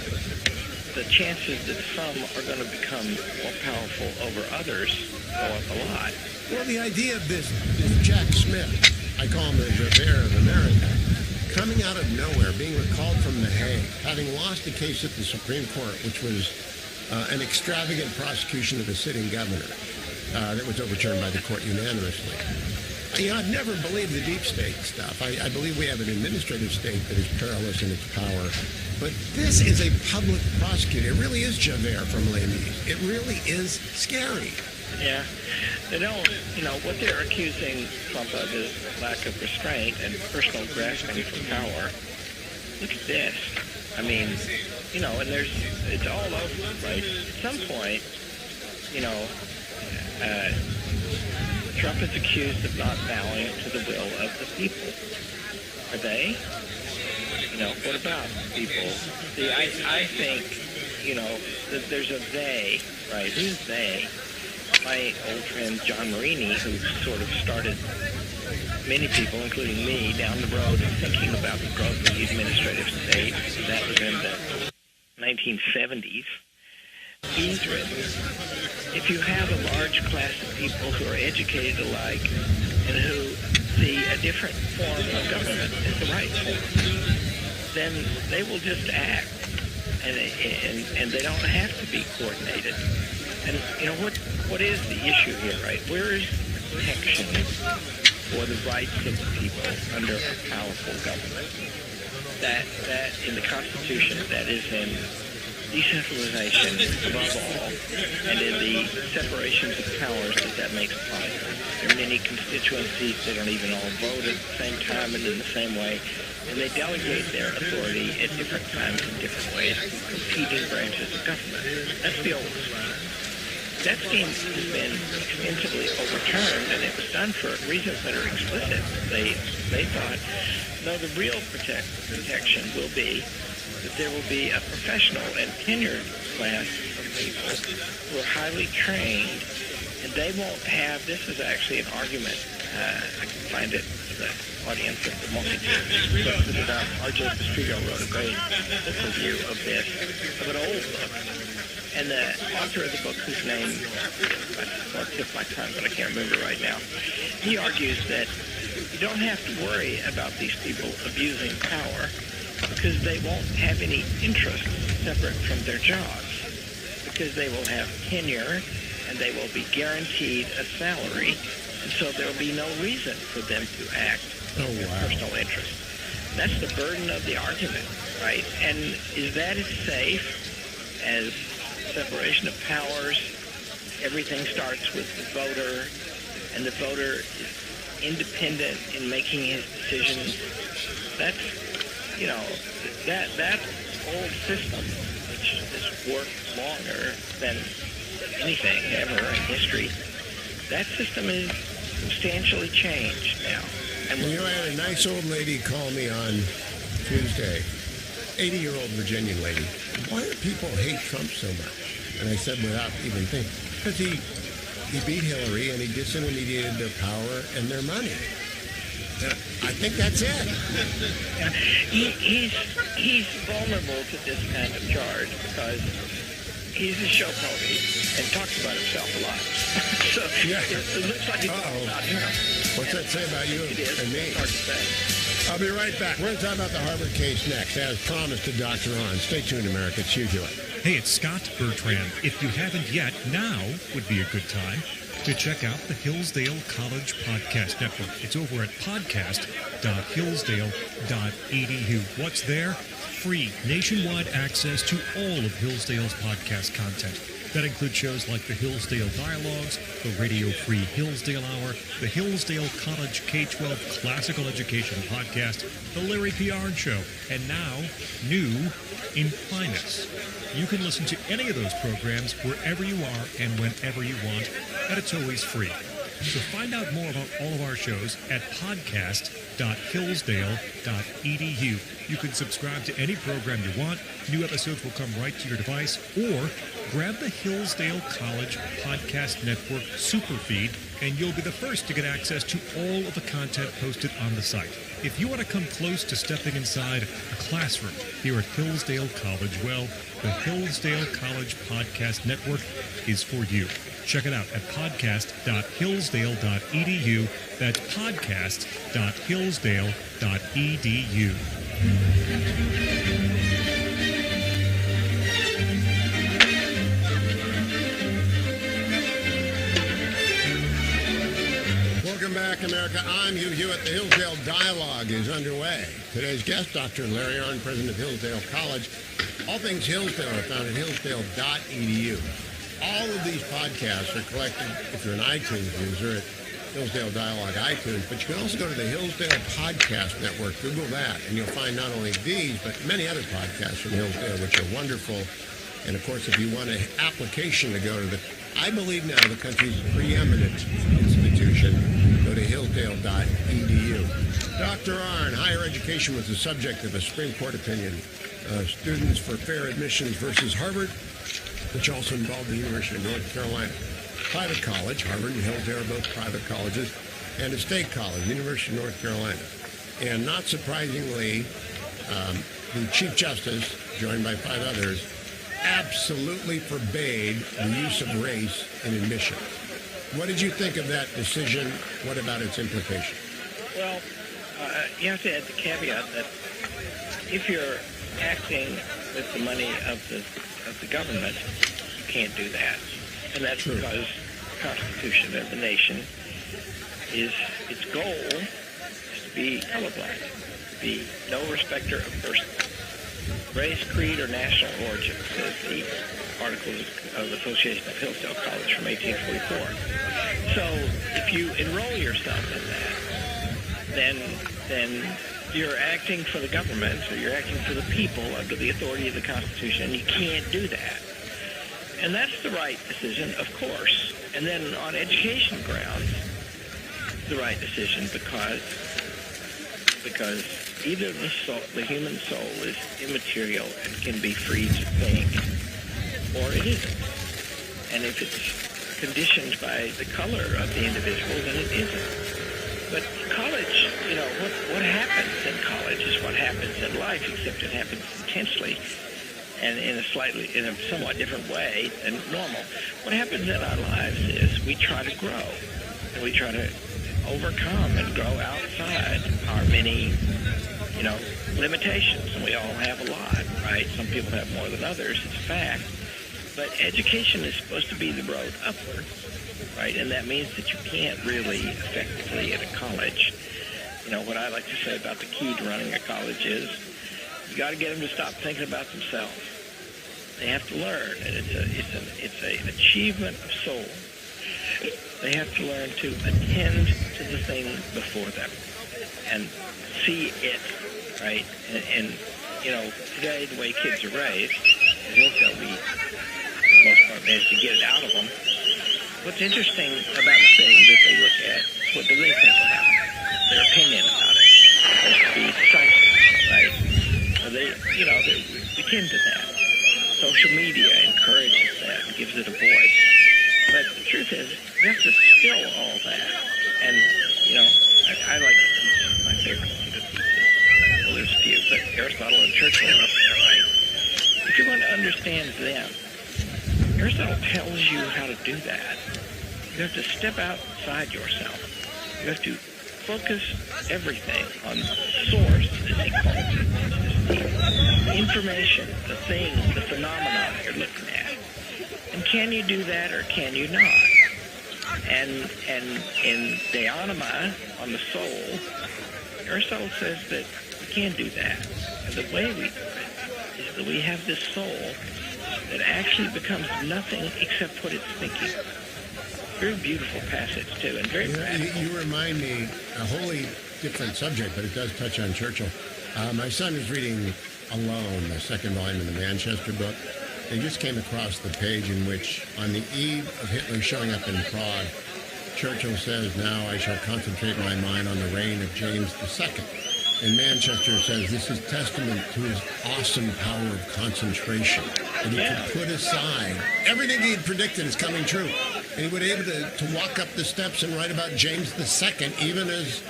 the chances that some are going to become more powerful over others go up a lot. Well, the idea of this Jack Smith, I call him the Javert of America, coming out of nowhere, being recalled from The Hague, having lost a case at the Supreme Court, which was an extravagant prosecution of a sitting governor that was overturned by the court unanimously. I've never believed the deep state stuff. I believe we have an administrative state that is perilous in its power. But this is a public prosecutor. It really is Javert from Les Mis. It really is scary. Yeah. They don't, what they're accusing Trump of is lack of restraint and personal grasping for power. Look at this. I mean, and it's all over the place. At some point, Trump is accused of not bowing to the will of the people. Are they? What about people? See, I think, that there's a they, right? Who's they? My old friend John Marini, who sort of started many people, including me, down the road thinking about the growth of the administrative state. That was in the 1970s. He's written, if you have a large class of people who are educated alike and who see a different form of government as the right form, then they will just act, and they don't have to be coordinated. And what is the issue here, right? Where is protection for the rights of the people under a powerful government? That in the Constitution, that is in decentralization above all, and in the separations of powers that makes possible. There are many constituencies that don't even all vote at the same time and in the same way, and they delegate their authority at different times in different ways to competing branches of government. That's the old scheme. That scheme has been extensively overturned, and it was done for reasons that are explicit. They thought, no, the real protection will be that there will be a professional and tenured class of people who are highly trained, and they won't have, this is actually an argument, I can find it for the audience if they want me to, but put it up. R.J. Pastrigo wrote a great book review of this, of an old book, and the author of the book, whose name, I'll tip my tongue, but I can't remember right now, he argues that you don't have to worry about these people abusing power because they won't have any interest separate from their jobs, because they will have tenure and they will be guaranteed a salary, and so there will be no reason for them to act in personal interest. That's the burden of the argument, right? And is that as safe as separation of powers? Everything starts with the voter, and the voter is independent in making his decisions. That's, that old system, which has worked longer than anything ever in history, that system is substantially changed now. And I had a nice old lady call me on Tuesday, 80-year-old Virginian lady. Why do people hate Trump so much? And I said, without even thinking, because he beat Hillary and he disintermediated their power and their money. I think that's it. He's vulnerable to this kind of charge because he's a show pony and talks about himself a lot. So it looks like it's all about him. What's that say about you and me? Hard to say. I'll be right back. We're going to talk about the Harvard case next, as promised to Dr. On. Stay tuned, America. It's Hugh Hewitt. Hey, it's Scott Bertrand. If you haven't yet, now would be a good time to check out the Hillsdale College Podcast Network. It's over at podcast.hillsdale.edu. What's there? Free nationwide access to all of Hillsdale's podcast content. That includes shows like the Hillsdale Dialogues, the Radio Free Hillsdale Hour, the Hillsdale College K-12 Classical Education Podcast, the Larry P. Arnn Show, and now, new Inclinus. You can listen to any of those programs wherever you are and whenever you want, and it's always free. So find out more about all of our shows at podcast.hillsdale.edu. You can subscribe to any program you want. New episodes will come right to your device, or grab the Hillsdale College Podcast Network super feed, and you'll be the first to get access to all of the content posted on the site. If you want to come close to stepping inside a classroom here at Hillsdale College, well, the Hillsdale College Podcast Network is for you. Check it out at podcast.hillsdale.edu. That's podcast.hillsdale.edu. Welcome back, America. I'm Hugh Hewitt. The Hillsdale Dialogue is underway. Today's guest, Dr. Larry Arnn, president of Hillsdale College. All things Hillsdale are found at hillsdale.edu. All of these podcasts are collected, if you're an iTunes user, at Hillsdale Dialogue iTunes, but you can also go to the Hillsdale Podcast Network. Google that, and you'll find not only these, but many other podcasts from Hillsdale, which are wonderful. And, of course, if you want an application to go to I believe now, the country's preeminent institution, go to hillsdale.edu. Dr. Arnn, higher education was the subject of a Supreme Court opinion. Students for fair admissions versus Harvard, which also involved the University of North Carolina. Private college, Harvard and Hillsdale are both private colleges, and a state college, University of North Carolina. And not surprisingly, the Chief Justice, joined by 5 others, absolutely forbade the use of race in admission. What did you think of that decision? What about its implications? Well, you have to add the caveat that if you're acting with the money of the government, you can't do that. And that's true. Because the Constitution of the nation its goal is to be colorblind, to be no respecter of persons. Race, creed, or national origin, says the Articles of Association of Hillsdale College from 1844. So if you enroll yourself in that, then you're acting for the government, or you're acting for the people under the authority of the Constitution, and you can't do that. And that's the right decision, of course. And then on education grounds, the right decision because either the human soul is immaterial and can be free to think, or it isn't. And if it's conditioned by the color of the individual, then it isn't. But college, what happens in college is what happens in life, except it happens intensely and in a somewhat different way than normal. What happens in our lives is we try to grow, and we try to overcome and grow outside our many, limitations. And we all have a lot, right? Some people have more than others, it's a fact. But education is supposed to be the road upward, right? And that means that you can't really effectively at a college. What I like to say about the key to running a college is you got to get them to stop thinking about themselves. They have to learn, and it's an achievement of soul. They have to learn to attend to the thing before them and see it, right? And today the way kids are raised, they'll be, for the most part, managed to get it out of them. What's interesting about a thing that they look at, what do they think about it? Their opinion about it. It's to be decisive, right? They akin to that. Social media encourages that and gives it a voice. But the truth is, you have to still all that. And, I like to teach, my favorite thing to teach is, well, there's a few, but Aristotle and Churchill are up there, right? If you're going to understand them, Aristotle tells you how to do that. You have to step outside yourself. You have to focus everything on the source, as he calls it. The information, the thing, the phenomenon you're looking at. And can you do that or can you not? And in De Anima, on the soul, Aristotle says that we can do that. And the way we do it is that we have this soul that actually becomes nothing except what it's thinking. Very beautiful passage, too, and very practical. You remind me, a wholly different subject, but it does touch on Churchill. My son is reading Alone, the second volume of the Manchester book. They just came across the page in which, on the eve of Hitler showing up in Prague, Churchill says, "Now I shall concentrate my mind on the reign of James II." in Manchester says this is testament to his awesome power of concentration. And he could put aside everything he had predicted is coming true. And he would be able to walk up the steps and write about James II, even as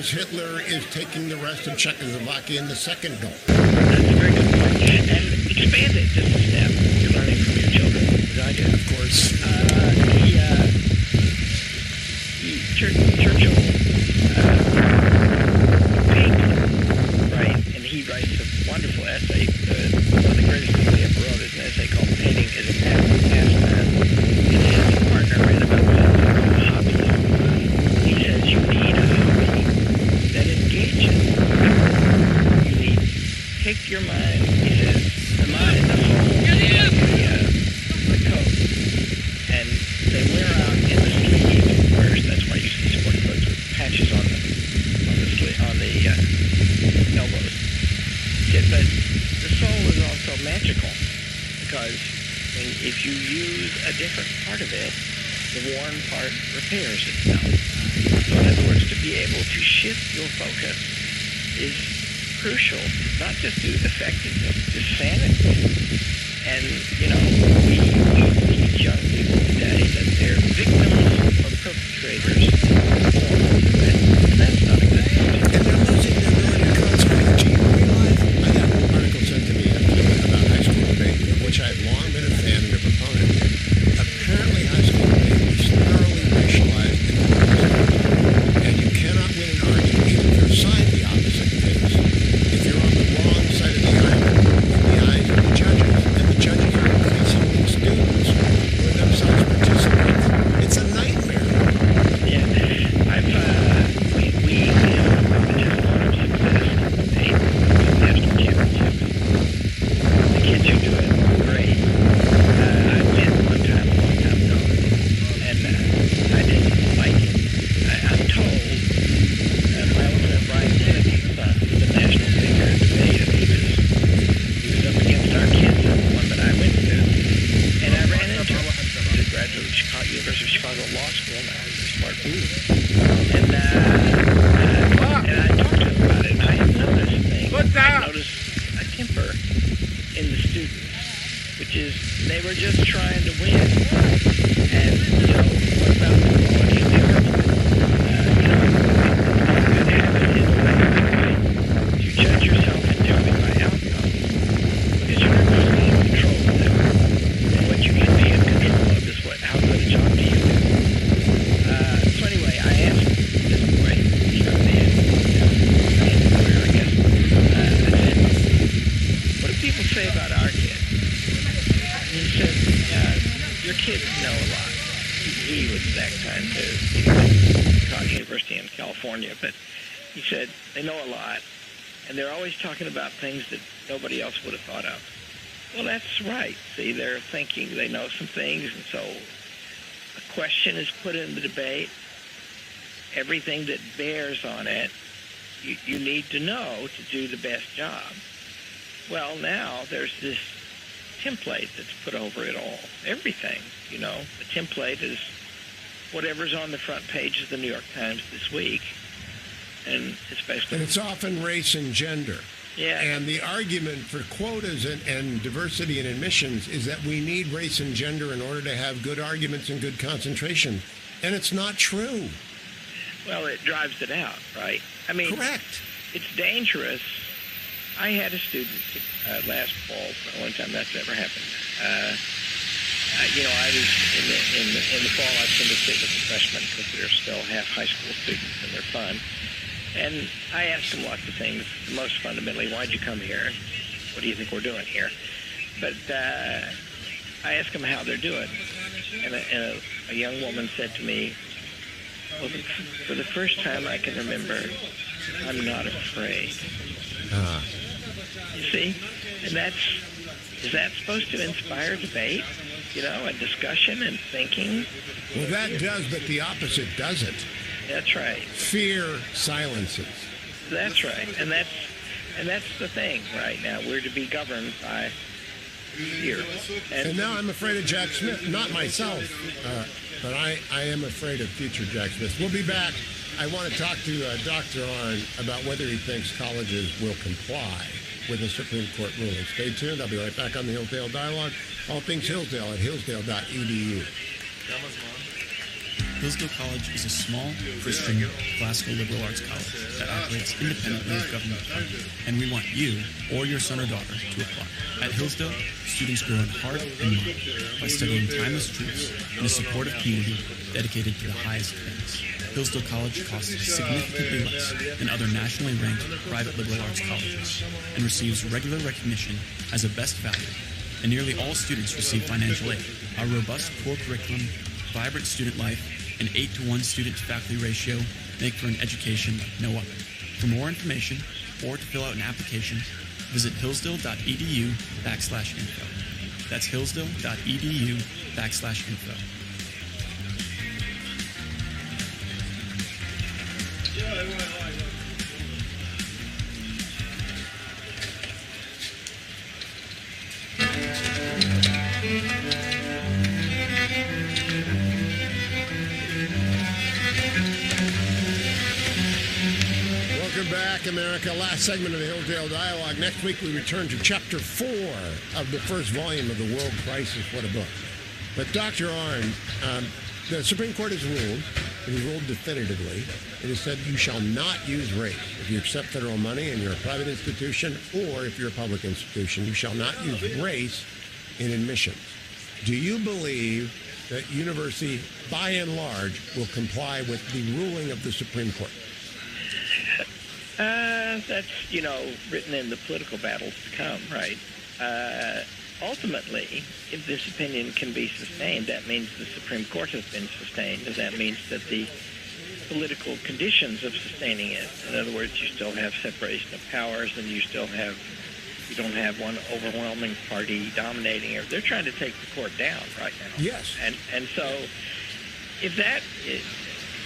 Hitler is taking the rest of Czechoslovakia in the second Gulf. That's a very good point. And expand it just a step. You're learning from your children, as I did. Of course. Churchill painted, right? And he writes a wonderful essay. One of the greatest things he ever wrote is an essay called Painting is a Pastime. And his partner read about something called hobbyism. He says you need a hobby that engages. You need take your mind. He says the mind, the soul, the coat, and they wear out in the sleeve first. That's why you see sport coats with patches on the elbows. But the soul is also magical because if you use a different part of it, the worn part repairs itself. So in other words, to be able to shift your focus is crucial, not just to effectiveness, to sanity. And, we teach young people today that they're victims or perpetrators of forms of it. And that's not a good thing. And they're losing their ability to concentrate. Do you realize? I got an article sent to me yesterday about high school debate, of which I've long been a fan and a proponent. Apparently, high school debate is thoroughly racialized and partisan. And you cannot win an argument even if you're assigned the opposite case if you're on the wrong side of the aisle in the eyes of the judges. And the judges are increasingly students who are themselves participants. It's a nightmare. Yeah. We have just a lot of success in national championships. The kids who do it are great. I went one time a long time ago, and I didn't like it. I'm told my old friend Brian Kennedy's son, the national figure in debate, he was up against our kids in the one that I went to, and I ran into him. He's a graduate of University of Chicago Law School now. He's smart food. And I talked to him about it, and I have noticed things. I noticed a temper in the students, which is they were just trying to win. And, what about the quality of the argument? A good habit is to judge yourself entirely by outcome, because you're never fully in control of them. And what you can be in control of is how good a job do you do. So anyway, I asked this boy, young man, lawyer, I guess, I said, what do people say about our kids? And he said, your kids know a lot. He was that kind too. He went to Chicago University in California, but he said they know a lot, and they're always talking about things that nobody else would have thought of. Well, that's right. See, they're thinking they know some things, and so a question is put in the debate. Everything that bears on it, you need to know to do the best job. Well, now there's this template that's put over it all. Everything, the template is whatever's on the front page of the New York Times this week, and especially... And it's often race and gender. Yeah. And the argument for quotas and diversity and admissions is that we need race and gender in order to have good arguments and good concentration. And it's not true. Well, it drives it out, right? I mean, correct. It's dangerous. I had a student last fall, for the only time that's ever happened. I was in the fall. I tend to sit with the freshmen because they're still half high school students and they're fun. And I asked them lots of things. Most fundamentally, why'd you come here? What do you think we're doing here? But I asked them how they're doing, and a young woman said to me, well, for the first time I can remember, I'm not afraid. You see? And is that supposed to inspire debate? A discussion and thinking? Well, that does, but the opposite doesn't. That's right. Fear silences. That's right. And that's the thing right now. We're to be governed by fear. And now I'm afraid of Jack Smith. Not myself, but I am afraid of future Jack Smith. We'll be back I want to talk to Dr. Arnn about whether he thinks colleges will comply with the Supreme Court ruling. Stay tuned. I'll be right back on the Hillsdale Dialogue. All things Hillsdale at hillsdale.edu. Hillsdale College is a small, Christian, classical liberal arts college that operates independently of government funding, and we want you or your son or daughter to apply. At Hillsdale, students grow in heart and mind by studying timeless truths in a supportive community dedicated to the highest things. Hillsdale College costs significantly less than other nationally ranked private liberal arts colleges and receives regular recognition as a best value, and nearly all students receive financial aid. Our robust core curriculum, vibrant student life, and 8-to-1 student-to-faculty ratio make for an education like no other. For more information or to fill out an application, visit hillsdale.edu/info. That's hillsdale.edu/info. Welcome back, America. Last segment of the Hillsdale Dialogue. Next week, we return to Chapter 4 of the first volume of The World Crisis. What a book. But Dr. Arnn, the Supreme Court has ruled, it has ruled definitively, it has said you shall not use race. If you accept federal money and you're a private institution, or if you're a public institution, you shall not use race in admissions. Do you believe that university, by and large, will comply with the ruling of the Supreme Court? That's, written in the political battles to come, right? Ultimately, if this opinion can be sustained, that means the Supreme Court has been sustained, and that means that the political conditions of sustaining it, in other words, you still have separation of powers, and you don't have one overwhelming party dominating it. They're trying to take the court down right now. Yes. And so, if that is,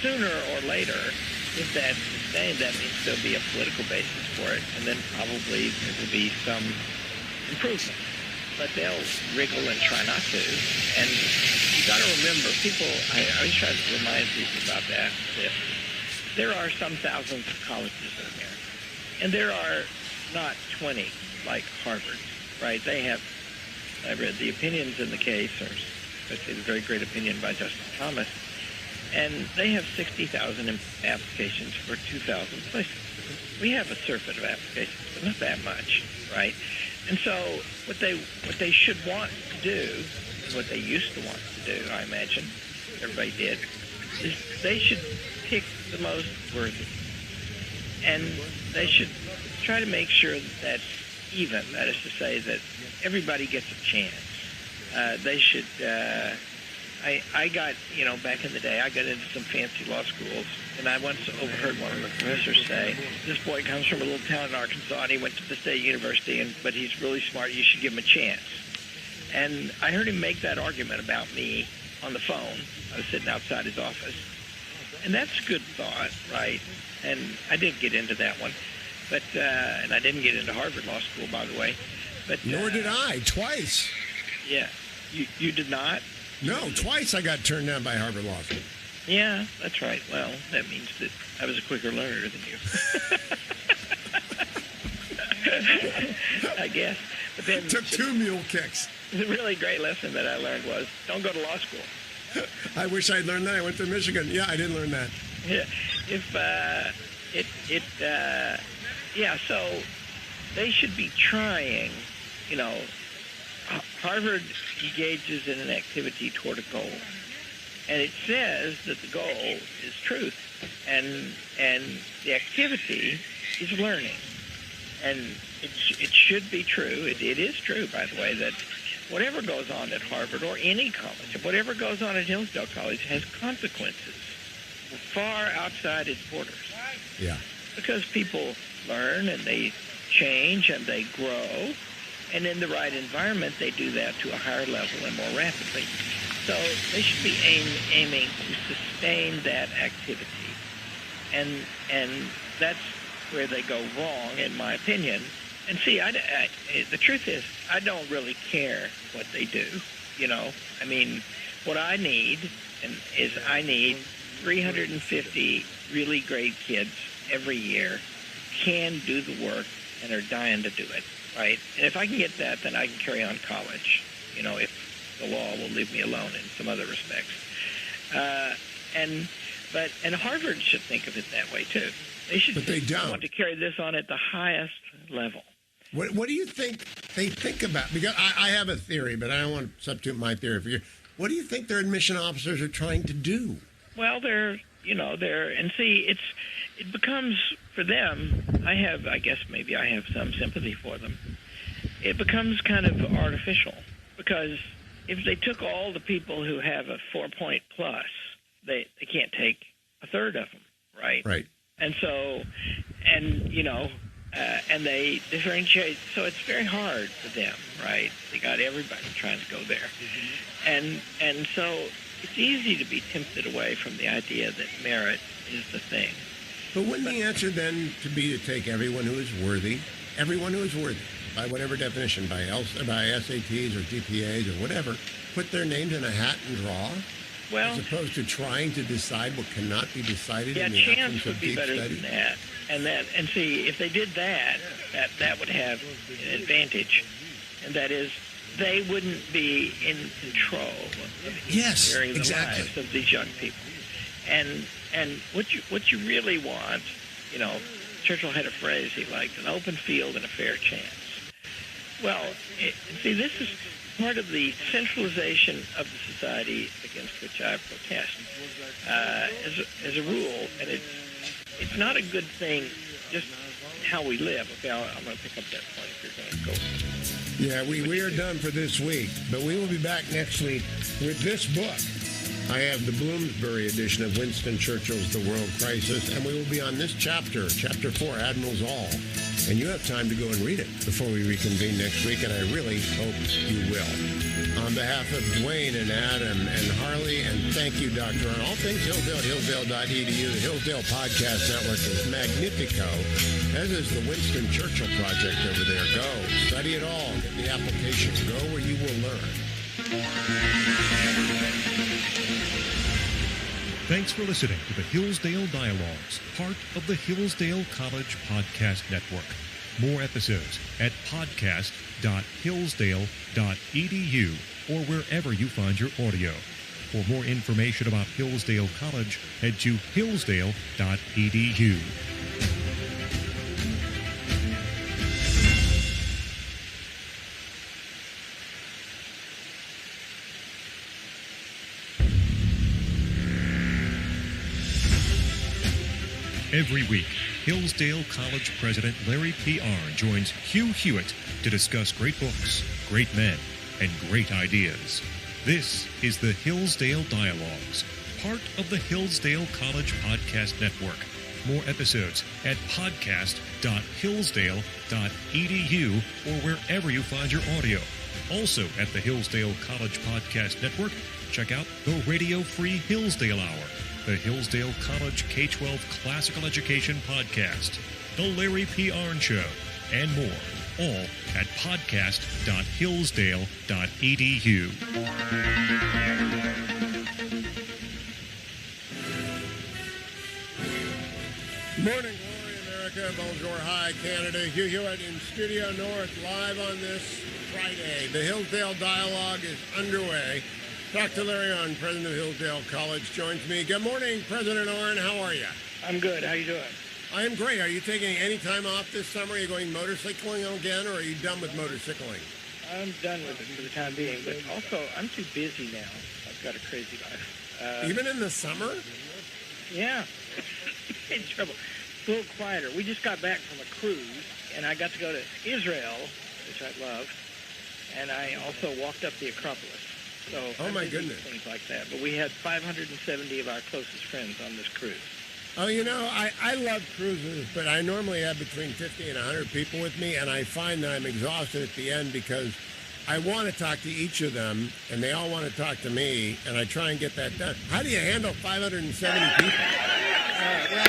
sooner or later, if that's sustained, that means there'll be a political basis for it, and then probably there will be some improvement. But they'll wriggle and try not to. And you got to remember, people, I always try to remind people about that there are some thousands of colleges in there. And there are not 20 like Harvard, right? They have, I read the opinions in the case, or especially the very great opinion by Justice Thomas, and they have 60,000 applications for 2,000 places. We have a surfeit of applications, but not that much, right? And so what they should want to do, what they used to want to do, I imagine, everybody did, is they should pick the most worthy. And they should try to make sure that that's even. That is to say that everybody gets a chance. They should... I got, back in the day, I got into some fancy law schools, and I once overheard one of the professors say, this boy comes from a little town in Arkansas, and he went to the state university, but he's really smart, you should give him a chance. And I heard him make that argument about me on the phone. I was sitting outside his office. And that's a good thought, right? And I did get into that one. But and I didn't get into Harvard Law School, by the way. But nor did I, twice. Yeah. You did not? No, twice I got turned down by Harvard Law School. Yeah, that's right. Well, that means that I was a quicker learner than you. I guess. But then took 2 mule kicks. The really great lesson that I learned was don't go to law school. I wish I'd learned that. I went to Michigan. Yeah, I didn't learn that. Yeah. So they should be trying, Harvard engages in an activity toward a goal. And it says that the goal is truth. And the activity is learning. And it should be true. It is true, by the way, that whatever goes on at Harvard or any college, whatever goes on at Hillsdale College has consequences far outside its borders. Yeah. Because people learn and they change and they grow. And in the right environment, they do that to a higher level and more rapidly. So they should be aiming to sustain that activity. And that's where they go wrong, in my opinion. And see, the truth is, I don't really care what they do. What I need is I need 350 really great kids every year can do the work and are dying to do it, right? And if I can get that, then I can carry on college, if the law will leave me alone in some other respects. And Harvard should think of it that way, too. They should want to carry this on at the highest level. What do you think they think about? Because I have a theory, but I don't want to substitute my theory for you. What do you think their admission officers are trying to do? Well, and see, it becomes, for them, I guess maybe I have some sympathy for them. It becomes kind of artificial, because if they took all the people who have a 4-point plus, they can't take a third of them, right? Right. And so, and they differentiate, so it's very hard for them, right? They got everybody trying to go there. And so it's easy to be tempted away from the idea that merit is the thing. But wouldn't the answer then to be to take everyone who is worthy, by whatever definition, by SATs or GPAs or whatever, put their names in a hat and draw? Well, as opposed to trying to decide what cannot be decided in the chance absence would of be deep better study? than that. And see, if they did that would have an advantage, and that is they wouldn't be in control of engineering the lives of these young people. And what you really want, Churchill had a phrase he liked: an open field and a fair chance. Well, see, this is part of the centralization of the society against which I protest, as a rule, and it's not a good thing. Just how we live. Okay, I'm going to pick up that point if you're going to go. Yeah, we are done for this week, but we will be back next week with this book. I have the Bloomsbury edition of Winston Churchill's The World Crisis, and we will be on this chapter 4, Admirals All. And you have time to go and read it before we reconvene next week, and I really hope you will. On behalf of Dwayne and Adam and Harley, and thank you, Dr. On all things Hillsdale at hillsdale.edu. The Hillsdale Podcast Network is magnifico, as is the Winston Churchill Project over there. Go, study it all, get the application, go where you will learn. Thanks for listening to the Hillsdale Dialogues, part of the Hillsdale College Podcast Network. More episodes at podcast.hillsdale.edu or wherever you find your audio. For more information about Hillsdale College, head to hillsdale.edu. Every week, Hillsdale College President Larry P. Arnn joins Hugh Hewitt to discuss great books, great men, and great ideas. This is the Hillsdale Dialogues, part of the Hillsdale College Podcast Network. More episodes at podcast.hillsdale.edu or wherever you find your audio. Also at the Hillsdale College Podcast Network, check out the Radio Free Hillsdale Hour, the Hillsdale College K-12 Classical Education Podcast, The Larry P. Arnn Show, and more, all at podcast.hillsdale.edu. Morning, glory, America. Bonjour, hi, Canada. Hugh Hewitt in Studio North, live on this Friday. The Hillsdale Dialogue is underway. Dr. Larry Arnn, president of Hillsdale College, joins me. Good morning, President Arnn. How are you? I'm good. How you doing? I am great. Are you taking any time off this summer? Are you going motorcycling again, or are you done with motorcycling? I'm done with it for the time being, but also I'm too busy now. I've got a crazy life. Even in the summer? Yeah. In trouble. It's a little quieter. We just got back from a cruise, and I got to go to Israel, which I love, and I also walked up the Acropolis. So oh my goodness. Things like that. But we had 570 of our closest friends on this cruise. Oh, I love cruises, but I normally have between 50 and 100 people with me, and I find that I'm exhausted at the end because I want to talk to each of them, and they all want to talk to me, and I try and get that done. How do you handle 570 people? Well,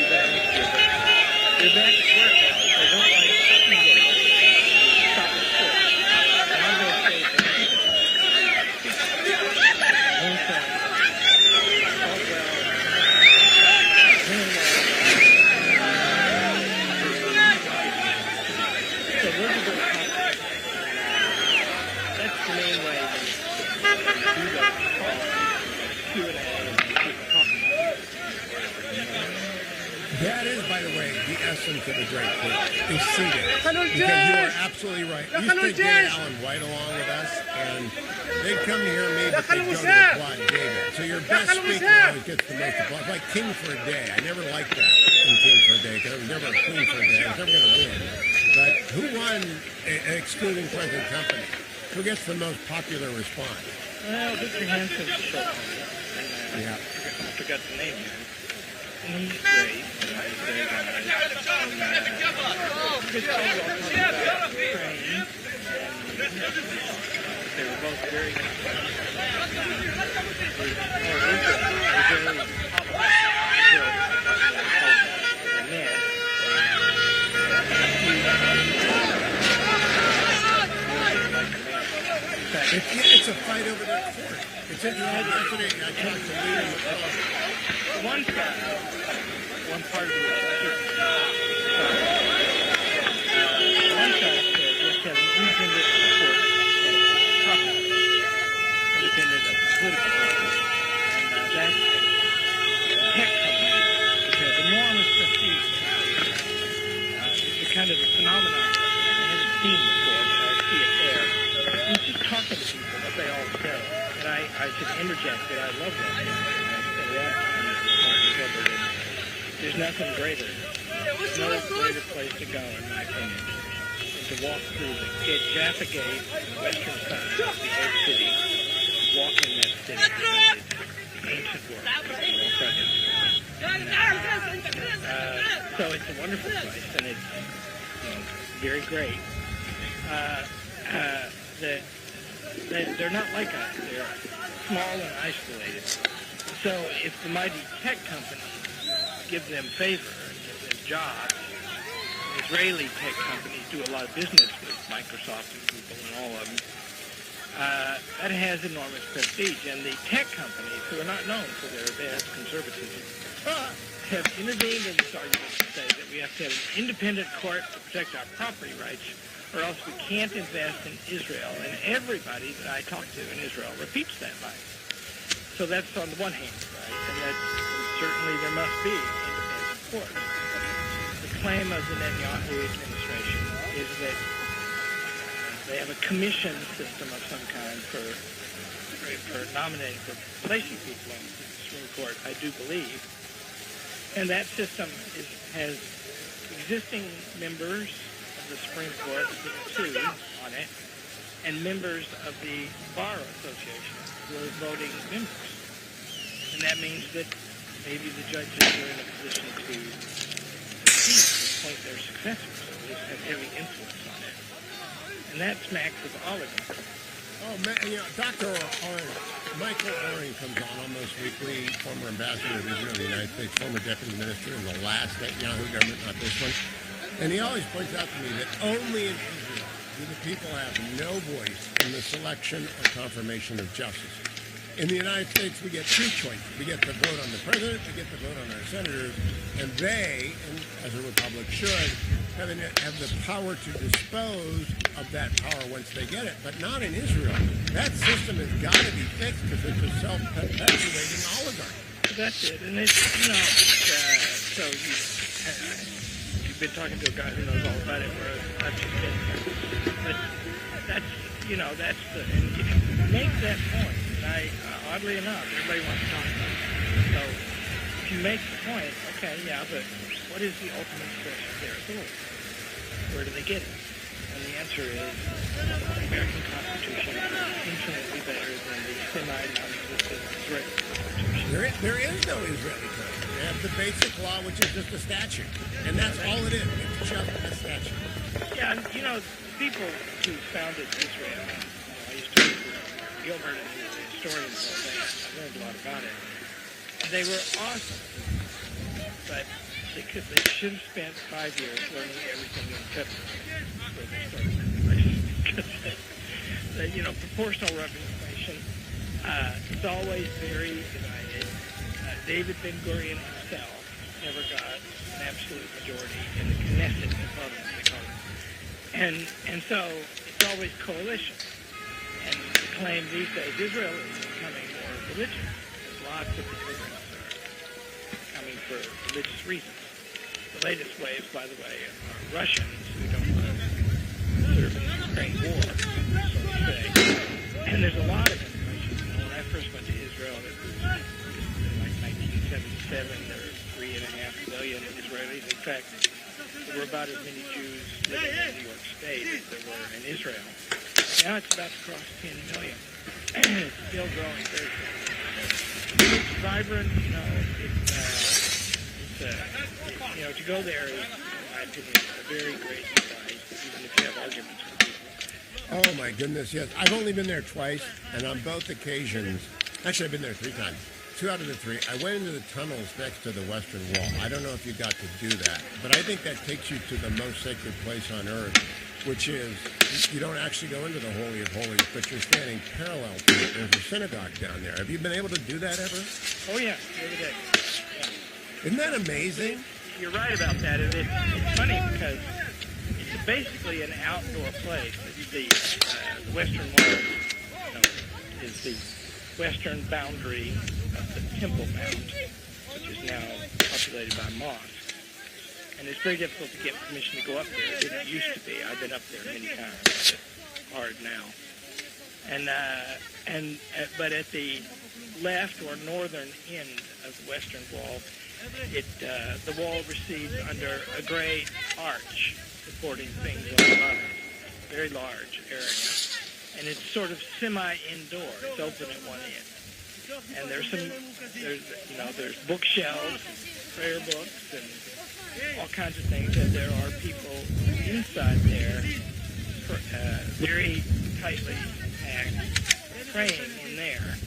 sometimes they're back at work now. They don't like is seated. Because you are absolutely right. We used to get Alan White along with us, and they'd come to hear me, but they'd go to applaud David. So your best speaker always gets the most applause. Like King for a Day. I never liked that in King for a Day, because I was never a Queen for a Day. I was never going to win. But who won excluding present company? Who gets the most popular response? Well, Victor Hansen's a short one. Yeah. I forgot the name here. And he's great. They were both very It's a fight over their court. It's interesting. Yesterday, I talked to Lee in the car. One part of it is one side says let's have an independent court, independent of political parties. And that's tech companies, which have enormous prestige. It's a kind of a phenomenon I haven't seen before, but I see it there. And just talking to people, what they all say. And I should interject that I love that. I spend a lot of time with Mark Zuckerberg, and there's nothing greater. There's no greater place to go, in my opinion, than to walk through the Jaffa Gate on the western side of the old city, walk in that city, the ancient world, so it's a wonderful place, and it's very great. They're not like us. They're small and isolated. So if the mighty tech companies give them favor and give them jobs, Israeli tech companies do a lot of business with Microsoft and Google and all of them, that has enormous prestige. And the tech companies, who are not known for their vast conservatism, have intervened in this argument to say that we have to have an independent court to protect our property rights, or else we can't invest in Israel. And everybody that I talk to in Israel repeats that line. So that's on the one hand, right? And certainly there must be independent courts. The claim of the Netanyahu administration is that they have a commission system of some kind for nominating, for placing people on the Supreme Court, I do believe. And that system has existing members of the Supreme Court who are on it, and members of the Bar Association who are voting members. And that means that maybe the judges are in a position to appoint their successors, so they have heavy influence on it. And that smacks of oligarchy. Oh, man, Dr. Oren, Michael Oren comes on almost weekly, former ambassador of Israel to the United States, former deputy minister in the last Netanyahu government, not this one. And he always points out to me that only in Israel do the people have no voice in the selection or confirmation of justice. In the United States, we get two choices. We get to vote on the president, we get to vote on our senators, and they, and as a republic should, have the power to dispose of that power once they get it, but not in Israel. That system has got to be fixed because it's a self-perpetuating oligarchy. That's it, and it's, so you've been talking to a guy who knows all about it, whereas I've just been, but that's, that's the, and if you make that point, and oddly enough, everybody wants to talk about it, so if you make the point, okay, yeah, but what is the ultimate expression of their authority? Where do they get it? And the answer is the American Constitution is infinitely better than the semi-non-existent Israeli Constitution. There is no Israeli Constitution. They have the basic law, which is just a statute. And that's all it is. It's just a statute. Yeah, and, people who founded Israel, I used to work with Gilbert and the historians all day. I learned a lot about it. And they were awesome. But they should have spent 5 years learning everything in February before they started. Because, proportional representation, it's always very divided. David Ben-Gurion himself never got an absolute majority in the Knesset, the parliament, they call it. And so it's always coalition. And the claim these days, Israel is becoming more religious. There's lots of immigrants are coming for religious reasons. The latest waves, by the way, are Russians who don't want to serve in the Ukraine war, so to say. And there's a lot of information. When I first went to Israel, it was like 1977, there were 3.5 million Israelis. In fact, there were about as many Jews living in New York State as there were in Israel. Now it's about to cross 10 million. It's still growing very fast. It's vibrant, to go there is, in my opinion, a very great device, even if you have arguments with people. Oh my goodness, yes. I've only been there twice, and on both occasions, actually I've been there 3 times. 2 out of the 3, I went into the tunnels next to the Western Wall. I don't know if you got to do that, but I think that takes you to the most sacred place on earth, which is, you don't actually go into the Holy of Holies, but you're standing parallel to it. There's a synagogue down there. Have you been able to do that ever? Oh yeah, the other day. Yeah. Isn't that amazing? You're right about that. It's funny because it's basically an outdoor place. It's the Western Wall is the western boundary of the Temple Mount, which is now populated by mosques. And it's very difficult to get permission to go up there. It didn't used to be. I've been up there many times. It's hard now. But at the left or northern end of the Western Wall, the wall recedes under a great arch supporting things on the bottom. Very large area. And it's sort of semi-indoor. It's open at one end. And there's bookshelves, prayer books, and all kinds of things. And there are people inside there, very tightly packed, praying in there.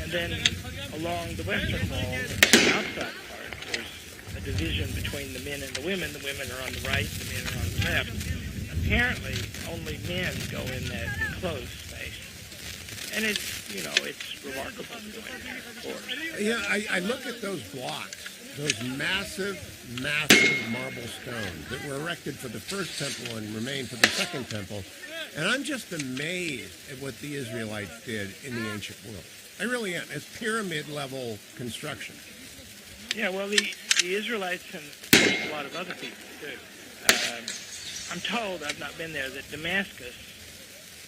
And then along the Western Wall, the outside part, there's a division between the men and the women. The women are on the right, the men are on the left. Apparently, only men go in that enclosed space. And it's remarkable to go in there, of course. Yeah, I look at those blocks, those massive marble stones that were erected for the first temple and remained for the second temple, and I'm just amazed at what the Israelites did in the ancient world. I really am. It's pyramid-level construction. Yeah, well, the Israelites and a lot of other people, too. I'm told, I've not been there, that Damascus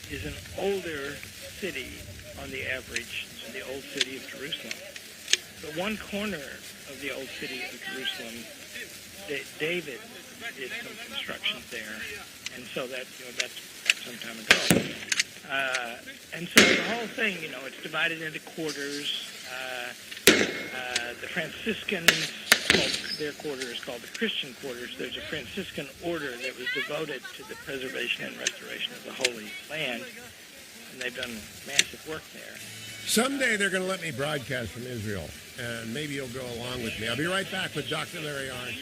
is an older city on the average than the old city of Jerusalem. But one corner of the old city of Jerusalem, David did some construction there, and so that's some time ago. And so the whole thing, it's divided into quarters. The Franciscans, their quarter is called the Christian quarters. There's a Franciscan order that was devoted to the preservation and restoration of the Holy Land, and they've done massive work there. Someday they're going to let me broadcast from Israel, and maybe you'll go along with me. I'll be right back with Dr. Larry Arnn.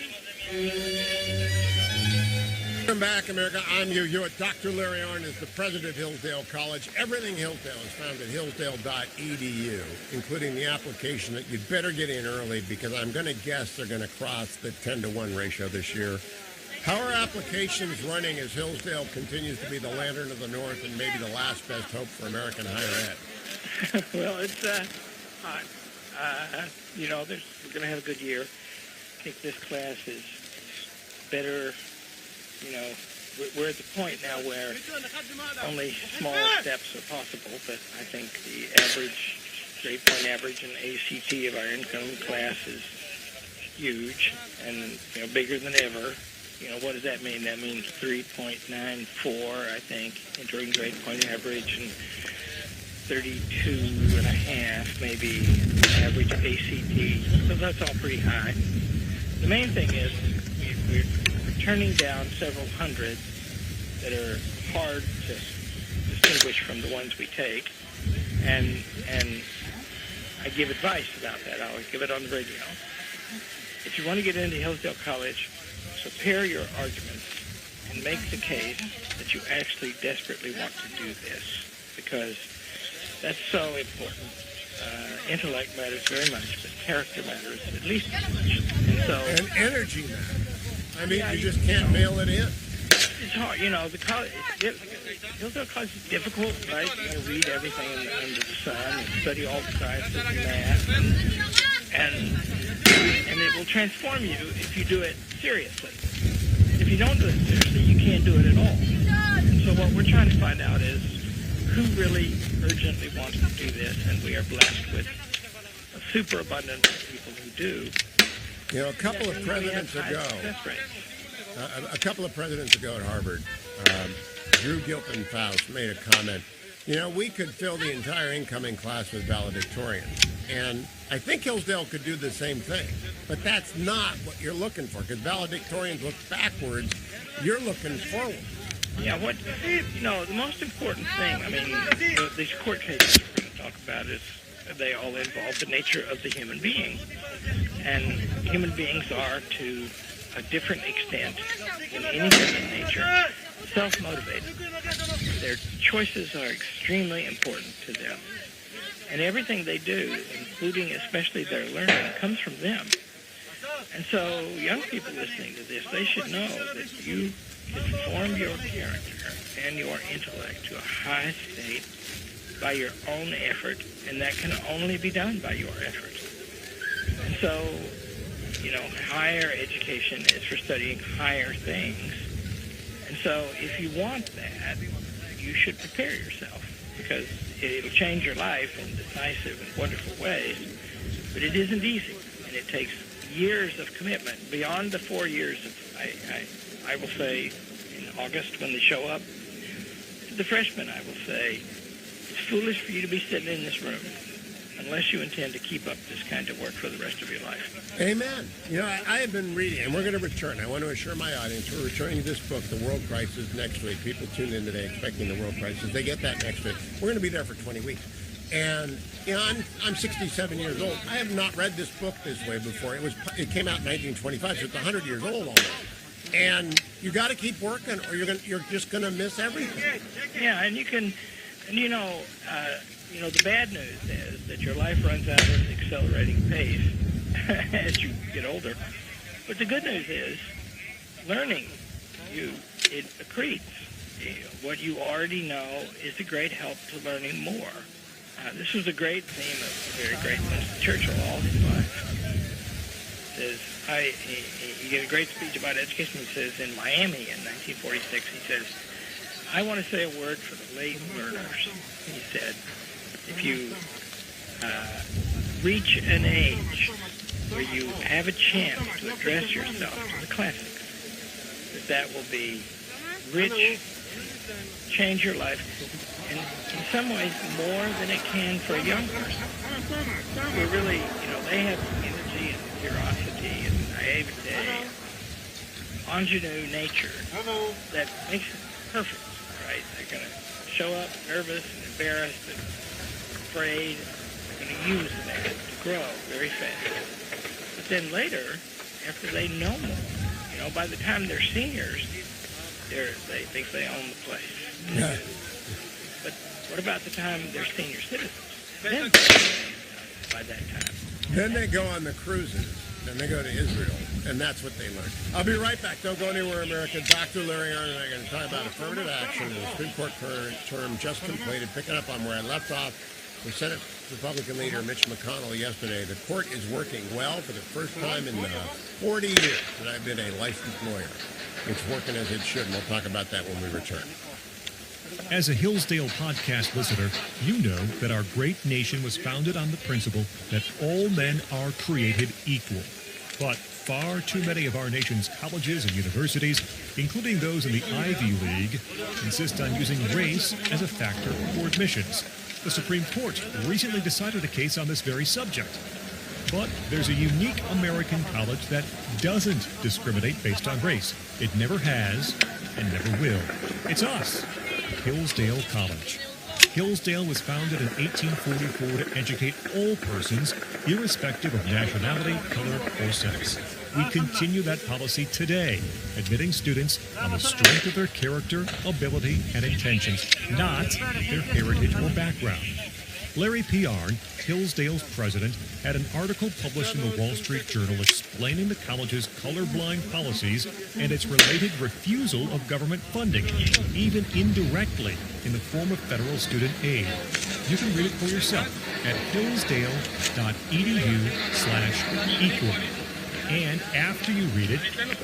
Welcome back, America. I'm Hugh Hewitt. Dr. Larry Arnn is the president of Hillsdale College. Everything Hillsdale is found at hillsdale.edu, including the application that you'd better get in early because I'm going to guess they're going to cross the 10-to-1 ratio this year. How are applications running as Hillsdale continues to be the lantern of the North and maybe the last best hope for American higher ed? Well, it's hot. We're going to have a good year. I think this class is better. We're at the point now where only small steps are possible, but I think the average, grade point average and ACT of our incoming class is huge and, bigger than ever. What does that mean? That means 3.94, I think, entering grade point average, and 32.5 maybe average ACT. So that's all pretty high. The main thing is we're turning down several hundred that are hard to distinguish from the ones we take, and I give advice about that. I'll give it on the radio. If you want to get into Hillsdale College, prepare your arguments and make the case that you actually desperately want to do this, because that's so important. Intellect matters very much, but character matters at least as much. And energy matters. I mean, you just can't mail it in. It's hard, the college. Hillsdale College is difficult, right? You got to read everything under the sun and study all the sciences and math. And it will transform you if you do it seriously. If you don't do it seriously, you can't do it at all. And so what we're trying to find out is who really urgently wants to do this, and we are blessed with a superabundance of people who do. You know, a couple of presidents ago at Harvard, Drew Gilpin Faust made a comment. You know, we could fill the entire incoming class with valedictorians. And I think Hillsdale could do the same thing. But that's not what you're looking for, because valedictorians look backwards. You're looking forward. Yeah, the most important thing, I mean, these court cases we're going to talk about is they all involve the nature of the human being. And human beings are, to a different extent than anything in nature, self-motivated. Their choices are extremely important to them. And everything they do, including especially their learning, comes from them. And so young people listening to this, they should know that you can form your character and your intellect to a high state by your own effort, and that can only be done by your effort. And so, higher education is for studying higher things. And so if you want that, you should prepare yourself, because it'll change your life in decisive and wonderful ways. But it isn't easy, and it takes years of commitment beyond the 4 years of, I will say, in August when they show up, to the freshmen, I will say, it's foolish for you to be sitting in this room unless you intend to keep up this kind of work for the rest of your life. Amen. You know, I have been reading, and we're going to return. I want to assure my audience we're returning this book, The World Crisis, next week. People tuned in today expecting The World Crisis. They get that next week. We're going to be there for 20 weeks. And, I'm 67 years old. I have not read this book this way before. It came out in 1925, so it's 100 years old almost. And you got to keep working, or you're just going to miss everything. Yeah, and the bad news is that your life runs out at an accelerating pace as you get older. But the good news is, learning, it accretes. What you already know is a great help to learning more. This was a great theme of the very great Winston Churchill all his life. He gave a great speech about education. He says in Miami in 1946, he says, I want to say a word for the late learners. He said, if you reach an age where you have a chance to address yourself to the classics, that will be rich, change your life, and in some ways more than it can for a young person. We're really, they have energy and curiosity and naivete and ingenue nature that makes it perfect, right? They're going to show up nervous and embarrassed and afraid. They're going to use that to grow very fast. But then later, after they know more, by the time they're seniors, they think they own the place. Yeah. But what about the time they're senior citizens? Then by that time. Then they go on the cruises, and they go to Israel, and that's what they learn. I'll be right back. Don't go anywhere, America. Dr. Larry Arnn and I are going to talk about affirmative action in the Supreme Court term just completed, picking up on where I left off with Senate Republican leader Mitch McConnell yesterday. The court is working well for the first time in 40 years that I've been a licensed lawyer. It's working as it should, and we'll talk about that when we return. As a Hillsdale podcast listener, you know that our great nation was founded on the principle that all men are created equal. But far too many of our nation's colleges and universities, including those in the Ivy League, insist on using race as a factor for admissions. The Supreme Court recently decided a case on this very subject. But there's a unique American college that doesn't discriminate based on race. It never has and never will. It's us, Hillsdale College. Hillsdale was founded in 1844 to educate all persons, irrespective of nationality, color, or sex. We continue that policy today, admitting students on the strength of their character, ability, and intentions, not their heritage or background. Larry P. Arnn, Hillsdale's president, had an article published in the Wall Street Journal explaining the college's colorblind policies and its related refusal of government funding, even indirectly in the form of federal student aid. You can read it for yourself at hillsdale.edu/equal. And after you read it,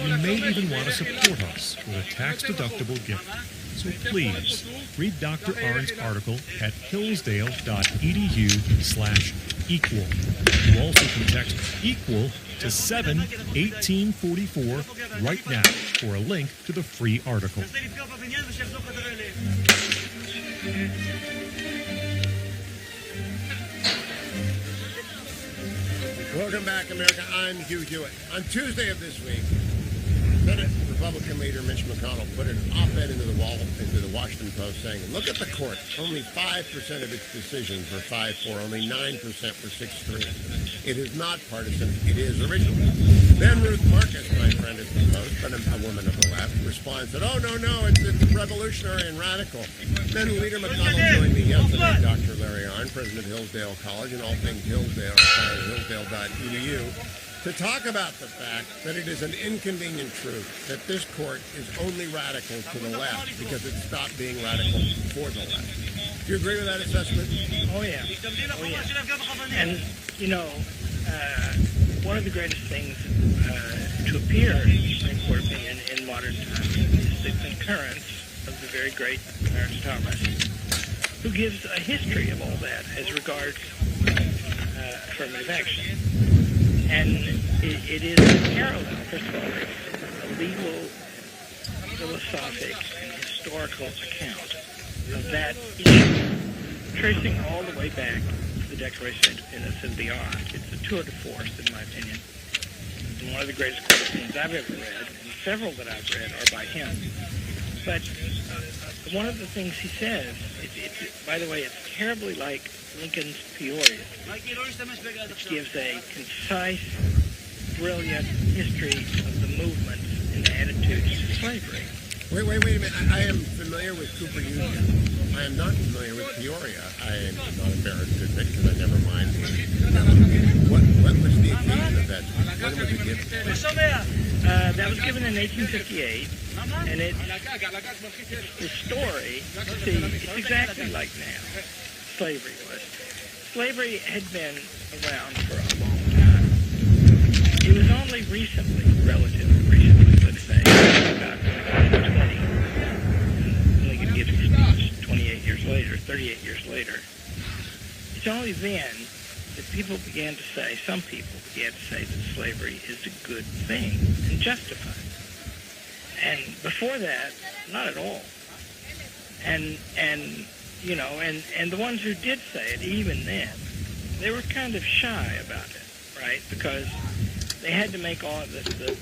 you may even want to support us with a tax-deductible gift. So please, read Dr. Arnn's article at hillsdale.edu/equal. You also can text EQUAL to 7-1844 right now for a link to the free article. Welcome back, America. I'm Hugh Hewitt. On Tuesday of this week, Senate Republican leader Mitch McConnell put an op-ed into the Washington Post saying, look at the court. Only 5% of its decisions were 5-4. Only 9% were 6-3. It is not partisan. It is original. Then Ruth Marcus, my friend at the Post, but a woman of the left, responds that, oh, no, it's revolutionary and radical. Then Leader McConnell joined me yesterday, Dr. Larry Arnn, president of Hillsdale College, and all things Hillsdale, hillsdale.edu, to talk about the fact that it is an inconvenient truth that this court is only radical to the left because it stopped being radical for the left. Do you agree with that assessment? Oh, yeah. And, one of the greatest things to appear in the Supreme Court opinion in modern times is the concurrence of the very great Clarence Thomas, who gives a history of all that as regards affirmative action. And it is a parallel, first of all, a legal, philosophic, and historical account of that issue, tracing all the way back to the Declaration of Independence and beyond. It's a tour de force, in my opinion. And one of the greatest court opinions I've ever read, and several that I've read are by him. But one of the things he says, by the way, it's terribly like Lincoln's Peoria, which gives a concise, brilliant history of the movements and attitudes to slavery. Wait a minute. I am familiar with Cooper Union. I am not familiar with Peoria. I am not embarrassed to admit because I never mind. What was the occasion of that? When was it given? That was given in 1858, and the story, it's exactly like now. Slavery was. Slavery had been around for a long time. It was only recently, relatively recently, let's say, about 1920, Lincoln gives his speech 38 years later, 38 years later. It's only then that people began to say, some people began to say that slavery is a good thing and justified. And before that, not at all. And the ones who did say it, even then, they were kind of shy about it, right? Because they had to make all the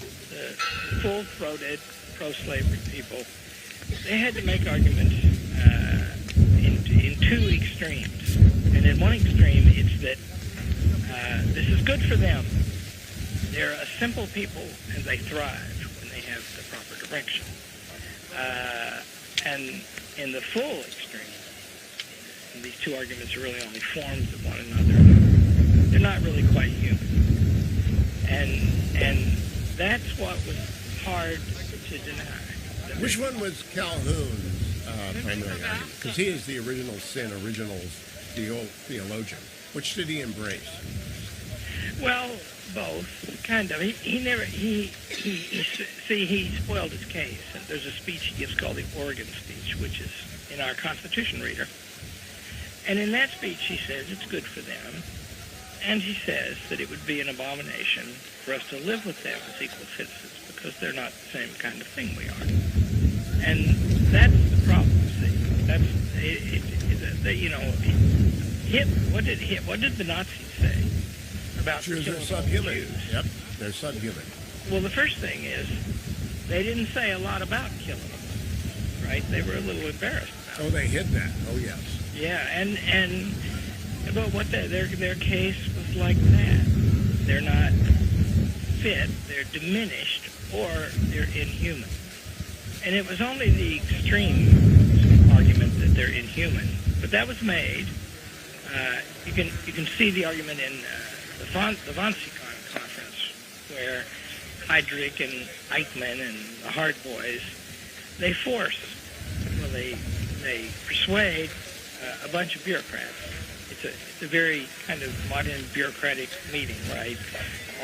full-throated pro-slavery people, they had to make arguments in two extremes. And in one extreme, it's that this is good for them. They're a simple people, and they thrive when they have the proper direction. And in the full extreme, and these two arguments are really only forms of one another, they're not really quite human. And that's what was hard to deny. Which one was Calhoun's primary argument? Because he is the original theologian. Which did he embrace? Well, both, kind of. He spoiled his case. And there's a speech he gives called the Oregon speech, which is in our Constitution reader. And in that speech, he says it's good for them. And he says that it would be an abomination for us to live with them as equal citizens because they're not the same kind of thing we are. And that's the problem, see. That's, what did the Nazis say about Jews are subhuman. Jews? Yep, they're subhuman. Well, the first thing is they didn't say a lot about killing them, right? They were a little embarrassed about it. Oh, they hid that. Oh, yes. Yeah, but what their case was like that. They're not fit, they're diminished, or they're inhuman. And it was only the extreme argument that they're inhuman. But that was made you can see the argument in the Wannsee conference, where Heydrich and Eichmann and the Hard Boys, they persuade a bunch of bureaucrats. It's a very kind of modern bureaucratic meeting, right?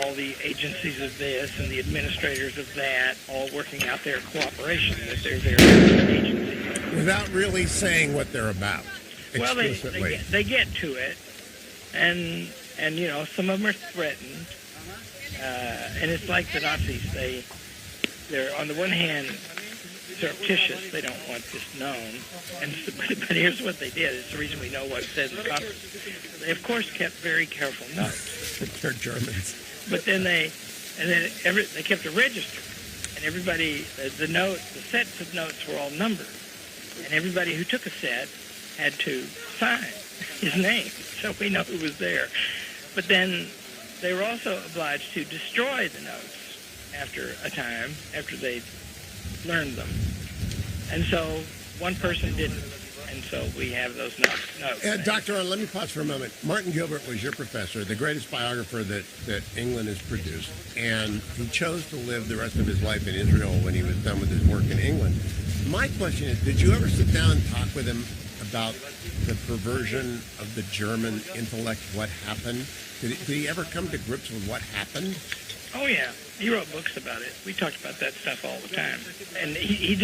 All the agencies of this and the administrators of that, all working out their cooperation with their various agencies. Without really saying what they're about. Well, they get to it, and some of them are threatened, and it's like the Nazis. They're on the one hand surreptitious. They don't want this known, but here's what they did. It's the reason we know what's said in the conference. They of course kept very careful notes. They're Germans. But then they kept a register, and everybody the sets of notes were all numbered, and everybody who took a set had to sign his name, so we know who was there. But then they were also obliged to destroy the notes after a time, after they learned them. And so one person didn't, and so we have those notes. Dr. Arnn, let me pause for a moment. Martin Gilbert was your professor, the greatest biographer that England has produced, and he chose to live the rest of his life in Israel when he was done with his work in England. My question is, did you ever sit down and talk with him about the perversion of the German intellect, what happened? Did he ever come to grips with what happened? Oh, yeah. He wrote books about it. We talked about that stuff all the time. And he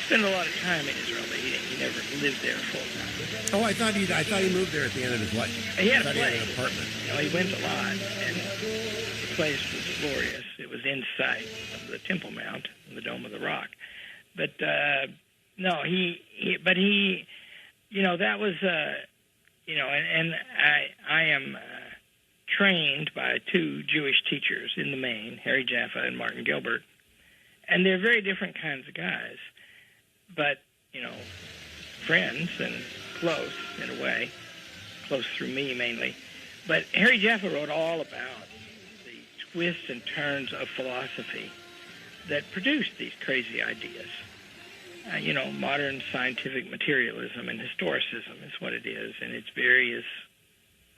spent a lot of time in Israel, but he never lived there full time. Oh, I thought he moved there at the end of his life. He had a place. He had an apartment. He went a lot, and the place was glorious. It was in sight of the Temple Mount and the Dome of the Rock. But no, that was, and I am trained by two Jewish teachers in the main, Harry Jaffa and Martin Gilbert, and they're very different kinds of guys, but, friends and close in a way, close through me mainly. But Harry Jaffa wrote all about the twists and turns of philosophy that produced these crazy ideas. Modern scientific materialism and historicism is what it is, in its various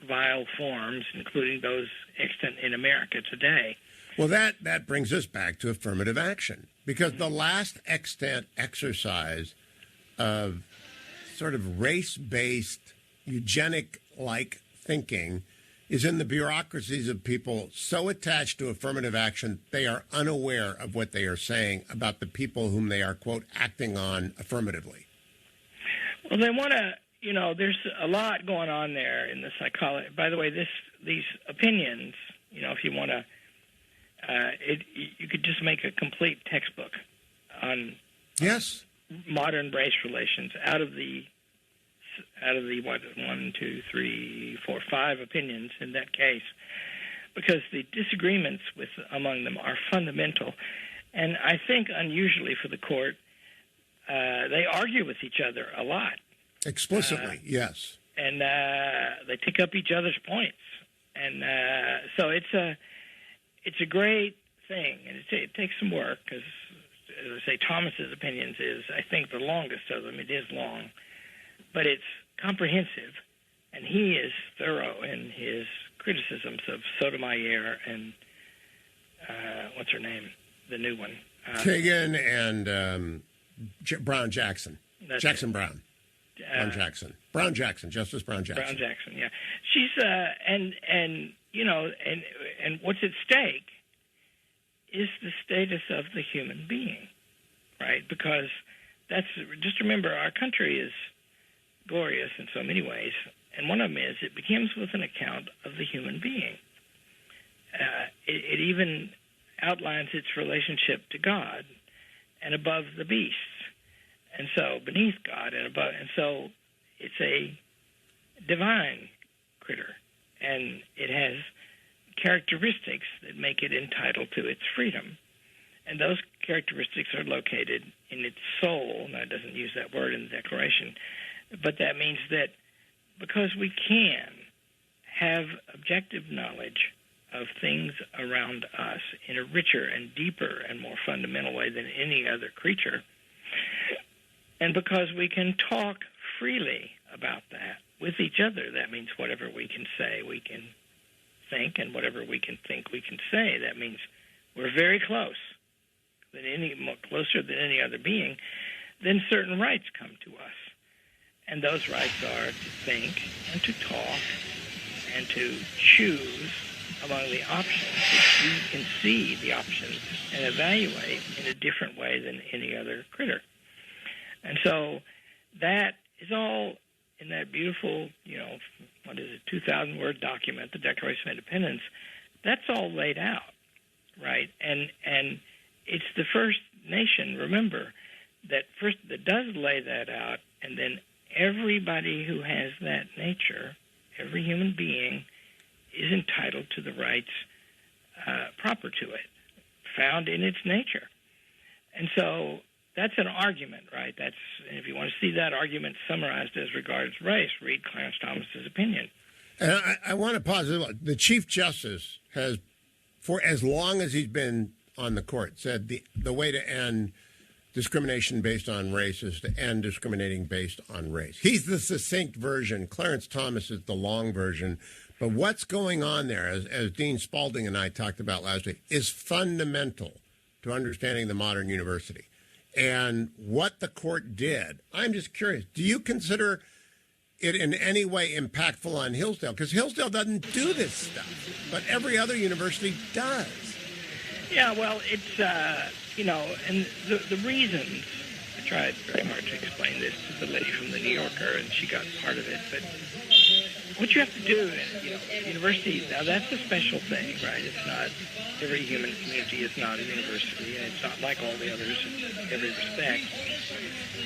vile forms, including those extant in America today. Well, that brings us back to affirmative action, because the last extant exercise of sort of race-based, eugenic-like thinking is in the bureaucracies of people so attached to affirmative action they are unaware of what they are saying about the people whom they are, quote, acting on affirmatively. Well, they want to, there's a lot going on there in the psychology. By the way, these opinions, if you want to, you could just make a complete textbook on modern race relations out of the 5 opinions in that case, because the disagreements among them are fundamental, and I think unusually for the court, they argue with each other a lot. Explicitly, yes. And they pick up each other's points, and so it's a great thing, and it takes some work, because, as I say, Thomas's opinions is, I think, the longest of them. It is long, but it's comprehensive, and he is thorough in his criticisms of Sotomayor and what's her name, the new one, Kagan and Brown Jackson, Jackson Brown. Brown Jackson, Justice Brown Jackson. Brown Jackson, yeah. She's and what's at stake is the status of the human being, right? Because just remember, our country is glorious in so many ways, and one of them is it begins with an account of the human being. It even outlines its relationship to God and above the beasts, and so beneath God and above, and so it's a divine critter, and it has characteristics that make it entitled to its freedom, and those characteristics are located in its soul. Now, it doesn't use that word in the Declaration, but that means that because we can have objective knowledge of things around us in a richer and deeper and more fundamental way than any other creature, and because we can talk freely about that with each other. That means whatever we can say, we can think, and whatever we can think, we can say. That means we're very closer than any other being. Then certain rights come to us. And those rights are to think and to talk and to choose among the options. We can see the options and evaluate in a different way than any other critter. And so that is all in that beautiful, 2,000-word document, the Declaration of Independence. That's all laid out, right? And it's the first nation, remember, that does lay that out, and then everybody who has that nature, every human being, is entitled to the rights proper to it, found in its nature. And so that's an argument, right? And if you want to see that argument summarized as regards race, read Clarence Thomas's opinion. And I want to pause. The Chief Justice has, for as long as he's been on the court, said the way to end discrimination based on race is to end discriminating based on race. He's the succinct version. Clarence Thomas is the long version. But what's going on there, as Dean Spalding and I talked about last week, is fundamental to understanding the modern university. And what the court did, I'm just curious, do you consider it in any way impactful on Hillsdale? Because Hillsdale doesn't do this stuff, but every other university does. Yeah, well, it's, and the reasons, I tried very hard to explain this to the lady from the New Yorker, and she got part of it, but what you have to do in university, now that's a special thing, right? It's not, every human community is not a university, and it's not like all the others in every respect.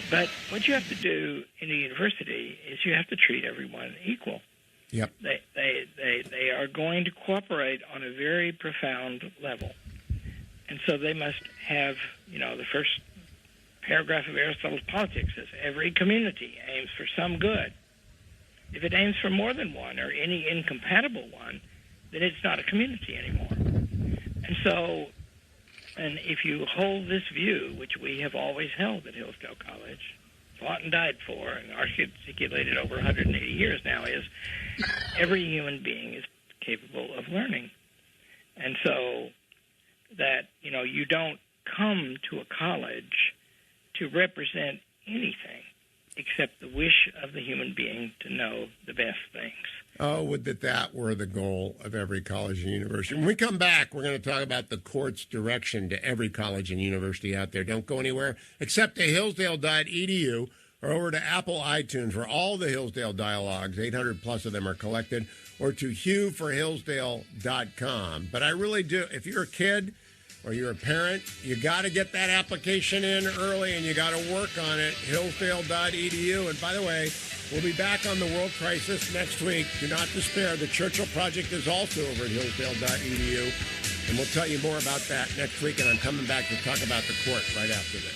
But what you have to do in a university is you have to treat everyone equal. Yep. They are going to cooperate on a very profound level. And so they must have, the first paragraph of Aristotle's Politics says, every community aims for some good. If it aims for more than one or any incompatible one, then it's not a community anymore. And so, and if you hold this view, which we have always held at Hillsdale College, fought and died for, and articulated over 180 years now, is every human being is capable of learning. And so that, you don't come to a college to represent anything except the wish of the human being to know the best things. Oh, would that were the goal of every college and university. When we come back, we're going to talk about the court's direction to every college and university out there. Don't go anywhere except to hillsdale.edu or over to Apple iTunes, where all the Hillsdale dialogues, 800 plus of them, are collected, or to hughforhillsdale.com. But I really do, if you're a kid or you're a parent, you got to get that application in early, and you got to work on it, hillsdale.edu. And by the way, we'll be back on the world crisis next week. Do not despair. The Churchill Project is also over at hillsdale.edu, and we'll tell you more about that next week, and I'm coming back to talk about the court right after this.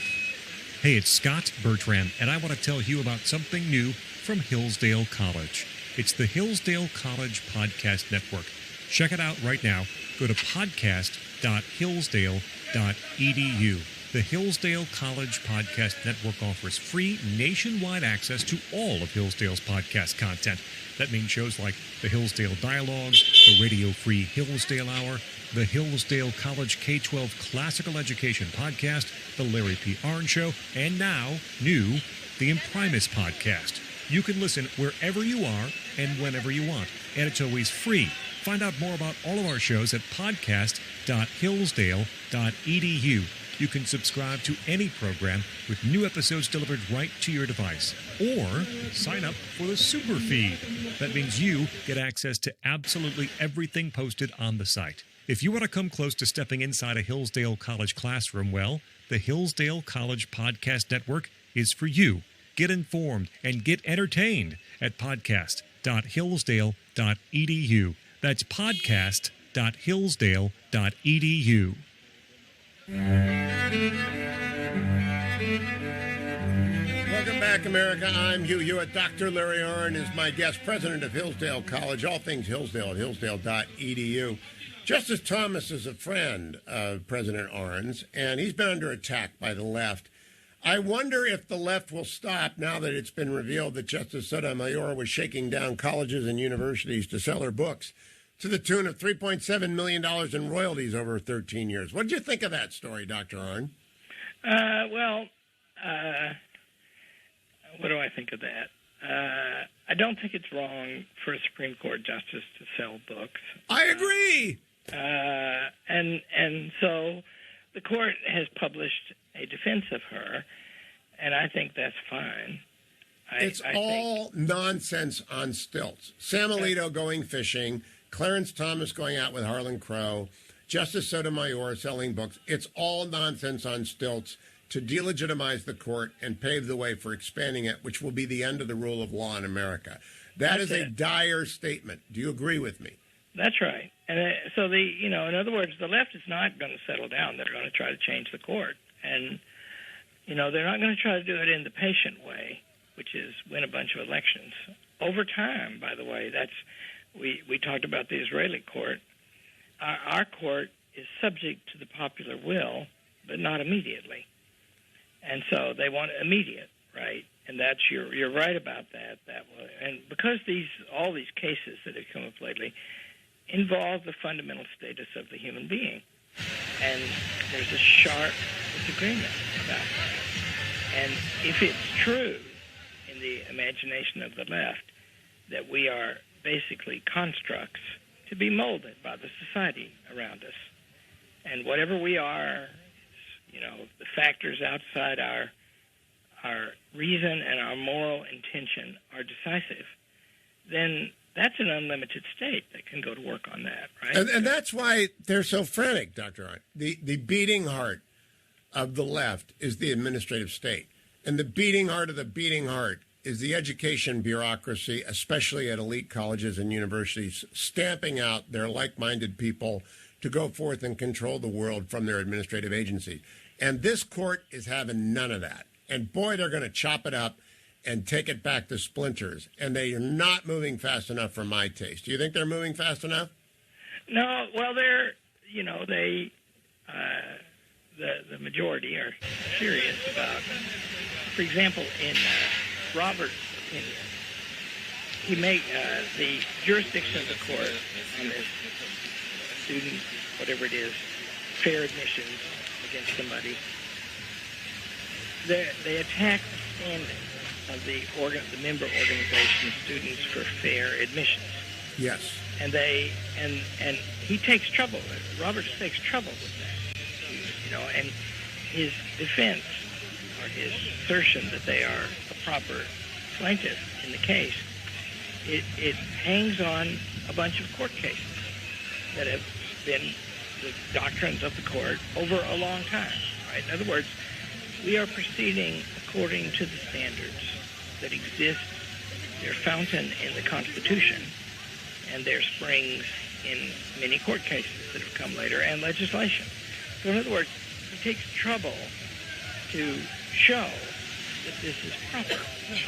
Hey, it's Scott Bertrand, and I want to tell you about something new from Hillsdale College. It's the Hillsdale College Podcast Network. Check it out right now. Go to podcast.hillsdale.edu. The Hillsdale College Podcast Network offers free nationwide access to all of Hillsdale's podcast content. That means shows like the Hillsdale Dialogues, the Radio Free Hillsdale Hour, the Hillsdale College K-12 Classical Education Podcast, the Larry P. Arn Show, and now, new, the Imprimis Podcast. You can listen wherever you are and whenever you want, and it's always free. Find out more about all of our shows at podcast.hillsdale.edu. You can subscribe to any program with new episodes delivered right to your device. Or sign up for the super feed. That means you get access to absolutely everything posted on the site. If you want to come close to stepping inside a Hillsdale College classroom, well, the Hillsdale College Podcast Network is for you. Get informed and get entertained at podcast.hillsdale.edu. That's podcast.hillsdale.edu. Welcome back, America. I'm Hugh Hewitt. Dr. Larry Arn is my guest, president of Hillsdale College. All things Hillsdale at hillsdale.edu. Justice Thomas is a friend of President Arn's, and he's been under attack by the left. I wonder if the left will stop now that it's been revealed that Justice Sotomayor was shaking down colleges and universities to sell her books to the tune of $3.7 million in royalties over 13 years. What did you think of that story, Dr. Arnn? What do I think of that? I don't think it's wrong for a Supreme Court justice to sell books. I agree. And so the court has published a defense of her, and I think that's fine. It's all nonsense on stilts. Sam Alito going fishing, Clarence Thomas going out with Harlan Crow, Justice Sotomayor selling books. It's all nonsense on stilts to delegitimize the court and pave the way for expanding it, which will be the end of the rule of law in America. That is a dire statement. Do you agree with me? That's right. And so in other words, the left is not going to settle down. They're going to try to change the court. And, they're not going to try to do it in the patient way, which is win a bunch of elections. Over time, by the way, we talked about the Israeli court. Our court is subject to the popular will, but not immediately. And so they want immediate, right? And you're right about that. And because all these cases that have come up lately involve the fundamental status of the human being, and there's a sharp disagreement about that. And if it's true in the imagination of the left that we are basically constructs to be molded by the society around us, and whatever we are, the factors outside our reason and our moral intention are decisive, then that's an unlimited state that can go to work on that, right? And that's why they're so frantic, Dr. Arnn. The beating heart of the left is the administrative state. And the beating heart of the beating heart is the education bureaucracy, especially at elite colleges and universities, stamping out their like-minded people to go forth and control the world from their administrative agency. And this court is having none of that. And boy, they're going to chop it up and take it back to splinters. And they are not moving fast enough for my taste. Do you think they're moving fast enough? No, well, the majority are serious about, for example, in Robert's opinion, he made the jurisdiction of the court on this student, whatever it is, fair admissions against somebody. They attack the standing of the member organization Students for Fair Admissions. Yes. And he takes trouble. Roberts takes trouble with that. And his defense or his assertion that they are a proper plaintiff in the case, it hangs on a bunch of court cases that have been the doctrines of the court over a long time, right? In other words, we are proceeding according to the standards that exist. They're fountain in the Constitution, and they're springs in many court cases that have come later and legislation. So in other words, it takes trouble to show that this is proper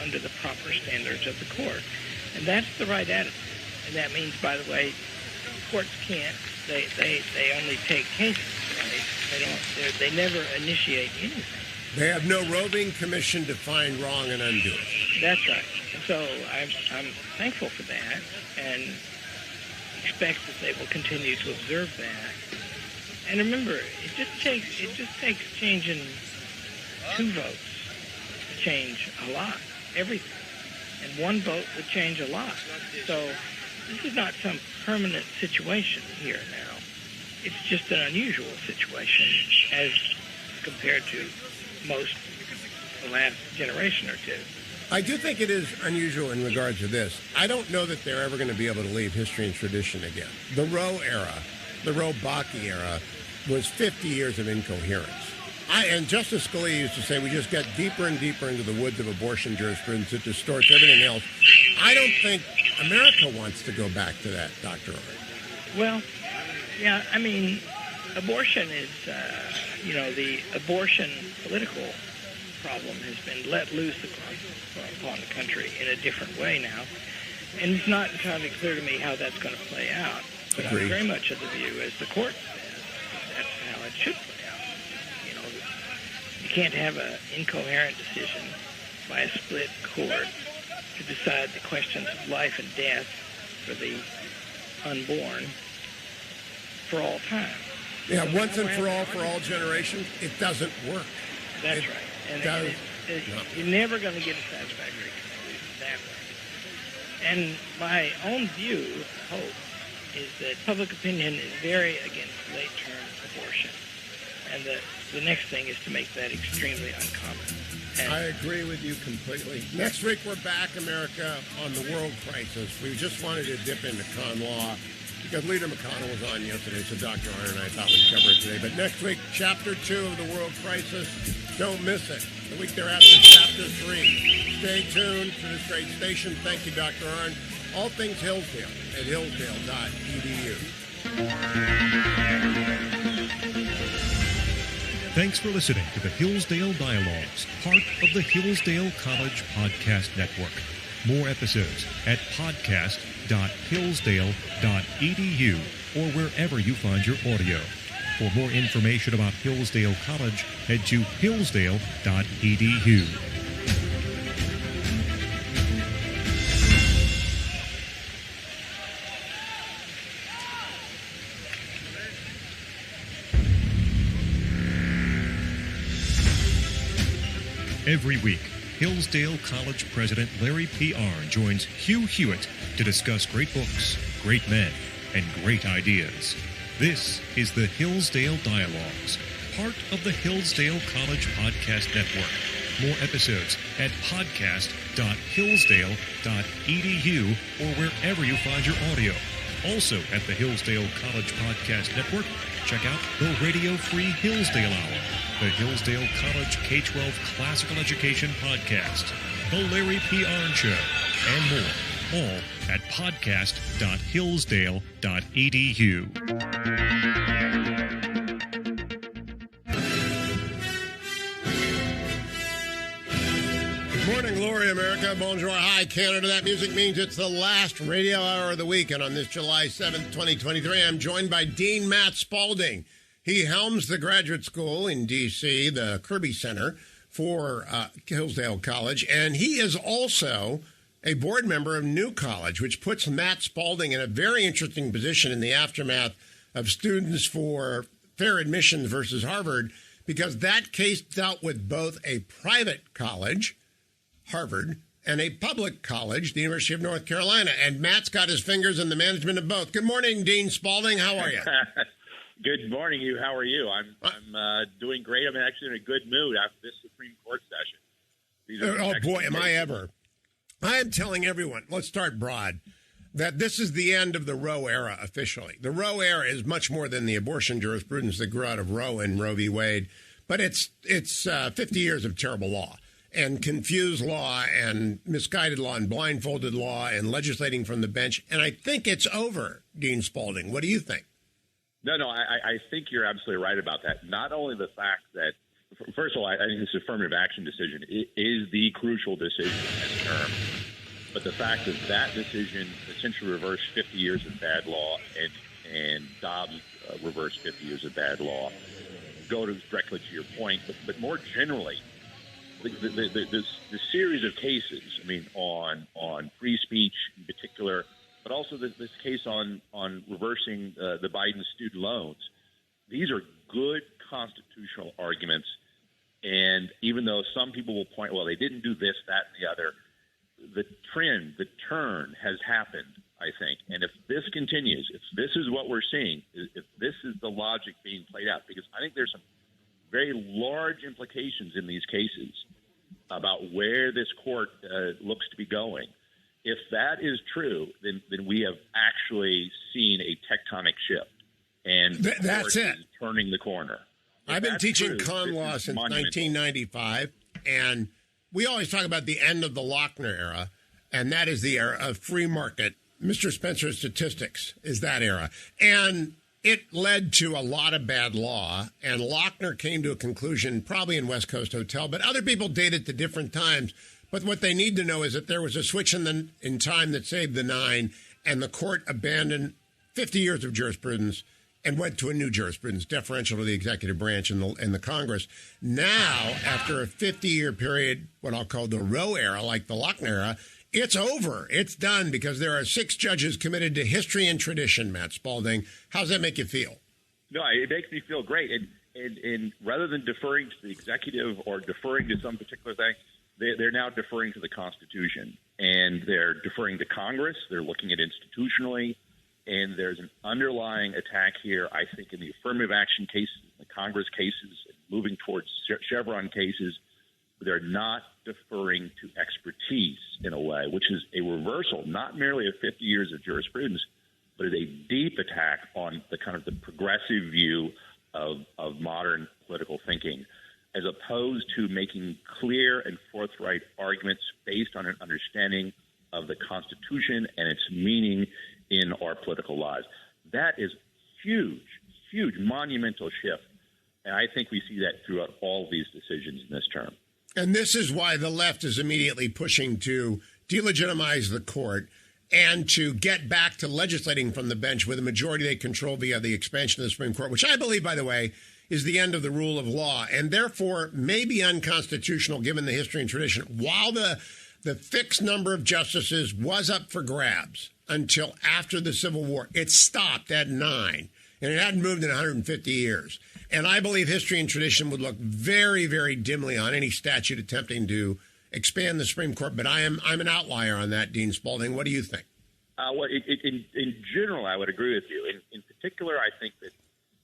under the proper standards of the court. And that's the right attitude. And that means, by the way, courts can't, they only take cases, right? They never initiate anything. They have no roving commission to find wrong and undo it. That's right. And so I'm thankful for that and expect that they will continue to observe that. And remember, it just takes changing 2 votes to change a lot, everything. And 1 vote would change a lot. So this is not some permanent situation here now. It's just an unusual situation as compared to most the last generation or two. I do think it is unusual in regard to this. I don't know that they're ever going to be able to leave history and tradition again. The Roe era, the Roe-Bakke era, was 50 years of incoherence. And Justice Scalia used to say we just get deeper and deeper into the woods of abortion jurisprudence that distorts everything else. I don't think America wants to go back to that, Dr. Arnn. Well, yeah, I mean, abortion is, the abortion political problem has been let loose upon the country in a different way now. And it's not entirely clear to me how that's going to play out. But I'm very much of the view, as the court says, that's how it should play out. You can't have an incoherent decision by a split court to decide the questions of life and death for the unborn for all time. Yeah, so once and for all generations, it doesn't work. That's right. And you're never going to get a satisfactory conclusion that way. And my own view, hope, is that public opinion is very against late-term abortion. And the next thing is to make that extremely uncommon. And I agree with you completely. Next week, we're back, America, on the world crisis. We just wanted to dip into con law because Leader McConnell was on yesterday, so Dr. Arn and I thought we'd cover it today. But next week, Chapter 2 of the world crisis. Don't miss it. The week thereafter, Chapter 3. Stay tuned to this great station. Thank you, Dr. Arn. All things Hillsdale at hillsdale.edu. Thanks for listening to the Hillsdale Dialogues, part of the Hillsdale College Podcast Network. More episodes at podcast.hillsdale.edu or wherever you find your audio. For more information about Hillsdale College, head to hillsdale.edu. Every week, Hillsdale College President Larry P. Arn joins Hugh Hewitt to discuss great books, great men, and great ideas. This is the Hillsdale Dialogues, part of the Hillsdale College Podcast Network. More episodes at podcast.hillsdale.edu or wherever you find your audio. Also at the Hillsdale College Podcast Network, check out the Radio Free Hillsdale Hour, the Hillsdale College K-12 Classical Education Podcast, the Larry P. Arn Show, and more, all at podcast.hillsdale.edu. Good morning, glory, America. Bonjour, hi, Canada. That music means it's the last radio hour of the week. And on this July 7th, 2023, I'm joined by Dean Matt Spalding. He helms the graduate school in D.C., the Kirby Center for Hillsdale College. And he is also a board member of New College, which puts Matt Spalding in a very interesting position in the aftermath of Students for Fair Admissions versus Harvard, because that case dealt with both a private college, Harvard, and a public college, the University of North Carolina. And Matt's got his fingers in the management of both. Good morning, Dean Spalding. How are you? Good morning, you. How are you? I'm doing great. I'm actually in a good mood after this Supreme Court session. Oh, boy, am I ever. I am telling everyone, let's start broad, that this is the end of the Roe era officially. The Roe era is much more than the abortion jurisprudence that grew out of Roe and Roe v. Wade, but it's 50 years of terrible law and confused law and misguided law and blindfolded law and legislating from the bench. And I think it's over, Dean Spalding. What do you think? No, I think you're absolutely right about that. Not only the fact that, first of all, I think this affirmative action decision is the crucial decision in this term, but the fact that that decision essentially reversed 50 years of bad law and Dobbs reversed 50 years of bad law go directly to your point, but more generally, the series of cases, I mean, on free speech in particular, but also this case on reversing the Biden student loans. These are good constitutional arguments, and even though some people will point, well, they didn't do this, that, and the other, the turn has happened, I think. And if this continues, if this is what we're seeing, if this is the logic being played out, because I think there's some very large implications in these cases about where this court looks to be going. If that is true, then we have actually seen a tectonic shift, and that's it. Is turning the corner. I've been teaching con law since 1995, and we always talk about the end of the Lochner era, and that is the era of free market. Mr. Spencer's statistics is that era, and it led to a lot of bad law, and Lochner came to a conclusion probably in West Coast Hotel, but other people date it to different times. But what they need to know is that there was a switch in time that saved the nine, and the court abandoned 50 years of jurisprudence and went to a new jurisprudence, deferential to the executive branch and the Congress. Now, after a 50-year period, what I'll call the Roe era, like the Lochner era, it's over. It's done because there are 6 judges committed to history and tradition, Matt Spalding. How's that make you feel? No, it makes me feel great. And rather than deferring to the executive or deferring to some particular thing, they're now deferring to the Constitution. And they're deferring to Congress. They're looking at institutionally. And there's an underlying attack here, I think, in the affirmative action cases, the Congress cases, moving towards Chevron cases. They're not deferring to expertise in a way, which is a reversal, not merely of 50 years of jurisprudence, but is a deep attack on the kind of the progressive view of modern political thinking, as opposed to making clear and forthright arguments based on an understanding of the Constitution and its meaning in our political lives. That is huge, monumental shift. And I think we see that throughout all of these decisions in this term. And this is why the left is immediately pushing to delegitimize the court and to get back to legislating from the bench with a majority they control via the expansion of the Supreme Court, which I believe, by the way, is the end of the rule of law and therefore may be unconstitutional given the history and tradition. While the fixed number of justices was up for grabs until after the Civil War, it stopped at 9, and it hadn't moved in 150 years. And I believe history and tradition would look very, very dimly on any statute attempting to expand the Supreme Court. But I'm an outlier on that, Dean Spalding. What do you think? Well, in general, I would agree with you. In particular, I think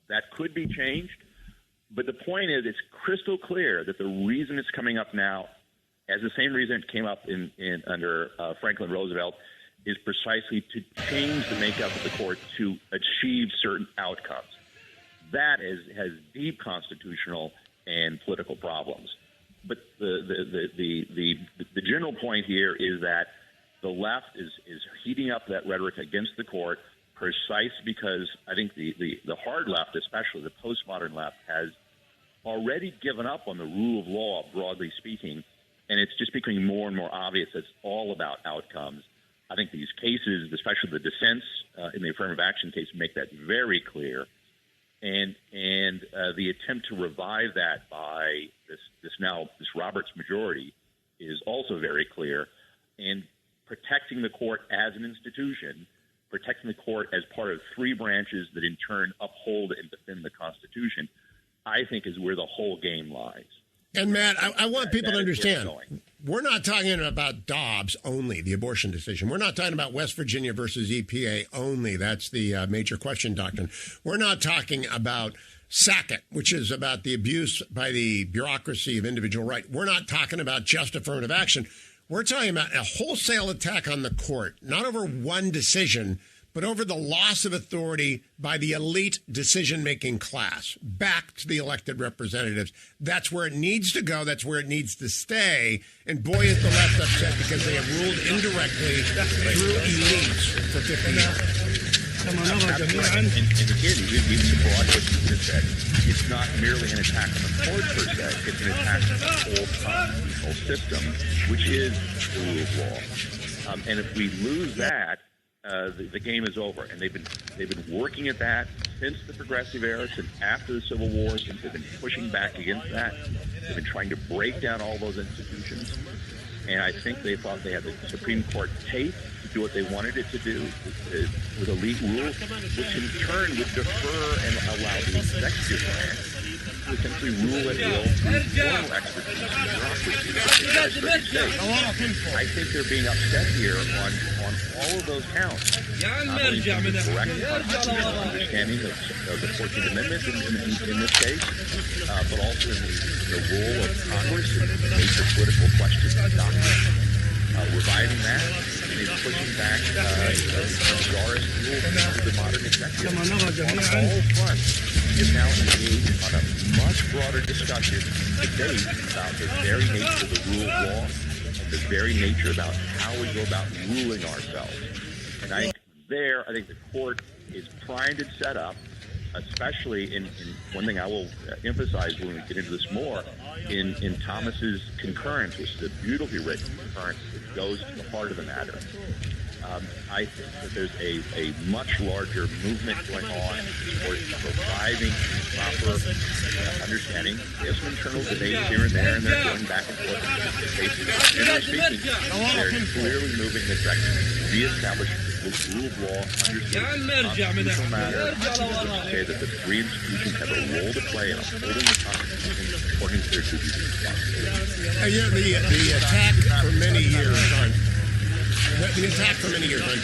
that could be changed. But the point is, it's crystal clear that the reason it's coming up now, as the same reason it came up under Franklin Roosevelt, is precisely to change the makeup of the court to achieve certain outcomes. That has deep constitutional and political problems. But the general point here is that the left is heating up that rhetoric against the court precisely because I think the hard left, especially the postmodern left, has already given up on the rule of law, broadly speaking, and it's just becoming more and more obvious that it's all about outcomes. I think these cases, especially the dissents in the affirmative action case, make that very clear. And the attempt to revive that by this Roberts majority is also very clear. And protecting the court as an institution, protecting the court as part of 3 branches that in turn uphold and defend the Constitution, I think is where the whole game lies. And Matt, I want people to understand, we're not talking about Dobbs only, the abortion decision. We're not talking about West Virginia versus EPA only. That's the major question doctrine. We're not talking about Sackett, which is about the abuse by the bureaucracy of individual right. We're not talking about just affirmative action. We're talking about a wholesale attack on the court, not over one decision, but over the loss of authority by the elite decision-making class back to the elected representatives. That's where it needs to go. That's where it needs to stay. And boy, is the left upset because they have ruled indirectly through elites for 50 years. And again, we support what you just said. It's not merely an attack on the court per se. It's an attack on the whole constitutional system, which is the rule of law. And if we lose that, the game is over. And they've been working at that since the progressive era, since after the Civil War, since they've been pushing back against that. They've been trying to break down all those institutions. And I think they thought they had the Supreme Court tape to do what they wanted it to do with elite rule, which in turn would defer and allow the executive branch to essentially rule at will through formal expertise and bureaucracy. I think they're being upset here on all of those counts. Not only from the correct constitutional understanding of the 14th Amendment in this case, but also in the role of Congress in major political questions and doctrine. Reviving that and pushing back the czarist rule of the modern executive. On all fronts, is now engaged on a much broader discussion today about the very nature of the rule of law and the very nature about how we go about ruling ourselves. And I think the court is primed and set up, especially in one thing I will emphasize when we get into this more, in Thomas's concurrence, which is a beautifully written concurrence that goes to the heart of the matter. I think that there's a much larger movement going on towards reviving proper understanding. There's some internal debates here and there, and they're going back and forth. Generally speaking, they're clearly moving in the direction of reestablishing the rule of law, understanding constitutional matter, say that the three institutions have a role to play in upholding the Constitution according to their duties and responsibilities. The attack for many years on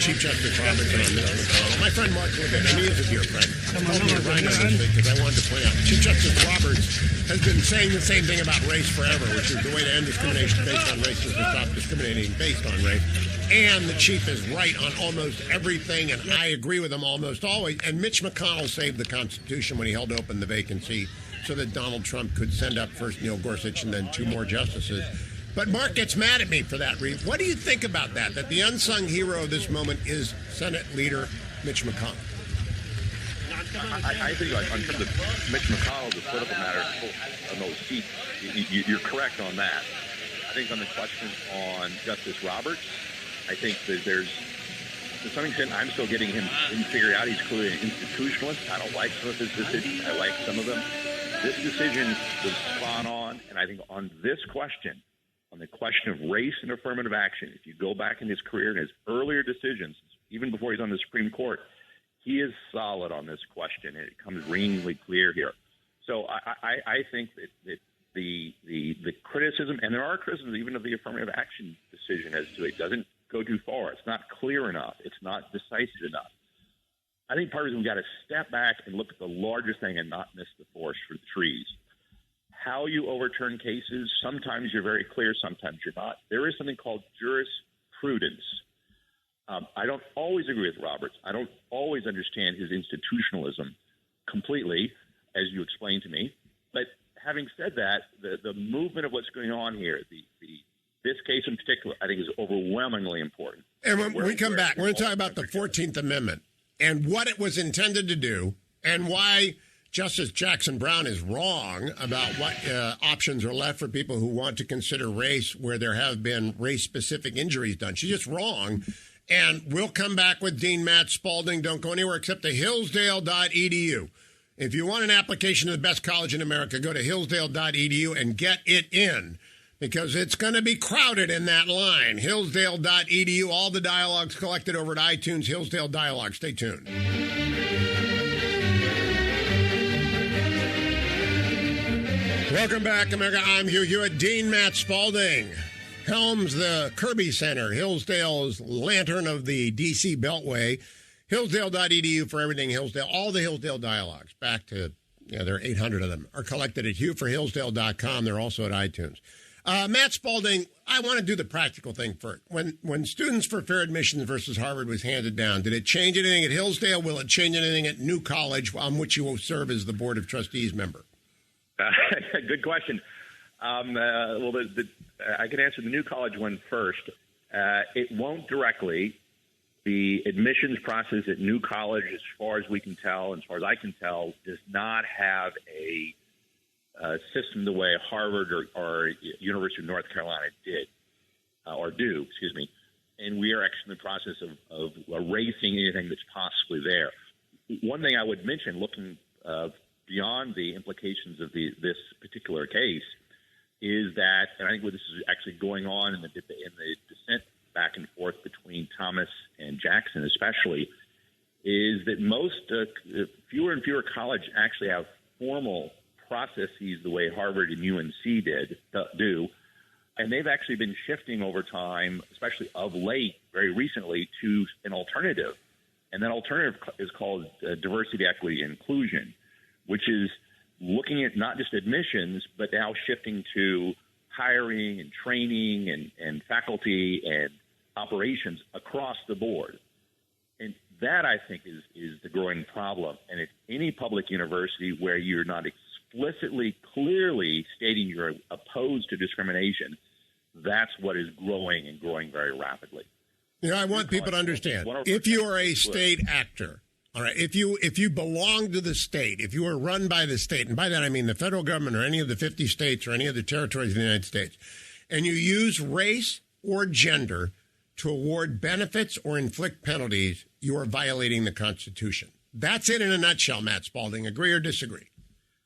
Chief Justice Roberts and on Mitch McConnell. My friend Mark Levin, and he is a dear friend, told me to write on this thing because I wanted to point out Chief Justice Roberts has been saying the same thing about race forever, which is the way to end discrimination based on race is to stop discriminating based on race. And the chief is right on almost everything, and I agree with him almost always. And Mitch McConnell saved the Constitution when he held open the vacancy so that Donald Trump could send up first Neil Gorsuch and then 2 more justices. But Mark gets mad at me for that, Reeve. What do you think about that the unsung hero of this moment is Senate Leader Mitch McConnell? I think, like, in terms of Mitch McConnell, the political matter on those seats, you're correct on that. I think on the question on Justice Roberts, I think that there's, to some extent, I'm still getting him to figure out he's clearly an institutionalist. I don't like some of his decisions. I like some of them. This decision was spot on, and I think on this question, on the question of race and affirmative action, if you go back in his career and his earlier decisions, even before he's on the Supreme Court, he is solid on this question, and it comes ringingly clear here. So I think that the criticism, and there are criticisms even of the affirmative action decision as to it doesn't go too far. It's not clear enough. It's not decisive enough. I think part of it is we've got to step back and look at the larger thing and not miss the forest for the trees. How you overturn cases, sometimes you're very clear, sometimes you're not. There is something called jurisprudence. I don't always agree with Roberts. I don't always understand his institutionalism completely, as you explained to me. But having said that, the movement of what's going on here, this case in particular, I think is overwhelmingly important. And when we come back, we're going to talk about the 14th Amendment and what it was intended to do and why Justice Jackson Brown is wrong about what options are left for people who want to consider race where there have been race-specific injuries done. She's just wrong. And we'll come back with Dean Matt Spalding. Don't go anywhere except to hillsdale.edu. If you want an application to the best college in America, go to hillsdale.edu and get it in, because it's going to be crowded in that line. Hillsdale.edu, all the dialogues collected over at iTunes, Hillsdale Dialogue. Stay tuned. Welcome back, America. I'm Hugh Hewitt. Dean Matt Spalding helms the Kirby Center, Hillsdale's lantern of the D.C. Beltway. Hillsdale.edu for everything Hillsdale. All the Hillsdale dialogues, back to, there are 800 of them, are collected at hughforhillsdale.com. They're also at iTunes. Matt Spalding, I want to do the practical thing first. When Students for Fair Admissions versus Harvard was handed down, did it change anything at Hillsdale? Will it change anything at New College, on which you will serve as the Board of Trustees member? Good question. I can answer the New College one first. It won't directly. The admissions process at New College, as far as we can tell, and as far as I can tell, does not have a system the way Harvard or University of North Carolina do. And we are actually in the process of erasing anything that's possibly there. One thing I would mention, looking beyond the implications of this particular case, is that, and I think this is actually going on in the dissent back and forth between Thomas and Jackson especially, is that fewer and fewer colleges actually have formal processes the way Harvard and UNC do, and they've actually been shifting over time, especially of late, very recently, to an alternative. And that alternative is called diversity, equity, and inclusion, which is looking at not just admissions, but now shifting to hiring and training and faculty and operations across the board. And that, I think, is the growing problem. And at any public university where you're not explicitly, clearly stating you're opposed to discrimination, that's what is growing and growing very rapidly. I want people to understand, if you are a state actor, all right, if you belong to the state, if you are run by the state, and by that I mean the federal government or any of the 50 states or any of the territories of the United States, and you use race or gender to award benefits or inflict penalties, you are violating the Constitution. That's it in a nutshell, Matt Spalding. Agree or disagree?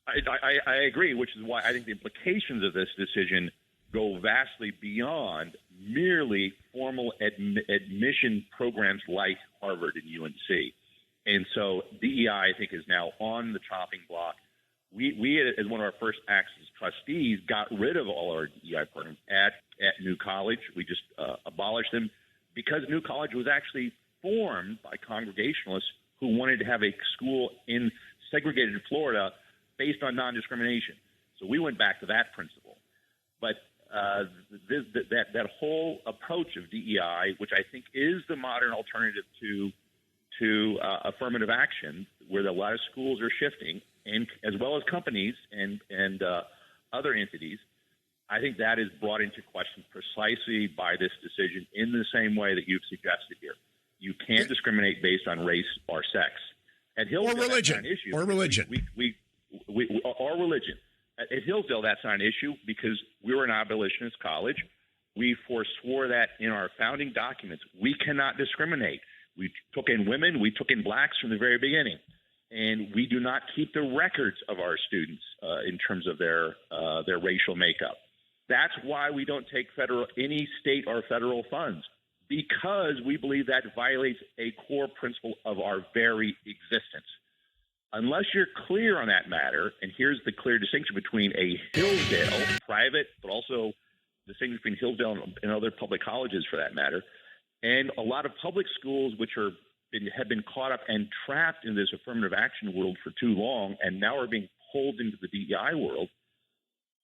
I agree, which is why I think the implications of this decision go vastly beyond merely formal admission programs like Harvard and UNC. And so DEI, I think, is now on the chopping block. We as one of our first acts as trustees, got rid of all our DEI programs at New College. We just abolished them because New College was actually formed by Congregationalists who wanted to have a school in segregated Florida based on non-discrimination. So we went back to that principle. But that whole approach of DEI, which I think is the modern alternative to affirmative action, where a lot of schools are shifting, and as well as companies and other entities, I think that is brought into question precisely by this decision in the same way that you've suggested here. You can't discriminate based on race or sex. At Hillsdale, or religion. Or religion. Or religion. At Hillsdale, that's not an issue because we were an abolitionist college. We forswore that in our founding documents. We cannot discriminate. We took in women. We took in blacks from the very beginning. And we do not keep the records of our students in terms of their racial makeup. That's why we don't take any state or federal funds, because we believe that violates a core principle of our very existence. Unless you're clear on that matter, and here's the clear distinction between a Hillsdale, private, but also the distinction between Hillsdale and other public colleges for that matter, and a lot of public schools which have been caught up and trapped in this affirmative action world for too long, and now are being pulled into the DEI world.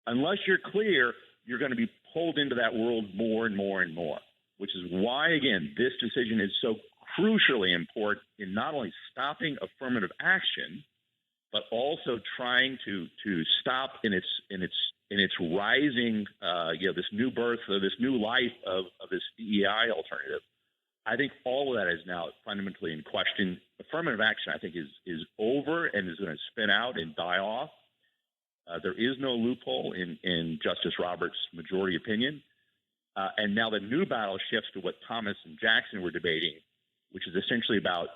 Unless you're clear, you're going to be pulled into that world more and more and more, which is why, again, this decision is so crucially important in not only stopping affirmative action, but also trying to stop in its rising, this new birth, or this new life of this DEI alternative. I think all of that is now fundamentally in question. Affirmative action, I think, is over and is going to spin out and die off. There is no loophole in Justice Roberts' majority opinion. And now the new battle shifts to what Thomas and Jackson were debating, which is essentially about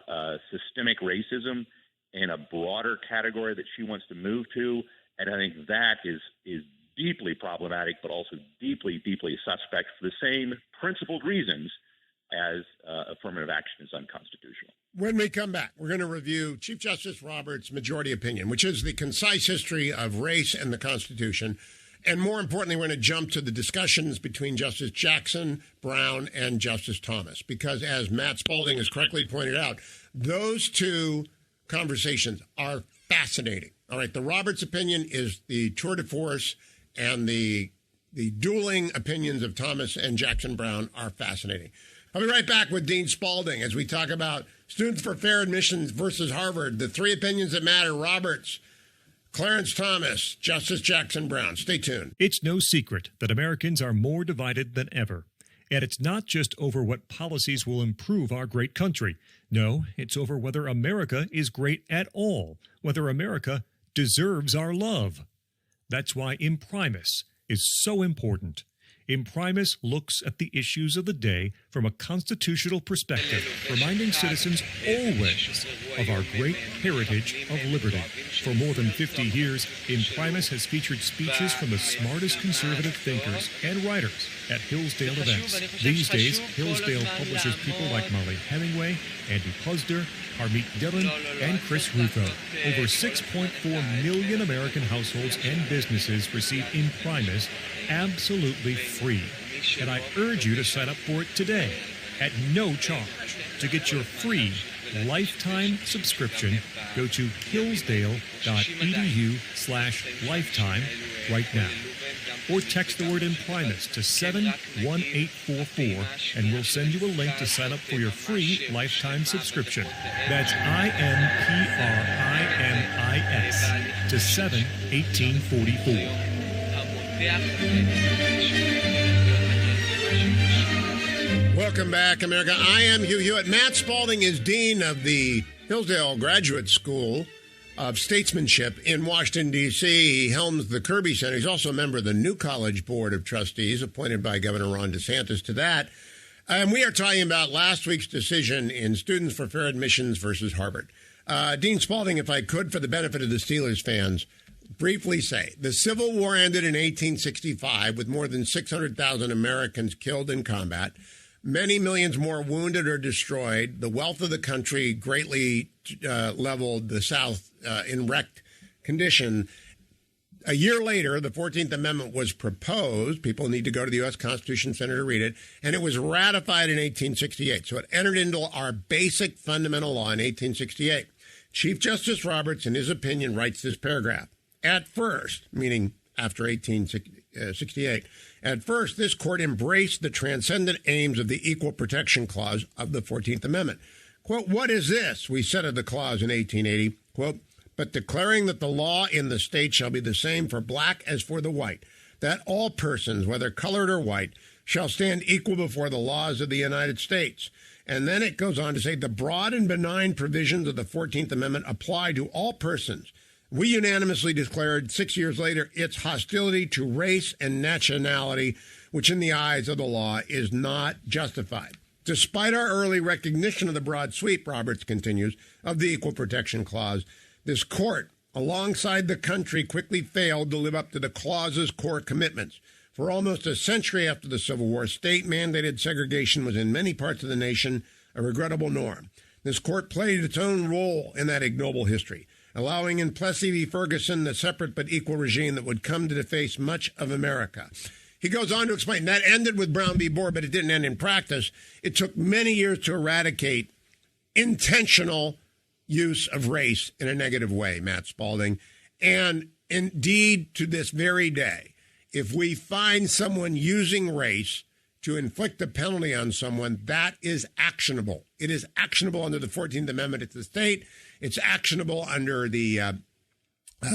systemic racism in a broader category that she wants to move to. And I think that is deeply problematic, but also deeply, deeply suspect for the same principled reasons as affirmative action is unconstitutional. When we come back, we're going to review Chief Justice Roberts' majority opinion, which is the concise history of race and the Constitution. And more importantly, we're going to jump to the discussions between Justice Jackson, Brown, and Justice Thomas, because as Matt Spalding has correctly pointed out, those two conversations are fascinating. All right, the Roberts opinion is the tour de force, and the dueling opinions of Thomas and Jackson Brown are fascinating. I'll be right back with Dean Spalding as we talk about Students for Fair Admissions versus Harvard, the three opinions that matter, Roberts, Clarence Thomas, Justice Jackson Brown. Stay tuned. It's no secret that Americans are more divided than ever. And it's not just over what policies will improve our great country. No, it's over whether America is great at all, whether America deserves our love. That's why Imprimis is so important. Imprimis looks at the issues of the day from a constitutional perspective, reminding citizens always of our great heritage of liberty. For more than 50 years, Imprimis has featured speeches from the smartest conservative thinkers and writers at Hillsdale events. These days, Hillsdale publishes people like Molly Hemingway, Andy Puzder, Harmeet Dillon, and Chris Rufo. Over 6.4 million American households and businesses receive Imprimis absolutely free. And I urge you to sign up for it today at no charge. To get your free lifetime subscription, go to hillsdale.edu/lifetime right now. Or text the word Imprimis to 71844, and we'll send you a link to sign up for your free lifetime subscription. That's IMPRIMIS to 71844. Welcome back, America. I am Hugh Hewitt. Matt Spalding is Dean of the Hillsdale Graduate School of Statesmanship in Washington, D.C. He helms the Kirby Center. He's also a member of the New College Board of Trustees, appointed by Governor Ron DeSantis to that. And we are talking about last week's decision in Students for Fair Admissions versus Harvard. Dean Spalding, if I could, for the benefit of the Steelers fans, briefly say the Civil War ended in 1865 with more than 600,000 Americans killed in combat, many millions more wounded or destroyed. The wealth of the country greatly leveled the South in wrecked condition. A year later, the 14th Amendment was proposed. People need to go to the U.S. Constitution Center to read it. And it was ratified in 1868. So it entered into our basic fundamental law in 1868. Chief Justice Roberts, in his opinion, writes this paragraph. At first, meaning after 1868, at first, this court embraced the transcendent aims of the Equal Protection Clause of the 14th Amendment. Quote, what is this? We said of the clause in 1880, quote, but declaring that the law in the state shall be the same for black as for the white, that all persons, whether colored or white, shall stand equal before the laws of the United States. And then it goes on to say the broad and benign provisions of the 14th Amendment apply to all persons. We unanimously declared 6 years later its hostility to race and nationality, which in the eyes of the law is not justified. Despite our early recognition of the broad sweep, Roberts continues, of the Equal Protection Clause, this court, alongside the country, quickly failed to live up to the clause's core commitments. For almost a century after the Civil War, state-mandated segregation was in many parts of the nation a regrettable norm. This court played its own role in that ignoble history, allowing in Plessy v. Ferguson the separate but equal regime that would come to deface much of America. He goes on to explain that ended with Brown v. Board, but it didn't end in practice. It took many years to eradicate intentional use of race in a negative way, Matt Spalding. And indeed, to this very day, if we find someone using race to inflict a penalty on someone, that is actionable. It is actionable under the 14th Amendment at the state. It's actionable under the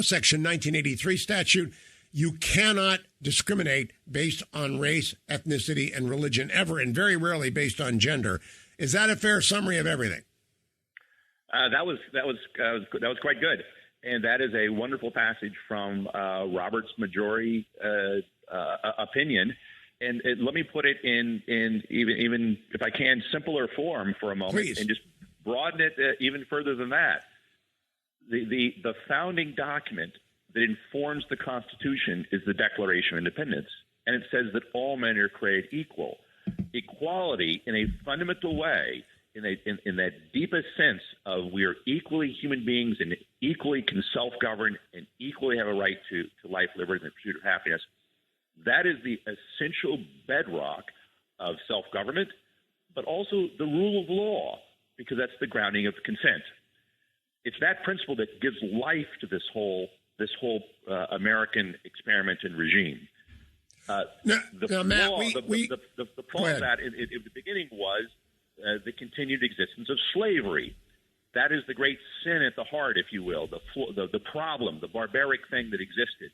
Section 1983 statute. You cannot discriminate based on race, ethnicity, and religion ever, and very rarely based on gender. Is that a fair summary of everything? That was quite good, and that is a wonderful passage from Robert's majority opinion. And let me put it in even if I can simpler form for a moment, please, and just broaden it even further than that. The founding document that informs the Constitution is the Declaration of Independence, and it says that all men are created equal. Equality in a fundamental way. In that deepest sense of we are equally human beings and equally can self-govern and equally have a right to life, liberty, and the pursuit of happiness. That is the essential bedrock of self-government, but also the rule of law, because that's the grounding of consent. It's that principle that gives life to this whole American experiment and regime. The flaw of that in the beginning was the continued existence of slavery. That is the great sin at the heart, if you will, the problem, the barbaric thing that existed.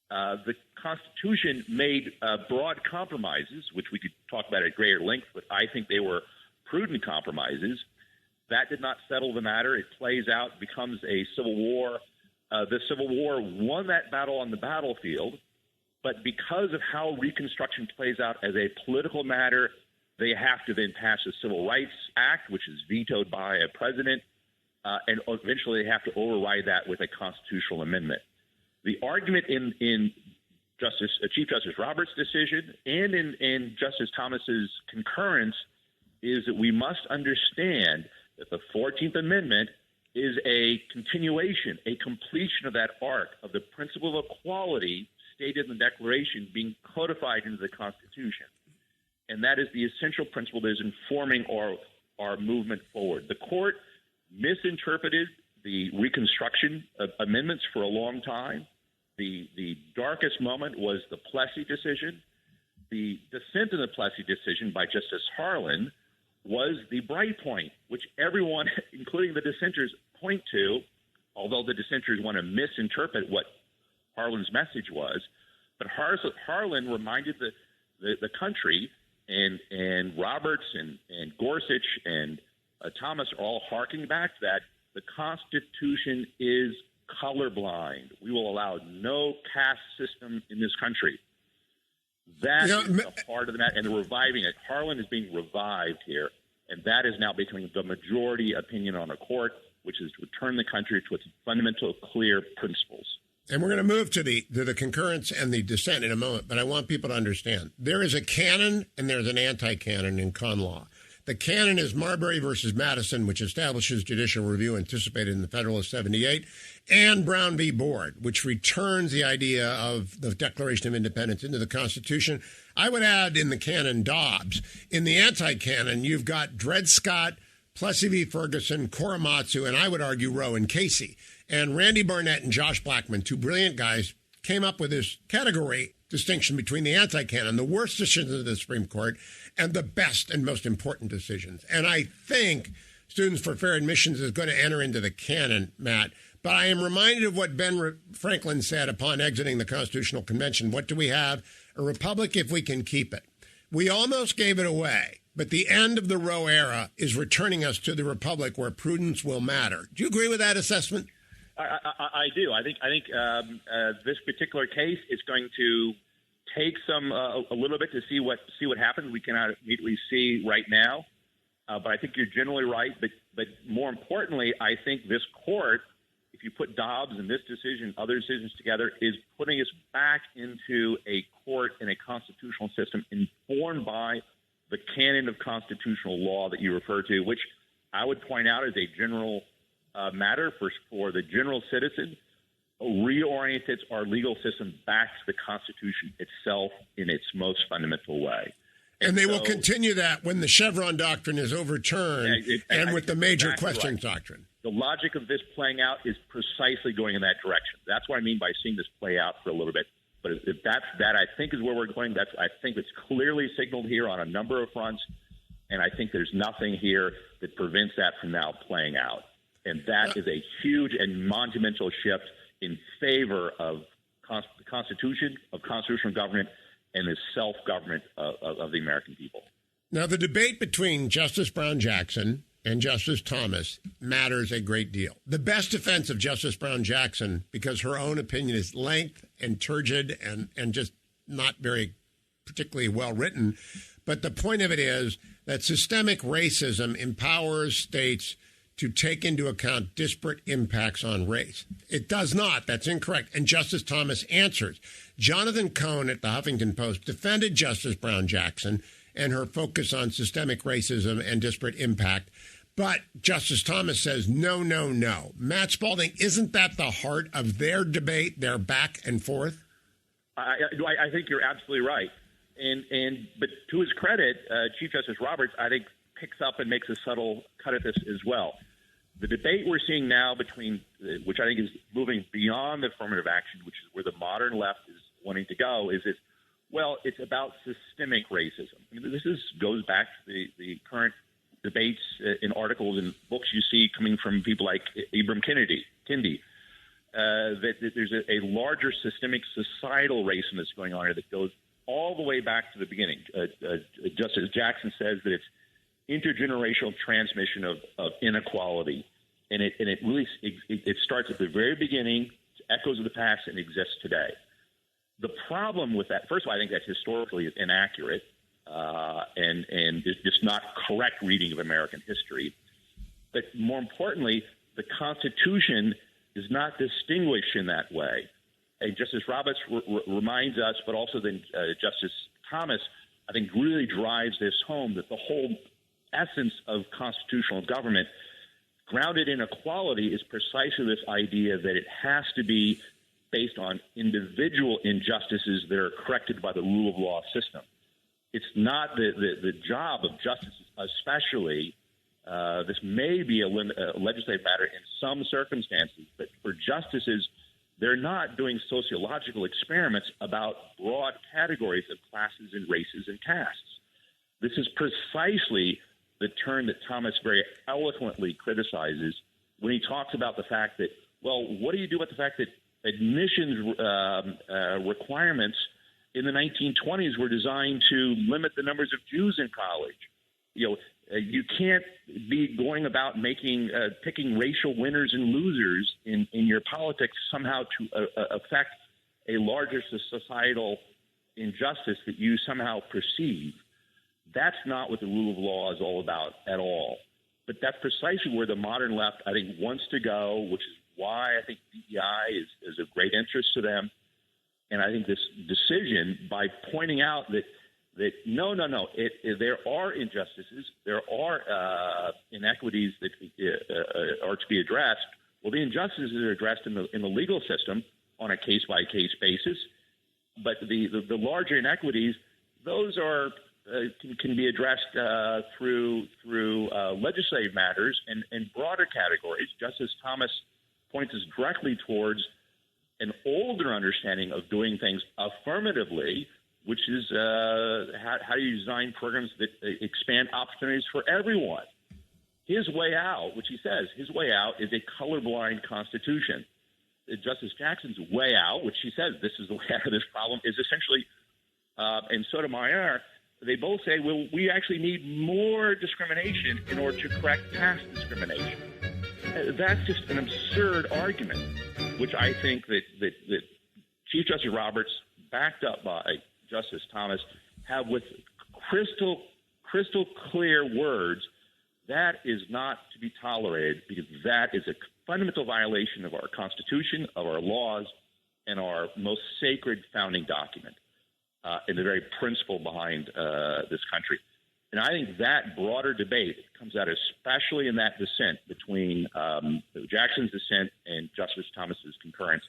The Constitution made broad compromises, which we could talk about at greater length, but I think they were prudent compromises. That did not settle the matter. It plays out, becomes a civil war. The Civil War won that battle on the battlefield, but because of how Reconstruction plays out as a political matter, they have to then pass a Civil Rights Act, which is vetoed by a president, and eventually they have to override that with a constitutional amendment. The argument in Chief Justice Roberts' decision and in Justice Thomas's concurrence is that we must understand that the 14th Amendment is a continuation, a completion of that arc of the principle of equality stated in the Declaration being codified into the Constitution. And that is the essential principle that is informing our movement forward. The court misinterpreted the Reconstruction amendments for a long time. The darkest moment was the Plessy decision. The dissent in the Plessy decision by Justice Harlan was the bright point, which everyone, including the dissenters, point to, although the dissenters want to misinterpret what Harlan's message was. But Harlan reminded the country, and Roberts and Gorsuch and Thomas are all harking back to that the Constitution is colorblind. We will allow no caste system in this country. You know, is a part of the matter, and they're reviving it. Harlan is being revived here, and that is now becoming the majority opinion on a court, which is to return the country to its fundamental, clear principles. And we're going to move to the concurrence and the dissent in a moment, but I want people to understand. There is a canon and there's an anti-canon in con law. The canon is Marbury versus Madison, which establishes judicial review anticipated in the Federalist 78, and Brown v. Board, which returns the idea of the Declaration of Independence into the Constitution. I would add in the canon Dobbs. In the anti-canon, you've got Dred Scott, Plessy v. Ferguson, Korematsu, and I would argue Roe and Casey. And Randy Barnett and Josh Blackman, two brilliant guys, came up with this category distinction between the anti-canon, the worst decisions of the Supreme Court, and the best and most important decisions. And I think Students for Fair Admissions is going to enter into the canon, Matt. But I am reminded of what Ben Franklin said upon exiting the Constitutional Convention. What do we have? A republic if we can keep it. We almost gave it away, but the end of the Roe era is returning us to the republic where prudence will matter. Do you agree with that assessment? I do. I think this particular case is going to take a little bit to see what happens. We cannot immediately see right now, but I think you're generally right. But more importantly, I think this court, if you put Dobbs and this decision, other decisions together, is putting us back into a court and a constitutional system informed by the canon of constitutional law that you refer to, which I would point out is a general matter for the general citizen, reorients our legal system back to the Constitution itself in its most fundamental way. And they will continue that when the Chevron doctrine is overturned and with the major questions doctrine. The logic of this playing out is precisely going in that direction. That's what I mean by seeing this play out for a little bit. But if that I think is where we're going. I think it's clearly signaled here on a number of fronts, and I think there's nothing here that prevents that from now playing out. And that is a huge and monumental shift in favor of the Constitution, of constitutional government, and the self-government of the American people. Now, the debate between Justice Brown Jackson and Justice Thomas matters a great deal. The best defense of Justice Brown Jackson, because her own opinion is length and turgid and just not very particularly well written, but the point of it is that systemic racism empowers states to take into account disparate impacts on race. It does not. That's incorrect. And Justice Thomas answers. Jonathan Cohn at the Huffington Post defended Justice Brown Jackson and her focus on systemic racism and disparate impact. But Justice Thomas says, no, no, no. Matt Spalding, isn't that the heart of their debate, their back and forth? I think you're absolutely right. But to his credit, Chief Justice Roberts, I think, picks up and makes a subtle cut at this as well. The debate we're seeing now between, which I think is moving beyond affirmative action, which is where the modern left is wanting to go, is it's about systemic racism. I mean, this goes back to the current debates in articles and books you see coming from people like Ibram Kendi, that there's a larger systemic societal racism that's going on here that goes all the way back to the beginning. Justice Jackson says that it's intergenerational transmission of inequality, and it really starts at the very beginning, echoes of the past, and exists today. The problem with that, first of all, I think that's historically inaccurate and it's just not correct reading of American history. But more importantly, the Constitution is not distinguished in that way. And Justice Roberts reminds us, but also then Justice Thomas, I think, really drives this home, that the whole essence of constitutional government, grounded in equality, is precisely this idea that it has to be based on individual injustices that are corrected by the rule of law system. It's not the job of justices, especially. This may be a legislative matter in some circumstances, but for justices, they're not doing sociological experiments about broad categories of classes and races and castes. This is precisely the turn that Thomas very eloquently criticizes when he talks about the fact that, well, what do you do with the fact that admissions requirements in the 1920s were designed to limit the numbers of Jews in college? You can't be going about picking racial winners and losers in your politics somehow to affect a larger societal injustice that you somehow perceive, that's not what the rule of law is all about at all. But that's precisely where the modern left, I think, wants to go, which is why I think DEI is of great interest to them. And I think this decision, by pointing out that no, there are injustices, there are inequities that are to be addressed. Well, the injustices are addressed in the legal system on a case-by-case basis, but the larger inequities, those are can be addressed through legislative matters and broader categories. Justice Thomas points us directly towards an older understanding of doing things affirmatively, which is how you design programs that expand opportunities for everyone. His way out, which he says, his way out is a colorblind constitution. Justice Jackson's way out, which he says this is the way out of this problem, is essentially, and Sotomayor, they both say, well, we actually need more discrimination in order to correct past discrimination. That's just an absurd argument, which I think that Chief Justice Roberts, backed up by Justice Thomas, have with crystal clear words. That is not to be tolerated, because that is a fundamental violation of our Constitution, of our laws, and our most sacred founding document, and the very principle behind this country. And I think that broader debate comes out especially in that dissent between Jackson's dissent and Justice Thomas's concurrence.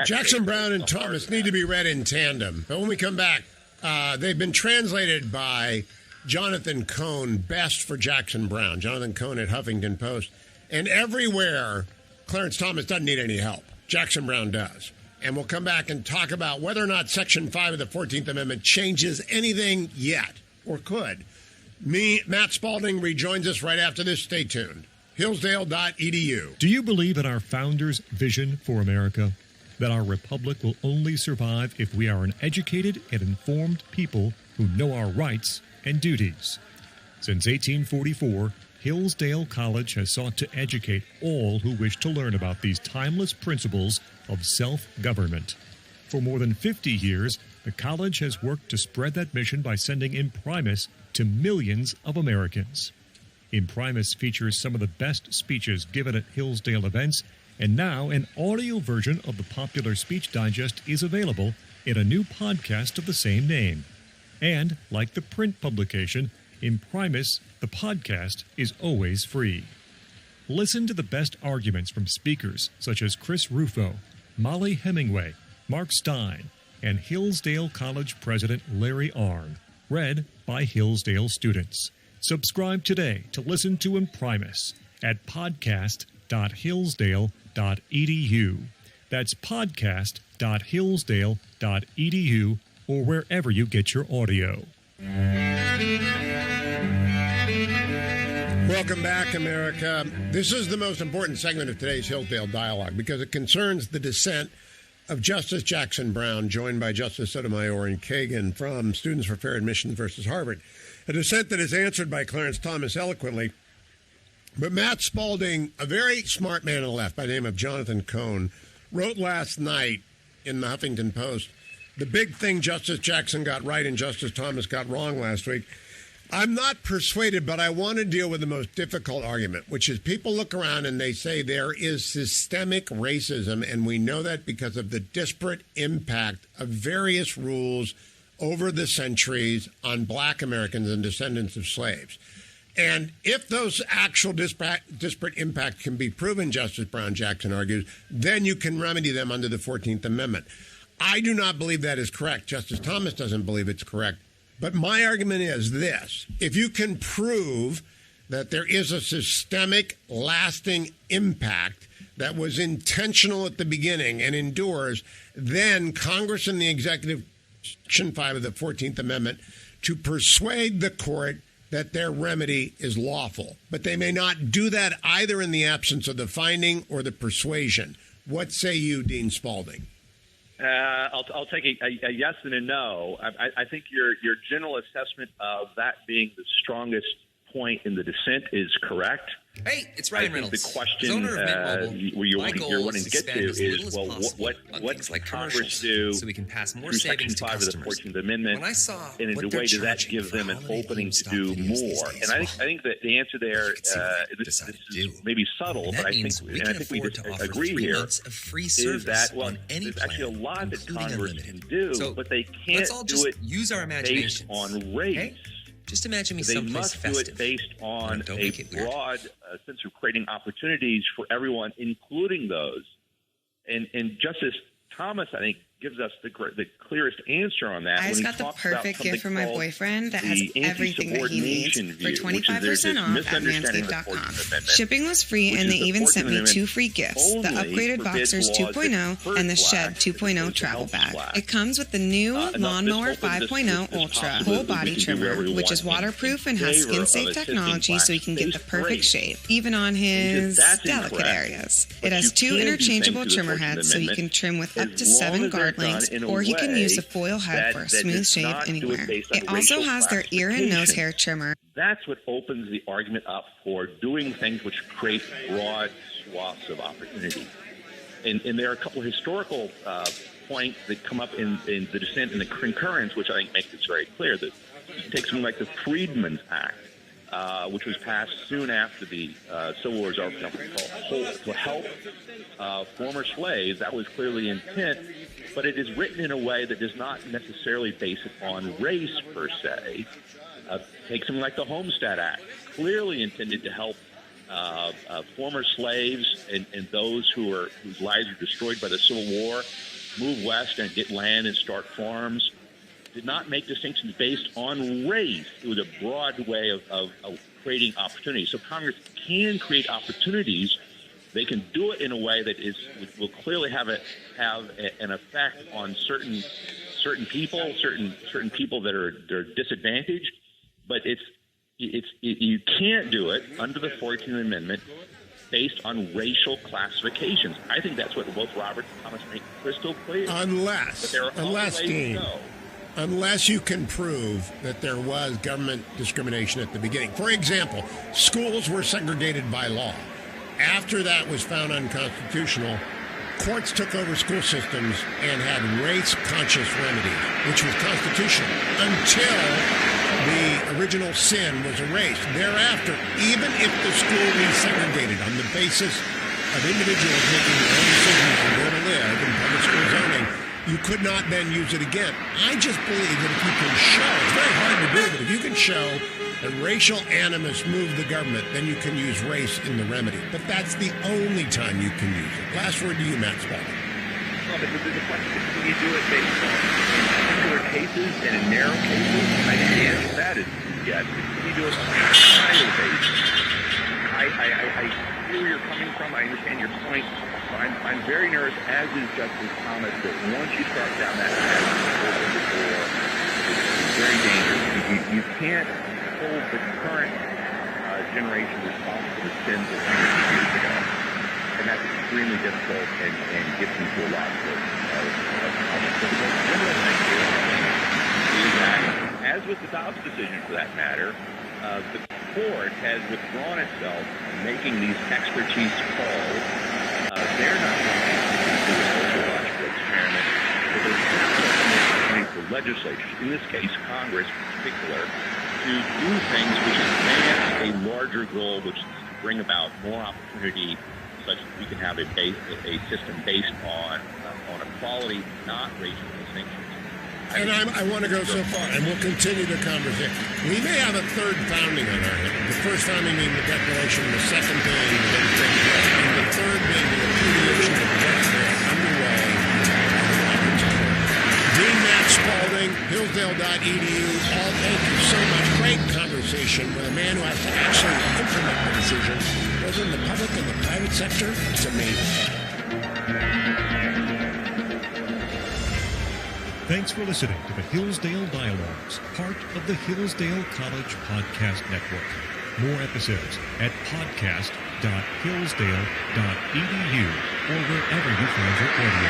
Jackson, Brown, and Thomas need to be read in tandem. But when we come back, they've been translated by Jonathan Cohn, best for Jackson Brown. Jonathan Cohn at Huffington Post. And everywhere, Clarence Thomas doesn't need any help. Jackson Brown does. And we'll come back and talk about whether or not Section 5 of the 14th Amendment changes anything yet, or could. Matt Spalding rejoins us right after this. Stay tuned. Hillsdale.edu. Do you believe in our founders' vision for America? That our republic will only survive if we are an educated and informed people who know our rights and duties. Since 1844, Hillsdale College has sought to educate all who wish to learn about these timeless principles of self-government. For more than 50 years, the college has worked to spread that mission by sending Imprimis to millions of Americans. Imprimis features some of the best speeches given at Hillsdale events, and now an audio version of the popular Speech Digest is available in a new podcast of the same name. And, like the print publication, Imprimis, the podcast, is always free. Listen to the best arguments from speakers such as Chris Rufo, Molly Hemingway, Mark Stein, and Hillsdale College President Larry Arnn, read by Hillsdale students. Subscribe today to listen to Imprimis at podcast.hillsdale.edu. That's podcast.hillsdale.edu, or wherever you get your audio. Welcome back, America. This is the most important segment of today's Hillsdale Dialogue because it concerns the dissent of Justice Jackson Brown, joined by Justice Sotomayor and Kagan from Students for Fair Admission versus Harvard. A dissent that is answered by Clarence Thomas eloquently. But Matt Spalding, a very smart man on the left by the name of Jonathan Cohn, wrote last night in the Huffington Post, the big thing Justice Jackson got right and Justice Thomas got wrong last week. I'm not persuaded, but I want to deal with the most difficult argument, which is people look around and they say there is systemic racism, and we know that because of the disparate impact of various rules over the centuries on black Americans and descendants of slaves. And if those actual disparate impact can be proven, Justice Brown Jackson argues, then you can remedy them under the 14th Amendment. I do not believe that is correct. Justice Thomas doesn't believe it's correct. But my argument is this. If you can prove that there is a systemic, lasting impact that was intentional at the beginning and endures, then Congress and the executive, Section 5 of the 14th Amendment, to persuade the court that their remedy is lawful. But they may not do that either in the absence of the finding or the persuasion. What say you, Dean Spalding? I'll take a yes and a no. I think your general assessment of that being the strongest point in the dissent is correct. Hey, it's Ryan Reynolds. The question owner of Mint Mobile, where you're my goal wanting to get to is, well, what like Congress do so we can pass more through savings Section to 5 of the customers. 14th Amendment, When I saw and in what a they're way does that charging give for them an holiday opening to stop do videos these more? days, And I think that the answer there, this is maybe subtle, And but that I think means we and can I think we afford just to offer agree 3 here months of free is service that, well, on any there's actually a plan, lot that including Congress unlimited. can do, So but they can't let's all do just it use our based imaginations. on race. Okay? Just imagine me They someplace must festive. do it based on Don't a make it weird. broad sense of creating opportunities for everyone, including those. And Justice Thomas, I think, gives us the clearest answer on that. I when just he got the talks about perfect something gift for my called boyfriend that has the everything that he needs anti-subordination for view, which is there's 25% this off at misunderstanding of the manscaped.com. 14th Amendment, Shipping was free, which and is they the even 14th sent me Amendment 2 free gifts, the only upgraded forbids Boxers laws that 2.0 hurt and the blacks Shed as opposed 2.0 to travel help bag. blacks. It comes with the new Lawnmower 5.0 Ultra whole body trimmer, which is waterproof and has skin-safe technology so he can get the perfect shape, even on his delicate areas. It has 2 interchangeable trimmer heads so you can trim with up to 7 guard lengths, or he can use a foil head for a smooth shave anywhere. It also has their ear and nose hair trimmer. That's what opens the argument up for doing things which create broad swaths of opportunity. And there are a couple of historical points that come up in the dissent and the concurrence, which I think makes it very clear that you take something like the Freedmen's Act, which was passed soon after the Civil War was over, to help former slaves. That was clearly intent, but it is written in a way that does not necessarily base it on race per se. Take something like the Homestead Act, clearly intended to help former slaves and those whose lives were destroyed by the Civil War move west and get land and start farms. Did not make distinctions based on race. It was a broad way of creating opportunities. So Congress can create opportunities. They can do it in a way that will clearly have an effect on certain people, certain people that are disadvantaged. But you can't do it under the 14th Amendment based on racial classifications. I think that's what both Roberts and Thomas make crystal clear. Unless you can prove that there was government discrimination at the beginning. For example, schools were segregated by law. After that was found unconstitutional, courts took over school systems and had race-conscious remedies, which was constitutional, until the original sin was erased. Thereafter, even if the school resegregated on the basis of individuals making their own decisions on where to live in public school zoning, you could not then use it again. I just believe that if you can show, it's very hard to do, but if you can show that racial animus moved the government, then you can use race in the remedy. But that's the only time you can use it. Last word to you, Matt Spalding. Well, the question is, can you do it based on particular cases and in narrow cases? I think the answer to that is yes. Can you do it on a higher basis? I see where you're coming from. I understand your point. I'm very nervous, as is Justice Thomas, that once you start down that path, it's very dangerous. You can't hold the current generation responsible for the sins of hundreds of years ago. And that's extremely difficult and gets into a lot of problems. The general thing here is that, as with the Dobbs decision for that matter, the court has withdrawn itself from making these expertise calls. They're not going to do a sociological experiment, but they're opportunity for legislatures, in this case Congress in particular, to do things which advance a larger goal, which is to bring about more opportunity, such that we can have a system based on equality, not racial distinctions. And I want to go so far, and we'll continue the conversation. We may have a third founding on our hands. The first founding being the Declaration, the second being the Legislative, and the third being the repudiation of what's underway. Dean Matt Spalding, Hillsdale.edu, all thank you so much. Great conversation with a man who has to actually implement the decisions, both in the public and the private sector. It's amazing. Thanks for listening to the Hillsdale Dialogues, part of the Hillsdale College Podcast Network. More episodes at podcast.hillsdale.edu or wherever you find your audio.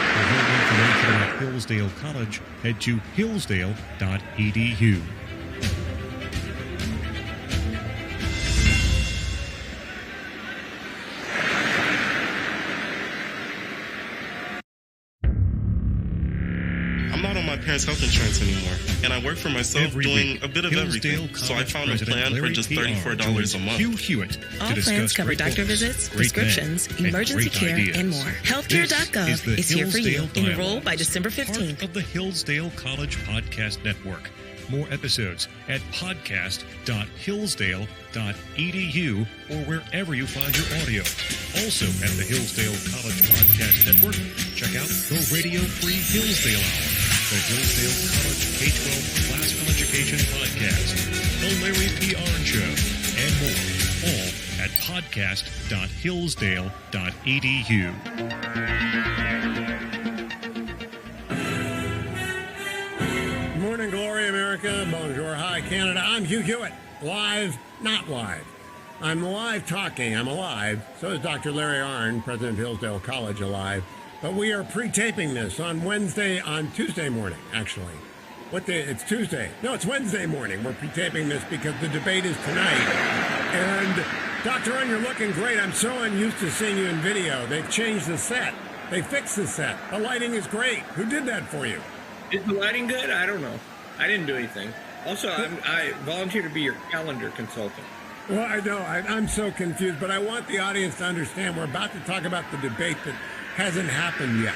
For more information about Hillsdale College, head to hillsdale.edu. utilize health insurance anymore. And I work for myself doing a bit of everything. So I found a plan for just $34 a month. Hugh Hewitt All plans cover doctor visits, prescriptions, emergency care, and more. Healthcare.gov is here for you. Enroll by December 15th. Part of the Hillsdale College Podcast Network. More episodes at podcast.hillsdale.edu or wherever you find your audio. Also at the Hillsdale College Podcast Network, check out the Radio Free Hillsdale Hour, the Hillsdale College K-12 Classical Education Podcast, the Larry P. Arn Show, and more, all at podcast.hillsdale.edu. Morning, Glory, America. Bonjour, hi, Canada. I'm Hugh Hewitt. Live, not live. I'm live talking. I'm alive. So is Dr. Larry Arn, president of Hillsdale College, alive. But we are pre-taping this on Tuesday morning, actually. What day? It's Tuesday. No, it's Wednesday morning. We're pre-taping this because the debate is tonight. And Dr. Arn, you're looking great. I'm so unused to seeing you in video. They've changed the set. They fixed the set. The lighting is great. Who did that for you? Is the lighting good? I don't know. I didn't do anything. Also, I volunteer to be your calendar consultant. Well, I know. I'm so confused, but I want the audience to understand we're about to talk about the debate that hasn't happened yet.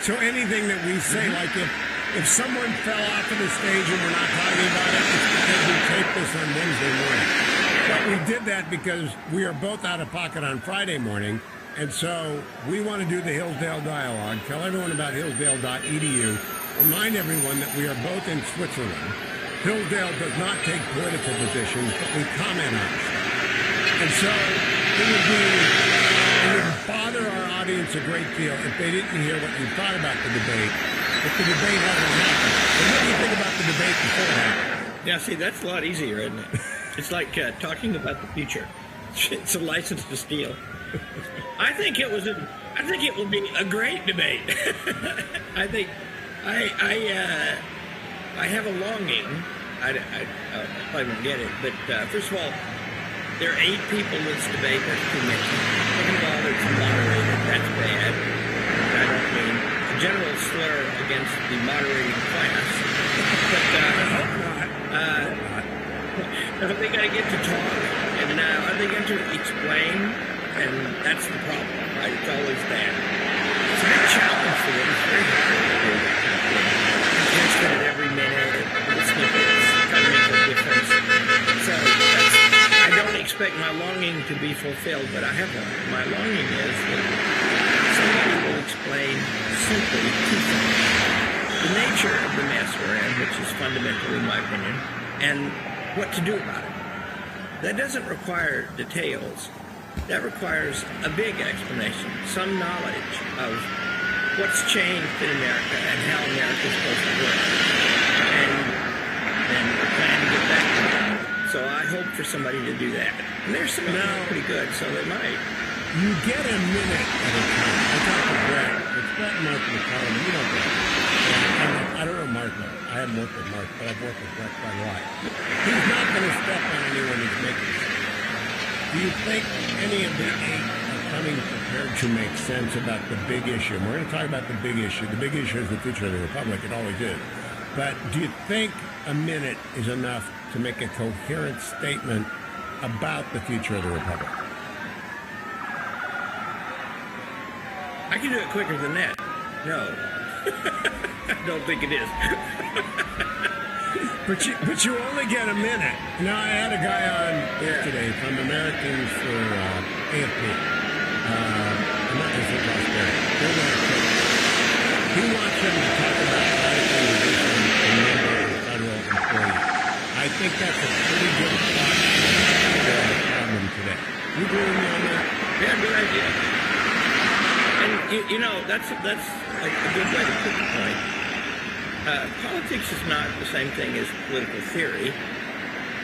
So anything that we say, like if someone fell off of the stage and we're not talking about it, it's because we taped this on Wednesday morning. But we did that because we are both out of pocket on Friday morning, and so we want to do the Hillsdale Dialogue. Tell everyone about hillsdale.edu. Remind everyone that we are both in Switzerland. Hillsdale does not take political positions, but we comment on it. And so it would bother our audience a great deal if they didn't hear what you thought about the debate, if the debate hasn't happened. And what do you think about the debate before it happened? Yeah, see, that's a lot easier, isn't it? It's like talking about the future. It's a license to steal. I think it will be a great debate. I think I have a longing. I probably won't get it, but first of all, there are 8 people in this debate. That's too many. Second of all, it's moderated. That's bad. I don't mean a general slur against the moderating class. But they got to get to talk, and are they going to explain? And that's the problem, right? It's always that. It's a big challenge for them. It's very hard to do that kind of thing. Testing it every minute, little snippets, trying to make a difference. So I don't expect my longing to be fulfilled, but I have one. My longing is that somebody will explain simply 2 things. The nature of the mess we're in, which is fundamental in my opinion, and what to do about it. That doesn't require details. That requires a big explanation, some knowledge of what's changed in America and how America is supposed to work. And we're planning to get back to that. So I hope for somebody to do that. And there's some now pretty good, so they might. You get a minute at a time. I talked to Brett. It's Brett and Mark McCollum. You know Brett. I don't know Mark. I haven't worked with Mark, but I've worked with Brett quite a lot. He's not going to step on anyone who's making sense. Do you think any of the 8 are coming prepared to make sense about the big issue? And we're going to talk about the big issue. The big issue is the future of the Republic. It always is. But do you think a minute is enough to make a coherent statement about the future of the Republic? I can do it quicker than that. No. I don't think it is. But you only get a minute. Now, I had a guy on yesterday from Americans for AFP. Americans for Prosperity. They're not quick. He wants them to talk about radical reduction in the number of federal employees. I think that's a pretty good thought for our problem today. You agree with me on that? Yeah, good idea. And, you know, that's a good way to put the point. Politics is not the same thing as political theory.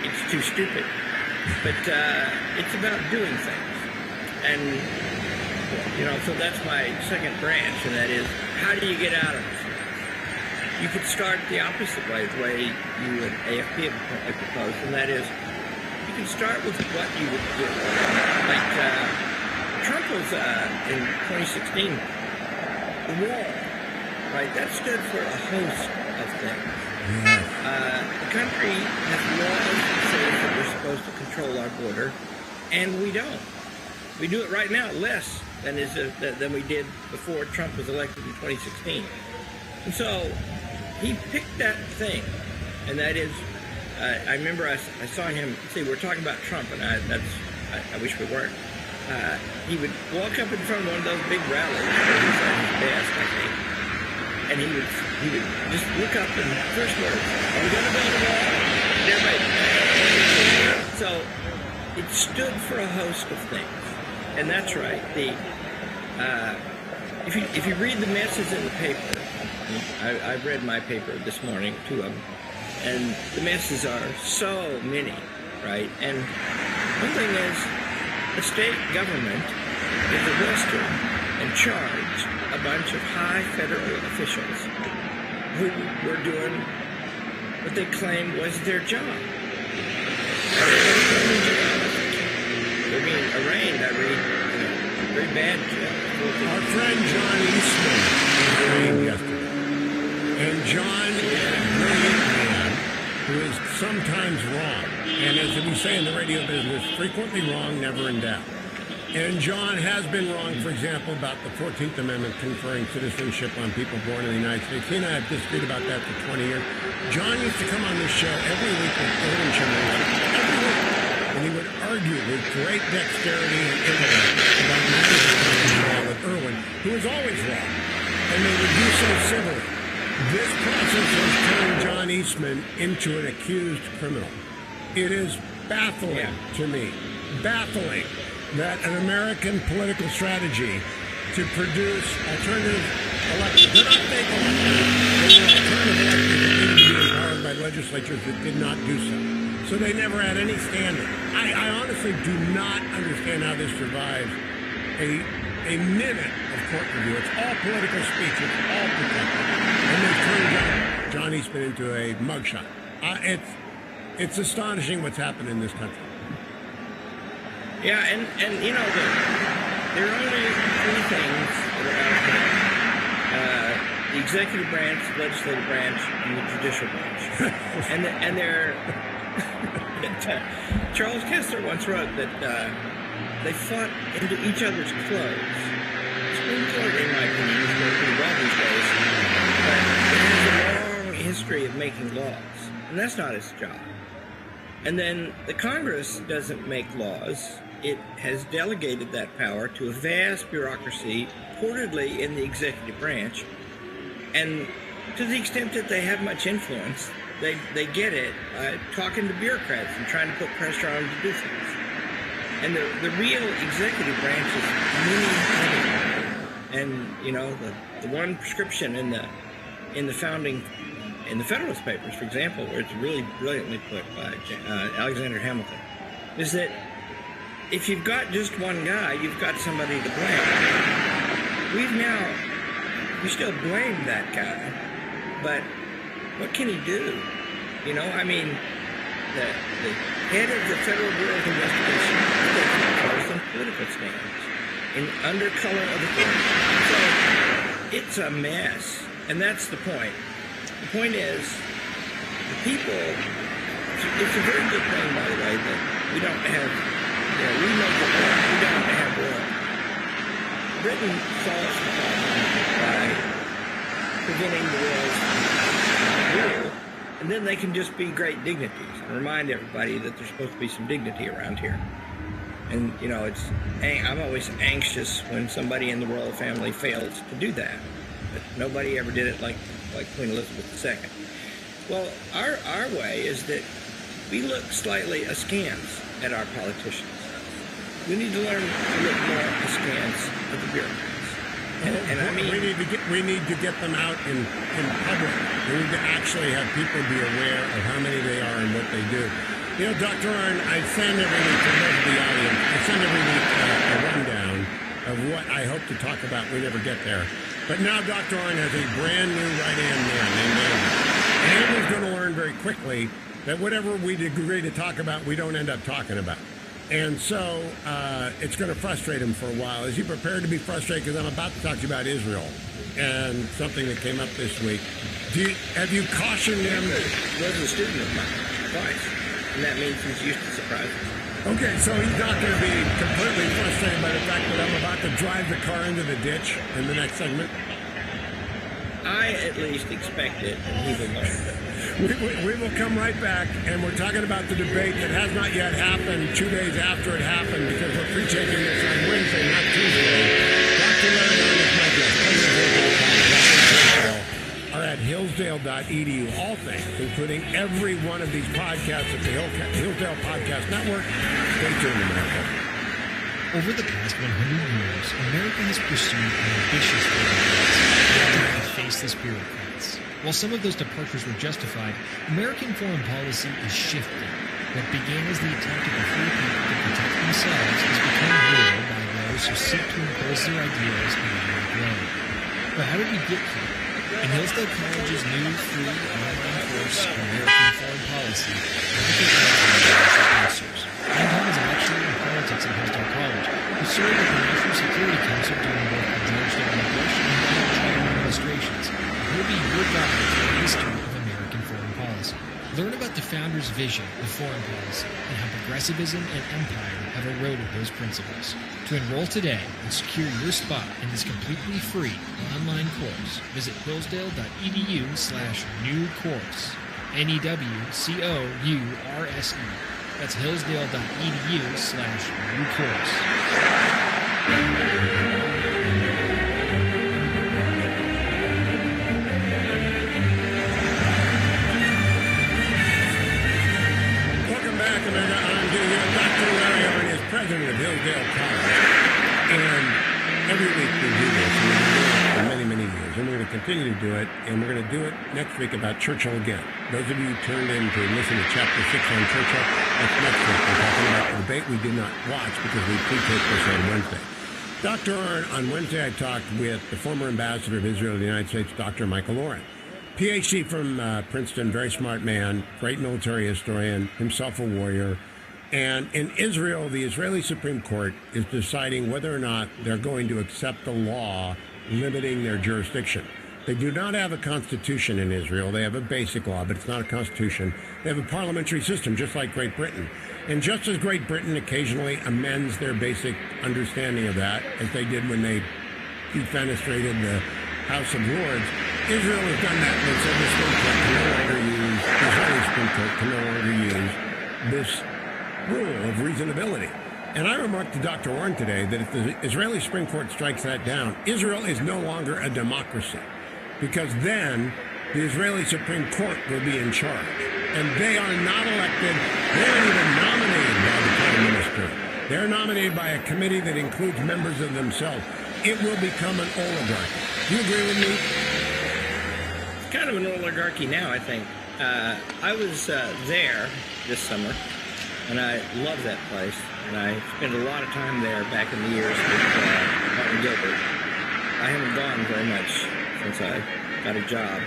It's too stupid. But it's about doing things. And, you know, so that's my second branch, and that is, how do you get out of this? You could start the opposite way, the way you and AFP have proposed, and that is, you can start with what you would do. Like, Trump was, in 2016, the wall, right? That stood for a host of things. The country has laws that say that we're supposed to control our border, and we don't. We do it right now less than we did before Trump was elected in 2016. And so he picked that thing, and that is, I remember I saw him, see, we're talking about Trump, and I wish we weren't. He would walk up in front of one of those big rallies where he's at his best, I think, and he would just look up and first words, are we going to build a wall? And everybody, so it stood for a host of things, and that's right. If you read the messes in the paper, I've read my paper this morning, 2 of them, and the messes are so many, right? And one thing is, the state government is arrested and charged a bunch of high federal officials who were doing what they claimed was their job. They're being arraigned, I read, very bad jail. Our friend John Eastman was arraigned yesterday. And John is a brilliant man who is sometimes wrong. And as we say in the radio business, frequently wrong, never in doubt. And John has been wrong, for example, about the 14th Amendment conferring citizenship on people born in the United States. He and I have disagreed about that for 20 years. John used to come on this show every week with Irwin Chimney, every week. And he would argue with great dexterity and intellect about matters of common law with Irwin, who was always wrong. And they would do so civilly. This process has turned John Eastman into an accused criminal. It is baffling to me, baffling, that an American political strategy to produce alternative elections, they're not fake elections, they were alternative elections that needed to be empowered by legislatures that did not do so. So they never had any standing. I honestly do not understand how this survives a minute of court review. It's all political speech. It's all protected. And they've turned John Eastman into a mugshot. It's astonishing what's happened in this country. Yeah, and you know, there are only 3 things that are out there. The executive branch, the legislative branch, and the judicial branch. and they're... Charles Kessler once wrote that they fought into each other's clothes. The Supreme Court, in my opinion, is doing pretty well these days, but it has a long history of making laws, and that's not its job. And then the Congress doesn't make laws. It has delegated that power to a vast bureaucracy, reportedly in the executive branch, and to the extent that they have much influence, they get it talking to bureaucrats and trying to put pressure on them to do things. And the real executive branch is many. And you know, the one prescription in the founding, in the Federalist Papers, for example, where it's really brilliantly put by Alexander Hamilton, is that if you've got just one guy, you've got somebody to blame. We still blame that guy, but what can he do? You know, I mean, the head of the Federal Bureau of Investigation is taking political stands in under color of the court. So it's a mess, and that's the point. The point is, the people. It's a very good thing, by the way, that we don't have. You know, we make the war. We don't have war. Britain solves the problem by preventing the wars rule, and then they can just be great dignities and remind everybody that there's supposed to be some dignity around here. And you know, I'm always anxious when somebody in the royal family fails to do that, but nobody ever did it like Queen Elizabeth II. Well, our way is that we look slightly askance at our politicians. We need to learn to look more askance at the bureaucrats. And I mean, we need to get them out in public. We need to actually have people be aware of how many they are and what they do. You know, Dr. Arnn, I send every week to most of the audience, I send every week a rundown of what I hope to talk about. We never get there. But now Dr. Arnn has a brand new right-hand man named Andrew. Andrew's going to learn very quickly that whatever we agree to talk about, we don't end up talking about. And so it's going to frustrate him for a while. Is he prepared to be frustrated? Because I'm about to talk to you about Israel and something that came up this week. Have you cautioned him? He was a student of mine twice, and that means he's used to surprises. Okay, so he's not going to be completely frustrated by the fact that I'm about to drive the car into the ditch in the next segment? I at least expect it, and he will learn. We will come right back, and we're talking about the debate that has not yet happened 2 days after it happened, because we're pre-taping this on Wednesday, not Tuesday. Dr. Larry Arnn is my guest. Are at hillsdale.edu. All things, including every one of these podcasts at the Hillsdale Podcast Network. Stay tuned, America. Over the past 100 years, America has pursued an ambitious roadmap to faceless bureaucrats. While some of those departures were justified, American foreign policy is shifting. What began as the attempt of the free people to protect themselves has become ruled by those who seek to impose their ideas around the globe. But how did we get here? In Hillsdale College's new free online course, American Foreign Policy, answers. I'm Tom is a lecturer in politics at Hillsdale College, who served at the National Security Council during both the George W. Bush and Donald Trump administrations. He'll be your guide to the history of American foreign policy. Learn about the founders' vision of foreign policy and how progressivism and empire have eroded those principles. To enroll today and secure your spot in this completely free online course, visit hillsdale.edu/new course. NEWCOURSE. That's hillsdale.edu/new course. President of Hillsdale College, and every week we do this, and we've been doing it for many, many years, and we're going to continue to do it, and we're going to do it next week about Churchill again. Those of you who turned in to listen to Chapter 6 on Churchill, that's next week. We're talking about the debate we did not watch because we pre-taped this on Wednesday. Dr. Arnn, on Wednesday I talked with the former ambassador of Israel to the United States, Dr. Michael Oren. PhD from Princeton, very smart man, great military historian, himself a warrior. And in Israel, the Israeli Supreme Court is deciding whether or not they're going to accept the law limiting their jurisdiction. They do not have a constitution in Israel. They have a basic law, but it's not a constitution. They have a parliamentary system, just like Great Britain. And just as Great Britain occasionally amends their basic understanding of that, as they did when they defenestrated the House of Lords, Israel has done that and said the Israeli Supreme Court can no longer use this rule of reasonability. And I remarked to Dr. Warren today that if the Israeli Supreme Court strikes that down, Israel is no longer a democracy, because then the Israeli Supreme Court will be in charge. And they are not elected. They aren't even nominated by the Prime Minister. They're nominated by a committee that includes members of themselves. It will become an oligarchy. Do you agree with me? It's kind of an oligarchy now, I think. I was there this summer, and I love that place, and I spent a lot of time there back in the years with Martin Gilbert. I haven't gone very much since I got a job,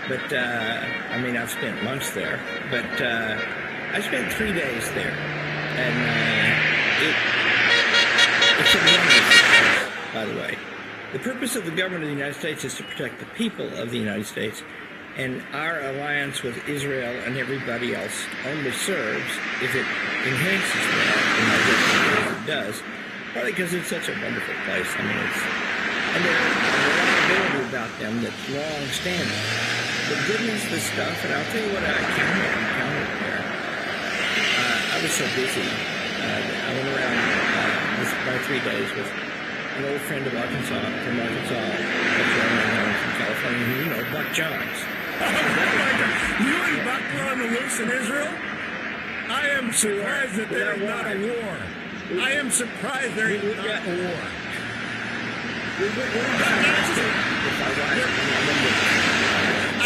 but, I've spent months there, but I spent 3 days there, and it's a wonderful place, by the way. The purpose of the government of the United States is to protect the people of the United States, and our alliance with Israel and everybody else only serves if it enhances that, and I guess it does, partly because it's such a wonderful place. And there's a reliability about them that's long-standing. The goodness, the stuff, and I'll tell you what I encountered there. I was so busy. I went around by 3 days with an old friend of Arkansas, from California, Buck Johns. You and Buck were on the loose in Israel? I am surprised that there is not a war. I am surprised there is not a war. I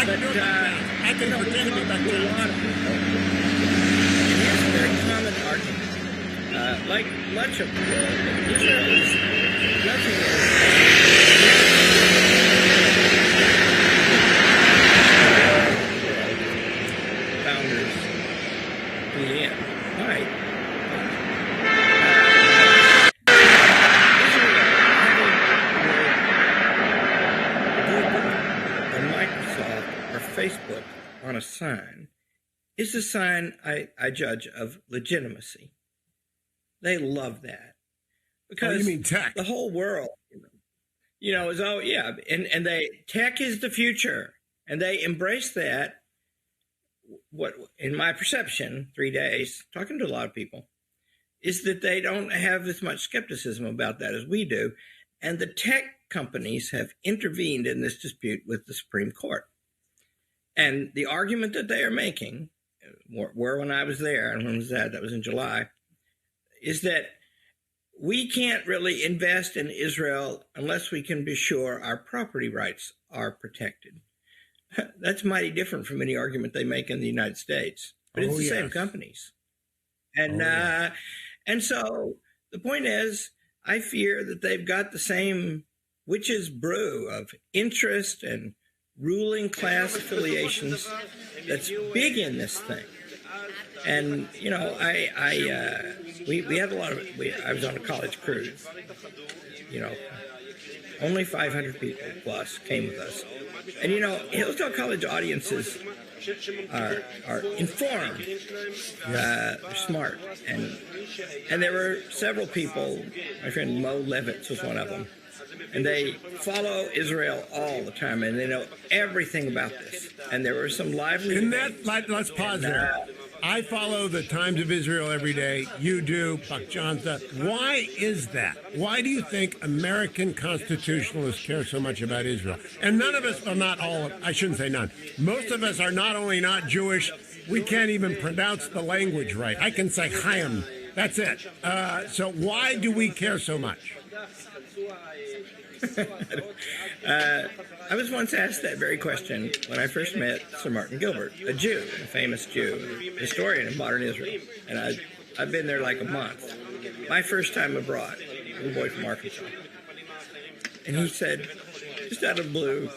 can pretend to be Buck Johns. And here's a very common argument. Like much of the world, Israel is nothing else. Founders in the end, right? Google and Microsoft sign is a sign, I judge, of legitimacy. They love that. Because you mean tech? The whole world, is, oh, yeah. And tech is the future. And they embrace that. What, in my perception, 3 days, talking to a lot of people, is that they don't have as much skepticism about that as we do. And the tech companies have intervened in this dispute with the Supreme Court. And the argument that they are making, were when I was there, and when was that? That was in July, is that we can't really invest in Israel unless we can be sure our property rights are protected. That's mighty different from any argument they make in the United States. But it's the same companies. And and so the point is, I fear that they've got the same witch's brew of interest and ruling class affiliations that's big in this thing. And, we had a lot of, I was on a college cruise, only 500 people plus came with us. And, Hillsdale College audiences are informed, they're smart. And there were several people, my friend Mo Levitz was one of them, and they follow Israel all the time, and they know everything about this. And there were some lively... Let's pause there. I follow the Times of Israel every day. You do, Buck Johnson. Why is that? Why do you think American constitutionalists care so much about Israel? And none of us, well, not all, I shouldn't say none. Most of us are not only not Jewish, we can't even pronounce the language right. I can say Chaim. That's it. So why do we care so much? I was once asked that very question when I first met Sir Martin Gilbert, a Jew, a famous Jew, historian of modern Israel. And I've been there like a month. My first time abroad, a little boy from Arkansas. And he said, just out of the blue,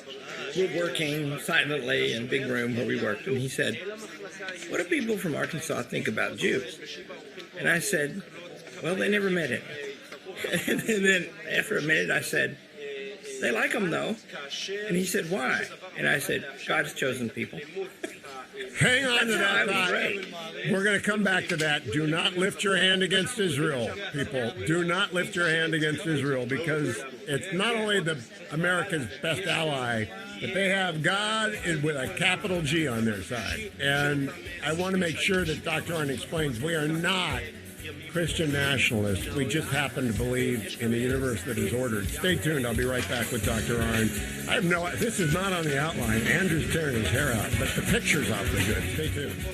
we're working silently in a big room where we worked. And he said, what do people from Arkansas think about Jews? And I said, well, they never met him. And then after a minute, I said, they like them, though. And he said, why? And I said, God's chosen people. Hang on to that thought. We're going to come back to that. Do not lift your hand against Israel, people. Do not lift your hand against Israel, because it's not only America's best ally, but they have God with a capital G on their side. And I want to make sure that Dr. Arnn explains we are not Christian nationalists. We just happen to believe in the universe that is ordered. Stay tuned. I'll be right back with Dr. Arnn. This is not on the outline. Andrew's tearing his hair out, but the picture's awfully good. Stay tuned.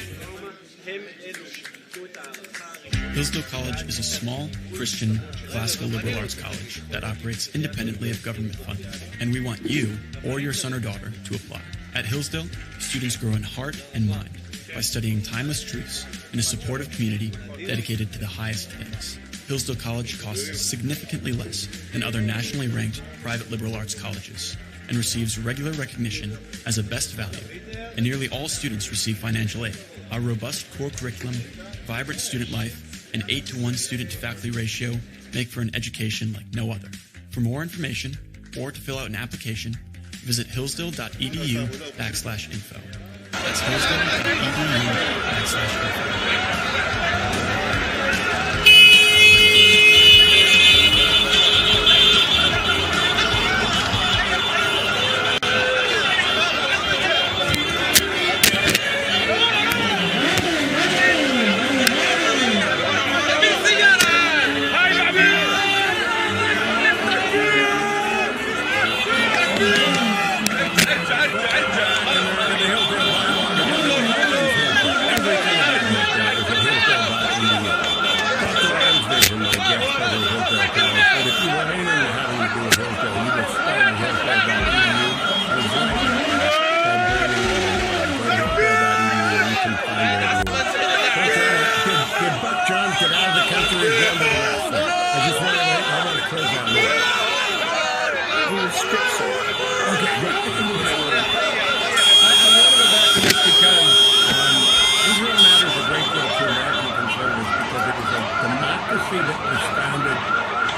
Hillsdale College is a small, Christian, classical liberal arts college that operates independently of government funding, and we want you or your son or daughter to apply. At Hillsdale, students grow in heart and mind by studying timeless truths in a supportive community dedicated to the highest things. Hillsdale College costs significantly less than other nationally ranked private liberal arts colleges and receives regular recognition as a best value, and nearly all students receive financial aid. Our robust core curriculum, vibrant student life, and 8-to-1 student-to-faculty ratio make for an education like no other. For more information or to fill out an application, visit hillsdale.edu/info. That's hillsdale.edu/info. That was founded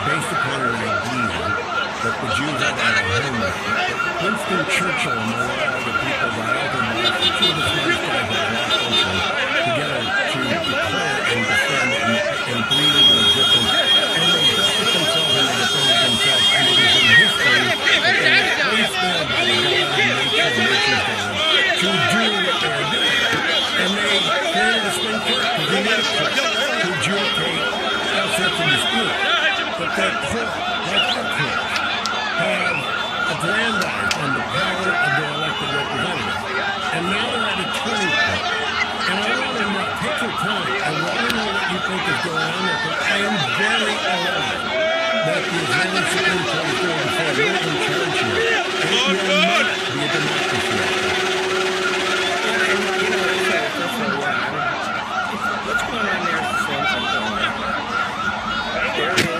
based upon an idea that the Jews had to have a homeland. Winston Churchill and a lot of the people got out of the two of the smartest guys in our country together to declare and defend and believe in the existence. And they defended themselves and they defended themselves. And it is in history that they were placed there by the God of nature and nature's God to do what they are doing. And they created a Supreme Court to do that, to adjudicate all sorts of disputes. But that court, like our court, have aggrandized on the power of their elected representatives. And now they're at a turning point. And I want to know, take your time. I want to know what you think is going on there, because I am very alarmed that the Israeli Supreme Court is going to say we're in charge here. And it will not be a democracy. What's going on there is the same thing going on. There is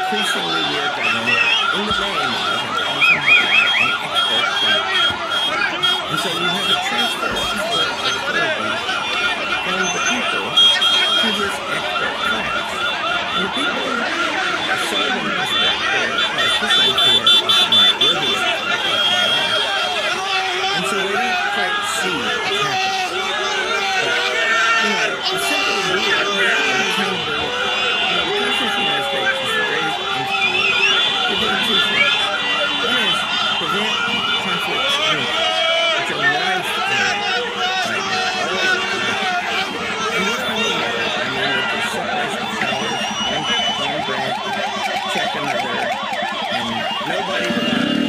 increasingly we are governed in the name of an awesome body and expert class. And so you have a transfer of authority from the people to this expert class. And the people are seldom respect their politicians who are often not worthy of what they are. And so they don't quite see what's happening. But, simply we are accountable. The Constitution of the United States is raised to do two things. One is prevent conflicts of interest, which are rife right now, all over the country. And what do I mean by that? I mean that there's separation of powers, one branch, check another, and nobody authority of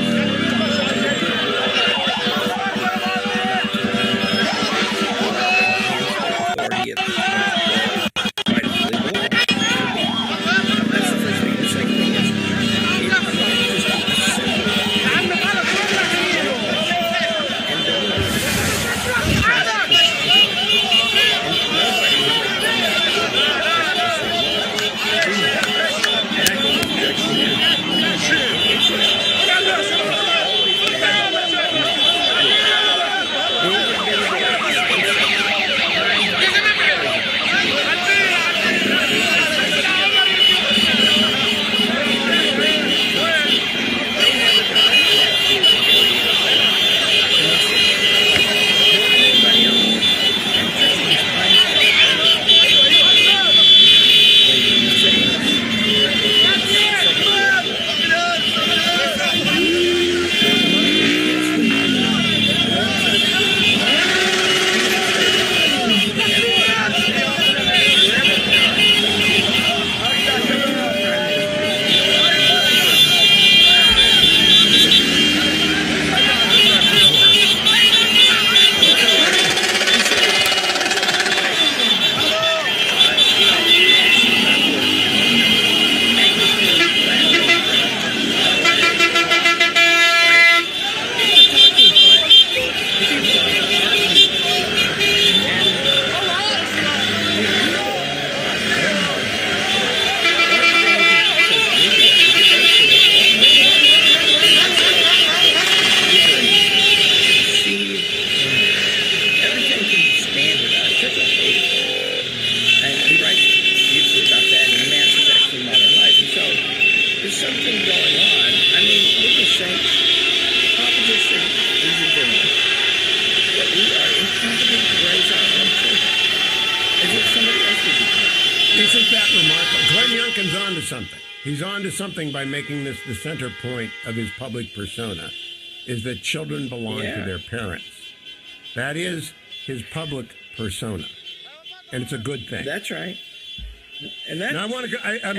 He's on to something by making this the center point of his public persona, is that children belong to their parents. That is his public persona, and it's a good thing. That's right. And that's, now I'm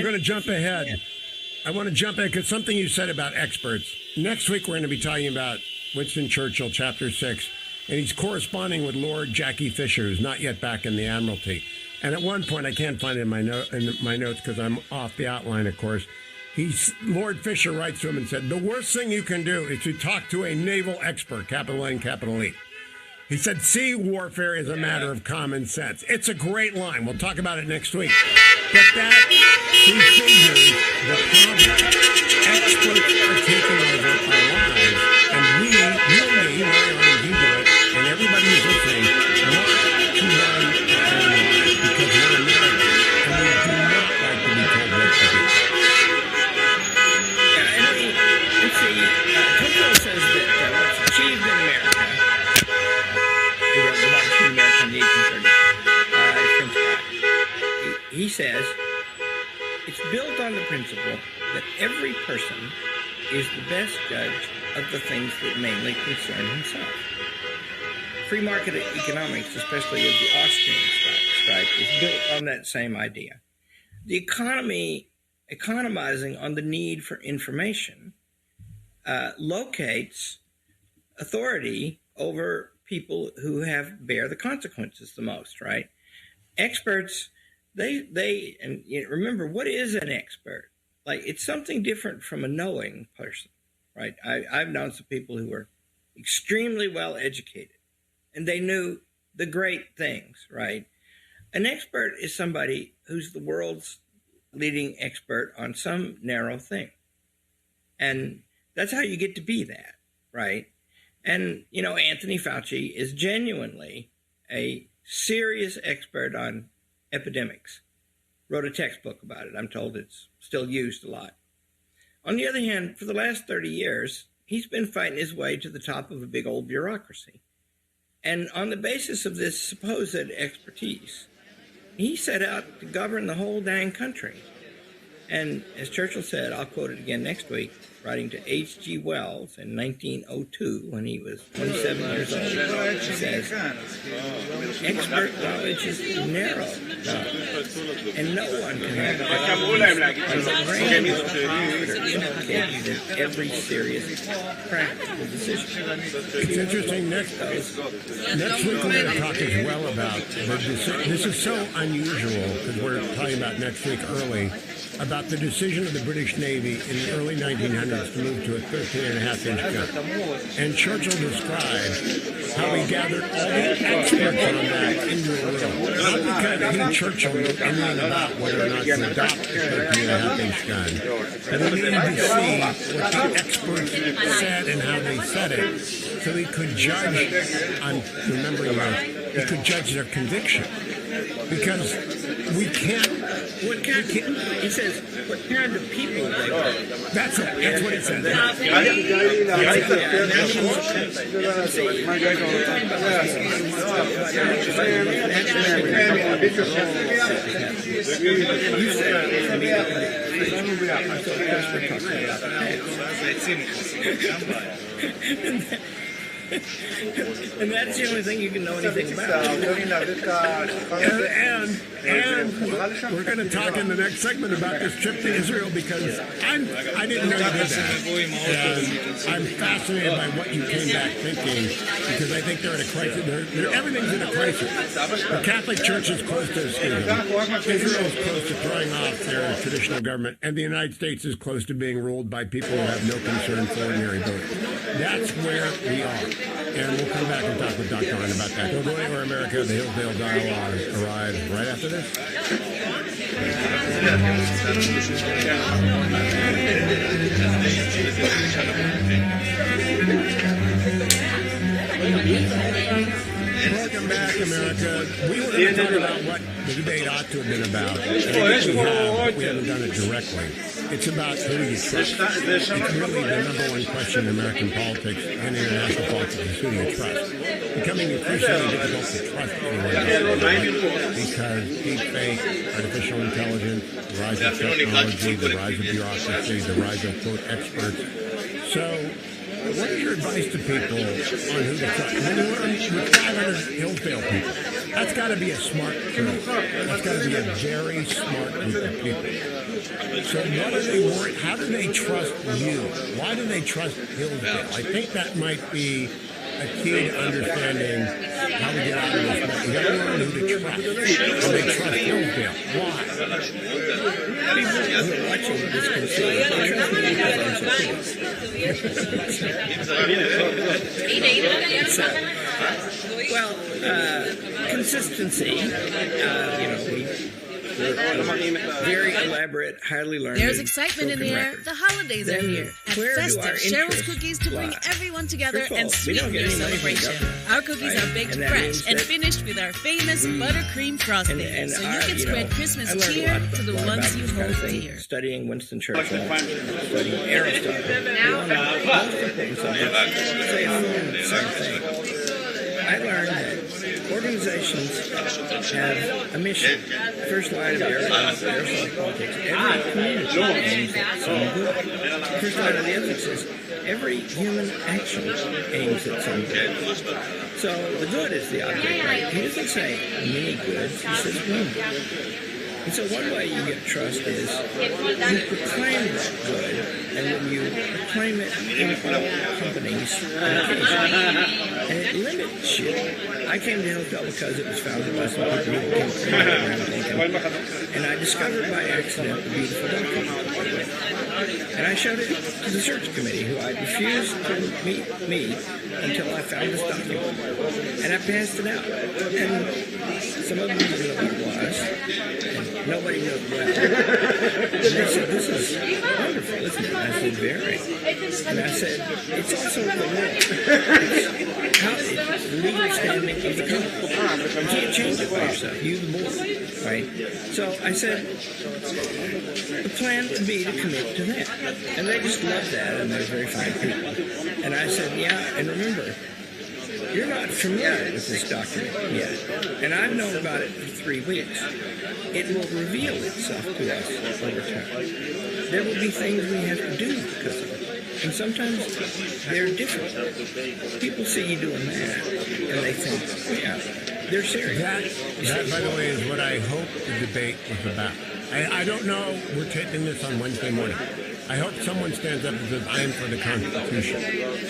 going to jump ahead. Yeah. I want to jump ahead because something you said about experts. Next week we're going to be talking about Winston Churchill, Chapter 6, and he's corresponding with Lord Jackie Fisher, who's not yet back in the Admiralty. And at one point, I can't find it in my notes because I'm off the outline, of course. Lord Fisher writes to him and said, the worst thing you can do is to talk to a naval expert, capital N, capital E. He said, sea warfare is a matter of common sense. It's a great line. We'll talk about it next week. But that prefigures the problem. Experts are taking over our lives. And we, you and me, Marion and you do it, and everybody who's listening, want to run our own lives because we're Americans. And we do not like to be told what to do. Yeah, and let's see, Tocqueville says that what's achieved in America, in America in the 1830s, he says, it's built on the principle that every person is the best judge of the things that mainly concern himself. Free market economics, especially of the Austrian stripe, is built on that same idea. The economy, economizing on the need for information, locates authority over people who bear the consequences the most, right? Experts, they and remember, what is an expert? Like, it's something different from a knowing person, right? I've known some people who were extremely well educated, and they knew the great things, right? An expert is somebody who's the world's leading expert on some narrow thing. And that's how you get to be that, right? And, Anthony Fauci is genuinely a serious expert on epidemics. Wrote a textbook about it. I'm told it's still used a lot. On the other hand, for the last 30 years, he's been fighting his way to the top of a big old bureaucracy. And on the basis of this supposed expertise, he set out to govern the whole dang country. And as Churchill said, I'll quote it again next week, writing to H.G. Wells in 1902 when he was 27 years old, he says, expert knowledge is narrow, and no one can have implicated in every serious practical decision. It's interesting, next week we're going to talk as well about this is so unusual because we're talking about next week early, about the decision of the British Navy in the early 1900s to move to a 13.5-inch gun. And Churchill described how he gathered all the experts on that into a room. Not because he, Churchill, knew anything about whether or not to adopt a 13.5-inch gun, but he needed to see what the experts said and how they said it, so he could judge, I'm remembering he could judge their conviction. Because we can't. He says, what kind of people they are. That's what he said. And that's the only thing you can know anything about. And we're going to talk in the next segment about this trip to Israel because I didn't know you did that. And I'm fascinated by what you came back thinking because I think they're at a crisis. Everything's in a crisis. The Catholic Church is close to schism. Israel is close to throwing off their traditional government. And the United States is close to being ruled by people who have no concern for ordinary voters. That's where we are. And we'll come back and talk with Dr. Ryan about that. Go anywhere, America. The Hillsdale Dialogue arrives right after this. Welcome back, America. We were going to talk about what the debate ought to have been about. And we haven't done it directly. It's about who you trust. It's really the number one question in American politics and international politics is who do you trust. Becoming increasingly difficult to trust anyone because deep fake, artificial intelligence, the rise of technology, the rise of bureaucracy, the rise of, quote, experts. So, what is your advice to people on who to trust? When you learn with 500 Hillsdale people, that's got to be a smart group. That's got to be a very smart group of people. So what are they worried? How do they trust you? Why do they trust Hillsdale? I think that might be a key to understanding how we get out of this You got to learn who to trust. And they trust Hillsdale. Why? People who are watching this can see they trust me because I'm so consistency. We're very elaborate, highly learned. There's excitement in the air. The holidays are here. At Festive, Cheryl's Cookies to bring everyone together and sweeten your celebration. Our cookies are baked fresh and finished with our famous buttercream frosting, so you can spread Christmas cheer to the ones you hold dear. Studying Winston Churchill, studying Aristotle. I learned that organizations have a mission. First line of Aristotle politics. Every community aims at some good. First line of the ethics is every human action aims at some good. So the good is the object, right? He doesn't say many goods, he says one good. And so one way you get trust is you proclaim that good, and when you proclaim it in all companies, and it limits you. I came to Hillsdale because it was founded by some people who became creative around Lincoln, and I discovered by accident the beautiful document. And I showed it to the search committee, who I refused to meet until I found this document. And I passed it out. And some of them didn't know what it was, and nobody knew it well. And they said, "This is wonderful, isn't it?" And I said, "Very." And I said, "It's also the law. It's the legal standing of the company. You can't change it by yourself. You, the board, right?" So I said, the plan would be to commit to that. And they just loved that, and they're very fine people. And I said, yeah, and remember, you're not familiar with this document yet. And I've known about it for 3 weeks. It will reveal itself to us over time. There will be things we have to do because of it. And sometimes they're different. People see you doing that, and they think, yeah, they're serious. That, by the way, is what I hope the debate was about. I don't know. We're taping this on Wednesday morning. I hope someone stands up and says, I am for the Constitution.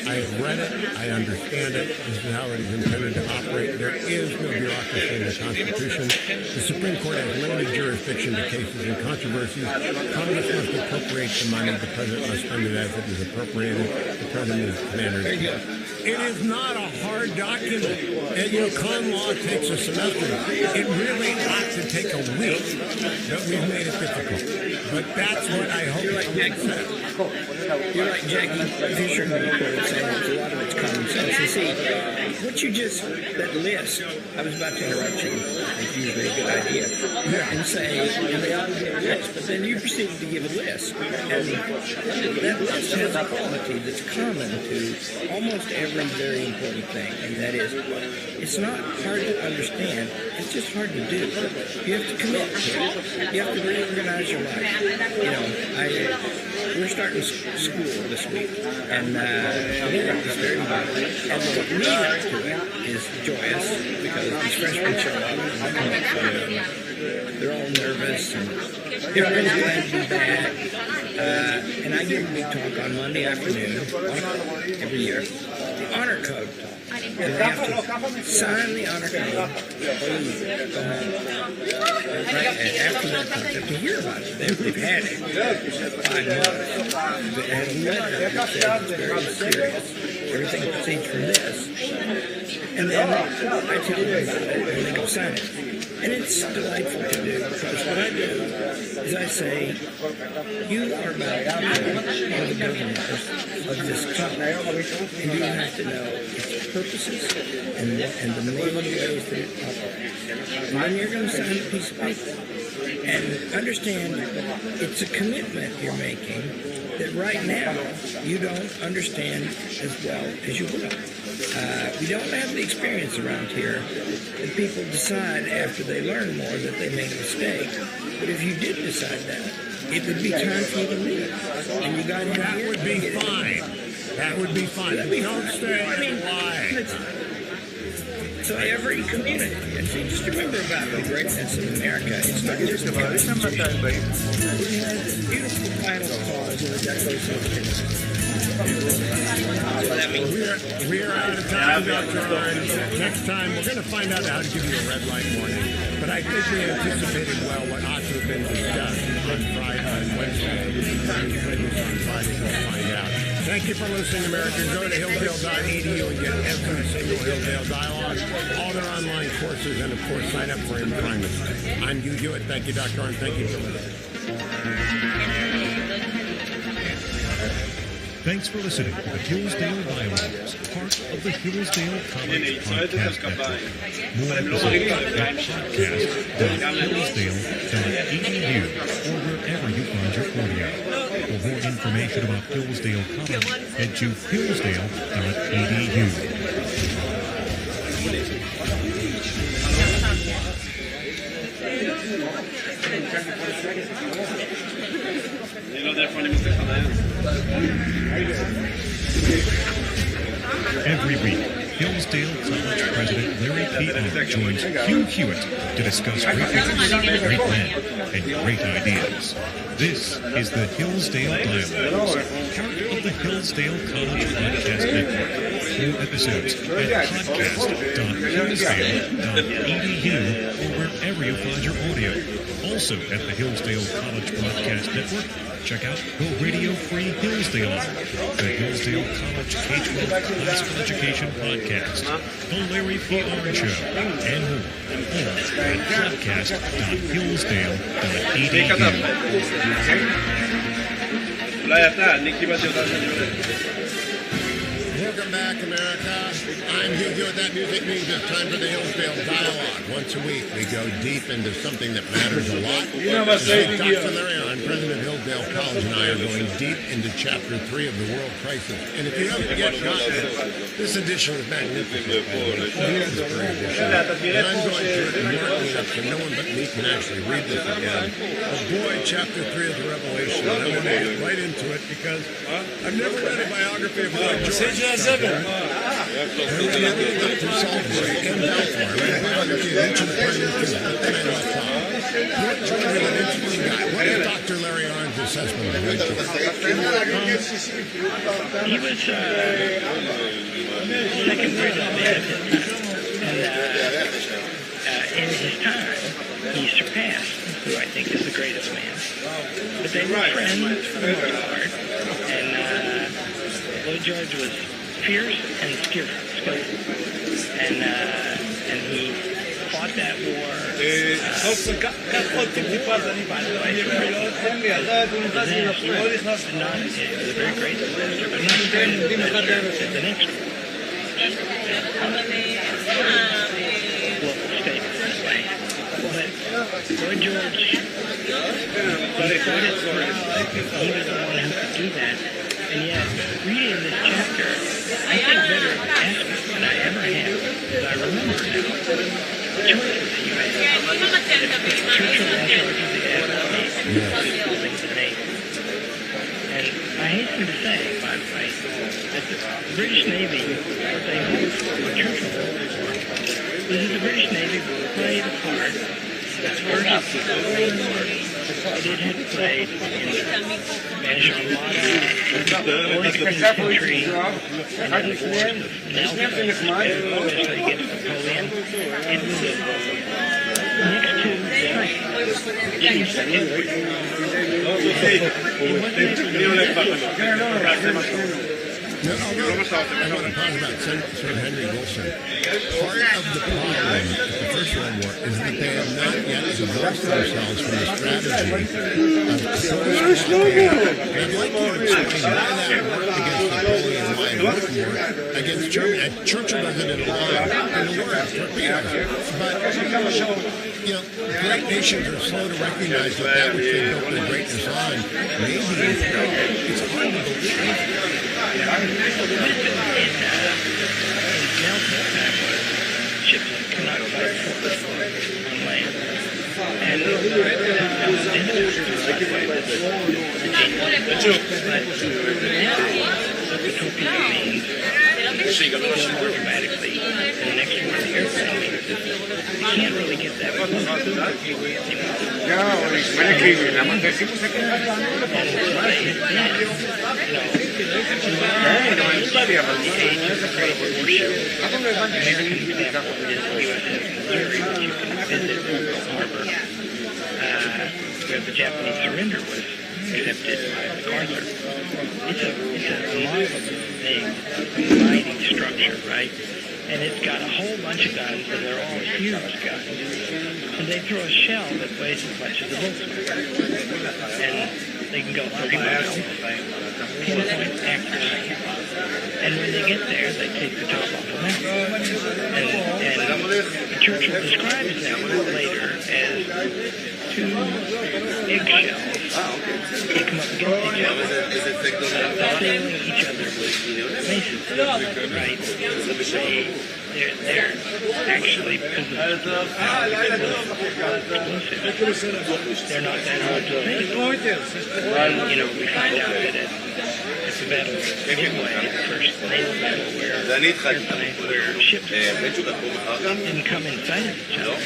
I have read it. I understand it. This is how it is intended to operate. There is no bureaucracy in the Constitution. The Supreme Court has limited jurisdiction to cases and controversies. Congress must appropriate the money. The President must spend it as it is appropriated. The President is commander. It is not a hard document. And, con law takes a semester. It really ought to take a week, but we've made it difficult. But that's what I hope. You're like Jackie Fisher in the report saying a lot of it's common sense. You see, what you just, that list, I was about to interrupt you, it's usually a good idea, and say, and they ought to give a list, but then you proceeded to give a list. And that list has a quality that's common to almost every very important thing, and that is, it's not hard to understand, it's just hard to do. You have to commit to it. You have to reorganize your life. We're starting school this week, and it's very hard. And what leads to it is joyous, because these freshmen show up, and they're all nervous, and everybody's glad to be back. And I give a big talk on Monday afternoon, every year, the honor code talk. And they have to sign the honor code or go home. Right? And after that talk, they have to hear about it. They've had it 5 months. They have a letter that says it's very serious. Everything proceeds from this. And then I tell them about it, and they go sign it. And it's delightful to do, because what I do is I say, you are about to become one of the governors of this company, and you have to know its purposes and the main ways that it operates. And then you're going to sign a piece of paper. And understand it's a commitment you're making that right now you don't understand as well as you will. We don't have the experience around here that people decide after they learn more that they made a mistake. But if you did decide that, it would be time for you to leave. And you got that here. Would be fine. That would be fine. Don't stay. Why? So every community, and see, just remember about the greatness of America. It's not just the Constitution. We have beautiful title clause in the Declaration of Independence. We are out of time, Dr. Arn. Next time, we're going to find out how to give you a red light warning. But I think we anticipated well what ought to have been discussed on Wednesday. On Friday, we'll find out. Thank you for listening, America. Go to hillsdale.edu and get every single Hillsdale dialogue, all their online courses, and, of course, sign up for primacy. I'm Hugh Hewitt. Thank you, Dr. Arn. Thank you for listening. Thanks for listening to the Hillsdale Dialogues, part of the Hillsdale College Podcast Network. More episodes at podcast.hillsdale.edu or wherever you find your audio. For more information about Hillsdale College, head to hillsdale.edu. Every week, Hillsdale College President Larry P. Ott joins Hugh Hewitt to discuss great business, great men, and great ideas. This is the Hillsdale Dialogues, part of the Hillsdale College Podcast Network. New episodes at podcast.hillsdale.edu or wherever you find your audio. Also at the Hillsdale College Podcast Network, check out the Radio Free Hillsdale Hour, the Hillsdale College K-12 Classical Education Podcast, the Larry P. Arn Show, and more, all at podcast.hillsdale.edu. Welcome back, America. I'm Hugh Hewitt. That music means it's time for the Hillsdale Dialogue. Once a week, we go deep into something that matters a lot. Dr. Larry Arn, President of Hillsdale College, and I are going deep into Chapter 3 of the World Crisis. And if you haven't yet gotten it, this edition is magnificent. It's a great edition. And I'm going through it and marking it up so no one but me can actually read this again. But boy, Chapter 3 of the Revelation, and I want to get right into it because I've never read a biography of Lloyd George. And the other through Salisbury and Balfour. I read a biography of each of the prime ministers, but then I left off. Lloyd George is an interesting guy. What is Dr. Larry Arn's assessment of Lloyd George? He was second greatest man of his time. And in his time, he surpassed who I think is the greatest man. But they were friends for the most part. And Lloyd George was fierce and skillful. And he fought that war. It was a very great disaster, but not as great as the next one. Global statement this way. But Lloyd George, he fought it for it. He was the one who could do that. And yet, reading this chapter, I think better aspect than I ever have, because I remember now the choices he made. Churchill in charge of the Admiralty, building the Navy. And I hasten to say, by the way, that the British Navy, what they hoped for, what Churchill hoped for, was that the British Navy would play the part that's first in the World War that it had played in Spanish Armada, or the 20th century, and in the wars of Nelson, especially against Napoleon. It was next to France, which seems to I want to talk about Sir Henry Wilson. Part of the problem with the First World War is that they have not yet divorced themselves from the strategy of close blockade. And I'd like to explain why that worked against Napoleon and why it worked more against Germany. And Churchill does it in a war of torpedoes. But, you know, great nations are slow to recognize that which they built their greatness on may be impaired. It's hard to believe. Ships cannot fight on land. And the torpedo means still more dramatically than next to where the airplane is. You can't really get that close. Where the Japanese surrender was accepted by MacArthur. It's a marvelous thing, mighty structure, right? And it's got a whole bunch of guns, and they're all huge guns. And they throw a shell that weighs as much as a Volkswagen. And they can go 30 miles, pinpoint accuracy. And when they get there, they take the top off the mountain. And Churchill describes them later as two eggshells. They come up against each other, assailing each other with maces, right? They're actually, because of how explosive, they're not that hard to think. And, we find out that at the Battle of Midway, the first naval battle where ships didn't come inside of each other,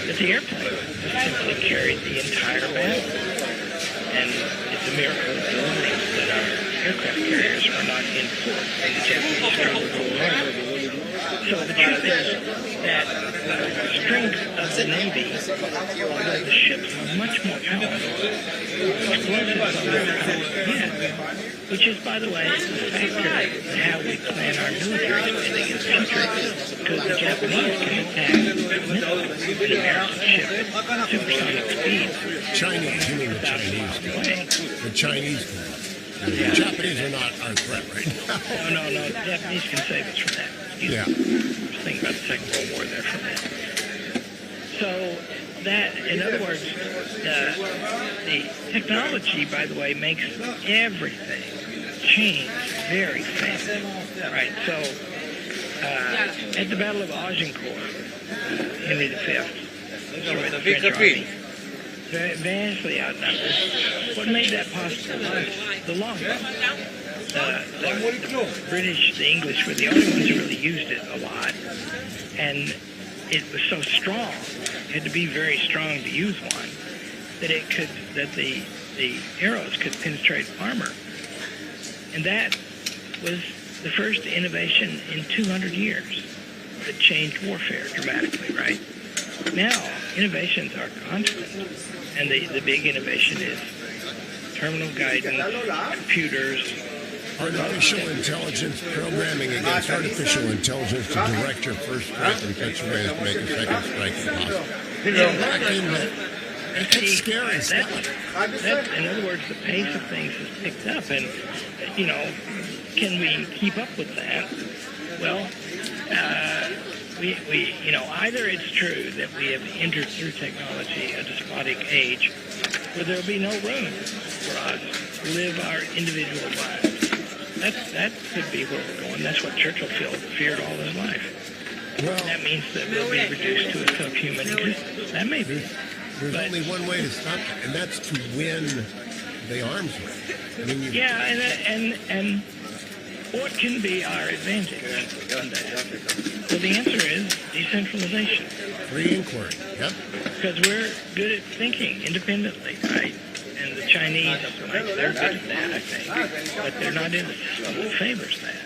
that the airplane just simply carried the entire battle. And it's a miracle that our aircraft carriers were not in port and the Japanese struggled so hard. So the truth is that the strength of the Navy, although the ships are much more powerful, explosives are more powerful yet, which is, by the way, a factor in how we plan our military spending in the future, because the Japanese can attack missiles with an American ship at supersonic speed. Chinese, you mean the Chinese? The Chinese can. The Japanese are not our threat right now. No. The Japanese can save us from that. Yeah. I was thinking about the Second World War there for a minute. So that, in other words, the technology, by the way, makes everything change very fast. Right. So at the Battle of Agincourt, Henry V destroyed the French army. Vastly outnumbered. What made that possible was the longbow. The British, the English were the only ones who really used it a lot, and it was so strong. It had to be very strong to use one that the arrows could penetrate armor, and that was the first innovation in 200 years that changed warfare dramatically. Right now, innovations are constant, and the big innovation is terminal guidance, computers. Artificial intelligence, programming against artificial intelligence to direct your first strike in such a way as to make a second strike impossible. It's scary stuff. In other words, the pace of things has picked up, and, can we keep up with that? Well, we either it's true that we have entered through technology a despotic age where there will be no room for us to live our individual lives. That could be where we're going. That's what Churchill feared all his life. Well, that means that we'll be reduced to a subhuman existence. That may be. There's only one way to stop it, and that's to win the arms race. I mean, and what can be our advantage on that? Well, the answer is decentralization. Free inquiry, yep. Because we're good at thinking independently, right? And the Chinese, they're good at that, I think. But they're not in a system that favors that.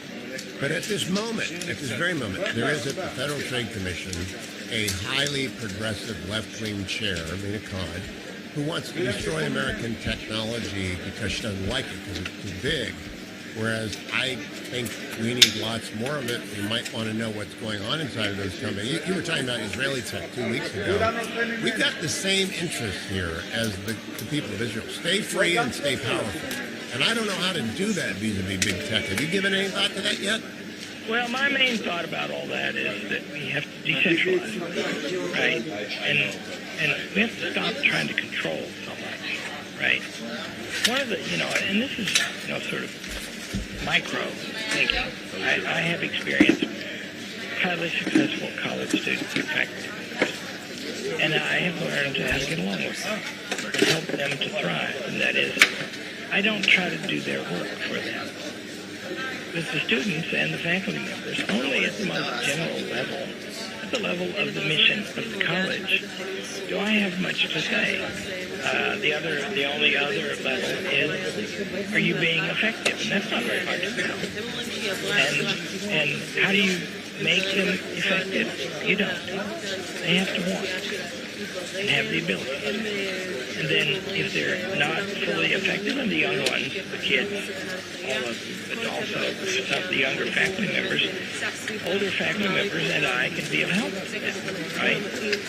But at this very moment, there is at the Federal Trade Commission a highly progressive left-wing chair, Lena Khan, who wants to destroy American technology because she doesn't like it because it's too big. Whereas I think we need lots more of it. We might want to know what's going on inside of those companies. You were talking about Israeli tech 2 weeks ago. We've got the same interests here as the people of Israel. Stay free and stay powerful. And I don't know how to do that vis-a-vis big tech. Have you given any thought to that yet? Well, my main thought about all that is that we have to decentralize, right? And we have to stop trying to control so much, right? One of the, and this is, sort of micro thinking. I have experienced highly successful college students in faculty, and I have learned how to get along with them and help them to thrive. And that is, I don't try to do their work for them. with the students and the faculty members only at the most general level, at the level of the mission of the college, do I have much to say. The only other level is, are you being effective? And that's not very hard to tell. And how do you make them effective? You don't. They have to want and have the ability. And then if they're not fully effective, and the young ones, the kids, all of them, but also some of the younger faculty members, older faculty members and I can be of help to them, right?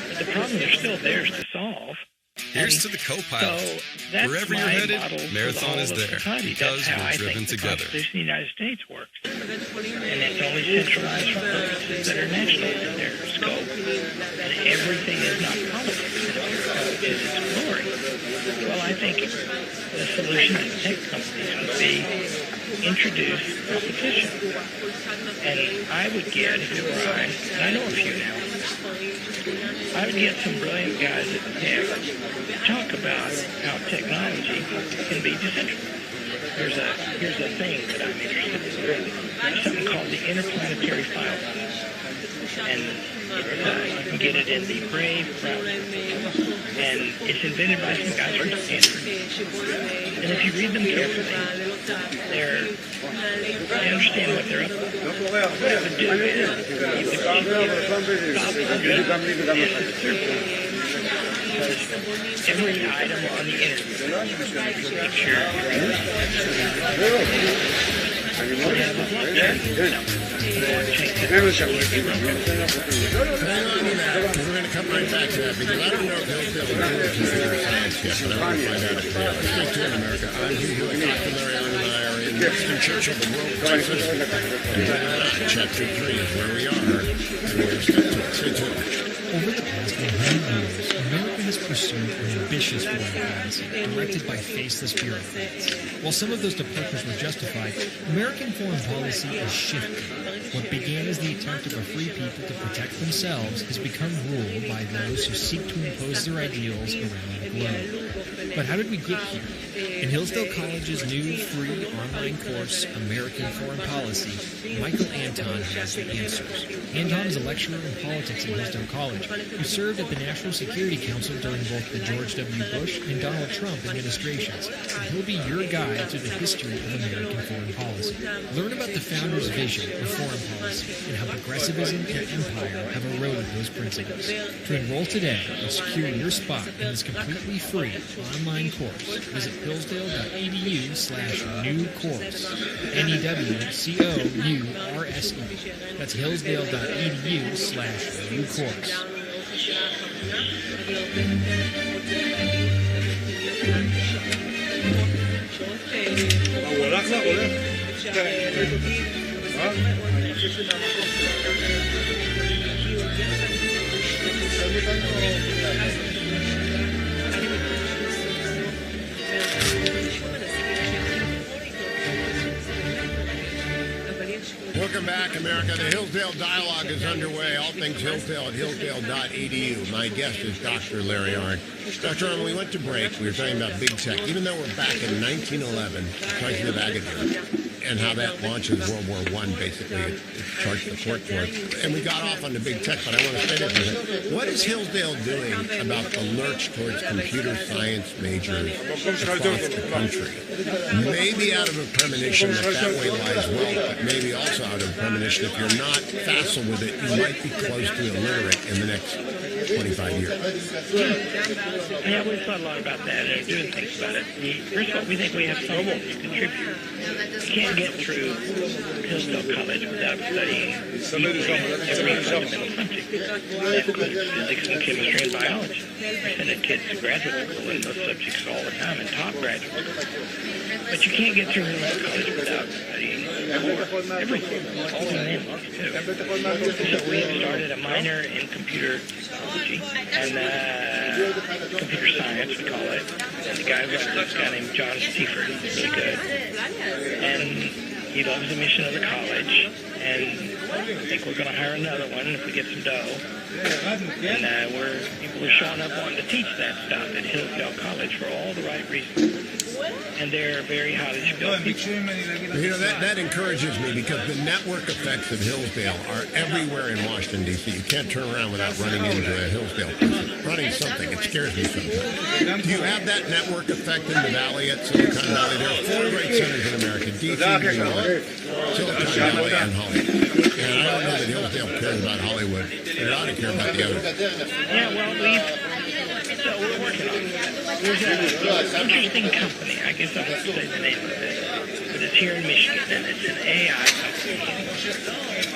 But the problems are still theirs to solve. Here's to the co-pilot. So wherever you're headed, Marathon is there because we're driven together. The Constitution of the United States works. And it's only centralized for purposes that are national in their scope. And everything is not politics, which is its glory. Well, I think the solution to tech companies would be introduce competition. And I would get, if it were I, and I know a few now, I would get some brilliant guys at tech talk about how technology can be decentralized. Here's a thing that I'm interested in. There's something called the interplanetary file system. And you can get it in the Brave browser. And it's invented by some guys from Stanford. And if you read them carefully, they understand what they're up to. What it would do is it would stop because every item on the internet, picture, We're going to come right back to that because I don't know if he'll be able to do computer science yet, but I want to find out if they are. Stay tuned, America. I'm Hugh Hewitt. Dr. Larry Arnn and I are in Winston Churchill, the world crisis. And Chapter 3 is where we are. And we're going to step to it. Stay tuned. Over the past 100 years, America has pursued an ambitious foreign policy directed by faceless bureaucrats. While some of those departures were justified, American foreign policy has shifted. What began as the attempt of a free people to protect themselves has become ruled by those who seek to impose their ideals around the globe. But how did we get here? In Hillsdale College's new free online course, American Foreign Policy, Michael Anton has the answers. Anton is a lecturer in politics at Hillsdale College who served at the National Security Council during both the George W. Bush and Donald Trump administrations, and he'll be your guide through the history of American foreign policy. Learn about the founders' vision of foreign policy and how progressivism and empire have eroded those principles. To enroll today and secure your spot in this completely free online course, visit hillsdale.edu/new course. NEWCOURSE. That's hillsdale.edu/new course. Welcome back, America. The Hillsdale Dialogue is underway. All things Hillsdale at hillsdale.edu. My guest is Dr. Larry Arnn. Dr. Arnn, when we went to break, we were talking about big tech. Even though we're back in 1911, crisis of Agadir, and how that launches World War I, basically. It charts the port for it. And we got off on the big tech, but I want to stay there for a minute. What is Hillsdale doing about the lurch towards computer science majors across the country? Maybe out of a premonition that way lies wealth, but maybe also out of a premonition if you're not facile with it, you might be close to illiterate in the next 25 years. Yeah, we've thought a lot about that and are doing things about it. First of all, we think we have something to contribute. You can't get through Hillsdale College without studying every fundamental subject. That includes physics and chemistry and biology. We're sending kids to graduate school in those subjects all the time and top graduate school. But you can't get through Hillsdale College without studying everything, all the humanities too. So we have started a minor in computer technology and computer science, we call it. And the guy runs this guy named John Seifert. He's really good. And he loves the mission of the college. And I think we're going to hire another one if we get some dough. And people are showing up wanting to teach that stuff at Hillsdale College for all the right reasons. and they're very highly skilled people. You know, that encourages me because the network effects of Hillsdale are everywhere in Washington, D.C. You can't turn around without running into a Hillsdale person. Running something, it scares me sometimes. Do you have that network effect in the Valley at Silicon Valley? There are 4 great centers in America, D.C., New York, Silicon Valley, and Hollywood. And I don't know that Hillsdale cares about Hollywood. It ought to care about the others. Yeah, well, we're working on it. There's an interesting company. I guess I won't say the name of it, but it's here in Michigan, and it's an AI company.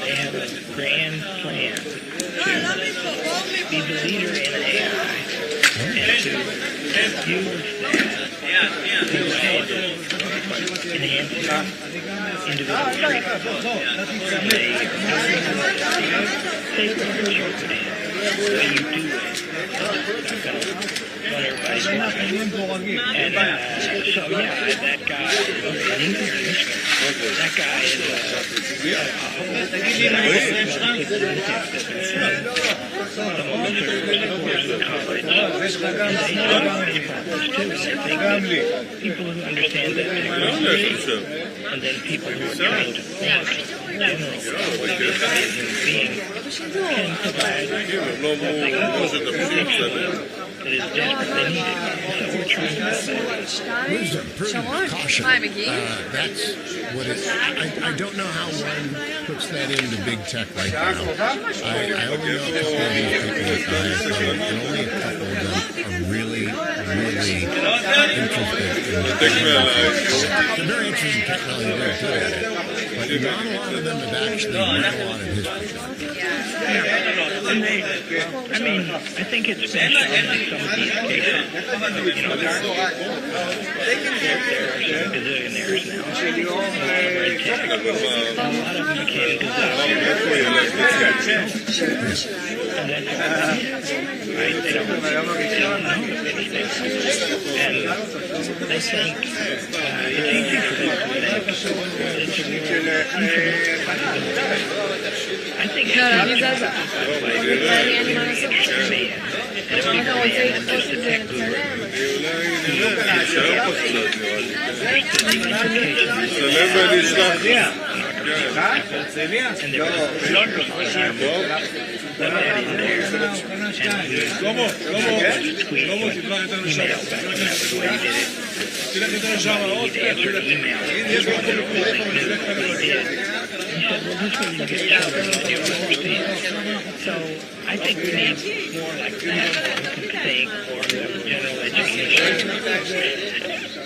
They have a grand plan to be the leader in AI and to use that to enhance individual treatment. They are doing it. The way you do it. Let everybody know. And so, yeah, that guy in Michigan, that guy is people who understand that technology, and then people who are trying to think in general what they're being can provide that is desperately needed. So we're trying to build that. Wisdom, prudence, caution. That's what it is. I don't know how one puts that into big tech right now. I only know a couple of these people at ISO, and only a couple of them are really, really interested in technology. They're very interested in technology, they're very good at it. But not a lot of them have actually read a lot of history. I mean, I think it's best on some of these cases. You know, there are some gazillionaires now. A lot of them became gazillionaires. And that's right? They don't know anything. And they think it's easy for them to think. It's a real I think So I think we need more like that who can think or general education.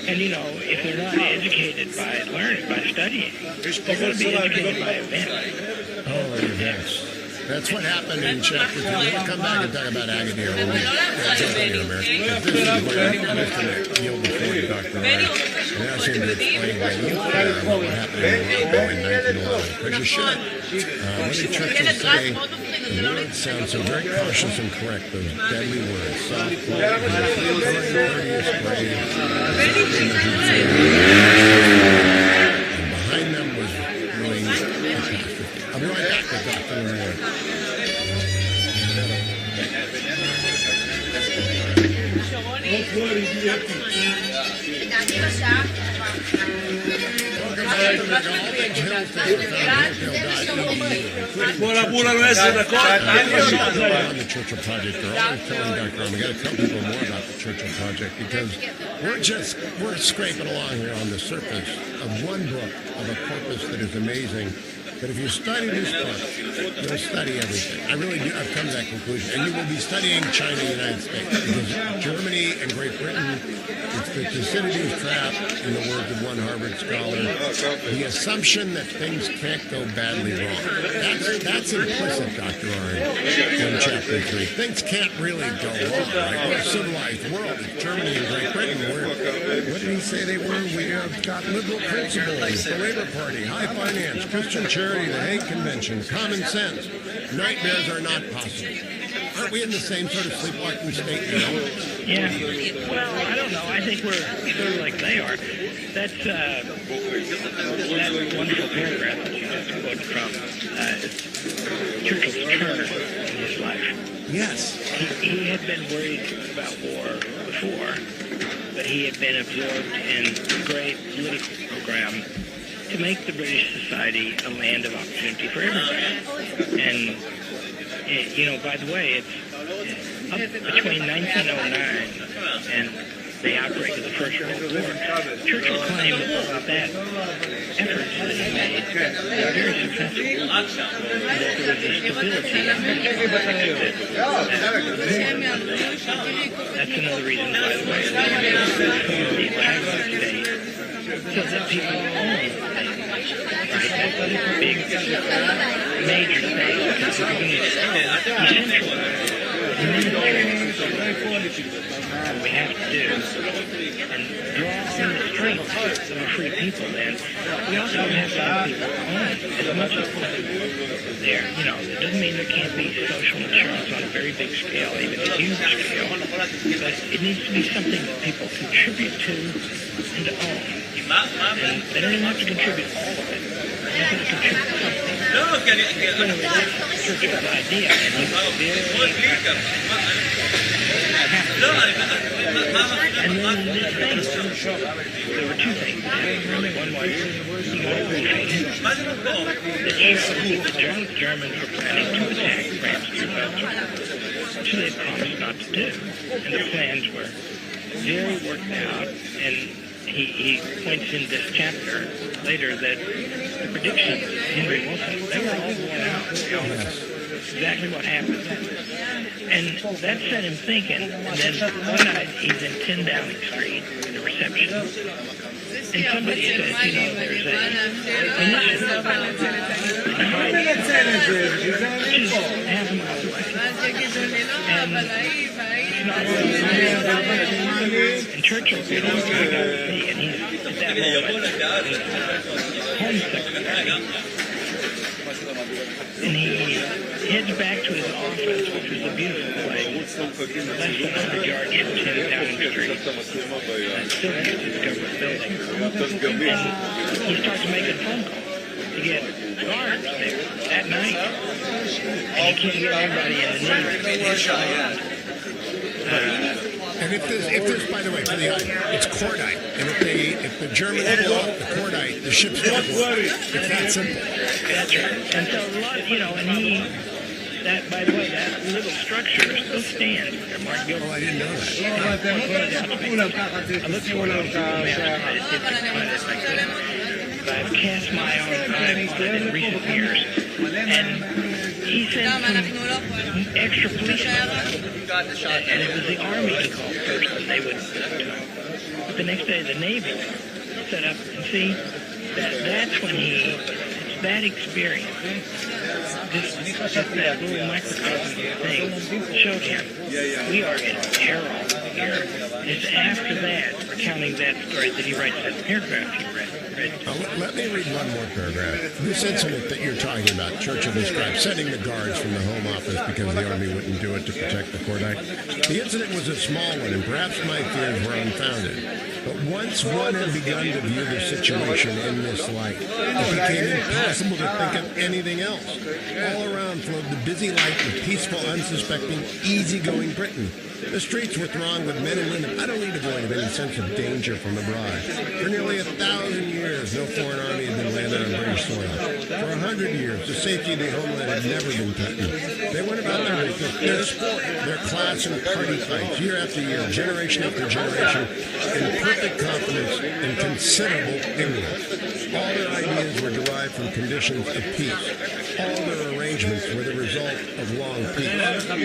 And you know, if they're not educated by learning, by studying, they're going to be educated by events. Oh, events. That's what happened in chapter 2. We'll come back and talk about Agadir when we jump into America. This is where I'm just going to yield the floor to Dr. Ryan and ask him to explain why you what happened in Morocco in 1911. Because you should. What did Churchill say? The words sound so very cautious and correct, those deadly words. Soft, courteous, brave. And behind them was really catastrophe. I'll be right back with Dr. Ryan. On the Churchill Project, they're always telling Dr. Ron, we got to tell people more about the Churchill Project because we're scraping along here on the surface of one book of a corpus that is amazing. But if you study this book, you'll study everything. I really do. I've come to that conclusion. And you will be studying China and the United States. Because Germany and Great Britain, it's the Thucydides trap, in the words of one Harvard scholar, the assumption that things can't go badly wrong. That's implicit, Dr. Arnn, in chapter 3. Things can't really go wrong, right? We're a civilized world. It's Germany and Great Britain. What did he say they were? We have got liberal principles, the Labor Party, high finance, Christian charity, the Hague Convention, common sense. Nightmares are not possible. Aren't we in the same sort of sleepwalking state now? Yeah. Well, I don't know. I think we're sort of like they are. That's that wonderful paragraph that you just quoted from Churchill's turn in his life. Yes. He had been worried about war before, but he had been absorbed in a great political program to make the British society a land of opportunity for everybody. And, by the way, it's up between 1909 and the outbreak of the First World War. Churchill claimed that efforts that he made were very successful, and that there was a stability in that's another reason, by the way, that he formed the Italian state so that people own things. Right? That's a big, major thing. What we have to do and draw on the strength of a free people, then we also have to have people own as much as there. It doesn't mean there can't be social insurance on a very big scale, even a huge scale, but it needs to be something that people contribute to and to own. And they don't even have to contribute all of it. They have to contribute something. That's Churchill's idea, and he was very and then this thing, there were two things. One was, you got a briefing that showed the Germans were planning to attack France through Belgium, which they promised not to do. And the plans were very worked out, and he points in this chapter later that the predictions of Henry Wilson, they were all borne out. Exactly what happened. And that set him thinking. And then one night he's in 10 Downing Street in a reception. And somebody says, there's a munitions which is half a mile away. And it's not and Churchill said, I got to see. And he's at that moment Home Secretary. And he heads back to his office, which was a beautiful place, less than 100 yards from 10 Downing Street. And still next to the government building. And he starts making phone calls to get guards there that night. And he can't get everybody in the neighborhood. And if there's, by the way, for the it's cordite, and if the Germans blow up the cordite, the ships won't blow up. It's that simple. That's right. And so a lot, and that, by the way, that little structure still stands there, Mark Gilbert. Oh, I didn't know that. I looked for it on Google Maps, but it didn't find it like that. But I've cast my own eye on it in recent years. And he sent some extra policemen, and it was the Army he called first, and they would but the next day the Navy set up, and see, that's when it's that experience, that little microcosm thing showed him, we are in peril here. It's after that, recounting that story, that he writes that paragraph you read. Let me read one more paragraph. This incident that you're talking about, Churchill described sending the guards from the Home Office because the Army wouldn't do it to protect the cordite. The incident was a small one, and perhaps my fears were unfounded. But once one had begun to view the situation in this light, it became impossible to think of anything else. All around flowed the busy light of peaceful, unsuspecting, easygoing Britain. The streets were thronged with men and women utterly devoid of any sense of danger from abroad. For nearly 1,000 years, no foreign army had been landed on British soil. For 100 years, the safety of the homeland had never been threatened. They went about their business, their sport, their class and party fights, year after year, generation after generation, in perfect confidence and considerable ignorance. All their ideas were derived from conditions of peace. All their arrangements were the result of long peace.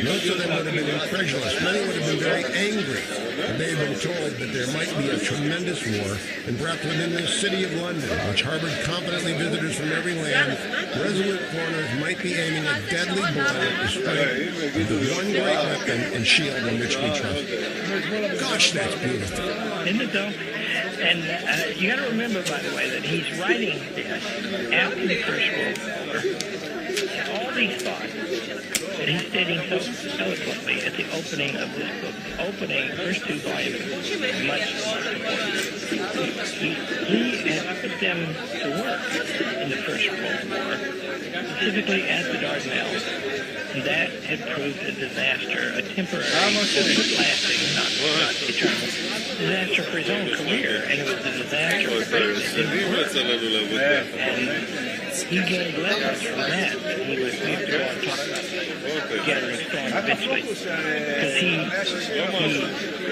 Most of them would have been incredulous. Many would have been very angry if they had been told that there might be a tremendous war, and perhaps within this city of London, which harbored confidently visitors from every land, resolute foreigners might be aiming a deadly blow at the strength of the one great weapon and shield in which we trust. Gosh, that's beautiful. Isn't it though? And you got to remember, by the way, that he's writing this after the First World War. All these thoughts that he's stating so eloquently at the opening of this book, the opening, first two volumes, much important. He has put them to work in the First World War, specifically at the Dardanelles. And that had proved a disaster, a temporary, lasting, not eternal, disaster for his own career. And it was a disaster for those that didn't work. And he gained lessons from that. He was able to go on and talk about gathering storm eventually. Because he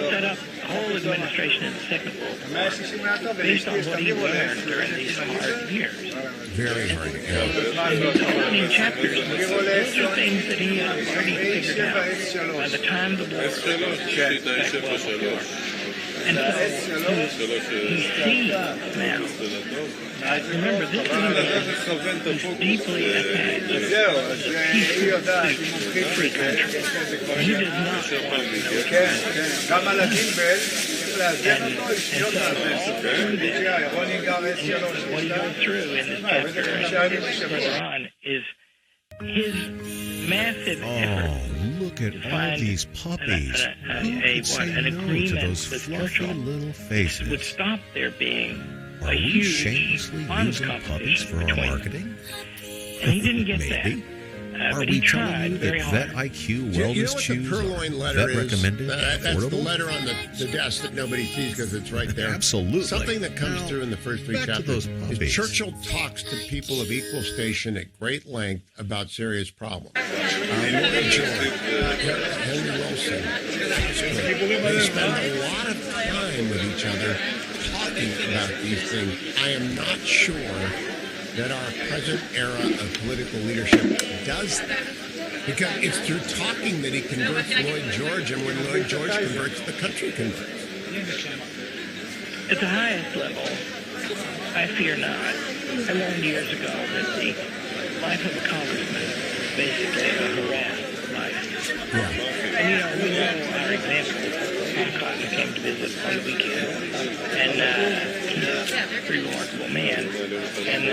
set up the whole administration in the Second World War based on what he learned during these hard years. Very hard. Yeah. And those opening chapters, those are things that he had already figured out by the time the war was back well before. And so he sees now. Remember, this is a man who's deeply attached to the free country. And he does not want to know what he goes through in this chapter and further on is his massive effort. Look at all these puppies. Who could say no to those fluffy little faces? Would stop there being Are we shamelessly using puppies for our marketing? And he didn't get that. Are we telling you that Vet IQ wellness chews vet recommended? That's the letter on the desk that nobody sees because it's right there. Absolutely. Something that comes through in the first three chapters is Churchill talks to people of equal station at great length about serious problems. Henry Wilson. They spend a lot of time with each other talking about these things. I am not sure that our present era of political leadership does that. Because it's through talking that he converts Lloyd George, and when Lloyd George converts, the country converts. At the highest level, I fear not. I learned years ago that the life of a congressman is basically a harassed life. Yeah. And we know our example. Tom Cotton came to visit on the weekend, and he's a pretty remarkable man. And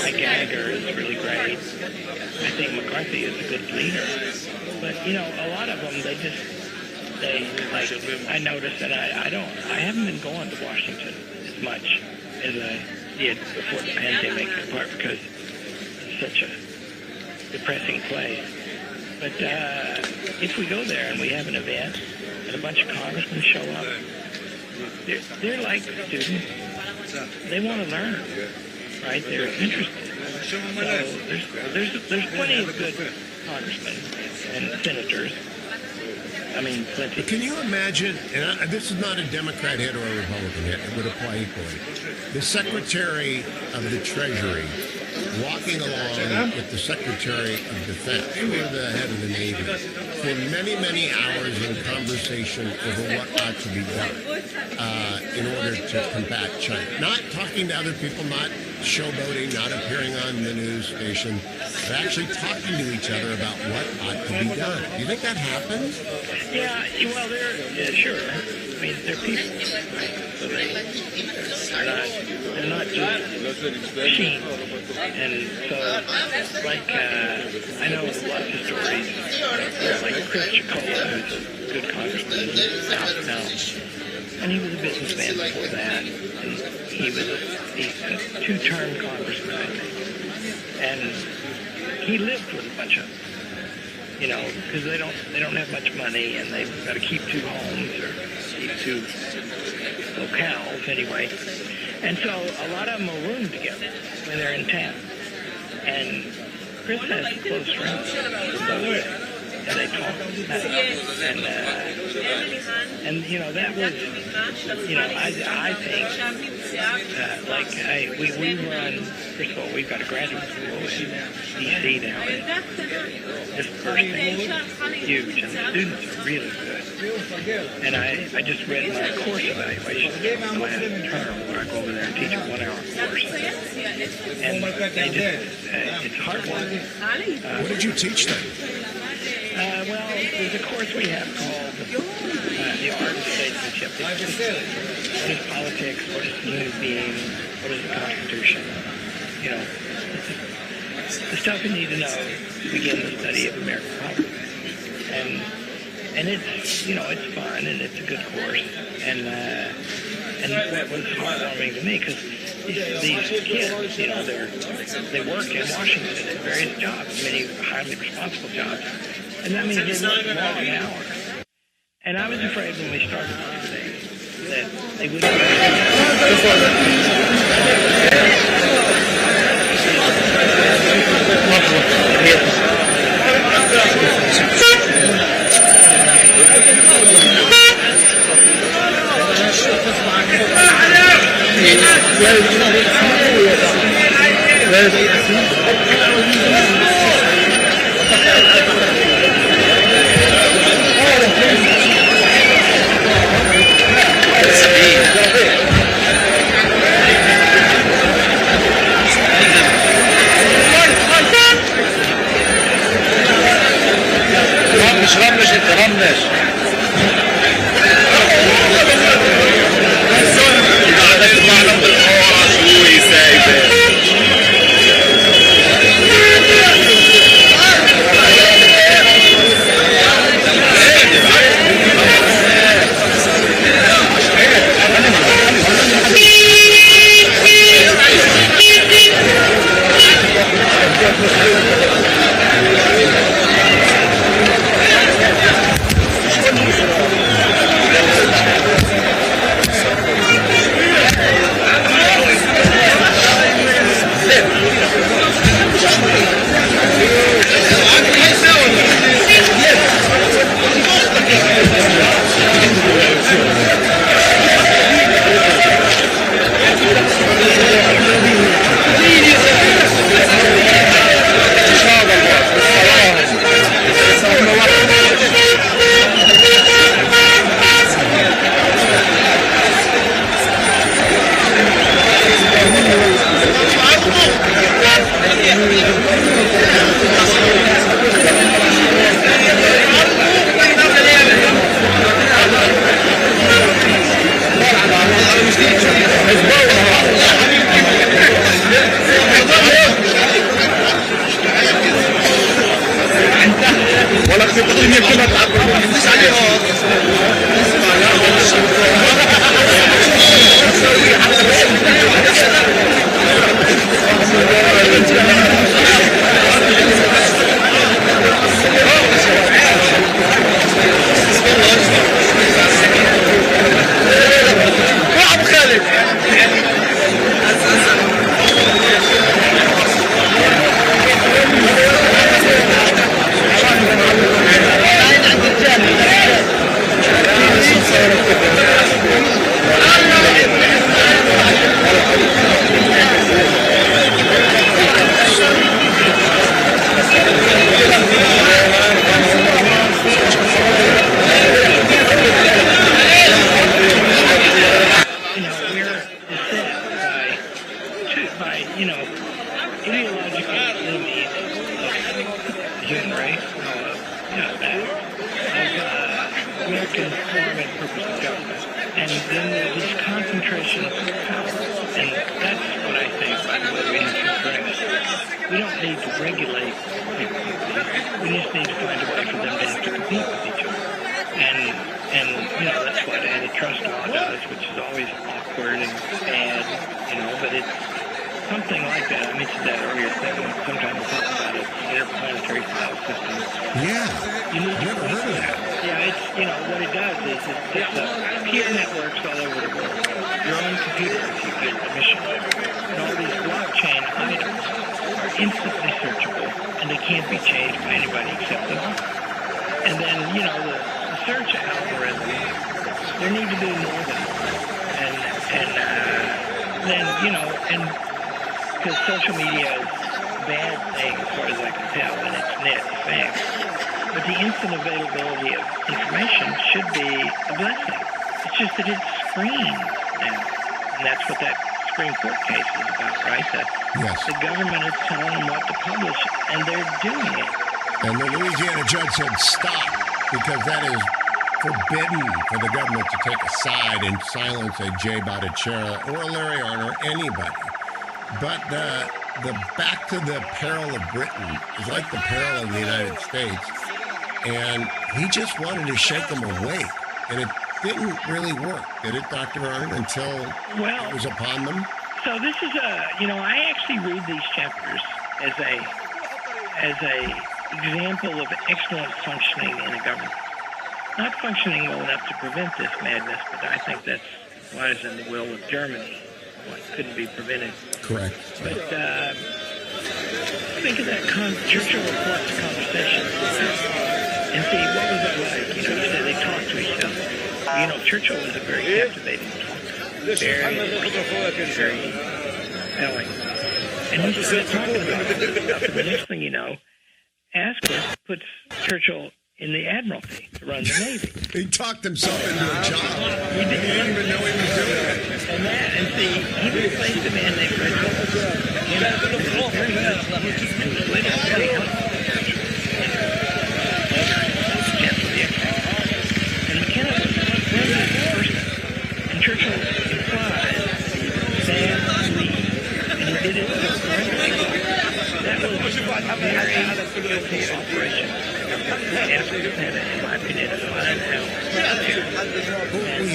Mike Gallagher is really great. I think McCarthy is a good leader. But, a lot of them, I noticed that I haven't been going to Washington as much as I did before the pandemic, in part because it's such a depressing place. But if we go there and we have an event, and a bunch of congressmen show up, they're like students. They want to learn, right? They're interested. So there's plenty of good congressmen and senators. I mean, plenty. But can you imagine, and this is not a Democrat hit or a Republican hit, it would apply equally, the Secretary of the Treasury walking along with the Secretary of Defense or the head of the Navy for many, many hours in conversation over what ought to be done in order to combat China. Not talking to other people, not showboating, not appearing on the news station, but actually talking to each other about what ought to be done. Do you think that happens? Yeah, well, sure. I mean, they're people, right? So they're not just machines. And so, like, I know lots of stories, like Chris Chicola, who's a good congressman in South now, and he was a businessman before that, and he's a two-term congressman, I think, and he lived with a bunch of them, because they don't have much money, and they've got to keep two homes or keep two locales anyway. And so a lot of them will room together when they're in town. And Chris has close friends with both, and they talk. And that was, I think, we run, first of all, we've got a graduate school in D.C. now. This first thing is huge, and the students are really good. And I just read my course evaluation last term where I go over there and teach a 1-hour course. And they just, it's hard work. What did you teach them? Well, there's a course we have called The Art of Statesmanship. What is politics? What is human being? What is the Constitution? The stuff you need to know to begin the study of American politics. And and it's, it's fun and it's a good course. And what was heartwarming to me, because these kids, they work in Washington in various jobs, many highly responsible jobs, and that means they work long hours. And I was afraid when we started these things that they wouldn't. رمش انت رمش The government is telling them what to publish, and they're doing it. And the Louisiana judge said stop, because that is forbidden for the government to take a side and silence a Jay Bhattacharya or a Larry Arnn or anybody. But the back to the peril of Britain is like the peril of the United States. And he just wanted to shake them awake. And it didn't really work, did it, Dr. Arnn, until it was upon them? So this is I actually read these chapters as a example of excellent functioning in a government. Not functioning well enough to prevent this madness, but I think that lies in the will of Germany. What couldn't be prevented. Correct. But think of that Churchill reports conversation. And see, what was it like? You said they talked to each other. Churchill was a very captivating talker. Very compelling. And he started talking about this stuff. And the next thing you know, Asquith puts Churchill in the Admiralty to run the Navy. He talked himself into a job. He didn't even know he was doing it. And see, he replaced a man named Fred Cole. And McKenna was a brilliant person. And Churchill implied Sam Lee, and he did it so correctly. That was a very skillful operation. Asquith had, in my opinion, a fine hour. He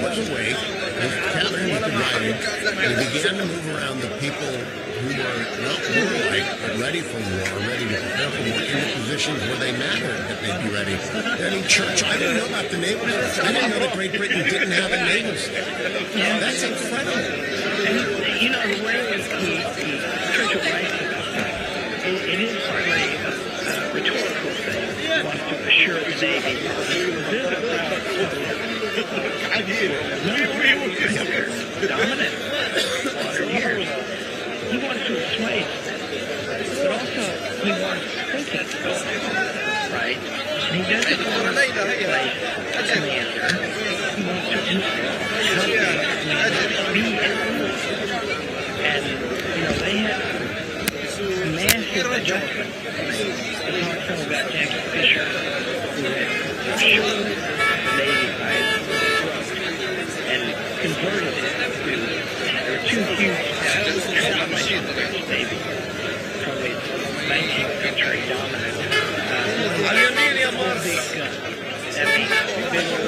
was awake, his cabinet was divided, and he began to move around the people who were not warlike, but ready for war, ready to prepare for war, into positions where they mattered that they'd be ready. Then in Churchill, I didn't know about the naval state. I didn't know that Great Britain didn't have a naval state. That's incredible. And, the way Churchill writes about that, it is partly a rhetorical thing. He wants to assure the Navy that dominant for years. He wants to assuage that, but also he wants thinking to go on, right? And he doesn't want to replace the commander. He wants to influence how the commander be influenced. And, they had massive adjustment. I talked some about Jackie Fisher, who had shot the Navy by his throat and converted it to, there were two huge transformations of the Navy from its 19th century dominant Olympic gun. That means bigger